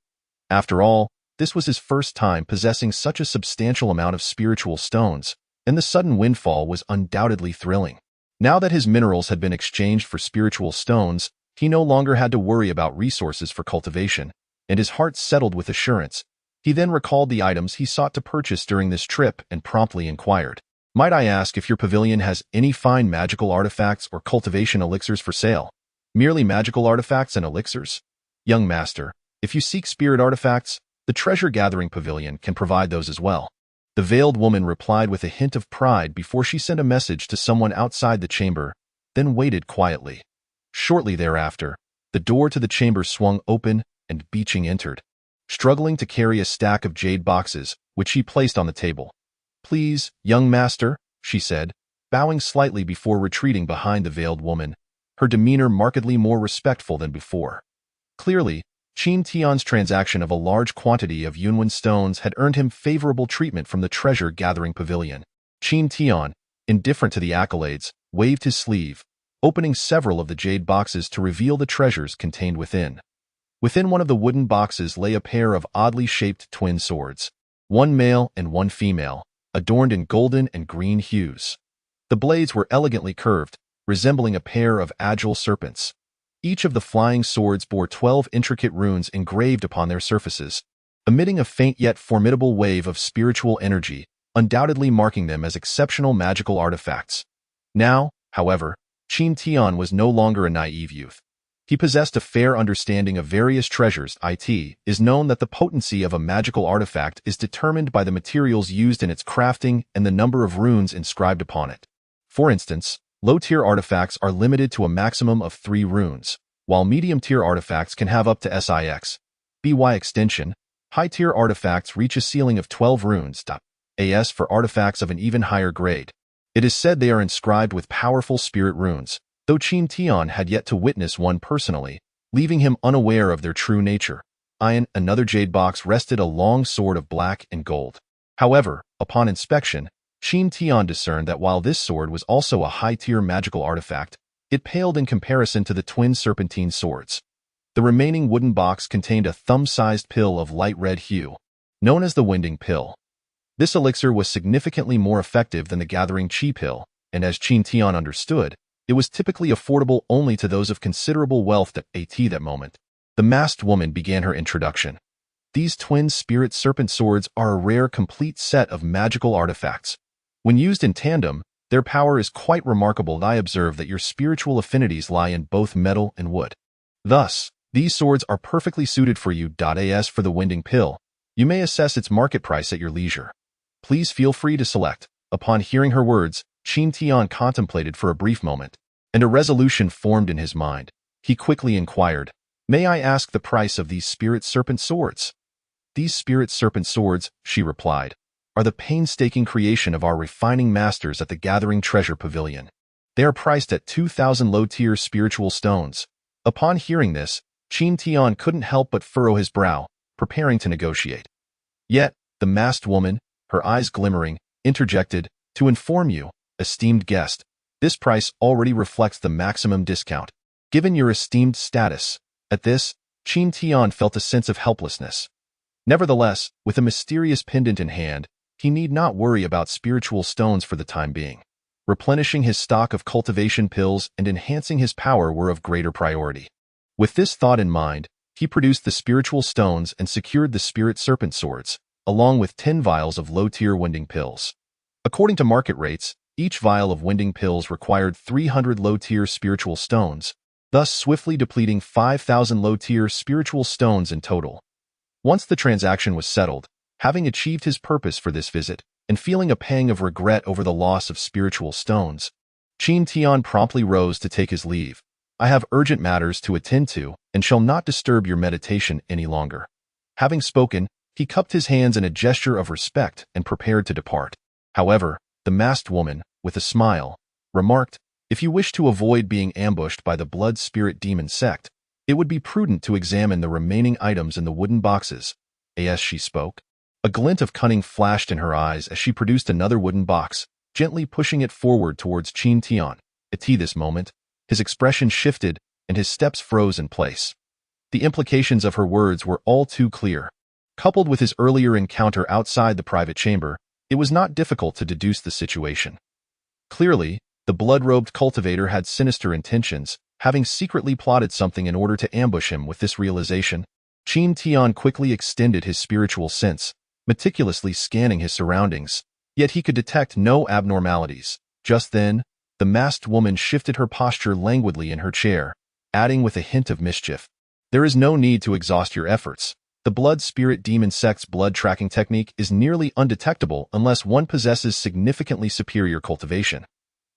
After all, this was his first time possessing such a substantial amount of spiritual stones, and the sudden windfall was undoubtedly thrilling. Now that his minerals had been exchanged for spiritual stones, he no longer had to worry about resources for cultivation, and his heart settled with assurance. He then recalled the items he sought to purchase during this trip and promptly inquired, "Might I ask if your pavilion has any fine magical artifacts or cultivation elixirs for sale?" "Merely magical artifacts and elixirs? Young master, if you seek spirit artifacts, the treasure-gathering pavilion can provide those as well." The veiled woman replied with a hint of pride before she sent a message to someone outside the chamber, then waited quietly. Shortly thereafter, the door to the chamber swung open and Beeching entered, struggling to carry a stack of jade boxes, which she placed on the table. "Please, young master," she said, bowing slightly before retreating behind the veiled woman, her demeanor markedly more respectful than before. Clearly, Qin Tian's transaction of a large quantity of Yunwen stones had earned him favorable treatment from the treasure-gathering pavilion. Qin Tian, indifferent to the accolades, waved his sleeve, opening several of the jade boxes to reveal the treasures contained within. Within one of the wooden boxes lay a pair of oddly shaped twin swords, one male and one female, adorned in golden and green hues. The blades were elegantly curved, resembling a pair of agile serpents. Each of the flying swords bore 12 intricate runes engraved upon their surfaces, emitting a faint yet formidable wave of spiritual energy, undoubtedly marking them as exceptional magical artifacts. Now, however, Qin Tian was no longer a naive youth. He possessed a fair understanding of various treasures. It is known that the potency of a magical artifact is determined by the materials used in its crafting and the number of runes inscribed upon it. For instance, low-tier artifacts are limited to a maximum of 3 runes, while medium-tier artifacts can have up to by extension. High-tier artifacts reach a ceiling of 12 runes. As for artifacts of an even higher grade, it is said they are inscribed with powerful spirit runes, though Qin Tian had yet to witness one personally, leaving him unaware of their true nature. In another jade box rested a long sword of black and gold. However, upon inspection, Qin Tian discerned that while this sword was also a high-tier magical artifact, it paled in comparison to the twin serpentine swords. The remaining wooden box contained a thumb-sized pill of light red hue, known as the Winding Pill. This elixir was significantly more effective than the Gathering Chi pill, and as Qin Tian understood, It was typically affordable only to those of considerable wealth at that moment. The masked woman began her introduction. These twin spirit serpent swords are a rare complete set of magical artifacts. When used in tandem, their power is quite remarkable. I observe that your spiritual affinities lie in both metal and wood. Thus, these swords are perfectly suited for you. As for the winding pill, you may assess its market price at your leisure. Please feel free to select. Upon hearing her words, Qin Tian contemplated for a brief moment, and a resolution formed in his mind. He quickly inquired, "May I ask the price of these spirit serpent swords?" "These spirit serpent swords," she replied, "are the painstaking creation of our refining masters at the Gathering Treasure Pavilion. They are priced at 2,000 low-tier spiritual stones." Upon hearing this, Qin Tian couldn't help but furrow his brow, preparing to negotiate. Yet, the masked woman, her eyes glimmering, interjected, "To inform you, esteemed guest, this price already reflects the maximum discount, given your esteemed status." At this, Qin Tian felt a sense of helplessness. Nevertheless, with a mysterious pendant in hand, he need not worry about spiritual stones for the time being. Replenishing his stock of cultivation pills and enhancing his power were of greater priority. With this thought in mind, he produced the spiritual stones and secured the spirit serpent swords, along with 10 vials of low-tier winding pills. According to market rates, each vial of winding pills required 300 low-tier spiritual stones, thus swiftly depleting 5,000 low-tier spiritual stones in total. Once the transaction was settled, having achieved his purpose for this visit, and feeling a pang of regret over the loss of spiritual stones, Qin Tian promptly rose to take his leave. "I have urgent matters to attend to, and shall not disturb your meditation any longer." Having spoken, he cupped his hands in a gesture of respect and prepared to depart. However, the masked woman, with a smile, remarked, "If you wish to avoid being ambushed by the blood spirit demon sect, it would be prudent to examine the remaining items in the wooden boxes." As she spoke, a glint of cunning flashed in her eyes as she produced another wooden box, gently pushing it forward towards Qin Tian. At this moment, his expression shifted and his steps froze in place. The implications of her words were all too clear. Coupled with his earlier encounter outside the private chamber, it was not difficult to deduce the situation. Clearly, the blood-robed cultivator had sinister intentions, having secretly plotted something in order to ambush him. With this realization, Qin Tian quickly extended his spiritual sense, meticulously scanning his surroundings, yet he could detect no abnormalities. Just then, the masked woman shifted her posture languidly in her chair, adding with a hint of mischief, "There is no need to exhaust your efforts. The blood spirit demon sect's blood tracking technique is nearly undetectable unless one possesses significantly superior cultivation.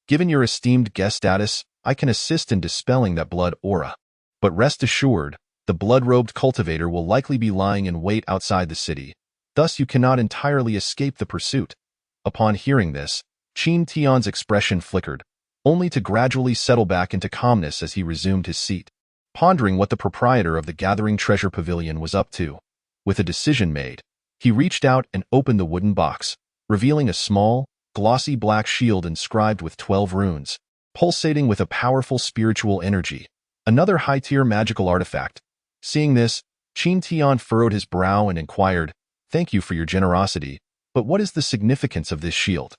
Given your esteemed guest status, I can assist in dispelling that blood aura. But rest assured, the blood-robed cultivator will likely be lying in wait outside the city. Thus you cannot entirely escape the pursuit." Upon hearing this, Qin Tian's expression flickered, only to gradually settle back into calmness as he resumed his seat, pondering what the proprietor of the Gathering Treasure Pavilion was up to. With a decision made, he reached out and opened the wooden box, revealing a small, glossy black shield inscribed with 12 runes, pulsating with a powerful spiritual energy, another high-tier magical artifact. Seeing this, Qin Tian furrowed his brow and inquired, "Thank you for your generosity, but what is the significance of this shield?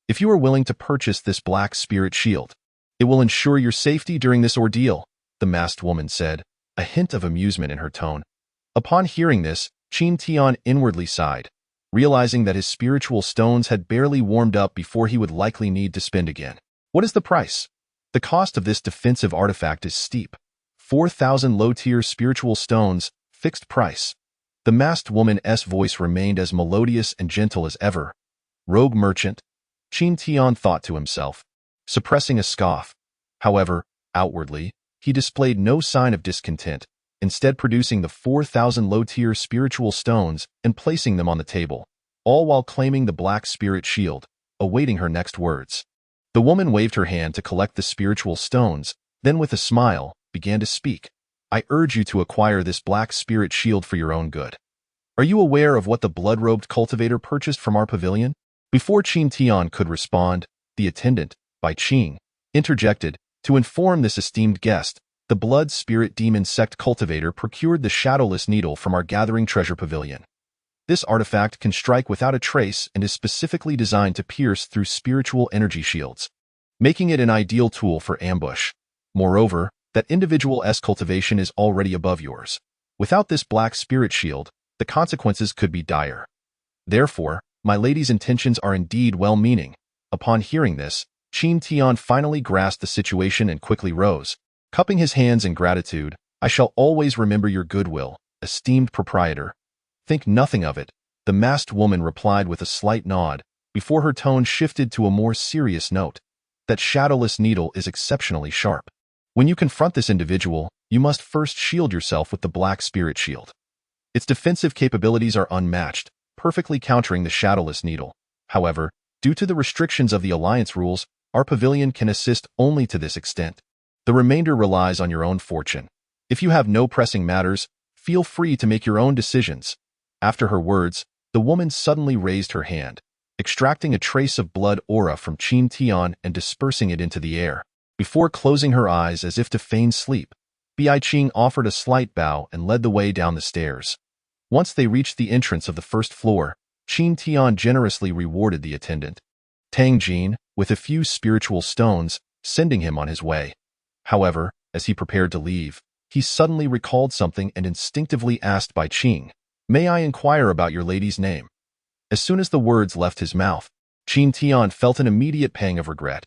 If you are willing to purchase this black spirit shield, it will ensure your safety during this ordeal," the masked woman said, a hint of amusement in her tone. Upon hearing this, Qin Tian inwardly sighed, realizing that his spiritual stones had barely warmed up before he would likely need to spend again. "What is the price?" "The cost of this defensive artifact is steep. 4,000 low-tier spiritual stones, fixed price." The masked woman's voice remained as melodious and gentle as ever. "Rogue merchant," Qin Tian thought to himself, suppressing a scoff. However, outwardly, he displayed no sign of discontent, instead producing the 4,000 low-tier spiritual stones and placing them on the table, all while claiming the black spirit shield, awaiting her next words. The woman waved her hand to collect the spiritual stones, then with a smile, began to speak. "I urge you to acquire this black spirit shield for your own good. Are you aware of what the blood-robed cultivator purchased from our pavilion?" Before Qin Tian could respond, the attendant, by Qing, interjected, "To inform this esteemed guest, the blood spirit demon sect cultivator procured the shadowless needle from our Gathering Treasure Pavilion. This artifact can strike without a trace and is specifically designed to pierce through spiritual energy shields. making it an ideal tool for ambush. Moreover, that individual's cultivation is already above yours. Without this black spirit shield, the consequences could be dire. Therefore, my lady's intentions are indeed well-meaning. Upon hearing this, Qin Tian finally grasped the situation and quickly rose. Cupping his hands in gratitude, "I shall always remember your goodwill, esteemed proprietor." "Think nothing of it," the masked woman replied with a slight nod, before her tone shifted to a more serious note. "That shadowless needle is exceptionally sharp. When you confront this individual, you must first shield yourself with the black spirit shield. Its defensive capabilities are unmatched, perfectly countering the shadowless needle. However, due to the restrictions of the Alliance rules, our pavilion can assist only to this extent. The remainder relies on your own fortune. If you have no pressing matters, feel free to make your own decisions." After her words, the woman suddenly raised her hand, extracting a trace of blood aura from Qin Tian and dispersing it into the air. Before closing her eyes as if to feign sleep, Bai Qing offered a slight bow and led the way down the stairs. Once they reached the entrance of the first floor, Qin Tian generously rewarded the attendant, Tang Jin, with a few spiritual stones, sending him on his way. However, as he prepared to leave, he suddenly recalled something and instinctively asked Bai Qing, "May I inquire about your lady's name?" As soon as the words left his mouth, Qin Tian felt an immediate pang of regret.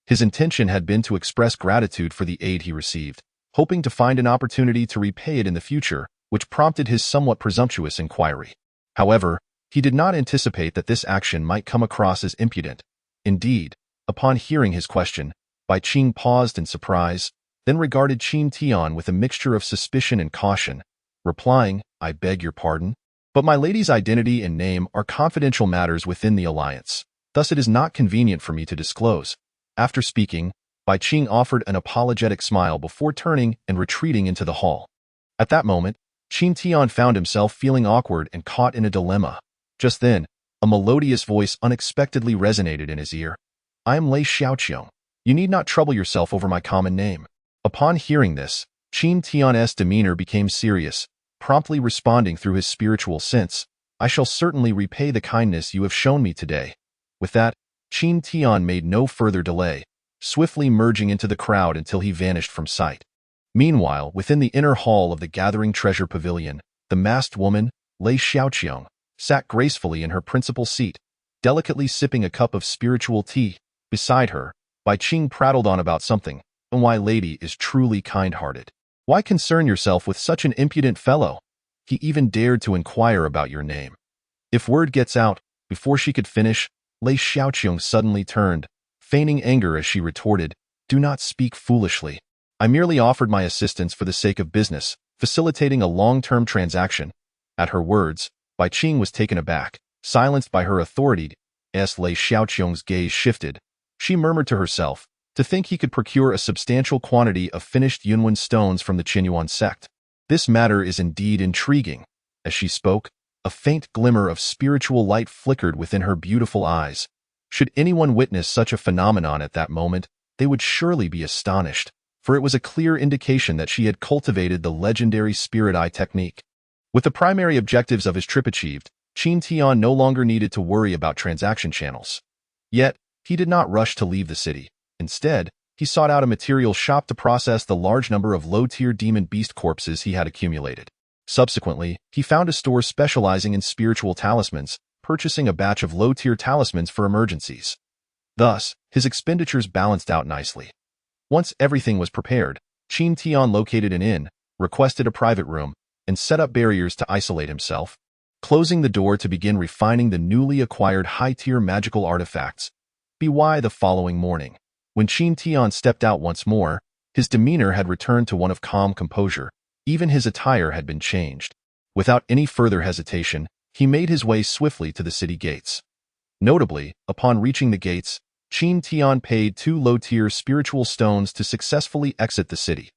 His intention had been to express gratitude for the aid he received, hoping to find an opportunity to repay it in the future, which prompted his somewhat presumptuous inquiry. However, he did not anticipate that this action might come across as impudent. Indeed, upon hearing his question, Bai Qing paused in surprise, then regarded Qin Tian with a mixture of suspicion and caution, replying, "I beg your pardon, but my lady's identity and name are confidential matters within the Alliance. Thus it is not convenient for me to disclose." After speaking, Bai Qing offered an apologetic smile before turning and retreating into the hall. At that moment, Qin Tian found himself feeling awkward and caught in a dilemma. Just then, a melodious voice unexpectedly resonated in his ear. "I am Lei Xiaoqiong. You need not trouble yourself over my common name." Upon hearing this, Qin Tian's demeanor became serious, promptly responding through his spiritual sense, "I shall certainly repay the kindness you have shown me today." With that, Qin Tian made no further delay, swiftly merging into the crowd until he vanished from sight. Meanwhile, within the inner hall of the Gathering Treasure Pavilion, the masked woman, Lei Xiaoqiong, sat gracefully in her principal seat, delicately sipping a cup of spiritual tea. Beside her, Bai Qing prattled on about something, and why lady is truly kind-hearted. "Why concern yourself with such an impudent fellow? He even dared to inquire about your name." If word gets out, before she could finish, Lei Xiaoqiong suddenly turned, feigning anger as she retorted, "Do not speak foolishly. I merely offered my assistance for the sake of business, facilitating a long-term transaction." At her words, Bai Qing was taken aback, silenced by her authority. As Lei Xiaoqiong's gaze shifted, she murmured to herself, to think he could procure a substantial quantity of finished Yunwen stones from the Qinyuan sect. This matter is indeed intriguing. As she spoke, a faint glimmer of spiritual light flickered within her beautiful eyes. Should anyone witness such a phenomenon at that moment, they would surely be astonished, for it was a clear indication that she had cultivated the legendary spirit eye technique. With the primary objectives of his trip achieved, Qin Tian no longer needed to worry about transaction channels. Yet, he did not rush to leave the city. Instead, he sought out a material shop to process the large number of low-tier demon beast corpses he had accumulated. Subsequently, he found a store specializing in spiritual talismans, purchasing a batch of low-tier talismans for emergencies. Thus, his expenditures balanced out nicely. Once everything was prepared, Qin Tian located an inn, requested a private room, and set up barriers to isolate himself, closing the door to begin refining the newly acquired high-tier magical artifacts. By the following morning, when Qin Tian stepped out once more, his demeanor had returned to one of calm composure. Even his attire had been changed. Without any further hesitation, he made his way swiftly to the city gates. Notably, upon reaching the gates, Qin Tian paid 2 low-tier spiritual stones to successfully exit the city.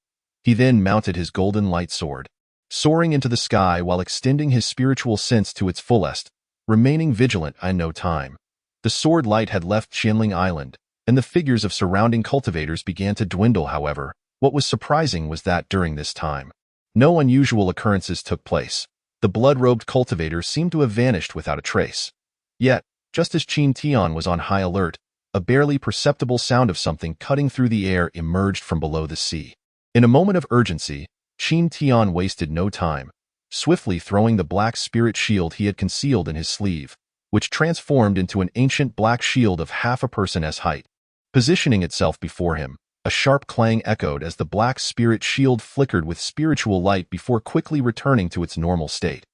He then mounted his golden light sword, soaring into the sky while extending his spiritual sense to its fullest, remaining vigilant in no time. The sword light had left Qianling Island, and the figures of surrounding cultivators began to dwindle. However, what was surprising was that during this time, no unusual occurrences took place. The blood-robed cultivators seemed to have vanished without a trace. Yet, just as Qin Tian was on high alert, a barely perceptible sound of something cutting through the air emerged from below the sea. In a moment of urgency, Qin Tian wasted no time, swiftly throwing the black spirit shield he had concealed in his sleeve, which transformed into an ancient black shield of half a person's height. Positioning itself before him, a sharp clang echoed as the black spirit shield flickered with spiritual light before quickly returning to its normal state.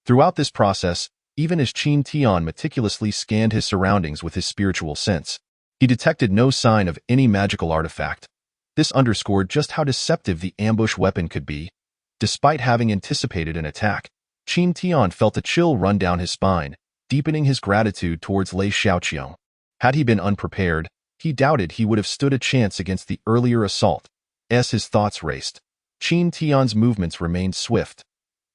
Throughout this process, even as Qin Tian meticulously scanned his surroundings with his spiritual sense, he detected no sign of any magical artifact. This underscored just how deceptive the ambush weapon could be. Despite having anticipated an attack, Qin Tian felt a chill run down his spine, deepening his gratitude towards Lei Xiaoqiang. Had he been unprepared, he doubted he would have stood a chance against the earlier assault. As his thoughts raced, Qin Tian's movements remained swift.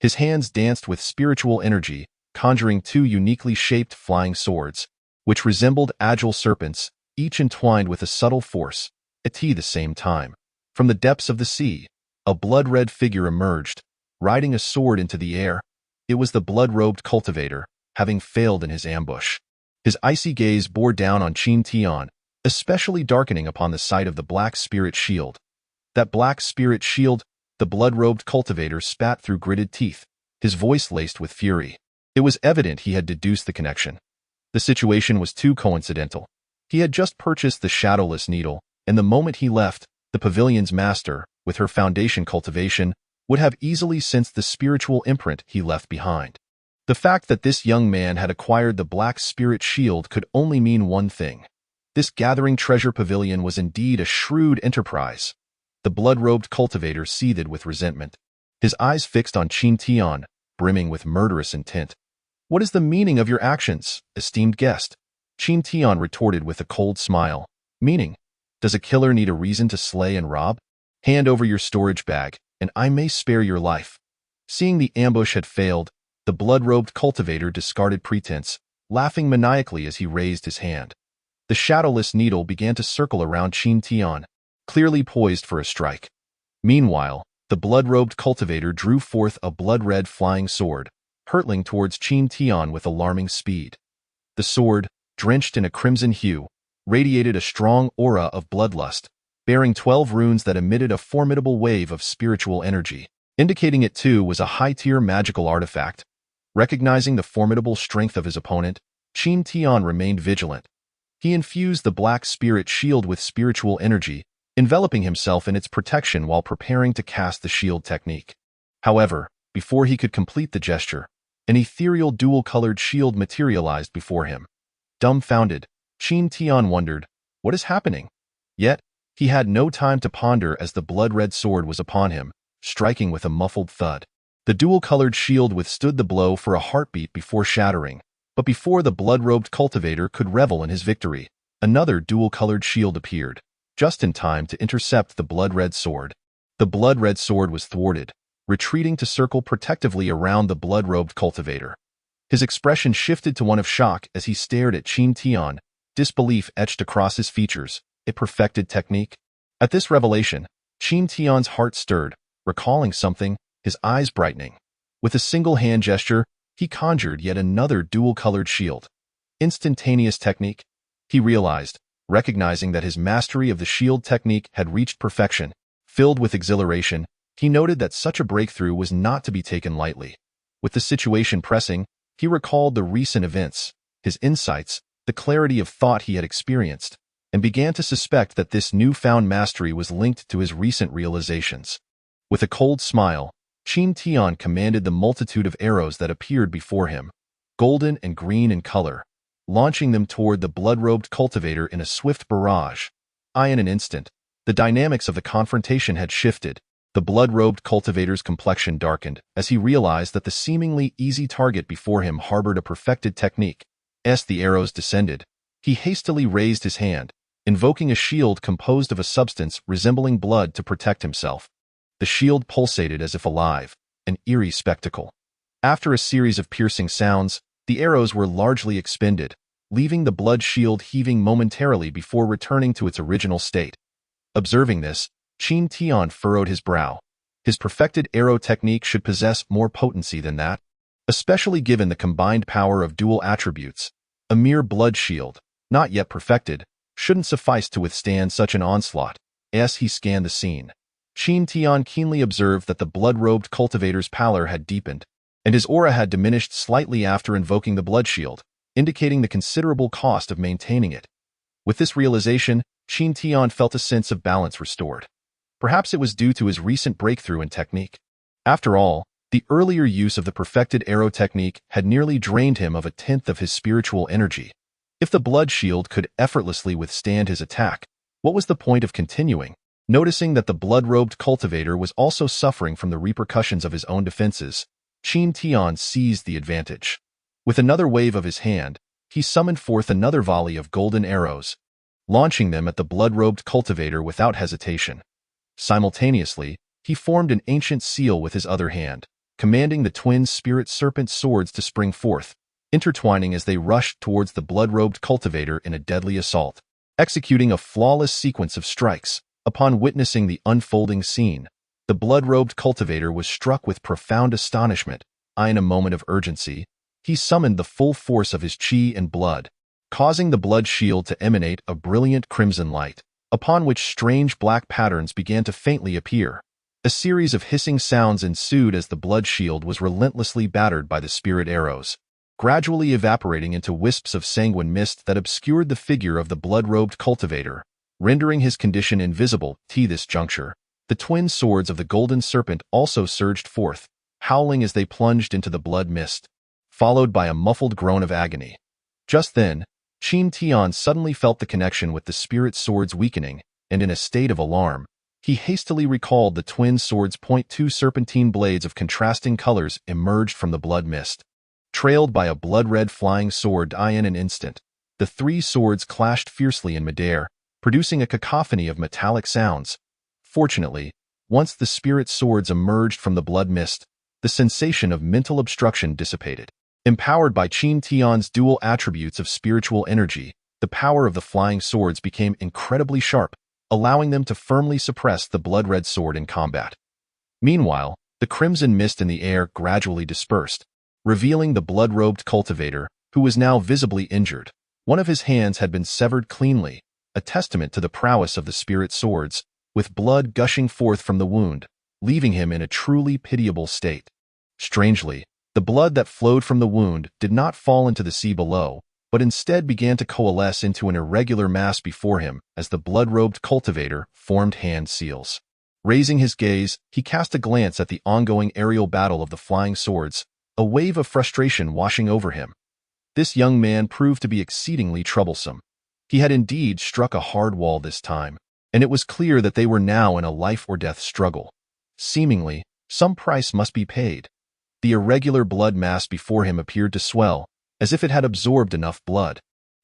His hands danced with spiritual energy, conjuring two uniquely shaped flying swords, which resembled agile serpents, each entwined with a subtle force. At the same time, from the depths of the sea, a blood-red figure emerged, riding a sword into the air. It was the blood-robed cultivator, having failed in his ambush. His icy gaze bore down on Qin Tian, especially darkening upon the sight of the black spirit shield. That black spirit shield, the blood-robed cultivator spat through gritted teeth, his voice laced with fury. It was evident he had deduced the connection. The situation was too coincidental. He had just purchased the shadowless needle, and the moment he left, the pavilion's master, with her foundation cultivation, would have easily sensed the spiritual imprint he left behind. The fact that this young man had acquired the black spirit shield could only mean one thing. This gathering treasure pavilion was indeed a shrewd enterprise. The blood-robed cultivator seethed with resentment, his eyes fixed on Qin Tian, brimming with murderous intent. "What is the meaning of your actions, esteemed guest?" Qin Tian retorted with a cold smile. "Meaning? Does a killer need a reason to slay and rob? Hand over your storage bag, and I may spare your life." Seeing the ambush had failed, the blood-robed cultivator discarded pretense, laughing maniacally as he raised his hand. The shadowless needle began to circle around Qin Tian, clearly poised for a strike. Meanwhile, the blood-robed cultivator drew forth a blood-red flying sword, hurtling towards Qin Tian with alarming speed. The sword, drenched in a crimson hue, radiated a strong aura of bloodlust, bearing 12 runes that emitted a formidable wave of spiritual energy, indicating it too was a high-tier magical artifact. Recognizing the formidable strength of his opponent, Qin Tian remained vigilant. He infused the black spirit shield with spiritual energy, enveloping himself in its protection while preparing to cast the shield technique. However, before he could complete the gesture, an ethereal dual-colored shield materialized before him. Dumbfounded, Qin Tian wondered, "What is happening?" Yet, he had no time to ponder as the blood-red sword was upon him, striking with a muffled thud. The dual-colored shield withstood the blow for a heartbeat before shattering, but before the blood-robed cultivator could revel in his victory, another dual-colored shield appeared, just in time to intercept the blood-red sword. The blood-red sword was thwarted, retreating to circle protectively around the blood-robed cultivator. His expression shifted to one of shock as he stared at Qin Tian, disbelief etched across his features. A perfected technique? At this revelation, Qin Tian's heart stirred, recalling something, his eyes brightening. With a single hand gesture, he conjured yet another dual-colored shield. Instantaneous technique? He realized, recognizing that his mastery of the shield technique had reached perfection. Filled with exhilaration, he noted that such a breakthrough was not to be taken lightly. With the situation pressing, he recalled the recent events, his insights, the clarity of thought he had experienced, and began to suspect that this newfound mastery was linked to his recent realizations. With a cold smile, Qin Tian commanded the multitude of arrows that appeared before him, golden and green in color, launching them toward the blood-robed cultivator in a swift barrage. In an instant, the dynamics of the confrontation had shifted. The blood-robed cultivator's complexion darkened as he realized that the seemingly easy target before him harbored a perfected technique. As the arrows descended, he hastily raised his hand, invoking a shield composed of a substance resembling blood to protect himself. The shield pulsated as if alive, an eerie spectacle. After a series of piercing sounds, the arrows were largely expended, leaving the blood shield heaving momentarily before returning to its original state. Observing this, Qin Tian furrowed his brow. His perfected arrow technique should possess more potency than that, especially given the combined power of dual attributes. A mere blood shield, not yet perfected, shouldn't suffice to withstand such an onslaught. As he scanned the scene, Qin Tian keenly observed that the blood-robed cultivator's pallor had deepened, and his aura had diminished slightly after invoking the blood shield, indicating the considerable cost of maintaining it. With this realization, Qin Tian felt a sense of balance restored. Perhaps it was due to his recent breakthrough in technique. After all, the earlier use of the perfected arrow technique had nearly drained him of a tenth of his spiritual energy. If the blood shield could effortlessly withstand his attack, what was the point of continuing? Noticing that the blood-robed cultivator was also suffering from the repercussions of his own defenses, Qin Tian seized the advantage. With another wave of his hand, he summoned forth another volley of golden arrows, launching them at the blood-robed cultivator without hesitation. Simultaneously, he formed an ancient seal with his other hand, commanding the twin spirit serpent swords to spring forth, intertwining as they rushed towards the blood-robed cultivator in a deadly assault. Executing a flawless sequence of strikes, upon witnessing the unfolding scene, the blood-robed cultivator was struck with profound astonishment. In a moment of urgency, he summoned the full force of his qi and blood, causing the blood shield to emanate a brilliant crimson light, upon which strange black patterns began to faintly appear. A series of hissing sounds ensued as the blood shield was relentlessly battered by the spirit arrows, gradually evaporating into wisps of sanguine mist that obscured the figure of the blood-robed cultivator, rendering his condition invisible. At this juncture, the twin swords of the golden serpent also surged forth, howling as they plunged into the blood mist, followed by a muffled groan of agony. Just then, Qin Tian suddenly felt the connection with the spirit swords weakening, and in a state of alarm, he hastily recalled the twin swords' two serpentine blades of contrasting colors emerged from the blood mist. Trailed by a blood-red flying sword in an instant, the three swords clashed fiercely in midair, producing a cacophony of metallic sounds. Fortunately, once the spirit swords emerged from the blood mist, the sensation of mental obstruction dissipated. Empowered by Qin Tian's dual attributes of spiritual energy, the power of the flying swords became incredibly sharp, allowing them to firmly suppress the blood-red sword in combat. Meanwhile, the crimson mist in the air gradually dispersed, revealing the blood-robed cultivator, who was now visibly injured. One of his hands had been severed cleanly, a testament to the prowess of the spirit swords, with blood gushing forth from the wound, leaving him in a truly pitiable state. Strangely, the blood that flowed from the wound did not fall into the sea below, but instead began to coalesce into an irregular mass before him as the blood-robed cultivator formed hand seals. Raising his gaze, he cast a glance at the ongoing aerial battle of the flying swords, a wave of frustration washing over him. This young man proved to be exceedingly troublesome. He had indeed struck a hard wall this time, and it was clear that they were now in a life-or-death struggle. Seemingly, some price must be paid. The irregular blood mass before him appeared to swell, as if it had absorbed enough blood,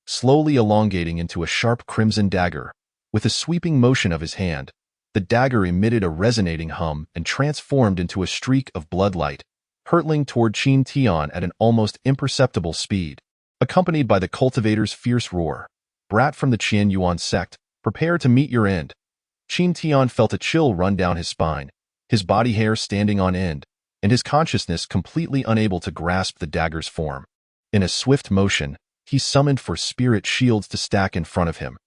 slowly elongating into a sharp crimson dagger. With a sweeping motion of his hand, the dagger emitted a resonating hum and transformed into a streak of bloodlight, hurtling toward Qin Tian at an almost imperceptible speed. Accompanied by the cultivator's fierce roar, "Brat from the Qian Yuan sect, prepare to meet your end." Qin Tian felt a chill run down his spine, his body hair standing on end, and his consciousness completely unable to grasp the dagger's form. In a swift motion, he summoned for spirit shields to stack in front of him.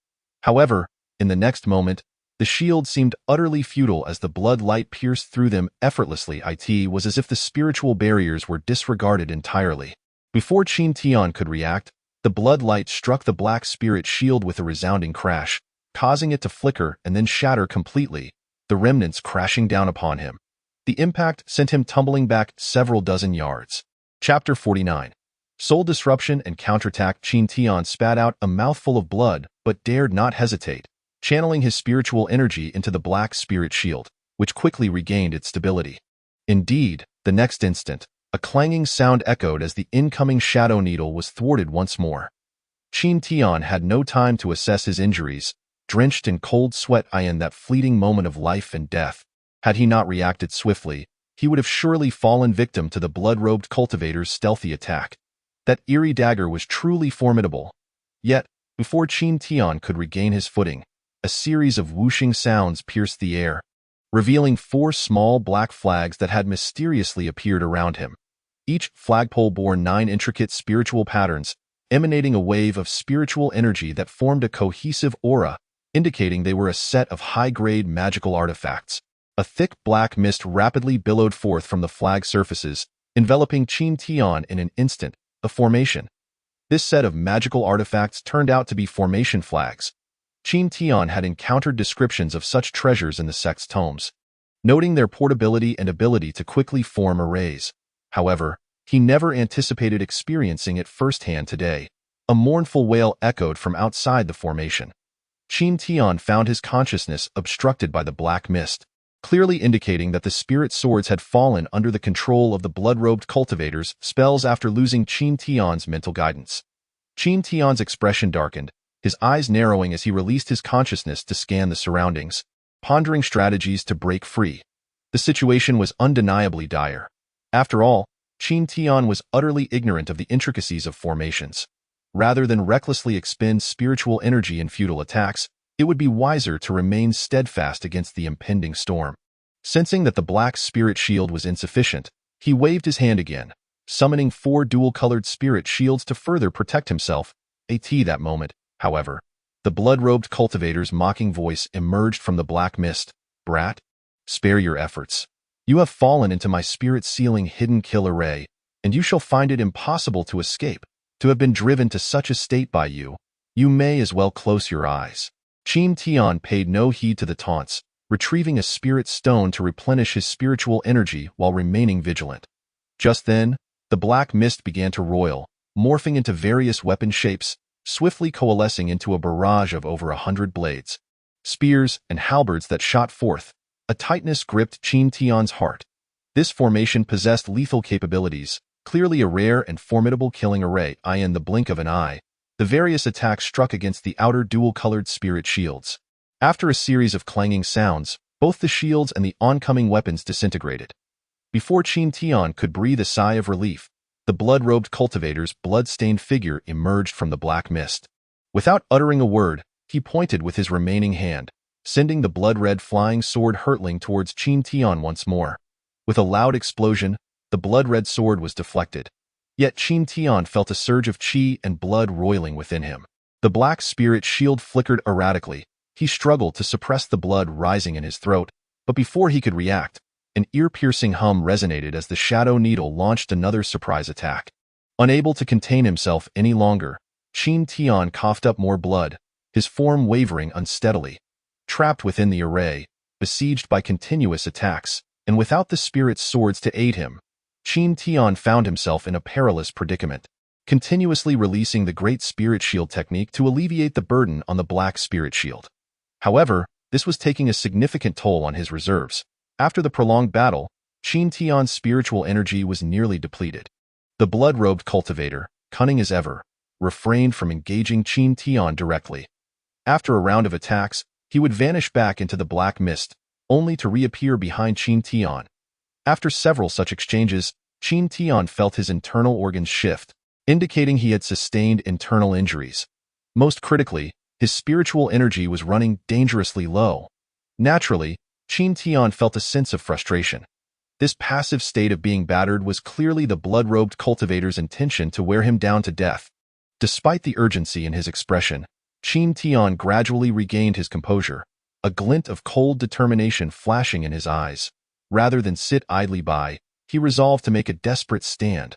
However, in the next moment, the shield seemed utterly futile as the blood light pierced through them effortlessly. It was as if the spiritual barriers were disregarded entirely. Before Qin Tian could react, the blood light struck the black spirit shield with a resounding crash, causing it to flicker and then shatter completely, the remnants crashing down upon him. The impact sent him tumbling back several dozen yards. Chapter 49. Soul disruption and counterattack. Qin Tian spat out a mouthful of blood, but dared not hesitate, channeling his spiritual energy into the black spirit shield, which quickly regained its stability. Indeed, the next instant, a clanging sound echoed as the incoming shadow needle was thwarted once more. Qin Tian had no time to assess his injuries, drenched in cold sweat in that fleeting moment of life and death. Had he not reacted swiftly, he would have surely fallen victim to the blood-robed cultivator's stealthy attack. That eerie dagger was truly formidable. Yet, before Qin Tian could regain his footing, a series of whooshing sounds pierced the air, revealing 4 small black flags that had mysteriously appeared around him. Each flagpole bore 9 intricate spiritual patterns, emanating a wave of spiritual energy that formed a cohesive aura, indicating they were a set of high-grade magical artifacts. A thick black mist rapidly billowed forth from the flag surfaces, enveloping Qin Tian in an instant, a formation. This set of magical artifacts turned out to be formation flags. Qin Tian had encountered descriptions of such treasures in the sect's tomes, noting their portability and ability to quickly form arrays. However, he never anticipated experiencing it firsthand today. A mournful wail echoed from outside the formation. Qin Tian found his consciousness obstructed by the black mist, clearly indicating that the spirit swords had fallen under the control of the blood-robed cultivators' spells after losing Qin Tian's mental guidance. Qin Tian's expression darkened, his eyes narrowing as he released his consciousness to scan the surroundings, pondering strategies to break free. The situation was undeniably dire. After all, Qin Tian was utterly ignorant of the intricacies of formations. Rather than recklessly expend spiritual energy in futile attacks, it would be wiser to remain steadfast against the impending storm. Sensing that the black spirit shield was insufficient, he waved his hand again, summoning 4 dual-colored spirit shields to further protect himself. That moment, however, the blood-robed cultivator's mocking voice emerged from the black mist. "Brat, spare your efforts. You have fallen into my spirit-sealing hidden kill array, and you shall find it impossible to escape. To have been driven to such a state by you, you may as well close your eyes." Qin Tian paid no heed to the taunts, retrieving a spirit stone to replenish his spiritual energy while remaining vigilant. Just then, the black mist began to roil, morphing into various weapon shapes, swiftly coalescing into a barrage of over 100 blades, spears, and halberds that shot forth. A tightness gripped Qin Tian's heart. This formation possessed lethal capabilities, clearly a rare and formidable killing array. In the blink of an eye, the various attacks struck against the outer dual-colored spirit shields. After a series of clanging sounds, both the shields and the oncoming weapons disintegrated. Before Qin Tian could breathe a sigh of relief, the blood-robed cultivator's blood-stained figure emerged from the black mist. Without uttering a word, he pointed with his remaining hand, sending the blood-red flying sword hurtling towards Qin Tian once more. With a loud explosion, the blood-red sword was deflected. Yet Qin Tian felt a surge of qi and blood roiling within him. The black spirit shield flickered erratically. He struggled to suppress the blood rising in his throat, but before he could react, an ear-piercing hum resonated as the shadow needle launched another surprise attack. Unable to contain himself any longer, Qin Tian coughed up more blood, his form wavering unsteadily. Trapped within the array, besieged by continuous attacks, and without the spirit swords to aid him, Qin Tian found himself in a perilous predicament, continuously releasing the Great Spirit Shield technique to alleviate the burden on the Black Spirit Shield. However, this was taking a significant toll on his reserves. After the prolonged battle, Qin Tian's spiritual energy was nearly depleted. The blood-robed cultivator, cunning as ever, refrained from engaging Qin Tian directly. After a round of attacks, he would vanish back into the black mist, only to reappear behind Qin Tian. After several such exchanges, Qin Tian felt his internal organs shift, indicating he had sustained internal injuries. Most critically, his spiritual energy was running dangerously low. Naturally, Qin Tian felt a sense of frustration. This passive state of being battered was clearly the blood-robed cultivator's intention to wear him down to death. Despite the urgency in his expression, Qin Tian gradually regained his composure, a glint of cold determination flashing in his eyes. Rather than sit idly by, he resolved to make a desperate stand.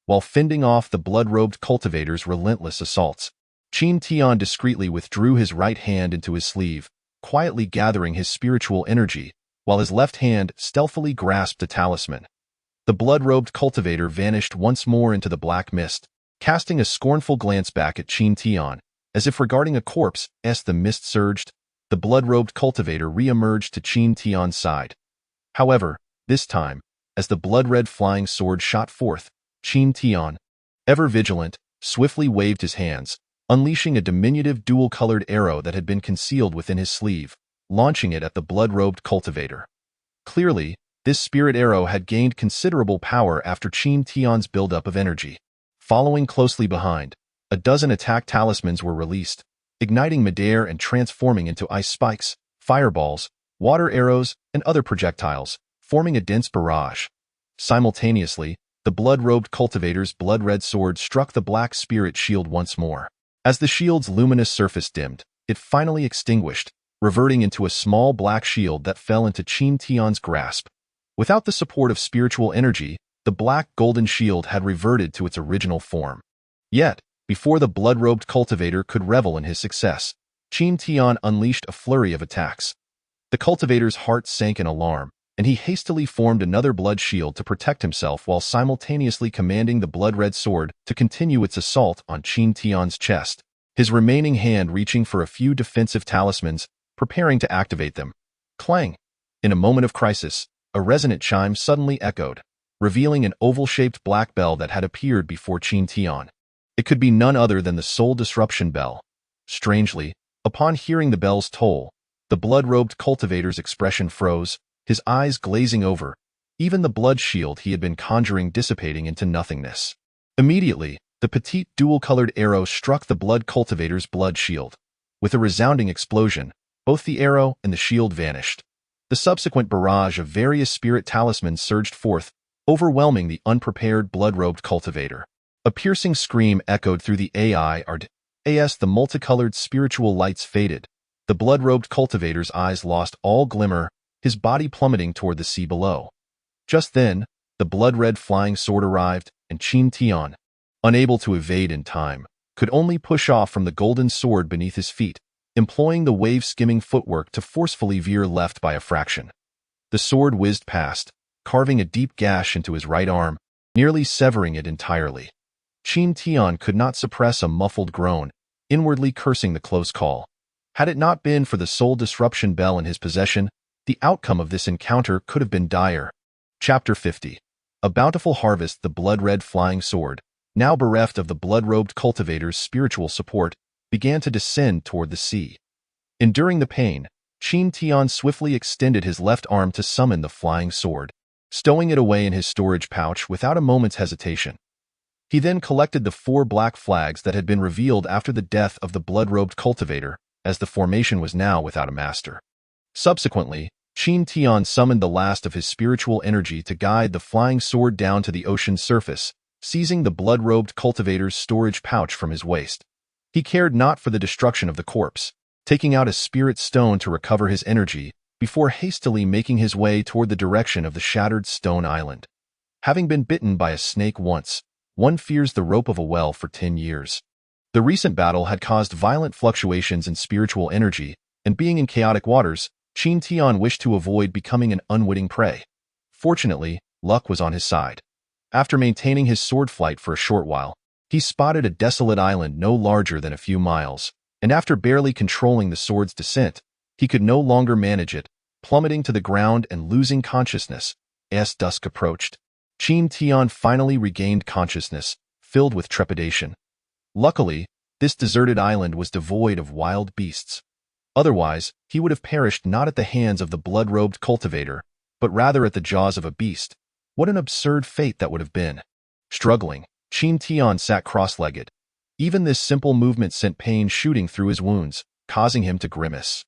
While fending off the blood-robed cultivator's relentless assaults, Qin Tian discreetly withdrew his right hand into his sleeve, quietly gathering his spiritual energy, while his left hand stealthily grasped a talisman. The blood-robed cultivator vanished once more into the black mist, casting a scornful glance back at Qin Tian, as if regarding a corpse. As the mist surged, the blood-robed cultivator re-emerged to Qin Tian's side. However, this time, as the blood-red flying sword shot forth, Qin Tian, ever vigilant, swiftly waved his hands, unleashing a diminutive dual-colored arrow that had been concealed within his sleeve, launching it at the blood-robed cultivator. Clearly, this spirit arrow had gained considerable power after Qin Tian's buildup of energy. Following closely behind, a dozen attack talismans were released, igniting midair and transforming into ice spikes, fireballs, water arrows, and other projectiles, forming a dense barrage. Simultaneously, the blood-robed cultivator's blood-red sword struck the black spirit shield once more. As the shield's luminous surface dimmed, it finally extinguished, reverting into a small black shield that fell into Qin Tian's grasp. Without the support of spiritual energy, the black golden shield had reverted to its original form. Yet, before the blood-robed cultivator could revel in his success, Qin Tian unleashed a flurry of attacks. The cultivator's heart sank in alarm, and he hastily formed another blood shield to protect himself while simultaneously commanding the blood-red sword to continue its assault on Qin Tian's chest, his remaining hand reaching for a few defensive talismans, preparing to activate them. Clang! In a moment of crisis, a resonant chime suddenly echoed, revealing an oval-shaped black bell that had appeared before Qin Tian. It could be none other than the soul disruption bell. Strangely, upon hearing the bell's toll, the blood-robed cultivator's expression froze, his eyes glazing over, even the blood shield he had been conjuring dissipating into nothingness. Immediately, the petite dual-colored arrow struck the blood cultivator's blood shield. With a resounding explosion, both the arrow and the shield vanished. The subsequent barrage of various spirit talismans surged forth, overwhelming the unprepared blood-robed cultivator. A piercing scream echoed through the as the multicolored spiritual lights faded. The blood-robed cultivator's eyes lost all glimmer, his body plummeting toward the sea below. Just then, the blood-red flying sword arrived, and Qin Tian, unable to evade in time, could only push off from the golden sword beneath his feet, employing the wave-skimming footwork to forcefully veer left by a fraction. The sword whizzed past, carving a deep gash into his right arm, nearly severing it entirely. Qin Tian could not suppress a muffled groan, inwardly cursing the close call. Had it not been for the soul disruption bell in his possession, the outcome of this encounter could have been dire. Chapter 50. A bountiful harvest. The blood-red flying sword, now bereft of the blood-robed cultivator's spiritual support, began to descend toward the sea. Enduring the pain, Qin Tian swiftly extended his left arm to summon the flying sword, stowing it away in his storage pouch without a moment's hesitation. He then collected the 4 black flags that had been revealed after the death of the blood-robed cultivator, as the formation was now without a master. Subsequently, Qin Tian summoned the last of his spiritual energy to guide the flying sword down to the ocean's surface, seizing the blood-robed cultivator's storage pouch from his waist. He cared not for the destruction of the corpse, taking out a spirit stone to recover his energy, before hastily making his way toward the direction of the shattered stone island. Having been bitten by a snake once, one fears the rope of a well for 10 years. The recent battle had caused violent fluctuations in spiritual energy, and being in chaotic waters, Qin Tian wished to avoid becoming an unwitting prey. Fortunately, luck was on his side. After maintaining his sword flight for a short while, he spotted a desolate island no larger than a few miles, and after barely controlling the sword's descent, he could no longer manage it, plummeting to the ground and losing consciousness. As dusk approached, Qin Tian finally regained consciousness, filled with trepidation. Luckily, this deserted island was devoid of wild beasts. Otherwise, he would have perished not at the hands of the blood-robed cultivator, but rather at the jaws of a beast. What an absurd fate that would have been. Struggling, Qin Tian sat cross-legged. Even this simple movement sent pain shooting through his wounds, causing him to grimace.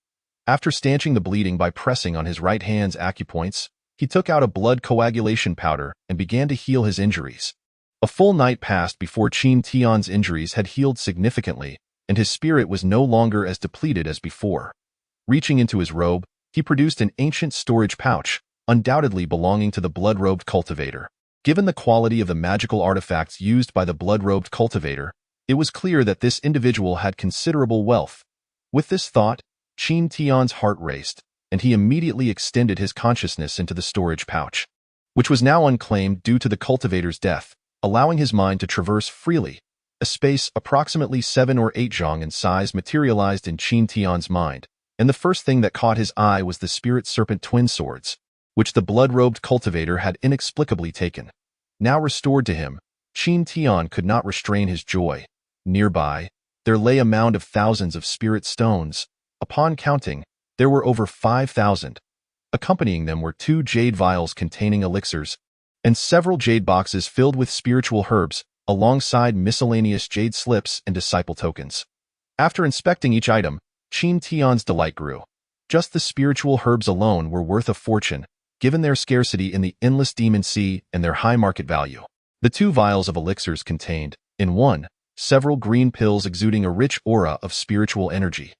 After stanching the bleeding by pressing on his right hand's acupoints, he took out a blood coagulation powder and began to heal his injuries. A full night passed before Qin Tian's injuries had healed significantly, and his spirit was no longer as depleted as before. Reaching into his robe, he produced an ancient storage pouch, undoubtedly belonging to the blood-robed cultivator. Given the quality of the magical artifacts used by the blood-robed cultivator, it was clear that this individual had considerable wealth. With this thought, Qin Tian's heart raced, and he immediately extended his consciousness into the storage pouch, which was now unclaimed due to the cultivator's death, allowing his mind to traverse freely. A space approximately 7 or 8 zhong in size materialized in Qin Tian's mind, and the first thing that caught his eye was the spirit serpent twin swords, which the blood-robed cultivator had inexplicably taken. Now restored to him, Qin Tian could not restrain his joy. Nearby, there lay a mound of thousands of spirit stones. Upon counting, there were over 5,000. Accompanying them were 2 jade vials containing elixirs, and several jade boxes filled with spiritual herbs, alongside miscellaneous jade slips and disciple tokens. After inspecting each item, Qin Tian's delight grew. Just the spiritual herbs alone were worth a fortune, given their scarcity in the endless demon sea and their high market value. The 2 vials of elixirs contained, in one, several green pills exuding a rich aura of spiritual energy.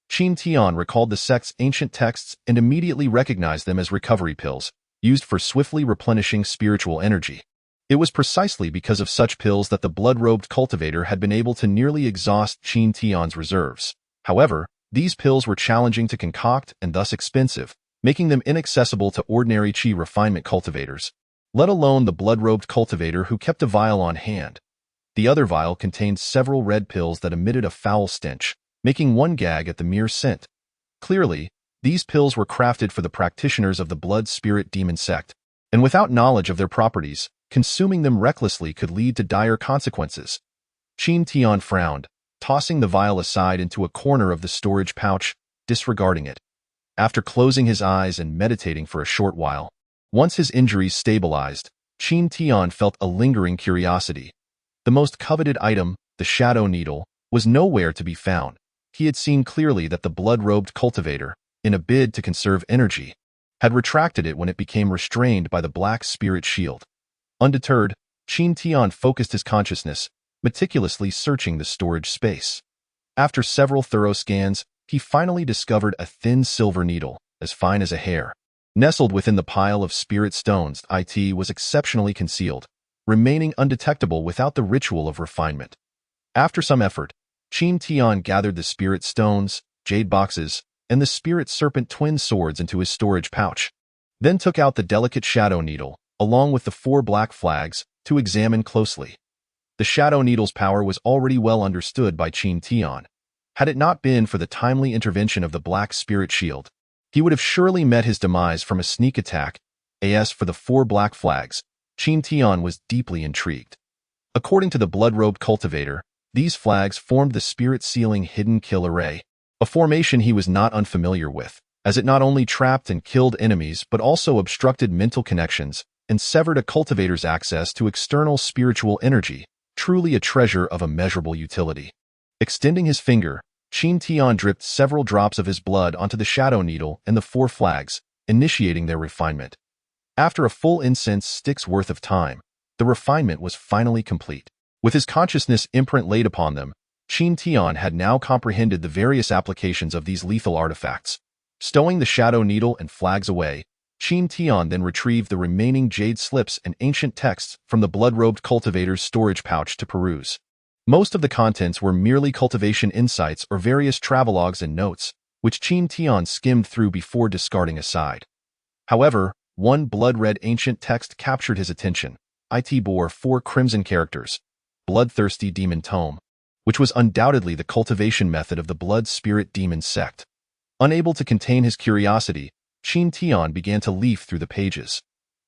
Qin Tian recalled the sect's ancient texts and immediately recognized them as recovery pills, used for swiftly replenishing spiritual energy. It was precisely because of such pills that the blood-robed cultivator had been able to nearly exhaust Qin Tian's reserves. However, these pills were challenging to concoct and thus expensive, making them inaccessible to ordinary Qi refinement cultivators, let alone the blood-robed cultivator who kept a vial on hand. The other vial contained several red pills that emitted a foul stench, making one gag at the mere scent. Clearly, these pills were crafted for the practitioners of the blood-spirit demon sect, and without knowledge of their properties, consuming them recklessly could lead to dire consequences. Qin Tian frowned, tossing the vial aside into a corner of the storage pouch, disregarding it. After closing his eyes and meditating for a short while, once his injuries stabilized, Qin Tian felt a lingering curiosity. The most coveted item, the shadow needle, was nowhere to be found. He had seen clearly that the blood-robed cultivator, in a bid to conserve energy, had retracted it when it became restrained by the black spirit shield. Undeterred, Qin Tian focused his consciousness, meticulously searching the storage space. After several thorough scans, he finally discovered a thin silver needle, as fine as a hair. Nestled within the pile of spirit stones, it was exceptionally concealed, remaining undetectable without the ritual of refinement. After some effort, Qin Tian gathered the spirit stones, jade boxes, and the spirit serpent twin swords into his storage pouch, then took out the delicate shadow needle, along with the 4 black flags, to examine closely. The shadow needle's power was already well understood by Qin Tian. Had it not been for the timely intervention of the black spirit shield, he would have surely met his demise from a sneak attack. As for the 4 black flags, Qin Tian was deeply intrigued. According to the blood-robed cultivator, these flags formed the spirit-sealing hidden kill array, a formation he was not unfamiliar with, as it not only trapped and killed enemies but also obstructed mental connections and severed a cultivator's access to external spiritual energy, truly a treasure of immeasurable utility. Extending his finger, Qin Tian dripped several drops of his blood onto the shadow needle and the 4 flags, initiating their refinement. After a full incense stick's worth of time, the refinement was finally complete. With his consciousness imprint laid upon them, Qin Tian had now comprehended the various applications of these lethal artifacts. Stowing the shadow needle and flags away, Qin Tian then retrieved the remaining jade slips and ancient texts from the blood-robed cultivator's storage pouch to peruse. Most of the contents were merely cultivation insights or various travelogues and notes, which Qin Tian skimmed through before discarding aside. However, one blood-red ancient text captured his attention. It bore 4 crimson characters, Bloodthirsty Demon Tome, which was undoubtedly the cultivation method of the blood-spirit demon sect. Unable to contain his curiosity, Qin Tian began to leaf through the pages.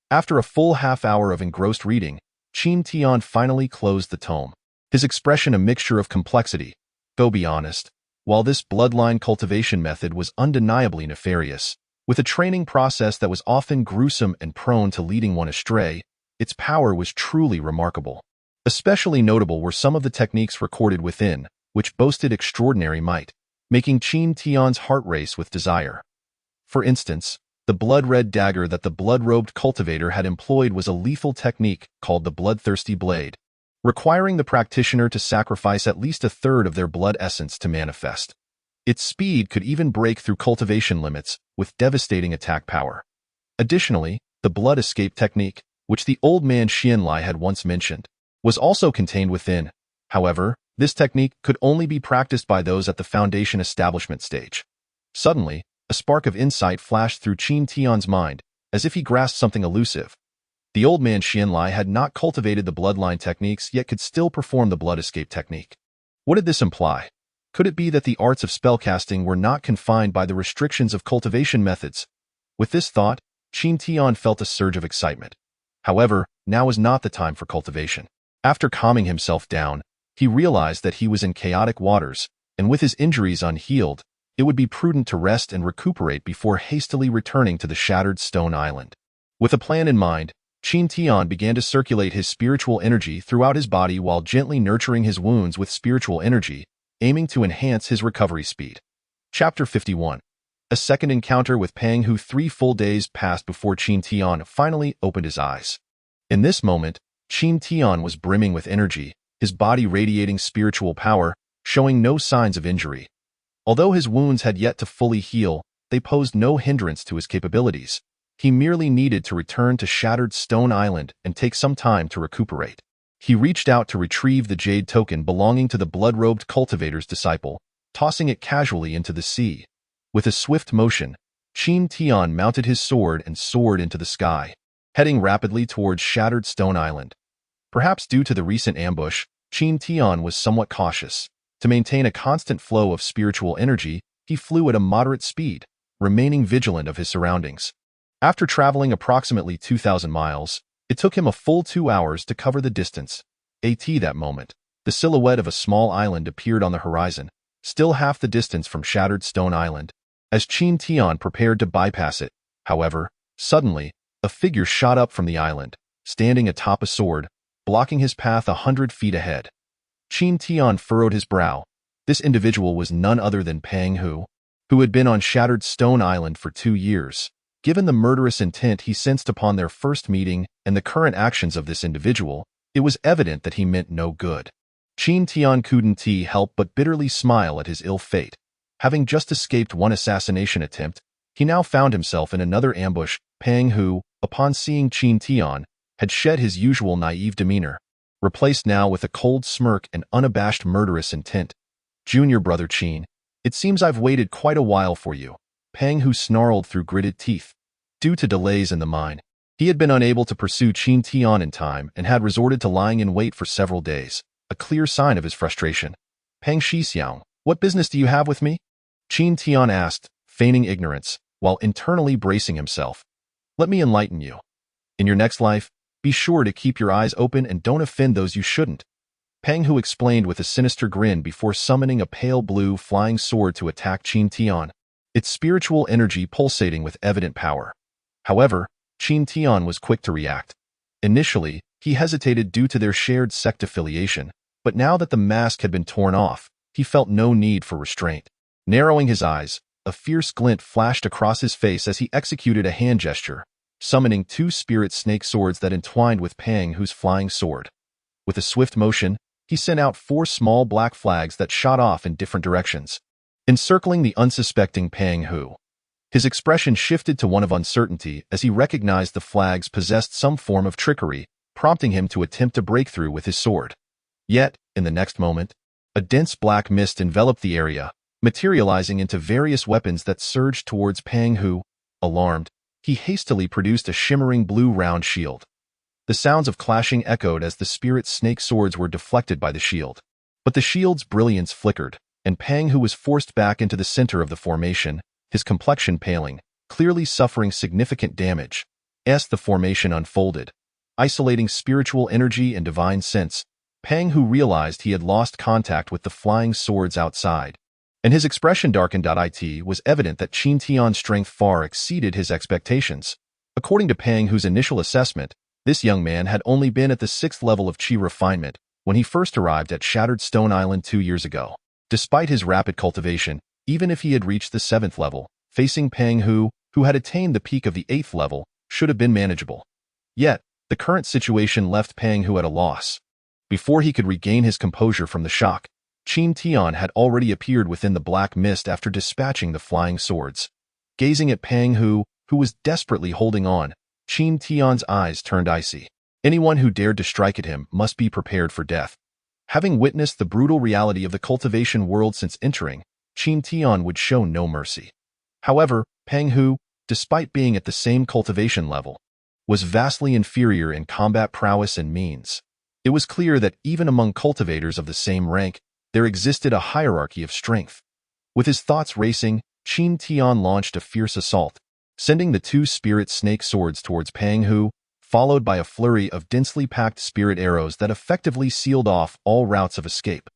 After a full half-hour of engrossed reading, Qin Tian finally closed the tome, his expression a mixture of complexity. Go be honest, while this bloodline cultivation method was undeniably nefarious, with a training process that was often gruesome and prone to leading one astray, its power was truly remarkable. Especially notable were some of the techniques recorded within, which boasted extraordinary might, making Qin Tian's heart race with desire. For instance, the blood-red dagger that the blood-robed cultivator had employed was a lethal technique called the bloodthirsty blade, requiring the practitioner to sacrifice at least a third of their blood essence to manifest. Its speed could even break through cultivation limits with devastating attack power. Additionally, the blood escape technique, which the old man Xianlai had once mentioned, was also contained within. However, this technique could only be practiced by those at the foundation establishment stage. Suddenly, a spark of insight flashed through Qin Tian's mind, as if he grasped something elusive. The old man Xianlai had not cultivated the bloodline techniques yet could still perform the blood escape technique. What did this imply? Could it be that the arts of spellcasting were not confined by the restrictions of cultivation methods? With this thought, Qin Tian felt a surge of excitement. However, now was not the time for cultivation. After calming himself down, he realized that he was in chaotic waters, and with his injuries unhealed, it would be prudent to rest and recuperate before hastily returning to the shattered stone island. With a plan in mind, Qin Tian began to circulate his spiritual energy throughout his body while gently nurturing his wounds with spiritual energy, aiming to enhance his recovery speed. Chapter 51. A second encounter with Pang Hu. 3 full days passed before Qin Tian finally opened his eyes. In this moment, Qin Tian was brimming with energy, his body radiating spiritual power, showing no signs of injury. Although his wounds had yet to fully heal, they posed no hindrance to his capabilities. He merely needed to return to Shattered Stone Island and take some time to recuperate. He reached out to retrieve the jade token belonging to the blood-robed cultivator's disciple, tossing it casually into the sea. With a swift motion, Qin Tian mounted his sword and soared into the sky, heading rapidly towards Shattered Stone Island. Perhaps due to the recent ambush, Qin Tian was somewhat cautious. To maintain a constant flow of spiritual energy, he flew at a moderate speed, remaining vigilant of his surroundings. After traveling approximately 2,000 miles, it took him a full 2 hours to cover the distance. At that moment, the silhouette of a small island appeared on the horizon, still half the distance from Shattered Stone Island. As Qin Tian prepared to bypass it, however, suddenly, a figure shot up from the island, standing atop a sword, blocking his path 100 feet ahead. Qin Tian furrowed his brow. This individual was none other than Peng Hu, who had been on Shattered Stone Island for 2 years. Given the murderous intent he sensed upon their first meeting and the current actions of this individual, it was evident that he meant no good. Qin Tian couldn't help but bitterly smile at his ill fate. Having just escaped one assassination attempt, he now found himself in another ambush. Peng Hu, upon seeing Qin Tian, had shed his usual naive demeanor, replaced now with a cold smirk and unabashed murderous intent. "Junior brother Qin, it seems I've waited quite a while for you," Peng Hu snarled through gritted teeth. Due to delays in the mine, he had been unable to pursue Qin Tian in time and had resorted to lying in wait for several days, a clear sign of his frustration. "Peng Shixiang, what business do you have with me?" Qin Tian asked, feigning ignorance, while internally bracing himself. "Let me enlighten you. In your next life, be sure to keep your eyes open and don't offend those you shouldn't," Peng Hu explained with a sinister grin before summoning a pale blue flying sword to attack Qin Tian, its spiritual energy pulsating with evident power. However, Qin Tian was quick to react. Initially, he hesitated due to their shared sect affiliation, but now that the mask had been torn off, he felt no need for restraint. Narrowing his eyes, a fierce glint flashed across his face as he executed a hand gesture, summoning 2 spirit snake swords that entwined with Peng Hu's flying sword. With a swift motion, he sent out 4 small black flags that shot off in different directions, encircling the unsuspecting Peng Hu. His expression shifted to one of uncertainty as he recognized the flags possessed some form of trickery, prompting him to attempt a breakthrough with his sword. Yet, in the next moment, a dense black mist enveloped the area, materializing into various weapons that surged towards Peng Hu. Alarmed, he hastily produced a shimmering blue round shield. The sounds of clashing echoed as the spirit snake swords were deflected by the shield. But the shield's brilliance flickered, and Peng Hu was forced back into the center of the formation, his complexion paling, clearly suffering significant damage. As the formation unfolded, isolating spiritual energy and divine sense, Peng Hu realized he had lost contact with the flying swords outside, and his expression darkened. It was evident that Qin Tian's strength far exceeded his expectations. According to Peng Hu's initial assessment, this young man had only been at the 6th level of Qi refinement when he first arrived at Shattered Stone Island 2 years ago. Despite his rapid cultivation, even if he had reached the 7th level, facing Peng Hu, who had attained the peak of the 8th level, should have been manageable. Yet, the current situation left Peng Hu at a loss. Before he could regain his composure from the shock, Qin Tian had already appeared within the black mist after dispatching the flying swords. Gazing at Peng Hu, who was desperately holding on, Qin Tian's eyes turned icy. Anyone who dared to strike at him must be prepared for death. Having witnessed the brutal reality of the cultivation world since entering, Qin Tian would show no mercy. However, Peng Hu, despite being at the same cultivation level, was vastly inferior in combat prowess and means. It was clear that even among cultivators of the same rank, there existed a hierarchy of strength. With his thoughts racing, Qin Tian launched a fierce assault, sending the 2 spirit snake swords towards Peng Hu, followed by a flurry of densely packed spirit arrows that effectively sealed off all routes of escape.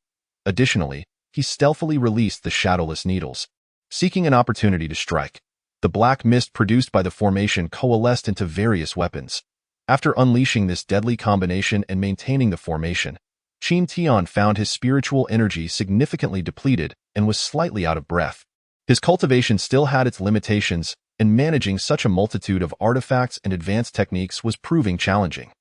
Additionally, he stealthily released the shadowless needles, seeking an opportunity to strike. The black mist produced by the formation coalesced into various weapons. After unleashing this deadly combination and maintaining the formation, Qin Tian found his spiritual energy significantly depleted and was slightly out of breath. His cultivation still had its limitations, and managing such a multitude of artifacts and advanced techniques was proving challenging.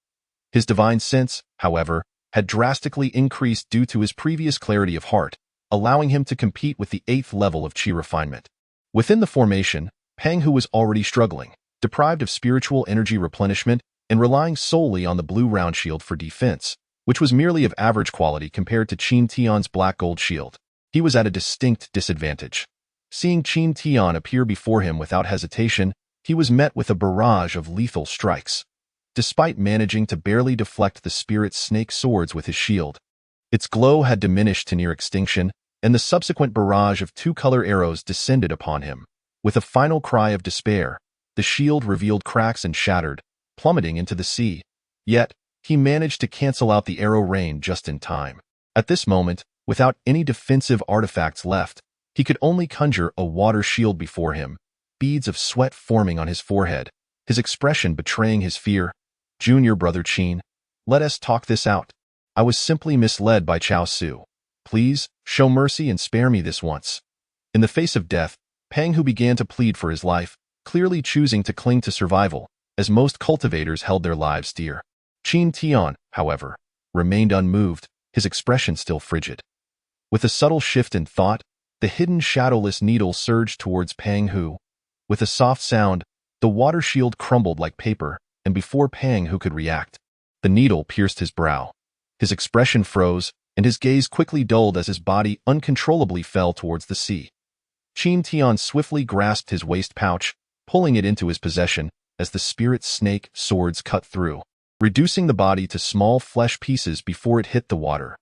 His divine sense, however, had drastically increased due to his previous clarity of heart, allowing him to compete with the 8th level of Qi refinement. Within the formation, Pang Hu was already struggling, deprived of spiritual energy replenishment and relying solely on the blue round shield for defense, which was merely of average quality compared to Qin Tian's black gold shield. He was at a distinct disadvantage. Seeing Qin Tian appear before him without hesitation, he was met with a barrage of lethal strikes. Despite managing to barely deflect the spirit snake swords with his shield, its glow had diminished to near extinction, and the subsequent barrage of two-color arrows descended upon him. With a final cry of despair, the shield revealed cracks and shattered, plummeting into the sea. Yet, he managed to cancel out the arrow rain just in time. At this moment, without any defensive artifacts left, he could only conjure a water shield before him, beads of sweat forming on his forehead, his expression betraying his fear. "Junior brother Qin, let us talk this out. I was simply misled by Chao Su. Please, show mercy and spare me this once." In the face of death, Pang Hu began to plead for his life, clearly choosing to cling to survival, as most cultivators held their lives dear. Qin Tian, however, remained unmoved, his expression still frigid. With a subtle shift in thought, the hidden shadowless needle surged towards Pang Hu. With a soft sound, the water shield crumbled like paper, and before Pang Hu could react, the needle pierced his brow. His expression froze, and his gaze quickly dulled as his body uncontrollably fell towards the sea. Qin Tian swiftly grasped his waist pouch, pulling it into his possession as the spirit snake swords cut through, reducing the body to small flesh pieces before it hit the water.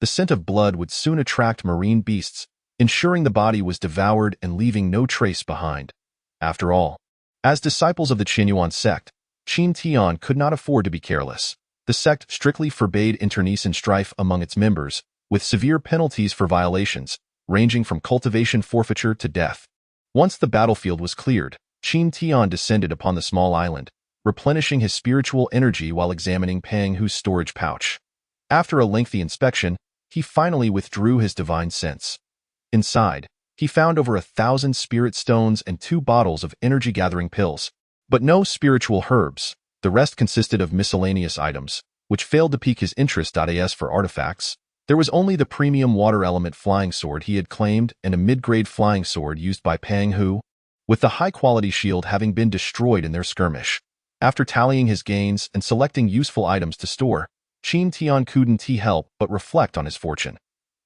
The scent of blood would soon attract marine beasts, ensuring the body was devoured and leaving no trace behind. After all, as disciples of the Qinyuan sect, Qin Tian could not afford to be careless. The sect strictly forbade internecine strife among its members, with severe penalties for violations, ranging from cultivation forfeiture to death. Once the battlefield was cleared, Qin Tian descended upon the small island, replenishing his spiritual energy while examining Pang Hu's storage pouch. After a lengthy inspection, he finally withdrew his divine sense. Inside, he found over 1,000 spirit stones and 2 bottles of energy-gathering pills, but no spiritual herbs. The rest consisted of miscellaneous items, which failed to pique his interest. As for artifacts, there was only the premium water element flying sword he had claimed and a mid-grade flying sword used by Pang Hu, with the high-quality shield having been destroyed in their skirmish. After tallying his gains and selecting useful items to store, Qin Tian couldn't help but reflect on his fortune.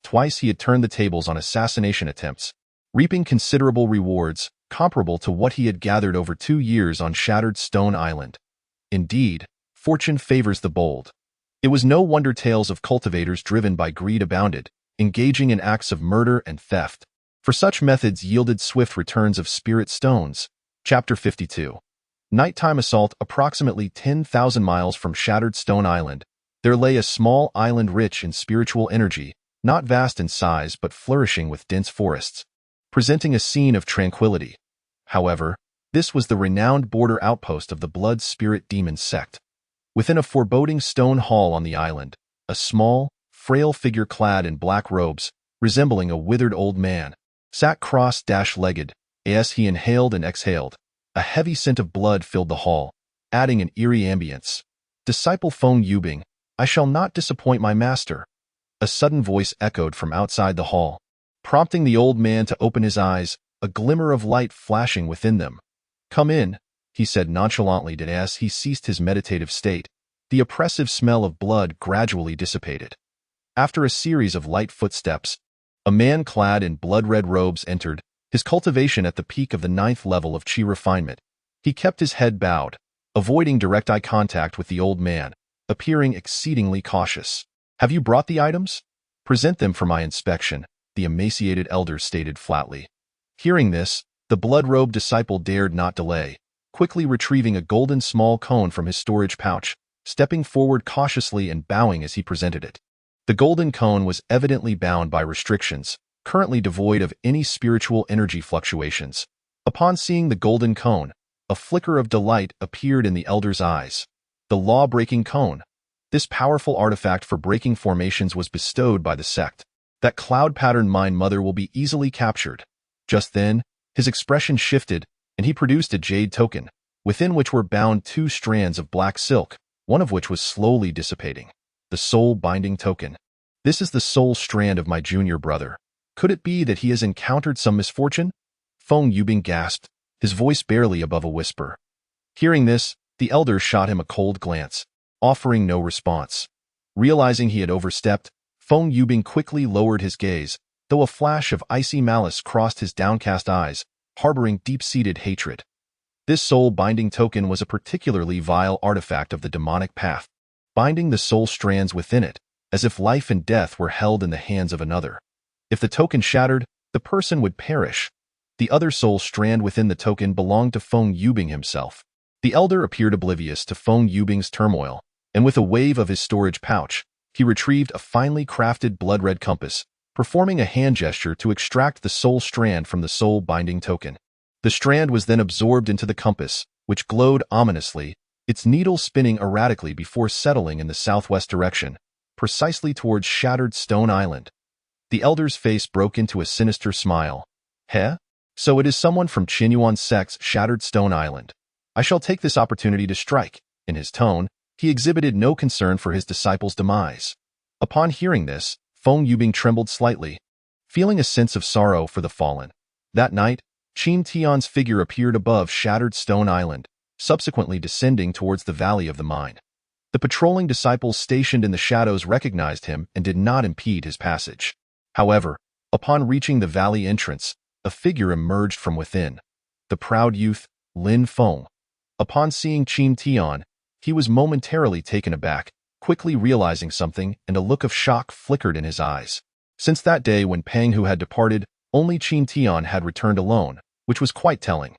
Twice he had turned the tables on assassination attempts, reaping considerable rewards comparable to what he had gathered over 2 years on Shattered Stone Island. Indeed, fortune favors the bold. It was no wonder tales of cultivators driven by greed abounded, engaging in acts of murder and theft, for such methods yielded swift returns of spirit stones. Chapter 52. Nighttime assault. Approximately 10,000 miles from Shattered Stone Island, there lay a small island rich in spiritual energy, not vast in size but flourishing with dense forests, presenting a scene of tranquility. However, this was the renowned border outpost of the blood spirit demon sect. Within a foreboding stone hall on the island, a small, frail figure clad in black robes, resembling a withered old man, sat cross-legged, as he inhaled and exhaled. A heavy scent of blood filled the hall, adding an eerie ambience. "Disciple Feng Yubing, I shall not disappoint my master." A sudden voice echoed from outside the hall, prompting the old man to open his eyes, a glimmer of light flashing within them. "Come in," he said nonchalantly. As he ceased his meditative state, the oppressive smell of blood gradually dissipated. After a series of light footsteps, a man clad in blood-red robes entered, his cultivation at the peak of the 9th level of Qi refinement. He kept his head bowed, avoiding direct eye contact with the old man, appearing exceedingly cautious. "Have you brought the items?" "Present them for my inspection," the emaciated elder stated flatly. Hearing this, the blood-robed disciple dared not delay, quickly retrieving a golden small cone from his storage pouch, stepping forward cautiously and bowing as he presented it. The golden cone was evidently bound by restrictions, currently devoid of any spiritual energy fluctuations. Upon seeing the golden cone, a flicker of delight appeared in the elder's eyes. The law-breaking cone. This powerful artifact for breaking formations was bestowed by the sect. That cloud-patterned mind mother will be easily captured. Just then, his expression shifted, and he produced a jade token, within which were bound 2 strands of black silk, one of which was slowly dissipating. The soul-binding token. This is the soul strand of my junior brother. Could it be that he has encountered some misfortune? Feng Yubing gasped, his voice barely above a whisper. Hearing this, the elder shot him a cold glance, offering no response. Realizing he had overstepped, Feng Yubing quickly lowered his gaze, though a flash of icy malice crossed his downcast eyes, harboring deep-seated hatred. This soul-binding token was a particularly vile artifact of the demonic path, binding the soul strands within it, as if life and death were held in the hands of another. If the token shattered, the person would perish. The other soul strand within the token belonged to Feng Yubing himself. The elder appeared oblivious to Feng Yubing's turmoil, and with a wave of his storage pouch, he retrieved a finely crafted blood-red compass, performing a hand gesture to extract the soul strand from the soul-binding token. The strand was then absorbed into the compass, which glowed ominously, its needle spinning erratically before settling in the southwest direction, precisely towards Shattered Stone Island. The elder's face broke into a sinister smile. Heh? So it is someone from Qin Tian's sect's Shattered Stone Island. I shall take this opportunity to strike. In his tone, he exhibited no concern for his disciple's demise. Upon hearing this, Feng Yubing trembled slightly, feeling a sense of sorrow for the fallen. That night, Qin Tian's figure appeared above Shattered Stone Island, subsequently descending towards the valley of the mine. The patrolling disciples stationed in the shadows recognized him and did not impede his passage. However, upon reaching the valley entrance, a figure emerged from within. The proud youth, Lin Feng. Upon seeing Qin Tian, he was momentarily taken aback, quickly realizing something, and a look of shock flickered in his eyes. Since that day when Pang Hu had departed, only Qin Tian had returned alone, which was quite telling.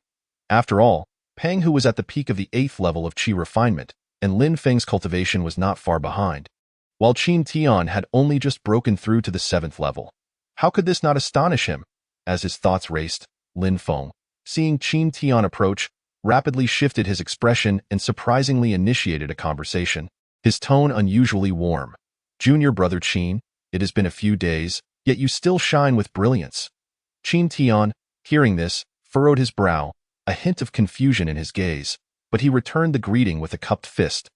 After all, Pang Hu was at the peak of the 8th level of Qi refinement, and Lin Feng's cultivation was not far behind, while Qin Tian had only just broken through to the 7th level. How could this not astonish him? As his thoughts raced, Lin Feng, seeing Qin Tian approach, rapidly shifted his expression and surprisingly initiated a conversation, his tone unusually warm. Junior brother Qin, it has been a few days, yet you still shine with brilliance. Qin Tian, hearing this, furrowed his brow, a hint of confusion in his gaze, but he returned the greeting with a cupped fist.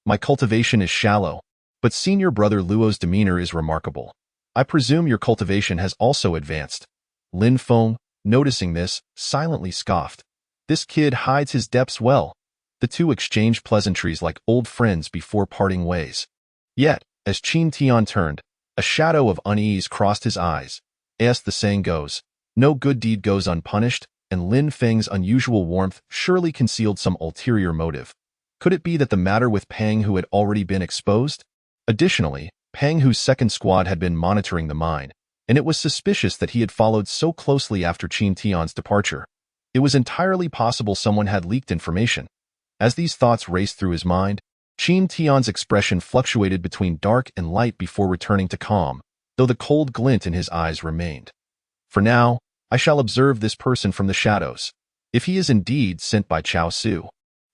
My cultivation is shallow, but senior brother Luo's demeanor is remarkable. I presume your cultivation has also advanced. Lin Feng, noticing this, silently scoffed. This kid hides his depths well. The two exchanged pleasantries like old friends before parting ways. Yet, as Qin Tian turned, a shadow of unease crossed his eyes. As the saying goes, no good deed goes unpunished, and Lin Feng's unusual warmth surely concealed some ulterior motive. Could it be that the matter with Pang Hu had already been exposed? Additionally, Pang Hu's second squad had been monitoring the mine, and it was suspicious that he had followed so closely after Qin Tian's departure. It was entirely possible someone had leaked information. As these thoughts raced through his mind, Qin Tian's expression fluctuated between dark and light before returning to calm, though the cold glint in his eyes remained. For now, I shall observe this person from the shadows. If he is indeed sent by Chao Su,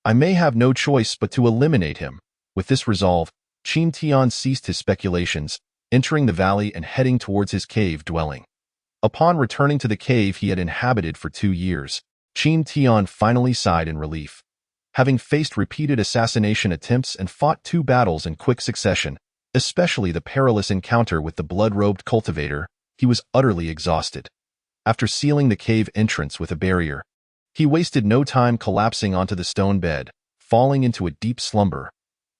I may have no choice but to eliminate him. With this resolve, Qin Tian ceased his speculations, entering the valley and heading towards his cave dwelling. Upon returning to the cave he had inhabited for 2 years, Qin Tian finally sighed in relief. Having faced repeated assassination attempts and fought 2 battles in quick succession, especially the perilous encounter with the blood-robed cultivator, he was utterly exhausted. After sealing the cave entrance with a barrier, he wasted no time collapsing onto the stone bed, falling into a deep slumber.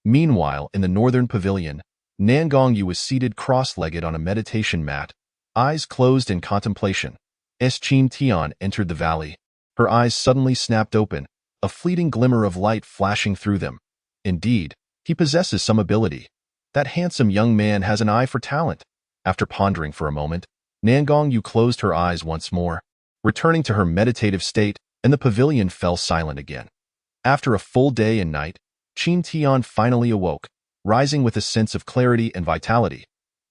Meanwhile, in the northern pavilion, Nangongyu was seated cross-legged on a meditation mat, eyes closed in contemplation. As Qin Tian entered the valley, her eyes suddenly snapped open, a fleeting glimmer of light flashing through them. Indeed, he possesses some ability. That handsome young man has an eye for talent. After pondering for a moment, Nangongyu closed her eyes once more, returning to her meditative state, and the pavilion fell silent again. After a full day and night, Qin Tian finally awoke, rising with a sense of clarity and vitality.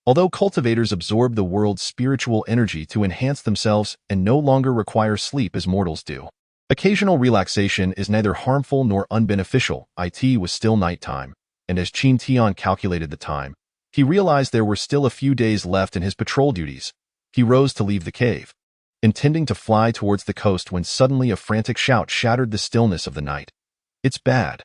Although cultivators absorb the world's spiritual energy to enhance themselves and no longer require sleep as mortals do, occasional relaxation is neither harmful nor unbeneficial. It was still nighttime, and as Qin Tian calculated the time, he realized there were still a few days left in his patrol duties. He rose to leave the cave, intending to fly towards the coast when suddenly a frantic shout shattered the stillness of the night. It's bad.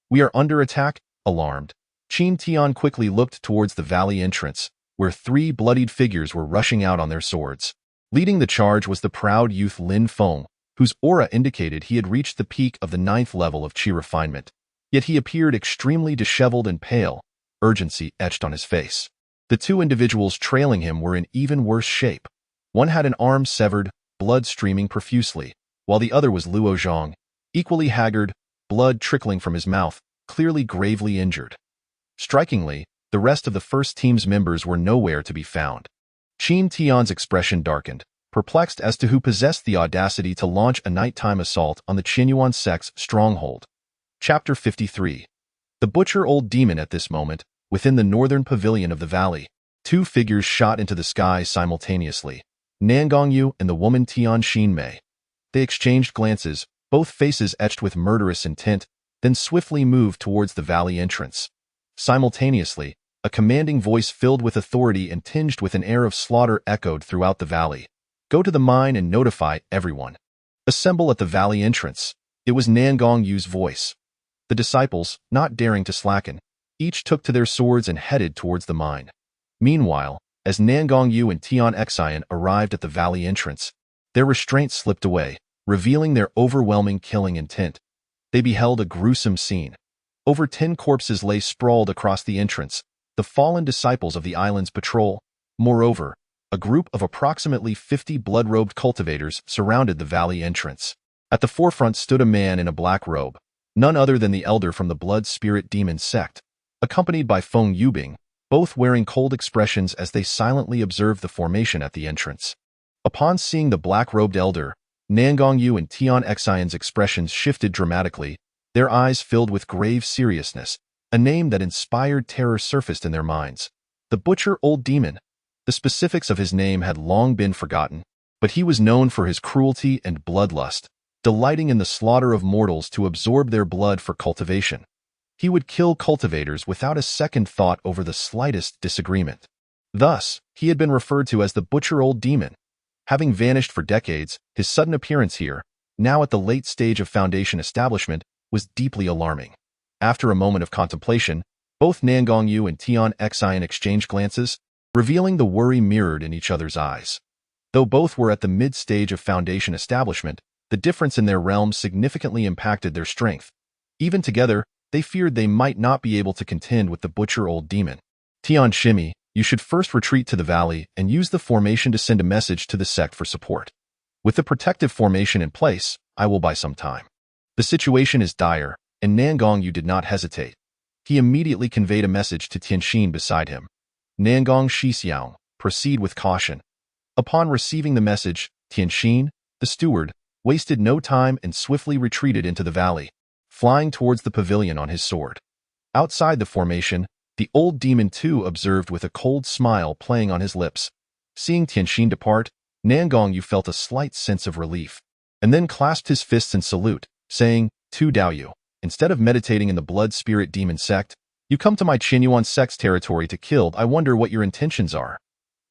We are under attack. alarmed. Qin Tian quickly looked towards the valley entrance, where 3 bloodied figures were rushing out on their swords. Leading the charge was the proud youth Lin Feng, whose aura indicated he had reached the peak of the 9th level of Qi refinement. Yet he appeared extremely disheveled and pale, urgency etched on his face. The 2 individuals trailing him were in even worse shape. One had an arm severed, blood streaming profusely, while the other was Luo Zhang, equally haggard, blood trickling from his mouth, clearly gravely injured. Strikingly, the rest of the first team's members were nowhere to be found. Qin Tian's expression darkened, perplexed as to who possessed the audacity to launch a nighttime assault on the Qinyuan sect's stronghold. Chapter 53. The butcher old demon. At this moment, within the northern pavilion of the valley, 2 figures shot into the sky simultaneously, Nangongyu and the woman Tian Xinmei. They exchanged glances, both faces etched with murderous intent, then swiftly moved towards the valley entrance. Simultaneously, a commanding voice filled with authority and tinged with an air of slaughter echoed throughout the valley. Go to the mine and notify everyone. Assemble at the valley entrance. It was Nangongyu's voice. The disciples, not daring to slacken, each took to their swords and headed towards the mine. Meanwhile, as Nangongyu and Tian Xian arrived at the valley entrance, their restraints slipped away, revealing their overwhelming killing intent. They beheld a gruesome scene. Over 10 corpses lay sprawled across the entrance, the fallen disciples of the island's patrol. Moreover, a group of approximately 50 blood-robed cultivators surrounded the valley entrance. At the forefront stood a man in a black robe, none other than the elder from the blood spirit demon sect, accompanied by Feng Yubing, both wearing cold expressions as they silently observed the formation at the entrance. Upon seeing the black-robed elder, Nangongyu and Tian Xian's expressions shifted dramatically, their eyes filled with grave seriousness. A name that inspired terror surfaced in their minds. The butcher old demon. The specifics of his name had long been forgotten, but he was known for his cruelty and bloodlust, delighting in the slaughter of mortals to absorb their blood for cultivation. He would kill cultivators without a second thought over the slightest disagreement. Thus, he had been referred to as the butcher old demon. Having vanished for decades, his sudden appearance here, now at the late stage of foundation establishment, was deeply alarming. After a moment of contemplation, both Nangongyu and Tian Xian exchanged glances, revealing the worry mirrored in each other's eyes. Though both were at the mid-stage of foundation establishment, the difference in their realms significantly impacted their strength. Even together, they feared they might not be able to contend with the butcher old demon. Tian Shimi, you should first retreat to the valley and use the formation to send a message to the sect for support. With the protective formation in place, I will buy some time. The situation is dire, and Nangongyu did not hesitate. He immediately conveyed a message to Tianxin beside him. Nangong Shixiang, proceed with caution. Upon receiving the message, Tianxin, the steward, wasted no time and swiftly retreated into the valley, flying towards the pavilion on his sword. Outside the formation, the old demon too observed with a cold smile playing on his lips. Seeing Tianxin depart, Nangongyu felt a slight sense of relief, and then clasped his fists in salute, saying, Tu Daoyu, instead of meditating in the blood spirit demon sect, you come to my Qinyuan sect's territory to kill. I wonder what your intentions are.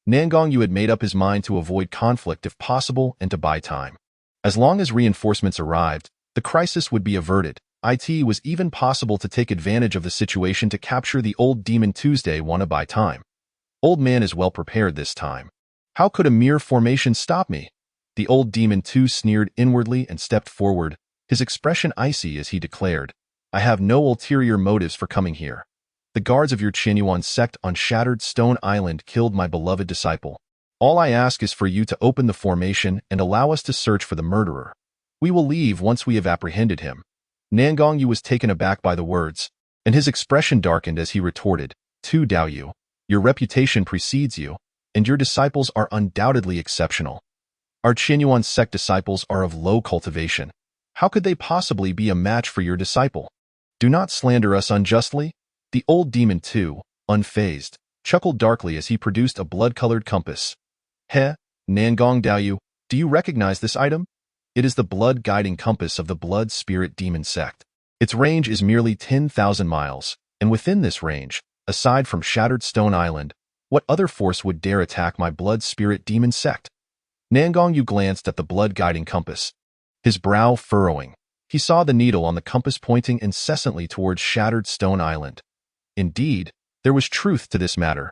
Nangongyu had made up his mind to avoid conflict if possible and to buy time. As long as reinforcements arrived, the crisis would be averted. It was even possible to take advantage of the situation to capture the old demon. Tuesday wanna buy time. Old man is well prepared this time. How could a mere formation stop me? The old demon too sneered inwardly and stepped forward, his expression icy as he declared, I have no ulterior motives for coming here. The guards of your Qinyuan sect on Shattered Stone Island killed my beloved disciple. All I ask is for you to open the formation and allow us to search for the murderer. We will leave once we have apprehended him. Nangongyu was taken aback by the words, and his expression darkened as he retorted, Tu Daoyu, your reputation precedes you, and your disciples are undoubtedly exceptional. Our Qinyuan sect disciples are of low cultivation. How could they possibly be a match for your disciple? Do not slander us unjustly. The old demon too, unfazed, chuckled darkly as he produced a blood-colored compass. Nangong Daoyu, do you recognize this item? It is the blood-guiding compass of the blood spirit demon sect. Its range is merely 10,000 miles, and within this range, aside from Shattered Stone Island, what other force would dare attack my blood spirit demon sect? Nangongyu glanced at the blood-guiding compass, his brow furrowing. He saw the needle on the compass pointing incessantly towards shattered Stone Island. Indeed, there was truth to this matter.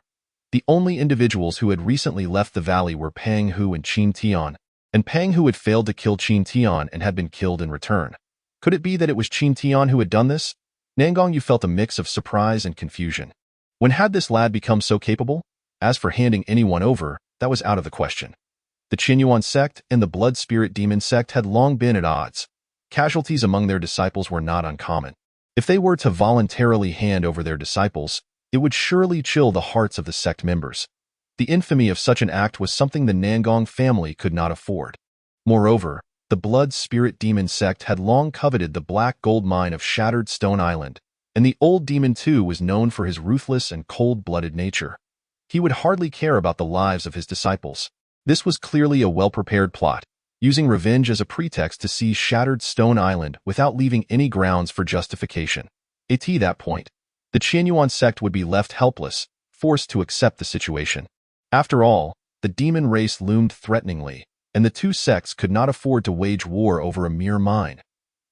The only individuals who had recently left the valley were Pang Hu and Qin Tian, and Pang Hu had failed to kill Qin Tian and had been killed in return. Could it be that it was Qin Tian who had done this? Nangong Yu felt a mix of surprise and confusion. When had this lad become so capable? As for handing anyone over, that was out of the question. The Qinyuan sect and the Blood Spirit Demon sect had long been at odds. Casualties among their disciples were not uncommon. If they were to voluntarily hand over their disciples, it would surely chill the hearts of the sect members. The infamy of such an act was something the Nangong family could not afford. Moreover, the Blood Spirit Demon sect had long coveted the black gold mine of Shattered Stone Island, and the old demon too was known for his ruthless and cold-blooded nature. He would hardly care about the lives of his disciples. This was clearly a well-prepared plot, using revenge as a pretext to seize Shattered Stone Island without leaving any grounds for justification. At that point, the Qinyuan sect would be left helpless, forced to accept the situation. After all, the demon race loomed threateningly, and the two sects could not afford to wage war over a mere mine.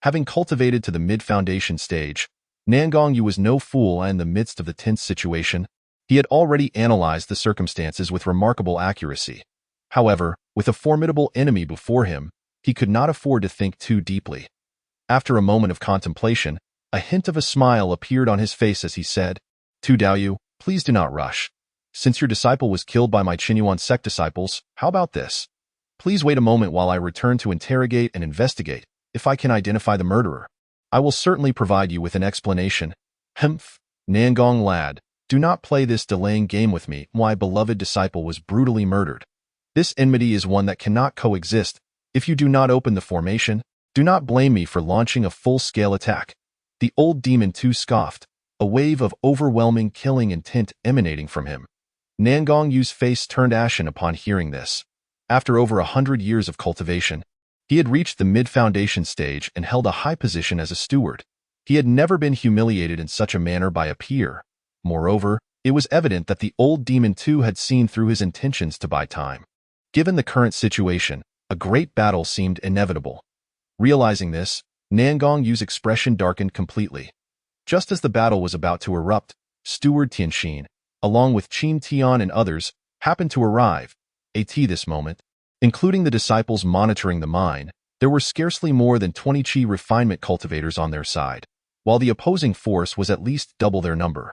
Having cultivated to the mid-foundation stage, Nangong Yu was no fool, and in the midst of the tense situation, he had already analyzed the circumstances with remarkable accuracy. However, with a formidable enemy before him, he could not afford to think too deeply. After a moment of contemplation, a hint of a smile appeared on his face as he said, "Tu Daoyu, please do not rush. Since your disciple was killed by my Qinyuan sect disciples, how about this? Please wait a moment while I return to interrogate and investigate. If I can identify the murderer, I will certainly provide you with an explanation." Humph, Nangong lad, do not play this delaying game with me. My beloved disciple was brutally murdered. This enmity is one that cannot coexist. If you do not open the formation, do not blame me for launching a full-scale attack. The old demon too scoffed, a wave of overwhelming killing intent emanating from him. Nangong Yu's face turned ashen upon hearing this. After over 100 years of cultivation, he had reached the mid-foundation stage and held a high position as a steward. He had never been humiliated in such a manner by a peer. Moreover, it was evident that the old demon too had seen through his intentions to buy time. Given the current situation, a great battle seemed inevitable. Realizing this, Nangong Yu's expression darkened completely. Just as the battle was about to erupt, Steward Tianxin, along with Qin Tian and others, happened to arrive. At this moment, including the disciples monitoring the mine, there were scarcely more than 20 Qi refinement cultivators on their side, while the opposing force was at least double their number.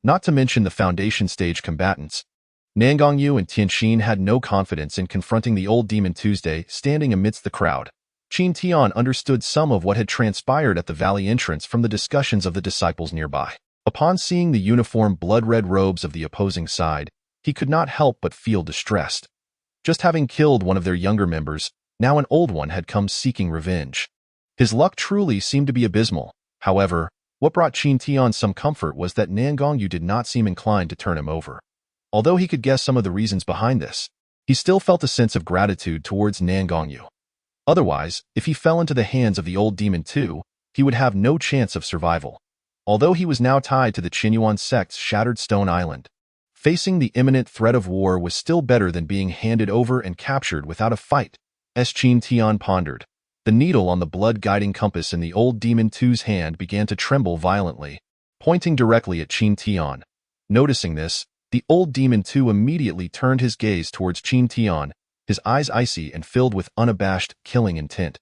Not to mention the foundation stage combatants. Nangong Yu and Tianxin had no confidence in confronting the old demon Tuesday standing amidst the crowd. Qin Tian understood some of what had transpired at the valley entrance from the discussions of the disciples nearby. Upon seeing the uniform blood-red robes of the opposing side, he could not help but feel distressed. Just having killed one of their younger members, now an old one had come seeking revenge. His luck truly seemed to be abysmal. However, what brought Qin Tian some comfort was that Nangong Yu did not seem inclined to turn him over. Although he could guess some of the reasons behind this, he still felt a sense of gratitude towards Nangong Yu. Otherwise, if he fell into the hands of the old demon too, he would have no chance of survival. Although he was now tied to the Qinyuan sect's Shattered Stone Island, facing the imminent threat of war was still better than being handed over and captured without a fight. As Qin Tian pondered, the needle on the blood-guiding compass in the old demon two's hand began to tremble violently, pointing directly at Qin Tian. Noticing this, the old demon two immediately turned his gaze towards Qin Tian, his eyes icy and filled with unabashed, killing intent.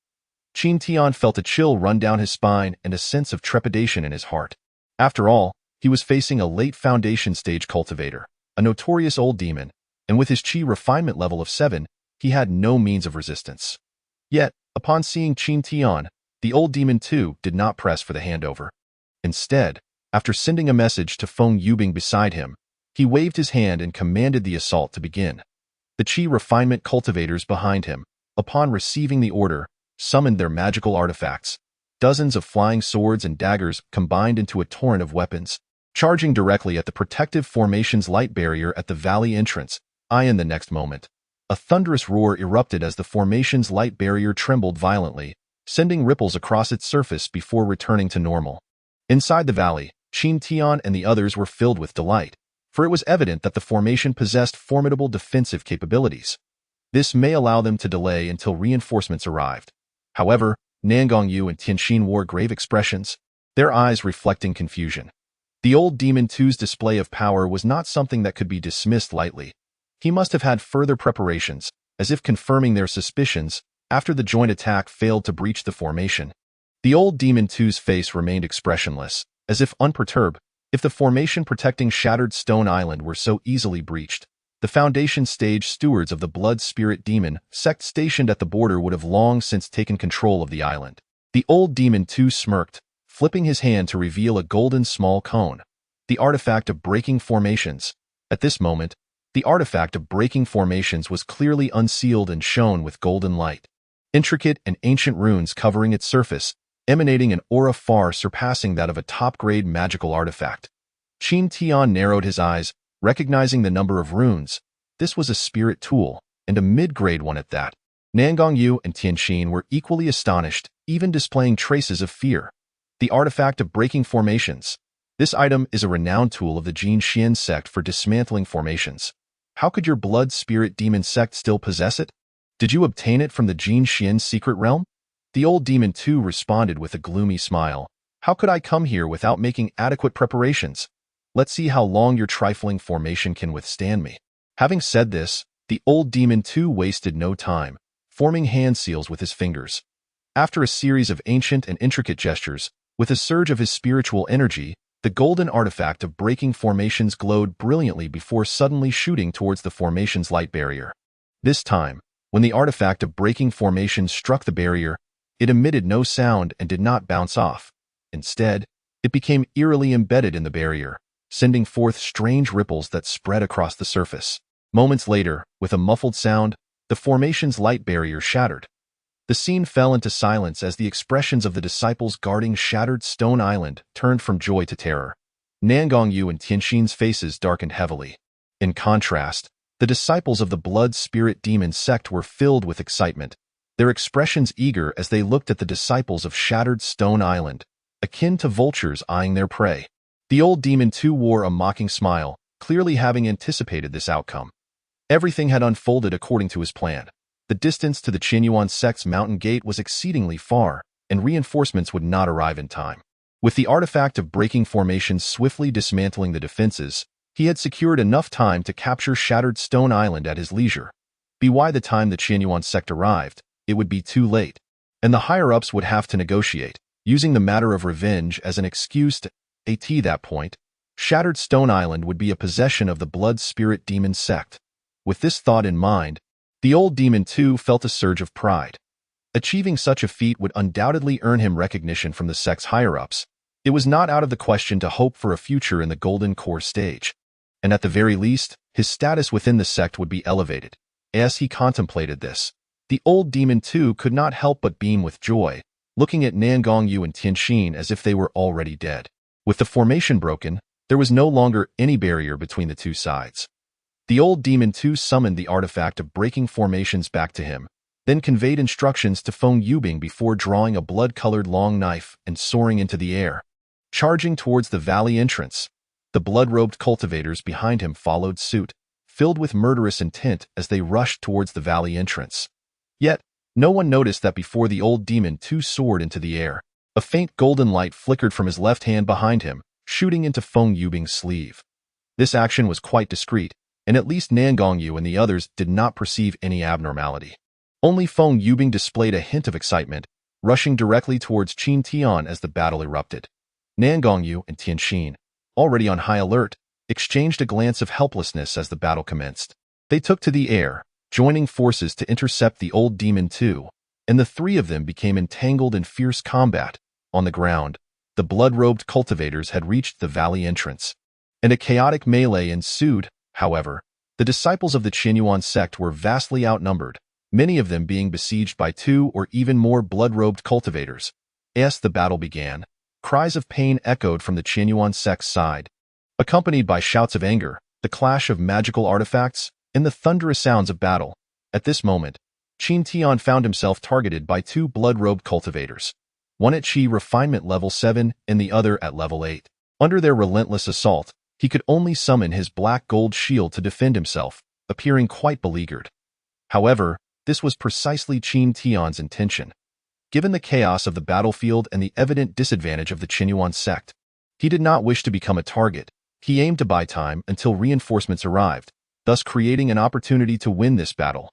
Qin Tian felt a chill run down his spine and a sense of trepidation in his heart. After all, he was facing a late foundation stage cultivator, a notorious old demon, and with his Qi refinement level of 7, he had no means of resistance. Yet, upon seeing Qin Tian, the old demon too did not press for the handover. Instead, after sending a message to Feng Yubing beside him, he waved his hand and commanded the assault to begin. The Qi refinement cultivators behind him, upon receiving the order, summoned their magical artifacts. Dozens of flying swords and daggers combined into a torrent of weapons, charging directly at the protective formation's light barrier at the valley entrance. In the next moment, a thunderous roar erupted as the formation's light barrier trembled violently, sending ripples across its surface before returning to normal. Inside the valley, Qin Tian and the others were filled with delight, for it was evident that the formation possessed formidable defensive capabilities. This may allow them to delay until reinforcements arrived. However, Nangongyu and Tianxin wore grave expressions, their eyes reflecting confusion. The old Demon Two's display of power was not something that could be dismissed lightly. He must have had further preparations, as if confirming their suspicions, after the joint attack failed to breach the formation. The old Demon Two's face remained expressionless, as if unperturbed. If the formation protecting Shattered Stone Island were so easily breached, the Foundation stage stewards of the Blood Spirit Demon sect stationed at the border would have long since taken control of the island. The old Demon Two smirked, flipping his hand to reveal a golden small cone, the artifact of breaking formations. At this moment, the artifact of breaking formations was clearly unsealed and shone with golden light. Intricate and ancient runes covering its surface, emanating an aura far surpassing that of a top-grade magical artifact. Qin Tian narrowed his eyes, recognizing the number of runes. This was a spirit tool, and a mid-grade one at that. Nangongyu and Tianxin were equally astonished, even displaying traces of fear. The artifact of breaking formations. This item is a renowned tool of the Qin Tian sect for dismantling formations. How could your Blood Spirit Demon sect still possess it? Did you obtain it from the Qin Tian secret realm? The old Demon Two responded with a gloomy smile. How could I come here without making adequate preparations? Let's see how long your trifling formation can withstand me. Having said this, the old Demon Two wasted no time, forming hand seals with his fingers. After a series of ancient and intricate gestures, with a surge of his spiritual energy, the golden artifact of breaking formations glowed brilliantly before suddenly shooting towards the formation's light barrier. This time, when the artifact of breaking formations struck the barrier, it emitted no sound and did not bounce off. Instead, it became eerily embedded in the barrier, sending forth strange ripples that spread across the surface. Moments later, with a muffled sound, the formation's light barrier shattered. The scene fell into silence as the expressions of the disciples guarding Shattered Stone Island turned from joy to terror. Nangongyu and Tianxin's faces darkened heavily. In contrast, the disciples of the Blood Spirit Demon sect were filled with excitement, their expressions eager as they looked at the disciples of Shattered Stone Island, akin to vultures eyeing their prey. The old Demon Two wore a mocking smile, clearly having anticipated this outcome. Everything had unfolded according to his plan. The distance to the Qinyuan sect's mountain gate was exceedingly far, and reinforcements would not arrive in time. With the artifact of breaking formations swiftly dismantling the defenses, he had secured enough time to capture Shattered Stone Island at his leisure. By the time the Qinyuan sect arrived, it would be too late, and the higher-ups would have to negotiate, using the matter of revenge as an excuse to at that point. Shattered Stone Island would be a possession of the Blood Spirit Demon sect. With this thought in mind, the old Demon Two felt a surge of pride. Achieving such a feat would undoubtedly earn him recognition from the sect's higher-ups. It was not out of the question to hope for a future in the Golden Core stage, and at the very least, his status within the sect would be elevated. As he contemplated this, the old Demon Two could not help but beam with joy, looking at Nangongyu and Tianxin as if they were already dead. With the formation broken, there was no longer any barrier between the two sides. The old Demon Two summoned the artifact of breaking formations back to him, then conveyed instructions to Feng Yubing before drawing a blood-colored long knife and soaring into the air. Charging towards the valley entrance, the blood-robed cultivators behind him followed suit, filled with murderous intent as they rushed towards the valley entrance. Yet, no one noticed that before the old Demon Two soared into the air, a faint golden light flickered from his left hand behind him, shooting into Feng Yubing's sleeve. This action was quite discreet, and at least Nangongyu and the others did not perceive any abnormality. Only Feng Yubing displayed a hint of excitement, rushing directly towards Qin Tian as the battle erupted. Nangongyu and Tianxin, already on high alert, exchanged a glance of helplessness as the battle commenced. They took to the air, joining forces to intercept the old Demon Two, and the three of them became entangled in fierce combat. On the ground, the blood-robed cultivators had reached the valley entrance, and a chaotic melee ensued. However, the disciples of the Qinyuan sect were vastly outnumbered, many of them being besieged by two or even more blood-robed cultivators. As the battle began, cries of pain echoed from the Qinyuan sect's side, accompanied by shouts of anger, the clash of magical artifacts, and the thunderous sounds of battle. At this moment, Qin Tian found himself targeted by two blood-robed cultivators, one at refinement level 7 and the other at level 8. Under their relentless assault, he could only summon his black gold shield to defend himself, appearing quite beleaguered. However, this was precisely Qin Tian's intention. Given the chaos of the battlefield and the evident disadvantage of the Qin sect, he did not wish to become a target. He aimed to buy time until reinforcements arrived, thus creating an opportunity to win this battle.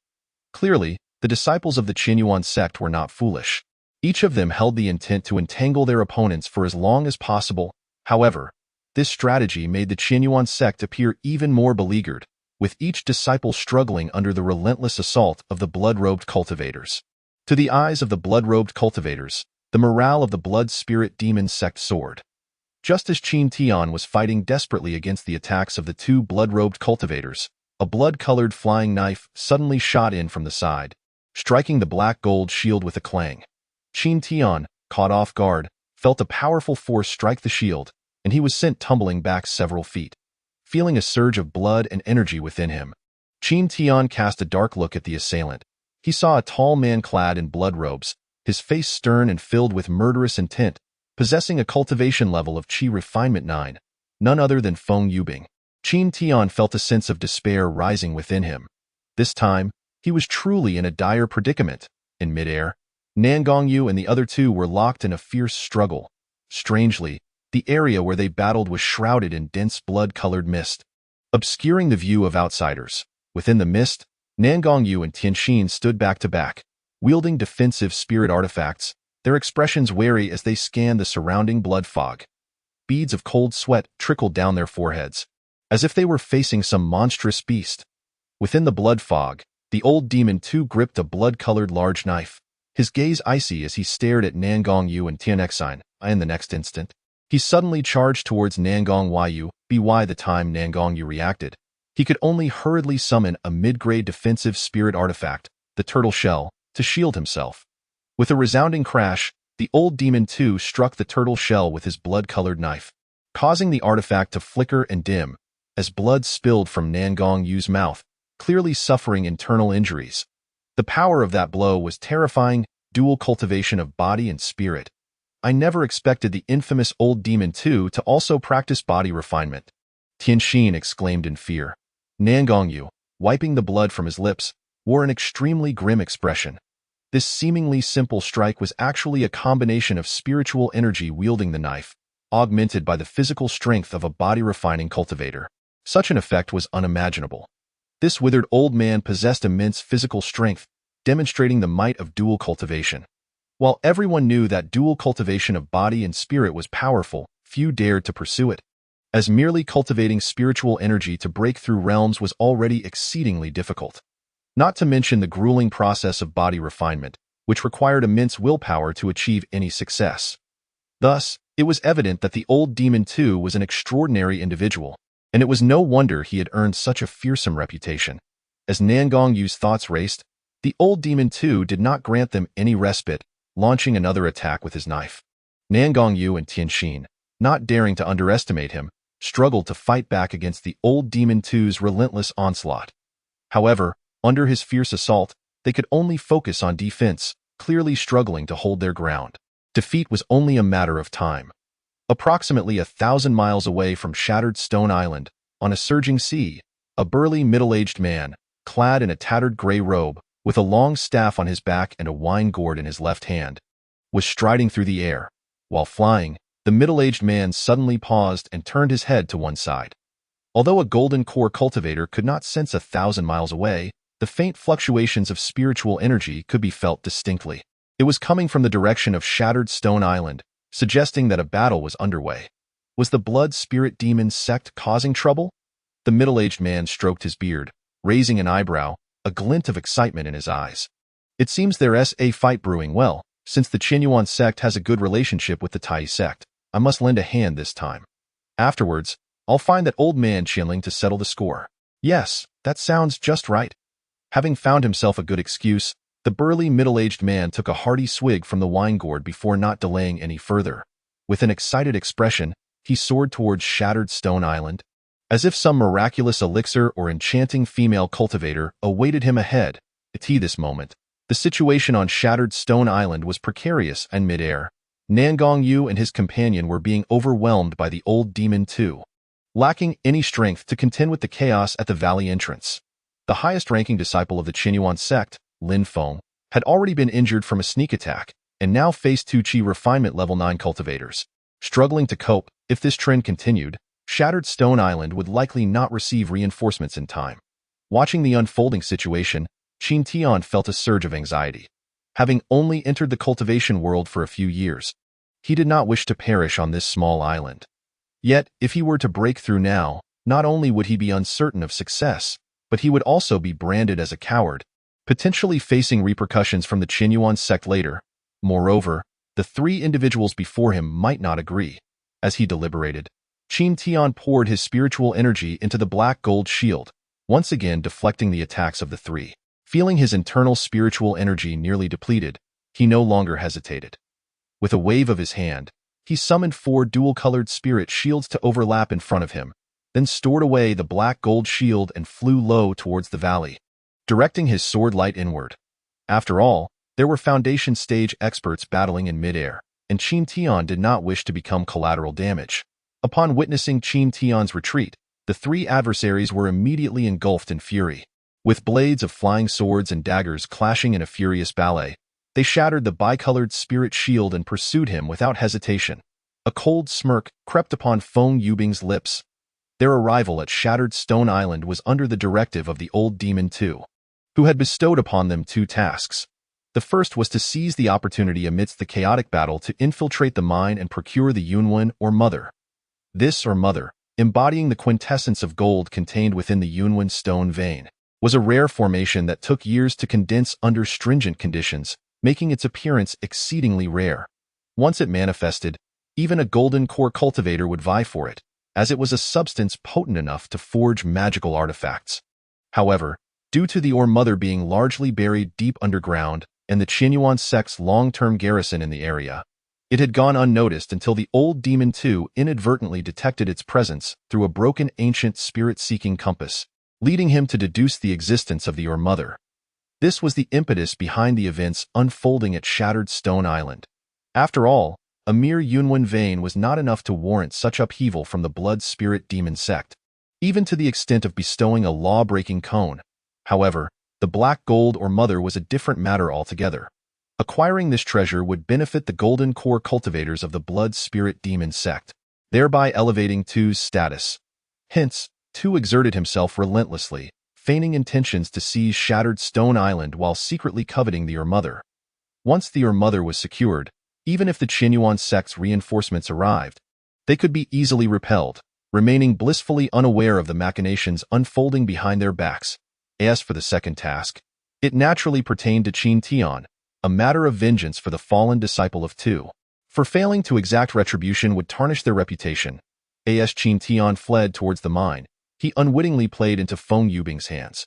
Clearly, the disciples of the Qin sect were not foolish. Each of them held the intent to entangle their opponents for as long as possible. However, this strategy made the Qin sect appear even more beleaguered, with each disciple struggling under the relentless assault of the blood-robed cultivators. To the eyes of the blood-robed cultivators, the morale of the blood-spirit demon sect soared. Just as Qin Tian was fighting desperately against the attacks of the two blood-robed cultivators, a blood-colored flying knife suddenly shot in from the side, striking the black-gold shield with a clang. Qin Tian, caught off guard, felt a powerful force strike the shield, and he was sent tumbling back several feet. Feeling a surge of blood and energy within him, Qin Tian cast a dark look at the assailant. He saw a tall man clad in blood robes, his face stern and filled with murderous intent, possessing a cultivation level of Qi refinement 9, none other than Feng Yubing. Qin Tian felt a sense of despair rising within him. This time, he was truly in a dire predicament. In midair, Nangongyu and the other two were locked in a fierce struggle. Strangely, the area where they battled was shrouded in dense blood-colored mist, obscuring the view of outsiders. Within the mist, Nangongyu and Tianxin stood back to back, wielding defensive spirit artifacts, their expressions wary as they scanned the surrounding blood fog. Beads of cold sweat trickled down their foreheads, as if they were facing some monstrous beast. Within the blood fog, the old demon too gripped a blood-colored large knife, his gaze icy as he stared at Nangongyu and Tianxin. In the next instant, he suddenly charged towards Nangongyu. By the time Nangongyu reacted, he could only hurriedly summon a mid-grade defensive spirit artifact, the turtle shell, to shield himself. With a resounding crash, the old demon too struck the turtle shell with his blood-colored knife, causing the artifact to flicker and dim, as blood spilled from Nangongyu's mouth, clearly suffering internal injuries. The power of that blow was terrifying, dual cultivation of body and spirit. I never expected the infamous old demon too to also practice body refinement, Tianxin exclaimed in fear. Nangongyu, wiping the blood from his lips, wore an extremely grim expression. This seemingly simple strike was actually a combination of spiritual energy wielding the knife, augmented by the physical strength of a body-refining cultivator. Such an effect was unimaginable. This withered old man possessed immense physical strength, demonstrating the might of dual cultivation. While everyone knew that dual cultivation of body and spirit was powerful, few dared to pursue it, as merely cultivating spiritual energy to break through realms was already exceedingly difficult. Not to mention the grueling process of body refinement, which required immense willpower to achieve any success. Thus, it was evident that the old demon too was an extraordinary individual, and it was no wonder he had earned such a fearsome reputation. As Nangongyu's thoughts raced, the old demon too did not grant them any respite, launching another attack with his knife. Nangongyu and Tianxin, not daring to underestimate him, struggled to fight back against the old demon two's relentless onslaught. However, under his fierce assault, they could only focus on defense, clearly struggling to hold their ground. Defeat was only a matter of time. Approximately 1,000 miles away from Shattered Stone Island, on a surging sea, a burly middle-aged man, clad in a tattered gray robe, with a long staff on his back and a wine gourd in his left hand, was striding through the air. While flying, the middle-aged man suddenly paused and turned his head to one side. Although a golden core cultivator could not sense 1,000 miles away, the faint fluctuations of spiritual energy could be felt distinctly. It was coming from the direction of Shattered Stone Island, suggesting that a battle was underway. Was the blood spirit demon sect causing trouble? The middle-aged man stroked his beard, raising an eyebrow, a glint of excitement in his eyes. It seems there's a fight brewing. Well, since the Qin sect has a good relationship with the Tai sect, I must lend a hand this time. Afterwards, I'll find that old man Qinling to settle the score. Yes, that sounds just right. Having found himself a good excuse, the burly middle-aged man took a hearty swig from the wine gourd before not delaying any further. With an excited expression, he soared towards Shattered Stone Island, as if some miraculous elixir or enchanting female cultivator awaited him ahead. At this moment, the situation on Shattered Stone Island was precarious and mid-air. Nangongyu and his companion were being overwhelmed by the old demon too, lacking any strength to contend with the chaos at the valley entrance. The highest-ranking disciple of the Qin sect, Lin Feng, had already been injured from a sneak attack, and now faced two Qi refinement level 9 cultivators. Struggling to cope, if this trend continued, Shattered Stone Island would likely not receive reinforcements in time. Watching the unfolding situation, Qin Tian felt a surge of anxiety. Having only entered the cultivation world for a few years, he did not wish to perish on this small island. Yet, if he were to break through now, not only would he be uncertain of success, but he would also be branded as a coward, potentially facing repercussions from the Qinyuan sect later. Moreover, the three individuals before him might not agree. As he deliberated, Qin Tian poured his spiritual energy into the black gold shield, once again deflecting the attacks of the three. Feeling his internal spiritual energy nearly depleted, he no longer hesitated. With a wave of his hand, he summoned 4 dual-colored spirit shields to overlap in front of him, then stored away the black gold shield and flew low towards the valley, directing his sword light inward. After all, there were foundation stage experts battling in midair, and Qin Tian did not wish to become collateral damage. Upon witnessing Qin Tian's retreat, the three adversaries were immediately engulfed in fury. With blades of flying swords and daggers clashing in a furious ballet, they shattered the bicolored spirit shield and pursued him without hesitation. A cold smirk crept upon Feng Yubing's lips. Their arrival at Shattered Stone Island was under the directive of the old demon Tu, who had bestowed upon them 2 tasks. The first was to seize the opportunity amidst the chaotic battle to infiltrate the mine and procure the Yunwen or Mother. This or Mother, embodying the quintessence of gold contained within the Yunwen stone vein, was a rare formation that took years to condense under stringent conditions, making its appearance exceedingly rare. Once it manifested, even a golden core cultivator would vie for it, as it was a substance potent enough to forge magical artifacts. However, due to the Or Mother being largely buried deep underground and the Qinyuan sect's long-term garrison in the area, it had gone unnoticed until the old demon Tu inadvertently detected its presence through a broken ancient spirit-seeking compass, leading him to deduce the existence of the Or Mother. This was the impetus behind the events unfolding at Shattered Stone Island. After all, a mere Yunwen vein was not enough to warrant such upheaval from the blood spirit demon sect, even to the extent of bestowing a law-breaking cone. However, the black gold or Mother was a different matter altogether. Acquiring this treasure would benefit the golden core cultivators of the blood spirit demon sect, thereby elevating Tu's status. Hence, Tu exerted himself relentlessly, feigning intentions to seize Shattered Stone Island while secretly coveting the Or Mother. Once the Or Mother was secured, even if the Qinyuan sect's reinforcements arrived, they could be easily repelled, remaining blissfully unaware of the machinations unfolding behind their backs. As for the second task, it naturally pertained to Qin Tian, a matter of vengeance for the fallen disciple of Tu. For failing to exact retribution would tarnish their reputation. As Qin Tian fled towards the mine, he unwittingly played into Feng Yubing's hands.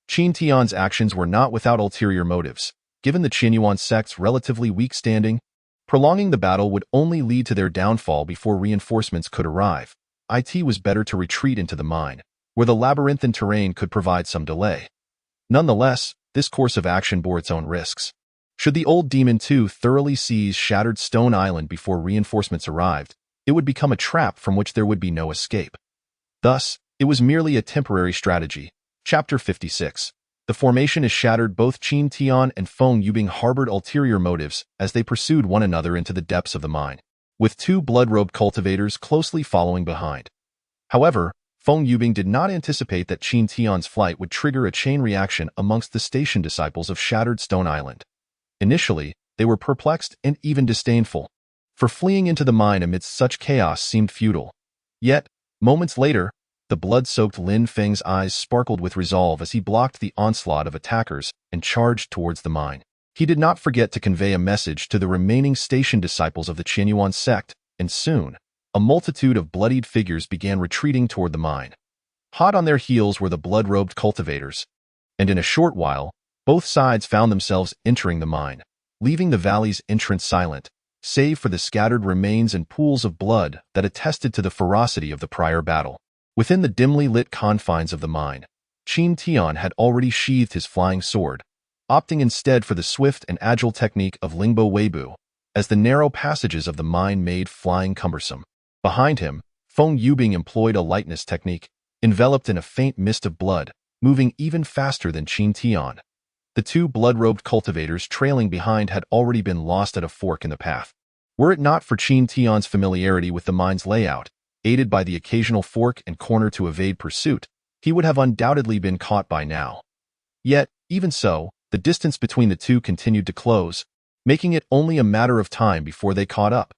Qin Tian's actions were not without ulterior motives. Given the Qinyuan sect's relatively weak standing, prolonging the battle would only lead to their downfall before reinforcements could arrive. It was better to retreat into the mine, where the labyrinthine terrain could provide some delay. Nonetheless, this course of action bore its own risks. Should the old demon Tu thoroughly seize Shattered Stone Island before reinforcements arrived, it would become a trap from which there would be no escape. Thus, it was merely a temporary strategy. Chapter 56. The formation is shattered. Both Qin Tian and Feng Yubing harbored ulterior motives as they pursued one another into the depths of the mine, with 2 blood-robed cultivators closely following behind. However, Feng Yubing did not anticipate that Qin Tian's flight would trigger a chain reaction amongst the station disciples of Shattered Stone Island. Initially, they were perplexed and even disdainful, for fleeing into the mine amidst such chaos seemed futile. Yet, moments later, the blood-soaked Lin Feng's eyes sparkled with resolve as he blocked the onslaught of attackers and charged towards the mine. He did not forget to convey a message to the remaining station disciples of the Qinyuan sect, and soon, a multitude of bloodied figures began retreating toward the mine. Hot on their heels were the blood-robed cultivators, and in a short while, both sides found themselves entering the mine, leaving the valley's entrance silent, save for the scattered remains and pools of blood that attested to the ferocity of the prior battle. Within the dimly lit confines of the mine, Qin Tian had already sheathed his flying sword, opting instead for the swift and agile technique of Lingbo Weibu, as the narrow passages of the mine made flying cumbersome. Behind him, Feng Yubing employed a lightness technique, enveloped in a faint mist of blood, moving even faster than Qin Tian. The two blood-robed cultivators trailing behind had already been lost at a fork in the path. Were it not for Qin Tian's familiarity with the mine's layout, aided by the occasional fork and corner to evade pursuit, he would have undoubtedly been caught by now. Yet, even so, the distance between the two continued to close, making it only a matter of time before they caught up.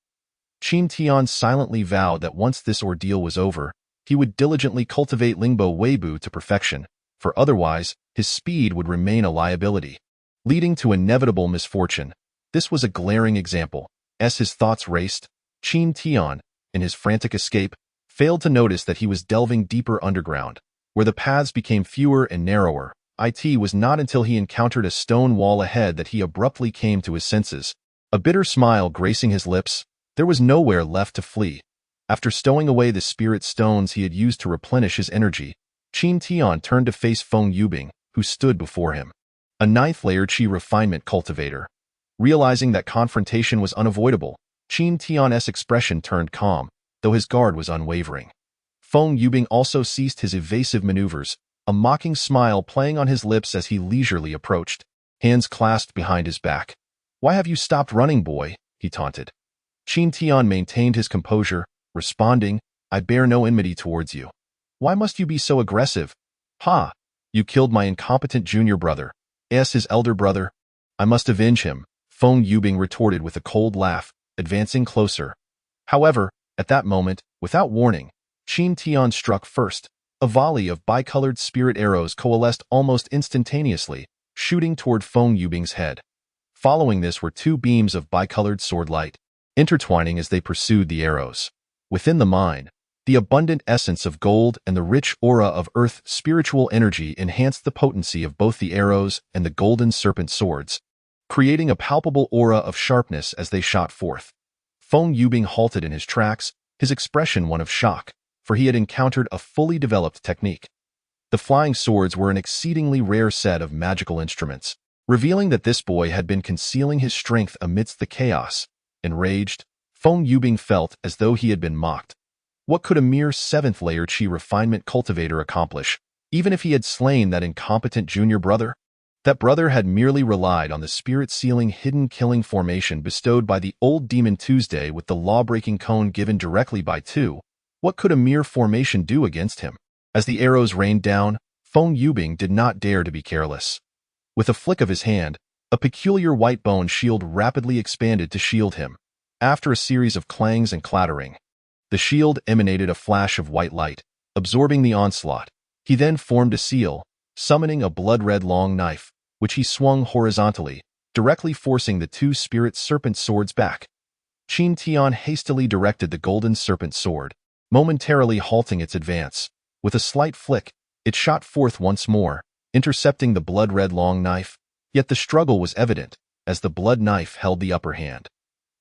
Qin Tian silently vowed that once this ordeal was over, he would diligently cultivate Lingbo Weibu to perfection, for otherwise, his speed would remain a liability, leading to inevitable misfortune. This was a glaring example. As his thoughts raced, Qin Tian, in his frantic escape, failed to notice that he was delving deeper underground, where the paths became fewer and narrower. It was not until he encountered a stone wall ahead that he abruptly came to his senses. A bitter smile gracing his lips, there was nowhere left to flee. After stowing away the spirit stones he had used to replenish his energy, Qin Tian turned to face Feng Yubing, who stood before him. A ninth-layer Qi refinement cultivator. Realizing that confrontation was unavoidable, Qin Tian's expression turned calm, though his guard was unwavering. Feng Yubing also ceased his evasive maneuvers, a mocking smile playing on his lips as he leisurely approached, hands clasped behind his back. "Why have you stopped running, boy?" he taunted. Qin Tian maintained his composure, responding, "I bear no enmity towards you. Why must you be so aggressive? Ha! You killed my incompetent junior brother. As his elder brother, I must avenge him," Feng Yubing retorted with a cold laugh, advancing closer. However, at that moment, without warning, Qin Tian struck first. A volley of bicolored spirit arrows coalesced almost instantaneously, shooting toward Feng Yubing's head. Following this were two beams of bicolored sword light, intertwining as they pursued the arrows. Within the mine, the abundant essence of gold and the rich aura of earth spiritual energy enhanced the potency of both the arrows and the golden serpent swords, creating a palpable aura of sharpness as they shot forth. Feng Yubing halted in his tracks, his expression one of shock, for he had encountered a fully developed technique. The flying swords were an exceedingly rare set of magical instruments, revealing that this boy had been concealing his strength amidst the chaos. Enraged, Feng Yubing felt as though he had been mocked. What could a mere seventh-layer Qi refinement cultivator accomplish, even if he had slain that incompetent junior brother? That brother had merely relied on the spirit-sealing hidden killing formation bestowed by the old demon Tuesday with the law-breaking cone given directly by Tu. What could a mere formation do against him? As the arrows rained down, Feng Yubing did not dare to be careless. With a flick of his hand, a peculiar white bone shield rapidly expanded to shield him. After a series of clangs and clattering, the shield emanated a flash of white light, absorbing the onslaught. He then formed a seal, summoning a blood-red long knife, which he swung horizontally, directly forcing the two spirit serpent swords back. Qin Tian hastily directed the golden serpent sword, momentarily halting its advance. With a slight flick, it shot forth once more, intercepting the blood-red long knife, yet the struggle was evident, as the blood knife held the upper hand.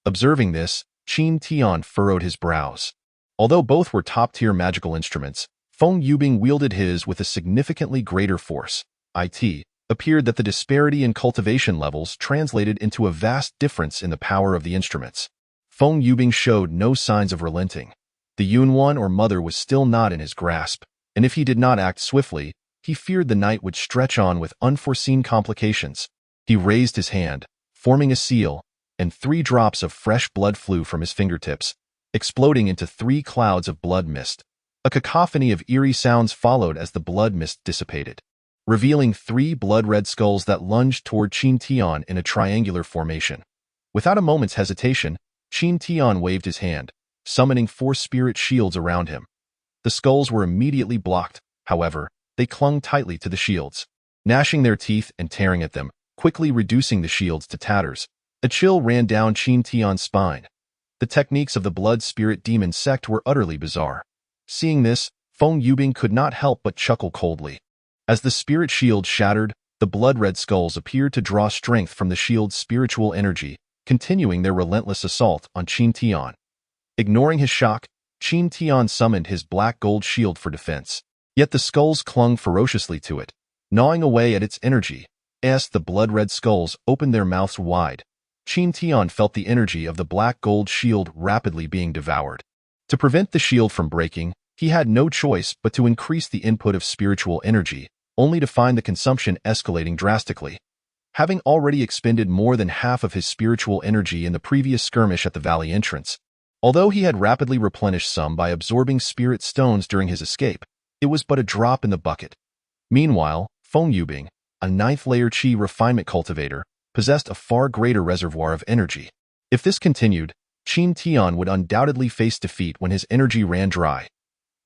Observing this, Qin Tian furrowed his brows. Although both were top-tier magical instruments, Feng Yubing wielded his with a significantly greater force. It appeared that the disparity in cultivation levels translated into a vast difference in the power of the instruments. Feng Yubing showed no signs of relenting. The Yunwan or Mother was still not in his grasp, and if he did not act swiftly, he feared the night would stretch on with unforeseen complications. He raised his hand, forming a seal, and 3 drops of fresh blood flew from his fingertips, exploding into 3 clouds of blood mist. A cacophony of eerie sounds followed as the blood mist dissipated, revealing 3 blood-red skulls that lunged toward Qin Tian in a triangular formation. Without a moment's hesitation, Qin Tian waved his hand, summoning 4 spirit shields around him. The skulls were immediately blocked, however, they clung tightly to the shields, gnashing their teeth and tearing at them, quickly reducing the shields to tatters. A chill ran down Qin Tian's spine. The techniques of the blood spirit demon sect were utterly bizarre. Seeing this, Feng Yubing could not help but chuckle coldly. As the spirit shield shattered, the blood-red skulls appeared to draw strength from the shield's spiritual energy, continuing their relentless assault on Qin Tian. Ignoring his shock, Qin Tian summoned his black gold shield for defense. Yet the skulls clung ferociously to it, gnawing away at its energy. As the blood-red skulls opened their mouths wide, Qin Tian felt the energy of the black gold shield rapidly being devoured. To prevent the shield from breaking, he had no choice but to increase the input of spiritual energy, only to find the consumption escalating drastically. having already expended more than half of his spiritual energy in the previous skirmish at the valley entrance. Although he had rapidly replenished some by absorbing spirit stones during his escape, it was but a drop in the bucket. Meanwhile, Feng Yubing, a ninth-layer Qi refinement cultivator, possessed a far greater reservoir of energy. If this continued, Qin Tian would undoubtedly face defeat when his energy ran dry.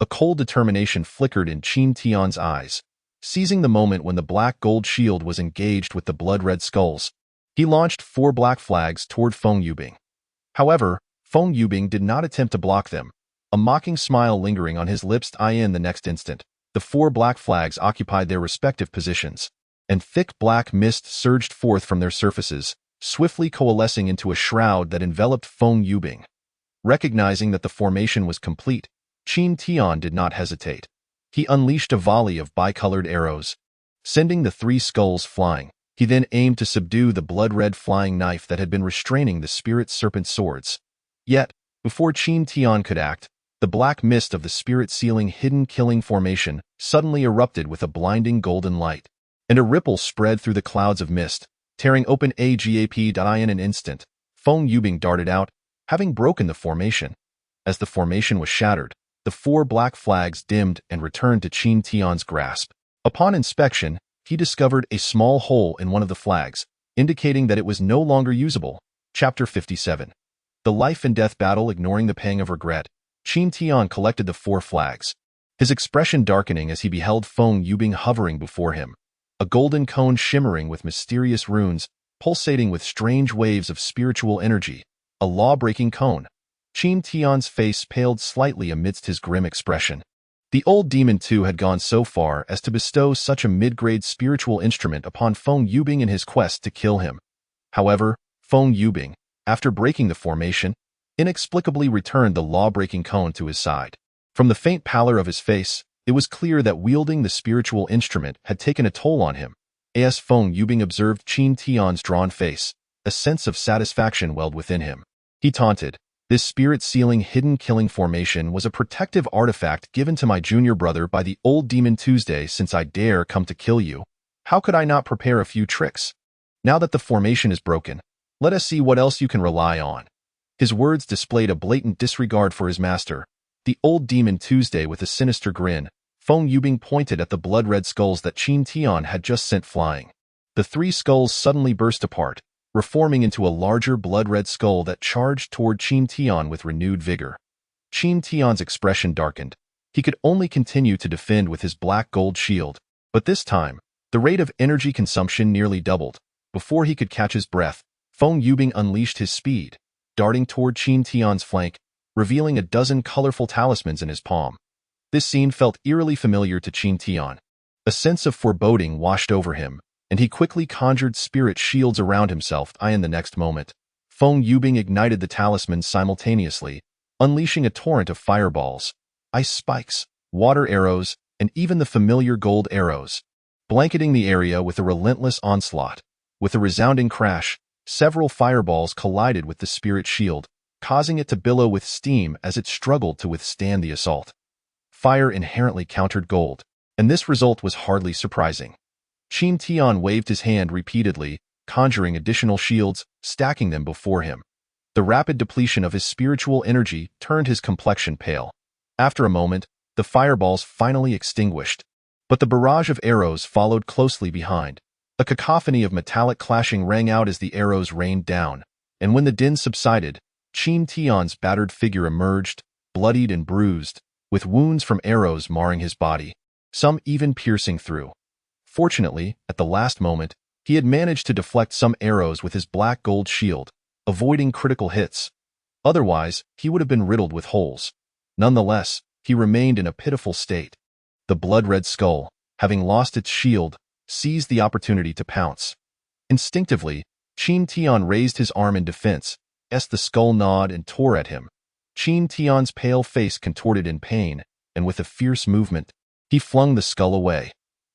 A cold determination flickered in Qin Tian's eyes. Seizing the moment when the black gold shield was engaged with the blood-red skulls, he launched 4 black flags toward Feng Yubing. However, Feng Yubing did not attempt to block them, a mocking smile lingering on his lips. In the next instant, the 4 black flags occupied their respective positions, and thick black mist surged forth from their surfaces, swiftly coalescing into a shroud that enveloped Feng Yubing. Recognizing that the formation was complete, Qin Tian did not hesitate. He unleashed a volley of bicolored arrows, sending the 3 skulls flying. He then aimed to subdue the blood-red flying knife that had been restraining the spirit serpent swords. Yet, before Qin Tian could act, the black mist of the spirit-sealing hidden killing formation suddenly erupted with a blinding golden light, and a ripple spread through the clouds of mist, tearing open a gap. In an instant, Feng Yubing darted out, having broken the formation. As the formation was shattered, the 4 black flags dimmed and returned to Qin Tian's grasp. Upon inspection, he discovered a small hole in one of the flags, indicating that it was no longer usable. Chapter 57. The life and death battle. Ignoring the pang of regret, Qin Tian collected the 4 flags, his expression darkening as he beheld Feng Yubing hovering before him, a golden cone shimmering with mysterious runes, pulsating with strange waves of spiritual energy, a law-breaking cone. Qin Tian's face paled slightly amidst his grim expression. The old demon too had gone so far as to bestow such a mid-grade spiritual instrument upon Feng Yubing in his quest to kill him. However, Feng Yubing, after breaking the formation, inexplicably returned the law-breaking cone to his side. From the faint pallor of his face, it was clear that wielding the spiritual instrument had taken a toll on him. As Feng Yubing observed Qin Tian's drawn face, a sense of satisfaction welled within him. He taunted, "This spirit-sealing hidden killing formation was a protective artifact given to my junior brother by the old demon Tuesday. Since I dare come to kill you, how could I not prepare a few tricks? Now that the formation is broken, let us see what else you can rely on." His words displayed a blatant disregard for his master, the old demon Tuesday. With a sinister grin, Feng Yubing pointed at the blood-red skulls that Qin Tian had just sent flying. The 3 skulls suddenly burst apart, reforming into a larger blood-red skull that charged toward Qin Tian with renewed vigor. Qin Tian's expression darkened. He could only continue to defend with his black gold shield, but this time, the rate of energy consumption nearly doubled. Before he could catch his breath, Feng Yubing unleashed his speed, darting toward Qin Tian's flank, revealing a dozen colorful talismans in his palm. This scene felt eerily familiar to Qin Tian. A sense of foreboding washed over him, and he quickly conjured spirit shields around himself. In the next moment, Feng Yubing ignited the talismans simultaneously, unleashing a torrent of fireballs, ice spikes, water arrows, and even the familiar gold arrows, blanketing the area with a relentless onslaught. With a resounding crash, several fireballs collided with the spirit shield, causing it to billow with steam as it struggled to withstand the assault. Fire inherently countered gold, and this result was hardly surprising. Qin Tian waved his hand repeatedly, conjuring additional shields, stacking them before him. The rapid depletion of his spiritual energy turned his complexion pale. After a moment, the fireballs finally extinguished, but the barrage of arrows followed closely behind. A cacophony of metallic clashing rang out as the arrows rained down, and when the din subsided, Qin Tian's battered figure emerged, bloodied and bruised, with wounds from arrows marring his body, some even piercing through. Fortunately, at the last moment, he had managed to deflect some arrows with his black gold shield, avoiding critical hits. Otherwise, he would have been riddled with holes. Nonetheless, he remained in a pitiful state. The blood-red skull, having lost its shield, seized the opportunity to pounce. Instinctively, Qin Tian raised his arm in defense, as the skull gnawed and tore at him. Qin Tian's pale face contorted in pain, and with a fierce movement, he flung the skull away.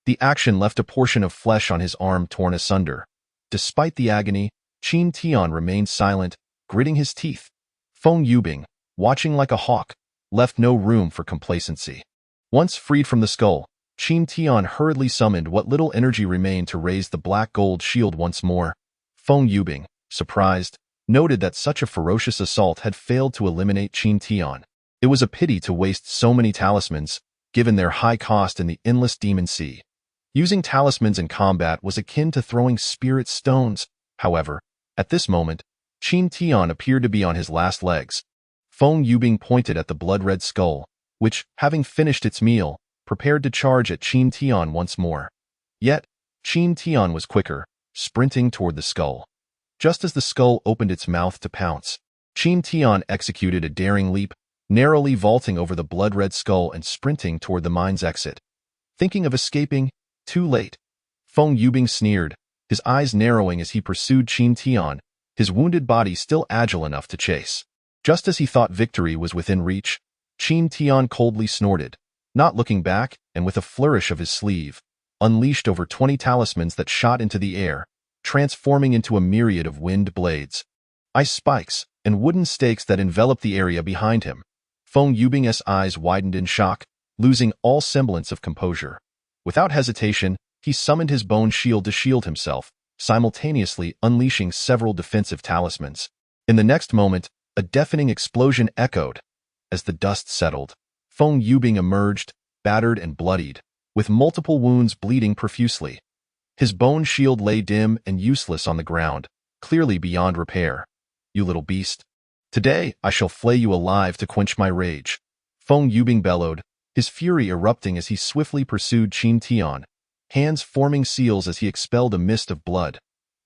The action left a portion of flesh on his arm torn asunder. Despite the agony, Qin Tian remained silent, gritting his teeth. Feng Yubing, watching like a hawk, left no room for complacency. Once freed from the skull, Qin Tian hurriedly summoned what little energy remained to raise the black gold shield once more. Feng Yubing, surprised, noted that such a ferocious assault had failed to eliminate Qin Tian. It was a pity to waste so many talismans, given their high cost in the endless demon sea. Using talismans in combat was akin to throwing spirit stones. However, at this moment, Qin Tian appeared to be on his last legs. Feng Yubing pointed at the blood-red skull, which, having finished its meal, prepared to charge at Qin Tian once more. Yet, Qin Tian was quicker, sprinting toward the skull. Just as the skull opened its mouth to pounce, Qin Tian executed a daring leap, narrowly vaulting over the blood-red skull and sprinting toward the mine's exit. Thinking of escaping? Too late. Feng Yubing sneered, his eyes narrowing as he pursued Qin Tian, his wounded body still agile enough to chase. Just as he thought victory was within reach, Qin Tian coldly snorted, not looking back, and with a flourish of his sleeve, unleashed over 20 talismans that shot into the air, transforming into a myriad of wind blades, ice spikes, and wooden stakes that enveloped the area behind him. Feng Yubing's eyes widened in shock, losing all semblance of composure. Without hesitation, he summoned his bone shield to shield himself, simultaneously unleashing several defensive talismans. In the next moment, a deafening explosion echoed. As the dust settled, Feng Yubing emerged, battered and bloodied, with multiple wounds bleeding profusely. His bone shield lay dim and useless on the ground, clearly beyond repair. "You little beast. Today I shall flay you alive to quench my rage," Feng Yubing bellowed, his fury erupting as he swiftly pursued Qin Tian, hands forming seals as he expelled a mist of blood.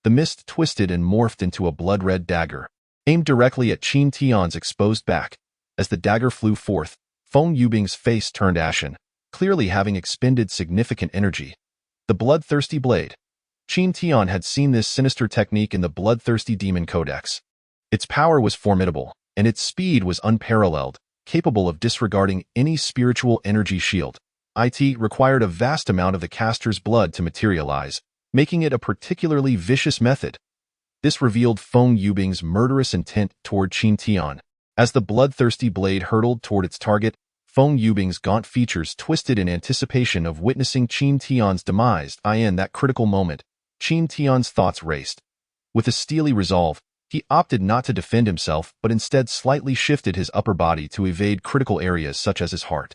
The mist twisted and morphed into a blood-red dagger, aimed directly at Qin Tian's exposed back. As the dagger flew forth, Feng Yubing's face turned ashen, clearly having expended significant energy. The bloodthirsty blade. Qin Tian had seen this sinister technique in the Bloodthirsty Demon Codex. Its power was formidable, and its speed was unparalleled, capable of disregarding any spiritual energy shield. It required a vast amount of the caster's blood to materialize, making it a particularly vicious method. This revealed Feng Yubing's murderous intent toward Qin Tian. As the bloodthirsty blade hurtled toward its target, Feng Yubing's gaunt features twisted in anticipation of witnessing Qin Tian's demise. In that critical moment, Qin Tian's thoughts raced. With a steely resolve, he opted not to defend himself but instead slightly shifted his upper body to evade critical areas such as his heart.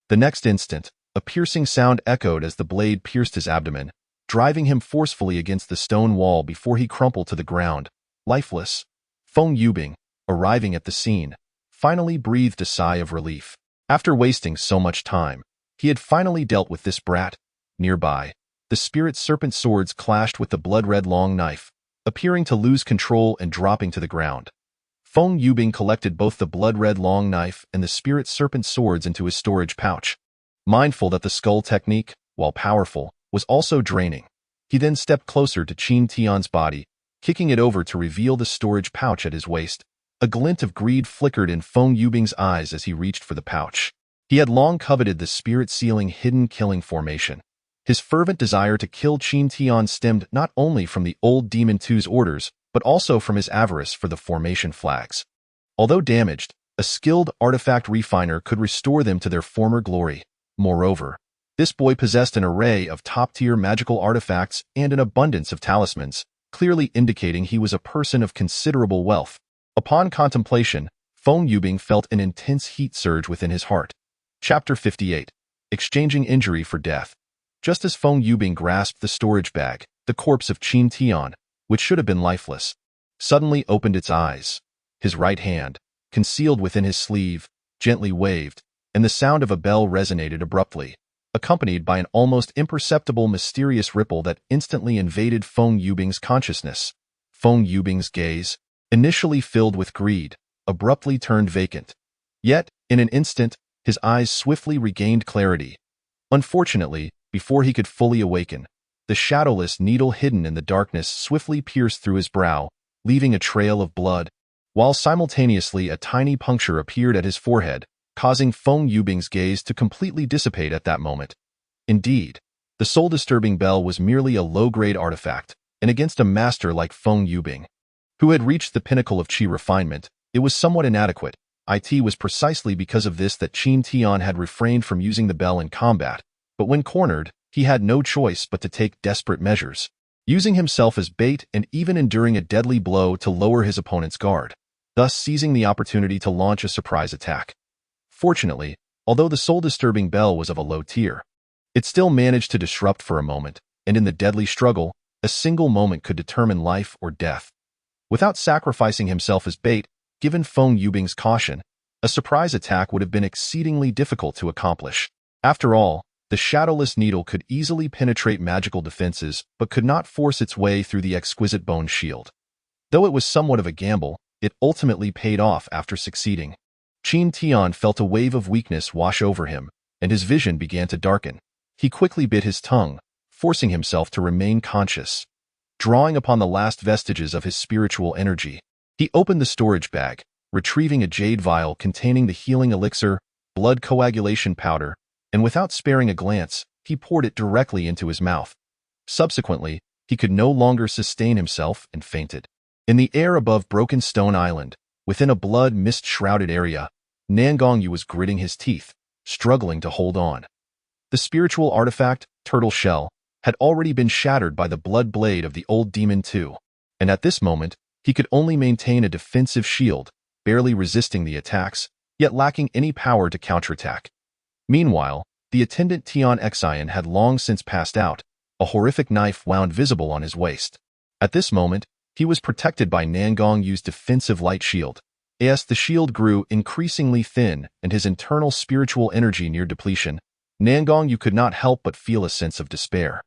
The next instant, a piercing sound echoed as the blade pierced his abdomen, driving him forcefully against the stone wall before he crumpled to the ground, lifeless. Feng Yubing, arriving at the scene, finally breathed a sigh of relief. After wasting so much time, he had finally dealt with this brat. Nearby, the spirit serpent swords clashed with the blood-red long knife, appearing to lose control and dropping to the ground. Feng Yubing collected both the blood-red long knife and the spirit serpent swords into his storage pouch. Mindful that the skull technique, while powerful, was also draining, he then stepped closer to Qin Tian's body, kicking it over to reveal the storage pouch at his waist. A glint of greed flickered in Feng Yubing's eyes as he reached for the pouch. He had long coveted the spirit-sealing hidden killing formation. His fervent desire to kill Qin Tian stemmed not only from the old Demon II's orders, but also from his avarice for the formation flags. Although damaged, a skilled artifact refiner could restore them to their former glory. Moreover, this boy possessed an array of top-tier magical artifacts and an abundance of talismans, clearly indicating he was a person of considerable wealth. Upon contemplation, Feng Yubing felt an intense heat surge within his heart. Chapter 58. Exchanging Injury for Death. Just as Feng Yubing grasped the storage bag, the corpse of Qin Tian, which should have been lifeless, suddenly opened its eyes. His right hand, concealed within his sleeve, gently waved, and the sound of a bell resonated abruptly, accompanied by an almost imperceptible mysterious ripple that instantly invaded Feng Yubing's consciousness. Feng Yubing's gaze, initially filled with greed, abruptly turned vacant. Yet, in an instant, his eyes swiftly regained clarity. Unfortunately, before he could fully awaken, the shadowless needle hidden in the darkness swiftly pierced through his brow, leaving a trail of blood, while simultaneously a tiny puncture appeared at his forehead, causing Feng Yubing's gaze to completely dissipate at that moment. Indeed, the soul-disturbing bell was merely a low-grade artifact, and against a master like Feng Yubing, who had reached the pinnacle of Qi refinement, it was somewhat inadequate. It was precisely because of this that Qin Tian had refrained from using the bell in combat, But when cornered, he had no choice but to take desperate measures, using himself as bait and even enduring a deadly blow to lower his opponent's guard, thus seizing the opportunity to launch a surprise attack. Fortunately, although the soul-disturbing bell was of a low tier, it still managed to disrupt for a moment, and in the deadly struggle, a single moment could determine life or death. Without sacrificing himself as bait, given Feng Yubing's caution, a surprise attack would have been exceedingly difficult to accomplish. After all, the shadowless needle could easily penetrate magical defenses but could not force its way through the exquisite bone shield. Though it was somewhat of a gamble, it ultimately paid off after succeeding. Qin Tian felt a wave of weakness wash over him, and his vision began to darken. He quickly bit his tongue, forcing himself to remain conscious. Drawing upon the last vestiges of his spiritual energy, he opened the storage bag, retrieving a jade vial containing the healing elixir, blood coagulation powder, and without sparing a glance, he poured it directly into his mouth. Subsequently, he could no longer sustain himself and fainted. In the air above Broken Stone Island, within a blood mist-shrouded area, Nangongyu was gritting his teeth, struggling to hold on. The spiritual artifact, turtle shell, had already been shattered by the blood blade of the old demon too, and at this moment, he could only maintain a defensive shield, barely resisting the attacks, yet lacking any power to counterattack. Meanwhile, the attendant Tian Xian had long since passed out, a horrific knife wound visible on his waist. At this moment, he was protected by Nangongyu's defensive light shield. As the shield grew increasingly thin and his internal spiritual energy near depletion, Nangongyu could not help but feel a sense of despair.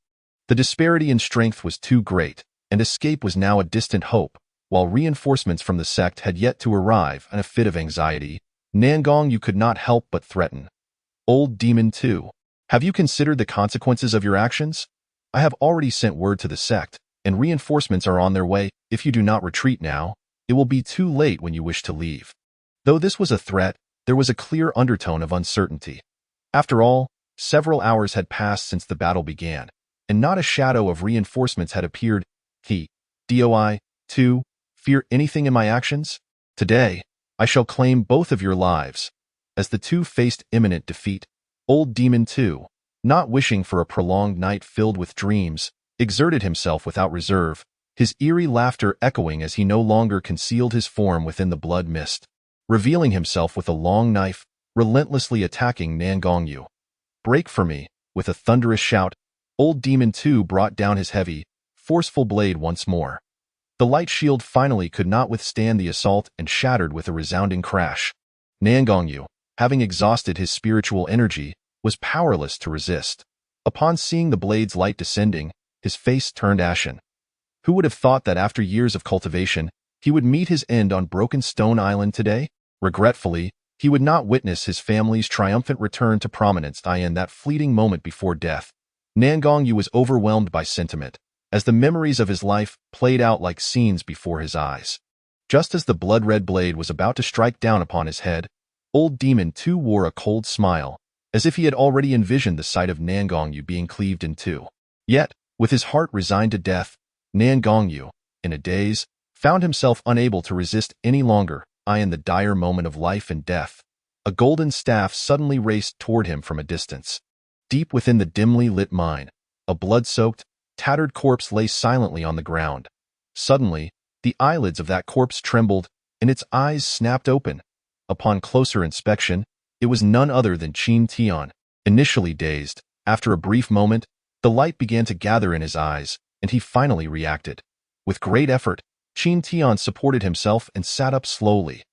The disparity in strength was too great, and escape was now a distant hope. While reinforcements from the sect had yet to arrive in a fit of anxiety, Nangongyu could not help but threaten. Old Demon 2, have you considered the consequences of your actions? I have already sent word to the sect, and reinforcements are on their way. If you do not retreat now, it will be too late when you wish to leave. Though this was a threat, there was a clear undertone of uncertainty. After all, several hours had passed since the battle began, and not a shadow of reinforcements had appeared. Doi, 2, fear anything in my actions? Today, I shall claim both of your lives. As the two faced imminent defeat, Old Demon 2, not wishing for a prolonged night filled with dreams, exerted himself without reserve, his eerie laughter echoing as he no longer concealed his form within the blood mist, revealing himself with a long knife, relentlessly attacking Nangongyu. Break for me, with a thunderous shout, Old Demon 2 brought down his heavy, forceful blade once more. The light shield finally could not withstand the assault and shattered with a resounding crash. Nangongyu, having exhausted his spiritual energy, was powerless to resist. Upon seeing the blade's light descending, his face turned ashen. Who would have thought that after years of cultivation, he would meet his end on Broken Stone Island today? Regretfully, he would not witness his family's triumphant return to prominence in that fleeting moment before death. Nangongyu was overwhelmed by sentiment, as the memories of his life played out like scenes before his eyes. Just as the blood-red blade was about to strike down upon his head, Old Demon 2 wore a cold smile, as if he had already envisioned the sight of Nangongyu being cleaved in two. Yet, with his heart resigned to death, Nangongyu, in a daze, found himself unable to resist any longer. In the dire moment of life and death, a golden staff suddenly raced toward him from a distance. Deep within the dimly lit mine, a blood-soaked, tattered corpse lay silently on the ground. Suddenly, the eyelids of that corpse trembled, and its eyes snapped open. Upon closer inspection, it was none other than Qin Tian. Initially dazed, after a brief moment, the light began to gather in his eyes, and he finally reacted. With great effort, Qin Tian supported himself and sat up slowly.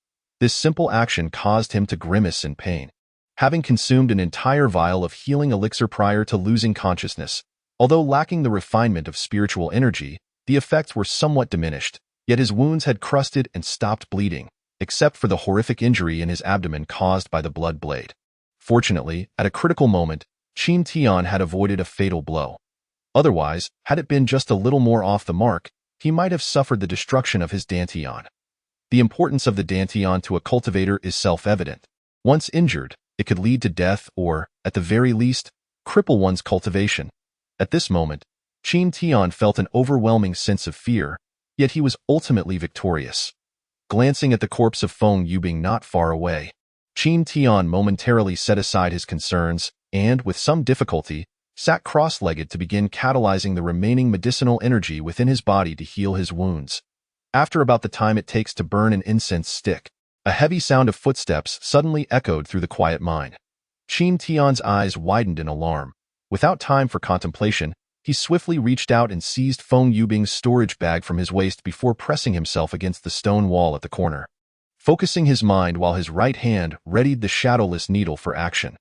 This simple action caused him to grimace in pain. Having consumed an entire vial of healing elixir prior to losing consciousness, although lacking the refinement of spiritual energy, the effects were somewhat diminished, yet his wounds had crusted and stopped bleeding, except for the horrific injury in his abdomen caused by the blood blade. Fortunately, at a critical moment, Qin Tian had avoided a fatal blow. Otherwise, had it been just a little more off the mark, he might have suffered the destruction of his dantian. The importance of the dantian to a cultivator is self-evident. Once injured, it could lead to death or, at the very least, cripple one's cultivation. At this moment, Qin Tian felt an overwhelming sense of fear, yet he was ultimately victorious. Glancing at the corpse of Feng Yubing not far away, Qin Tian momentarily set aside his concerns and, with some difficulty, sat cross-legged to begin catalyzing the remaining medicinal energy within his body to heal his wounds. After about the time it takes to burn an incense stick, a heavy sound of footsteps suddenly echoed through the quiet mine. Qin Tian's eyes widened in alarm. Without time for contemplation, he swiftly reached out and seized Feng Yubing's storage bag from his waist before pressing himself against the stone wall at the corner, focusing his mind while his right hand readied the shadowless needle for action.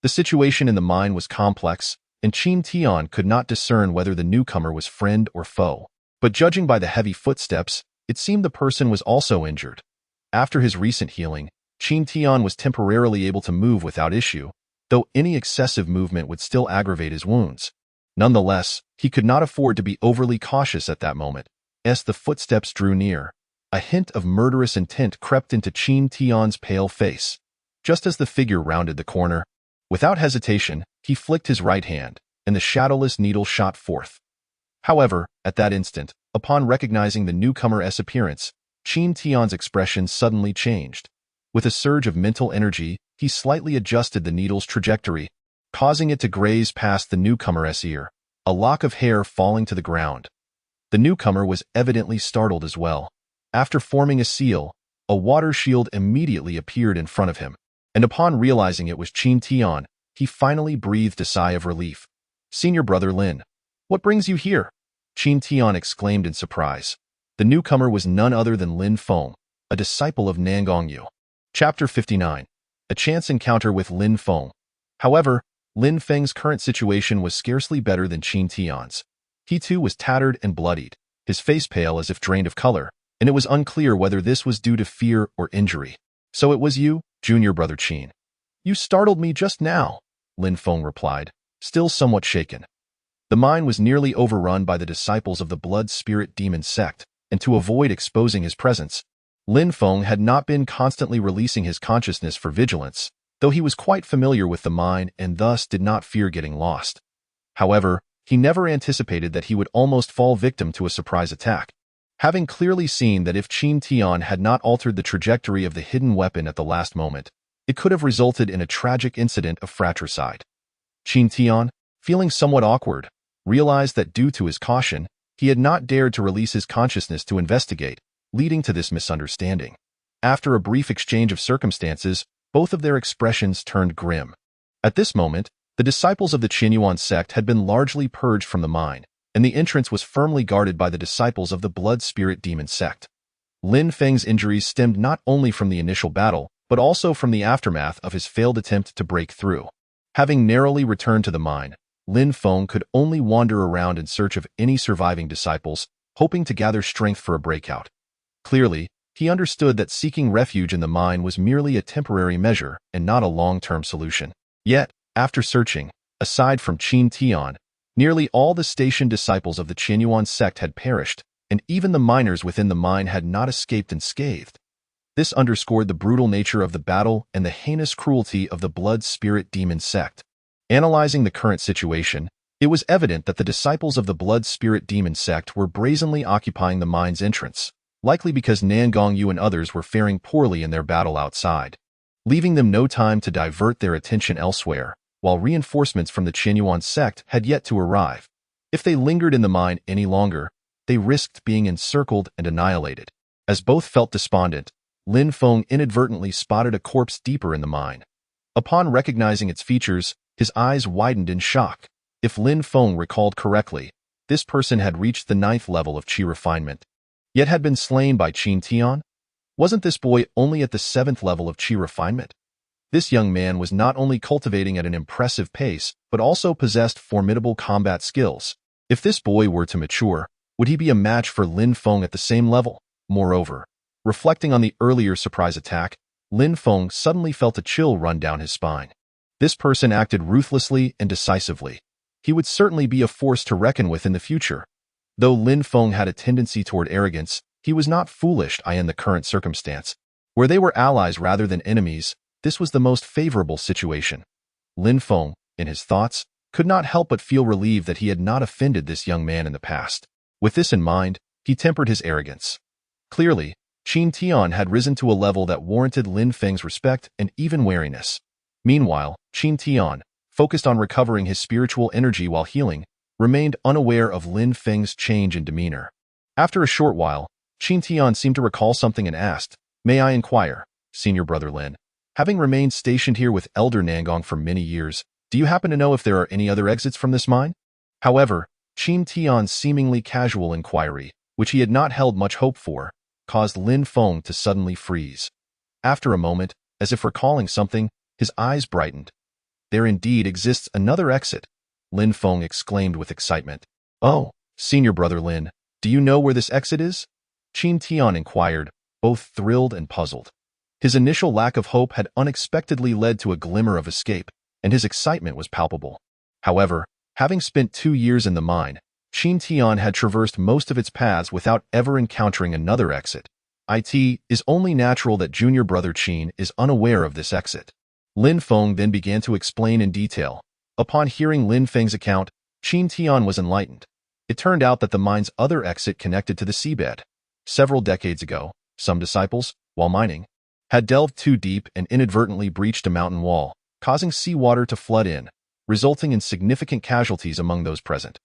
The situation in the mine was complex, and Qin Tian could not discern whether the newcomer was friend or foe. But judging by the heavy footsteps, it seemed the person was also injured. After his recent healing, Qin Tian was temporarily able to move without issue, though any excessive movement would still aggravate his wounds. Nonetheless, he could not afford to be overly cautious at that moment. As the footsteps drew near, a hint of murderous intent crept into Qin Tian's pale face. Just as the figure rounded the corner, without hesitation, he flicked his right hand, and the shadowless needle shot forth. However, at that instant, upon recognizing the newcomer's appearance, Qin Tian's expression suddenly changed. With a surge of mental energy, he slightly adjusted the needle's trajectory, causing it to graze past the newcomer's ear, a lock of hair falling to the ground. The newcomer was evidently startled as well. After forming a seal, a water shield immediately appeared in front of him, and upon realizing it was Qin Tian, he finally breathed a sigh of relief. "Senior brother Lin, what brings you here?" Qin Tian exclaimed in surprise. The newcomer was none other than Lin Feng, a disciple of Nangongyu. Chapter 59. A chance encounter with Lin Feng. However, Lin Feng's current situation was scarcely better than Qin Tian's. He too was tattered and bloodied, his face pale as if drained of color, and it was unclear whether this was due to fear or injury. "So it was you, junior brother Qin. You startled me just now," Lin Feng replied, still somewhat shaken. The mine was nearly overrun by the disciples of the blood spirit demon sect, and to avoid exposing his presence, Lin Feng had not been constantly releasing his consciousness for vigilance, though he was quite familiar with the mine and thus did not fear getting lost. However, he never anticipated that he would almost fall victim to a surprise attack. Having clearly seen that if Qin Tian had not altered the trajectory of the hidden weapon at the last moment, it could have resulted in a tragic incident of fratricide. Qin Tian, feeling somewhat awkward, realized that due to his caution, he had not dared to release his consciousness to investigate, leading to this misunderstanding. After a brief exchange of circumstances, both of their expressions turned grim. At this moment, the disciples of the Qinyuan sect had been largely purged from the mine, and the entrance was firmly guarded by the disciples of the blood spirit demon sect. Lin Feng's injuries stemmed not only from the initial battle, but also from the aftermath of his failed attempt to break through. Having narrowly returned to the mine, Lin Feng could only wander around in search of any surviving disciples, hoping to gather strength for a breakout. Clearly, he understood that seeking refuge in the mine was merely a temporary measure and not a long-term solution. Yet, after searching, aside from Qin Tian, nearly all the stationed disciples of the Qinyuan sect had perished, and even the miners within the mine had not escaped unscathed. This underscored the brutal nature of the battle and the heinous cruelty of the blood spirit demon sect. Analyzing the current situation, it was evident that the disciples of the blood spirit demon sect were brazenly occupying the mine's entrance, likely because Nangongyu and others were faring poorly in their battle outside, leaving them no time to divert their attention elsewhere, while reinforcements from the Qinyuan sect had yet to arrive. If they lingered in the mine any longer, they risked being encircled and annihilated. As both felt despondent, Lin Feng inadvertently spotted a corpse deeper in the mine. Upon recognizing its features, his eyes widened in shock. If Lin Feng recalled correctly, this person had reached the 9th level of Qi refinement, yet had been slain by Qin Tian? Wasn't this boy only at the 7th level of Qi refinement? This young man was not only cultivating at an impressive pace, but also possessed formidable combat skills. If this boy were to mature, would he be a match for Lin Feng at the same level? Moreover, reflecting on the earlier surprise attack, Lin Feng suddenly felt a chill run down his spine. This person acted ruthlessly and decisively. He would certainly be a force to reckon with in the future. Though Lin Feng had a tendency toward arrogance, he was not foolish in the current circumstance. Where they were allies rather than enemies, this was the most favorable situation. Lin Feng, in his thoughts, could not help but feel relieved that he had not offended this young man in the past. With this in mind, he tempered his arrogance. Clearly, Qin Tian had risen to a level that warranted Lin Feng's respect and even wariness. Meanwhile, Qin Tian, focused on recovering his spiritual energy while healing, remained unaware of Lin Feng's change in demeanor. After a short while, Qin Tian seemed to recall something and asked, "May I inquire, Senior Brother Lin, having remained stationed here with Elder Nangong for many years, do you happen to know if there are any other exits from this mine?" However, Qin Tian's seemingly casual inquiry, which he had not held much hope for, caused Lin Feng to suddenly freeze. After a moment, as if recalling something, his eyes brightened. "There indeed exists another exit," Lin Feng exclaimed with excitement. "Oh, Senior Brother Lin, do you know where this exit is?" Qin Tian inquired, both thrilled and puzzled. His initial lack of hope had unexpectedly led to a glimmer of escape, and his excitement was palpable. However, having spent 2 years in the mine, Qin Tian had traversed most of its paths without ever encountering another exit. It is only natural that Junior Brother Qin is unaware of this exit. Lin Feng then began to explain in detail. Upon hearing Lin Feng's account, Qin Tian was enlightened. It turned out that the mine's other exit connected to the seabed. Several decades ago, some disciples, while mining, had delved too deep and inadvertently breached a mountain wall, causing seawater to flood in, resulting in significant casualties among those present.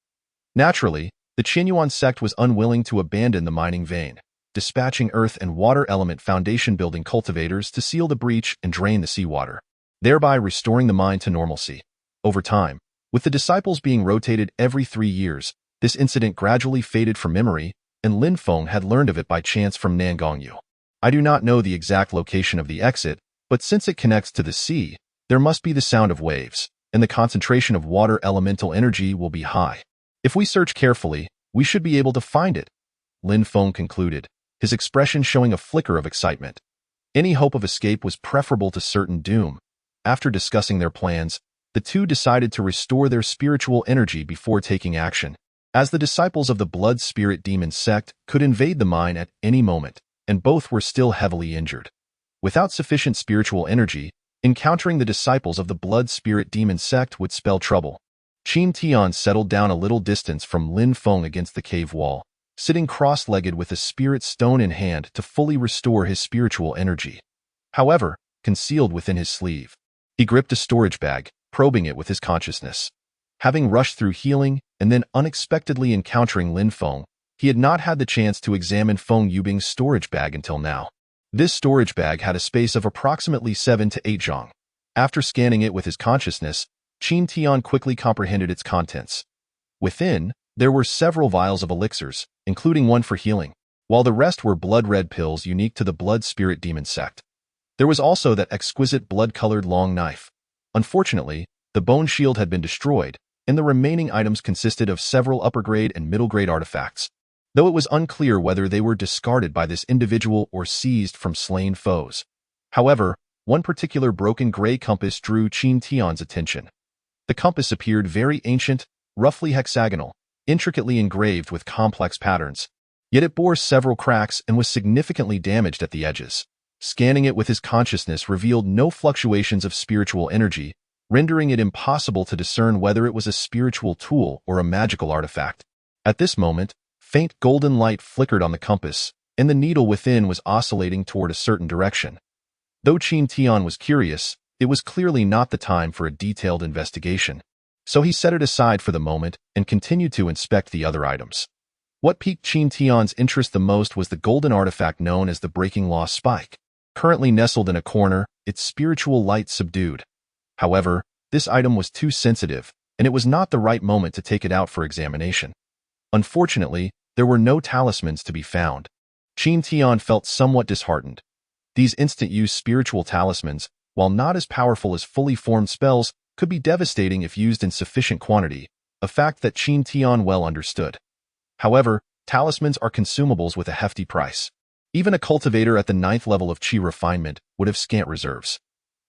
Naturally, the Qinyuan sect was unwilling to abandon the mining vein, dispatching earth and water element foundation-building cultivators to seal the breach and drain the seawater, thereby restoring the mine to normalcy. Over time, with the disciples being rotated every 3 years, this incident gradually faded from memory, and Lin Feng had learned of it by chance from Nangongyu. I do not know the exact location of the exit, but since it connects to the sea, there must be the sound of waves, and the concentration of water elemental energy will be high. If we search carefully, we should be able to find it, Lin Feng concluded, his expression showing a flicker of excitement. Any hope of escape was preferable to certain doom. After discussing their plans, the two decided to restore their spiritual energy before taking action, as the disciples of the Blood Spirit Demon sect could invade the mine at any moment, and both were still heavily injured. Without sufficient spiritual energy, encountering the disciples of the Blood Spirit Demon sect would spell trouble. Qin Tian settled down a little distance from Lin Feng against the cave wall, sitting cross-legged with a spirit stone in hand to fully restore his spiritual energy. However, concealed within his sleeve, he gripped a storage bag, probing it with his consciousness. Having rushed through healing and then unexpectedly encountering Lin Feng, he had not had the chance to examine Feng Yubing's storage bag until now. This storage bag had a space of approximately 7 to 8 zhang. After scanning it with his consciousness, Qin Tian quickly comprehended its contents. Within, there were several vials of elixirs, including one for healing, while the rest were blood-red pills unique to the Blood Spirit Demon sect. There was also that exquisite blood-colored long knife. Unfortunately, the bone shield had been destroyed, and the remaining items consisted of several upper-grade and middle-grade artifacts, though it was unclear whether they were discarded by this individual or seized from slain foes. However, one particular broken gray compass drew Qin Tian's attention. The compass appeared very ancient, roughly hexagonal, intricately engraved with complex patterns, yet it bore several cracks and was significantly damaged at the edges. Scanning it with his consciousness revealed no fluctuations of spiritual energy, rendering it impossible to discern whether it was a spiritual tool or a magical artifact. At this moment, faint golden light flickered on the compass, and the needle within was oscillating toward a certain direction. Though Qin Tian was curious, it was clearly not the time for a detailed investigation, so he set it aside for the moment and continued to inspect the other items. What piqued Qin Tian's interest the most was the golden artifact known as the Breaking Law Spike. Currently nestled in a corner, its spiritual light subdued. However, this item was too sensitive, and it was not the right moment to take it out for examination. Unfortunately, there were no talismans to be found. Qin Tian felt somewhat disheartened. These instant-use spiritual talismans, while not as powerful as fully formed spells, could be devastating if used in sufficient quantity, a fact that Qin Tian well understood. However, talismans are consumables with a hefty price. Even a cultivator at the 9th level of Qi refinement would have scant reserves.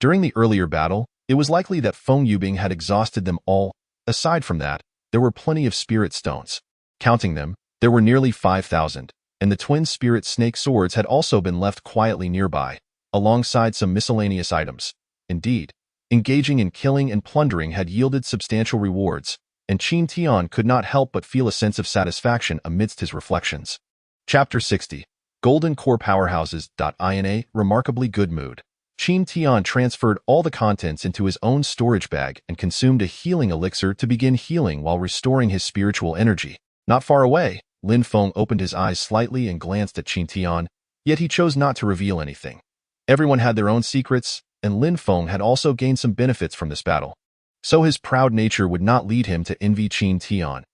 During the earlier battle, it was likely that Feng Yubing had exhausted them all. Aside from that, there were plenty of spirit stones. Counting them, there were nearly 5,000, and the twin spirit snake swords had also been left quietly nearby, alongside some miscellaneous items. Indeed, engaging in killing and plundering had yielded substantial rewards, and Qin Tian could not help but feel a sense of satisfaction amidst his reflections. Chapter 60. Golden Core Powerhouses. In a remarkably good mood, Qin Tian transferred all the contents into his own storage bag and consumed a healing elixir to begin healing while restoring his spiritual energy. Not far away, Lin Feng opened his eyes slightly and glanced at Qin Tian, yet he chose not to reveal anything. Everyone had their own secrets, and Lin Feng had also gained some benefits from this battle. So his proud nature would not lead him to envy Qin Tian.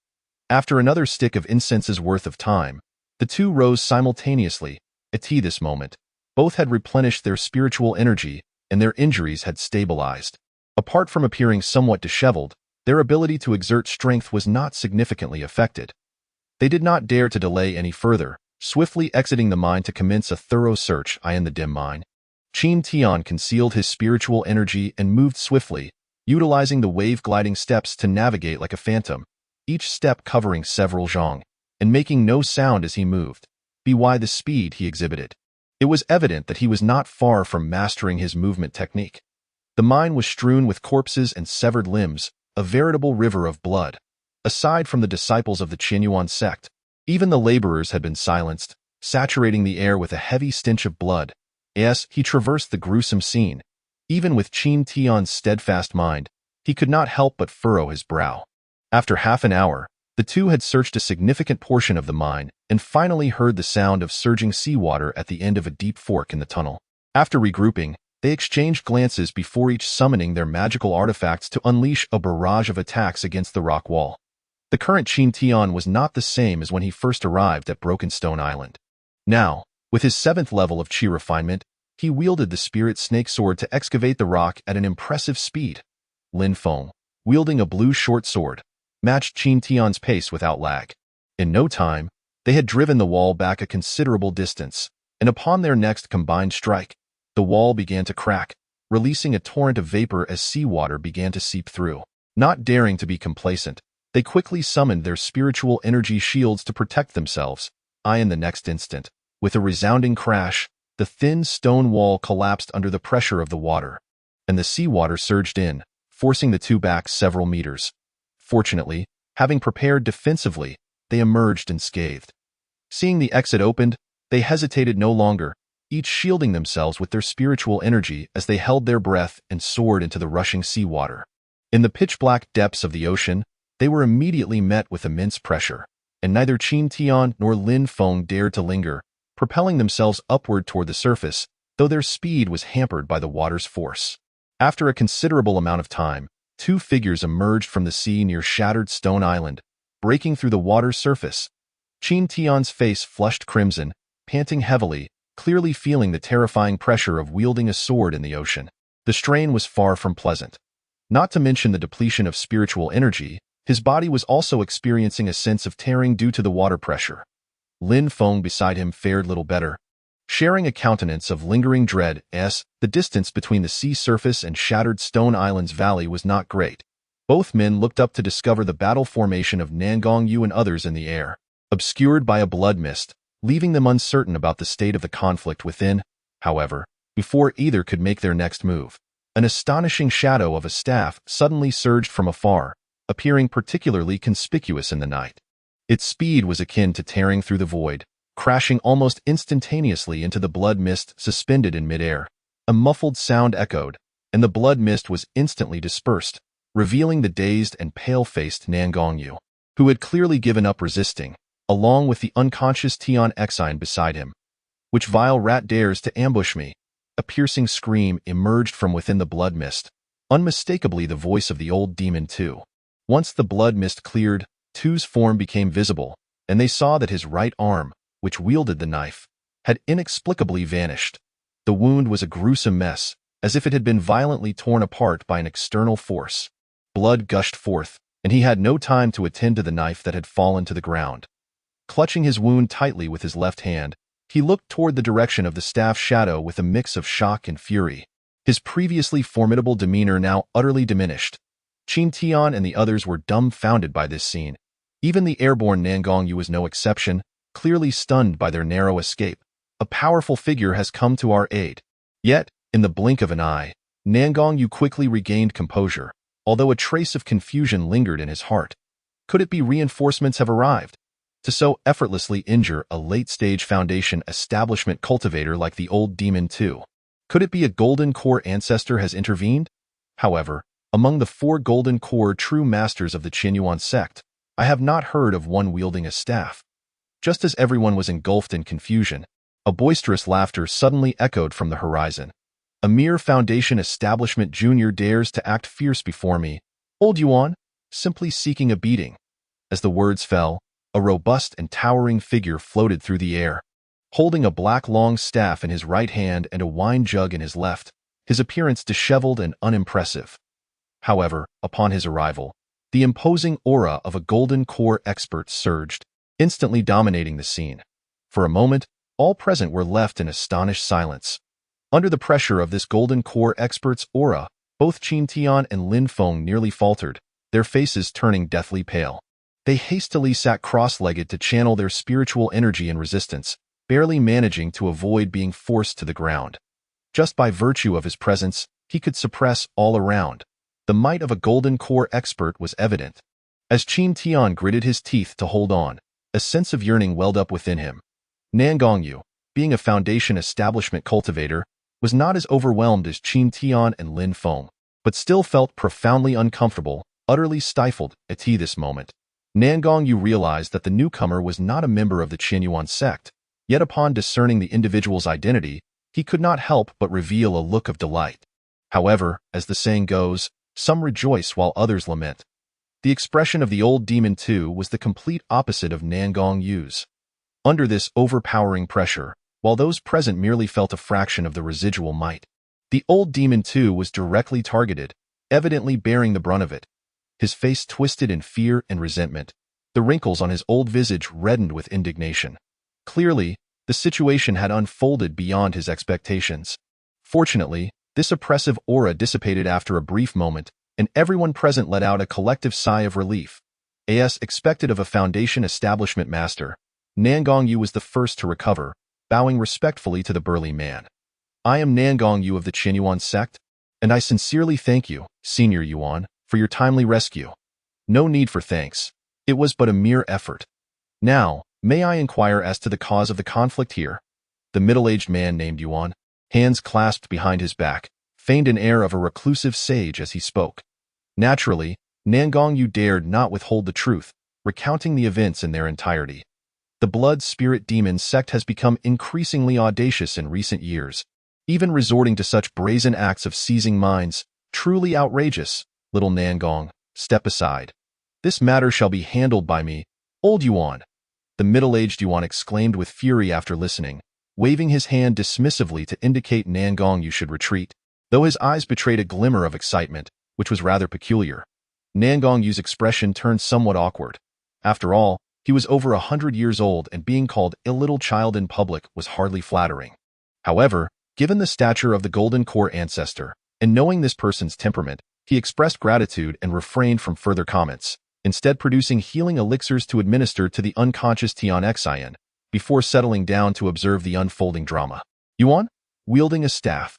After another stick of incense's worth of time, the two rose simultaneously. At this moment, both had replenished their spiritual energy, and their injuries had stabilized. Apart from appearing somewhat disheveled, their ability to exert strength was not significantly affected. They did not dare to delay any further, swiftly exiting the mine to commence a thorough search in the dim mine. Qin Tian concealed his spiritual energy and moved swiftly, utilizing the wave-gliding steps to navigate like a phantom, each step covering several zhang, and making no sound as he moved. By the speed he exhibited, it was evident that he was not far from mastering his movement technique. The mine was strewn with corpses and severed limbs, a veritable river of blood. Aside from the disciples of the Qinyuan sect, even the laborers had been silenced, saturating the air with a heavy stench of blood. As he traversed the gruesome scene, even with Qin Tian's steadfast mind, he could not help but furrow his brow. After half an hour, the two had searched a significant portion of the mine and finally heard the sound of surging seawater at the end of a deep fork in the tunnel. After regrouping, they exchanged glances before each summoning their magical artifacts to unleash a barrage of attacks against the rock wall. The current Qin Tian was not the same as when he first arrived at Broken Stone Island. Now, with his 7th level of Qi refinement, he wielded the spirit snake sword to excavate the rock at an impressive speed. Lin Feng, wielding a blue short sword, matched Qin Tian's pace without lag. In no time, they had driven the wall back a considerable distance, and upon their next combined strike, the wall began to crack, releasing a torrent of vapor as seawater began to seep through. Not daring to be complacent, they quickly summoned their spiritual energy shields to protect themselves. In the next instant, with a resounding crash, the thin stone wall collapsed under the pressure of the water, and the seawater surged in, forcing the two back several meters. Fortunately, having prepared defensively, they emerged unscathed. Seeing the exit opened, they hesitated no longer, each shielding themselves with their spiritual energy as they held their breath and soared into the rushing seawater. In the pitch-black depths of the ocean, they were immediately met with immense pressure, and neither Qin Tian nor Lin Feng dared to linger, propelling themselves upward toward the surface, though their speed was hampered by the water's force. After a considerable amount of time, two figures emerged from the sea near Shattered Stone Island, breaking through the water's surface. Qin Tian's face flushed crimson, panting heavily, clearly feeling the terrifying pressure of wielding a sword in the ocean. The strain was far from pleasant. Not to mention the depletion of spiritual energy, his body was also experiencing a sense of tearing due to the water pressure. Lin Feng beside him fared little better. Sharing a countenance of lingering dread, the distance between the sea surface and Shattered Stone Island's valley was not great. Both men looked up to discover the battle formation of Nangong Yu and others in the air, obscured by a blood mist, leaving them uncertain about the state of the conflict within. However, before either could make their next move, an astonishing shadow of a staff suddenly surged from afar, appearing particularly conspicuous in the night. Its speed was akin to tearing through the void, crashing almost instantaneously into the blood mist suspended in midair. A muffled sound echoed, and the blood mist was instantly dispersed, revealing the dazed and pale-faced Nangong Yu, who had clearly given up resisting, along with the unconscious Tian Exine beside him. "Which vile rat dares to ambush me?" A piercing scream emerged from within the blood mist, unmistakably the voice of the old demon Tu. Once the blood mist cleared, Tu's form became visible, and they saw that his right arm, which wielded the knife, had inexplicably vanished. The wound was a gruesome mess, as if it had been violently torn apart by an external force. Blood gushed forth, and he had no time to attend to the knife that had fallen to the ground. Clutching his wound tightly with his left hand, he looked toward the direction of the staff shadow with a mix of shock and fury. His previously formidable demeanor now utterly diminished. Qin Tian and the others were dumbfounded by this scene. Even the airborne Nangong Yu was no exception, clearly stunned by their narrow escape. A powerful figure has come to our aid. Yet, in the blink of an eye, Nangong Yu quickly regained composure, although a trace of confusion lingered in his heart. Could it be reinforcements have arrived to so effortlessly injure a late-stage Foundation establishment cultivator like the old demon Tu? Could it be a golden core ancestor has intervened? However, among the 4 golden core true masters of the Qin Yuan sect, I have not heard of one wielding a staff. Just as everyone was engulfed in confusion, a boisterous laughter suddenly echoed from the horizon. A mere foundation establishment junior dares to act fierce before me. Old Yuan, simply seeking a beating. As the words fell, a robust and towering figure floated through the air, holding a black long staff in his right hand and a wine jug in his left, his appearance disheveled and unimpressive. However, upon his arrival, the imposing aura of a golden core expert surged, instantly dominating the scene. For a moment, all present were left in astonished silence. Under the pressure of this golden core expert's aura, both Qin Tian and Lin Feng nearly faltered, their faces turning deathly pale. They hastily sat cross-legged to channel their spiritual energy and resistance, barely managing to avoid being forced to the ground. Just by virtue of his presence, he could suppress all around. The might of a golden core expert was evident. As Qin Tian gritted his teeth to hold on, a sense of yearning welled up within him. Nangongyu, being a foundation establishment cultivator, was not as overwhelmed as Qin Tian and Lin Feng, but still felt profoundly uncomfortable, utterly stifled at this moment. Nangongyu realized that the newcomer was not a member of the Qin Yuan sect, yet upon discerning the individual's identity, he could not help but reveal a look of delight. However, as the saying goes, some rejoice while others lament. The expression of the old demon too was the complete opposite of Nangongyu's. Under this overpowering pressure, while those present merely felt a fraction of the residual might, the old demon too was directly targeted, evidently bearing the brunt of it. His face twisted in fear and resentment, the wrinkles on his old visage reddened with indignation. Clearly, the situation had unfolded beyond his expectations. Fortunately, this oppressive aura dissipated after a brief moment, and everyone present let out a collective sigh of relief. As expected of a foundation establishment master, Nangongyu was the first to recover, bowing respectfully to the burly man. I am Nangongyu of the Qin Yuan sect, and I sincerely thank you, Senior Yuan, for your timely rescue. No need for thanks. It was but a mere effort. Now, may I inquire as to the cause of the conflict here? The middle-aged man named Yuan, hands clasped behind his back, feigned an air of a reclusive sage as he spoke. Naturally, Nangongyu dared not withhold the truth, recounting the events in their entirety. The blood spirit demon sect has become increasingly audacious in recent years, even resorting to such brazen acts of seizing minds. Truly outrageous. Little Nangong, step aside. This matter shall be handled by me, old Yuan. The middle-aged Yuan exclaimed with fury after listening, waving his hand dismissively to indicate Nangongyu should retreat, though his eyes betrayed a glimmer of excitement, which was rather peculiar. Nangongyu's expression turned somewhat awkward. After all, he was over 100 years old, and being called a little child in public was hardly flattering. However, given the stature of the golden core ancestor, and knowing this person's temperament, he expressed gratitude and refrained from further comments, instead producing healing elixirs to administer to the unconscious Tian before settling down to observe the unfolding drama. Yuan, wielding a staff.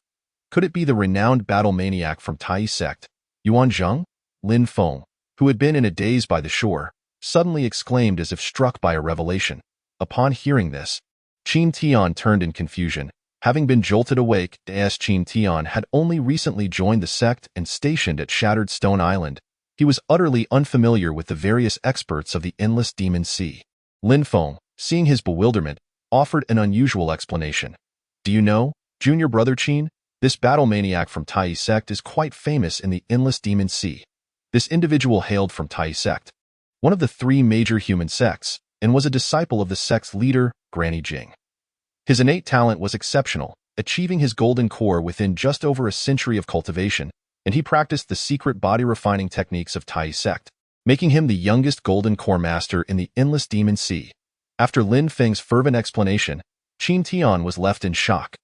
Could it be the renowned battle maniac from Tai sect, Yuan Zheng? Lin Feng, who had been in a daze by the shore, suddenly exclaimed as if struck by a revelation. Upon hearing this, Qin Tian turned in confusion. Having been jolted awake, Qin Tian had only recently joined the sect and stationed at Shattered Stone Island. He was utterly unfamiliar with the various experts of the endless demon sea. Lin Feng, seeing his bewilderment, offered an unusual explanation. Do you know, junior brother Qin, this battle maniac from Tai sect is quite famous in the endless demon sea. This individual hailed from Tai sect, one of the 3 major human sects, and was a disciple of the sect's leader, Granny Jing. His innate talent was exceptional, achieving his golden core within just over a century of cultivation, and he practiced the secret body-refining techniques of Tai sect, making him the youngest golden core master in the endless demon sea. After Lin Feng's fervent explanation, Qin Tian was left in shock.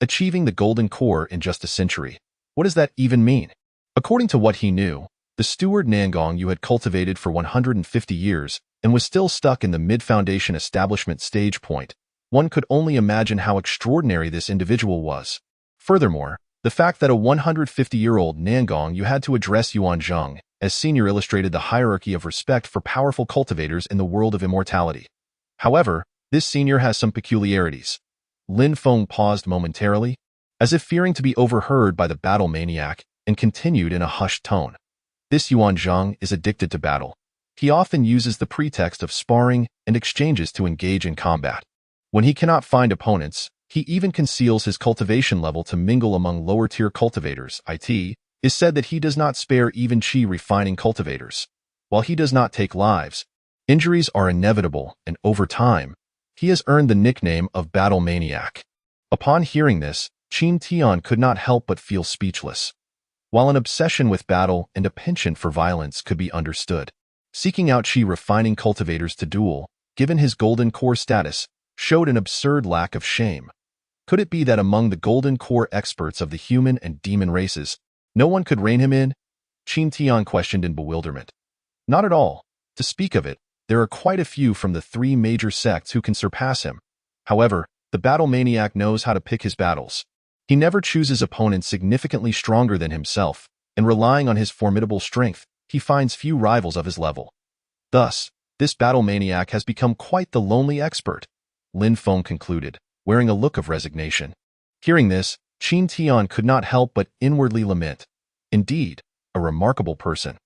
Achieving the golden core in just a century. What does that even mean? According to what he knew, the steward Nangongyu had cultivated for 150 years and was still stuck in the mid-foundation establishment stage point. One could only imagine how extraordinary this individual was. Furthermore, the fact that a 150-year-old Nangongyu had to address Yuan Zheng as senior illustrated the hierarchy of respect for powerful cultivators in the world of immortality. However, this senior has some peculiarities. Lin Feng paused momentarily. as if fearing to be overheard by the battle maniac, and continued in a hushed tone. This Yuan Zhang is addicted to battle. He often uses the pretext of sparring and exchanges to engage in combat. When he cannot find opponents, he even conceals his cultivation level to mingle among lower-tier cultivators. It is said that he does not spare even Qi refining cultivators. While he does not take lives, injuries are inevitable, and over time, he has earned the nickname of Battle Maniac. Upon hearing this, Qin Tian could not help but feel speechless. While an obsession with battle and a penchant for violence could be understood, seeking out Qi refining cultivators to duel, given his golden core status, showed an absurd lack of shame. Could it be that among the golden core experts of the human and demon races, no one could rein him in? Qin Tian questioned in bewilderment. Not at all. To speak of it, there are quite a few from the three major sects who can surpass him. However, the battle maniac knows how to pick his battles. He never chooses opponents significantly stronger than himself, and relying on his formidable strength, he finds few rivals of his level. Thus, this battle maniac has become quite the lonely expert, Lin Feng concluded, wearing a look of resignation. Hearing this, Qin Tian could not help but inwardly lament. Indeed, a remarkable person.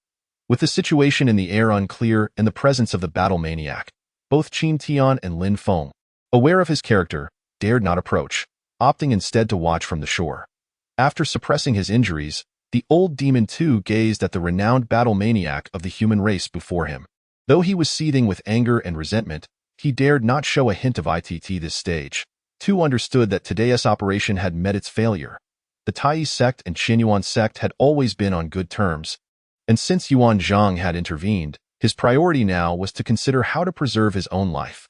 With the situation in the air unclear and the presence of the battle maniac, both Qin Tian and Lin Feng, aware of his character, dared not approach, opting instead to watch from the shore. After suppressing his injuries, the old demon too gazed at the renowned battle maniac of the human race before him. Though he was seething with anger and resentment, he dared not show a hint of ITT this stage. Tu understood that today's operation had met its failure. The Tai sect and Qinyuan sect had always been on good terms, and since Yuan Zhang had intervened, his priority now was to consider how to preserve his own life.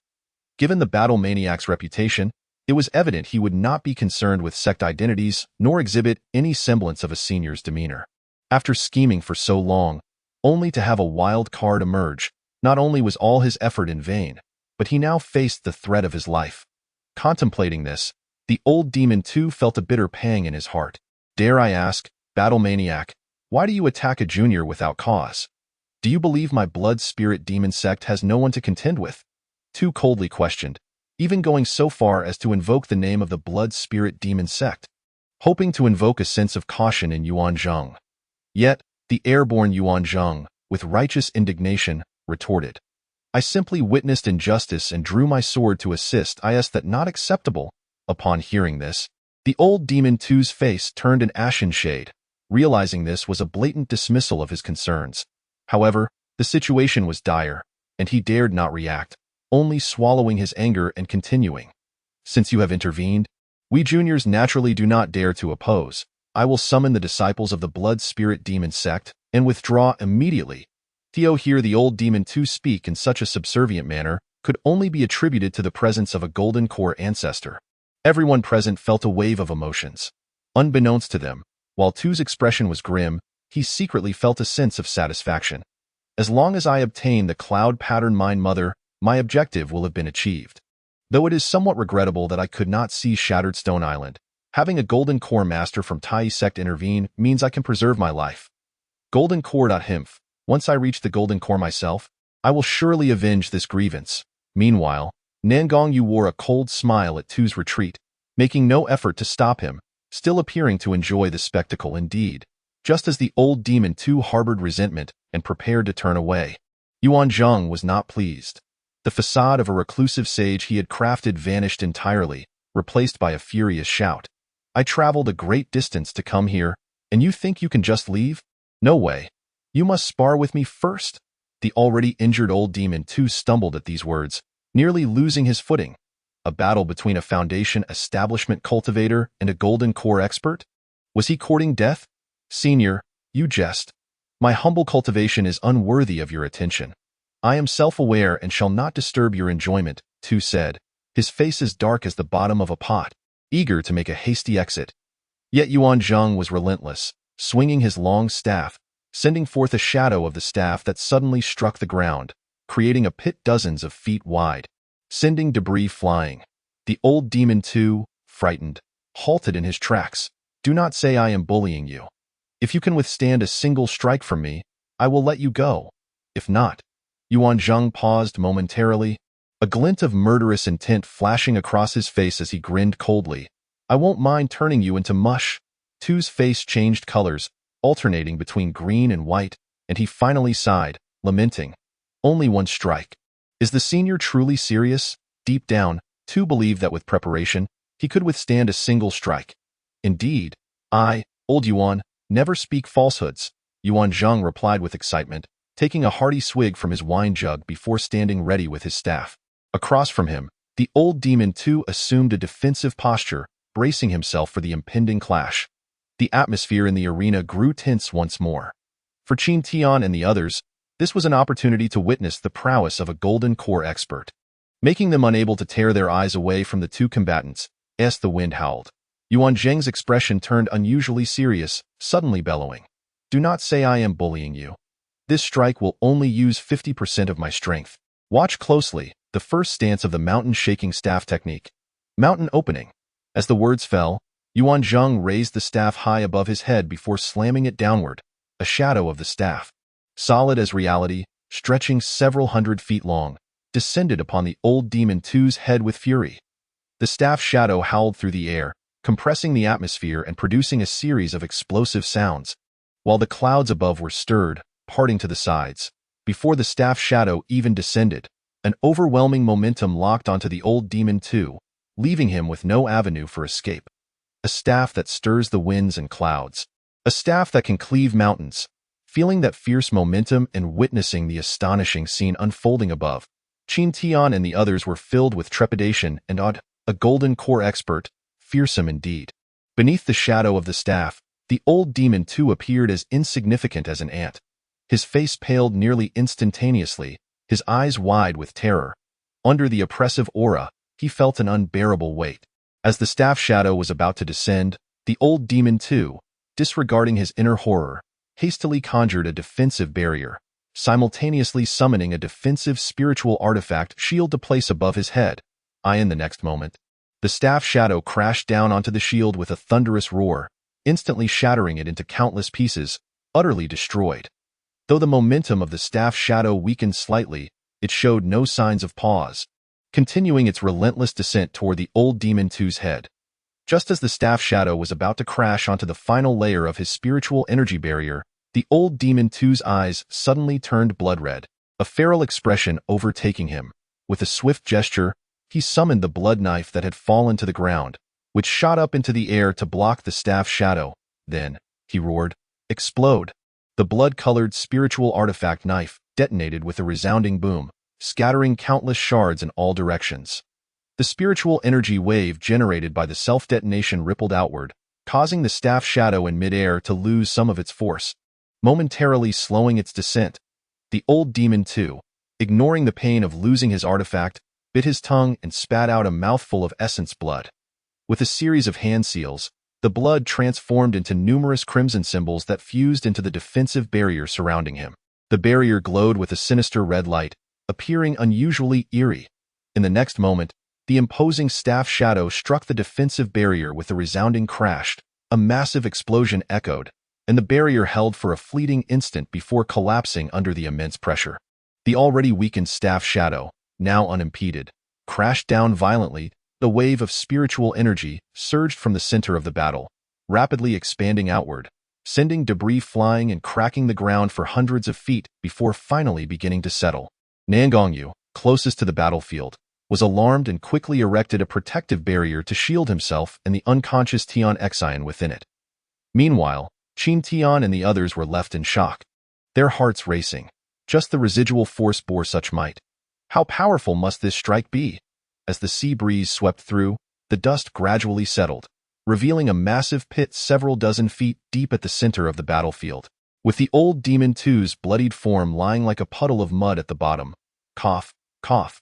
Given the battle maniac's reputation, it was evident he would not be concerned with sect identities nor exhibit any semblance of a senior's demeanor. After scheming for so long, only to have a wild card emerge, not only was all his effort in vain, but he now faced the threat of his life. Contemplating this, the old demon too felt a bitter pang in his heart. Dare I ask, battle maniac, why do you attack a junior without cause? Do you believe my blood spirit demon sect has no one to contend with? Tu coldly questioned, even going so far as to invoke the name of the blood spirit demon sect, hoping to invoke a sense of caution in Yuan Zhang. Yet, the airborne Yuan Zhang, with righteous indignation, retorted, I simply witnessed injustice and drew my sword to assist. Is that not acceptable? Upon hearing this, the old demon two's face turned an ashen shade, realizing this was a blatant dismissal of his concerns. However, the situation was dire, and he dared not react, only swallowing his anger and continuing. Since you have intervened, we juniors naturally do not dare to oppose. I will summon the disciples of the blood spirit demon sect and withdraw immediately. Theo hear the old demon too speak in such a subservient manner could only be attributed to the presence of a golden core ancestor. Everyone present felt a wave of emotions. Unbeknownst to them, while Tu's expression was grim, he secretly felt a sense of satisfaction. As long as I obtain the cloud pattern mind mother, my objective will have been achieved. Though it is somewhat regrettable that I could not see Shattered Stone Island, having a golden core master from Tai sect intervene means I can preserve my life. Golden core.himph. Once I reach the golden core myself, I will surely avenge this grievance. Meanwhile, Nangong Yu wore a cold smile at Tu's retreat, making no effort to stop him, still appearing to enjoy the spectacle indeed, just as the old demon too harbored resentment and prepared to turn away. Yuan Zhang was not pleased. The facade of a reclusive sage he had crafted vanished entirely, replaced by a furious shout. I traveled a great distance to come here, and you think you can just leave? No way. You must spar with me first. The already injured old demon too stumbled at these words, nearly losing his footing. A battle between a foundation establishment cultivator and a golden core expert? Was he courting death? Senior, you jest. My humble cultivation is unworthy of your attention. I am self-aware and shall not disturb your enjoyment, Tu said, his face as dark as the bottom of a pot, eager to make a hasty exit. Yet Yuan Zhang was relentless, swinging his long staff, sending forth a shadow of the staff that suddenly struck the ground, creating a pit dozens of feet wide, sending debris flying. The old demon too, frightened, halted in his tracks. Do not say I am bullying you. If you can withstand a single strike from me, I will let you go. If not, Yuan Zhang paused momentarily, a glint of murderous intent flashing across his face as he grinned coldly. I won't mind turning you into mush. Tu's face changed colors, alternating between green and white, and he finally sighed, lamenting. Only one strike. Is the senior truly serious? Deep down, Tu believed that with preparation, he could withstand a single strike. Indeed, I, old Yuan, never speak falsehoods, Yuan Zheng replied with excitement, taking a hearty swig from his wine jug before standing ready with his staff. Across from him, the old demon Tu assumed a defensive posture, bracing himself for the impending clash. The atmosphere in the arena grew tense once more. For Qin Tian and the others, this was an opportunity to witness the prowess of a golden core expert. Making them unable to tear their eyes away from the two combatants, as the wind howled. Yuan Zheng's expression turned unusually serious, suddenly bellowing. Do not say I am bullying you. This strike will only use 50% of my strength. Watch closely, the first stance of the mountain-shaking staff technique. Mountain opening. As the words fell, Yuan Zheng raised the staff high above his head before slamming it downward, a shadow of the staff, solid as reality, stretching several hundred feet long, descended upon the old demon Tu's head with fury. The staff shadow howled through the air, compressing the atmosphere and producing a series of explosive sounds, while the clouds above were stirred, parting to the sides. Before the staff shadow even descended, an overwhelming momentum locked onto the old demon Tu, leaving him with no avenue for escape. A staff that stirs the winds and clouds. A staff that can cleave mountains. Feeling that fierce momentum and witnessing the astonishing scene unfolding above, Qin Tian and the others were filled with trepidation and awed. A golden core expert, fearsome indeed. Beneath the shadow of the staff, the old demon Tu appeared as insignificant as an ant. His face paled nearly instantaneously, his eyes wide with terror. Under the oppressive aura, he felt an unbearable weight. As the staff shadow was about to descend, the old demon Tu, disregarding his inner horror, hastily conjured a defensive barrier, simultaneously summoning a defensive spiritual artifact shield to place above his head. In the next moment, the staff shadow crashed down onto the shield with a thunderous roar, instantly shattering it into countless pieces, utterly destroyed. Though the momentum of the staff shadow weakened slightly, it showed no signs of pause, continuing its relentless descent toward the old demon Tu's head. Just as the staff shadow was about to crash onto the final layer of his spiritual energy barrier, the old demon Tu's eyes suddenly turned blood red, a feral expression overtaking him. With a swift gesture, he summoned the blood knife that had fallen to the ground, which shot up into the air to block the staff shadow. Then, he roared, explode. The blood-colored spiritual artifact knife detonated with a resounding boom, scattering countless shards in all directions. The spiritual energy wave generated by the self-detonation rippled outward, causing the staff shadow in midair to lose some of its force, momentarily slowing its descent. The old demon Tu, ignoring the pain of losing his artifact, bit his tongue and spat out a mouthful of essence blood. With a series of hand seals, the blood transformed into numerous crimson symbols that fused into the defensive barrier surrounding him. The barrier glowed with a sinister red light, appearing unusually eerie. In the next moment, the imposing staff shadow struck the defensive barrier with a resounding crash. A massive explosion echoed, and the barrier held for a fleeting instant before collapsing under the immense pressure. The already weakened staff shadow, now unimpeded, crashed down violently. The wave of spiritual energy surged from the center of the battle, rapidly expanding outward, sending debris flying and cracking the ground for hundreds of feet before finally beginning to settle. Nangongyu, closest to the battlefield, was alarmed and quickly erected a protective barrier to shield himself and the unconscious Tian Xian within it. Meanwhile, Qin Tian and the others were left in shock, their hearts racing. Just the residual force bore such might. How powerful must this strike be? As the sea breeze swept through, the dust gradually settled, revealing a massive pit several dozen feet deep at the center of the battlefield, with the old demon Tu's bloodied form lying like a puddle of mud at the bottom. Cough, cough.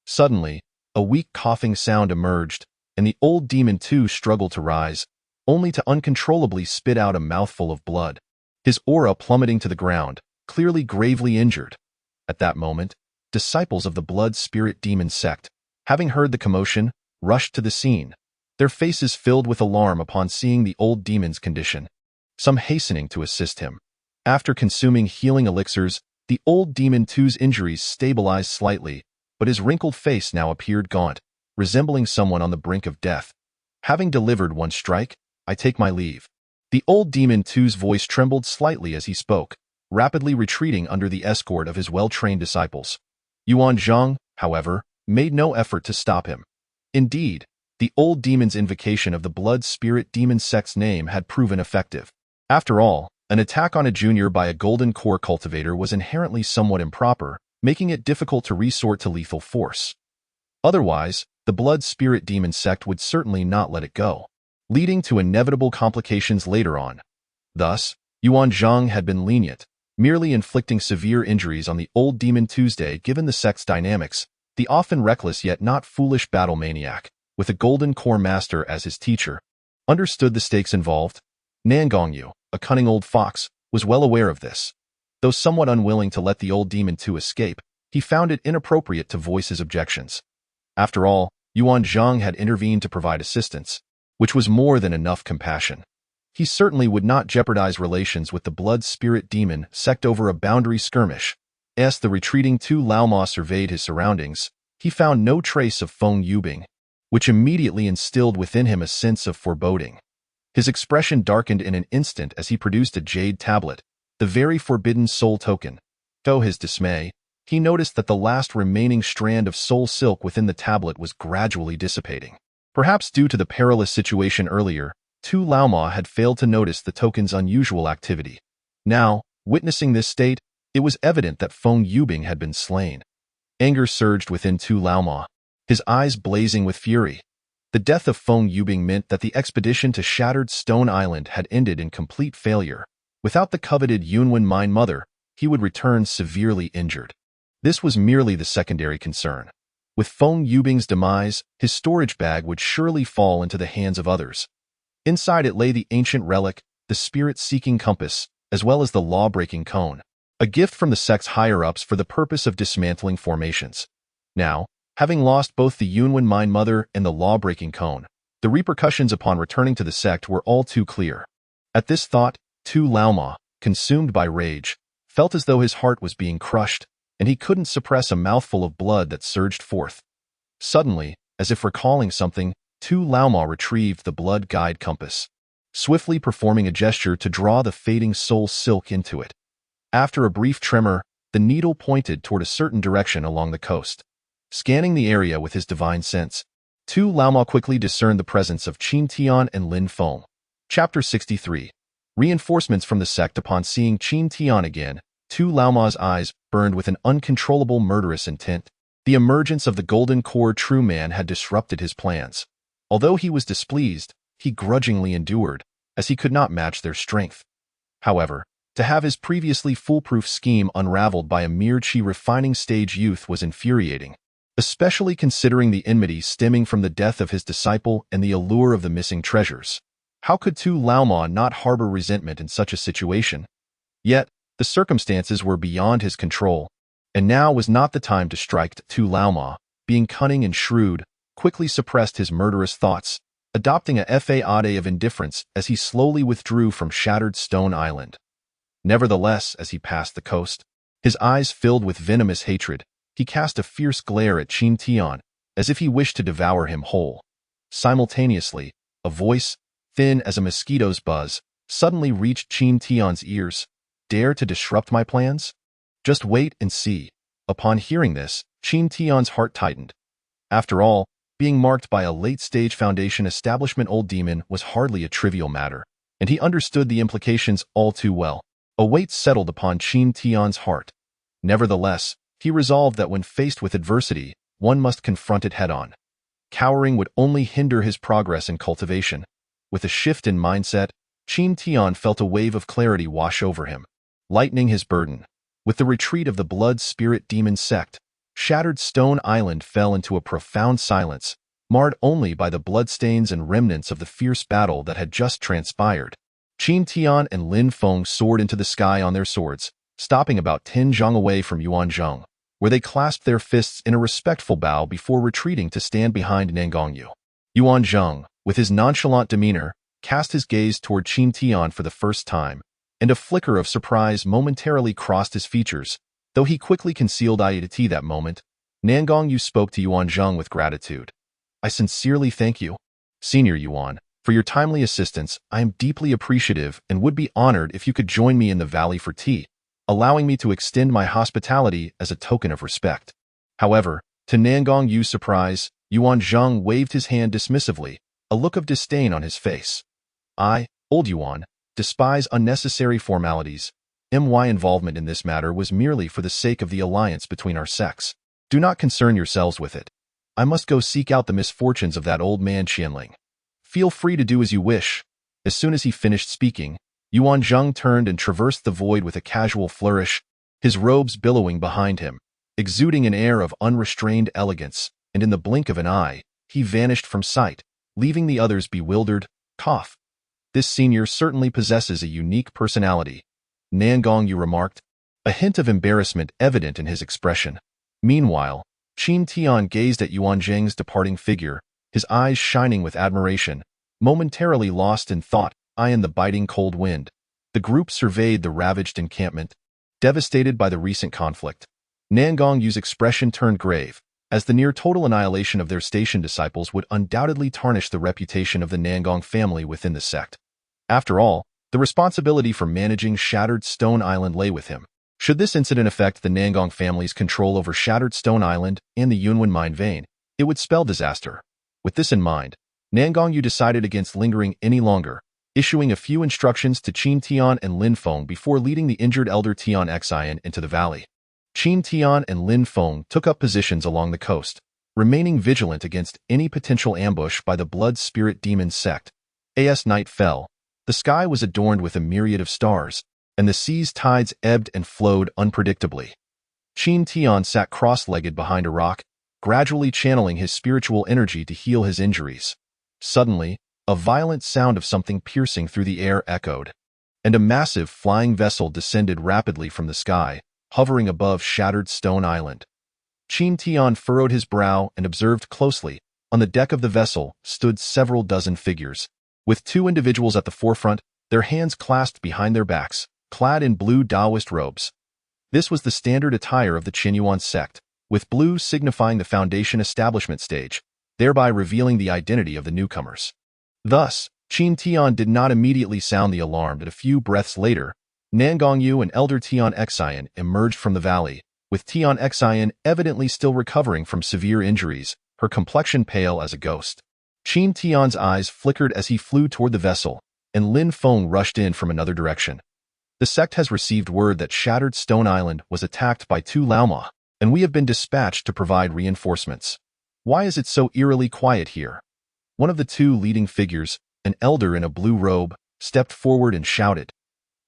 Suddenly, a weak coughing sound emerged, and the old demon Tu struggled to rise, only to uncontrollably spit out a mouthful of blood, his aura plummeting to the ground, clearly gravely injured. At that moment, disciples of the blood spirit demon sect, having heard the commotion, rushed to the scene, their faces filled with alarm upon seeing the old demon's condition, some hastening to assist him. After consuming healing elixirs, the old demon Tu's injuries stabilized slightly, but his wrinkled face now appeared gaunt, resembling someone on the brink of death. Having delivered one strike, I take my leave. The old demon Tu's voice trembled slightly as he spoke, rapidly retreating under the escort of his well-trained disciples. Yuan Zhang, however, made no effort to stop him. Indeed, the old demon's invocation of the blood spirit demon sect's name had proven effective. After all, an attack on a junior by a golden core cultivator was inherently somewhat improper, making it difficult to resort to lethal force. Otherwise, the blood spirit demon sect would certainly not let it go, leading to inevitable complications later on. Thus, Yuan Zhang had been lenient, merely inflicting severe injuries on the old demon Tuesday given the sect's dynamics, the often reckless yet not foolish battle maniac, with a golden core master as his teacher, understood the stakes involved. Nangongyu, a cunning old fox, was well aware of this. Though somewhat unwilling to let the old demon Tu escape, he found it inappropriate to voice his objections. After all, Yuan Zhang had intervened to provide assistance, which was more than enough compassion. He certainly would not jeopardize relations with the blood spirit demon sect over a boundary skirmish. As the retreating Tu Laoma surveyed his surroundings, he found no trace of Feng Yubing, which immediately instilled within him a sense of foreboding. His expression darkened in an instant as he produced a jade tablet, the very forbidden soul token. To his dismay, he noticed that the last remaining strand of soul silk within the tablet was gradually dissipating. Perhaps due to the perilous situation earlier, Tu Laoma had failed to notice the token's unusual activity. Now, witnessing this state, it was evident that Feng Yubing had been slain. Anger surged within Tu Laoma, his eyes blazing with fury. The death of Feng Yubing meant that the expedition to Shattered Stone Island had ended in complete failure. Without the coveted Yunwen Mine Mother, he would return severely injured. This was merely the secondary concern. With Feng Yubing's demise, his storage bag would surely fall into the hands of others. Inside it lay the ancient relic, the spirit-seeking compass, as well as the law-breaking cone, a gift from the sect's higher-ups for the purpose of dismantling formations. Now, having lost both the Yunwen Mine Mother and the law-breaking cone, the repercussions upon returning to the sect were all too clear. At this thought, Tu Laoma, consumed by rage, felt as though his heart was being crushed, and he couldn't suppress a mouthful of blood that surged forth. Suddenly, as if recalling something, Tu Laoma retrieved the blood guide compass, swiftly performing a gesture to draw the fading soul silk into it. After a brief tremor, the needle pointed toward a certain direction along the coast. Scanning the area with his divine sense, Tu Laoma quickly discerned the presence of Qin Tian and Lin Feng. Chapter 63. Reinforcements from the sect. Upon seeing Qin Tian again, Tu Laoma's eyes burned with an uncontrollable murderous intent. The emergence of the golden core true man had disrupted his plans. Although he was displeased, he grudgingly endured, as he could not match their strength. However, to have his previously foolproof scheme unraveled by a mere qi refining stage youth was infuriating, especially considering the enmity stemming from the death of his disciple and the allure of the missing treasures. How could Tu Laoma not harbor resentment in such a situation? Yet, the circumstances were beyond his control, and now was not the time to strike. Tu Laoma, being cunning and shrewd, quickly suppressed his murderous thoughts, adopting a fade of indifference as he slowly withdrew from Shattered Stone Island. Nevertheless, as he passed the coast, his eyes filled with venomous hatred, he cast a fierce glare at Qin Tian, as if he wished to devour him whole. Simultaneously, a voice, thin as a mosquito's buzz, suddenly reached Qin Tian's ears. Dare to disrupt my plans? Just wait and see. Upon hearing this, Qin Tian's heart tightened. After all, being marked by a late-stage Foundation establishment old demon was hardly a trivial matter, and he understood the implications all too well. A weight settled upon Qin Tian's heart. Nevertheless, he resolved that when faced with adversity, one must confront it head-on. Cowering would only hinder his progress in cultivation. With a shift in mindset, Qin Tian felt a wave of clarity wash over him, lightening his burden. With the retreat of the blood spirit demon sect, Shattered Stone Island fell into a profound silence, marred only by the bloodstains and remnants of the fierce battle that had just transpired. Qin Tian and Lin Feng soared into the sky on their swords, stopping about 10 zhang away from Yuan Zhang, where they clasped their fists in a respectful bow before retreating to stand behind Nangongyu. Yuan Zhang, with his nonchalant demeanor, cast his gaze toward Qin Tian for the first time, and a flicker of surprise momentarily crossed his features, though he quickly concealed it that moment. Nangongyu spoke to Yuan Zhang with gratitude. I sincerely thank you. Senior Yuan, for your timely assistance, I am deeply appreciative and would be honored if you could join me in the valley for tea, allowing me to extend my hospitality as a token of respect. However, to Nangong Yu's surprise, Yuan Zheng waved his hand dismissively, a look of disdain on his face. I, old Yuan, despise unnecessary formalities. My involvement in this matter was merely for the sake of the alliance between our sects. Do not concern yourselves with it. I must go seek out the misfortunes of that old man Qianling. Feel free to do as you wish. As soon as he finished speaking, Yuan Zheng turned and traversed the void with a casual flourish, his robes billowing behind him, exuding an air of unrestrained elegance, and in the blink of an eye, he vanished from sight, leaving the others bewildered. Cough. This senior certainly possesses a unique personality, Nangong Yu remarked, a hint of embarrassment evident in his expression. Meanwhile, Qin Tian gazed at Yuan Zheng's departing figure, his eyes shining with admiration, momentarily lost in thought, eye in the biting cold wind. The group surveyed the ravaged encampment, devastated by the recent conflict. Nangong Yu's expression turned grave, as the near-total annihilation of their station disciples would undoubtedly tarnish the reputation of the Nangong family within the sect. After all, the responsibility for managing Shattered Stone Island lay with him. Should this incident affect the Nangong family's control over Shattered Stone Island and the Yunwen mine vein, it would spell disaster. With this in mind, Nangong Yu decided against lingering any longer, issuing a few instructions to Qin Tian and Lin Feng before leading the injured elder Tian Xian into the valley. Qin Tian and Lin Feng took up positions along the coast, remaining vigilant against any potential ambush by the blood spirit demon sect. As night fell, the sky was adorned with a myriad of stars, and the sea's tides ebbed and flowed unpredictably. Qin Tian sat cross-legged behind a rock, gradually channeling his spiritual energy to heal his injuries. Suddenly, a violent sound of something piercing through the air echoed, and a massive flying vessel descended rapidly from the sky, hovering above Shattered Stone Island. Qin Tian furrowed his brow and observed closely. On the deck of the vessel stood several dozen figures, with two individuals at the forefront, their hands clasped behind their backs, clad in blue Daoist robes. This was the standard attire of the Qinyuan sect, with blue signifying the foundation establishment stage, thereby revealing the identity of the newcomers. Thus, Qin Tian did not immediately sound the alarm, but a few breaths later, Nangong Yu and Elder Tian Xian emerged from the valley, with Tian Xian evidently still recovering from severe injuries, her complexion pale as a ghost. Qin Tian's eyes flickered as he flew toward the vessel, and Lin Feng rushed in from another direction. The sect has received word that Shattered Stone Island was attacked by two Laoma, and we have been dispatched to provide reinforcements. Why is it so eerily quiet here? One of the two leading figures, an elder in a blue robe, stepped forward and shouted.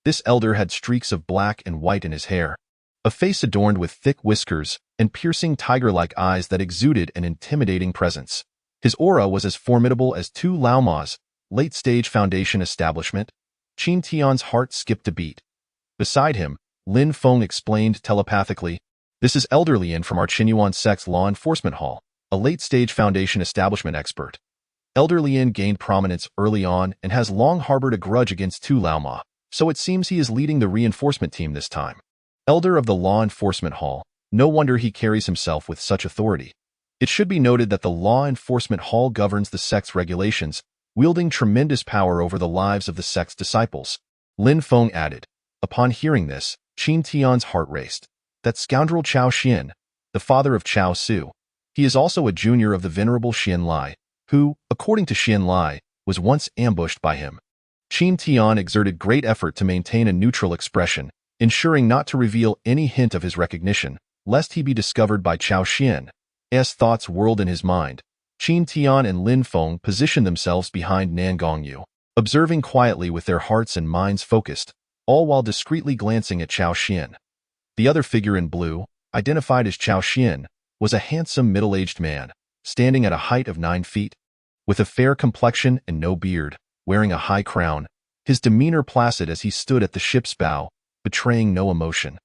This elder had streaks of black and white in his hair, a face adorned with thick whiskers and piercing tiger-like eyes that exuded an intimidating presence. His aura was as formidable as two Laomas, late-stage foundation establishment. Qin Tian's heart skipped a beat. Beside him, Lin Feng explained telepathically, "This is Elder Lian from our Qinyuan sect's law enforcement hall, a late-stage foundation establishment expert. Elder Lian gained prominence early on and has long harbored a grudge against two Laoma, so it seems he is leading the reinforcement team this time. Elder of the law enforcement hall, no wonder he carries himself with such authority. It should be noted that the law enforcement hall governs the sect's regulations, wielding tremendous power over the lives of the sect's disciples." Lin Feng added. Upon hearing this, Qin Tian's heart raced. That scoundrel Chao Xian, the father of Chao Su. He is also a junior of the venerable Xian Lai, who, according to Xian Lai, was once ambushed by him. Qin Tian exerted great effort to maintain a neutral expression, ensuring not to reveal any hint of his recognition, lest he be discovered by Chao Xian. As thoughts whirled in his mind, Qin Tian and Lin Feng positioned themselves behind Nangong Yu, observing quietly with their hearts and minds focused, all while discreetly glancing at Chao Xian. The other figure in blue, identified as Chao Xian, was a handsome middle-aged man, standing at a height of 9 feet, with a fair complexion and no beard, wearing a high crown, his demeanor placid as he stood at the ship's bow, betraying no emotion.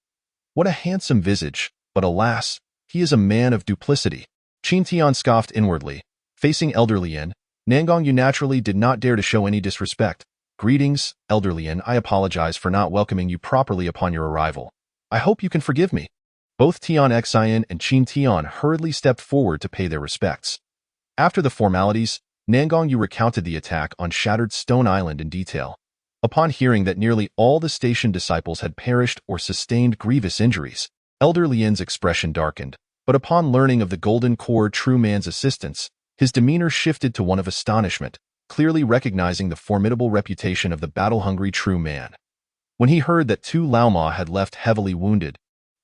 What a handsome visage, but alas, he is a man of duplicity. Qin Tian scoffed inwardly. Facing Elder Lian, Nangong Yu naturally did not dare to show any disrespect. "Greetings, Elder Lian, I apologize for not welcoming you properly upon your arrival. I hope you can forgive me." Both Tian Xian and Qin Tian hurriedly stepped forward to pay their respects. After the formalities, Nangong Yu recounted the attack on Shattered Stone Island in detail. Upon hearing that nearly all the station disciples had perished or sustained grievous injuries, Elder Lian's expression darkened, but upon learning of the Golden Core True Man's assistance, his demeanor shifted to one of astonishment, clearly recognizing the formidable reputation of the battle-hungry True Man. When he heard that Tu Laoma had left heavily wounded,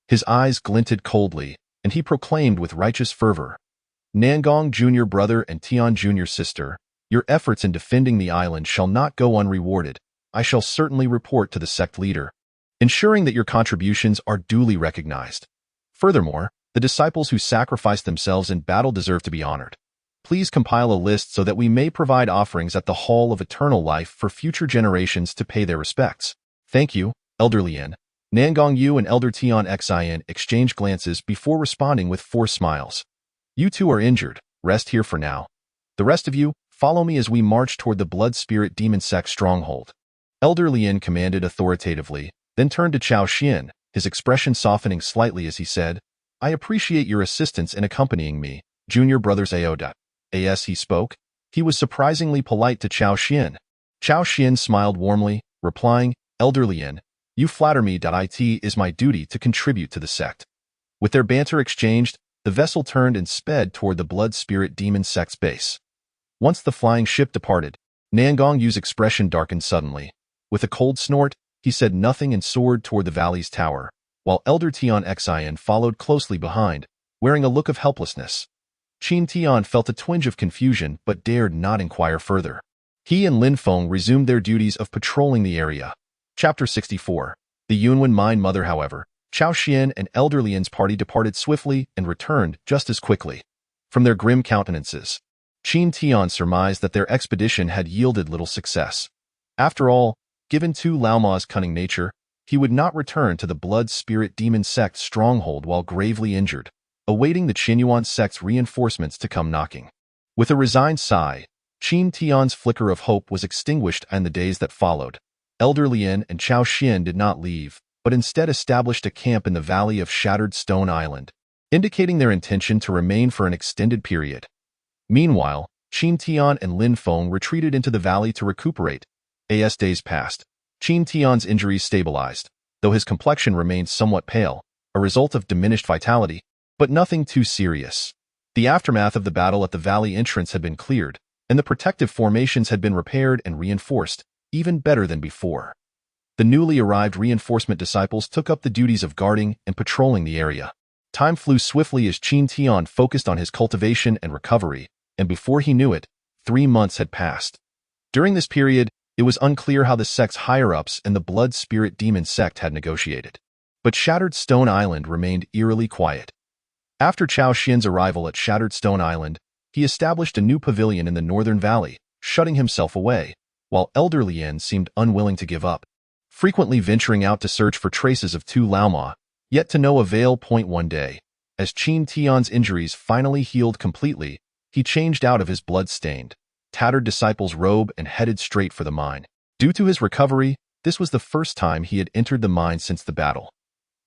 his eyes glinted coldly, and he proclaimed with righteous fervor, "Nangong Junior Brother and Tian Junior Sister, your efforts in defending the island shall not go unrewarded. I shall certainly report to the sect leader, ensuring that your contributions are duly recognized. Furthermore, the disciples who sacrificed themselves in battle deserve to be honored. Please compile a list so that we may provide offerings at the Hall of Eternal Life for future generations to pay their respects. Thank you, Elder Lian." Nangong Yu and Elder Tian Xin exchanged glances before responding with forced smiles. "You two are injured. Rest here for now. The rest of you, follow me as we march toward the Blood Spirit Demon Sect stronghold." Elder Lian commanded authoritatively, then turned to Chao Xian, his expression softening slightly as he said, "I appreciate your assistance in accompanying me, Junior Brothers Aoda." As he spoke, he was surprisingly polite to Chao Xian. Chao Xian smiled warmly, replying, "Elder Lian, you flatter me. It is my duty to contribute to the sect." With their banter exchanged, the vessel turned and sped toward the Blood Spirit Demon Sect's base. Once the flying ship departed, Nangong Yu's expression darkened suddenly. With a cold snort, he said nothing and soared toward the valley's tower, while Elder Tian Xin followed closely behind, wearing a look of helplessness. Qin Tian felt a twinge of confusion but dared not inquire further. He and Lin Feng resumed their duties of patrolling the area. Chapter 64. The Yunwen Mine Mother. However, Chao Xian and Elder Lian's party departed swiftly and returned just as quickly. From their grim countenances, Qin Tian surmised that their expedition had yielded little success. After all, given Tu Laoma's cunning nature, he would not return to the Blood Spirit Demon Sect stronghold while gravely injured, awaiting the Qinyuan sect's reinforcements to come knocking. With a resigned sigh, Qin Tian's flicker of hope was extinguished in the days that followed. Elder Lian and Chao Xian did not leave, but instead established a camp in the valley of Shattered Stone Island, indicating their intention to remain for an extended period. Meanwhile, Qin Tian and Lin Feng retreated into the valley to recuperate. As days passed, Qin Tian's injuries stabilized, though his complexion remained somewhat pale, a result of diminished vitality, but nothing too serious. The aftermath of the battle at the valley entrance had been cleared, and the protective formations had been repaired and reinforced, even better than before. The newly arrived reinforcement disciples took up the duties of guarding and patrolling the area. Time flew swiftly as Qin Tian focused on his cultivation and recovery, and before he knew it, 3 months had passed. During this period, it was unclear how the sect's higher-ups and the Blood Spirit Demon Sect had negotiated. But Shattered Stone Island remained eerily quiet. After Chao Xian's arrival at Shattered Stone Island, he established a new pavilion in the northern valley, shutting himself away, while Elder Lian seemed unwilling to give up, frequently venturing out to search for traces of Tu Laoma, yet to no avail. One day, as Qin Tian's injuries finally healed completely, he changed out of his blood-stained, tattered disciple's robe and headed straight for the mine. Due to his recovery, this was the first time he had entered the mine since the battle.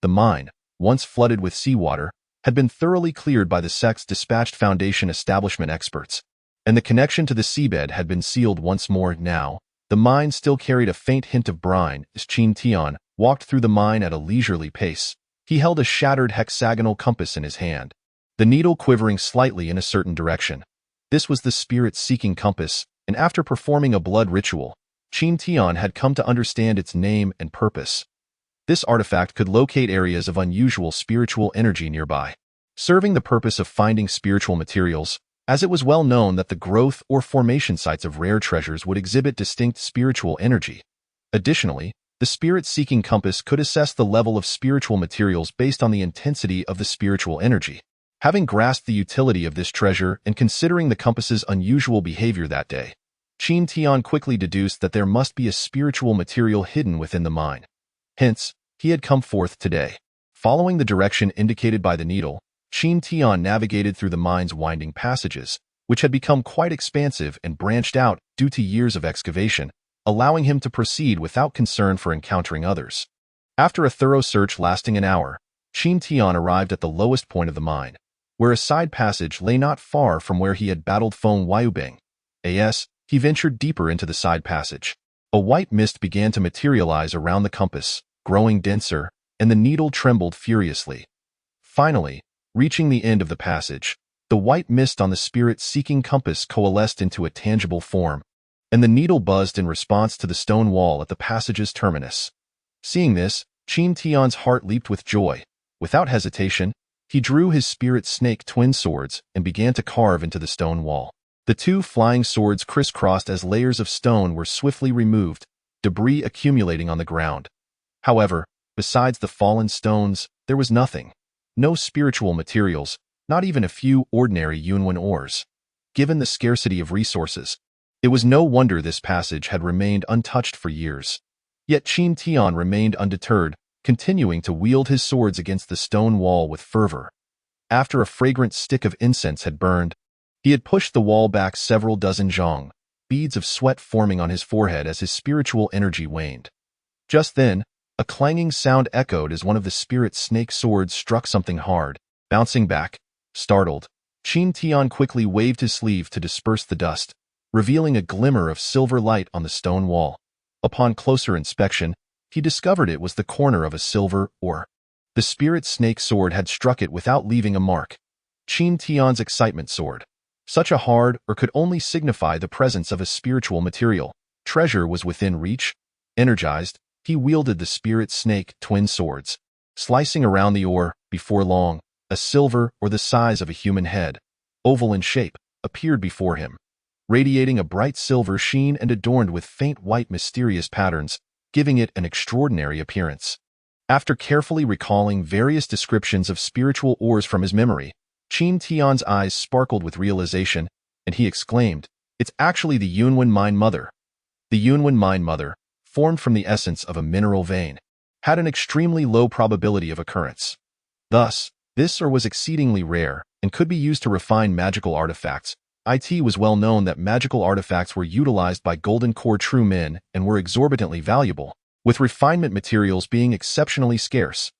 The mine, once flooded with seawater, had been thoroughly cleared by the sect's dispatched Foundation establishment experts, and the connection to the seabed had been sealed once more. Now, the mine still carried a faint hint of brine as Qin Tian walked through the mine at a leisurely pace. He held a shattered hexagonal compass in his hand, the needle quivering slightly in a certain direction. This was the spirit-seeking compass, and after performing a blood ritual, Qin Tian had come to understand its name and purpose. This artifact could locate areas of unusual spiritual energy nearby, serving the purpose of finding spiritual materials, as it was well known that the growth or formation sites of rare treasures would exhibit distinct spiritual energy. Additionally, the spirit-seeking compass could assess the level of spiritual materials based on the intensity of the spiritual energy. Having grasped the utility of this treasure and considering the compass's unusual behavior that day, Qin Tian quickly deduced that there must be a spiritual material hidden within the mine. Hence, he had come forth today. Following the direction indicated by the needle, Qin Tian navigated through the mine's winding passages, which had become quite expansive and branched out due to years of excavation, allowing him to proceed without concern for encountering others. After a thorough search lasting an hour, Qin Tian arrived at the lowest point of the mine, where a side passage lay not far from where he had battled Feng Weibing. As he ventured deeper into the side passage, a white mist began to materialize around the compass, growing denser, and the needle trembled furiously. Finally, reaching the end of the passage, the white mist on the spirit-seeking compass coalesced into a tangible form, and the needle buzzed in response to the stone wall at the passage's terminus. Seeing this, Qin Tian's heart leaped with joy. Without hesitation, he drew his spirit snake twin swords and began to carve into the stone wall. The two flying swords crisscrossed as layers of stone were swiftly removed, debris accumulating on the ground. However, besides the fallen stones, there was nothing. No spiritual materials, not even a few ordinary Yunwen ores. Given the scarcity of resources, it was no wonder this passage had remained untouched for years. Yet Qin Tian remained undeterred, continuing to wield his swords against the stone wall with fervor. After a fragrant stick of incense had burned, he had pushed the wall back several dozen zhang, beads of sweat forming on his forehead as his spiritual energy waned. Just then, a clanging sound echoed as one of the spirit snake swords struck something hard. Bouncing back, startled, Qin Tian quickly waved his sleeve to disperse the dust, revealing a glimmer of silver light on the stone wall. Upon closer inspection, he discovered it was the corner of a silver ore. The spirit snake sword had struck it without leaving a mark. Qin Tian's excitement soared. Such a hard ore could only signify the presence of a spiritual material. Treasure was within reach. Energized, he wielded the spirit snake twin swords. Slicing around the ore, before long, a silver ore the size of a human head, oval in shape, appeared before him, radiating a bright silver sheen and adorned with faint white mysterious patterns, giving it an extraordinary appearance. After carefully recalling various descriptions of spiritual ores from his memory, Qin Tian's eyes sparkled with realization, and he exclaimed, "It's actually the Yunwen Mine Mother." The Yunwen Mine Mother, formed from the essence of a mineral vein, had an extremely low probability of occurrence. Thus, this ore was exceedingly rare and could be used to refine magical artifacts. It was well known that magical artifacts were utilized by golden core true men and were exorbitantly valuable, with refinement materials being exceptionally scarce.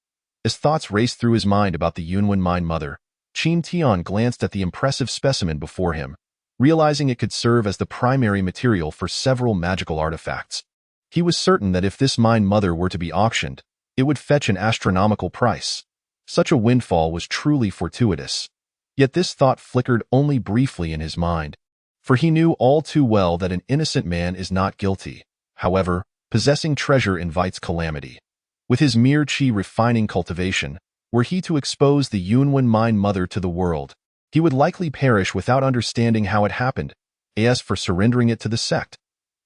As thoughts raced through his mind about the Yunwen Mine Mother, Qin Tian glanced at the impressive specimen before him, realizing it could serve as the primary material for several magical artifacts. He was certain that if this Mine Mother were to be auctioned, it would fetch an astronomical price. Such a windfall was truly fortuitous. Yet this thought flickered only briefly in his mind, for he knew all too well that an innocent man is not guilty. However, possessing treasure invites calamity. With his mere qi refining cultivation, were he to expose the Yunwen Mine Mother to the world, he would likely perish without understanding how it happened. As for surrendering it to the sect,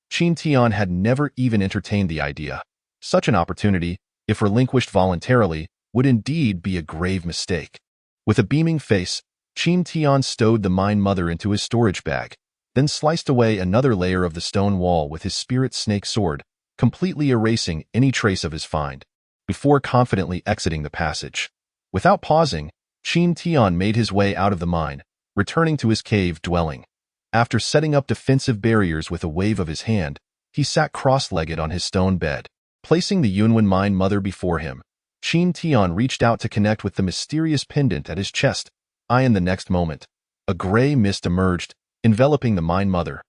Qin Tian had never even entertained the idea. Such an opportunity, if relinquished voluntarily, would indeed be a grave mistake. With a beaming face, Qin Tian stowed the Mine Mother into his storage bag, then sliced away another layer of the stone wall with his spirit snake sword, completely erasing any trace of his find, before confidently exiting the passage. Without pausing, Qin Tian made his way out of the mine, returning to his cave dwelling. After setting up defensive barriers with a wave of his hand, he sat cross-legged on his stone bed. Placing the Yunwen Mine Mother before him, Qin Tian reached out to connect with the mysterious pendant at his chest. In the next moment, a gray mist emerged, enveloping the Mine Mother.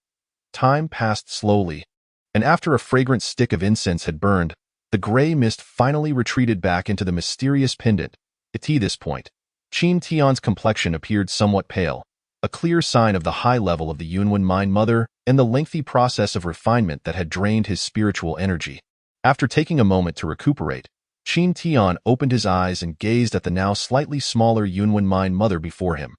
Time passed slowly, and after a fragrant stick of incense had burned, the gray mist finally retreated back into the mysterious pendant. At this point, Qin Tian's complexion appeared somewhat pale, a clear sign of the high level of the Yunwen Mine Mother and the lengthy process of refinement that had drained his spiritual energy. After taking a moment to recuperate, Qin Tian opened his eyes and gazed at the now slightly smaller Yunwen Mine Mother before him.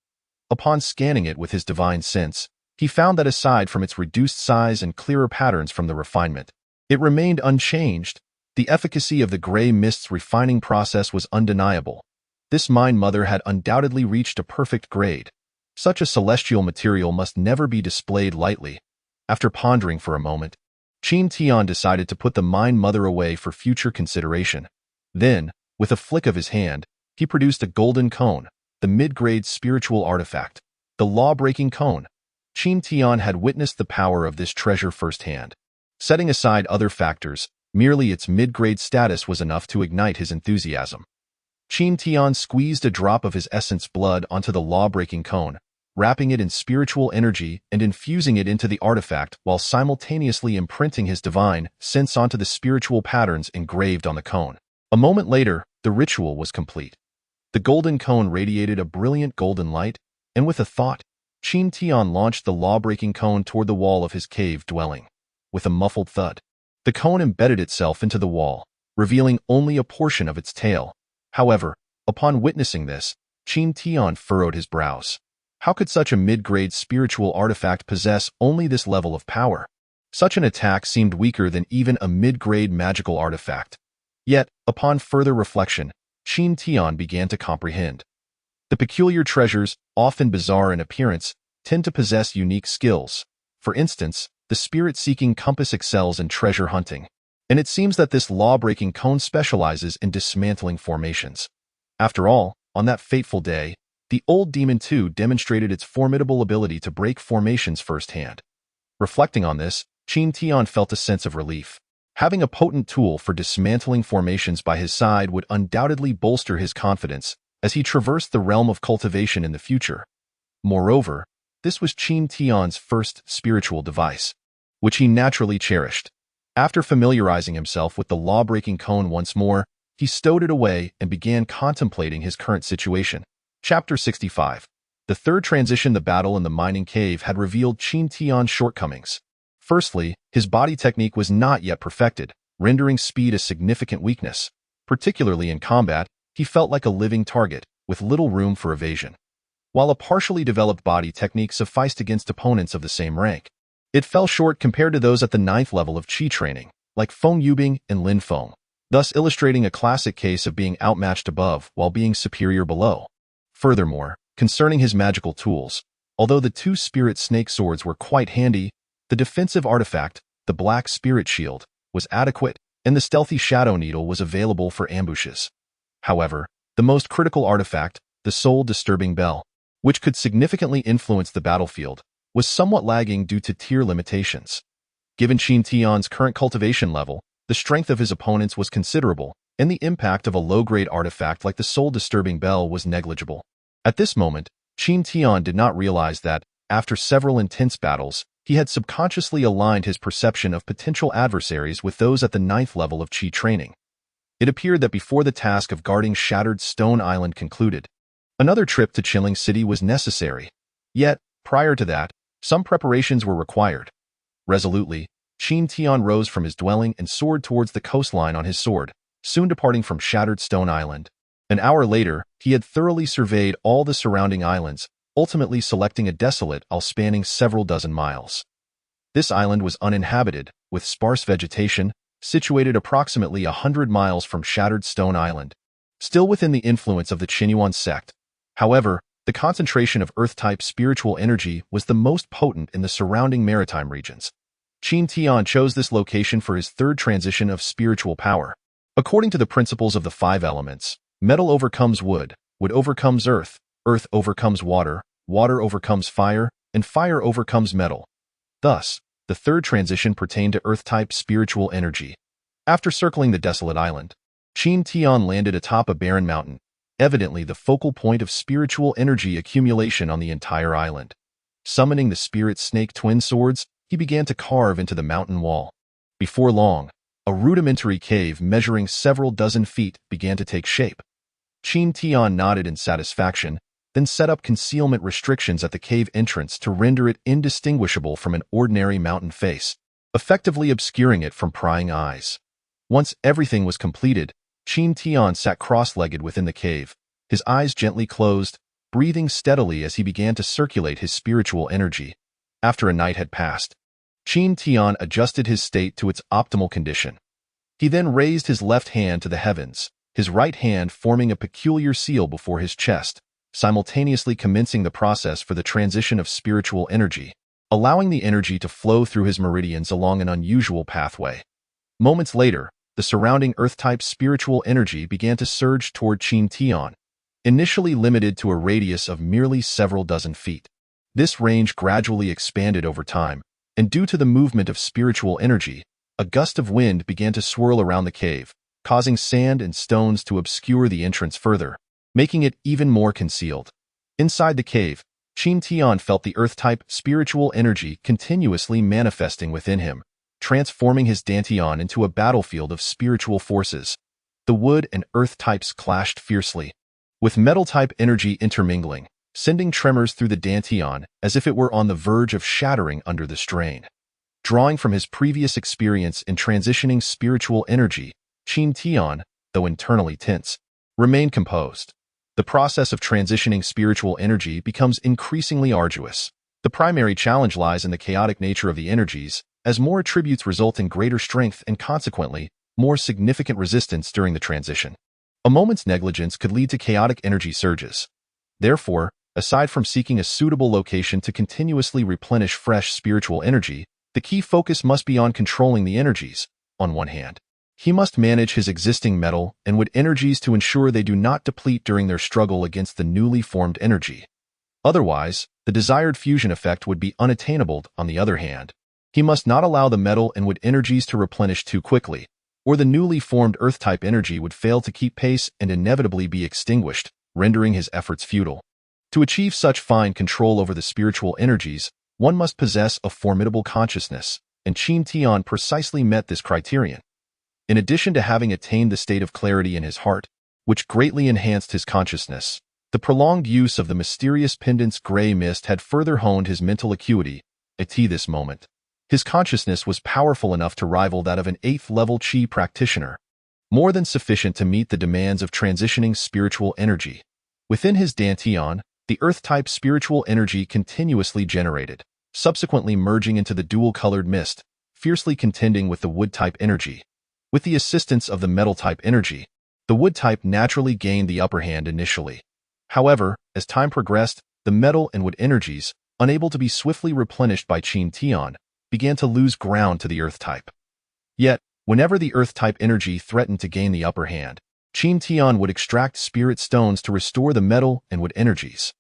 Upon scanning it with his divine sense, he found that aside from its reduced size and clearer patterns from the refinement, it remained unchanged. The efficacy of the gray mist's refining process was undeniable. This Mine Mother had undoubtedly reached a perfect grade. Such a celestial material must never be displayed lightly. After pondering for a moment, Qin Tian decided to put the Mine Mother away for future consideration. Then, with a flick of his hand, he produced a golden cone, the mid-grade spiritual artifact, the law-breaking cone. Qin Tian had witnessed the power of this treasure firsthand. Setting aside other factors, merely its mid-grade status was enough to ignite his enthusiasm. Qin Tian squeezed a drop of his essence blood onto the law-breaking cone, wrapping it in spiritual energy and infusing it into the artifact while simultaneously imprinting his divine sense onto the spiritual patterns engraved on the cone. A moment later, the ritual was complete. The golden cone radiated a brilliant golden light, and with a thought, Qin Tian launched the law-breaking cone toward the wall of his cave dwelling. With a muffled thud, the cone embedded itself into the wall, revealing only a portion of its tail. However, upon witnessing this, Qin Tian furrowed his brows. How could such a mid-grade spiritual artifact possess only this level of power? Such an attack seemed weaker than even a mid-grade magical artifact. Yet, upon further reflection, Qin Tian began to comprehend. The peculiar treasures, often bizarre in appearance, tend to possess unique skills. For instance, the spirit-seeking compass excels in treasure hunting, and it seems that this law-breaking cone specializes in dismantling formations. After all, on that fateful day, the old demon too demonstrated its formidable ability to break formations firsthand. Reflecting on this, Qin Tian felt a sense of relief. Having a potent tool for dismantling formations by his side would undoubtedly bolster his confidence as he traversed the realm of cultivation in the future. Moreover, this was Qin Tian's first spiritual device, which he naturally cherished. After familiarizing himself with the law-breaking cone once more, he stowed it away and began contemplating his current situation. Chapter 65. The third transition. The battle in the mining cave had revealed Qin Tian's shortcomings. Firstly, his body technique was not yet perfected, rendering speed a significant weakness. Particularly in combat, he felt like a living target, with little room for evasion. While a partially developed body technique sufficed against opponents of the same rank, it fell short compared to those at the 9th level of Qi training, like Feng Yubing and Lin Feng, thus illustrating a classic case of being outmatched above while being superior below. Furthermore, concerning his magical tools, although the two spirit snake swords were quite handy, the defensive artifact, the black spirit shield, was adequate, and the stealthy shadow needle was available for ambushes. However, the most critical artifact, the soul-disturbing bell, which could significantly influence the battlefield, was somewhat lagging due to tier limitations. Given Qin Tian's current cultivation level, the strength of his opponents was considerable, and the impact of a low-grade artifact like the soul-disturbing bell was negligible. At this moment, Qin Tian did not realize that, after several intense battles, he had subconsciously aligned his perception of potential adversaries with those at the 9th level of Qi training. It appeared that before the task of guarding Shattered Stone Island concluded, another trip to Chilling City was necessary. Yet, prior to that, some preparations were required. Resolutely, Qin Tian rose from his dwelling and soared towards the coastline on his sword, soon departing from Shattered Stone Island. An hour later, he had thoroughly surveyed all the surrounding islands, ultimately selecting a desolate isle spanning several dozen miles. This island was uninhabited, with sparse vegetation, situated approximately 100 miles from Shattered Stone Island, still within the influence of the Qinyuan sect. However, the concentration of Earth-type spiritual energy was the most potent in the surrounding maritime regions. Qin Tian chose this location for his third transition of spiritual power. According to the principles of the 5 elements, metal overcomes wood, wood overcomes earth, earth overcomes water, water overcomes fire, and fire overcomes metal. Thus, the third transition pertained to Earth-type spiritual energy. After circling the desolate island, Qin Tian landed atop a barren mountain, evidently the focal point of spiritual energy accumulation on the entire island. Summoning the spirit snake twin swords, he began to carve into the mountain wall. Before long, a rudimentary cave measuring several dozen feet began to take shape. Qin Tian nodded in satisfaction, then set up concealment restrictions at the cave entrance to render it indistinguishable from an ordinary mountain face, effectively obscuring it from prying eyes. Once everything was completed, Qin Tian sat cross-legged within the cave, his eyes gently closed, breathing steadily as he began to circulate his spiritual energy. After a night had passed, Qin Tian adjusted his state to its optimal condition. He then raised his left hand to the heavens, his right hand forming a peculiar seal before his chest, simultaneously commencing the process for the transition of spiritual energy, allowing the energy to flow through his meridians along an unusual pathway. Moments later, the surrounding Earth-type spiritual energy began to surge toward Qin Tian, initially limited to a radius of merely several dozen feet. This range gradually expanded over time, and due to the movement of spiritual energy, a gust of wind began to swirl around the cave, causing sand and stones to obscure the entrance further, making it even more concealed. Inside the cave, Qin Tian felt the earth-type spiritual energy continuously manifesting within him, transforming his dantian into a battlefield of spiritual forces. The wood and earth types clashed fiercely, with metal-type energy intermingling, sending tremors through the dantian as if it were on the verge of shattering under the strain. Drawing from his previous experience in transitioning spiritual energy, Qin Tian, though internally tense, remained composed. The process of transitioning spiritual energy becomes increasingly arduous. The primary challenge lies in the chaotic nature of the energies, as more attributes result in greater strength and consequently, more significant resistance during the transition. A moment's negligence could lead to chaotic energy surges. Therefore, aside from seeking a suitable location to continuously replenish fresh spiritual energy, the key focus must be on controlling the energies. On one hand, he must manage his existing metal and wood energies to ensure they do not deplete during their struggle against the newly formed energy. Otherwise, the desired fusion effect would be unattainable. On the other hand, he must not allow the metal and wood energies to replenish too quickly, or the newly formed earth-type energy would fail to keep pace and inevitably be extinguished, rendering his efforts futile. To achieve such fine control over the spiritual energies, one must possess a formidable consciousness, and Qin Tian precisely met this criterion. In addition to having attained the state of clarity in his heart, which greatly enhanced his consciousness, the prolonged use of the mysterious pendant's gray mist had further honed his mental acuity. At this moment, his consciousness was powerful enough to rival that of an 8th-level Qi practitioner, more than sufficient to meet the demands of transitioning spiritual energy. Within his dantian, the earth-type spiritual energy continuously generated, subsequently merging into the dual-colored mist, fiercely contending with the wood-type energy. With the assistance of the metal-type energy, the wood-type naturally gained the upper hand initially. However, as time progressed, the metal and wood energies, unable to be swiftly replenished by Qin Tian, began to lose ground to the earth-type. Yet, whenever the earth-type energy threatened to gain the upper hand, Qin Tian would extract spirit stones to restore the metal and wood energies.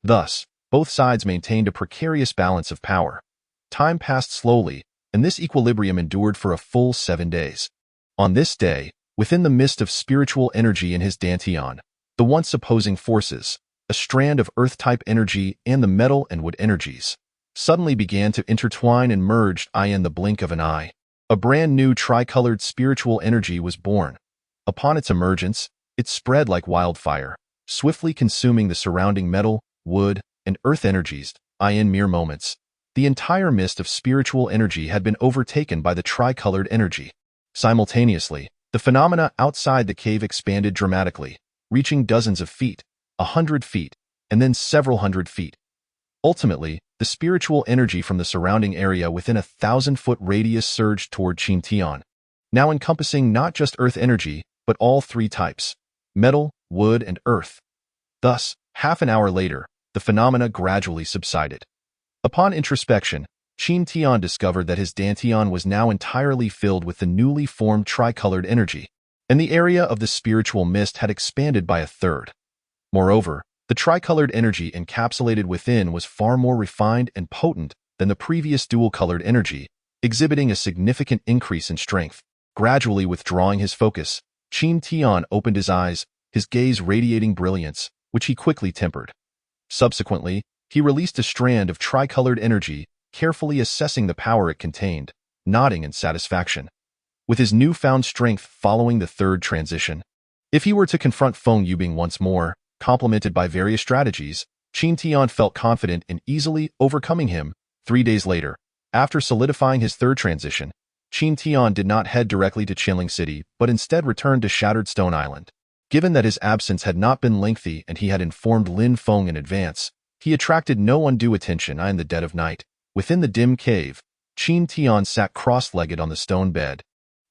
Thus, both sides maintained a precarious balance of power. Time passed slowly, and this equilibrium endured for a full 7 days. On this day, within the mist of spiritual energy in his dantian, the once opposing forces, a strand of earth-type energy and the metal and wood energies, suddenly began to intertwine and merge in the blink of an eye. A brand new tricolored spiritual energy was born. Upon its emergence, it spread like wildfire, swiftly consuming the surrounding metal, wood, and earth energies. In mere moments, the entire mist of spiritual energy had been overtaken by the tricolored energy. Simultaneously, the phenomena outside the cave expanded dramatically, reaching dozens of feet, 100 feet, and then several hundred feet. Ultimately, the spiritual energy from the surrounding area within a 1,000-foot radius surged toward Qin Tian, now encompassing not just earth energy, but all 3 types: metal, wood, and earth. Thus, half an hour later, the phenomena gradually subsided. Upon introspection, Qin Tian discovered that his dantian was now entirely filled with the newly formed tricolored energy, and the area of the spiritual mist had expanded by a third. Moreover, the tricolored energy encapsulated within was far more refined and potent than the previous dual-colored energy, exhibiting a significant increase in strength. Gradually withdrawing his focus, Qin Tian opened his eyes, his gaze radiating brilliance, which he quickly tempered. Subsequently, he released a strand of tricolored energy, carefully assessing the power it contained, nodding in satisfaction. With his newfound strength following the 3rd transition, if he were to confront Feng Yubing once more, complemented by various strategies, Qin Tian felt confident in easily overcoming him. 3 days later, after solidifying his 3rd transition, Qin Tian did not head directly to Qinling City, but instead returned to Shattered Stone Island. Given that his absence had not been lengthy and he had informed Lin Feng in advance, he attracted no undue attention. In the dead of night, within the dim cave, Qin Tian sat cross-legged on the stone bed,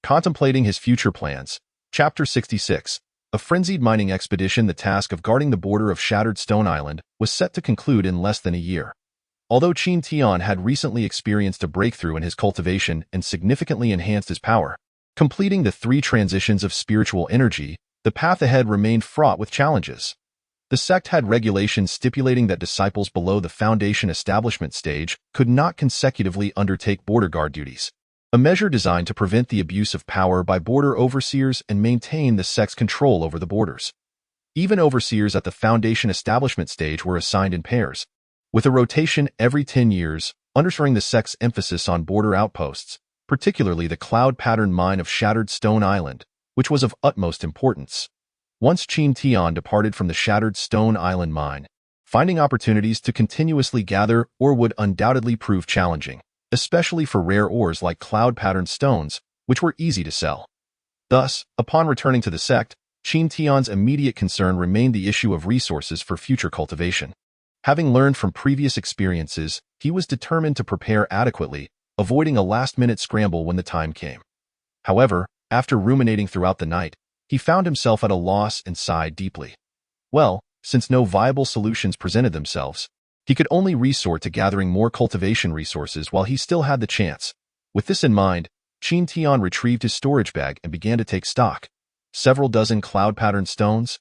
contemplating his future plans. Chapter 66. A frenzied mining expedition. The task of guarding the border of Shattered Stone Island was set to conclude in less than a year. Although Qin Tian had recently experienced a breakthrough in his cultivation and significantly enhanced his power, completing the 3 transitions of spiritual energy, the path ahead remained fraught with challenges. The sect had regulations stipulating that disciples below the foundation establishment stage could not consecutively undertake border guard duties, a measure designed to prevent the abuse of power by border overseers and maintain the sect's control over the borders. Even overseers at the foundation establishment stage were assigned in pairs, with a rotation every 10 years, underscoring the sect's emphasis on border outposts, particularly the cloud-patterned mine of Shattered Stone Island, which was of utmost importance. Once Qin Tian departed from the Shattered Stone Island mine, finding opportunities to continuously gather ore would undoubtedly prove challenging, especially for rare ores like cloud-patterned stones, which were easy to sell. Thus, upon returning to the sect, Qin Tian's immediate concern remained the issue of resources for future cultivation. Having learned from previous experiences, he was determined to prepare adequately, avoiding a last-minute scramble when the time came. However, after ruminating throughout the night, he found himself at a loss and sighed deeply. Well, since no viable solutions presented themselves, he could only resort to gathering more cultivation resources while he still had the chance. With this in mind, Qin Tian retrieved his storage bag and began to take stock. Several dozen cloud-patterned stones,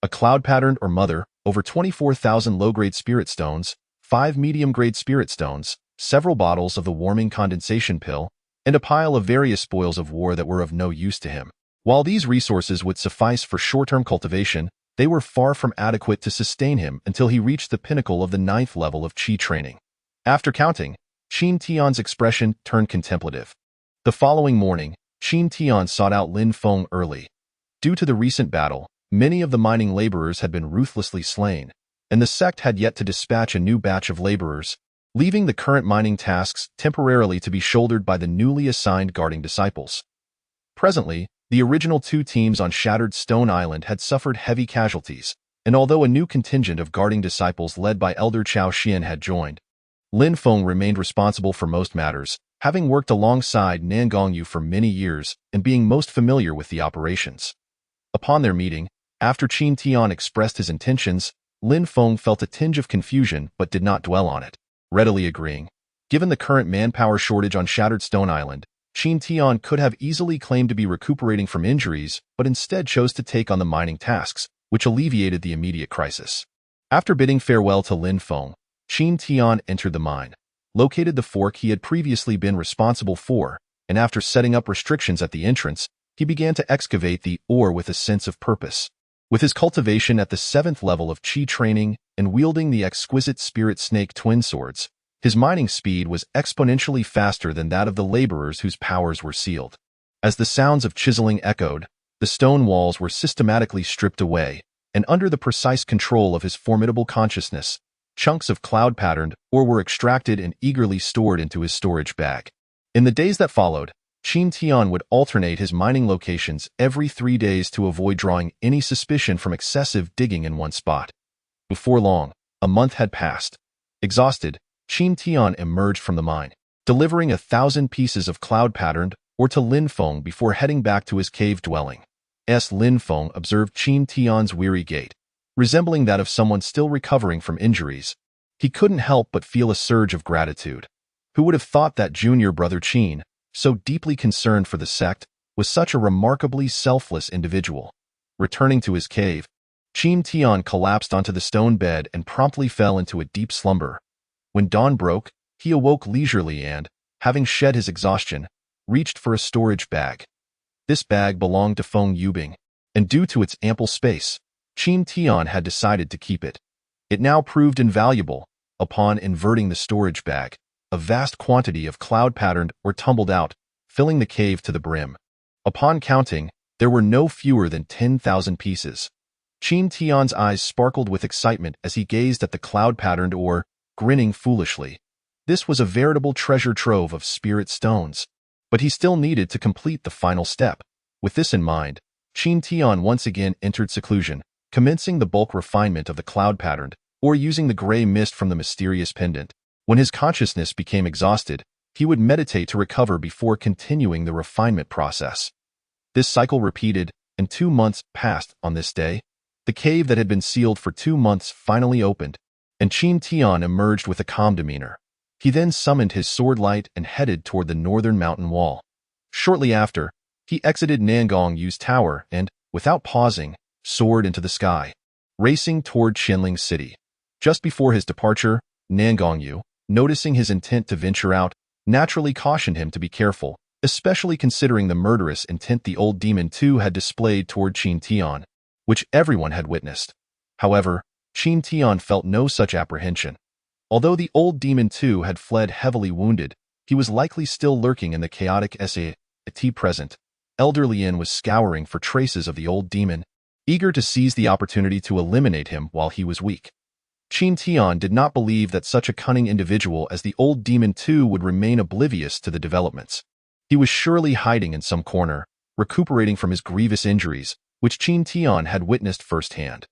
a cloud-patterned or mother, over 24,000 low-grade spirit stones, 5 medium-grade spirit stones, several bottles of the warming condensation pill, and a pile of various spoils of war that were of no use to him. While these resources would suffice for short-term cultivation, they were far from adequate to sustain him until he reached the pinnacle of the 9th level of Qi training. After counting, Qin Tian's expression turned contemplative. The following morning, Qin Tian sought out Lin Feng early. Due to the recent battle, many of the mining laborers had been ruthlessly slain, and the sect had yet to dispatch a new batch of laborers, leaving the current mining tasks temporarily to be shouldered by the newly assigned guarding disciples. Presently, the original 2 teams on Shattered Stone Island had suffered heavy casualties, and although a new contingent of guarding disciples led by Elder Chao Xian had joined, Lin Feng remained responsible for most matters, having worked alongside Nan Gongyu for many years and being most familiar with the operations. Upon their meeting, after Qin Tian expressed his intentions, Lin Feng felt a tinge of confusion but did not dwell on it, readily agreeing. Given the current manpower shortage on Shattered Stone Island, Qin Tian could have easily claimed to be recuperating from injuries, but instead chose to take on the mining tasks, which alleviated the immediate crisis. After bidding farewell to Lin Feng, Qin Tian entered the mine, located the fork he had previously been responsible for, and after setting up restrictions at the entrance, he began to excavate the ore with a sense of purpose. With his cultivation at the 7th level of Qi training and wielding the exquisite spirit snake twin swords, his mining speed was exponentially faster than that of the laborers whose powers were sealed. As the sounds of chiseling echoed, the stone walls were systematically stripped away, and under the precise control of his formidable consciousness, chunks of cloud-patterned ore were extracted and eagerly stored into his storage bag. In the days that followed, Qin Tian would alternate his mining locations every 3 days to avoid drawing any suspicion from excessive digging in one spot. Before long, a month had passed. Exhausted, Qin Tian emerged from the mine, delivering 1,000 pieces of cloud-patterned ore to Lin Feng before heading back to his cave dwelling. Lin Feng observed Qin Tian's weary gait, resembling that of someone still recovering from injuries. He couldn't help but feel a surge of gratitude. Who would have thought that junior brother Qin, so deeply concerned for the sect, was such a remarkably selfless individual? Returning to his cave, Qin Tian collapsed onto the stone bed and promptly fell into a deep slumber. When dawn broke, he awoke leisurely and, having shed his exhaustion, reached for a storage bag. This bag belonged to Feng Yubing, and due to its ample space, Qin Tian had decided to keep it. It now proved invaluable. Upon inverting the storage bag, a vast quantity of cloud-patterned ore tumbled out, filling the cave to the brim. Upon counting, there were no fewer than 10,000 pieces. Qin Tian's eyes sparkled with excitement as he gazed at the cloud-patterned ore, grinning foolishly. This was a veritable treasure trove of spirit stones. But he still needed to complete the final step. With this in mind, Qin Tian once again entered seclusion, commencing the bulk refinement of the cloud-patterned, or using the gray mist from the mysterious pendant. When his consciousness became exhausted, he would meditate to recover before continuing the refinement process. This cycle repeated, and 2 months passed on this day. The cave that had been sealed for 2 months finally opened, and Qin Tian emerged with a calm demeanor. He then summoned his sword light and headed toward the northern mountain wall. Shortly after, he exited Nangongyu's tower and, without pausing, soared into the sky, racing toward Qianling City. Just before his departure, Nangongyu, noticing his intent to venture out, naturally cautioned him to be careful, especially considering the murderous intent the old demon too had displayed toward Qin Tian, which everyone had witnessed. However, Qin Tian felt no such apprehension. Although the old demon too had fled heavily wounded, he was likely still lurking in the chaotic SAT present. Elder Lien was scouring for traces of the old demon, eager to seize the opportunity to eliminate him while he was weak. Qin Tian did not believe that such a cunning individual as the old demon too would remain oblivious to the developments. He was surely hiding in some corner, recuperating from his grievous injuries, which Qin Tian had witnessed firsthand.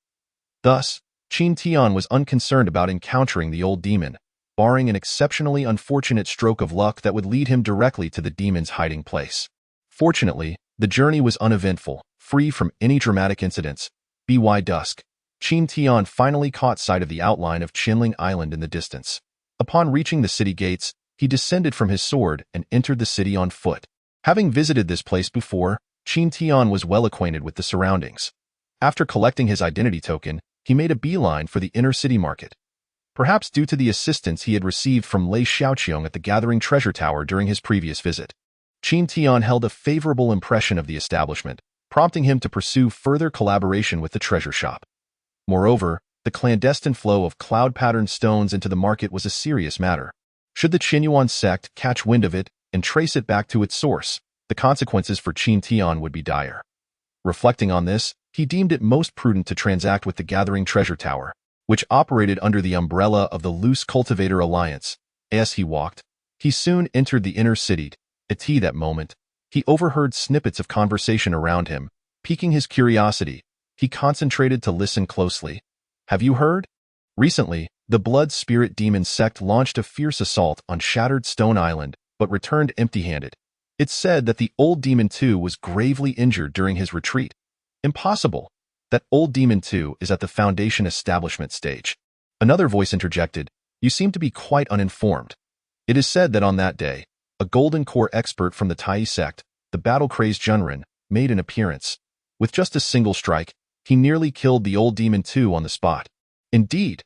Thus, Qin Tian was unconcerned about encountering the old demon, barring an exceptionally unfortunate stroke of luck that would lead him directly to the demon's hiding place. Fortunately, the journey was uneventful, free from any dramatic incidents. By dusk, Qin Tian finally caught sight of the outline of Qinling Island in the distance. Upon reaching the city gates, he descended from his sword and entered the city on foot. Having visited this place before, Qin Tian was well acquainted with the surroundings. After collecting his identity token, he made a beeline for the inner city market. Perhaps due to the assistance he had received from Lei Xiaoqiong at the Gathering Treasure Tower during his previous visit, Qin Tian held a favorable impression of the establishment, prompting him to pursue further collaboration with the treasure shop. Moreover, the clandestine flow of cloud-patterned stones into the market was a serious matter. Should the Qinyuan sect catch wind of it and trace it back to its source, the consequences for Qin Tian would be dire. Reflecting on this, he deemed it most prudent to transact with the Gathering Treasure Tower, which operated under the umbrella of the Loose Cultivator Alliance. As he walked, he soon entered the inner city. At that moment, he overheard snippets of conversation around him. Piquing his curiosity, he concentrated to listen closely. Have you heard? Recently, the Blood Spirit Demon sect launched a fierce assault on Shattered Stone Island, but returned empty-handed. It's said that the old demon too was gravely injured during his retreat. Impossible. That old demon too is at the Foundation establishment stage. Another voice interjected, you seem to be quite uninformed. It is said that on that day, a golden core expert from the Tai sect, the battle-crazed Junren, made an appearance. With just a single strike, he nearly killed the old demon too on the spot. Indeed,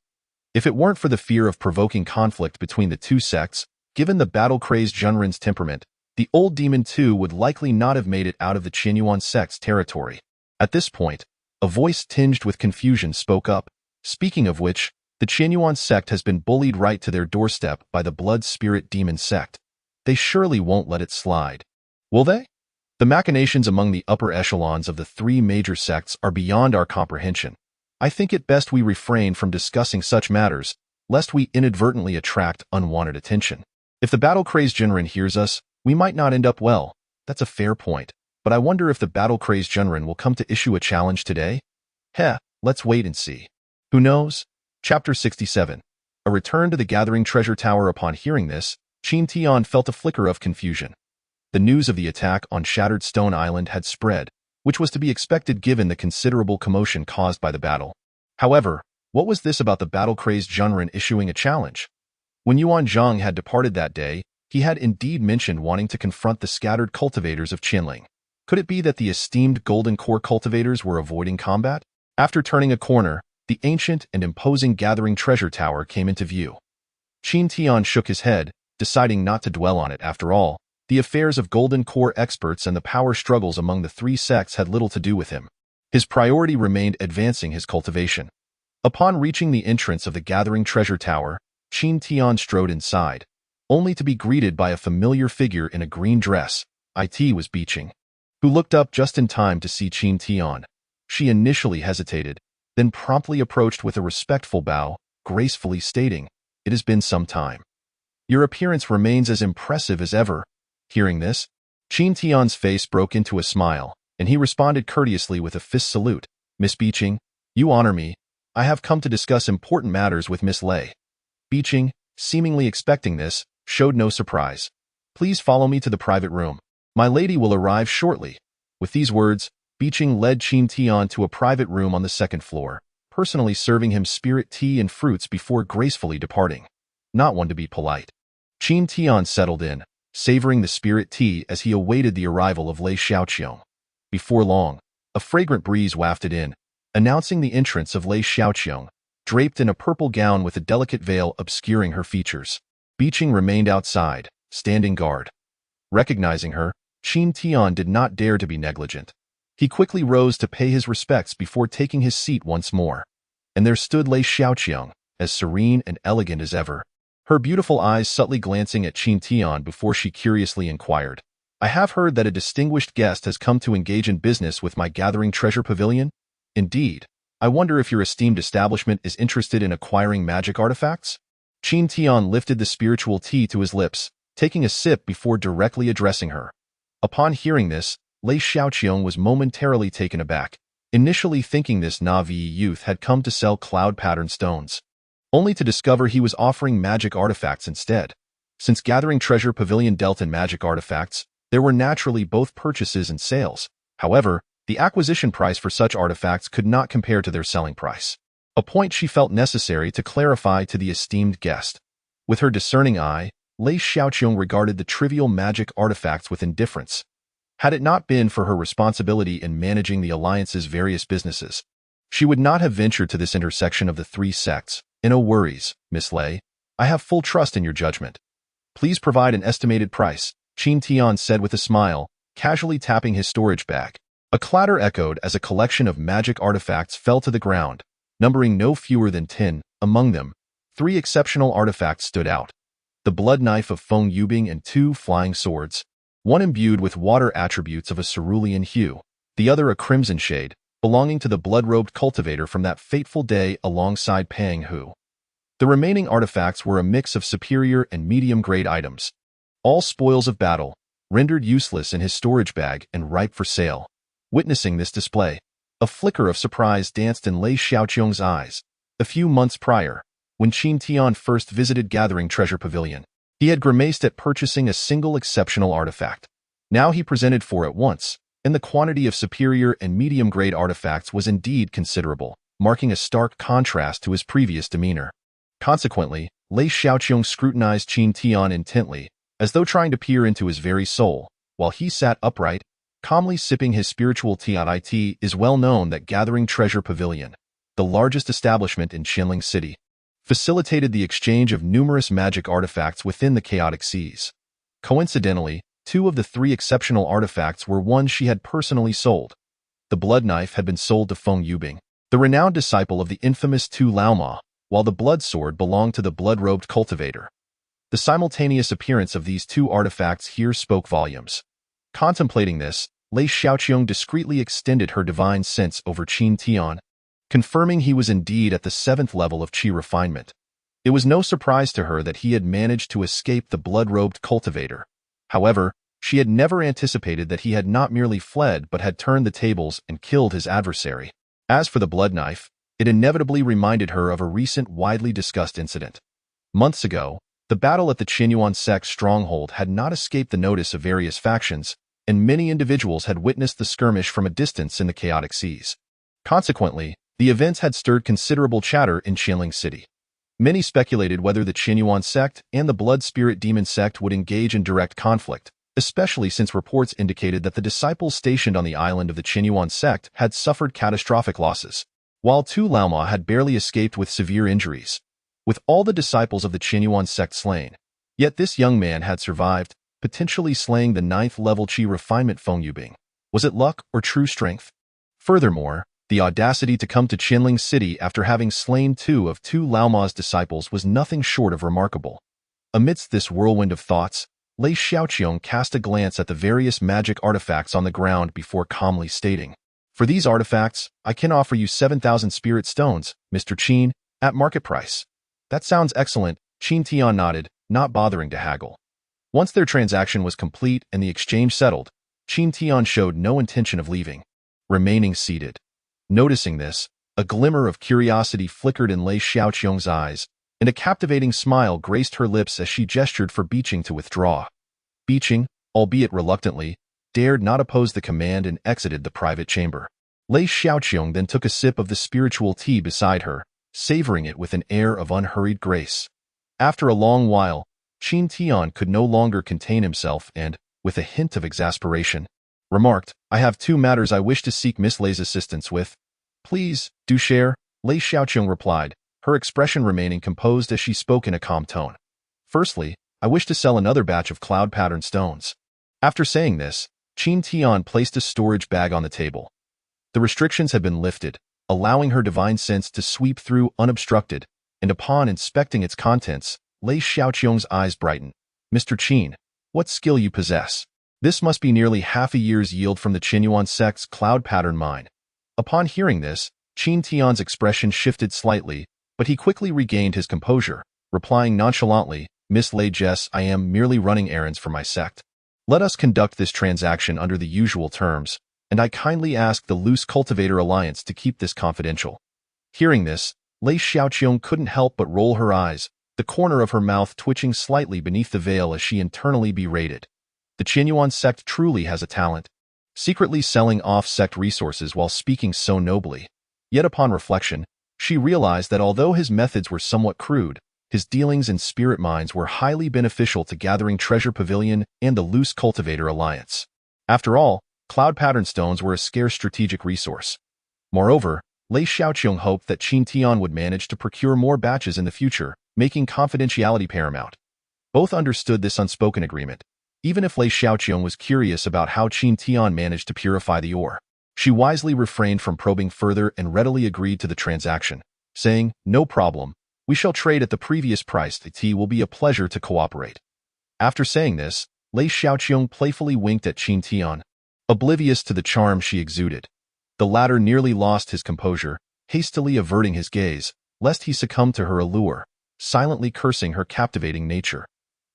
if it weren't for the fear of provoking conflict between the two sects, given the battle-crazed Junren's temperament, the old demon too would likely not have made it out of the Qinyuan sect's territory. At this point, a voice tinged with confusion spoke up. Speaking of which, the Qinyuan sect has been bullied right to their doorstep by the Blood Spirit Demon sect. They surely won't let it slide. Will they? The machinations among the upper echelons of the three major sects are beyond our comprehension. I think it best we refrain from discussing such matters, lest we inadvertently attract unwanted attention. If the battle-crazed Junren hears us, we might not end up well. That's a fair point. But I wonder if the battle-crazed Junren will come to issue a challenge today? Let's wait and see. Who knows? Chapter 67. A return to the Gathering Treasure Tower. Upon hearing this, Qin Tian felt a flicker of confusion. The news of the attack on Shattered Stone Island had spread, which was to be expected given the considerable commotion caused by the battle. However, what was this about the battle-crazed Junren issuing a challenge? When Yuan Zhang had departed that day, he had indeed mentioned wanting to confront the scattered cultivators of Qinling. Could it be that the esteemed Golden Core cultivators were avoiding combat? After turning a corner, the ancient and imposing Gathering Treasure Tower came into view. Qin Tian shook his head, deciding not to dwell on it. After all, the affairs of Golden Core experts and the power struggles among the three sects had little to do with him. His priority remained advancing his cultivation. Upon reaching the entrance of the Gathering Treasure Tower, Qin Tian strode inside, only to be greeted by a familiar figure in a green dress. It was Biqing, who looked up just in time to see Qin Tian. She initially hesitated, then promptly approached with a respectful bow, gracefully stating, "It has been some time. Your appearance remains as impressive as ever." Hearing this, Qin Tian's face broke into a smile, and he responded courteously with a fist salute. "Miss Biqing, you honor me. I have come to discuss important matters with Miss Lei." Biqing, seemingly expecting this, showed no surprise. "Please follow me to the private room. My lady will arrive shortly." With these words, Biqing led Qin Tian to a private room on the second floor, personally serving him spirit tea and fruits before gracefully departing. Not one to be polite. Qin Tian settled in, savoring the spirit tea as he awaited the arrival of Lei Xiaoqiong. Before long, a fragrant breeze wafted in, announcing the entrance of Lei Xiaoqiong, draped in a purple gown with a delicate veil obscuring her features. Biqing remained outside, standing guard. Recognizing her, Qin Tian did not dare to be negligent. He quickly rose to pay his respects before taking his seat once more. And there stood Lei Xiaoqiong, as serene and elegant as ever, her beautiful eyes subtly glancing at Qin Tian before she curiously inquired, "I have heard that a distinguished guest has come to engage in business with my gathering treasure pavilion? Indeed. I wonder if your esteemed establishment is interested in acquiring magic artifacts?" Qin Tian lifted the spiritual tea to his lips, taking a sip before directly addressing her. Upon hearing this, Lei Xiaoqiong was momentarily taken aback, initially thinking this Navi youth had come to sell cloud-patterned stones, only to discover he was offering magic artifacts instead. Since gathering treasure pavilion dealt in magic artifacts, there were naturally both purchases and sales. However, the acquisition price for such artifacts could not compare to their selling price, a point she felt necessary to clarify to the esteemed guest. With her discerning eye, Lei Xiaoqiong regarded the trivial magic artifacts with indifference. Had it not been for her responsibility in managing the alliance's various businesses, she would not have ventured to this intersection of the three sects. No worries, Miss Lei. I have full trust in your judgment. Please provide an estimated price, Qin Tian said with a smile, casually tapping his storage bag. A clatter echoed as a collection of magic artifacts fell to the ground, numbering no fewer than 10. Among them, 3 exceptional artifacts stood out: the blood knife of Feng Yubing and 2 flying swords, one imbued with water attributes of a cerulean hue, the other a crimson shade, belonging to the blood-robed cultivator from that fateful day alongside Pang Hu. The remaining artifacts were a mix of superior and medium-grade items, all spoils of battle, rendered useless in his storage bag and ripe for sale. Witnessing this display, a flicker of surprise danced in Lei Xiaoqiong's eyes. A few months prior, when Qin Tian first visited Gathering Treasure Pavilion, he had grimaced at purchasing a single exceptional artifact. Now he presented for it once, and the quantity of superior and medium-grade artifacts was indeed considerable, marking a stark contrast to his previous demeanor. Consequently, Lei Xiaoqiong scrutinized Qin Tian intently, as though trying to peer into his very soul, while he sat upright, calmly sipping his spiritual tea. It is well known that Gathering Treasure Pavilion, the largest establishment in Qinling City, facilitated the exchange of numerous magic artifacts within the chaotic seas. Coincidentally, 2 of the 3 exceptional artifacts were ones she had personally sold. The blood knife had been sold to Feng Yubing, the renowned disciple of the infamous Tu Laoma, while the blood sword belonged to the blood-robed cultivator. The simultaneous appearance of these 2 artifacts here spoke volumes. Contemplating this, Lei Xiaoqiong discreetly extended her divine sense over Qin Tian, confirming he was indeed at the 7th level of Qi refinement. It was no surprise to her that he had managed to escape the blood-robed cultivator. However, she had never anticipated that he had not merely fled but had turned the tables and killed his adversary. As for the blood knife, it inevitably reminded her of a recent widely discussed incident. Months ago, the battle at the Qinyuan sect's stronghold had not escaped the notice of various factions, and many individuals had witnessed the skirmish from a distance in the chaotic seas. Consequently, the events had stirred considerable chatter in Qinling City. Many speculated whether the Qinyuan sect and the Blood Spirit Demon sect would engage in direct conflict, especially since reports indicated that the disciples stationed on the island of the Qinyuan sect had suffered catastrophic losses, while Tu Laoma had barely escaped with severe injuries. With all the disciples of the Qinyuan sect slain, yet this young man had survived, potentially slaying the 9th level Qi refinement Feng Yubing. Was it luck or true strength? Furthermore, the audacity to come to Qinling City after having slain 2 of Tu Laoma's disciples was nothing short of remarkable. Amidst this whirlwind of thoughts, Lei Xiaoqiong cast a glance at the various magic artifacts on the ground before calmly stating, "For these artifacts, I can offer you 7,000 spirit stones, Mr. Qin, at market price." "That sounds excellent," Qin Tian nodded, not bothering to haggle. Once their transaction was complete and the exchange settled, Qin Tian showed no intention of leaving, remaining seated. Noticing this, a glimmer of curiosity flickered in Lei Xiaoqiong's eyes, and a captivating smile graced her lips as she gestured for Biqing to withdraw. Biqing, albeit reluctantly, dared not oppose the command and exited the private chamber. Lei Xiaoqiong then took a sip of the spiritual tea beside her, savoring it with an air of unhurried grace. After a long while, Qin Tian could no longer contain himself and, with a hint of exasperation, remarked, "I have 2 matters I wish to seek Miss Lei's assistance with." "Please, do share," Lei Xiaoqiong replied, her expression remaining composed as she spoke in a calm tone. "Firstly, I wish to sell another batch of cloud-patterned stones." After saying this, Qin Tian placed a storage bag on the table. The restrictions had been lifted, allowing her divine sense to sweep through unobstructed, and upon inspecting its contents, Lei Xiaoqiong's eyes brightened. "Mr. Qin, what skill you possess? This must be nearly half a year's yield from the Qinyuan sect's cloud pattern mine." Upon hearing this, Qin Tian's expression shifted slightly, but he quickly regained his composure, replying nonchalantly, "Miss Lei Jess, I am merely running errands for my sect. Let us conduct this transaction under the usual terms, and I kindly ask the Loose Cultivator Alliance to keep this confidential." Hearing this, Lei Xiaoqiong couldn't help but roll her eyes, the corner of her mouth twitching slightly beneath the veil as she internally berated. The Qinyuan sect truly has a talent, secretly selling off sect resources while speaking so nobly. Yet upon reflection, she realized that although his methods were somewhat crude, his dealings in spirit mines were highly beneficial to Gathering Treasure Pavilion and the Loose Cultivator Alliance. After all, cloud pattern stones were a scarce strategic resource. Moreover, Lei Xiaoqiong hoped that Qin Tian would manage to procure more batches in the future, making confidentiality paramount. Both understood this unspoken agreement, even if Lei Xiaoqiong was curious about how Qin Tian managed to purify the ore. She wisely refrained from probing further and readily agreed to the transaction, saying, "No problem. We shall trade at the previous price. It will be a pleasure to cooperate." After saying this, Lei Xiaoqiong playfully winked at Qin Tian, oblivious to the charm she exuded. The latter nearly lost his composure, hastily averting his gaze, lest he succumb to her allure, silently cursing her captivating nature.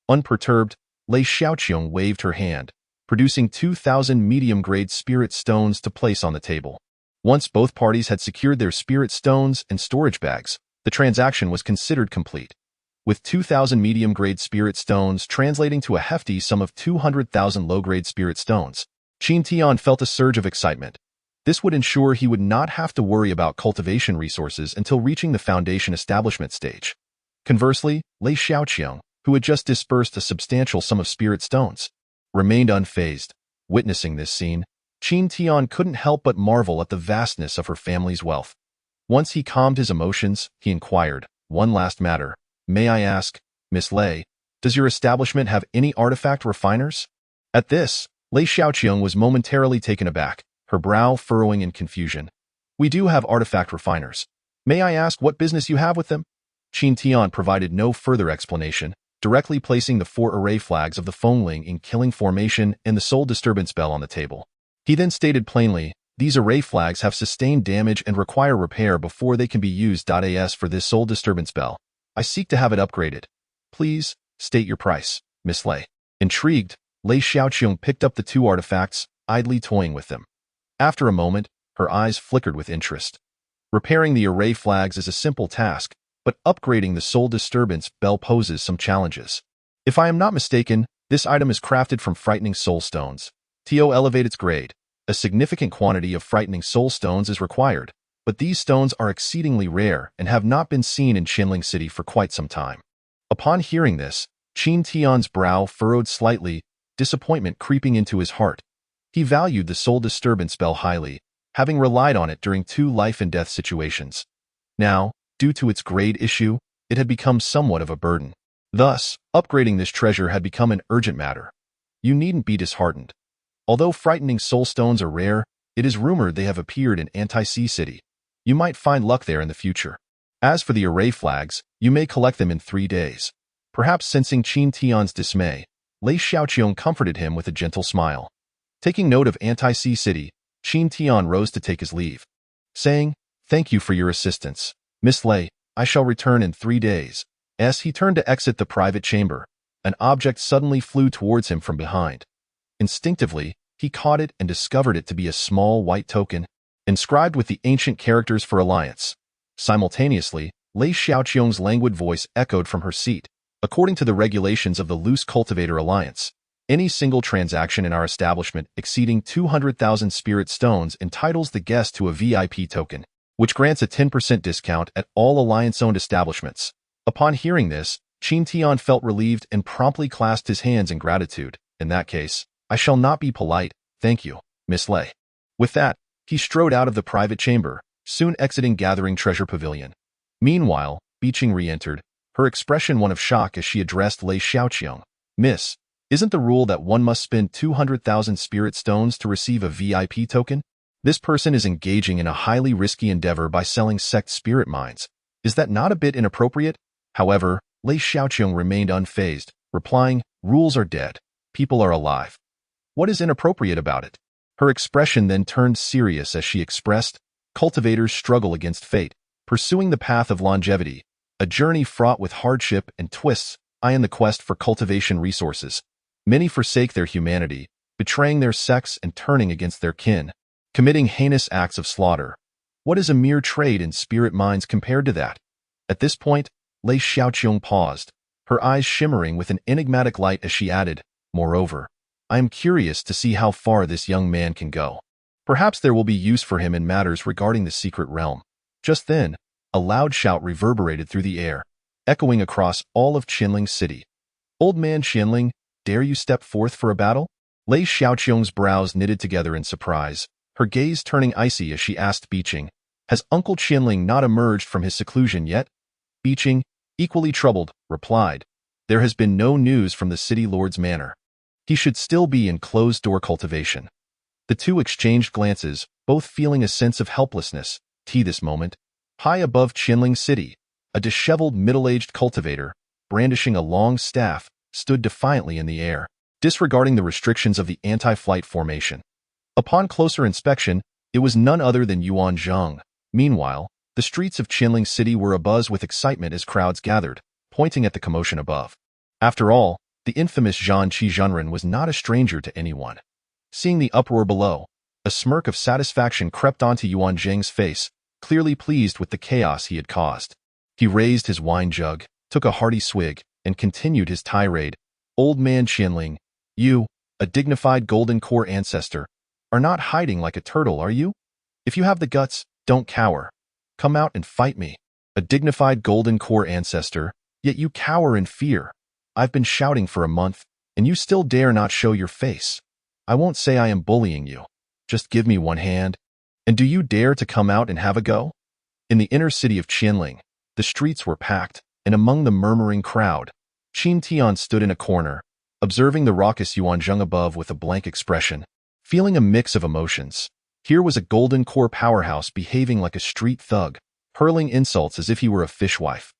Unperturbed, Lei Xiaoqiong waved her hand, producing 2,000 medium-grade spirit stones to place on the table. Once both parties had secured their spirit stones and storage bags, the transaction was considered complete. With 2,000 medium-grade spirit stones translating to a hefty sum of 200,000 low-grade spirit stones, Qin Tian felt a surge of excitement. This would ensure he would not have to worry about cultivation resources until reaching the foundation establishment stage. Conversely, Lei Xiaoqiong, who had just disbursed a substantial sum of spirit stones, remained unfazed. Witnessing this scene, Qin Tian couldn't help but marvel at the vastness of her family's wealth. Once he calmed his emotions, he inquired, "One last matter. May I ask, Miss Lei, does your establishment have any artifact refiners?" At this, Lei Xiaoqiong was momentarily taken aback, her brow furrowing in confusion. "We do have artifact refiners. May I ask what business you have with them?" Qin Tian provided no further explanation, directly placing the 4 array flags of the Fengling in killing formation and the soul disturbance bell on the table. He then stated plainly, "These array flags have sustained damage and require repair before they can be used. As for this soul disturbance bell, I seek to have it upgraded. Please, state your price, Miss Lei." Intrigued, Lei Xiaoqiong picked up the 2 artifacts, idly toying with them. After a moment, her eyes flickered with interest. Repairing the array flags is a simple task, but upgrading the soul disturbance bell poses some challenges. If I am not mistaken, this item is crafted from frightening soul stones. To elevate its grade, a significant quantity of frightening soul stones is required, but these stones are exceedingly rare and have not been seen in Qinling City for quite some time. Upon hearing this, Qin Tian's brow furrowed slightly, disappointment creeping into his heart. He valued the soul disturbance bell highly, having relied on it during 2 life-and-death situations. Now, due to its grade issue, it had become somewhat of a burden. Thus, upgrading this treasure had become an urgent matter. You needn't be disheartened. Although frightening soul stones are rare, it is rumored they have appeared in Anti-Sea City. You might find luck there in the future. As for the array flags, you may collect them in 3 days. Perhaps sensing Qin Tian's dismay, Lei Xiaoqiong comforted him with a gentle smile. Taking note of Anti-Sea City, Qin Tian rose to take his leave, saying, "Thank you for your assistance, Miss Lei. I shall return in 3 days." As he turned to exit the private chamber, an object suddenly flew towards him from behind. Instinctively, he caught it and discovered it to be a small white token, inscribed with the ancient characters for alliance. Simultaneously, Lei Xiaoqiong's languid voice echoed from her seat. "According to the regulations of the Loose Cultivator Alliance, any single transaction in our establishment exceeding 200,000 spirit stones entitles the guest to a VIP token, which grants a 10% discount at all Alliance-owned establishments." Upon hearing this, Qin Tian felt relieved and promptly clasped his hands in gratitude. "In that case, I shall not be polite, thank you, Miss Lei." With that, he strode out of the private chamber, soon exiting Gathering Treasure Pavilion. Meanwhile, Biqing re-entered, her expression one of shock as she addressed Lei Xiaoqiong. "Miss, isn't the rule that one must spend 200,000 spirit stones to receive a VIP token? This person is engaging in a highly risky endeavor by selling sect spirit mines. Is that not a bit inappropriate? However, Lei Xiaoqiang remained unfazed, replying, rules are dead. People are alive. What is inappropriate about it? Her expression then turned serious as she expressed, cultivators struggle against fate, pursuing the path of longevity, a journey fraught with hardship and twists, in the quest for cultivation resources. Many forsake their humanity, betraying their sects and turning against their kin, committing heinous acts of slaughter. What is a mere trade in spirit mines compared to that? At this point, Lei Xiaoqiang paused, her eyes shimmering with an enigmatic light as she added, moreover, I am curious to see how far this young man can go. Perhaps there will be use for him in matters regarding the secret realm. Just then, a loud shout reverberated through the air, echoing across all of Qinling City. Old man Qinling, dare you step forth for a battle? Lei Xiaoqiang's brows knitted together in surprise, her gaze turning icy as she asked Biqing, has Uncle Qinling not emerged from his seclusion yet? Biqing, equally troubled, replied, there has been no news from the city lord's manor. He should still be in closed-door cultivation. The two exchanged glances, both feeling a sense of helplessness. This moment, high above Qinling City, a disheveled middle-aged cultivator, brandishing a long staff, stood defiantly in the air, disregarding the restrictions of the anti-flight formation. Upon closer inspection, it was none other than Yuan Zhang. Meanwhile, the streets of Qinling City were abuzz with excitement as crowds gathered, pointing at the commotion above. After all, the infamous Zhan Qizhenren was not a stranger to anyone. Seeing the uproar below, a smirk of satisfaction crept onto Yuan Zhang's face, clearly pleased with the chaos he had caused. He raised his wine jug, took a hearty swig, and continued his tirade. Old man Qinling, you, a dignified golden core ancestor, are not hiding like a turtle, are you? If you have the guts, don't cower. Come out and fight me. A dignified golden core ancestor, yet you cower in fear. I've been shouting for a month, and you still dare not show your face. I won't say I am bullying you. Just give me one hand. And do you dare to come out and have a go? In the inner city of Qinling, the streets were packed, and among the murmuring crowd, Qin Tian stood in a corner, observing the raucous Yuan Zhang above with a blank expression, feeling a mix of emotions. Here was a golden core powerhouse behaving like a street thug, hurling insults as if he were a fishwife.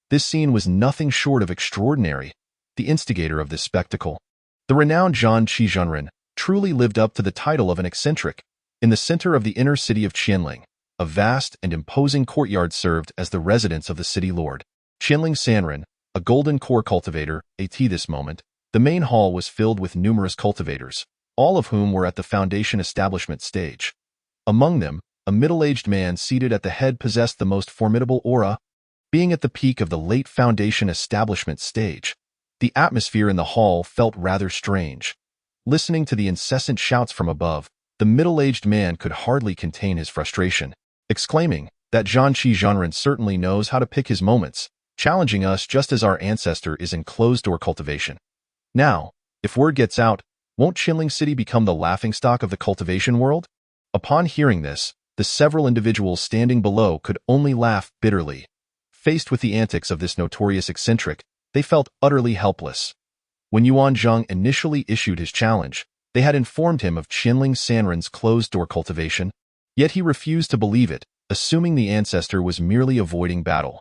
This scene was nothing short of extraordinary. The instigator of this spectacle, the renowned Zhan Qizhenren, truly lived up to the title of an eccentric. In the center of the inner city of Qinling, a vast and imposing courtyard served as the residence of the city lord. Qinling Sanren, a golden core cultivator, this moment, the main hall was filled with numerous cultivators, all of whom were at the foundation establishment stage. Among them, a middle-aged man seated at the head possessed the most formidable aura. Being at the peak of the late foundation establishment stage, the atmosphere in the hall felt rather strange. Listening to the incessant shouts from above, the middle-aged man could hardly contain his frustration, exclaiming that Zhan Qizhenren certainly knows how to pick his moments, challenging us just as our ancestor is in closed-door cultivation. Now, if word gets out, won't Qinling City become the laughingstock of the cultivation world? Upon hearing this, the several individuals standing below could only laugh bitterly. Faced with the antics of this notorious eccentric, they felt utterly helpless. When Yuan Zhang initially issued his challenge, they had informed him of Qinling Sanren's closed-door cultivation, yet he refused to believe it, assuming the ancestor was merely avoiding battle.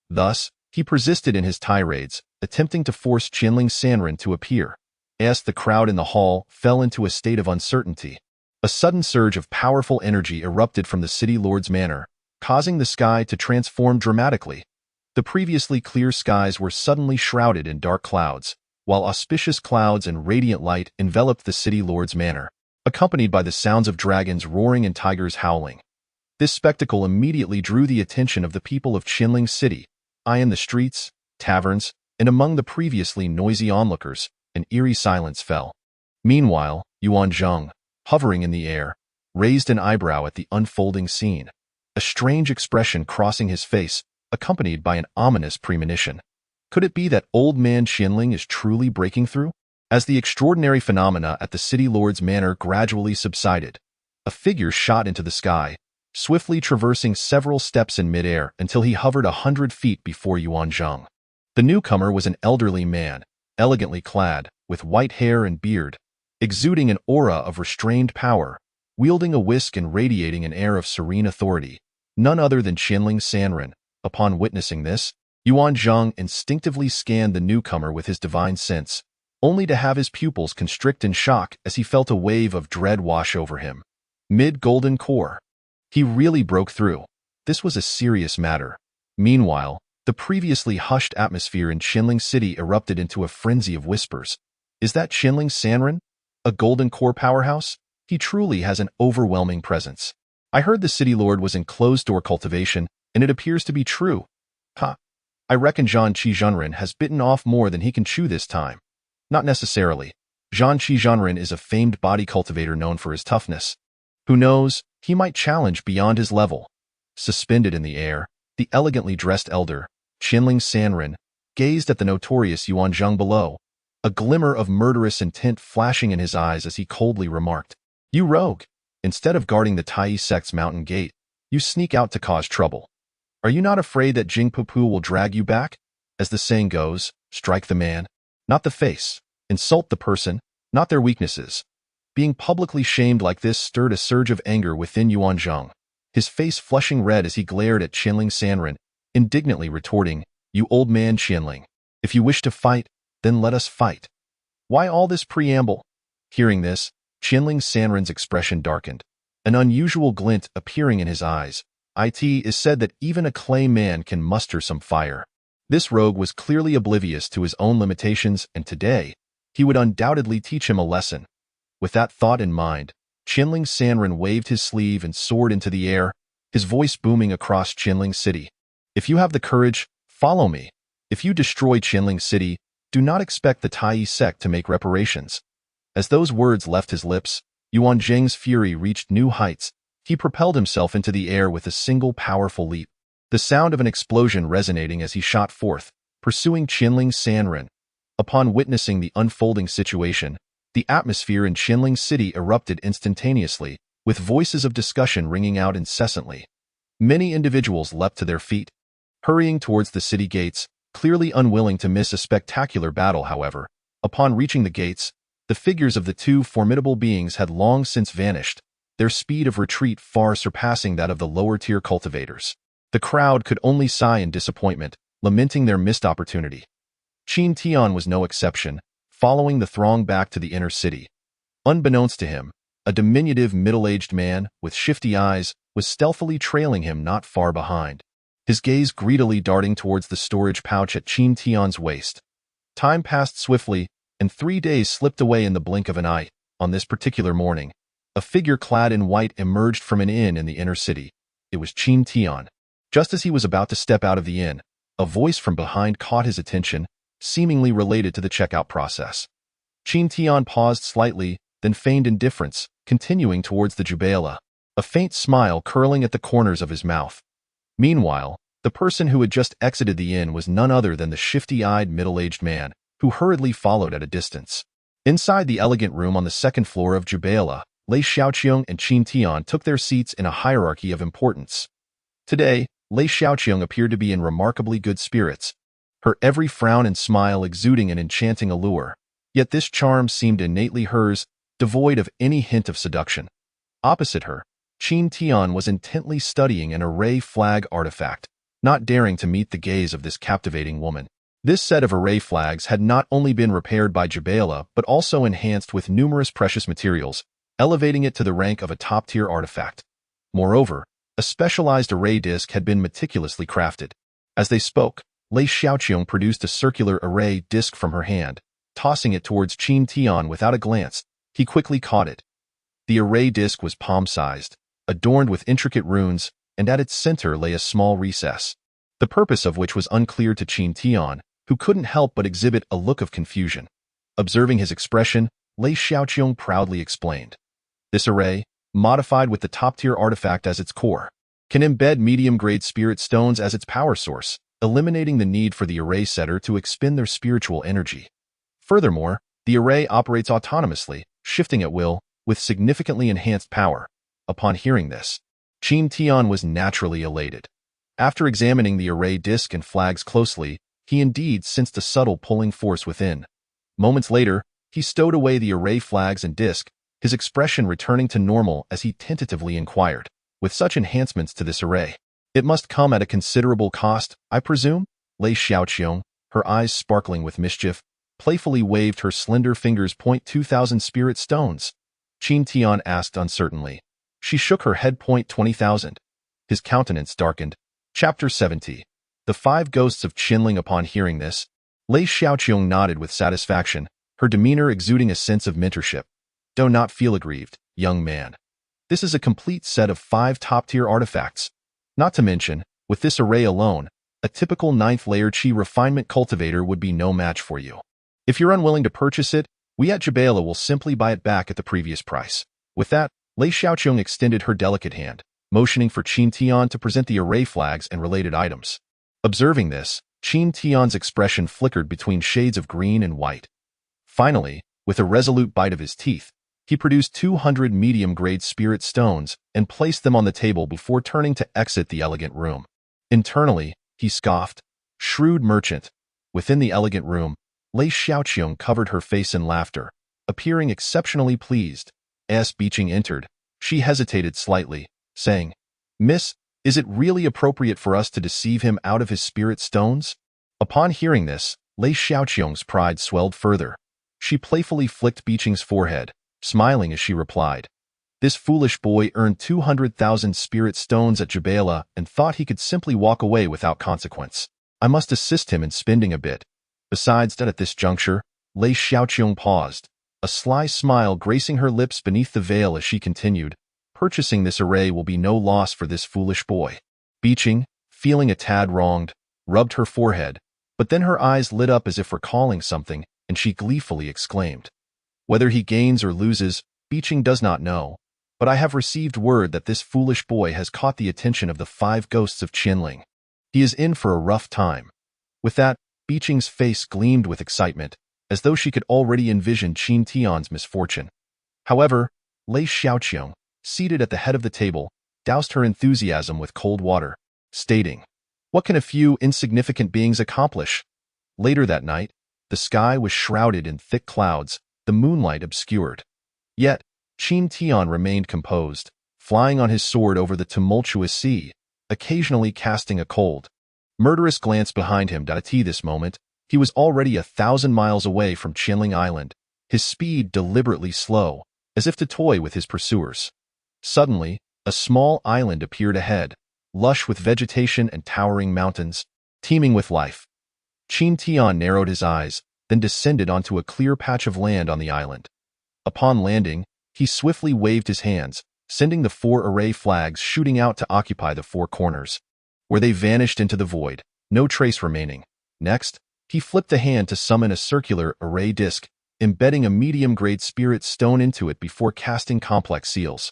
Thus, he persisted in his tirades, attempting to force Qinling Sanren to appear. As the crowd in the hall fell into a state of uncertainty, a sudden surge of powerful energy erupted from the city lord's manor, causing the sky to transform dramatically. The previously clear skies were suddenly shrouded in dark clouds, while auspicious clouds and radiant light enveloped the city lord's manor, accompanied by the sounds of dragons roaring and tigers howling. This spectacle immediately drew the attention of the people of Qinling City. In the streets, taverns, and among the previously noisy onlookers, an eerie silence fell. Meanwhile, Yuan Zhang, hovering in the air, raised an eyebrow at the unfolding scene, a strange expression crossing his face, accompanied by an ominous premonition. Could it be that old man Qinling is truly breaking through? As the extraordinary phenomena at the city lord's manor gradually subsided, a figure shot into the sky, swiftly traversing several steps in midair until he hovered 100 feet before Yuan Zhang. The newcomer was an elderly man, elegantly clad, with white hair and beard, exuding an aura of restrained power, wielding a whisk and radiating an air of serene authority, none other than Qinling Sanren, Upon witnessing this, Yuan Zheng instinctively scanned the newcomer with his divine sense, only to have his pupils constrict in shock as he felt a wave of dread wash over him. Mid-golden core. He really broke through. This was a serious matter. Meanwhile, the previously hushed atmosphere in Qinling City erupted into a frenzy of whispers. Is that Qinling Sanren? A golden core powerhouse? He truly has an overwhelming presence. I heard the city lord was in closed-door cultivation, and it appears to be true. I reckon Zhan Qizhenren has bitten off more than he can chew this time. Not necessarily. Zhan Qizhenren is a famed body cultivator known for his toughness. Who knows, he might challenge beyond his level. Suspended in the air, the elegantly dressed elder, Qinling Sanren, gazed at the notorious Yuan Zheng below, a glimmer of murderous intent flashing in his eyes as he coldly remarked, "You rogue! Instead of guarding the Tai sect's mountain gate, you sneak out to cause trouble. Are you not afraid that Jingpupu will drag you back? As the saying goes, strike the man, not the face. Insult the person, not their weaknesses." Being publicly shamed like this stirred a surge of anger within Yuan Zheng, his face flushing red as he glared at Qinling Sanren, indignantly retorting, "You old man Qinling, if you wish to fight, then let us fight. Why all this preamble?" Hearing this, Qinling Sanren's expression darkened, an unusual glint appearing in his eyes. It is said that even a clay man can muster some fire. This rogue was clearly oblivious to his own limitations, and today, he would undoubtedly teach him a lesson. With that thought in mind, Qinling Sanren waved his sleeve and soared into the air, his voice booming across Qinling City. "If you have the courage, follow me. If you destroy Qinling City, do not expect the Tai sect to make reparations." As those words left his lips, Yuan Zheng's fury reached new heights. He propelled himself into the air with a single powerful leap, the sound of an explosion resonating as he shot forth, pursuing Qinling Sanren. Upon witnessing the unfolding situation, the atmosphere in Qinling City erupted instantaneously, with voices of discussion ringing out incessantly. Many individuals leapt to their feet, hurrying towards the city gates, clearly unwilling to miss a spectacular battle. However, upon reaching the gates, the figures of the two formidable beings had long since vanished, their speed of retreat far surpassing that of the lower-tier cultivators. The crowd could only sigh in disappointment, lamenting their missed opportunity. Qin Tian was no exception, following the throng back to the inner city. Unbeknownst to him, a diminutive middle-aged man with shifty eyes was stealthily trailing him not far behind, his gaze greedily darting towards the storage pouch at Qin Tian's waist. Time passed swiftly, and 3 days slipped away in the blink of an eye. On this particular morning, a figure clad in white emerged from an inn in the inner city. It was Qin Tian. Just as he was about to step out of the inn, a voice from behind caught his attention, seemingly related to the checkout process. Qin Tian paused slightly, then feigned indifference, continuing towards the Jubela, a faint smile curling at the corners of his mouth. Meanwhile, the person who had just exited the inn was none other than the shifty-eyed middle-aged man, who hurriedly followed at a distance. Inside the elegant room on the second floor of Jubela, Lei Xiaoqiong and Qin Tian took their seats in a hierarchy of importance. Today, Lei Xiaoqiong appeared to be in remarkably good spirits, her every frown and smile exuding an enchanting allure. Yet this charm seemed innately hers, devoid of any hint of seduction. Opposite her, Qin Tian was intently studying an array flag artifact, not daring to meet the gaze of this captivating woman. This set of array flags had not only been repaired by Jubela but also enhanced with numerous precious materials, elevating it to the rank of a top-tier artifact. Moreover, a specialized array disc had been meticulously crafted. As they spoke, Lei Xiaoqiong produced a circular array disc from her hand, tossing it towards Qin Tian without a glance. He quickly caught it. The array disc was palm-sized, adorned with intricate runes, and at its center lay a small recess, the purpose of which was unclear to Qin Tian, who couldn't help but exhibit a look of confusion. Observing his expression, Lei Xiaoqiong proudly explained. This array, modified with the top-tier artifact as its core, can embed medium-grade spirit stones as its power source, eliminating the need for the array setter to expend their spiritual energy. Furthermore, the array operates autonomously, shifting at will, with significantly enhanced power. Upon hearing this, Qin Tian was naturally elated. After examining the array disc and flags closely, he indeed sensed a subtle pulling force within. Moments later, he stowed away the array flags and disc, his expression returning to normal as he tentatively inquired, with such enhancements to this array, It must come at a considerable cost, I presume? Lei Xiaoqiong, her eyes sparkling with mischief, playfully waved her slender fingers. 2,000 spirit stones. Qin Tian asked uncertainly. She shook her head. 20,000. His countenance darkened. Chapter 70. The Five Ghosts of Qinling. Upon hearing this, Lei Xiaoqiong nodded with satisfaction, her demeanor exuding a sense of mentorship. Do not feel aggrieved, young man. This is a complete set of 5 top-tier artifacts. Not to mention, with this array alone, a typical 9th-layer Qi refinement cultivator would be no match for you. If you're unwilling to purchase it, we at Jabala will simply buy it back at the previous price. With that, Lei Xiaoqiong extended her delicate hand, motioning for Qin Tian to present the array flags and related items. Observing this, Qin Tian's expression flickered between shades of green and white. Finally, with a resolute bite of his teeth, he produced 200 medium-grade spirit stones and placed them on the table before turning to exit the elegant room. Internally, he scoffed, "Shrewd merchant." Within the elegant room, Lei Xiaoqiong covered her face in laughter, appearing exceptionally pleased. As Beeching entered, she hesitated slightly, saying, "Miss, is it really appropriate for us to deceive him out of his spirit stones?" Upon hearing this, Lei Xiaoqiong's pride swelled further. She playfully flicked Beeching's forehead, smiling as she replied, "This foolish boy earned 200,000 spirit stones at Jabala and thought he could simply walk away without consequence. I must assist him in spending a bit. Besides that." At this juncture, Lei Xiaoqiong paused, a sly smile gracing her lips beneath the veil as she continued, "Purchasing this array will be no loss for this foolish boy." Beeching, feeling a tad wronged, rubbed her forehead, but then her eyes lit up as if recalling something, and she gleefully exclaimed, "Whether he gains or loses, Beeching does not know, but I have received word that this foolish boy has caught the attention of the 5 ghosts of Qinling. He is in for a rough time." With that, Beeching's face gleamed with excitement, as though she could already envision Qin Tian's misfortune. However, Lei Xiaoqiong, seated at the head of the table, doused her enthusiasm with cold water, stating, "What can a few insignificant beings accomplish?" Later that night, the sky was shrouded in thick clouds, the moonlight obscured. Yet, Qin Tian remained composed, flying on his sword over the tumultuous sea, occasionally casting a cold, murderous glance behind him. At this moment, he was already 1,000 miles away from Qinling Island, his speed deliberately slow, as if to toy with his pursuers. Suddenly, a small island appeared ahead, lush with vegetation and towering mountains, teeming with life. Qin Tian narrowed his eyes, then descended onto a clear patch of land on the island. Upon landing, he swiftly waved his hands, sending the 4 array flags shooting out to occupy the 4 corners, where they vanished into the void, no trace remaining. Next, he flipped a hand to summon a circular array disc, embedding a medium-grade spirit stone into it before casting complex seals.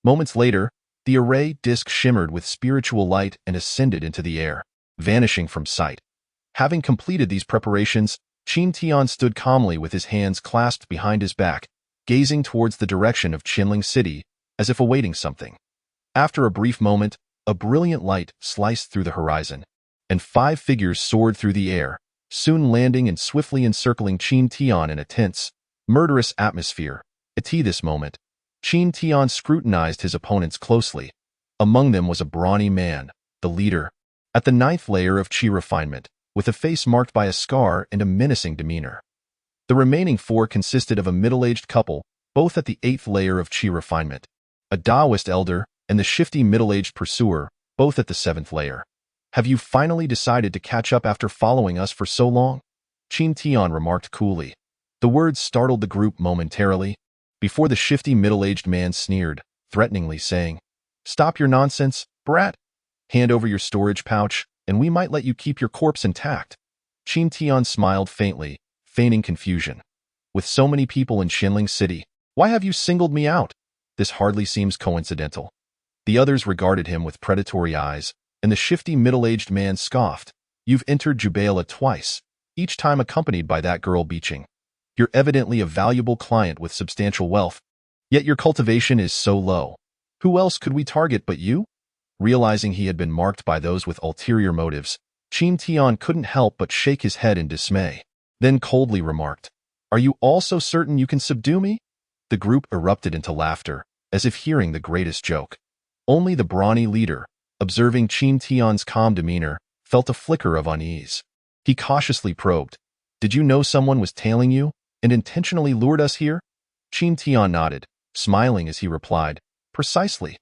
Moments later, the array disc shimmered with spiritual light and ascended into the air, vanishing from sight. Having completed these preparations, Qin Tian stood calmly with his hands clasped behind his back, gazing towards the direction of Qinling City, as if awaiting something. After a brief moment, a brilliant light sliced through the horizon, and 5 figures soared through the air, soon landing and swiftly encircling Qin Tian in a tense, murderous atmosphere. At this moment, Qin Tian scrutinized his opponents closely. Among them was a brawny man, the leader, at the 9th layer of Qi refinement, with a face marked by a scar and a menacing demeanor. The remaining 4 consisted of a middle-aged couple, both at the 8th layer of Qi refinement, a Daoist elder, and the shifty middle-aged pursuer, both at the 7th layer. "Have you finally decided to catch up after following us for so long?" Qin Tian remarked coolly. The words startled the group momentarily, before the shifty middle-aged man sneered, threateningly saying, "Stop your nonsense, brat. Hand over your storage pouch, and we might let you keep your corpse intact." Qin Tian smiled faintly, feigning confusion. "With so many people in Qinling City, why have you singled me out? This hardly seems coincidental." The others regarded him with predatory eyes, and the shifty middle-aged man scoffed. "You've entered Jubala twice, each time accompanied by that girl Beeching. You're evidently a valuable client with substantial wealth, yet your cultivation is so low. Who else could we target but you?" Realizing he had been marked by those with ulterior motives, Qin Tian couldn't help but shake his head in dismay, then coldly remarked, "Are you all so certain you can subdue me?" The group erupted into laughter, as if hearing the greatest joke. Only the brawny leader, observing Qin Tian's calm demeanor, felt a flicker of unease. He cautiously probed. "Did you know someone was tailing you and intentionally lured us here?" Qin Tian nodded, smiling as he replied, "Precisely."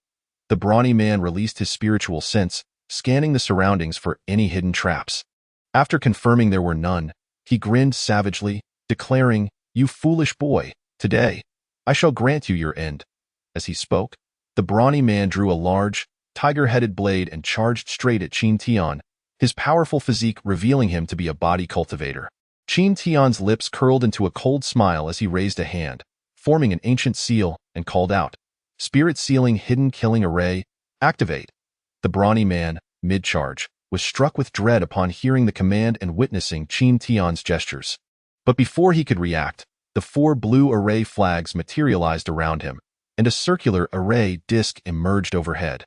The brawny man released his spiritual sense, scanning the surroundings for any hidden traps. After confirming there were none, he grinned savagely, declaring, "You foolish boy, today, I shall grant you your end." As he spoke, the brawny man drew a large, tiger-headed blade and charged straight at Qin Tian, his powerful physique revealing him to be a body cultivator. Qin Tian's lips curled into a cold smile as he raised a hand, forming an ancient seal, and called out, "Spirit sealing hidden killing array, activate." The brawny man, mid-charge, was struck with dread upon hearing the command and witnessing Qin Tian's gestures. But before he could react, the 4 blue array flags materialized around him, and a circular array disc emerged overhead.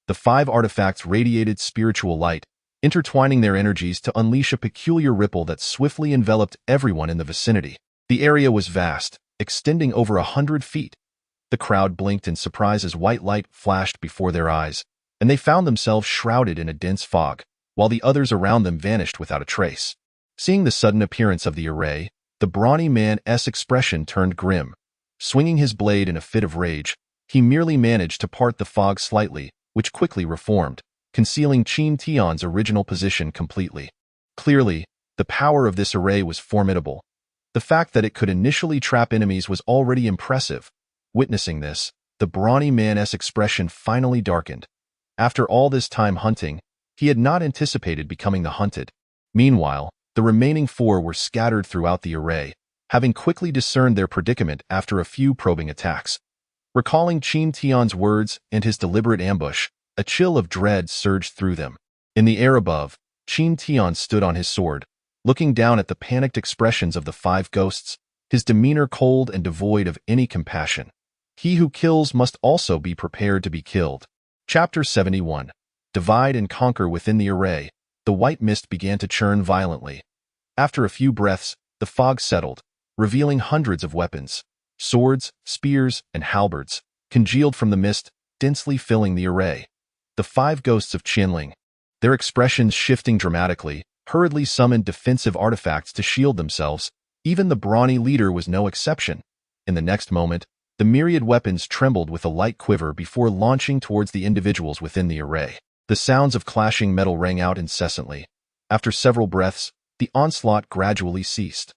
The 5 artifacts radiated spiritual light, intertwining their energies to unleash a peculiar ripple that swiftly enveloped everyone in the vicinity. The area was vast, extending over 100 feet. The crowd blinked in surprise as white light flashed before their eyes, and they found themselves shrouded in a dense fog, while the others around them vanished without a trace. Seeing the sudden appearance of the array, the brawny man's expression turned grim. Swinging his blade in a fit of rage, he merely managed to part the fog slightly, which quickly reformed, concealing Qin Tian's original position completely. Clearly, the power of this array was formidable. The fact that it could initially trap enemies was already impressive. Witnessing this, the brawny man's expression finally darkened. After all this time hunting, he had not anticipated becoming the hunted. Meanwhile, the remaining 4 were scattered throughout the array, having quickly discerned their predicament after a few probing attacks. Recalling Qin Tian's words and his deliberate ambush, a chill of dread surged through them. In the air above, Qin Tian stood on his sword, looking down at the panicked expressions of the 5 ghosts, his demeanor cold and devoid of any compassion. He who kills must also be prepared to be killed. Chapter 71. Divide and conquer. Within the array, the white mist began to churn violently. After a few breaths, the fog settled, revealing hundreds of weapons. Swords, spears, and halberds congealed from the mist, densely filling the array. The 5 ghosts of Qinling, their expressions shifting dramatically, hurriedly summoned defensive artifacts to shield themselves. Even the brawny leader was no exception. In the next moment, the myriad weapons trembled with a light quiver before launching towards the individuals within the array. The sounds of clashing metal rang out incessantly. After several breaths, the onslaught gradually ceased.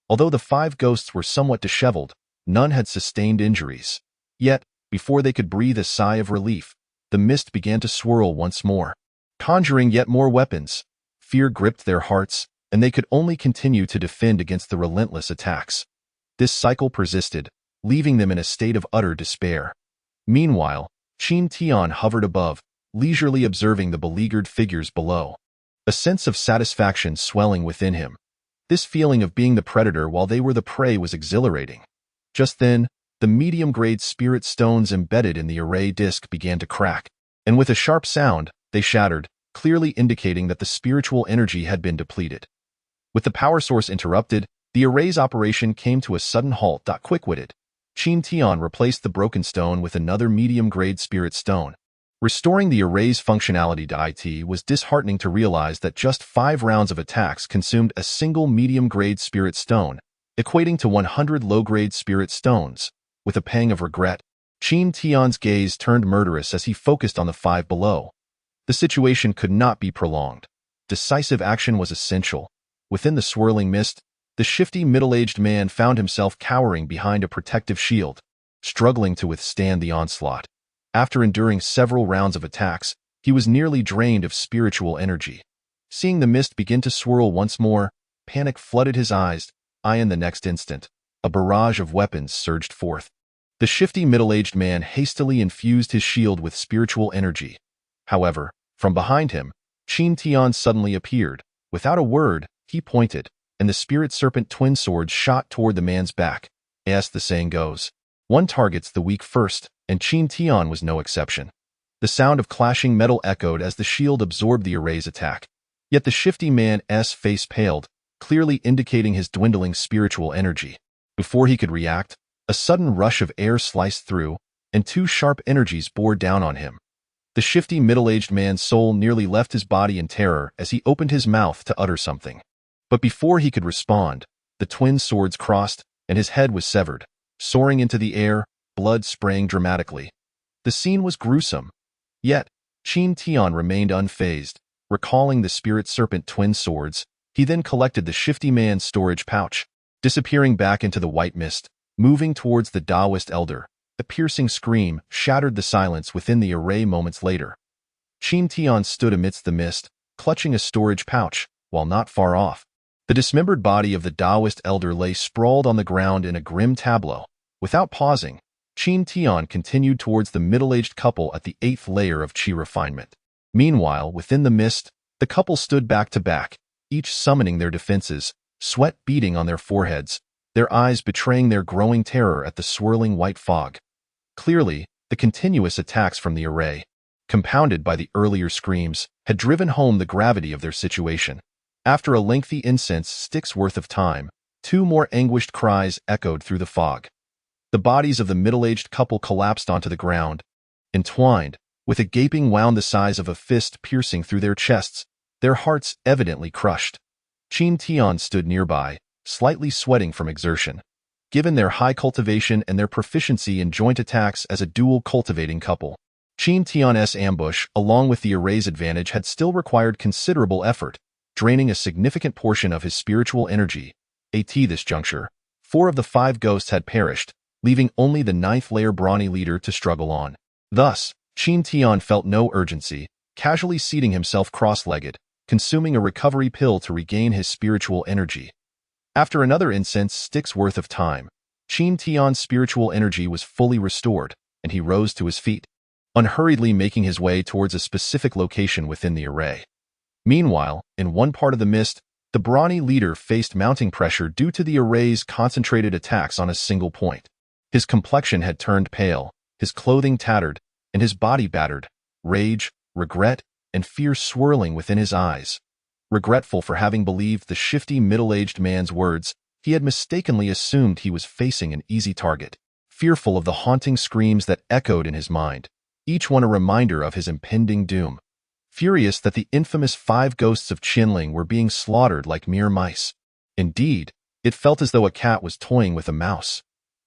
Although the 5 ghosts were somewhat disheveled, none had sustained injuries. Yet, before they could breathe a sigh of relief, the mist began to swirl once more, conjuring yet more weapons. Fear gripped their hearts, and they could only continue to defend against the relentless attacks. This cycle persisted, leaving them in a state of utter despair. Meanwhile, Qin Tian hovered above, leisurely observing the beleaguered figures below. A sense of satisfaction swelling within him. This feeling of being the predator while they were the prey was exhilarating. Just then, the medium-grade spirit stones embedded in the array disc began to crack, and with a sharp sound, they shattered, clearly indicating that the spiritual energy had been depleted. With the power source interrupted, the array's operation came to a sudden halt. Quick-witted, Qin Tian replaced the broken stone with another medium-grade spirit stone. Restoring the array's functionality. It was disheartening to realize that just 5 rounds of attacks consumed a single medium-grade spirit stone, equating to 100 low-grade spirit stones. With a pang of regret, Qin Tian's gaze turned murderous as he focused on the 5 below. The situation could not be prolonged. Decisive action was essential. Within the swirling mist, the shifty middle-aged man found himself cowering behind a protective shield, struggling to withstand the onslaught. After enduring several rounds of attacks, he was nearly drained of spiritual energy. Seeing the mist begin to swirl once more, panic flooded his eyes, and the next instant, a barrage of weapons surged forth. The shifty middle-aged man hastily infused his shield with spiritual energy. However, from behind him, Qin Tian suddenly appeared. Without a word, he pointed, and the spirit serpent twin swords shot toward the man's back. As the saying goes, one targets the weak first, and Qin Tian was no exception. The sound of clashing metal echoed as the shield absorbed the array's attack. Yet the shifty man's face paled, clearly indicating his dwindling spiritual energy. Before he could react, a sudden rush of air sliced through, and 2 sharp energies bore down on him. The shifty middle-aged man's soul nearly left his body in terror as he opened his mouth to utter something. But before he could respond, the twin swords crossed, and his head was severed. Soaring into the air, blood spraying dramatically. The scene was gruesome. Yet, Qin Tian remained unfazed. Recalling the spirit serpent twin swords, he then collected the shifty man's storage pouch, disappearing back into the white mist, moving towards the Daoist elder. A piercing scream shattered the silence within the array moments later. Qin Tian stood amidst the mist, clutching a storage pouch, while not far off. The dismembered body of the Daoist elder lay sprawled on the ground in a grim tableau. Without pausing, Qin Tian continued towards the middle-aged couple at the 8th layer of Qi refinement. Meanwhile, within the mist, the couple stood back to back, each summoning their defenses, sweat beading on their foreheads, their eyes betraying their growing terror at the swirling white fog. Clearly, the continuous attacks from the array, compounded by the earlier screams, had driven home the gravity of their situation. After a lengthy incense stick's worth of time, 2 more anguished cries echoed through the fog. The bodies of the middle-aged couple collapsed onto the ground, entwined, with a gaping wound the size of a fist piercing through their chests, their hearts evidently crushed. Qin Tian stood nearby, slightly sweating from exertion. Given their high cultivation and their proficiency in joint attacks as a dual cultivating couple, Qin Tian's ambush, along with the array's advantage, had still required considerable effort, draining a significant portion of his spiritual energy. At this juncture, 4 of the 5 ghosts had perished, leaving only the 9th layer brawny leader to struggle on. Thus, Qin Tian felt no urgency, casually seating himself cross-legged, consuming a recovery pill to regain his spiritual energy. After another incense stick's worth of time, Qin Tian's spiritual energy was fully restored, and he rose to his feet, unhurriedly making his way towards a specific location within the array. Meanwhile, in one part of the mist, the brawny leader faced mounting pressure due to the array's concentrated attacks on a single point. His complexion had turned pale, his clothing tattered, and his body battered, rage, regret, and fear swirling within his eyes. Regretful for having believed the shifty middle-aged man's words, he had mistakenly assumed he was facing an easy target. Fearful of the haunting screams that echoed in his mind, each one a reminder of his impending doom. Furious that the infamous 5 ghosts of Qinling were being slaughtered like mere mice. Indeed, it felt as though a cat was toying with a mouse.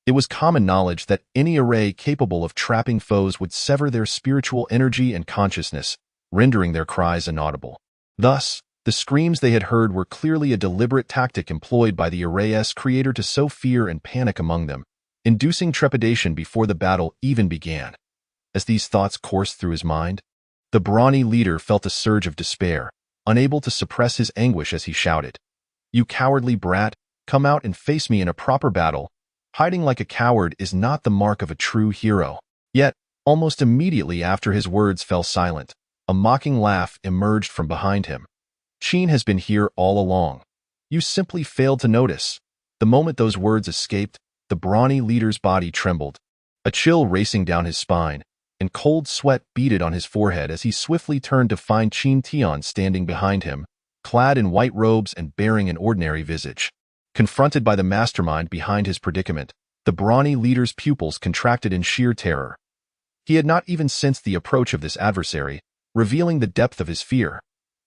It was common knowledge that any array capable of trapping foes would sever their spiritual energy and consciousness, rendering their cries inaudible. Thus, the screams they had heard were clearly a deliberate tactic employed by the array's creator to sow fear and panic among them, inducing trepidation before the battle even began. As these thoughts coursed through his mind, the brawny leader felt a surge of despair, unable to suppress his anguish as he shouted, "You cowardly brat, come out and face me in a proper battle. Hiding like a coward is not the mark of a true hero." Yet, almost immediately after his words fell silent, a mocking laugh emerged from behind him. "Qin has been here all along. You simply failed to notice." The moment those words escaped, the brawny leader's body trembled, a chill racing down his spine, and cold sweat beaded on his forehead as he swiftly turned to find Qin Tian standing behind him, clad in white robes and bearing an ordinary visage. Confronted by the mastermind behind his predicament, the brawny leader's pupils contracted in sheer terror. He had not even sensed the approach of this adversary, revealing the depth of his fear.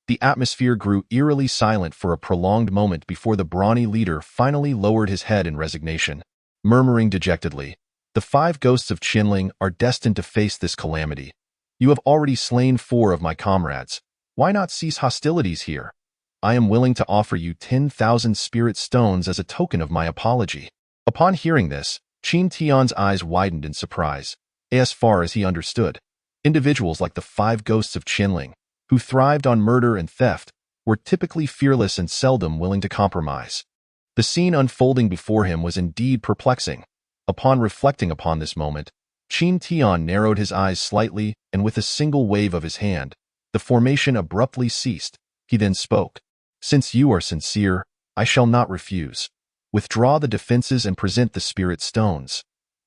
The atmosphere grew eerily silent for a prolonged moment before the brawny leader finally lowered his head in resignation, murmuring dejectedly, "The 5 ghosts of Qinling are destined to face this calamity. You have already slain 4 of my comrades. Why not cease hostilities here? I am willing to offer you 10,000 spirit stones as a token of my apology." Upon hearing this, Qin Tian's eyes widened in surprise. As far as he understood, individuals like the 5 ghosts of Qinling, who thrived on murder and theft, were typically fearless and seldom willing to compromise. The scene unfolding before him was indeed perplexing. Upon reflecting upon this moment, Qin Tian narrowed his eyes slightly, and with a single wave of his hand, the formation abruptly ceased. He then spoke. "Since you are sincere, I shall not refuse. Withdraw the defenses and present the spirit stones."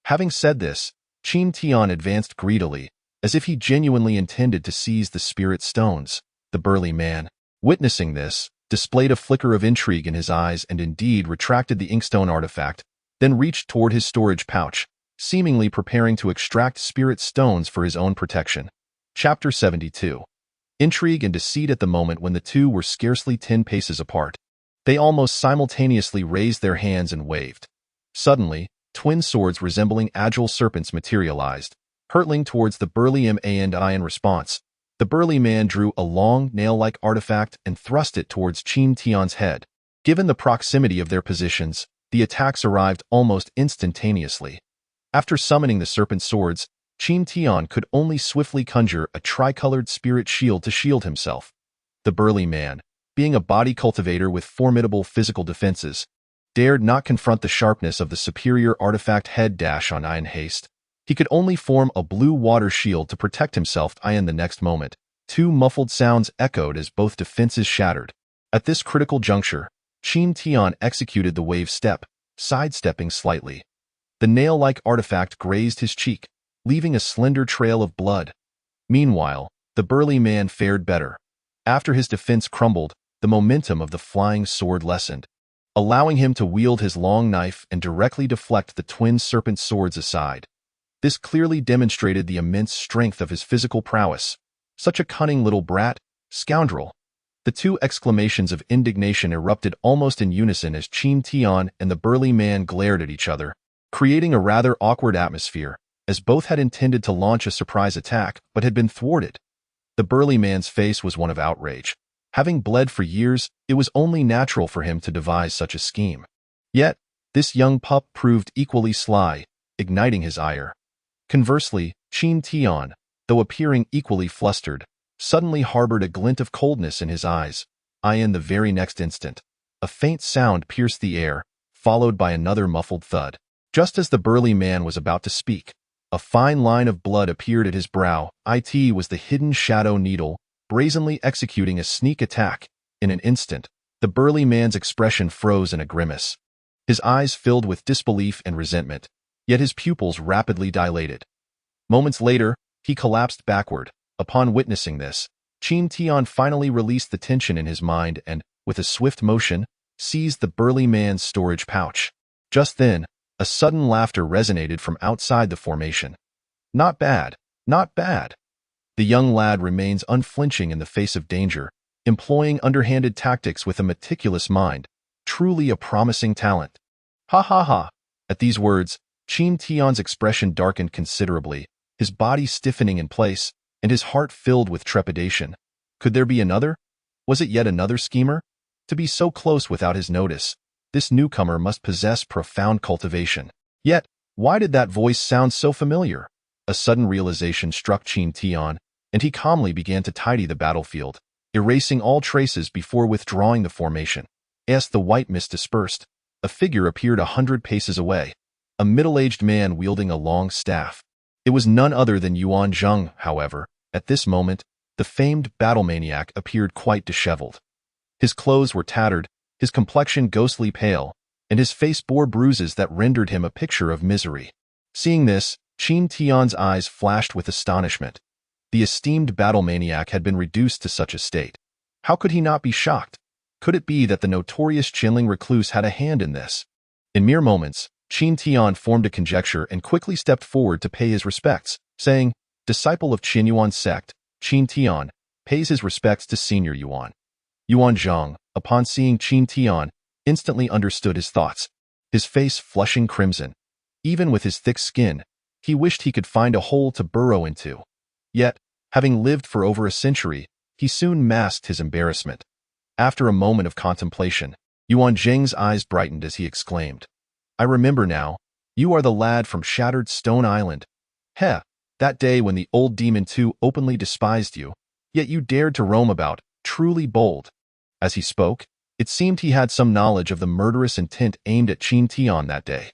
Having said this, Qin Tian advanced greedily, as if he genuinely intended to seize the spirit stones. The burly man, witnessing this, displayed a flicker of intrigue in his eyes and indeed retracted the inkstone artifact, then reached toward his storage pouch, seemingly preparing to extract spirit stones for his own protection. Chapter 72. Intrigue and deceit. At the moment when the two were scarcely 10 paces apart, they almost simultaneously raised their hands and waved. Suddenly, twin swords resembling agile serpents materialized, hurtling towards the burly man. In response, the burly man drew a long, nail-like artifact and thrust it towards Qin Tian's head. Given the proximity of their positions, the attacks arrived almost instantaneously. After summoning the serpent swords, Qin Tian could only swiftly conjure a tricolored spirit shield to shield himself. The burly man, being a body cultivator with formidable physical defenses, dared not confront the sharpness of the superior artifact head. In haste, he could only form a blue water shield to protect himself. In the next moment, two muffled sounds echoed as both defenses shattered. At this critical juncture, Qin Tian executed the wave step, sidestepping slightly. The nail-like artifact grazed his cheek, leaving a slender trail of blood. Meanwhile, the burly man fared better. After his defense crumbled, the momentum of the flying sword lessened, allowing him to wield his long knife and directly deflect the twin serpent swords aside. This clearly demonstrated the immense strength of his physical prowess. Such a cunning little brat, scoundrel. The two exclamations of indignation erupted almost in unison as Qin Tian and the burly man glared at each other, creating a rather awkward atmosphere, as both had intended to launch a surprise attack but had been thwarted. The burly man's face was one of outrage. Having bled for years, it was only natural for him to devise such a scheme. Yet, this young pup proved equally sly, igniting his ire. Conversely, Qin Tian, though appearing equally flustered, suddenly harbored a glint of coldness in his eyes. In the very next instant, a faint sound pierced the air, followed by another muffled thud. Just as the burly man was about to speak, a fine line of blood appeared at his brow. It was the hidden shadow needle, brazenly executing a sneak attack. In an instant, the burly man's expression froze in a grimace. His eyes filled with disbelief and resentment, yet his pupils rapidly dilated. Moments later, he collapsed backward. Upon witnessing this, Qin Tian finally released the tension in his mind and, with a swift motion, seized the burly man's storage pouch. Just then, a sudden laughter resonated from outside the formation. Not bad, not bad. The young lad remains unflinching in the face of danger, employing underhanded tactics with a meticulous mind. Truly a promising talent. Ha ha ha. At these words, Qin Tian's expression darkened considerably, his body stiffening in place, and his heart filled with trepidation. Could there be another? Was it yet another schemer? To be so close without his notice, this newcomer must possess profound cultivation. Yet, why did that voice sound so familiar? A sudden realization struck Qin Tian, and he calmly began to tidy the battlefield, erasing all traces before withdrawing the formation. As the white mist dispersed, a figure appeared 100 paces away, a middle-aged man wielding a long staff. It was none other than Yuan Zheng. However, at this moment, the famed battle maniac appeared quite disheveled. His clothes were tattered, his complexion ghostly pale, and his face bore bruises that rendered him a picture of misery. Seeing this, Qin Tian's eyes flashed with astonishment. The esteemed battle maniac had been reduced to such a state. How could he not be shocked? Could it be that the notorious Qinling recluse had a hand in this? In mere moments, Qin Tian formed a conjecture and quickly stepped forward to pay his respects, saying, "Disciple of Qin Yuan sect, Qin Tian, pays his respects to Senior Yuan." Yuan Zheng, upon seeing Qin Tian, instantly understood his thoughts, his face flushing crimson. Even with his thick skin, he wished he could find a hole to burrow into. Yet, having lived for over a century, he soon masked his embarrassment. After a moment of contemplation, Yuan Zheng's eyes brightened as he exclaimed, "I remember now, you are the lad from Shattered Stone Island. Heh, that day when the old demon too openly despised you, yet you dared to roam about, truly bold." As he spoke, it seemed he had some knowledge of the murderous intent aimed at Qin Tian that day.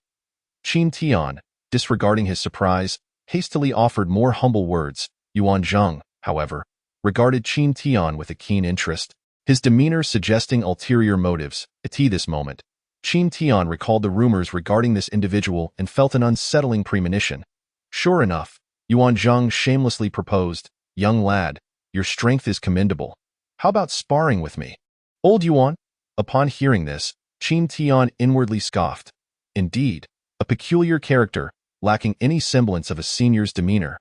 Qin Tian, disregarding his surprise, hastily offered more humble words. Yuan Zheng, however, regarded Qin Tian with a keen interest, his demeanor suggesting ulterior motives. At this moment, Qin Tian recalled the rumors regarding this individual and felt an unsettling premonition. Sure enough, Yuan Zheng shamelessly proposed, "Young lad, your strength is commendable. How about sparring with me?" Old Yuan? Upon hearing this, Qin Tian inwardly scoffed. Indeed, a peculiar character, lacking any semblance of a senior's demeanor.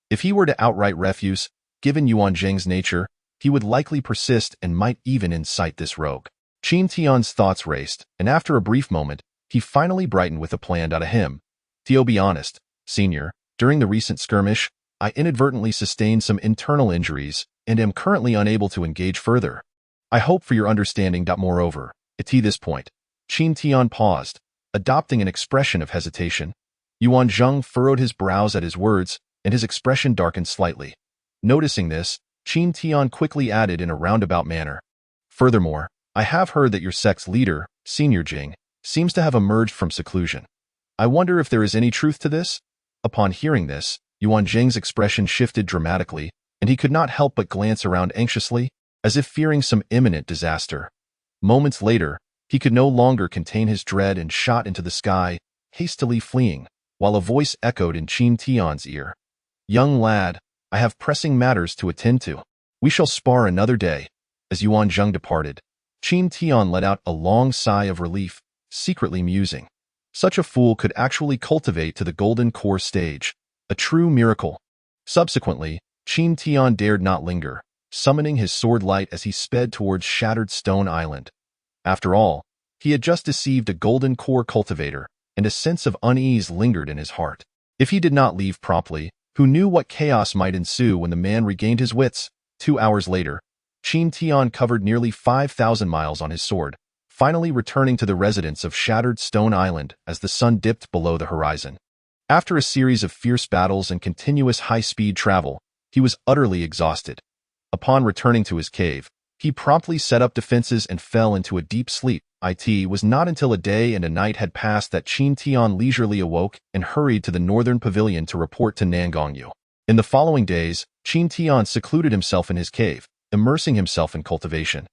If he were to outright refuse, Given Yuan Zheng's nature, he would likely persist and might even incite this rogue. Qin Tian's thoughts raced, and after a brief moment, he finally brightened with a plan. To him, "To be honest, Senior, during the recent skirmish, I inadvertently sustained some internal injuries and am currently unable to engage further. I hope for your understanding. Moreover, at this point, Qin Tian paused, adopting an expression of hesitation. Yuan Zheng furrowed his brows at his words, and his expression darkened slightly. Noticing this, Qin Tian quickly added in a roundabout manner, "Furthermore, I have heard that your sect's leader, Senior Jing, seems to have emerged from seclusion. I wonder if there is any truth to this?" Upon hearing this, Yuan Zheng's expression shifted dramatically, and he could not help but glance around anxiously, as if fearing some imminent disaster. Moments later, he could no longer contain his dread and shot into the sky, hastily fleeing, while a voice echoed in Qin Tian's ear. "Young lad, I have pressing matters to attend to. We shall spar another day." As Yuan Zheng departed, Qin Tian let out a long sigh of relief, secretly musing. Such a fool could actually cultivate to the golden core stage. A true miracle. Subsequently, Qin Tian dared not linger, summoning his sword light as he sped towards Shattered Stone Island. After all, he had just deceived a golden core cultivator, and a sense of unease lingered in his heart. If he did not leave promptly, who knew what chaos might ensue when the man regained his wits? 2 hours later, Qin Tian covered nearly 5,000 miles on his sword, finally returning to the residence of Shattered Stone Island as the sun dipped below the horizon. After a series of fierce battles and continuous high-speed travel, he was utterly exhausted. Upon returning to his cave, he promptly set up defenses and fell into a deep sleep. It was not until a day and a night had passed that Qin Tian leisurely awoke and hurried to the northern pavilion to report to Nangongyu. In the following days, Qin Tian secluded himself in his cave, immersing himself in cultivation.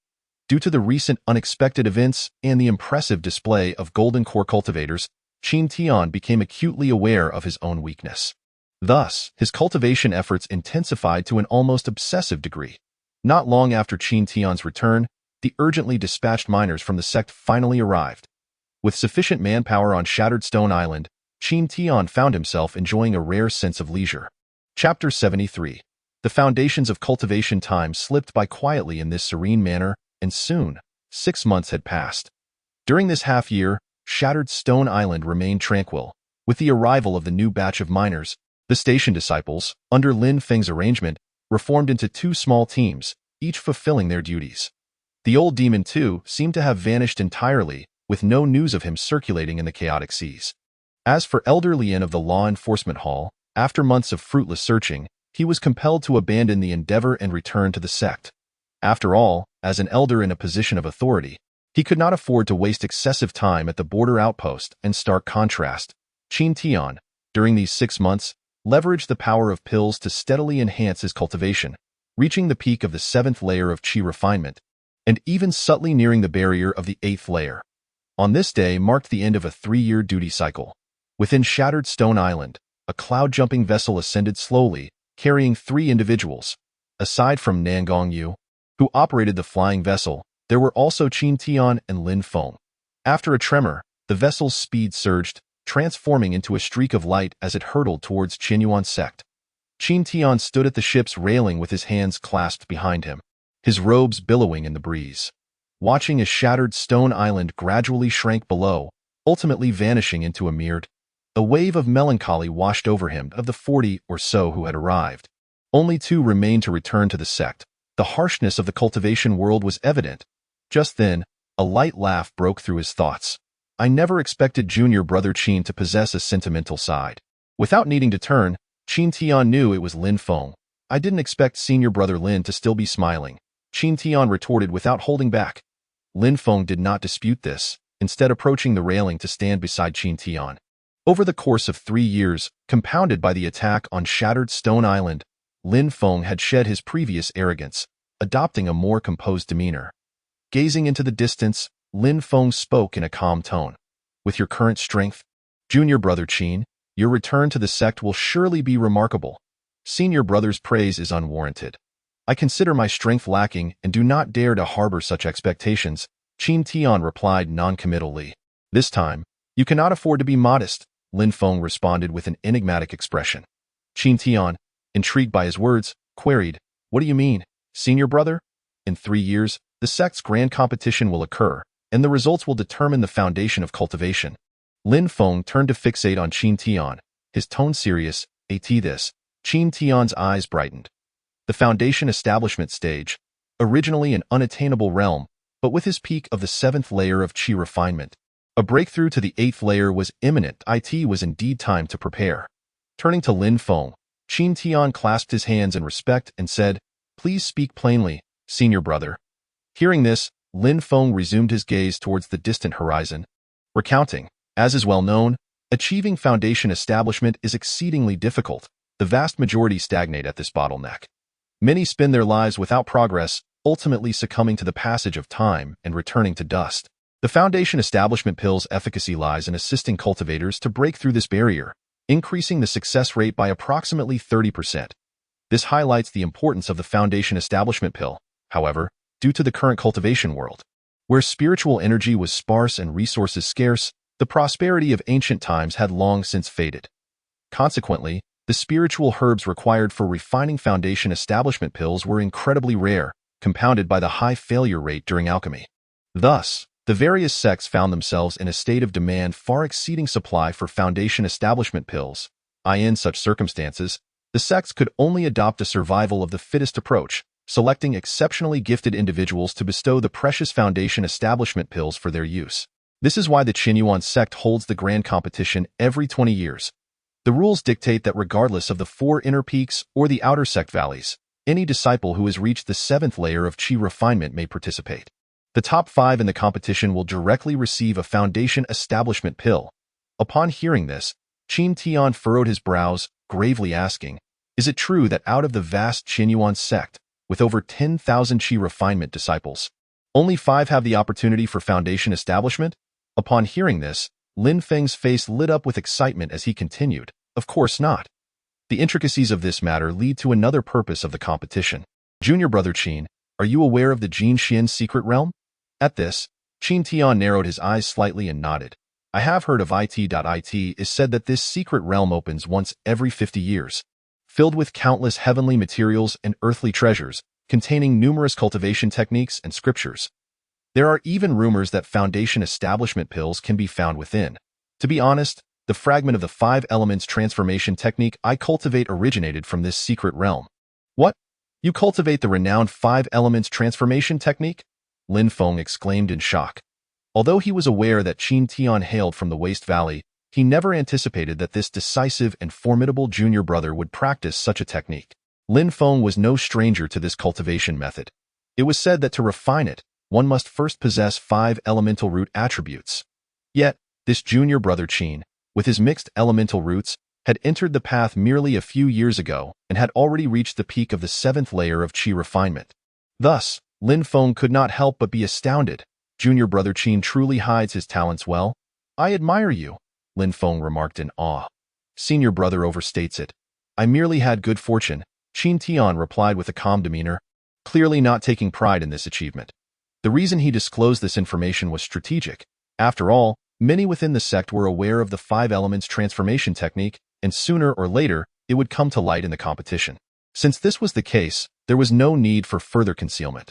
Due to the recent unexpected events and the impressive display of golden core cultivators, Qin Tian became acutely aware of his own weakness. Thus, his cultivation efforts intensified to an almost obsessive degree. Not long after Qin Tian's return, the urgently dispatched miners from the sect finally arrived. With sufficient manpower on Shattered Stone Island, Qin Tian found himself enjoying a rare sense of leisure. Chapter 73. The foundations of cultivation time slipped by quietly in this serene manner, and soon, 6 months had passed. During this half-year, Shattered Stone Island remained tranquil. With the arrival of the new batch of miners, the station disciples, under Lin Feng's arrangement, were formed into 2 small teams, each fulfilling their duties. The old demon, too, seemed to have vanished entirely, with no news of him circulating in the chaotic seas. As for Elder Lien of the Law Enforcement Hall, after months of fruitless searching, he was compelled to abandon the endeavor and return to the sect. After all, as an elder in a position of authority, he could not afford to waste excessive time at the border outpost. In stark contrast, Qin Tian, during these 6 months, leveraged the power of pills to steadily enhance his cultivation, reaching the peak of the 7th layer of Qi refinement, and even subtly nearing the barrier of the 8th layer. On this day marked the end of a 3-year duty cycle. Within Shattered Stone Island, a cloud-jumping vessel ascended slowly, carrying 3 individuals. Aside from Nangongyu, who operated the flying vessel, there were also Qin Tian and Lin Feng. After a tremor, the vessel's speed surged, transforming into a streak of light as it hurtled towards Qinyuan's sect. Qin Tian stood at the ship's railing with his hands clasped behind him, his robes billowing in the breeze, watching as Shattered Stone Island gradually shrank below, ultimately vanishing into a mirror. A wave of melancholy washed over him. Of the 40 or so who had arrived, only 2 remained to return to the sect. The harshness of the cultivation world was evident. Just then, a light laugh broke through his thoughts. I never expected junior brother Qin to possess a sentimental side. Without needing to turn, Qin Tian knew it was Lin Feng. I didn't expect senior brother Lin to still be smiling, Qin Tian retorted without holding back. Lin Feng did not dispute this, instead approaching the railing to stand beside Qin Tian. Over the course of 3 years, compounded by the attack on Shattered Stone Island, Lin Feng had shed his previous arrogance, adopting a more composed demeanor. Gazing into the distance, Lin Feng spoke in a calm tone. With your current strength, junior brother Qin, your return to the sect will surely be remarkable. Senior brother's praise is unwarranted. I consider my strength lacking and do not dare to harbor such expectations, Qin Tian replied non-committally. This time, you cannot afford to be modest, Lin Feng responded with an enigmatic expression. Qin Tian, intrigued by his words, queried, What do you mean, senior brother? In 3 years, the sect's grand competition will occur, and the results will determine the foundation of cultivation. Lin Feng turned to fixate on Qin Tian, his tone serious. At this, Qin Tian's eyes brightened. The foundation establishment stage, originally an unattainable realm, but with his peak of the 7th layer of Qi refinement, a breakthrough to the 8th layer was imminent. It was indeed time to prepare. Turning to Lin Feng, Qin Tian clasped his hands in respect and said, "Please speak plainly, senior brother." Hearing this, Lin Feng resumed his gaze towards the distant horizon, recounting, as is well known, achieving foundation establishment is exceedingly difficult. The vast majority stagnate at this bottleneck. Many spend their lives without progress, ultimately succumbing to the passage of time and returning to dust. The foundation establishment pill's efficacy lies in assisting cultivators to break through this barrier, increasing the success rate by approximately 30%. This highlights the importance of the foundation establishment pill, however, due to the current cultivation world, where spiritual energy was sparse and resources scarce. The prosperity of ancient times had long since faded. Consequently, the spiritual herbs required for refining foundation establishment pills were incredibly rare, compounded by the high failure rate during alchemy. Thus, the various sects found themselves in a state of demand far exceeding supply for foundation establishment pills. In such circumstances, the sects could only adopt a survival of the fittest approach, selecting exceptionally gifted individuals to bestow the precious foundation establishment pills for their use. This is why the Qinyuan sect holds the grand competition every 20 years. The rules dictate that regardless of the 4 inner peaks or the outer sect valleys, any disciple who has reached the 7th layer of Qi refinement may participate. The top 5 in the competition will directly receive a foundation establishment pill. Upon hearing this, Qin Tian furrowed his brows, gravely asking, "Is it true that out of the vast Qinyuan sect, with over 10,000 Qi refinement disciples, only 5 have the opportunity for foundation establishment?" Upon hearing this, Lin Feng's face lit up with excitement as he continued, "Of course not. The intricacies of this matter lead to another purpose of the competition. Junior brother Qin, are you aware of the Jin Xian's secret realm?" At this, Qin Tian narrowed his eyes slightly and nodded. "I have heard of it. It is said that this secret realm opens once every 50 years, filled with countless heavenly materials and earthly treasures, containing numerous cultivation techniques and scriptures. There are even rumors that foundation establishment pills can be found within. To be honest, the fragment of the 5 elements transformation technique I cultivate originated from this secret realm." "What? You cultivate the renowned 5 elements transformation technique?" Lin Feng exclaimed in shock. Although he was aware that Qin Tian hailed from the Waste Valley, he never anticipated that this decisive and formidable junior brother would practice such a technique. Lin Feng was no stranger to this cultivation method. It was said that to refine it, one must first possess 5 elemental root attributes. Yet, this junior brother Qin, with his mixed elemental roots, had entered the path merely a few years ago and had already reached the peak of the 7th layer of Qi refinement. Thus, Lin Feng could not help but be astounded. "Junior brother Qin truly hides his talents well. I admire you," Lin Feng remarked in awe. "Senior brother overstates it. I merely had good fortune," Qin Tian replied with a calm demeanor, clearly not taking pride in this achievement. The reason he disclosed this information was strategic. After all, many within the sect were aware of the 5 elements transformation technique, and sooner or later, it would come to light in the competition. Since this was the case, there was no need for further concealment.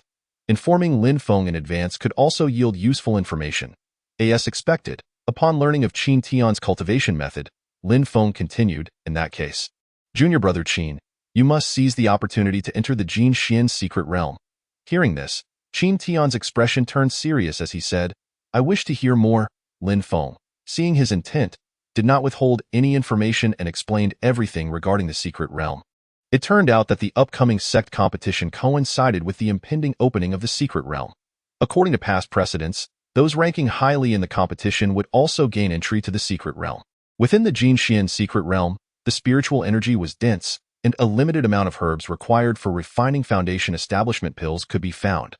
Informing Lin Feng in advance could also yield useful information. As expected, upon learning of Qin Tian's cultivation method, Lin Feng continued, "In that case, junior brother Qin, you must seize the opportunity to enter the Jin Xian's secret realm." Hearing this, Qin Tian's expression turned serious as he said, "I wish to hear more." Lin Feng, seeing his intent, did not withhold any information and explained everything regarding the secret realm. It turned out that the upcoming sect competition coincided with the impending opening of the secret realm. According to past precedents, those ranking highly in the competition would also gain entry to the secret realm. Within the Jin Xian secret realm, the spiritual energy was dense, and a limited amount of herbs required for refining foundation establishment pills could be found.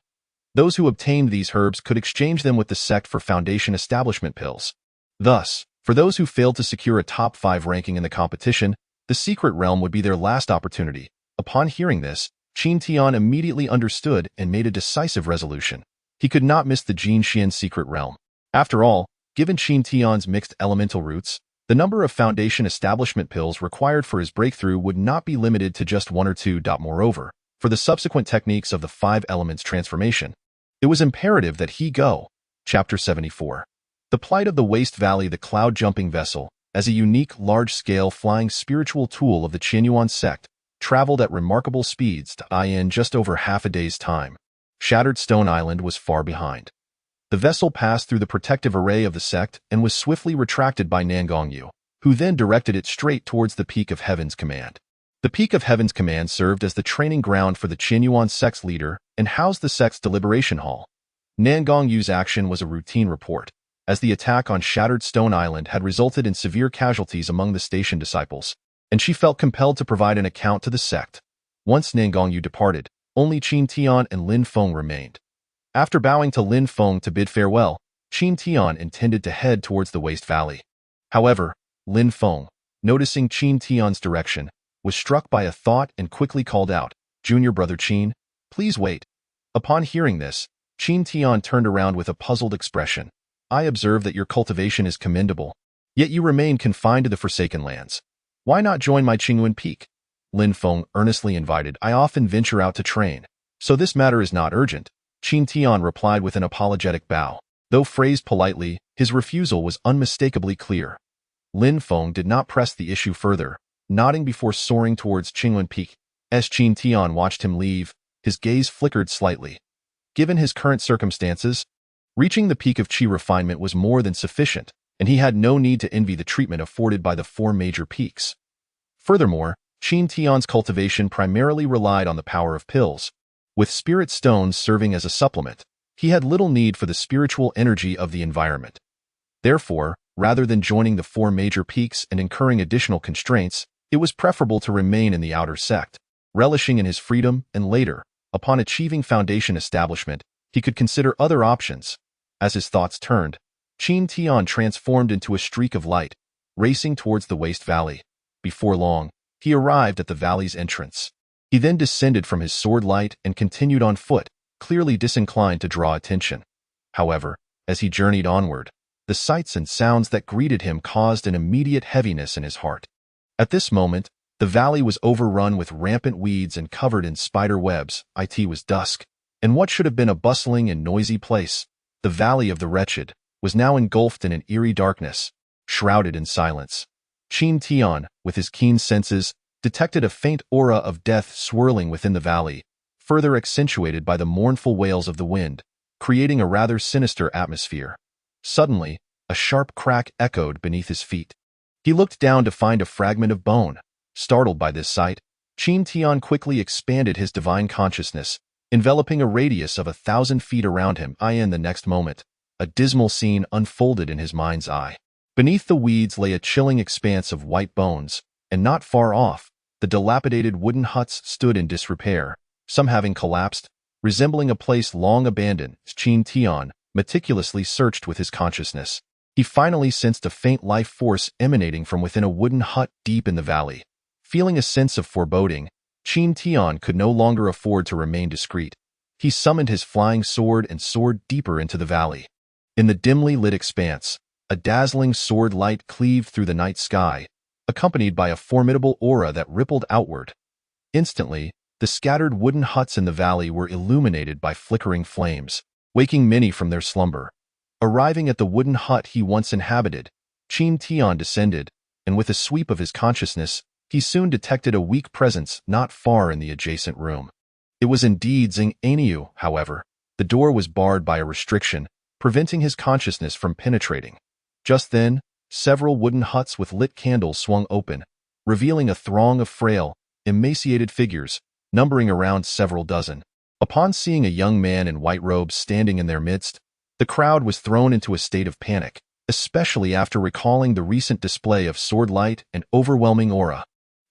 Those who obtained these herbs could exchange them with the sect for foundation establishment pills. Thus, for those who failed to secure a top 5 ranking in the competition, the secret realm would be their last opportunity. Upon hearing this, Qin Tian immediately understood and made a decisive resolution. He could not miss the Jin Xian secret realm. After all, given Qin Tian's mixed elemental roots, the number of foundation establishment pills required for his breakthrough would not be limited to just 1 or 2. Moreover, for the subsequent techniques of the 5 elements transformation. It was imperative that he go. Chapter 74. The plight of the Waste Valley. The cloud-jumping vessel, as a unique, large-scale flying spiritual tool of the Qin Tian sect, traveled at remarkable speeds to in just over half a day's time. Shattered Stone Island was far behind. The vessel passed through the protective array of the sect and was swiftly retracted by Nangongyu, who then directed it straight towards the Peak of Heaven's Command. The Peak of Heaven's Command served as the training ground for the Qin Tian sect's leader and housed the sect's deliberation hall. Nangongyu's action was a routine report, as the attack on Shattered Stone Island had resulted in severe casualties among the station disciples, and she felt compelled to provide an account to the sect. Once Nangongyu departed, only Qin Tian and Lin Feng remained. After bowing to Lin Feng to bid farewell, Qin Tian intended to head towards the Waste Valley. However, Lin Feng, noticing Qin Tian's direction, was struck by a thought and quickly called out, "Junior brother Qin, please wait." Upon hearing this, Qin Tian turned around with a puzzled expression. "I observe that your cultivation is commendable, yet you remain confined to the Forsaken Lands. Why not join my Qingyuan Peak?" Lin Feng earnestly invited. "I often venture out to train, so this matter is not urgent." Qin Tian replied with an apologetic bow. Though phrased politely, his refusal was unmistakably clear. Lin Feng did not press the issue further, nodding before soaring towards Qingyuan Peak. As Qin Tian watched him leave, his gaze flickered slightly. Given his current circumstances, reaching the peak of Qi refinement was more than sufficient, and he had no need to envy the treatment afforded by the 4 major peaks. Furthermore, Qin Tian's cultivation primarily relied on the power of pills. With spirit stones serving as a supplement, he had little need for the spiritual energy of the environment. Therefore, rather than joining the 4 major peaks and incurring additional constraints, it was preferable to remain in the outer sect, relishing in his freedom, and later, upon achieving foundation establishment, he could consider other options. As his thoughts turned, Qin Tian transformed into a streak of light, racing towards the Waste Valley. Before long, he arrived at the valley's entrance. He then descended from his sword light and continued on foot, clearly disinclined to draw attention. However, as he journeyed onward, the sights and sounds that greeted him caused an immediate heaviness in his heart. At this moment, the valley was overrun with rampant weeds and covered in spider webs. It was dusk, and what should have been a bustling and noisy place, the Valley of the Wretched, was now engulfed in an eerie darkness, shrouded in silence. Qin Tian, with his keen senses, detected a faint aura of death swirling within the valley, further accentuated by the mournful wails of the wind, creating a rather sinister atmosphere. Suddenly, a sharp crack echoed beneath his feet. He looked down to find a fragment of bone. Startled by this sight, Qin Tian quickly expanded his divine consciousness, enveloping a radius of 1,000 feet around him. In the next moment, a dismal scene unfolded in his mind's eye. Beneath the weeds lay a chilling expanse of white bones, and not far off, the dilapidated wooden huts stood in disrepair, some having collapsed, resembling a place long abandoned. Qin Tian meticulously searched with his consciousness. He finally sensed a faint life force emanating from within a wooden hut deep in the valley. Feeling a sense of foreboding, Qin Tian could no longer afford to remain discreet. He summoned his flying sword and soared deeper into the valley. In the dimly lit expanse, a dazzling sword light cleaved through the night sky, accompanied by a formidable aura that rippled outward. Instantly, the scattered wooden huts in the valley were illuminated by flickering flames, waking many from their slumber. Arriving at the wooden hut he once inhabited, Qin Tian descended, and with a sweep of his consciousness, he soon detected a weak presence not far in the adjacent room. It was indeed Xing Aniu, however. The door was barred by a restriction, preventing his consciousness from penetrating. Just then, several wooden huts with lit candles swung open, revealing a throng of frail, emaciated figures, numbering around several dozen. Upon seeing a young man in white robes standing in their midst, the crowd was thrown into a state of panic, especially after recalling the recent display of sword light and overwhelming aura.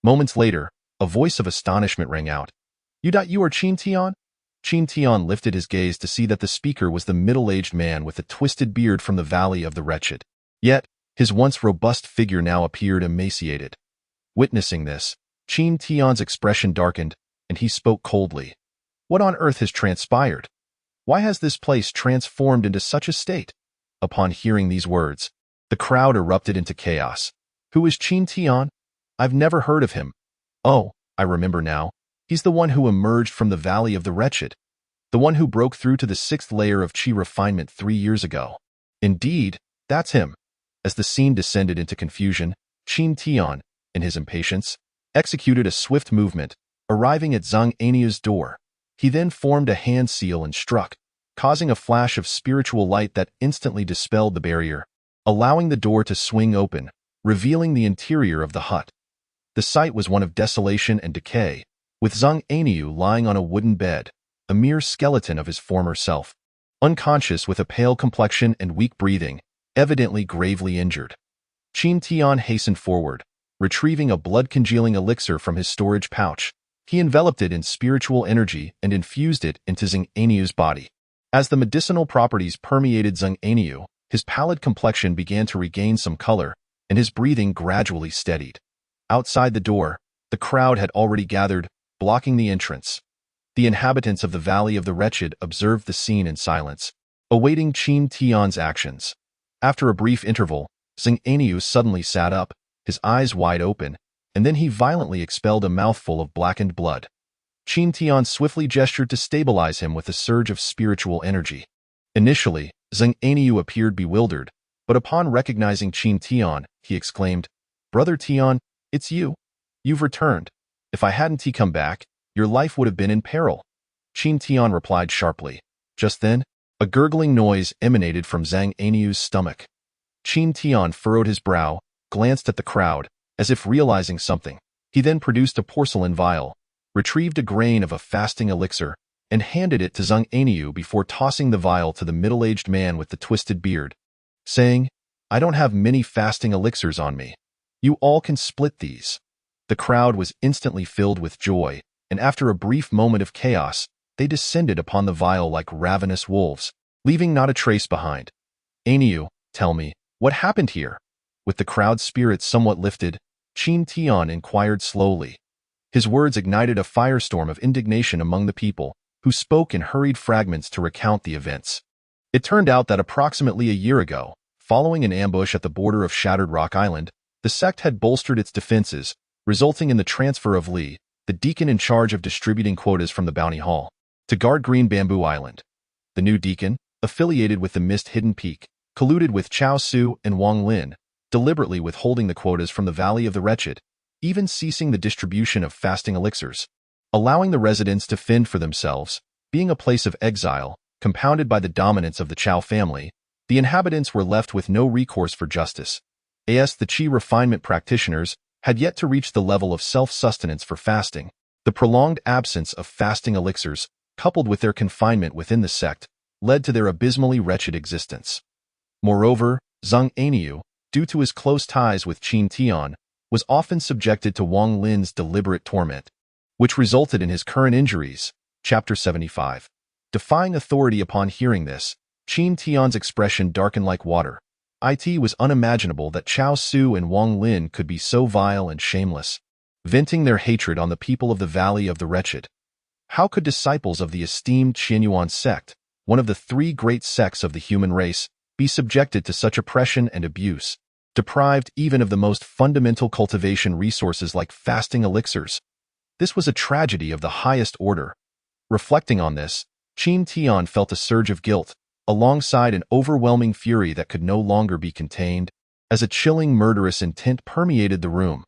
Moments later, a voice of astonishment rang out. You are Qin Tian?" Qin Tian lifted his gaze to see that the speaker was the middle-aged man with a twisted beard from the Valley of the Wretched. Yet, his once robust figure now appeared emaciated. Witnessing this, Qin Tian's expression darkened, and he spoke coldly. "What on earth has transpired? Why has this place transformed into such a state?" Upon hearing these words, the crowd erupted into chaos. "Who is Qin Tian? I've never heard of him. Oh, I remember now. He's the one who emerged from the Valley of the Wretched, the one who broke through to the 6th layer of Qi refinement 3 years ago. Indeed, that's him. As the scene descended into confusion, Qin Tian, in his impatience, executed a swift movement, arriving at Zhang Aniu's door. He then formed a hand seal and struck, causing a flash of spiritual light that instantly dispelled the barrier, allowing the door to swing open, revealing the interior of the hut. The sight was one of desolation and decay, with Zhang Aniu lying on a wooden bed, a mere skeleton of his former self, unconscious with a pale complexion and weak breathing, evidently gravely injured. Qin Tian hastened forward, retrieving a blood-congealing elixir from his storage pouch. He enveloped it in spiritual energy and infused it into Zhang Aniu's body. As the medicinal properties permeated Zhang Aniu, his pallid complexion began to regain some color, and his breathing gradually steadied. Outside the door, the crowd had already gathered, blocking the entrance. The inhabitants of the Valley of the Wretched observed the scene in silence, awaiting Qin Tian's actions. After a brief interval, Zhang Aniu suddenly sat up, his eyes wide open, and then he violently expelled a mouthful of blackened blood. Qin Tian swiftly gestured to stabilize him with a surge of spiritual energy. Initially, Zhang Aniu appeared bewildered, but upon recognizing Qin Tian, he exclaimed, "Brother Tian, it's you. You've returned. If I hadn't come back, your life would have been in peril." Qin Tian replied sharply. Just then, a gurgling noise emanated from Zhang Aniu's stomach. Qin Tian furrowed his brow, glanced at the crowd, as if realizing something. He then produced a porcelain vial, retrieved a grain of a fasting elixir, and handed it to Zhang Aniu before tossing the vial to the middle-aged man with the twisted beard, saying, "I don't have many fasting elixirs on me. You all can split these." The crowd was instantly filled with joy, and after a brief moment of chaos, they descended upon the vial like ravenous wolves, leaving not a trace behind. "Aniu, tell me, what happened here?" With the crowd's spirits somewhat lifted, Qin Tian inquired slowly. His words ignited a firestorm of indignation among the people, who spoke in hurried fragments to recount the events. It turned out that approximately a year ago, following an ambush at the border of Shattered Rock Island, the sect had bolstered its defenses, resulting in the transfer of Li, the deacon in charge of distributing quotas from the Bounty Hall, to guard Green Bamboo Island. The new deacon, affiliated with the Mist Hidden Peak, colluded with Chao Su and Wang Lin, deliberately withholding the quotas from the Valley of the Wretched, even ceasing the distribution of fasting elixirs, allowing the residents to fend for themselves. Being a place of exile, compounded by the dominance of the Chao family, the inhabitants were left with no recourse for justice. As the Qi refinement practitioners had yet to reach the level of self-sustenance for fasting, the prolonged absence of fasting elixirs, coupled with their confinement within the sect, led to their abysmally wretched existence. Moreover, Zhang Aniu, due to his close ties with Qin Tian, was often subjected to Wang Lin's deliberate torment, which resulted in his current injuries. Chapter 75. Defying authority. Upon hearing this, Qin Tian's expression darkened like water. It was unimaginable that Chao Su and Wang Lin could be so vile and shameless, venting their hatred on the people of the Valley of the Wretched. How could disciples of the esteemed Qinyuan sect, one of the 3 great sects of the human race, be subjected to such oppression and abuse, deprived even of the most fundamental cultivation resources like fasting elixirs? This was a tragedy of the highest order. Reflecting on this, Qin Tian felt a surge of guilt, alongside an overwhelming fury that could no longer be contained, as a chilling murderous intent permeated the room.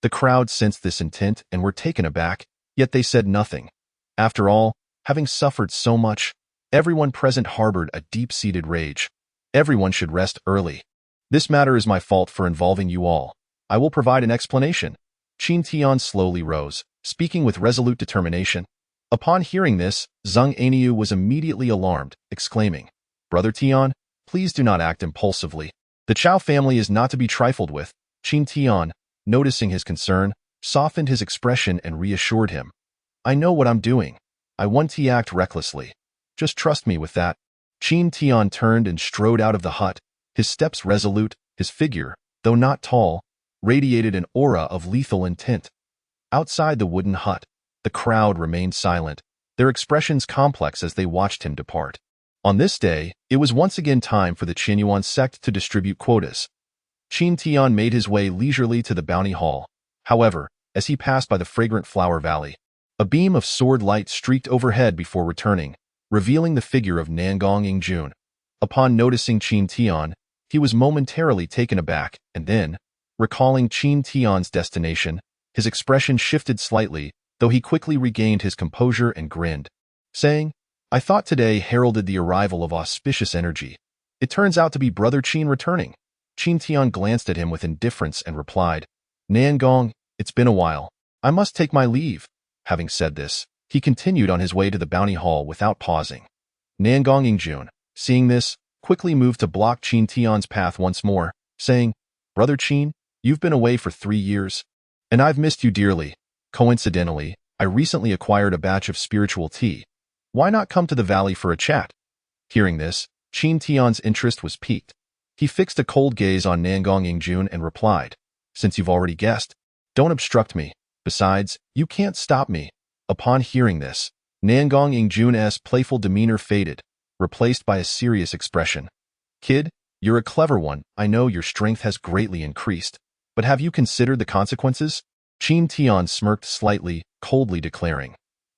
The crowd sensed this intent and were taken aback, yet they said nothing. After all, having suffered so much, everyone present harbored a deep-seated rage. Everyone should rest early. "This matter is my fault for involving you all. I will provide an explanation." Qin Tian slowly rose, speaking with resolute determination. Upon hearing this, Zhang Aniu was immediately alarmed, exclaiming, "Brother Tian, please do not act impulsively. The Chao family is not to be trifled with." Qin Tian, noticing his concern, softened his expression and reassured him. "I know what I'm doing. I won't act recklessly. Just trust me with that." Qin Tian turned and strode out of the hut, his steps resolute. His figure, though not tall, radiated an aura of lethal intent. Outside the wooden hut, the crowd remained silent, their expressions complex as they watched him depart. On this day, it was once again time for the Qinyuan sect to distribute quotas. Qin Tian made his way leisurely to the Bounty Hall. However, as he passed by the fragrant Flower Valley, A beam of sword light streaked overhead before returning, revealing the figure of Nangong Yingjun. Upon noticing Qin Tian, he was momentarily taken aback, and then, recalling Qin Tian's destination, his expression shifted slightly, though he quickly regained his composure and grinned, saying, "I thought today heralded the arrival of auspicious energy. It turns out to be Brother Qin returning." Qin Tian glanced at him with indifference and replied, "Nangong, it's been a while. I must take my leave." Having said this, he continued on his way to the bounty hall without pausing. Nangong Yingjun, seeing this, quickly moved to block Qin Tian's path once more, saying, "Brother Qin, you've been away for 3 years, and I've missed you dearly. Coincidentally, I recently acquired a batch of spiritual tea. Why not come to the valley for a chat?" Hearing this, Qin Tian's interest was piqued. He fixed a cold gaze on Nangong Yingjun and replied, "Since you've already guessed, don't obstruct me. Besides, you can't stop me." Upon hearing this, Nangong Yingjun's playful demeanor faded, replaced by a serious expression. "Kid, you're a clever one. I know your strength has greatly increased, but have you considered the consequences?" Qin Tian smirked slightly, coldly declaring,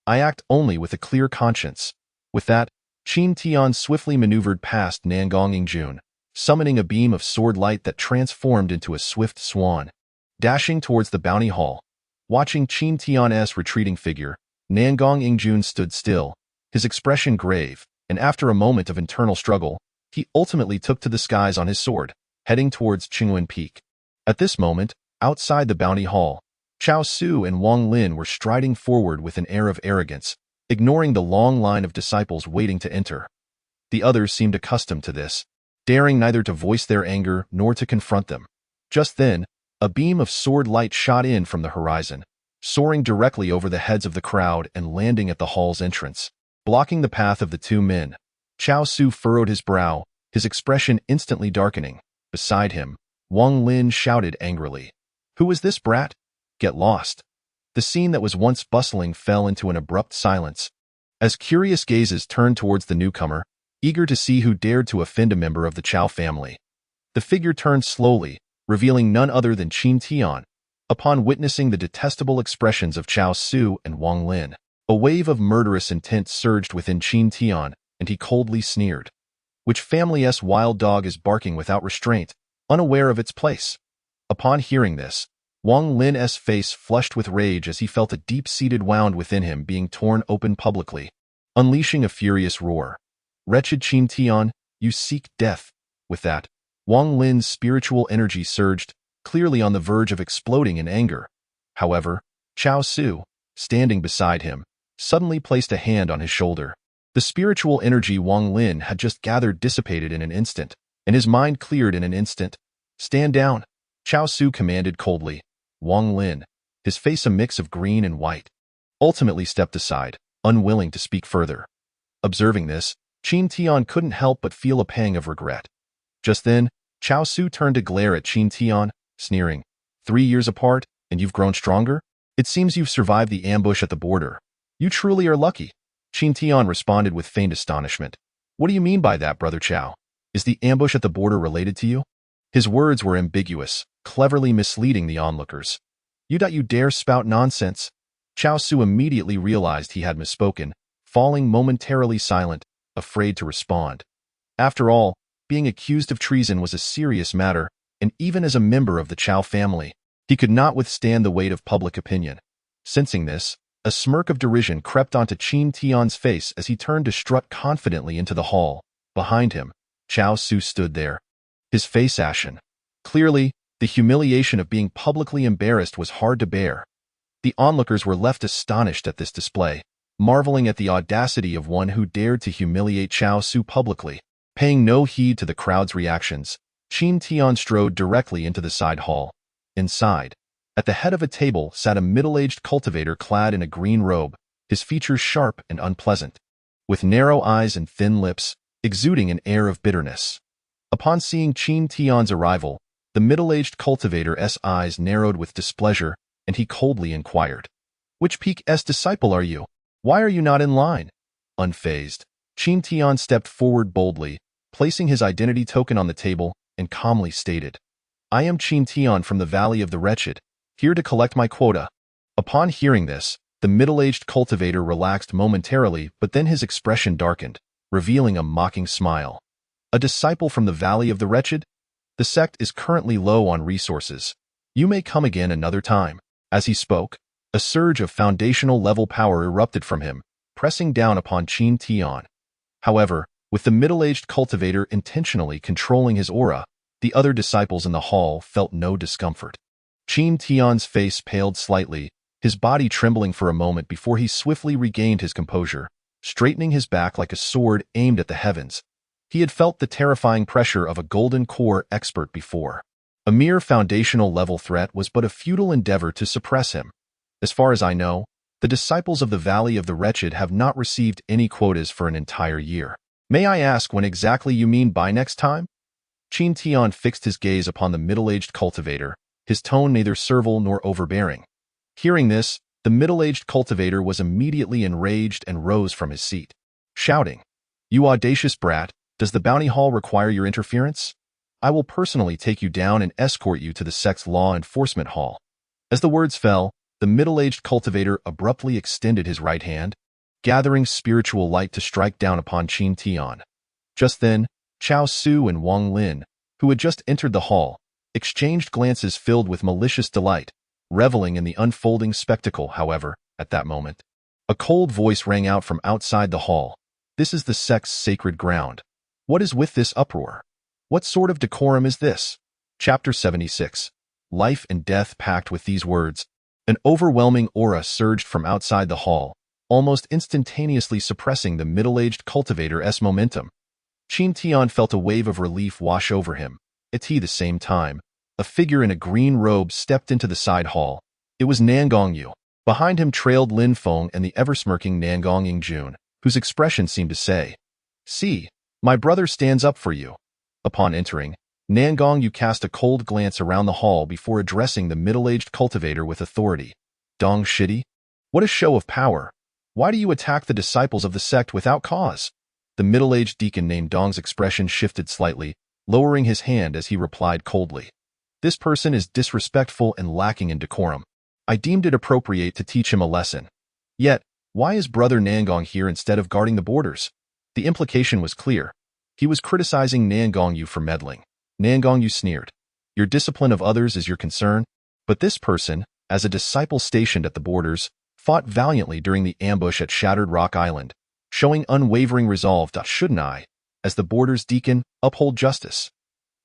"I act only with a clear conscience." With that, Qin Tian swiftly maneuvered past Nangong Yingjun, summoning a beam of sword light that transformed into a swift swan, dashing towards the bounty hall. Watching Qin Tian's retreating figure, Nangong Yingjun stood still, his expression grave, and after a moment of internal struggle, he ultimately took to the skies on his sword, heading towards Qingwen Peak. At this moment, outside the bounty hall, Chao Su and Wang Lin were striding forward with an air of arrogance, ignoring the long line of disciples waiting to enter. The others seemed accustomed to this, daring neither to voice their anger nor to confront them. Just then, a beam of sword light shot in from the horizon, soaring directly over the heads of the crowd and landing at the hall's entrance, blocking the path of the two men. Chao Su furrowed his brow, his expression instantly darkening. Beside him, Wang Lin shouted angrily, "Who is this brat? Get lost." The scene that was once bustling fell into an abrupt silence, as curious gazes turned towards the newcomer, eager to see who dared to offend a member of the Chao family. The figure turned slowly, revealing none other than Qin Tian. Upon witnessing the detestable expressions of Chao Su and Wang Lin, a wave of murderous intent surged within Qin Tian, and he coldly sneered. "Which family's wild dog is barking without restraint, unaware of its place?" Upon hearing this, Wang Lin's face flushed with rage as he felt a deep-seated wound within him being torn open publicly, unleashing a furious roar. "Wretched Qin Tian, you seek death." With that, Wang Lin's spiritual energy surged, clearly on the verge of exploding in anger. However, Chao Su, standing beside him, suddenly placed a hand on his shoulder. The spiritual energy Wang Lin had just gathered dissipated in an instant, and his mind cleared in an instant. "Stand down," Chao Su commanded coldly. Wang Lin, his face a mix of green and white, ultimately stepped aside, unwilling to speak further. Observing this, Qin Tian couldn't help but feel a pang of regret. Just then, Chao Su turned to glare at Qin Tian, sneering, 3 years apart, and you've grown stronger? It seems you've survived the ambush at the border. You truly are lucky." Qin Tian responded with faint astonishment. "What do you mean by that, Brother Chao? Is the ambush at the border related to you?" His words were ambiguous, cleverly misleading the onlookers. You dare spout nonsense?" Chao Su immediately realized he had misspoken, falling momentarily silent, afraid to respond. After all, being accused of treason was a serious matter, and even as a member of the Chao family, he could not withstand the weight of public opinion. Sensing this, a smirk of derision crept onto Qin Tian's face as he turned to strut confidently into the hall. Behind him, Chao Su stood there, his face ashen. Clearly, the humiliation of being publicly embarrassed was hard to bear. The onlookers were left astonished at this display, marveling at the audacity of one who dared to humiliate Chao Su publicly. Paying no heed to the crowd's reactions, Qin Tian strode directly into the side hall. Inside, at the head of a table sat a middle-aged cultivator clad in a green robe, his features sharp and unpleasant, with narrow eyes and thin lips, exuding an air of bitterness. Upon seeing Qin Tian's arrival, the middle-aged cultivator's eyes narrowed with displeasure, and he coldly inquired, "Which peak's disciple are you? Why are you not in line?" Unfazed, Qin Tian stepped forward boldly, placing his identity token on the table, and calmly stated, "I am Qin Tian from the Valley of the Wretched, here to collect my quota." Upon hearing this, The middle-aged cultivator relaxed momentarily, but then his expression darkened, revealing a mocking smile. A disciple from the Valley of the Wretched? The sect is currently low on resources. You may come again another time. As he spoke, a surge of foundational-level power erupted from him, pressing down upon Qin Tian. However, with the middle-aged cultivator intentionally controlling his aura, the other disciples in the hall felt no discomfort. Qin Tian's face paled slightly, his body trembling for a moment before he swiftly regained his composure, straightening his back like a sword aimed at the heavens. He had felt the terrifying pressure of a golden core expert before. A mere foundational-level threat was but a futile endeavor to suppress him. As far as I know, the disciples of the Valley of the Wretched have not received any quotas for an entire year. May I ask when exactly you mean by next time? Qin Tian fixed his gaze upon the middle-aged cultivator, his tone neither servile nor overbearing. Hearing this, the middle-aged cultivator was immediately enraged and rose from his seat, shouting, "You audacious brat, does the bounty hall require your interference? I will personally take you down and escort you to the sect's law enforcement hall." As the words fell, the middle-aged cultivator abruptly extended his right hand, gathering spiritual light to strike down upon Qin Tian. Just then, Chao Su and Wang Lin, who had just entered the hall, exchanged glances filled with malicious delight, reveling in the unfolding spectacle. However, at that moment, a cold voice rang out from outside the hall. "This is the sect's sacred ground. What is with this uproar? What sort of decorum is this?" Chapter 76. Life and Death packed with these words. An overwhelming aura surged from outside the hall, almost instantaneously suppressing the middle-aged cultivator's momentum. Qin Tian felt a wave of relief wash over him. At the same time, a figure in a green robe stepped into the side hall. It was Nangong Yu. Behind him trailed Lin Feng and the ever-smirking Nangong Yingjun, whose expression seemed to say, "See, my brother stands up for you." Upon entering, Nangong Yu cast a cold glance around the hall before addressing the middle-aged cultivator with authority. "Dong Shidi? What a show of power! Why do you attack the disciples of the sect without cause?" The middle-aged deacon named Dong's expression shifted slightly, lowering his hand as he replied coldly. "This person is disrespectful and lacking in decorum. I deemed it appropriate to teach him a lesson. Yet, why is Brother Nangong here instead of guarding the borders?" The implication was clear. He was criticizing Nangong Yu for meddling. Nangong Yu sneered. "Your discipline of others is your concern, but this person, as a disciple stationed at the borders, fought valiantly during the ambush at Shattered Rock Island, showing unwavering resolve to, shouldn't I, as the borders deacon, uphold justice?"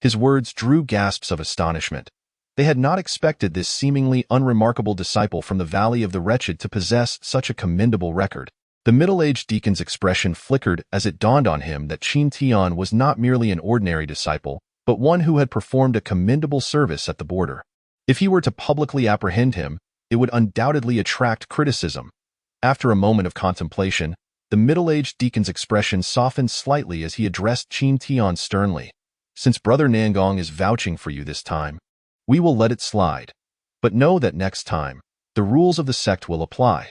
His words drew gasps of astonishment. They had not expected this seemingly unremarkable disciple from the Valley of the Wretched to possess such a commendable record. The middle-aged deacon's expression flickered as it dawned on him that Qin Tian was not merely an ordinary disciple, but one who had performed a commendable service at the border. If he were to publicly apprehend him, it would undoubtedly attract criticism. After a moment of contemplation, the middle-aged deacon's expression softened slightly as he addressed Qin Tian sternly. "Since Brother Nangong is vouching for you this time, we will let it slide. But know that next time, the rules of the sect will apply."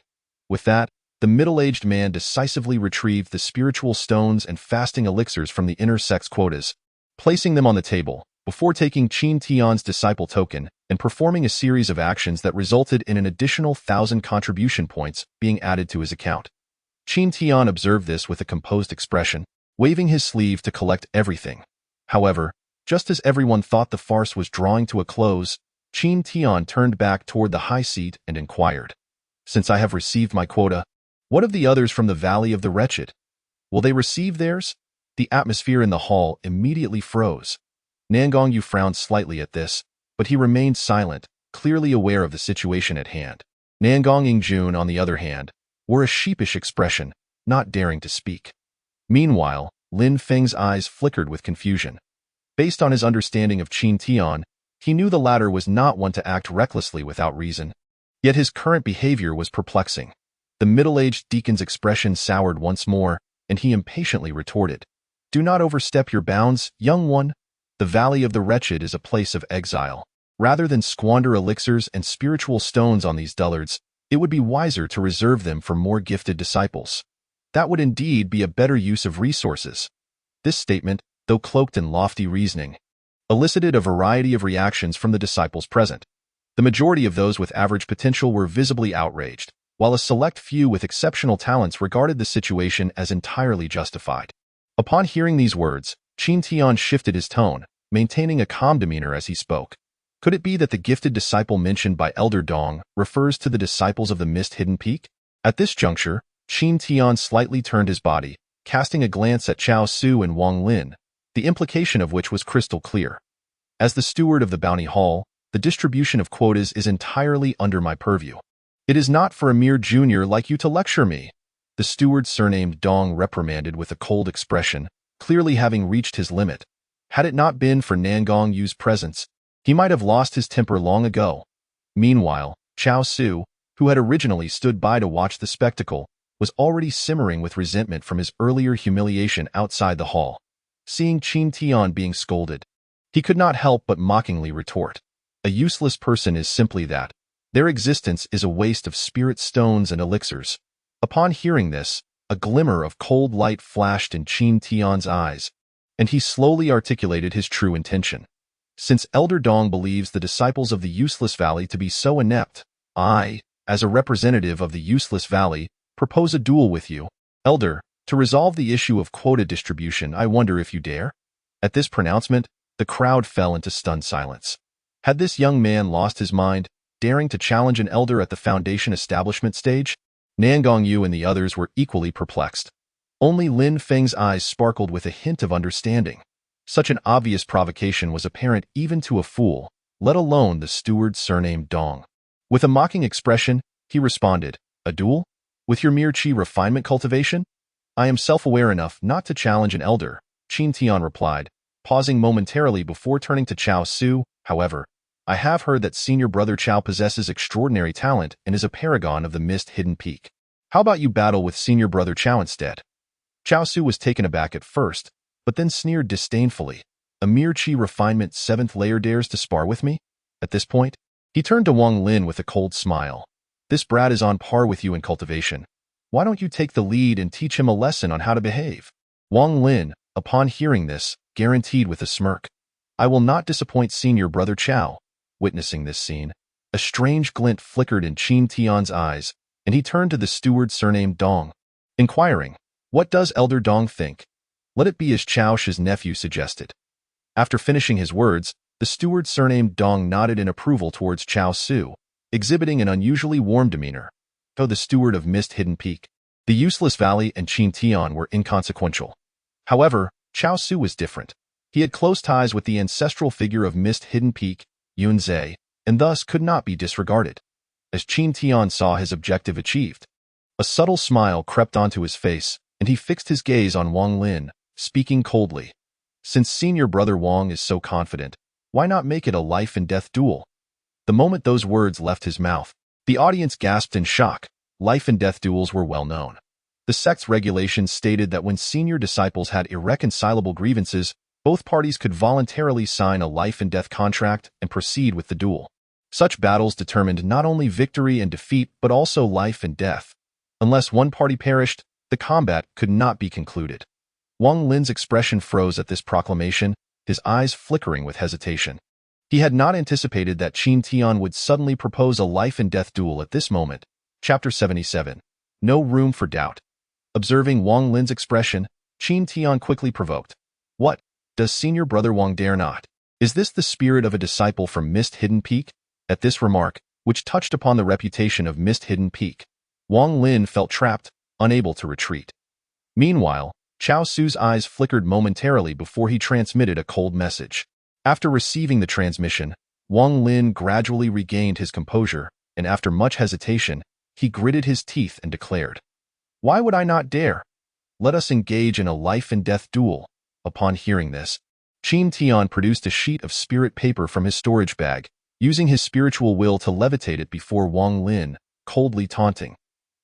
With that, the middle-aged man decisively retrieved the spiritual stones and fasting elixirs from the inner sect's quotas, placing them on the table, before taking Qin Tian's disciple token and performing a series of actions that resulted in an additional 1,000 contribution points being added to his account. Qin Tian observed this with a composed expression, waving his sleeve to collect everything. However, just as everyone thought the farce was drawing to a close, Qin Tian turned back toward the high seat and inquired, "Since I have received my quota, what of the others from the Valley of the Wretched? Will they receive theirs?" The atmosphere in the hall immediately froze. Nangong Yu frowned slightly at this, but he remained silent, clearly aware of the situation at hand. Nangong Yingjun, on the other hand, wore a sheepish expression, not daring to speak. Meanwhile, Lin Feng's eyes flickered with confusion. Based on his understanding of Qin Tian, he knew the latter was not one to act recklessly without reason. Yet his current behavior was perplexing. The middle-aged deacon's expression soured once more, and he impatiently retorted, "Do not overstep your bounds, young one. The Valley of the Wretched is a place of exile. Rather than squander elixirs and spiritual stones on these dullards, it would be wiser to reserve them for more gifted disciples. That would indeed be a better use of resources." This statement, though cloaked in lofty reasoning, elicited a variety of reactions from the disciples present. The majority of those with average potential were visibly outraged, while a select few with exceptional talents regarded the situation as entirely justified. Upon hearing these words, Qin Tian shifted his tone, maintaining a calm demeanor as he spoke. Could it be that the gifted disciple mentioned by Elder Dong refers to the disciples of the mist-hidden peak? At this juncture, Qin Tian slightly turned his body, casting a glance at Chao Su and Wang Lin, the implication of which was crystal clear. As the steward of the bounty hall, the distribution of quotas is entirely under my purview. It is not for a mere junior like you to lecture me, the steward surnamed Dong reprimanded with a cold expression, clearly having reached his limit. Had it not been for Nangong Yu's presence, he might have lost his temper long ago. Meanwhile, Chao Su, who had originally stood by to watch the spectacle, was already simmering with resentment from his earlier humiliation outside the hall. Seeing Qin Tian being scolded, he could not help but mockingly retort, "A useless person is simply that. Their existence is a waste of spirit stones and elixirs." Upon hearing this, a glimmer of cold light flashed in Qin Tian's eyes, and he slowly articulated his true intention. Since Elder Dong believes the disciples of the Useless Valley to be so inept, I, as a representative of the Useless Valley, propose a duel with you, Elder, to resolve the issue of quota distribution. I wonder if you dare? At this pronouncement, the crowd fell into stunned silence. Had this young man lost his mind, daring to challenge an elder at the Foundation establishment stage? Nangong Yu and the others were equally perplexed. Only Lin Feng's eyes sparkled with a hint of understanding. Such an obvious provocation was apparent even to a fool, let alone the steward surnamed Dong. With a mocking expression, he responded, "A duel? With your mere qi refinement cultivation? I am self-aware enough not to challenge an elder," Qin Tian replied, pausing momentarily before turning to Chao Su. "However, I have heard that senior brother Chao possesses extraordinary talent and is a paragon of the mist-hidden peak. How about you battle with senior brother Chao instead?" Chao Su was taken aback at first, but then sneered disdainfully. "A mere qi refinement 7th layer dares to spar with me?" At this point, he turned to Wang Lin with a cold smile. "This brat is on par with you in cultivation. Why don't you take the lead and teach him a lesson on how to behave?" Wang Lin, upon hearing this, guaranteed with a smirk, "I will not disappoint senior brother Chao." Witnessing this scene, a strange glint flickered in Qin Tian's eyes, and he turned to the steward surnamed Dong, inquiring, "What does Elder Dong think? Let it be as Chao Shi's nephew suggested." After finishing his words, the steward surnamed Dong nodded in approval towards Chao Su, exhibiting an unusually warm demeanor. Though the steward of Mist-Hidden Peak, the Useless Valley and Qin Tian were inconsequential. However, Chao Su was different. He had close ties with the ancestral figure of Mist-Hidden Peak, Yun Zhe, and thus could not be disregarded. As Qin Tian saw his objective achieved, a subtle smile crept onto his face, and he fixed his gaze on Wang Lin, speaking coldly. "Since senior brother Wang is so confident, why not make it a life-and-death duel?" The moment those words left his mouth, the audience gasped in shock. Life-and-death duels were well known. The sect's regulations stated that when senior disciples had irreconcilable grievances, both parties could voluntarily sign a life-and-death contract and proceed with the duel. Such battles determined not only victory and defeat but also life and death. Unless one party perished, the combat could not be concluded. Wang Lin's expression froze at this proclamation, his eyes flickering with hesitation. He had not anticipated that Qin Tian would suddenly propose a life-and-death duel at this moment. Chapter 77. No room for doubt. Observing Wang Lin's expression, Qin Tian quickly provoked. "What? Does senior brother Wang dare not? Is this the spirit of a disciple from Mist-Hidden Peak?" At this remark, which touched upon the reputation of Mist-Hidden Peak, Wang Lin felt trapped, unable to retreat. Meanwhile, Chao Su's eyes flickered momentarily before he transmitted a cold message. After receiving the transmission, Wang Lin gradually regained his composure, and after much hesitation, he gritted his teeth and declared, "Why would I not dare? Let us engage in a life-and-death duel." Upon hearing this, Qin Tian produced a sheet of spirit paper from his storage bag, using his spiritual will to levitate it before Wang Lin, coldly taunting.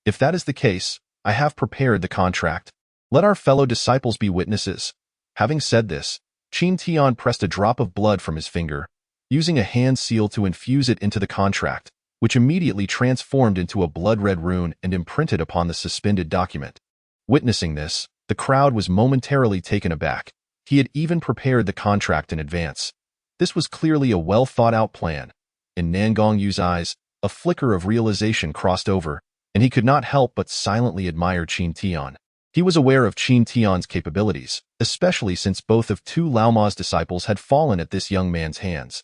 "If that is the case, I have prepared the contract. Let our fellow disciples be witnesses." Having said this, Qin Tian pressed a drop of blood from his finger, using a hand seal to infuse it into the contract, which immediately transformed into a blood-red rune and imprinted upon the suspended document. Witnessing this, the crowd was momentarily taken aback. He had even prepared the contract in advance. This was clearly a well-thought-out plan. In Nangong Yu's eyes, a flicker of realization crossed over, and and he could not help but silently admire Qin Tian. He was aware of Qin Tian's capabilities, especially since both of Tu Lao Ma's disciples had fallen at this young man's hands.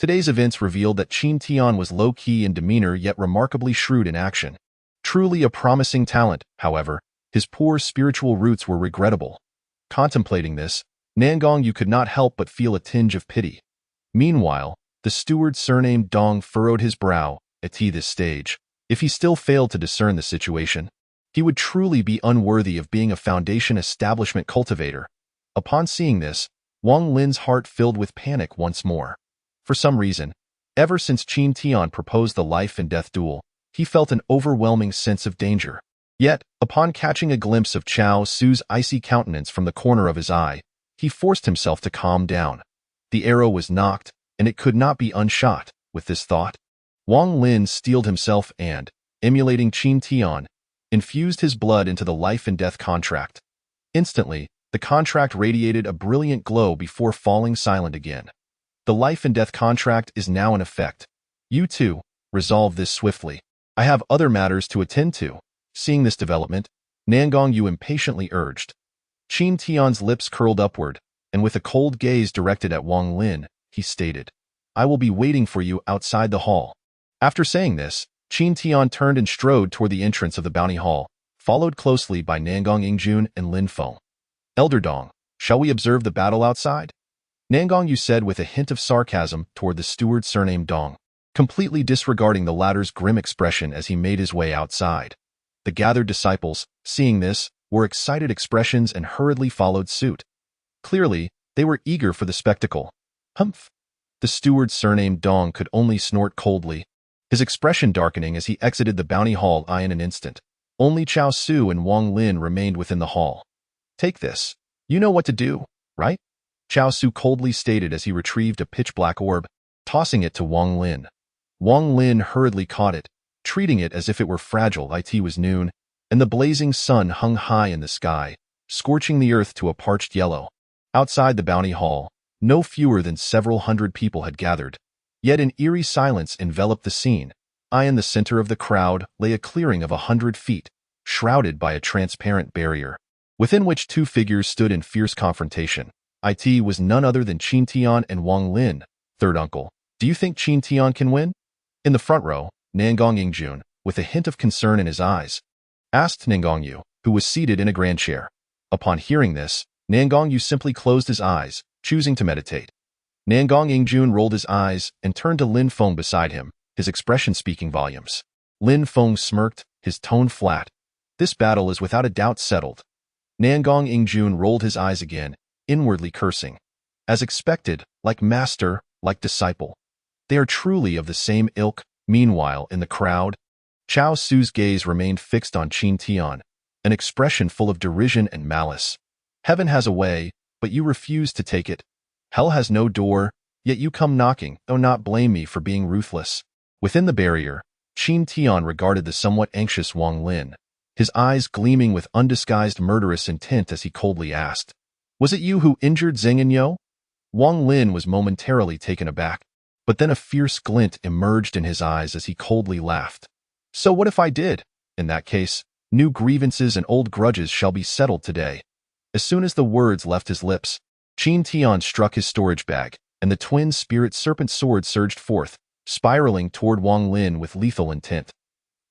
Today's events revealed that Qin Tian was low-key in demeanor yet remarkably shrewd in action. Truly a promising talent, however, his poor spiritual roots were regrettable. Contemplating this, Nangong could not help but feel a tinge of pity. Meanwhile, the steward surnamed Dong furrowed his brow. At this stage, if he still failed to discern the situation, he would truly be unworthy of being a foundation establishment cultivator. Upon seeing this, Wang Lin's heart filled with panic once more. For some reason, ever since Qin Tian proposed the life and death duel, he felt an overwhelming sense of danger. Yet, upon catching a glimpse of Chao Su's icy countenance from the corner of his eye, he forced himself to calm down. The arrow was nocked, and it could not be unshot. With this thought, Wang Lin steeled himself and, emulating Qin Tian, infused his blood into the life and death contract. Instantly, the contract radiated a brilliant glow before falling silent again. The life and death contract is now in effect. You too, resolve this swiftly. I have other matters to attend to. Seeing this development, Nangong impatiently urged. Qin Tian's lips curled upward, and with a cold gaze directed at Wang Lin, he stated, I will be waiting for you outside the hall. After saying this, Qin Tian turned and strode toward the entrance of the bounty hall, followed closely by Nangong Yingjun and Lin Feng. Elder Dong, shall we observe the battle outside? Nangong said with a hint of sarcasm toward the steward surnamed Dong, completely disregarding the latter's grim expression as he made his way outside. The gathered disciples, seeing this, wore excited expressions and hurriedly followed suit. Clearly, they were eager for the spectacle. Humph! The steward surnamed Dong could only snort coldly, his expression darkening as he exited the bounty hall in an instant. Only Chao Su and Wang Lin remained within the hall. Take this. You know what to do, right? Chao Su coldly stated as he retrieved a pitch-black orb, tossing it to Wang Lin. Wang Lin hurriedly caught it, treating it as if it were fragile. It was noon, and the blazing sun hung high in the sky, scorching the earth to a parched yellow. Outside the bounty hall, no fewer than several hundred people had gathered. Yet an eerie silence enveloped the scene. In the center of the crowd lay a clearing of 100 feet, shrouded by a transparent barrier, within which two figures stood in fierce confrontation. It was none other than Qin Tian and Wang Lin. Third uncle, do you think Qin Tian can win? In the front row, Nangong Yingjun, with a hint of concern in his eyes, asked Nangong who was seated in a grand chair. Upon hearing this, Nangong simply closed his eyes, choosing to meditate. Nangong Yingjun rolled his eyes and turned to Lin Feng beside him, his expression speaking volumes. Lin Feng smirked, his tone flat. This battle is without a doubt settled. Nangong Yingjun rolled his eyes again, inwardly cursing. As expected, like master, like disciple. They are truly of the same ilk. Meanwhile, in the crowd, Chao Su's gaze remained fixed on Qin Tian, an expression full of derision and malice. Heaven has a way, but you refuse to take it. Hell has no door, yet you come knocking. Oh, not blame me for being ruthless. Within the barrier, Qin Tian regarded the somewhat anxious Wang Lin, his eyes gleaming with undisguised murderous intent as he coldly asked, was it you who injured Zheng and Yo? Wang Lin was momentarily taken aback, but then a fierce glint emerged in his eyes as he coldly laughed. So what if I did? In that case, new grievances and old grudges shall be settled today. As soon as the words left his lips, Qin Tian struck his storage bag, and the twin spirit serpent sword surged forth, spiraling toward Wang Lin with lethal intent.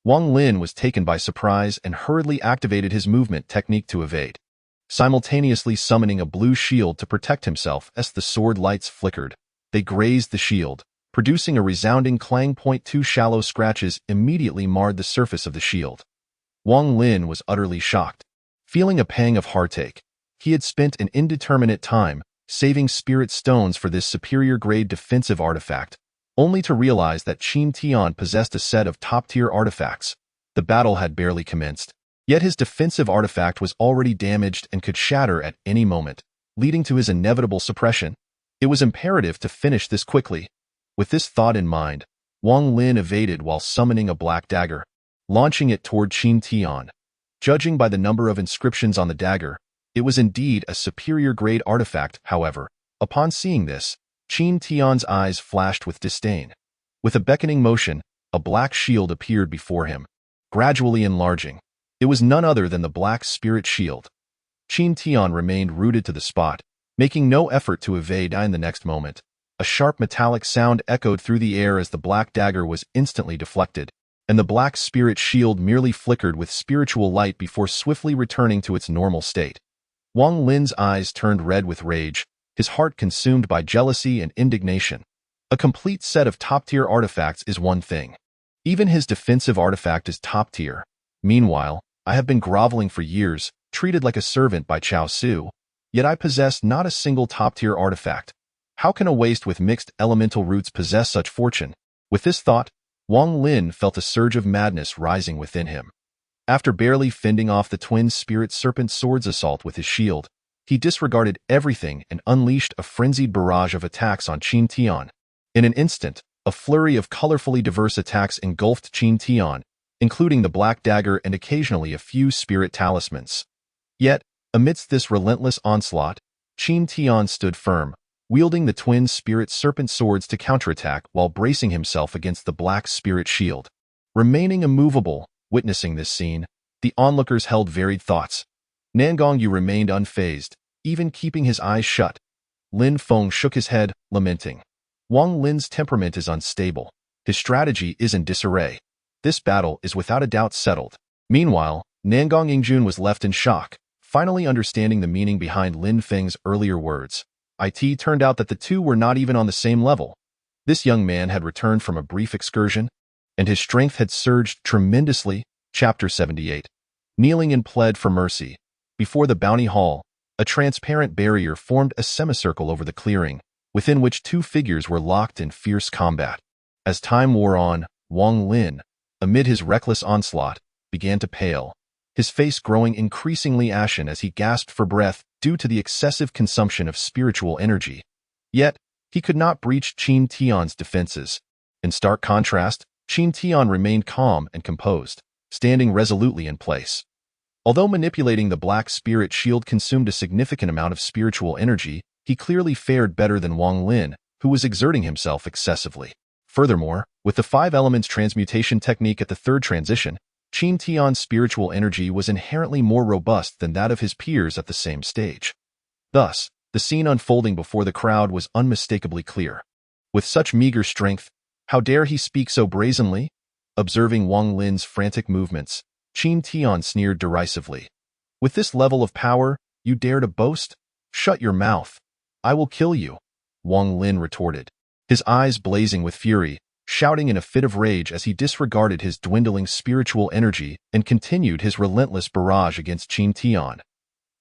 Wang Lin was taken by surprise and hurriedly activated his movement technique to evade, simultaneously summoning a blue shield to protect himself as the sword lights flickered. They grazed the shield, producing a resounding clang. Two shallow scratches immediately marred the surface of the shield. Wang Lin was utterly shocked. Feeling a pang of heartache, he had spent an indeterminate time saving spirit stones for this superior-grade defensive artifact, only to realize that Qin Tian possessed a set of top-tier artifacts. The battle had barely commenced, yet his defensive artifact was already damaged and could shatter at any moment, leading to his inevitable suppression. It was imperative to finish this quickly. With this thought in mind, Wang Lin evaded while summoning a black dagger, launching it toward Qin Tian. Judging by the number of inscriptions on the dagger, it was indeed a superior-grade artifact. However, upon seeing this, Qin Tian's eyes flashed with disdain. With a beckoning motion, a black shield appeared before him. gradually enlarging. It was none other than the black spirit shield. Qin Tian remained rooted to the spot, making no effort to evade. In the next moment, a sharp metallic sound echoed through the air as the black dagger was instantly deflected, and the black spirit shield merely flickered with spiritual light before swiftly returning to its normal state. Wang Lin's eyes turned red with rage, his heart consumed by jealousy and indignation. A complete set of top-tier artifacts is one thing. Even his defensive artifact is top-tier. Meanwhile, I have been groveling for years, treated like a servant by Chao Su, yet I possess not a single top-tier artifact. How can a waste with mixed elemental roots possess such fortune? With this thought, Wang Lin felt a surge of madness rising within him. After barely fending off the twin spirit serpent sword's assault with his shield, he disregarded everything and unleashed a frenzied barrage of attacks on Qin Tian. In an instant, a flurry of colorfully diverse attacks engulfed Qin Tian, including the black dagger and occasionally a few spirit talismans. Yet, amidst this relentless onslaught, Qin Tian stood firm, wielding the twin spirit serpent swords to counterattack while bracing himself against the black spirit shield. Remaining immovable, witnessing this scene, the onlookers held varied thoughts. Nangong Yu remained unfazed, even keeping his eyes shut. Lin Feng shook his head, lamenting. Wang Lin's temperament is unstable. His strategy is in disarray. This battle is without a doubt settled. Meanwhile, Nangong Yingjun was left in shock, finally understanding the meaning behind Lin Feng's earlier words. It turned out that the two were not even on the same level. This young man had returned from a brief excursion, and his strength had surged tremendously. Chapter 78. Kneeling and pled for mercy. Before the bounty hall, a transparent barrier formed a semicircle over the clearing, within which two figures were locked in fierce combat. As time wore on, Wang Lin, amid his reckless onslaught, began to pale, his face growing increasingly ashen as he gasped for breath due to the excessive consumption of spiritual energy. Yet, he could not breach Qin Tian's defenses. In stark contrast, Qin Tian remained calm and composed, standing resolutely in place. Although manipulating the black spirit shield consumed a significant amount of spiritual energy, he clearly fared better than Wang Lin, who was exerting himself excessively. Furthermore, with the 5 elements transmutation technique at the third transition, Qin Tian's spiritual energy was inherently more robust than that of his peers at the same stage. Thus, the scene unfolding before the crowd was unmistakably clear. With such meager strength, how dare he speak so brazenly? Observing Wang Lin's frantic movements, Qin Tian sneered derisively. With this level of power, you dare to boast? Shut your mouth. I will kill you, Wang Lin retorted, his eyes blazing with fury, shouting in a fit of rage as he disregarded his dwindling spiritual energy and continued his relentless barrage against Qin Tian.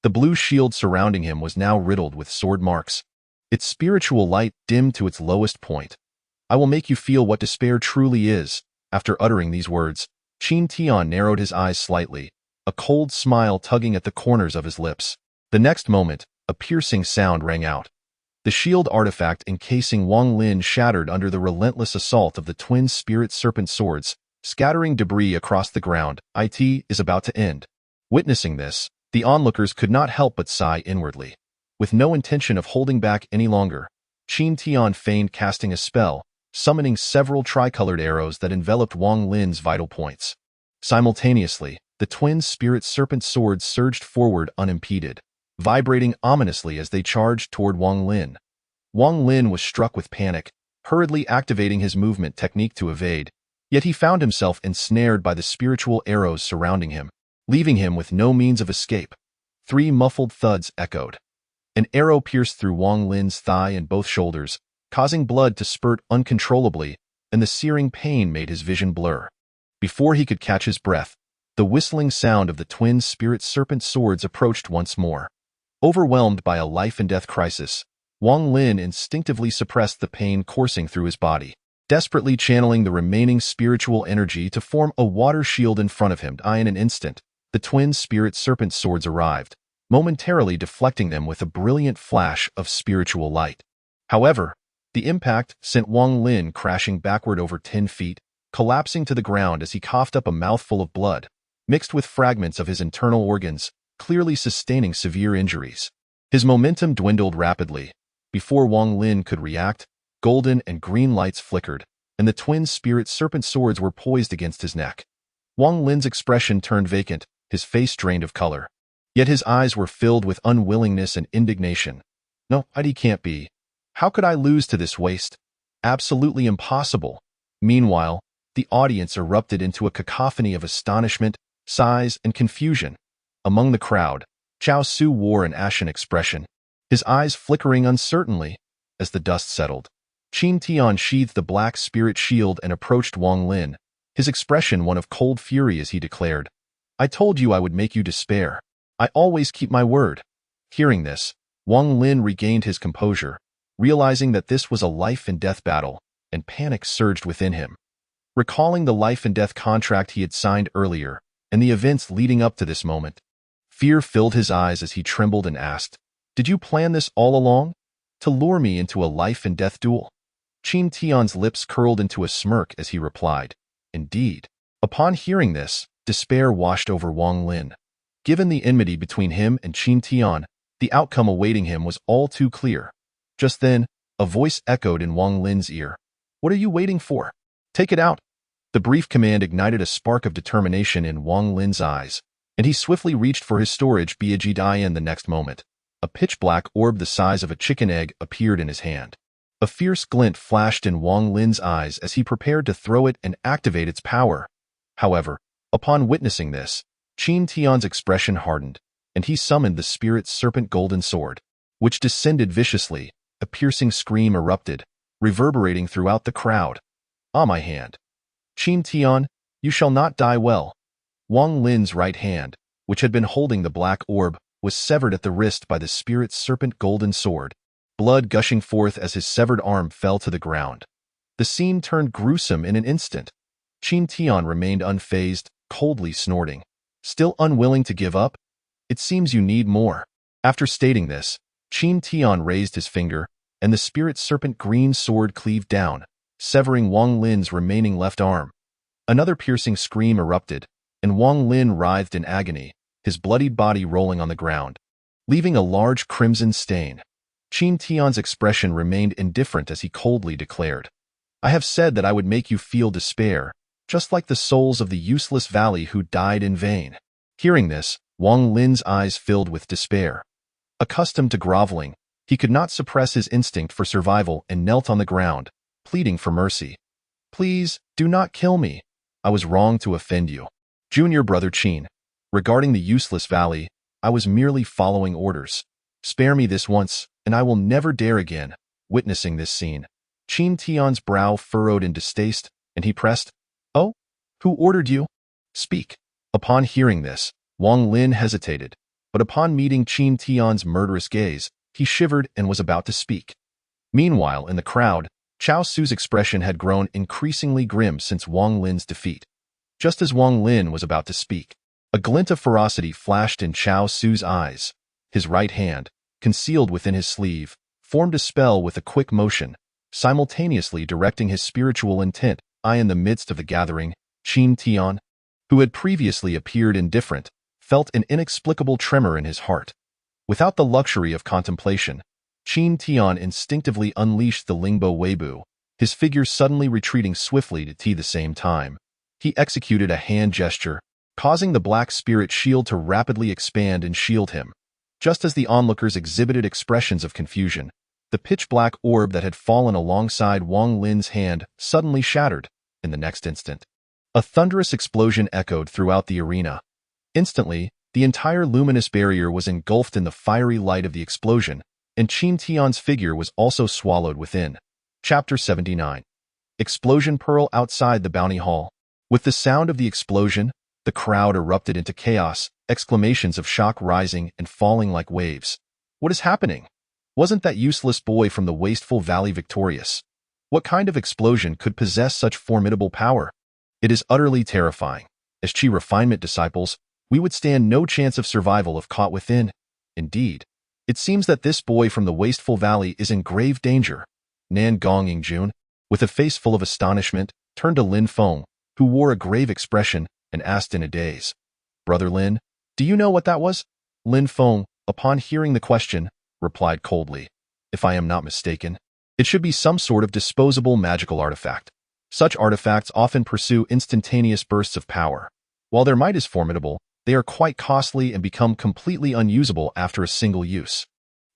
The blue shield surrounding him was now riddled with sword marks, its spiritual light dimmed to its lowest point. I will make you feel what despair truly is. After uttering these words, Qin Tian narrowed his eyes slightly, a cold smile tugging at the corners of his lips. The next moment, a piercing sound rang out. The shield artifact encasing Wang Lin shattered under the relentless assault of the twin spirit serpent swords, scattering debris across the ground. It is about to end. Witnessing this, the onlookers could not help but sigh inwardly. With no intention of holding back any longer, Qin Tian feigned casting a spell, summoning several tricolored arrows that enveloped Wang Lin's vital points. Simultaneously, the twin spirit serpent swords surged forward unimpeded, vibrating ominously as they charged toward Wang Lin. Wang Lin was struck with panic, hurriedly activating his movement technique to evade, yet he found himself ensnared by the spiritual arrows surrounding him, leaving him with no means of escape. 3 muffled thuds echoed. An arrow pierced through Wang Lin's thigh and both shoulders, causing blood to spurt uncontrollably, and the searing pain made his vision blur. Before he could catch his breath, the whistling sound of the twin spirit serpent swords approached once more. Overwhelmed by a life-and-death crisis, Wang Lin instinctively suppressed the pain coursing through his body, desperately channeling the remaining spiritual energy to form a water shield in front of him. In an instant, the twin spirit serpent swords arrived, momentarily deflecting them with a brilliant flash of spiritual light. However, the impact sent Wang Lin crashing backward over 10 feet, collapsing to the ground as he coughed up a mouthful of blood, mixed with fragments of his internal organs, clearly sustaining severe injuries. His momentum dwindled rapidly. Before Wang Lin could react, golden and green lights flickered, and the twin spirit serpent swords were poised against his neck. Wang Lin's expression turned vacant, his face drained of color. Yet his eyes were filled with unwillingness and indignation. No, it can't be. How could I lose to this waste? Absolutely impossible. Meanwhile, the audience erupted into a cacophony of astonishment, sighs, and confusion. Among the crowd, Chao Su wore an ashen expression, his eyes flickering uncertainly as the dust settled. Qin Tian sheathed the black spirit shield and approached Wang Lin, his expression one of cold fury as he declared, "I told you I would make you despair. I always keep my word." Hearing this, Wang Lin regained his composure, realizing that this was a life-and-death battle, and panic surged within him. Recalling the life-and-death contract he had signed earlier, and the events leading up to this moment, fear filled his eyes as he trembled and asked, "Did you plan this all along? To lure me into a life-and-death duel?" Qin Tian's lips curled into a smirk as he replied, "Indeed." Upon hearing this, despair washed over Wang Lin. Given the enmity between him and Qin Tian, the outcome awaiting him was all too clear. Just then, a voice echoed in Wang Lin's ear. "What are you waiting for? Take it out." The brief command ignited a spark of determination in Wang Lin's eyes, and he swiftly reached for his storage Daoists. The next moment, a pitch-black orb the size of a chicken egg appeared in his hand. A fierce glint flashed in Wang Lin's eyes as he prepared to throw it and activate its power. However, upon witnessing this, Qin Tian's expression hardened, and he summoned the spirit's serpent golden sword, which descended viciously. A piercing scream erupted, reverberating throughout the crowd. "Ah, my hand. Qin Tian, you shall not die well." Wang Lin's right hand, which had been holding the black orb, was severed at the wrist by the spirit's serpent golden sword, blood gushing forth as his severed arm fell to the ground. The scene turned gruesome in an instant. Qin Tian remained unfazed, coldly snorting. "Still unwilling to give up? It seems you need more." After stating this, Qin Tian raised his finger, and the spirit's serpent green sword cleaved down, severing Wang Lin's remaining left arm. Another piercing scream erupted, and Wang Lin writhed in agony, his bloodied body rolling on the ground, leaving a large crimson stain. Qin Tian's expression remained indifferent as he coldly declared, "I have said that I would make you feel despair, just like the souls of the useless valley who died in vain." Hearing this, Wang Lin's eyes filled with despair. Accustomed to groveling, he could not suppress his instinct for survival and knelt on the ground, pleading for mercy. "Please, do not kill me. I was wrong to offend you. Junior brother Qin, regarding the useless valley, I was merely following orders. Spare me this once, and I will never dare again." Witnessing this scene, Qin Tian's brow furrowed in distaste, and he pressed, "Oh? Who ordered you? Speak." Upon hearing this, Wang Lin hesitated, but upon meeting Qin Tian's murderous gaze, he shivered and was about to speak. Meanwhile, in the crowd, Chao Su's expression had grown increasingly grim since Wang Lin's defeat. Just as Wang Lin was about to speak, a glint of ferocity flashed in Chao Su's eyes. His right hand, concealed within his sleeve, formed a spell with a quick motion, simultaneously directing his spiritual intent. In the midst of the gathering, Qin Tian, who had previously appeared indifferent, felt an inexplicable tremor in his heart. Without the luxury of contemplation, Qin Tian instinctively unleashed the Lingbo Weibo, his figure suddenly retreating swiftly to the same time. He executed a hand gesture, causing the black spirit shield to rapidly expand and shield him. Just as the onlookers exhibited expressions of confusion, the pitch-black orb that had fallen alongside Wang Lin's hand suddenly shattered. In the next instant, a thunderous explosion echoed throughout the arena. Instantly, the entire luminous barrier was engulfed in the fiery light of the explosion, and Qin Tian's figure was also swallowed within. Chapter 79. Explosion Pearl outside the Bounty Hall. With the sound of the explosion, the crowd erupted into chaos, exclamations of shock rising and falling like waves. "What is happening? Wasn't that useless boy from the wasteful valley victorious? What kind of explosion could possess such formidable power?" It is utterly terrifying. As Qi refinement disciples, we would stand no chance of survival if caught within. Indeed, it seems that this boy from the wasteful valley is in grave danger. Nan Gongyingjun, with a face full of astonishment, turned to Lin Feng, who wore a grave expression, and asked in a daze, "Brother Lin, do you know what that was?" Lin Feng, upon hearing the question, replied coldly, "If I am not mistaken, it should be some sort of disposable magical artifact. Such artifacts often pursue instantaneous bursts of power. While their might is formidable, they are quite costly and become completely unusable after a single use.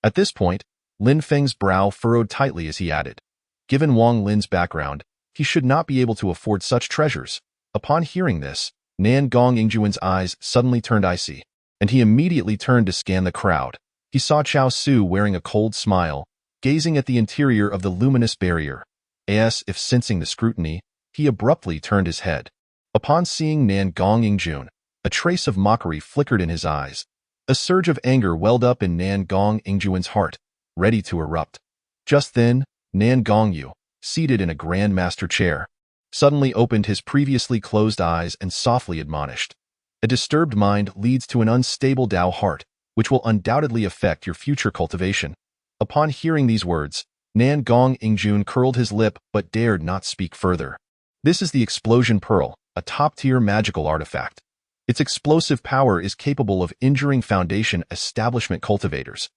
At this point, Lin Feng's brow furrowed tightly as he added, given Wang Lin's background, he should not be able to afford such treasures. Upon hearing this, Nan Gong Yingjuan's eyes suddenly turned icy, and he immediately turned to scan the crowd. He saw Chao Su wearing a cold smile, gazing at the interior of the luminous barrier. As if sensing the scrutiny, he abruptly turned his head. Upon seeing Nan Gong Yingjun, a trace of mockery flickered in his eyes. A surge of anger welled up in Nan Gong Yingjuan's heart, ready to erupt. Just then, Nan Gongyu, seated in a Grand Master chair, suddenly opened his previously closed eyes and softly admonished. A disturbed mind leads to an unstable Tao heart, which will undoubtedly affect your future cultivation. Upon hearing these words, Nan Gong Yingjun curled his lip but dared not speak further. This is the Explosion Pearl, a top-tier magical artifact. Its explosive power is capable of injuring Foundation establishment cultivators.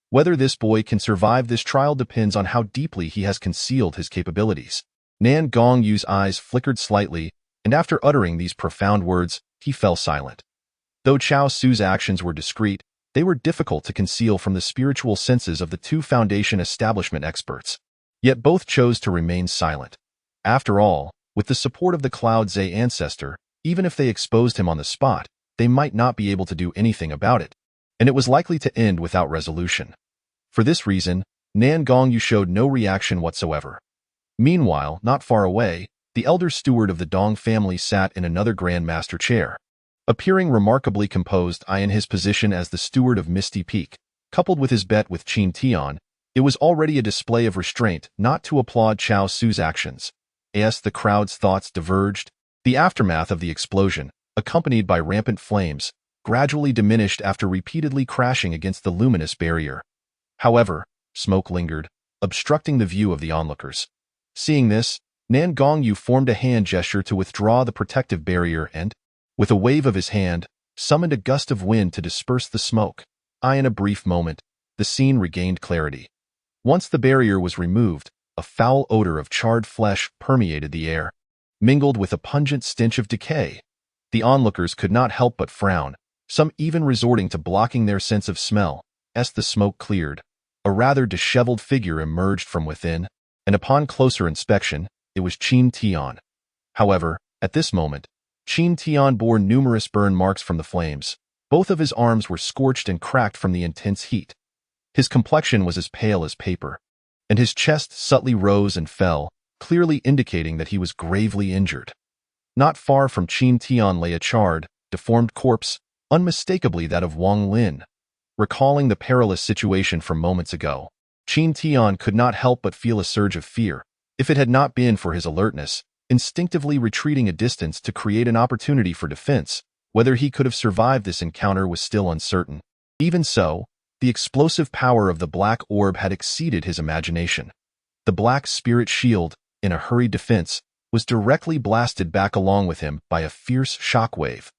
Whether this boy can survive this trial depends on how deeply he has concealed his capabilities. Nan Gongyu's eyes flickered slightly, and after uttering these profound words, he fell silent. Though Chao Su's actions were discreet, they were difficult to conceal from the spiritual senses of the two Foundation establishment experts. Yet both chose to remain silent. After all, with the support of the Cloud Zhe ancestor, even if they exposed him on the spot, they might not be able to do anything about it, and it was likely to end without resolution. For this reason, Nan Gongyu showed no reaction whatsoever. Meanwhile, not far away, the elder steward of the Dong family sat in another Grand Master chair. Appearing remarkably composed in his position as the steward of Misty Peak, coupled with his bet with Qin Tian, it was already a display of restraint not to applaud Chao Su's actions. As the crowd's thoughts diverged, the aftermath of the explosion, accompanied by rampant flames, gradually diminished after repeatedly crashing against the luminous barrier. However, smoke lingered, obstructing the view of the onlookers. Seeing this, Nan Gongyu formed a hand gesture to withdraw the protective barrier and, with a wave of his hand, summoned a gust of wind to disperse the smoke. In a brief moment, the scene regained clarity. Once the barrier was removed, a foul odor of charred flesh permeated the air, mingled with a pungent stench of decay. The onlookers could not help but frown, some even resorting to blocking their sense of smell. As the smoke cleared, a rather disheveled figure emerged from within, and upon closer inspection, it was Qin Tian. However, at this moment, Qin Tian bore numerous burn marks from the flames. Both of his arms were scorched and cracked from the intense heat. His complexion was as pale as paper, and his chest subtly rose and fell, clearly indicating that he was gravely injured. Not far from Qin Tian lay a charred, deformed corpse, unmistakably that of Wang Lin. Recalling the perilous situation from moments ago, Qin Tian could not help but feel a surge of fear. If it had not been for his alertness, instinctively retreating a distance to create an opportunity for defense, whether he could have survived this encounter was still uncertain. Even so, the explosive power of the black orb had exceeded his imagination. The black spirit shield, in a hurried defense, was directly blasted back along with him by a fierce shockwave,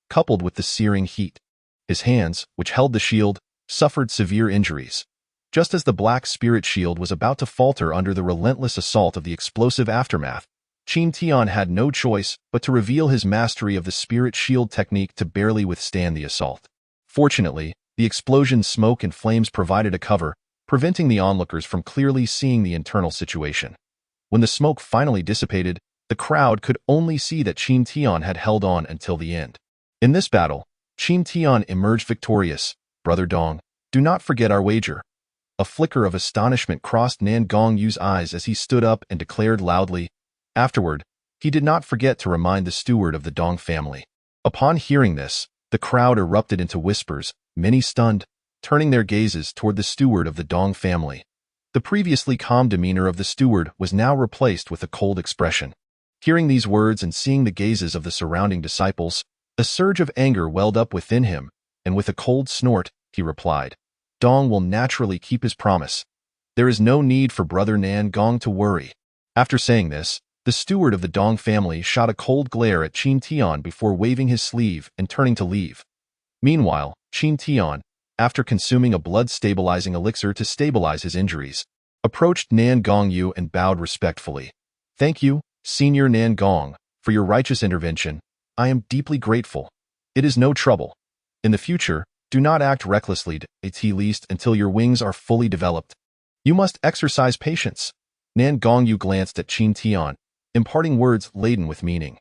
coupled with the searing heat. His hands, which held the shield, suffered severe injuries. Just as the black spirit shield was about to falter under the relentless assault of the explosive aftermath, Qin Tian had no choice but to reveal his mastery of the spirit shield technique to barely withstand the assault. Fortunately, the explosion's smoke and flames provided a cover, preventing the onlookers from clearly seeing the internal situation. When the smoke finally dissipated, the crowd could only see that Qin Tian had held on until the end. In this battle, Qin Tian emerged victorious. Brother Dong, do not forget our wager. A flicker of astonishment crossed Nan Gongyu's eyes as he stood up and declared loudly. Afterward, he did not forget to remind the steward of the Dong family. Upon hearing this, the crowd erupted into whispers, many stunned, turning their gazes toward the steward of the Dong family. The previously calm demeanor of the steward was now replaced with a cold expression. Hearing these words and seeing the gazes of the surrounding disciples, a surge of anger welled up within him, and with a cold snort, he replied, Dong will naturally keep his promise. There is no need for Brother Nan Gong to worry. After saying this, the steward of the Dong family shot a cold glare at Qin Tian before waving his sleeve and turning to leave. Meanwhile, Qin Tian, after consuming a blood-stabilizing elixir to stabilize his injuries, approached Nan Gongyu and bowed respectfully. Thank you, Senior Nan Gong, for your righteous intervention. I am deeply grateful. It is no trouble. In the future, do not act recklessly, at least until your wings are fully developed. You must exercise patience. Nan Gongyu glanced at Qin Tian, imparting words laden with meaning.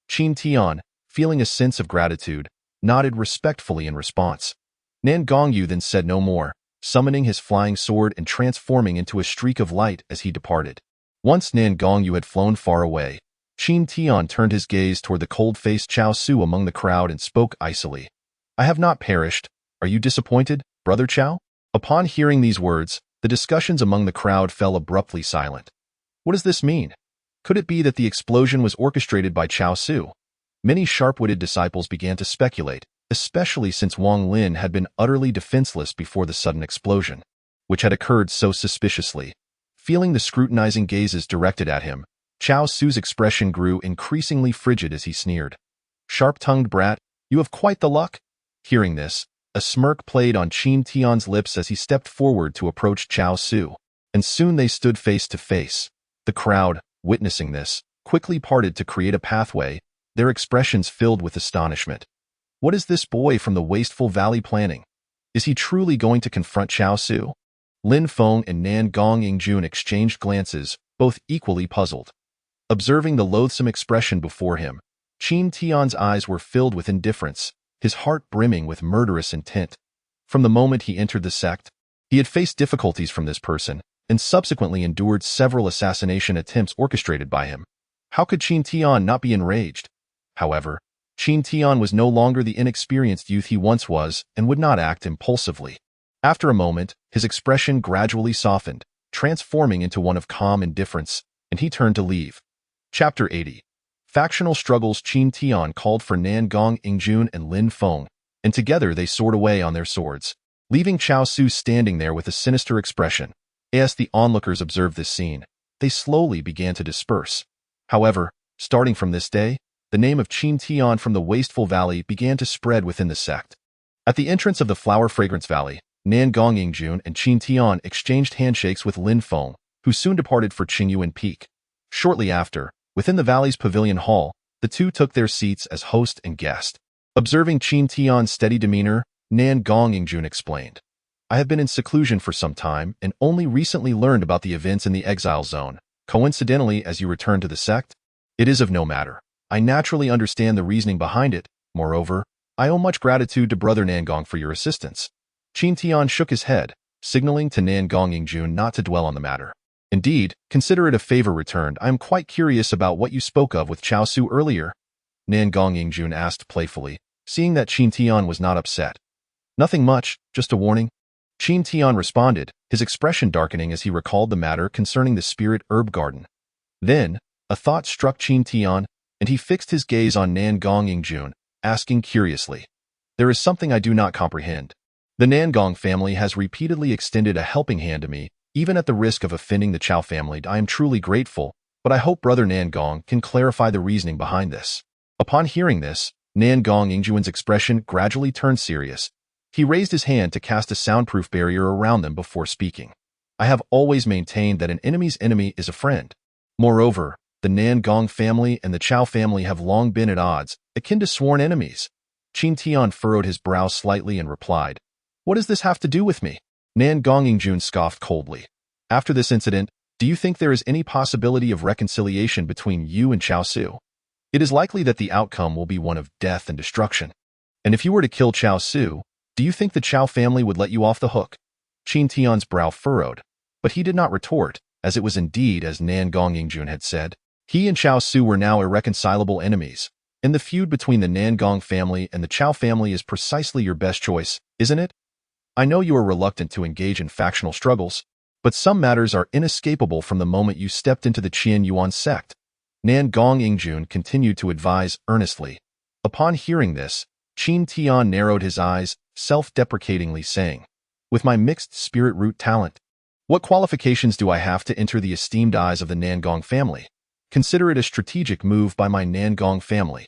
Qin Tian, feeling a sense of gratitude, nodded respectfully in response. Nan Gongyu then said no more, summoning his flying sword and transforming into a streak of light as he departed. Once Nan Gongyu had flown far away, Qin Tian turned his gaze toward the cold-faced Chao Su among the crowd and spoke icily. I have not perished. Are you disappointed, Brother Chao? Upon hearing these words, the discussions among the crowd fell abruptly silent. What does this mean? Could it be that the explosion was orchestrated by Chao Su? Many sharp-witted disciples began to speculate, especially since Wang Lin had been utterly defenseless before the sudden explosion, which had occurred so suspiciously. Feeling the scrutinizing gazes directed at him, Chao Su's expression grew increasingly frigid as he sneered. Sharp-tongued brat, you have quite the luck. Hearing this, a smirk played on Qin Tian's lips as he stepped forward to approach Chao Su, and soon they stood face to face. The crowd, witnessing this, quickly parted to create a pathway, their expressions filled with astonishment. What is this boy from the wasteful valley planning? Is he truly going to confront Chao Su? Lin Feng and Nan Gong exchanged glances, both equally puzzled. Observing the loathsome expression before him, Qin Tian's eyes were filled with indifference, his heart brimming with murderous intent. From the moment he entered the sect, he had faced difficulties from this person, and subsequently endured several assassination attempts orchestrated by him. How could Qin Tian not be enraged? However, Qin Tian was no longer the inexperienced youth he once was and would not act impulsively. After a moment, his expression gradually softened, transforming into one of calm indifference, and he turned to leave. Chapter 80. Factional struggles. Qin Tian called for Nan Gongyu and Lin Feng, and together they soared away on their swords, leaving Chao Su standing there with a sinister expression. As the onlookers observed this scene, they slowly began to disperse. However, starting from this day, the name of Qin Tian from the Wasteful Valley began to spread within the sect. At the entrance of the Flower Fragrance Valley, Nan Gongyu and Qin Tian exchanged handshakes with Lin Feng, who soon departed for Qingyuan Peak. Shortly after, within the valley's pavilion hall, the two took their seats as host and guest. Observing Qin Tian's steady demeanor, Nan Gongyu explained, I have been in seclusion for some time and only recently learned about the events in the exile zone. Coincidentally, as you return to the sect, it is of no matter. I naturally understand the reasoning behind it. Moreover, I owe much gratitude to Brother Nangong for your assistance. Qin Tian shook his head, signaling to Nan Gongyu not to dwell on the matter. Indeed, consider it a favor returned. I am quite curious about what you spoke of with Chao Su earlier. Nan Gongyu asked playfully, seeing that Qin Tian was not upset. Nothing much, just a warning. Qin Tian responded, his expression darkening as he recalled the matter concerning the spirit herb garden. Then, a thought struck Qin Tian, and he fixed his gaze on Nan Gongyu, asking curiously, there is something I do not comprehend. The Nangong family has repeatedly extended a helping hand to me, even at the risk of offending the Chao family. I am truly grateful, but I hope Brother Nangong can clarify the reasoning behind this. Upon hearing this, Nan Gongyu's expression gradually turned serious. He raised his hand to cast a soundproof barrier around them before speaking. I have always maintained that an enemy's enemy is a friend. Moreover, the Nangong family and the Chao family have long been at odds, akin to sworn enemies. Qin Tian furrowed his brow slightly and replied, what does this have to do with me? Nan Gongyu scoffed coldly. After this incident, do you think there is any possibility of reconciliation between you and Chao Su? It is likely that the outcome will be one of death and destruction. And if you were to kill Chao Su, do you think the Chao family would let you off the hook? Qin Tian's brow furrowed, but he did not retort, as it was indeed as Nan Gongyu had said. He and Chao Su were now irreconcilable enemies, and the feud between the Nangong family and the Chao family is precisely your best choice, isn't it? I know you are reluctant to engage in factional struggles, but some matters are inescapable from the moment you stepped into the Qian Yuan sect. Nan Gongyu continued to advise earnestly. Upon hearing this, Qin Tian narrowed his eyes, self-deprecatingly saying, with my mixed spirit root talent, what qualifications do I have to enter the esteemed eyes of the Nangong family? Consider it a strategic move by my Nangong family.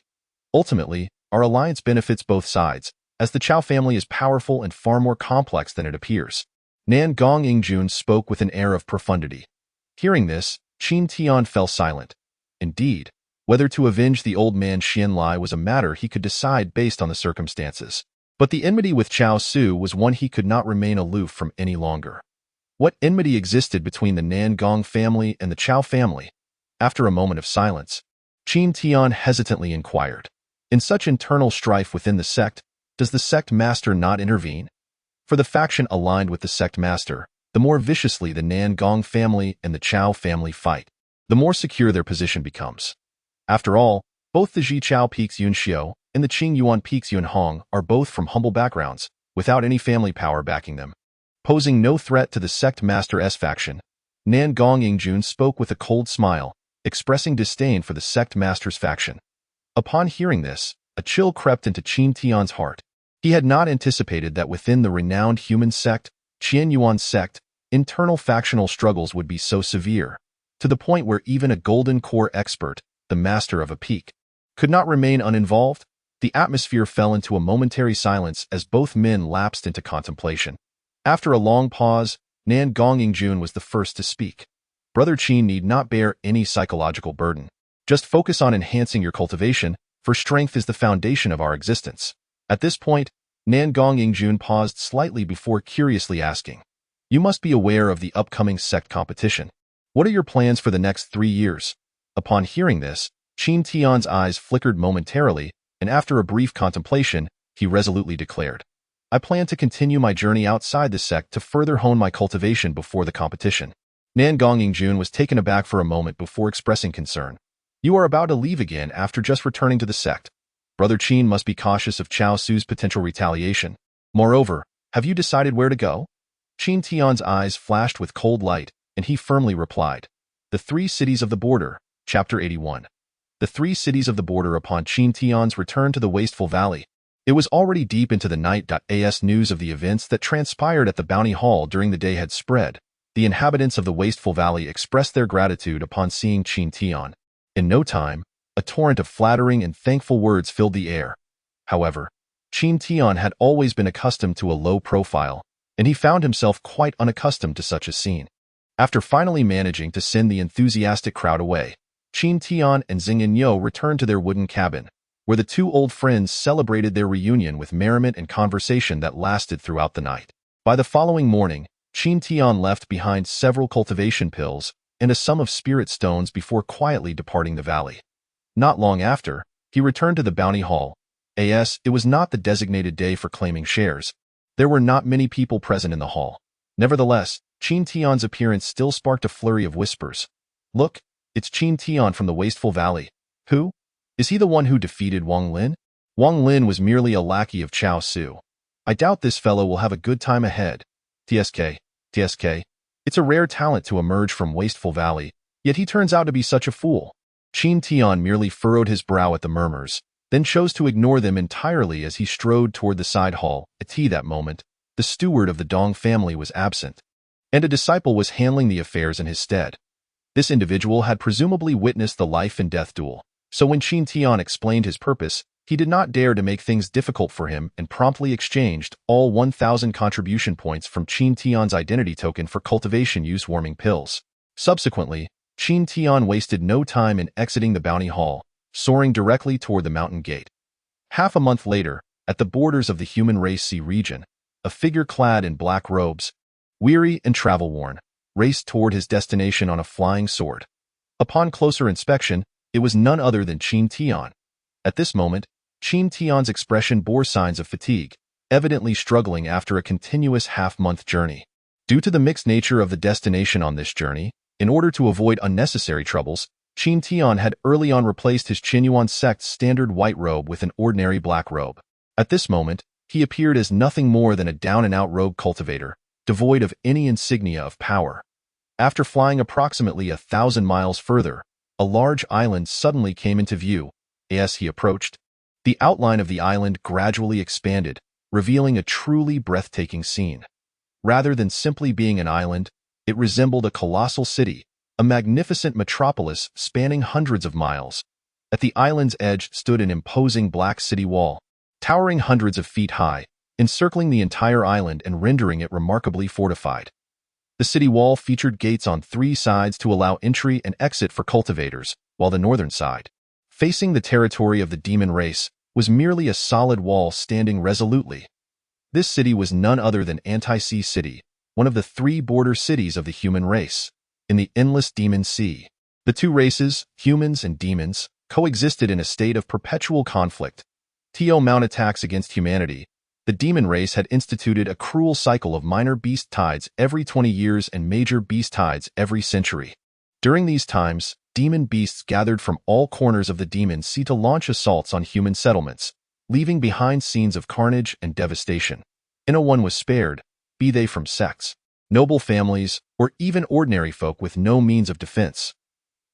Ultimately, our alliance benefits both sides, as the Chao family is powerful and far more complex than it appears. Nan Gongyu spoke with an air of profundity. Hearing this, Qin Tian fell silent. Indeed, Whether to avenge the old man Xianlai was a matter he could decide based on the circumstances. But the enmity with Cao Su was one he could not remain aloof from any longer. What enmity existed between the Nan Gong family and the Chao family? After a moment of silence, Qin Tian hesitantly inquired. In such internal strife within the sect, does the sect master not intervene? For the faction aligned with the sect master, the more viciously the Nan Gong family and the Chao family fight, the more secure their position becomes. After all, both the Ji Chao peaks Yunxiu and the Qing Yuan peaks Yunhong are both from humble backgrounds, without any family power backing them. Posing no threat to the sect master's faction, Nan Gong Yingjun spoke with a cold smile, expressing disdain for the sect master's faction. Upon hearing this, a chill crept into Qin Tian's heart. He had not anticipated that within the renowned human sect, Qian Yuan sect, internal factional struggles would be so severe, to the point where even a golden core expert, the master of a peak, could not remain uninvolved. The atmosphere fell into a momentary silence as both men lapsed into contemplation. After a long pause, Nan Gong Yingjun was the first to speak. Brother Qin need not bear any psychological burden. Just focus on enhancing your cultivation, for strength is the foundation of our existence. At this point, Nan Gong Yingjun paused slightly before curiously asking, "You must be aware of the upcoming sect competition. What are your plans for the next 3 years?" Upon hearing this, Qin Tian's eyes flickered momentarily, and after a brief contemplation, he resolutely declared, "I plan to continue my journey outside the sect to further hone my cultivation before the competition." Nan Gong Yingjun was taken aback for a moment before expressing concern. "You are about to leave again after just returning to the sect. Brother Qin must be cautious of Cao Su's potential retaliation. Moreover, have you decided where to go?" Qin Tian's eyes flashed with cold light, and he firmly replied, "The 3 cities of the border." Chapter 81. The 3 cities of the border. Upon Qin Tian's return to the wasteful valley, it was already deep into the night. As news of the events that transpired at the Bounty Hall during the day had spread, the inhabitants of the wasteful valley expressed their gratitude upon seeing Qin Tian. In no time, a torrent of flattering and thankful words filled the air. However, Qin Tian had always been accustomed to a low profile, and he found himself quite unaccustomed to such a scene. After finally managing to send the enthusiastic crowd away, Qin Tian and Xingyan returned to their wooden cabin, where the 2 old friends celebrated their reunion with merriment and conversation that lasted throughout the night. By the following morning, Qin Tian left behind several cultivation pills and a sum of spirit stones before quietly departing the valley. Not long after, he returned to the Bounty Hall. It was not the designated day for claiming shares. There were not many people present in the hall. Nevertheless, Qin Tian's appearance still sparked a flurry of whispers. "Look, it's Qin Tian from the Wasteful Valley. Who? Is he the one who defeated Wang Lin?" Wang Lin was merely a lackey of Cao Su. "I doubt this fellow will have a good time ahead. TSK. It's a rare talent to emerge from Wasteful Valley, yet he turns out to be such a fool." Qin Tian merely furrowed his brow at the murmurs, then chose to ignore them entirely as he strode toward the side hall. At that moment, the steward of the Dong family was absent, and a disciple was handling the affairs in his stead. This individual had presumably witnessed the life and death duel, so when Qin Tian explained his purpose, he did not dare to make things difficult for him and promptly exchanged all 1,000 contribution points from Qin Tian's identity token for cultivation use warming pills. Subsequently, Qin Tian wasted no time in exiting the Bounty Hall, soaring directly toward the mountain gate. Half a month later, at the borders of the human race sea region, a figure clad in black robes, weary and travel-worn, raced toward his destination on a flying sword. Upon closer inspection, it was none other than Qin Tian. At this moment, Qin Tian's expression bore signs of fatigue, evidently struggling after a continuous half-month journey. Due to the mixed nature of the destination on this journey, in order to avoid unnecessary troubles, Qin Tian had early on replaced his Qin Yuan sect's standard white robe with an ordinary black robe. At this moment, he appeared as nothing more than a down-and-out rogue cultivator, devoid of any insignia of power. After flying approximately 1,000 miles further, a large island suddenly came into view. As he approached, the outline of the island gradually expanded, revealing a truly breathtaking scene. Rather than simply being an island, it resembled a colossal city, a magnificent metropolis spanning hundreds of miles. At the island's edge stood an imposing black city wall, towering hundreds of feet high, encircling the entire island and rendering it remarkably fortified. The city wall featured gates on 3 sides to allow entry and exit for cultivators, while the northern side, facing the territory of the demon race, was merely a solid wall standing resolutely. This city was none other than Anti-Sea City, one of the three border cities of the human race, in the endless demon sea. The two races, humans and demons, coexisted in a state of perpetual conflict. To mount attacks against humanity, the demon race had instituted a cruel cycle of minor beast tides every 20 years and major beast tides every century. During these times, demon beasts gathered from all corners of the demon sea to launch assaults on human settlements, leaving behind scenes of carnage and devastation. No one was spared, be they from sects, noble families, or even ordinary folk with no means of defense.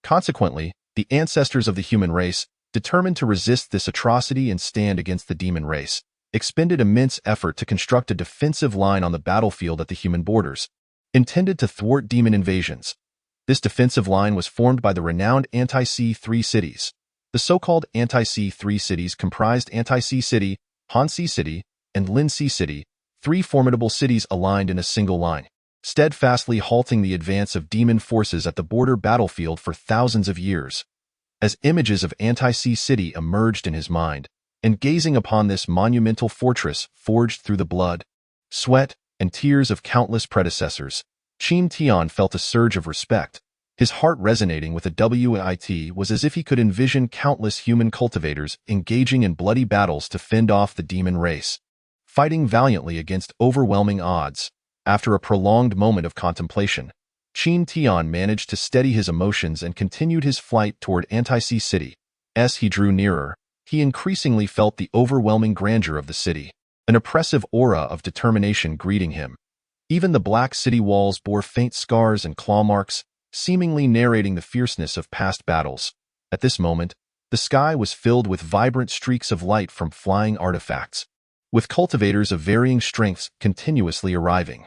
Consequently, the ancestors of the human race, determined to resist this atrocity and stand against the demon race, expended immense effort to construct a defensive line on the battlefield at the human borders, intended to thwart demon invasions. This defensive line was formed by the renowned Anti-Sea Three Cities. The so-called Anti-Sea Three Cities comprised Anti-Sea City, Han-Sea City, and Lin-Sea City, three formidable cities aligned in a single line, steadfastly halting the advance of demon forces at the border battlefield for thousands of years. As images of Anti-Sea City emerged in his mind, and gazing upon this monumental fortress forged through the blood, sweat, and tears of countless predecessors, Qin Tian felt a surge of respect. His heart resonating with a wit was as if he could envision countless human cultivators engaging in bloody battles to fend off the demon race, fighting valiantly against overwhelming odds. After a prolonged moment of contemplation, Qin Tian managed to steady his emotions and continued his flight toward Anti-Sea City. As he drew nearer, he increasingly felt the overwhelming grandeur of the city, an oppressive aura of determination greeting him. Even the black city walls bore faint scars and claw marks, seemingly narrating the fierceness of past battles. At this moment, the sky was filled with vibrant streaks of light from flying artifacts, with cultivators of varying strengths continuously arriving.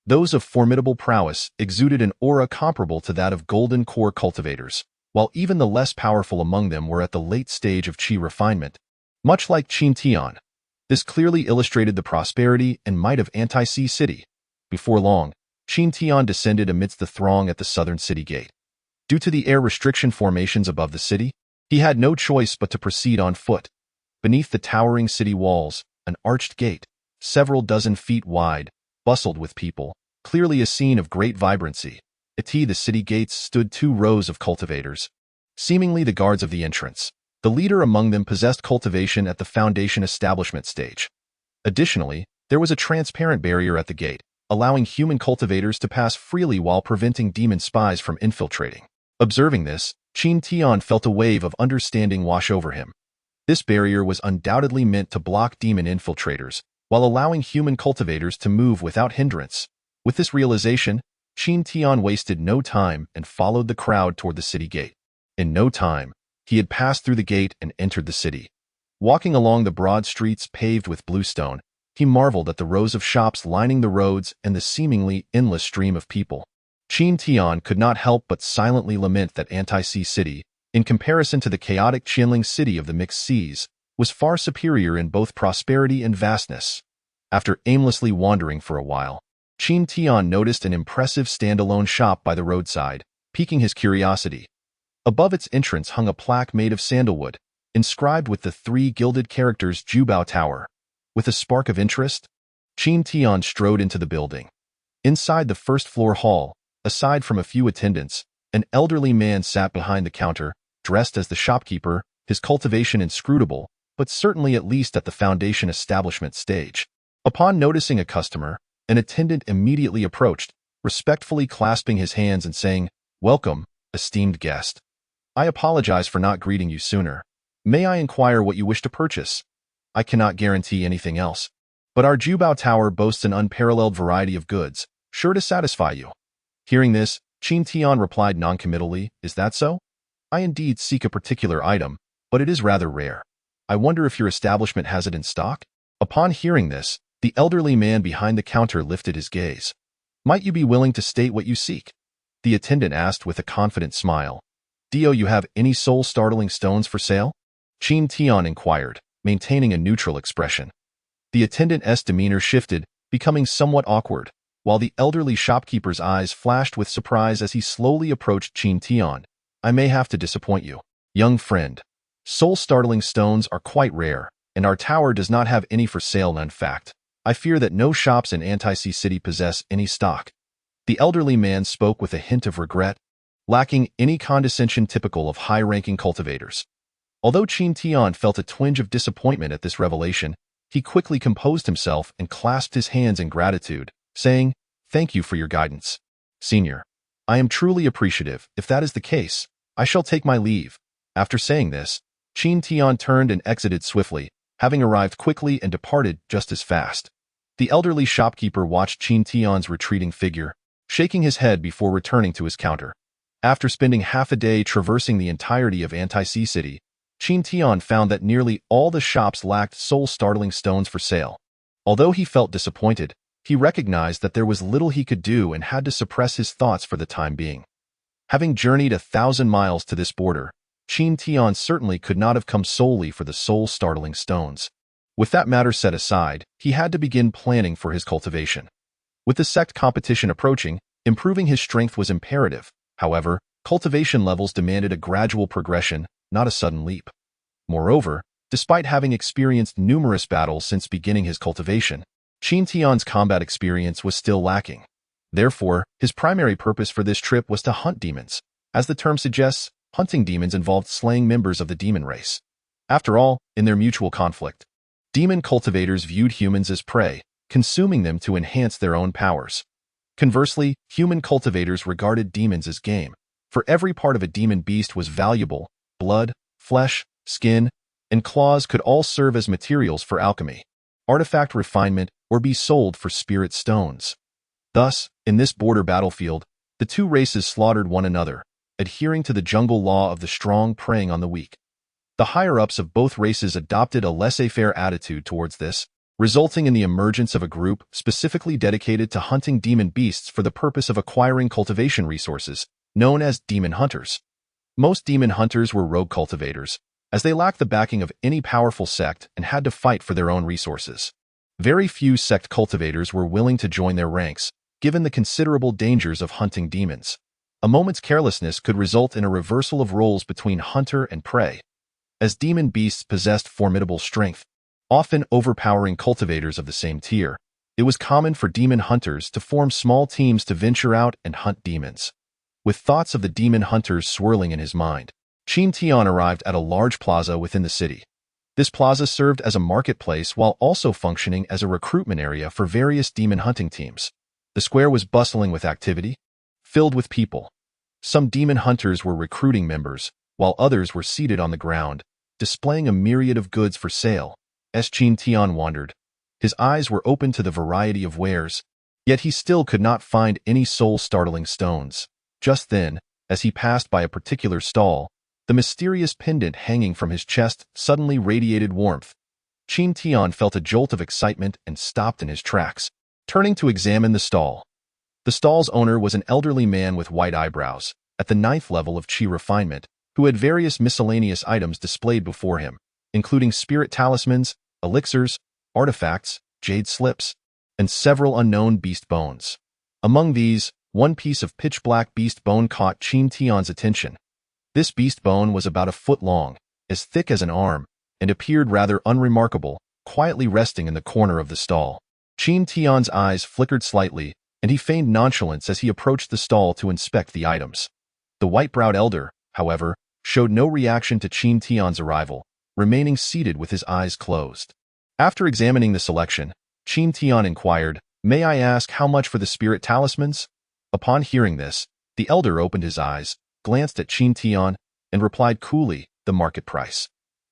Those of formidable prowess exuded an aura comparable to that of golden core cultivators, while even the less powerful among them were at the late stage of Qi refinement. Much like Qin Tian, this clearly illustrated the prosperity and might of Anti-Sea City. Before long, Qin Tian descended amidst the throng at the southern city gate. Due to the air restriction formations above the city, he had no choice but to proceed on foot. Beneath the towering city walls, an arched gate, several dozen feet wide, bustled with people, clearly a scene of great vibrancy. At the city gates stood two rows of cultivators, seemingly the guards of the entrance. The leader among them possessed cultivation at the foundation establishment stage. Additionally, there was a transparent barrier at the gate, allowing human cultivators to pass freely while preventing demon spies from infiltrating. Observing this, Qin Tian felt a wave of understanding wash over him. This barrier was undoubtedly meant to block demon infiltrators, while allowing human cultivators to move without hindrance. With this realization, Qin Tian wasted no time and followed the crowd toward the city gate. In no time, he had passed through the gate and entered the city. Walking along the broad streets paved with bluestone, he marveled at the rows of shops lining the roads and the seemingly endless stream of people. Qin Tian could not help but silently lament that Anti-Sea City, in comparison to the chaotic Qianling City of the Mixed Seas, was far superior in both prosperity and vastness. After aimlessly wandering for a while, Qin Tian noticed an impressive standalone shop by the roadside, piquing his curiosity. Above its entrance hung a plaque made of sandalwood, inscribed with the three gilded characters Jubao Tower. With a spark of interest, Qin Tian strode into the building. Inside the first-floor hall, aside from a few attendants, an elderly man sat behind the counter, dressed as the shopkeeper, his cultivation inscrutable, but certainly at least at the foundation establishment stage. Upon noticing a customer, an attendant immediately approached, respectfully clasping his hands and saying, "Welcome, esteemed guest. I apologize for not greeting you sooner. May I inquire what you wish to purchase? I cannot guarantee anything else, but our Jubao Tower boasts an unparalleled variety of goods, sure to satisfy you." Hearing this, Qin Tian replied noncommittally, "Is that so? I indeed seek a particular item, but it is rather rare. I wonder if your establishment has it in stock?" Upon hearing this, the elderly man behind the counter lifted his gaze. "Might you be willing to state what you seek?" The attendant asked with a confident smile. "Do you have any soul-startling stones for sale?" Qin Tian inquired, maintaining a neutral expression. The attendant's demeanor shifted, becoming somewhat awkward, while the elderly shopkeeper's eyes flashed with surprise as he slowly approached Qin Tian. "I may have to disappoint you, young friend," Soul-startling stones are quite rare, and our tower does not have any for sale. In fact, I fear that no shops in Anti-Sea City possess any stock. The elderly man spoke with a hint of regret, lacking any condescension typical of high-ranking cultivators. Although Qin Tian felt a twinge of disappointment at this revelation, he quickly composed himself and clasped his hands in gratitude, saying, "Thank you for your guidance, Senior. I am truly appreciative. If that is the case, I shall take my leave." After saying this, Qin Tian turned and exited swiftly, having arrived quickly and departed just as fast. The elderly shopkeeper watched Qin Tian's retreating figure, shaking his head before returning to his counter. After spending half a day traversing the entirety of Anti-Sea City, Qin Tian found that nearly all the shops lacked soul-startling stones for sale. Although he felt disappointed, he recognized that there was little he could do and had to suppress his thoughts for the time being. Having journeyed 1,000 miles to this border, Qin Tian certainly could not have come solely for the soul-startling stones. With that matter set aside, he had to begin planning for his cultivation. With the sect competition approaching, improving his strength was imperative. However, cultivation levels demanded a gradual progression, not a sudden leap. Moreover, despite having experienced numerous battles since beginning his cultivation, Qin Tian's combat experience was still lacking. Therefore, his primary purpose for this trip was to hunt demons. As the term suggests, hunting demons involved slaying members of the demon race. After all, in their mutual conflict, demon cultivators viewed humans as prey, consuming them to enhance their own powers. Conversely, human cultivators regarded demons as game. For every part of a demon beast was valuable. Blood, flesh, skin, and claws could all serve as materials for alchemy, artifact refinement, or be sold for spirit stones. Thus, in this border battlefield, the two races slaughtered one another, adhering to the jungle law of the strong preying on the weak. The higher-ups of both races adopted a laissez-faire attitude towards this, resulting in the emergence of a group specifically dedicated to hunting demon beasts for the purpose of acquiring cultivation resources, known as demon hunters. Most demon hunters were rogue cultivators, as they lacked the backing of any powerful sect and had to fight for their own resources. Very few sect cultivators were willing to join their ranks, given the considerable dangers of hunting demons. A moment's carelessness could result in a reversal of roles between hunter and prey. As demon beasts possessed formidable strength, often overpowering cultivators of the same tier, it was common for demon hunters to form small teams to venture out and hunt demons. With thoughts of the demon hunters swirling in his mind, Qin Tian arrived at a large plaza within the city. This plaza served as a marketplace while also functioning as a recruitment area for various demon hunting teams. The square was bustling with activity, filled with people. Some demon hunters were recruiting members, while others were seated on the ground, displaying a myriad of goods for sale. As Qin Tian wandered, his eyes were open to the variety of wares, yet he still could not find any soul-startling stones. Just then, as he passed by a particular stall, the mysterious pendant hanging from his chest suddenly radiated warmth. Qin Tian felt a jolt of excitement and stopped in his tracks, turning to examine the stall. The stall's owner was an elderly man with white eyebrows, at the 9th level of Qi refinement, who had various miscellaneous items displayed before him, including spirit talismans, elixirs, artifacts, jade slips, and several unknown beast bones. Among these, one piece of pitch-black beast bone caught Qin Tian's attention. This beast bone was about a foot long, as thick as an arm, and appeared rather unremarkable, quietly resting in the corner of the stall. Qin Tian's eyes flickered slightly, and he feigned nonchalance as he approached the stall to inspect the items. The white-browed elder, however, showed no reaction to Qin Tian's arrival, remaining seated with his eyes closed. After examining the selection, Qin Tian inquired, "May I ask how much for the spirit talismans?" Upon hearing this, the elder opened his eyes, glanced at Qin Tian, and replied coolly, "The market price."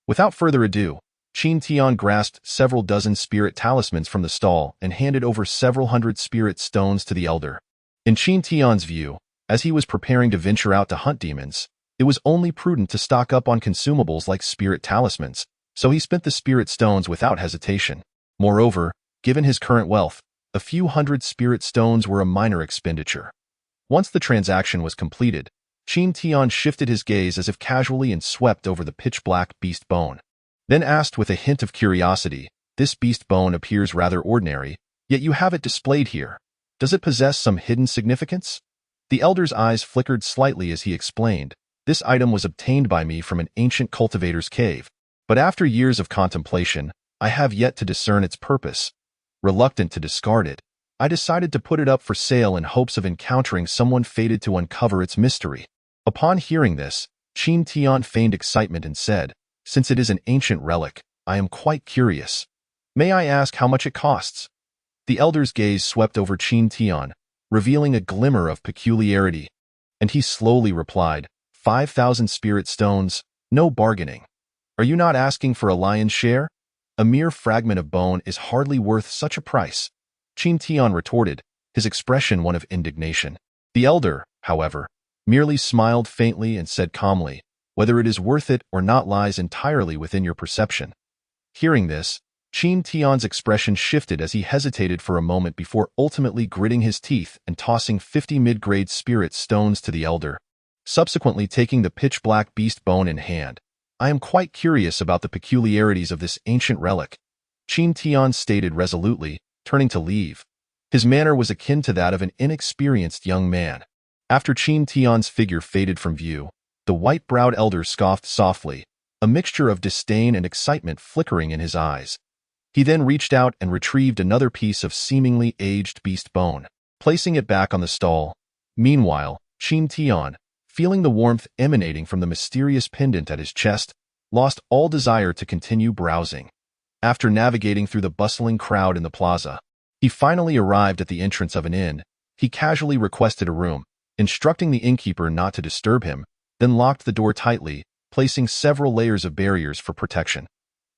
Without further ado, Qin Tian grasped several dozen spirit talismans from the stall and handed over several hundred spirit stones to the elder. In Qin Tian's view, as he was preparing to venture out to hunt demons, it was only prudent to stock up on consumables like spirit talismans, so he spent the spirit stones without hesitation. Moreover, given his current wealth, a few hundred spirit stones were a minor expenditure. Once the transaction was completed, Qin Tian shifted his gaze as if casually and swept over the pitch-black beast bone. Then asked with a hint of curiosity, "This beast bone appears rather ordinary, yet you have it displayed here. Does it possess some hidden significance?" The elder's eyes flickered slightly as he explained, This item was obtained by me from an ancient cultivator's cave, but after years of contemplation, I have yet to discern its purpose. Reluctant to discard it, I decided to put it up for sale in hopes of encountering someone fated to uncover its mystery. Upon hearing this, Qin Tian feigned excitement and said, "Since it is an ancient relic, I am quite curious. May I ask how much it costs?" The elder's gaze swept over Qin Tian, revealing a glimmer of peculiarity, and he slowly replied, 5,000 spirit stones, no bargaining. Are you not asking for a lion's share? A mere fragment of bone is hardly worth such a price. Qin Tian retorted, his expression one of indignation. The elder, however, merely smiled faintly and said calmly, "Whether it is worth it or not lies entirely within your perception." Hearing this, Qin Tian's expression shifted as he hesitated for a moment before ultimately gritting his teeth and tossing 50 mid-grade spirit stones to the elder, subsequently taking the pitch-black beast bone in hand. "I am quite curious about the peculiarities of this ancient relic," Qin Tian stated resolutely, turning to leave. His manner was akin to that of an inexperienced young man. After Qin Tian's figure faded from view, the white-browed elder scoffed softly, a mixture of disdain and excitement flickering in his eyes. He then reached out and retrieved another piece of seemingly aged beast bone, placing it back on the stall. Meanwhile, Qin Tian, feeling the warmth emanating from the mysterious pendant at his chest, lost all desire to continue browsing. After navigating through the bustling crowd in the plaza, he finally arrived at the entrance of an inn. He casually requested a room, instructing the innkeeper not to disturb him, then locked the door tightly, placing several layers of barriers for protection.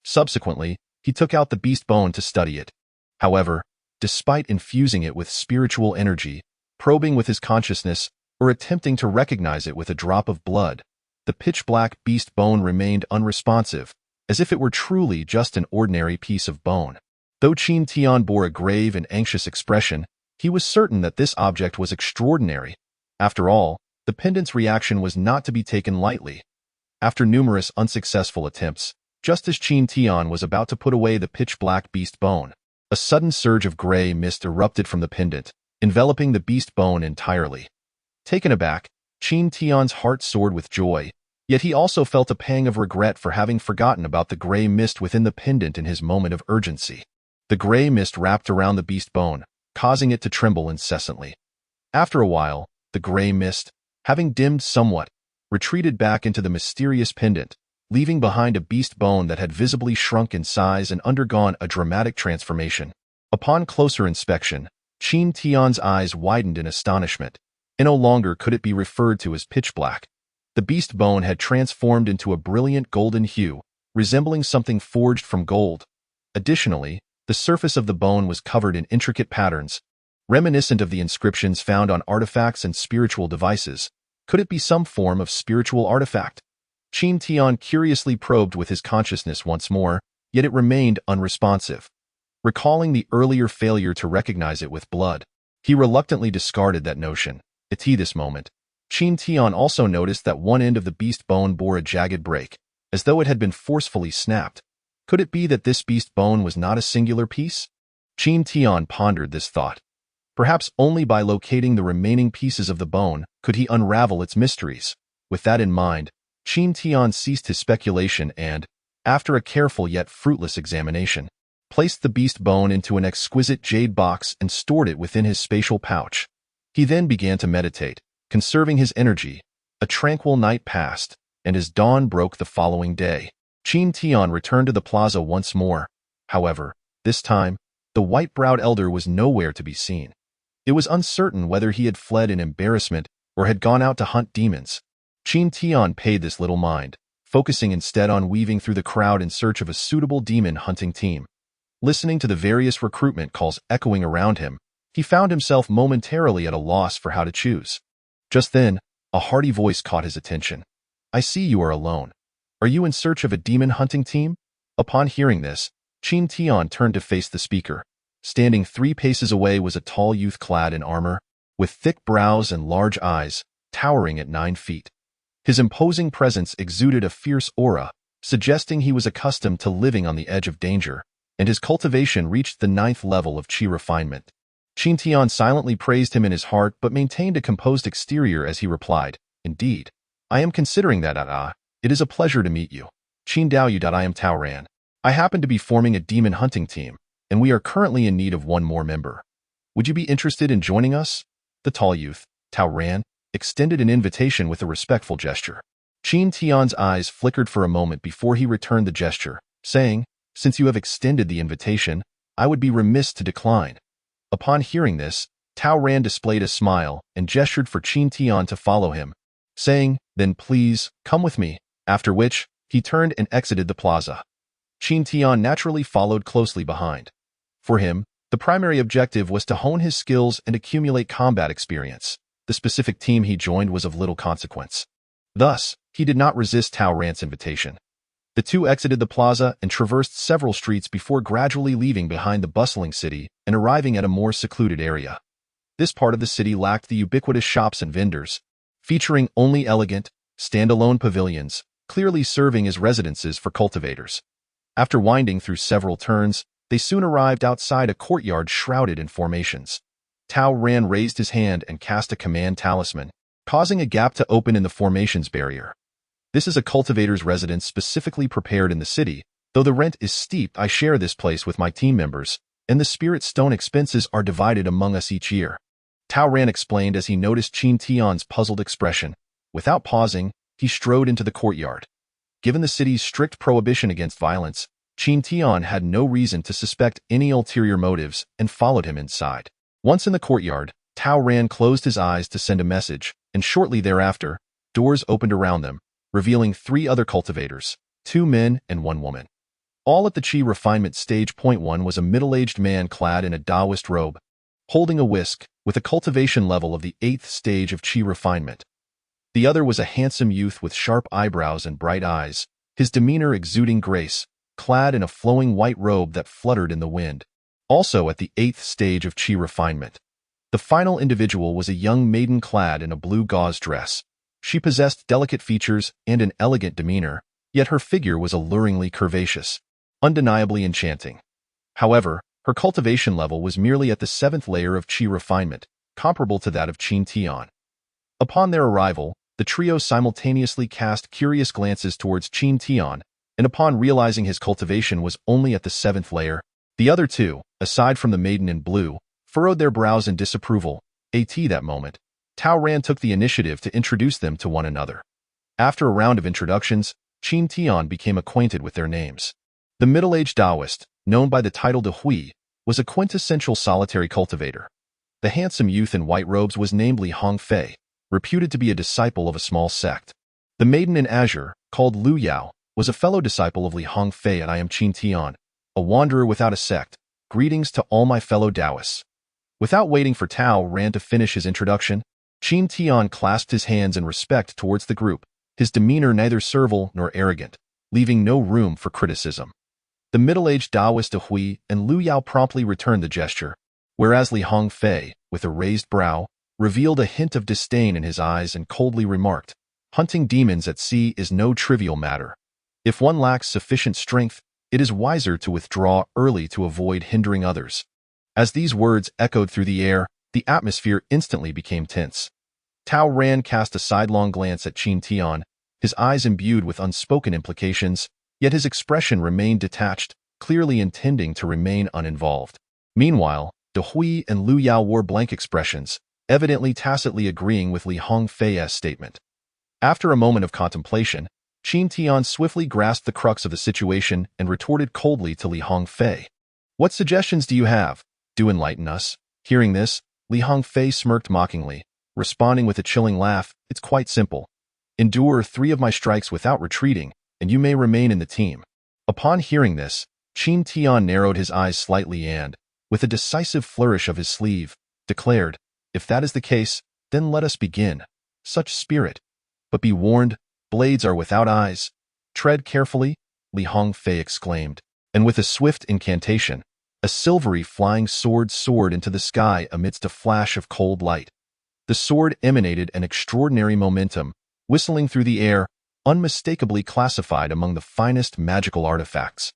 Subsequently, he took out the beast bone to study it. However, despite infusing it with spiritual energy, probing with his consciousness, or attempting to recognize it with a drop of blood, the pitch-black beast bone remained unresponsive, as if it were truly just an ordinary piece of bone. Though Qin Tian bore a grave and anxious expression, he was certain that this object was extraordinary. After all, the pendant's reaction was not to be taken lightly. After numerous unsuccessful attempts, just as Qin Tian was about to put away the pitch-black beast bone, a sudden surge of gray mist erupted from the pendant, enveloping the beast bone entirely. Taken aback, Qin Tian's heart soared with joy, yet he also felt a pang of regret for having forgotten about the gray mist within the pendant in his moment of urgency. The gray mist wrapped around the beast bone, causing it to tremble incessantly. After a while, the gray mist, having dimmed somewhat, retreated back into the mysterious pendant, leaving behind a beast bone that had visibly shrunk in size and undergone a dramatic transformation. Upon closer inspection, Qin Tian's eyes widened in astonishment, and no longer could it be referred to as pitch black. The beast bone had transformed into a brilliant golden hue, resembling something forged from gold. Additionally, the surface of the bone was covered in intricate patterns, reminiscent of the inscriptions found on artifacts and spiritual devices. Could it be some form of spiritual artifact? Qin Tian curiously probed with his consciousness once more, yet it remained unresponsive. Recalling the earlier failure to recognize it with blood, he reluctantly discarded that notion. At this moment, Qin Tian also noticed that one end of the beast bone bore a jagged break, as though it had been forcefully snapped. Could it be that this beast bone was not a singular piece? Qin Tian pondered this thought. Perhaps only by locating the remaining pieces of the bone could he unravel its mysteries. With that in mind, Qin Tian ceased his speculation and, after a careful yet fruitless examination, placed the beast bone into an exquisite jade box and stored it within his spatial pouch. He then began to meditate, conserving his energy. A tranquil night passed, and as dawn broke the following day, Qin Tian returned to the plaza once more. However, this time, the white-browed elder was nowhere to be seen. It was uncertain whether he had fled in embarrassment or had gone out to hunt demons. Qin Tian paid this little mind, focusing instead on weaving through the crowd in search of a suitable demon-hunting team. Listening to the various recruitment calls echoing around him, he found himself momentarily at a loss for how to choose. Just then, a hearty voice caught his attention. "I see you are alone. Are you in search of a demon-hunting team?" Upon hearing this, Qin Tian turned to face the speaker. Standing 3 paces away was a tall youth clad in armor, with thick brows and large eyes, towering at 9 feet. His imposing presence exuded a fierce aura, suggesting he was accustomed to living on the edge of danger, and his cultivation reached the 9th level of Qi refinement. Qin Tian silently praised him in his heart but maintained a composed exterior as he replied, "Indeed, I am considering that, It is a pleasure to meet you. Qin Daoyu. I am Tao Ran. I happen to be forming a demon hunting team, and we are currently in need of one more member. Would you be interested in joining us? The tall youth, Tao Ran, extended an invitation with a respectful gesture. Qin Tian's eyes flickered for a moment before he returned the gesture, saying, "Since you have extended the invitation, I would be remiss to decline." Upon hearing this, Tao Ran displayed a smile and gestured for Qin Tian to follow him, saying, "Then please, come with me," after which, he turned and exited the plaza. Qin Tian naturally followed closely behind. For him, the primary objective was to hone his skills and accumulate combat experience. The specific team he joined was of little consequence. Thus, he did not resist Tao Ran's invitation. The two exited the plaza and traversed several streets before gradually leaving behind the bustling city and arriving at a more secluded area. This part of the city lacked the ubiquitous shops and vendors, featuring only elegant, standalone pavilions, clearly serving as residences for cultivators. After winding through several turns, they soon arrived outside a courtyard shrouded in formations. Tao Ran raised his hand and cast a command talisman, causing a gap to open in the formation's barrier. This is a cultivator's residence specifically prepared in the city. Though the rent is steep, I share this place with my team members, and the spirit stone expenses are divided among us each year. Tao Ran explained as he noticed Qin Tian's puzzled expression. Without pausing, he strode into the courtyard. Given the city's strict prohibition against violence, Qin Tian had no reason to suspect any ulterior motives and followed him inside. Once in the courtyard, Tao Ran closed his eyes to send a message, and shortly thereafter, doors opened around them, revealing 3 other cultivators, 2 men and 1 woman. All at the Qi refinement stage. Point 1 was a middle-aged man clad in a Daoist robe, holding a whisk, with a cultivation level of the 8th stage of Qi refinement. The other was a handsome youth with sharp eyebrows and bright eyes, his demeanor exuding grace, clad in a flowing white robe that fluttered in the wind. Also at the 8th stage of Qi refinement. The final individual was a young maiden clad in a blue gauze dress. She possessed delicate features and an elegant demeanor, yet her figure was alluringly curvaceous, undeniably enchanting. However, her cultivation level was merely at the 7th layer of Qi refinement, comparable to that of Qin Tian. Upon their arrival, the trio simultaneously cast curious glances towards Qin Tian, and upon realizing his cultivation was only at the 7th layer, the other two, aside from the maiden in blue, furrowed their brows in disapproval. That moment, Tao Ran took the initiative to introduce them to one another. After a round of introductions, Qin Tian became acquainted with their names. The middle-aged Daoist, known by the title de Hui, was a quintessential solitary cultivator. The handsome youth in white robes was named Li Hongfei, reputed to be a disciple of a small sect. The maiden in azure, called Lu Yao, was a fellow disciple of Li Hongfei, and I am Qin Tian, a wanderer without a sect. Greetings to all my fellow Daoists. Without waiting for Tao Ran to finish his introduction, Qin Tian clasped his hands in respect towards the group, his demeanor neither servile nor arrogant, leaving no room for criticism. The middle-aged Daoist de Hui and Lu Yao promptly returned the gesture, whereas Li Hongfei, with a raised brow, revealed a hint of disdain in his eyes and coldly remarked, "Hunting demons at sea is no trivial matter. If one lacks sufficient strength, it is wiser to withdraw early to avoid hindering others." As these words echoed through the air, the atmosphere instantly became tense. Tao Ran cast a sidelong glance at Qin Tian, his eyes imbued with unspoken implications, yet his expression remained detached, clearly intending to remain uninvolved. Meanwhile, De Hui and Lu Yao wore blank expressions, evidently tacitly agreeing with Li Hongfei's statement. After a moment of contemplation, Qin Tian swiftly grasped the crux of the situation and retorted coldly to Li Hongfei. "What suggestions do you have? Do enlighten us." Hearing this, Li Hongfei smirked mockingly, responding with a chilling laugh, "It's quite simple. Endure 3 of my strikes without retreating, and you may remain in the team." Upon hearing this, Qin Tian narrowed his eyes slightly and, with a decisive flourish of his sleeve, declared, "If that is the case, then let us begin. Such spirit. But be warned, blades are without eyes. Tread carefully," Li Hongfei exclaimed, and with a swift incantation, a silvery flying sword soared into the sky amidst a flash of cold light. The sword emanated an extraordinary momentum, whistling through the air, unmistakably classified among the finest magical artifacts.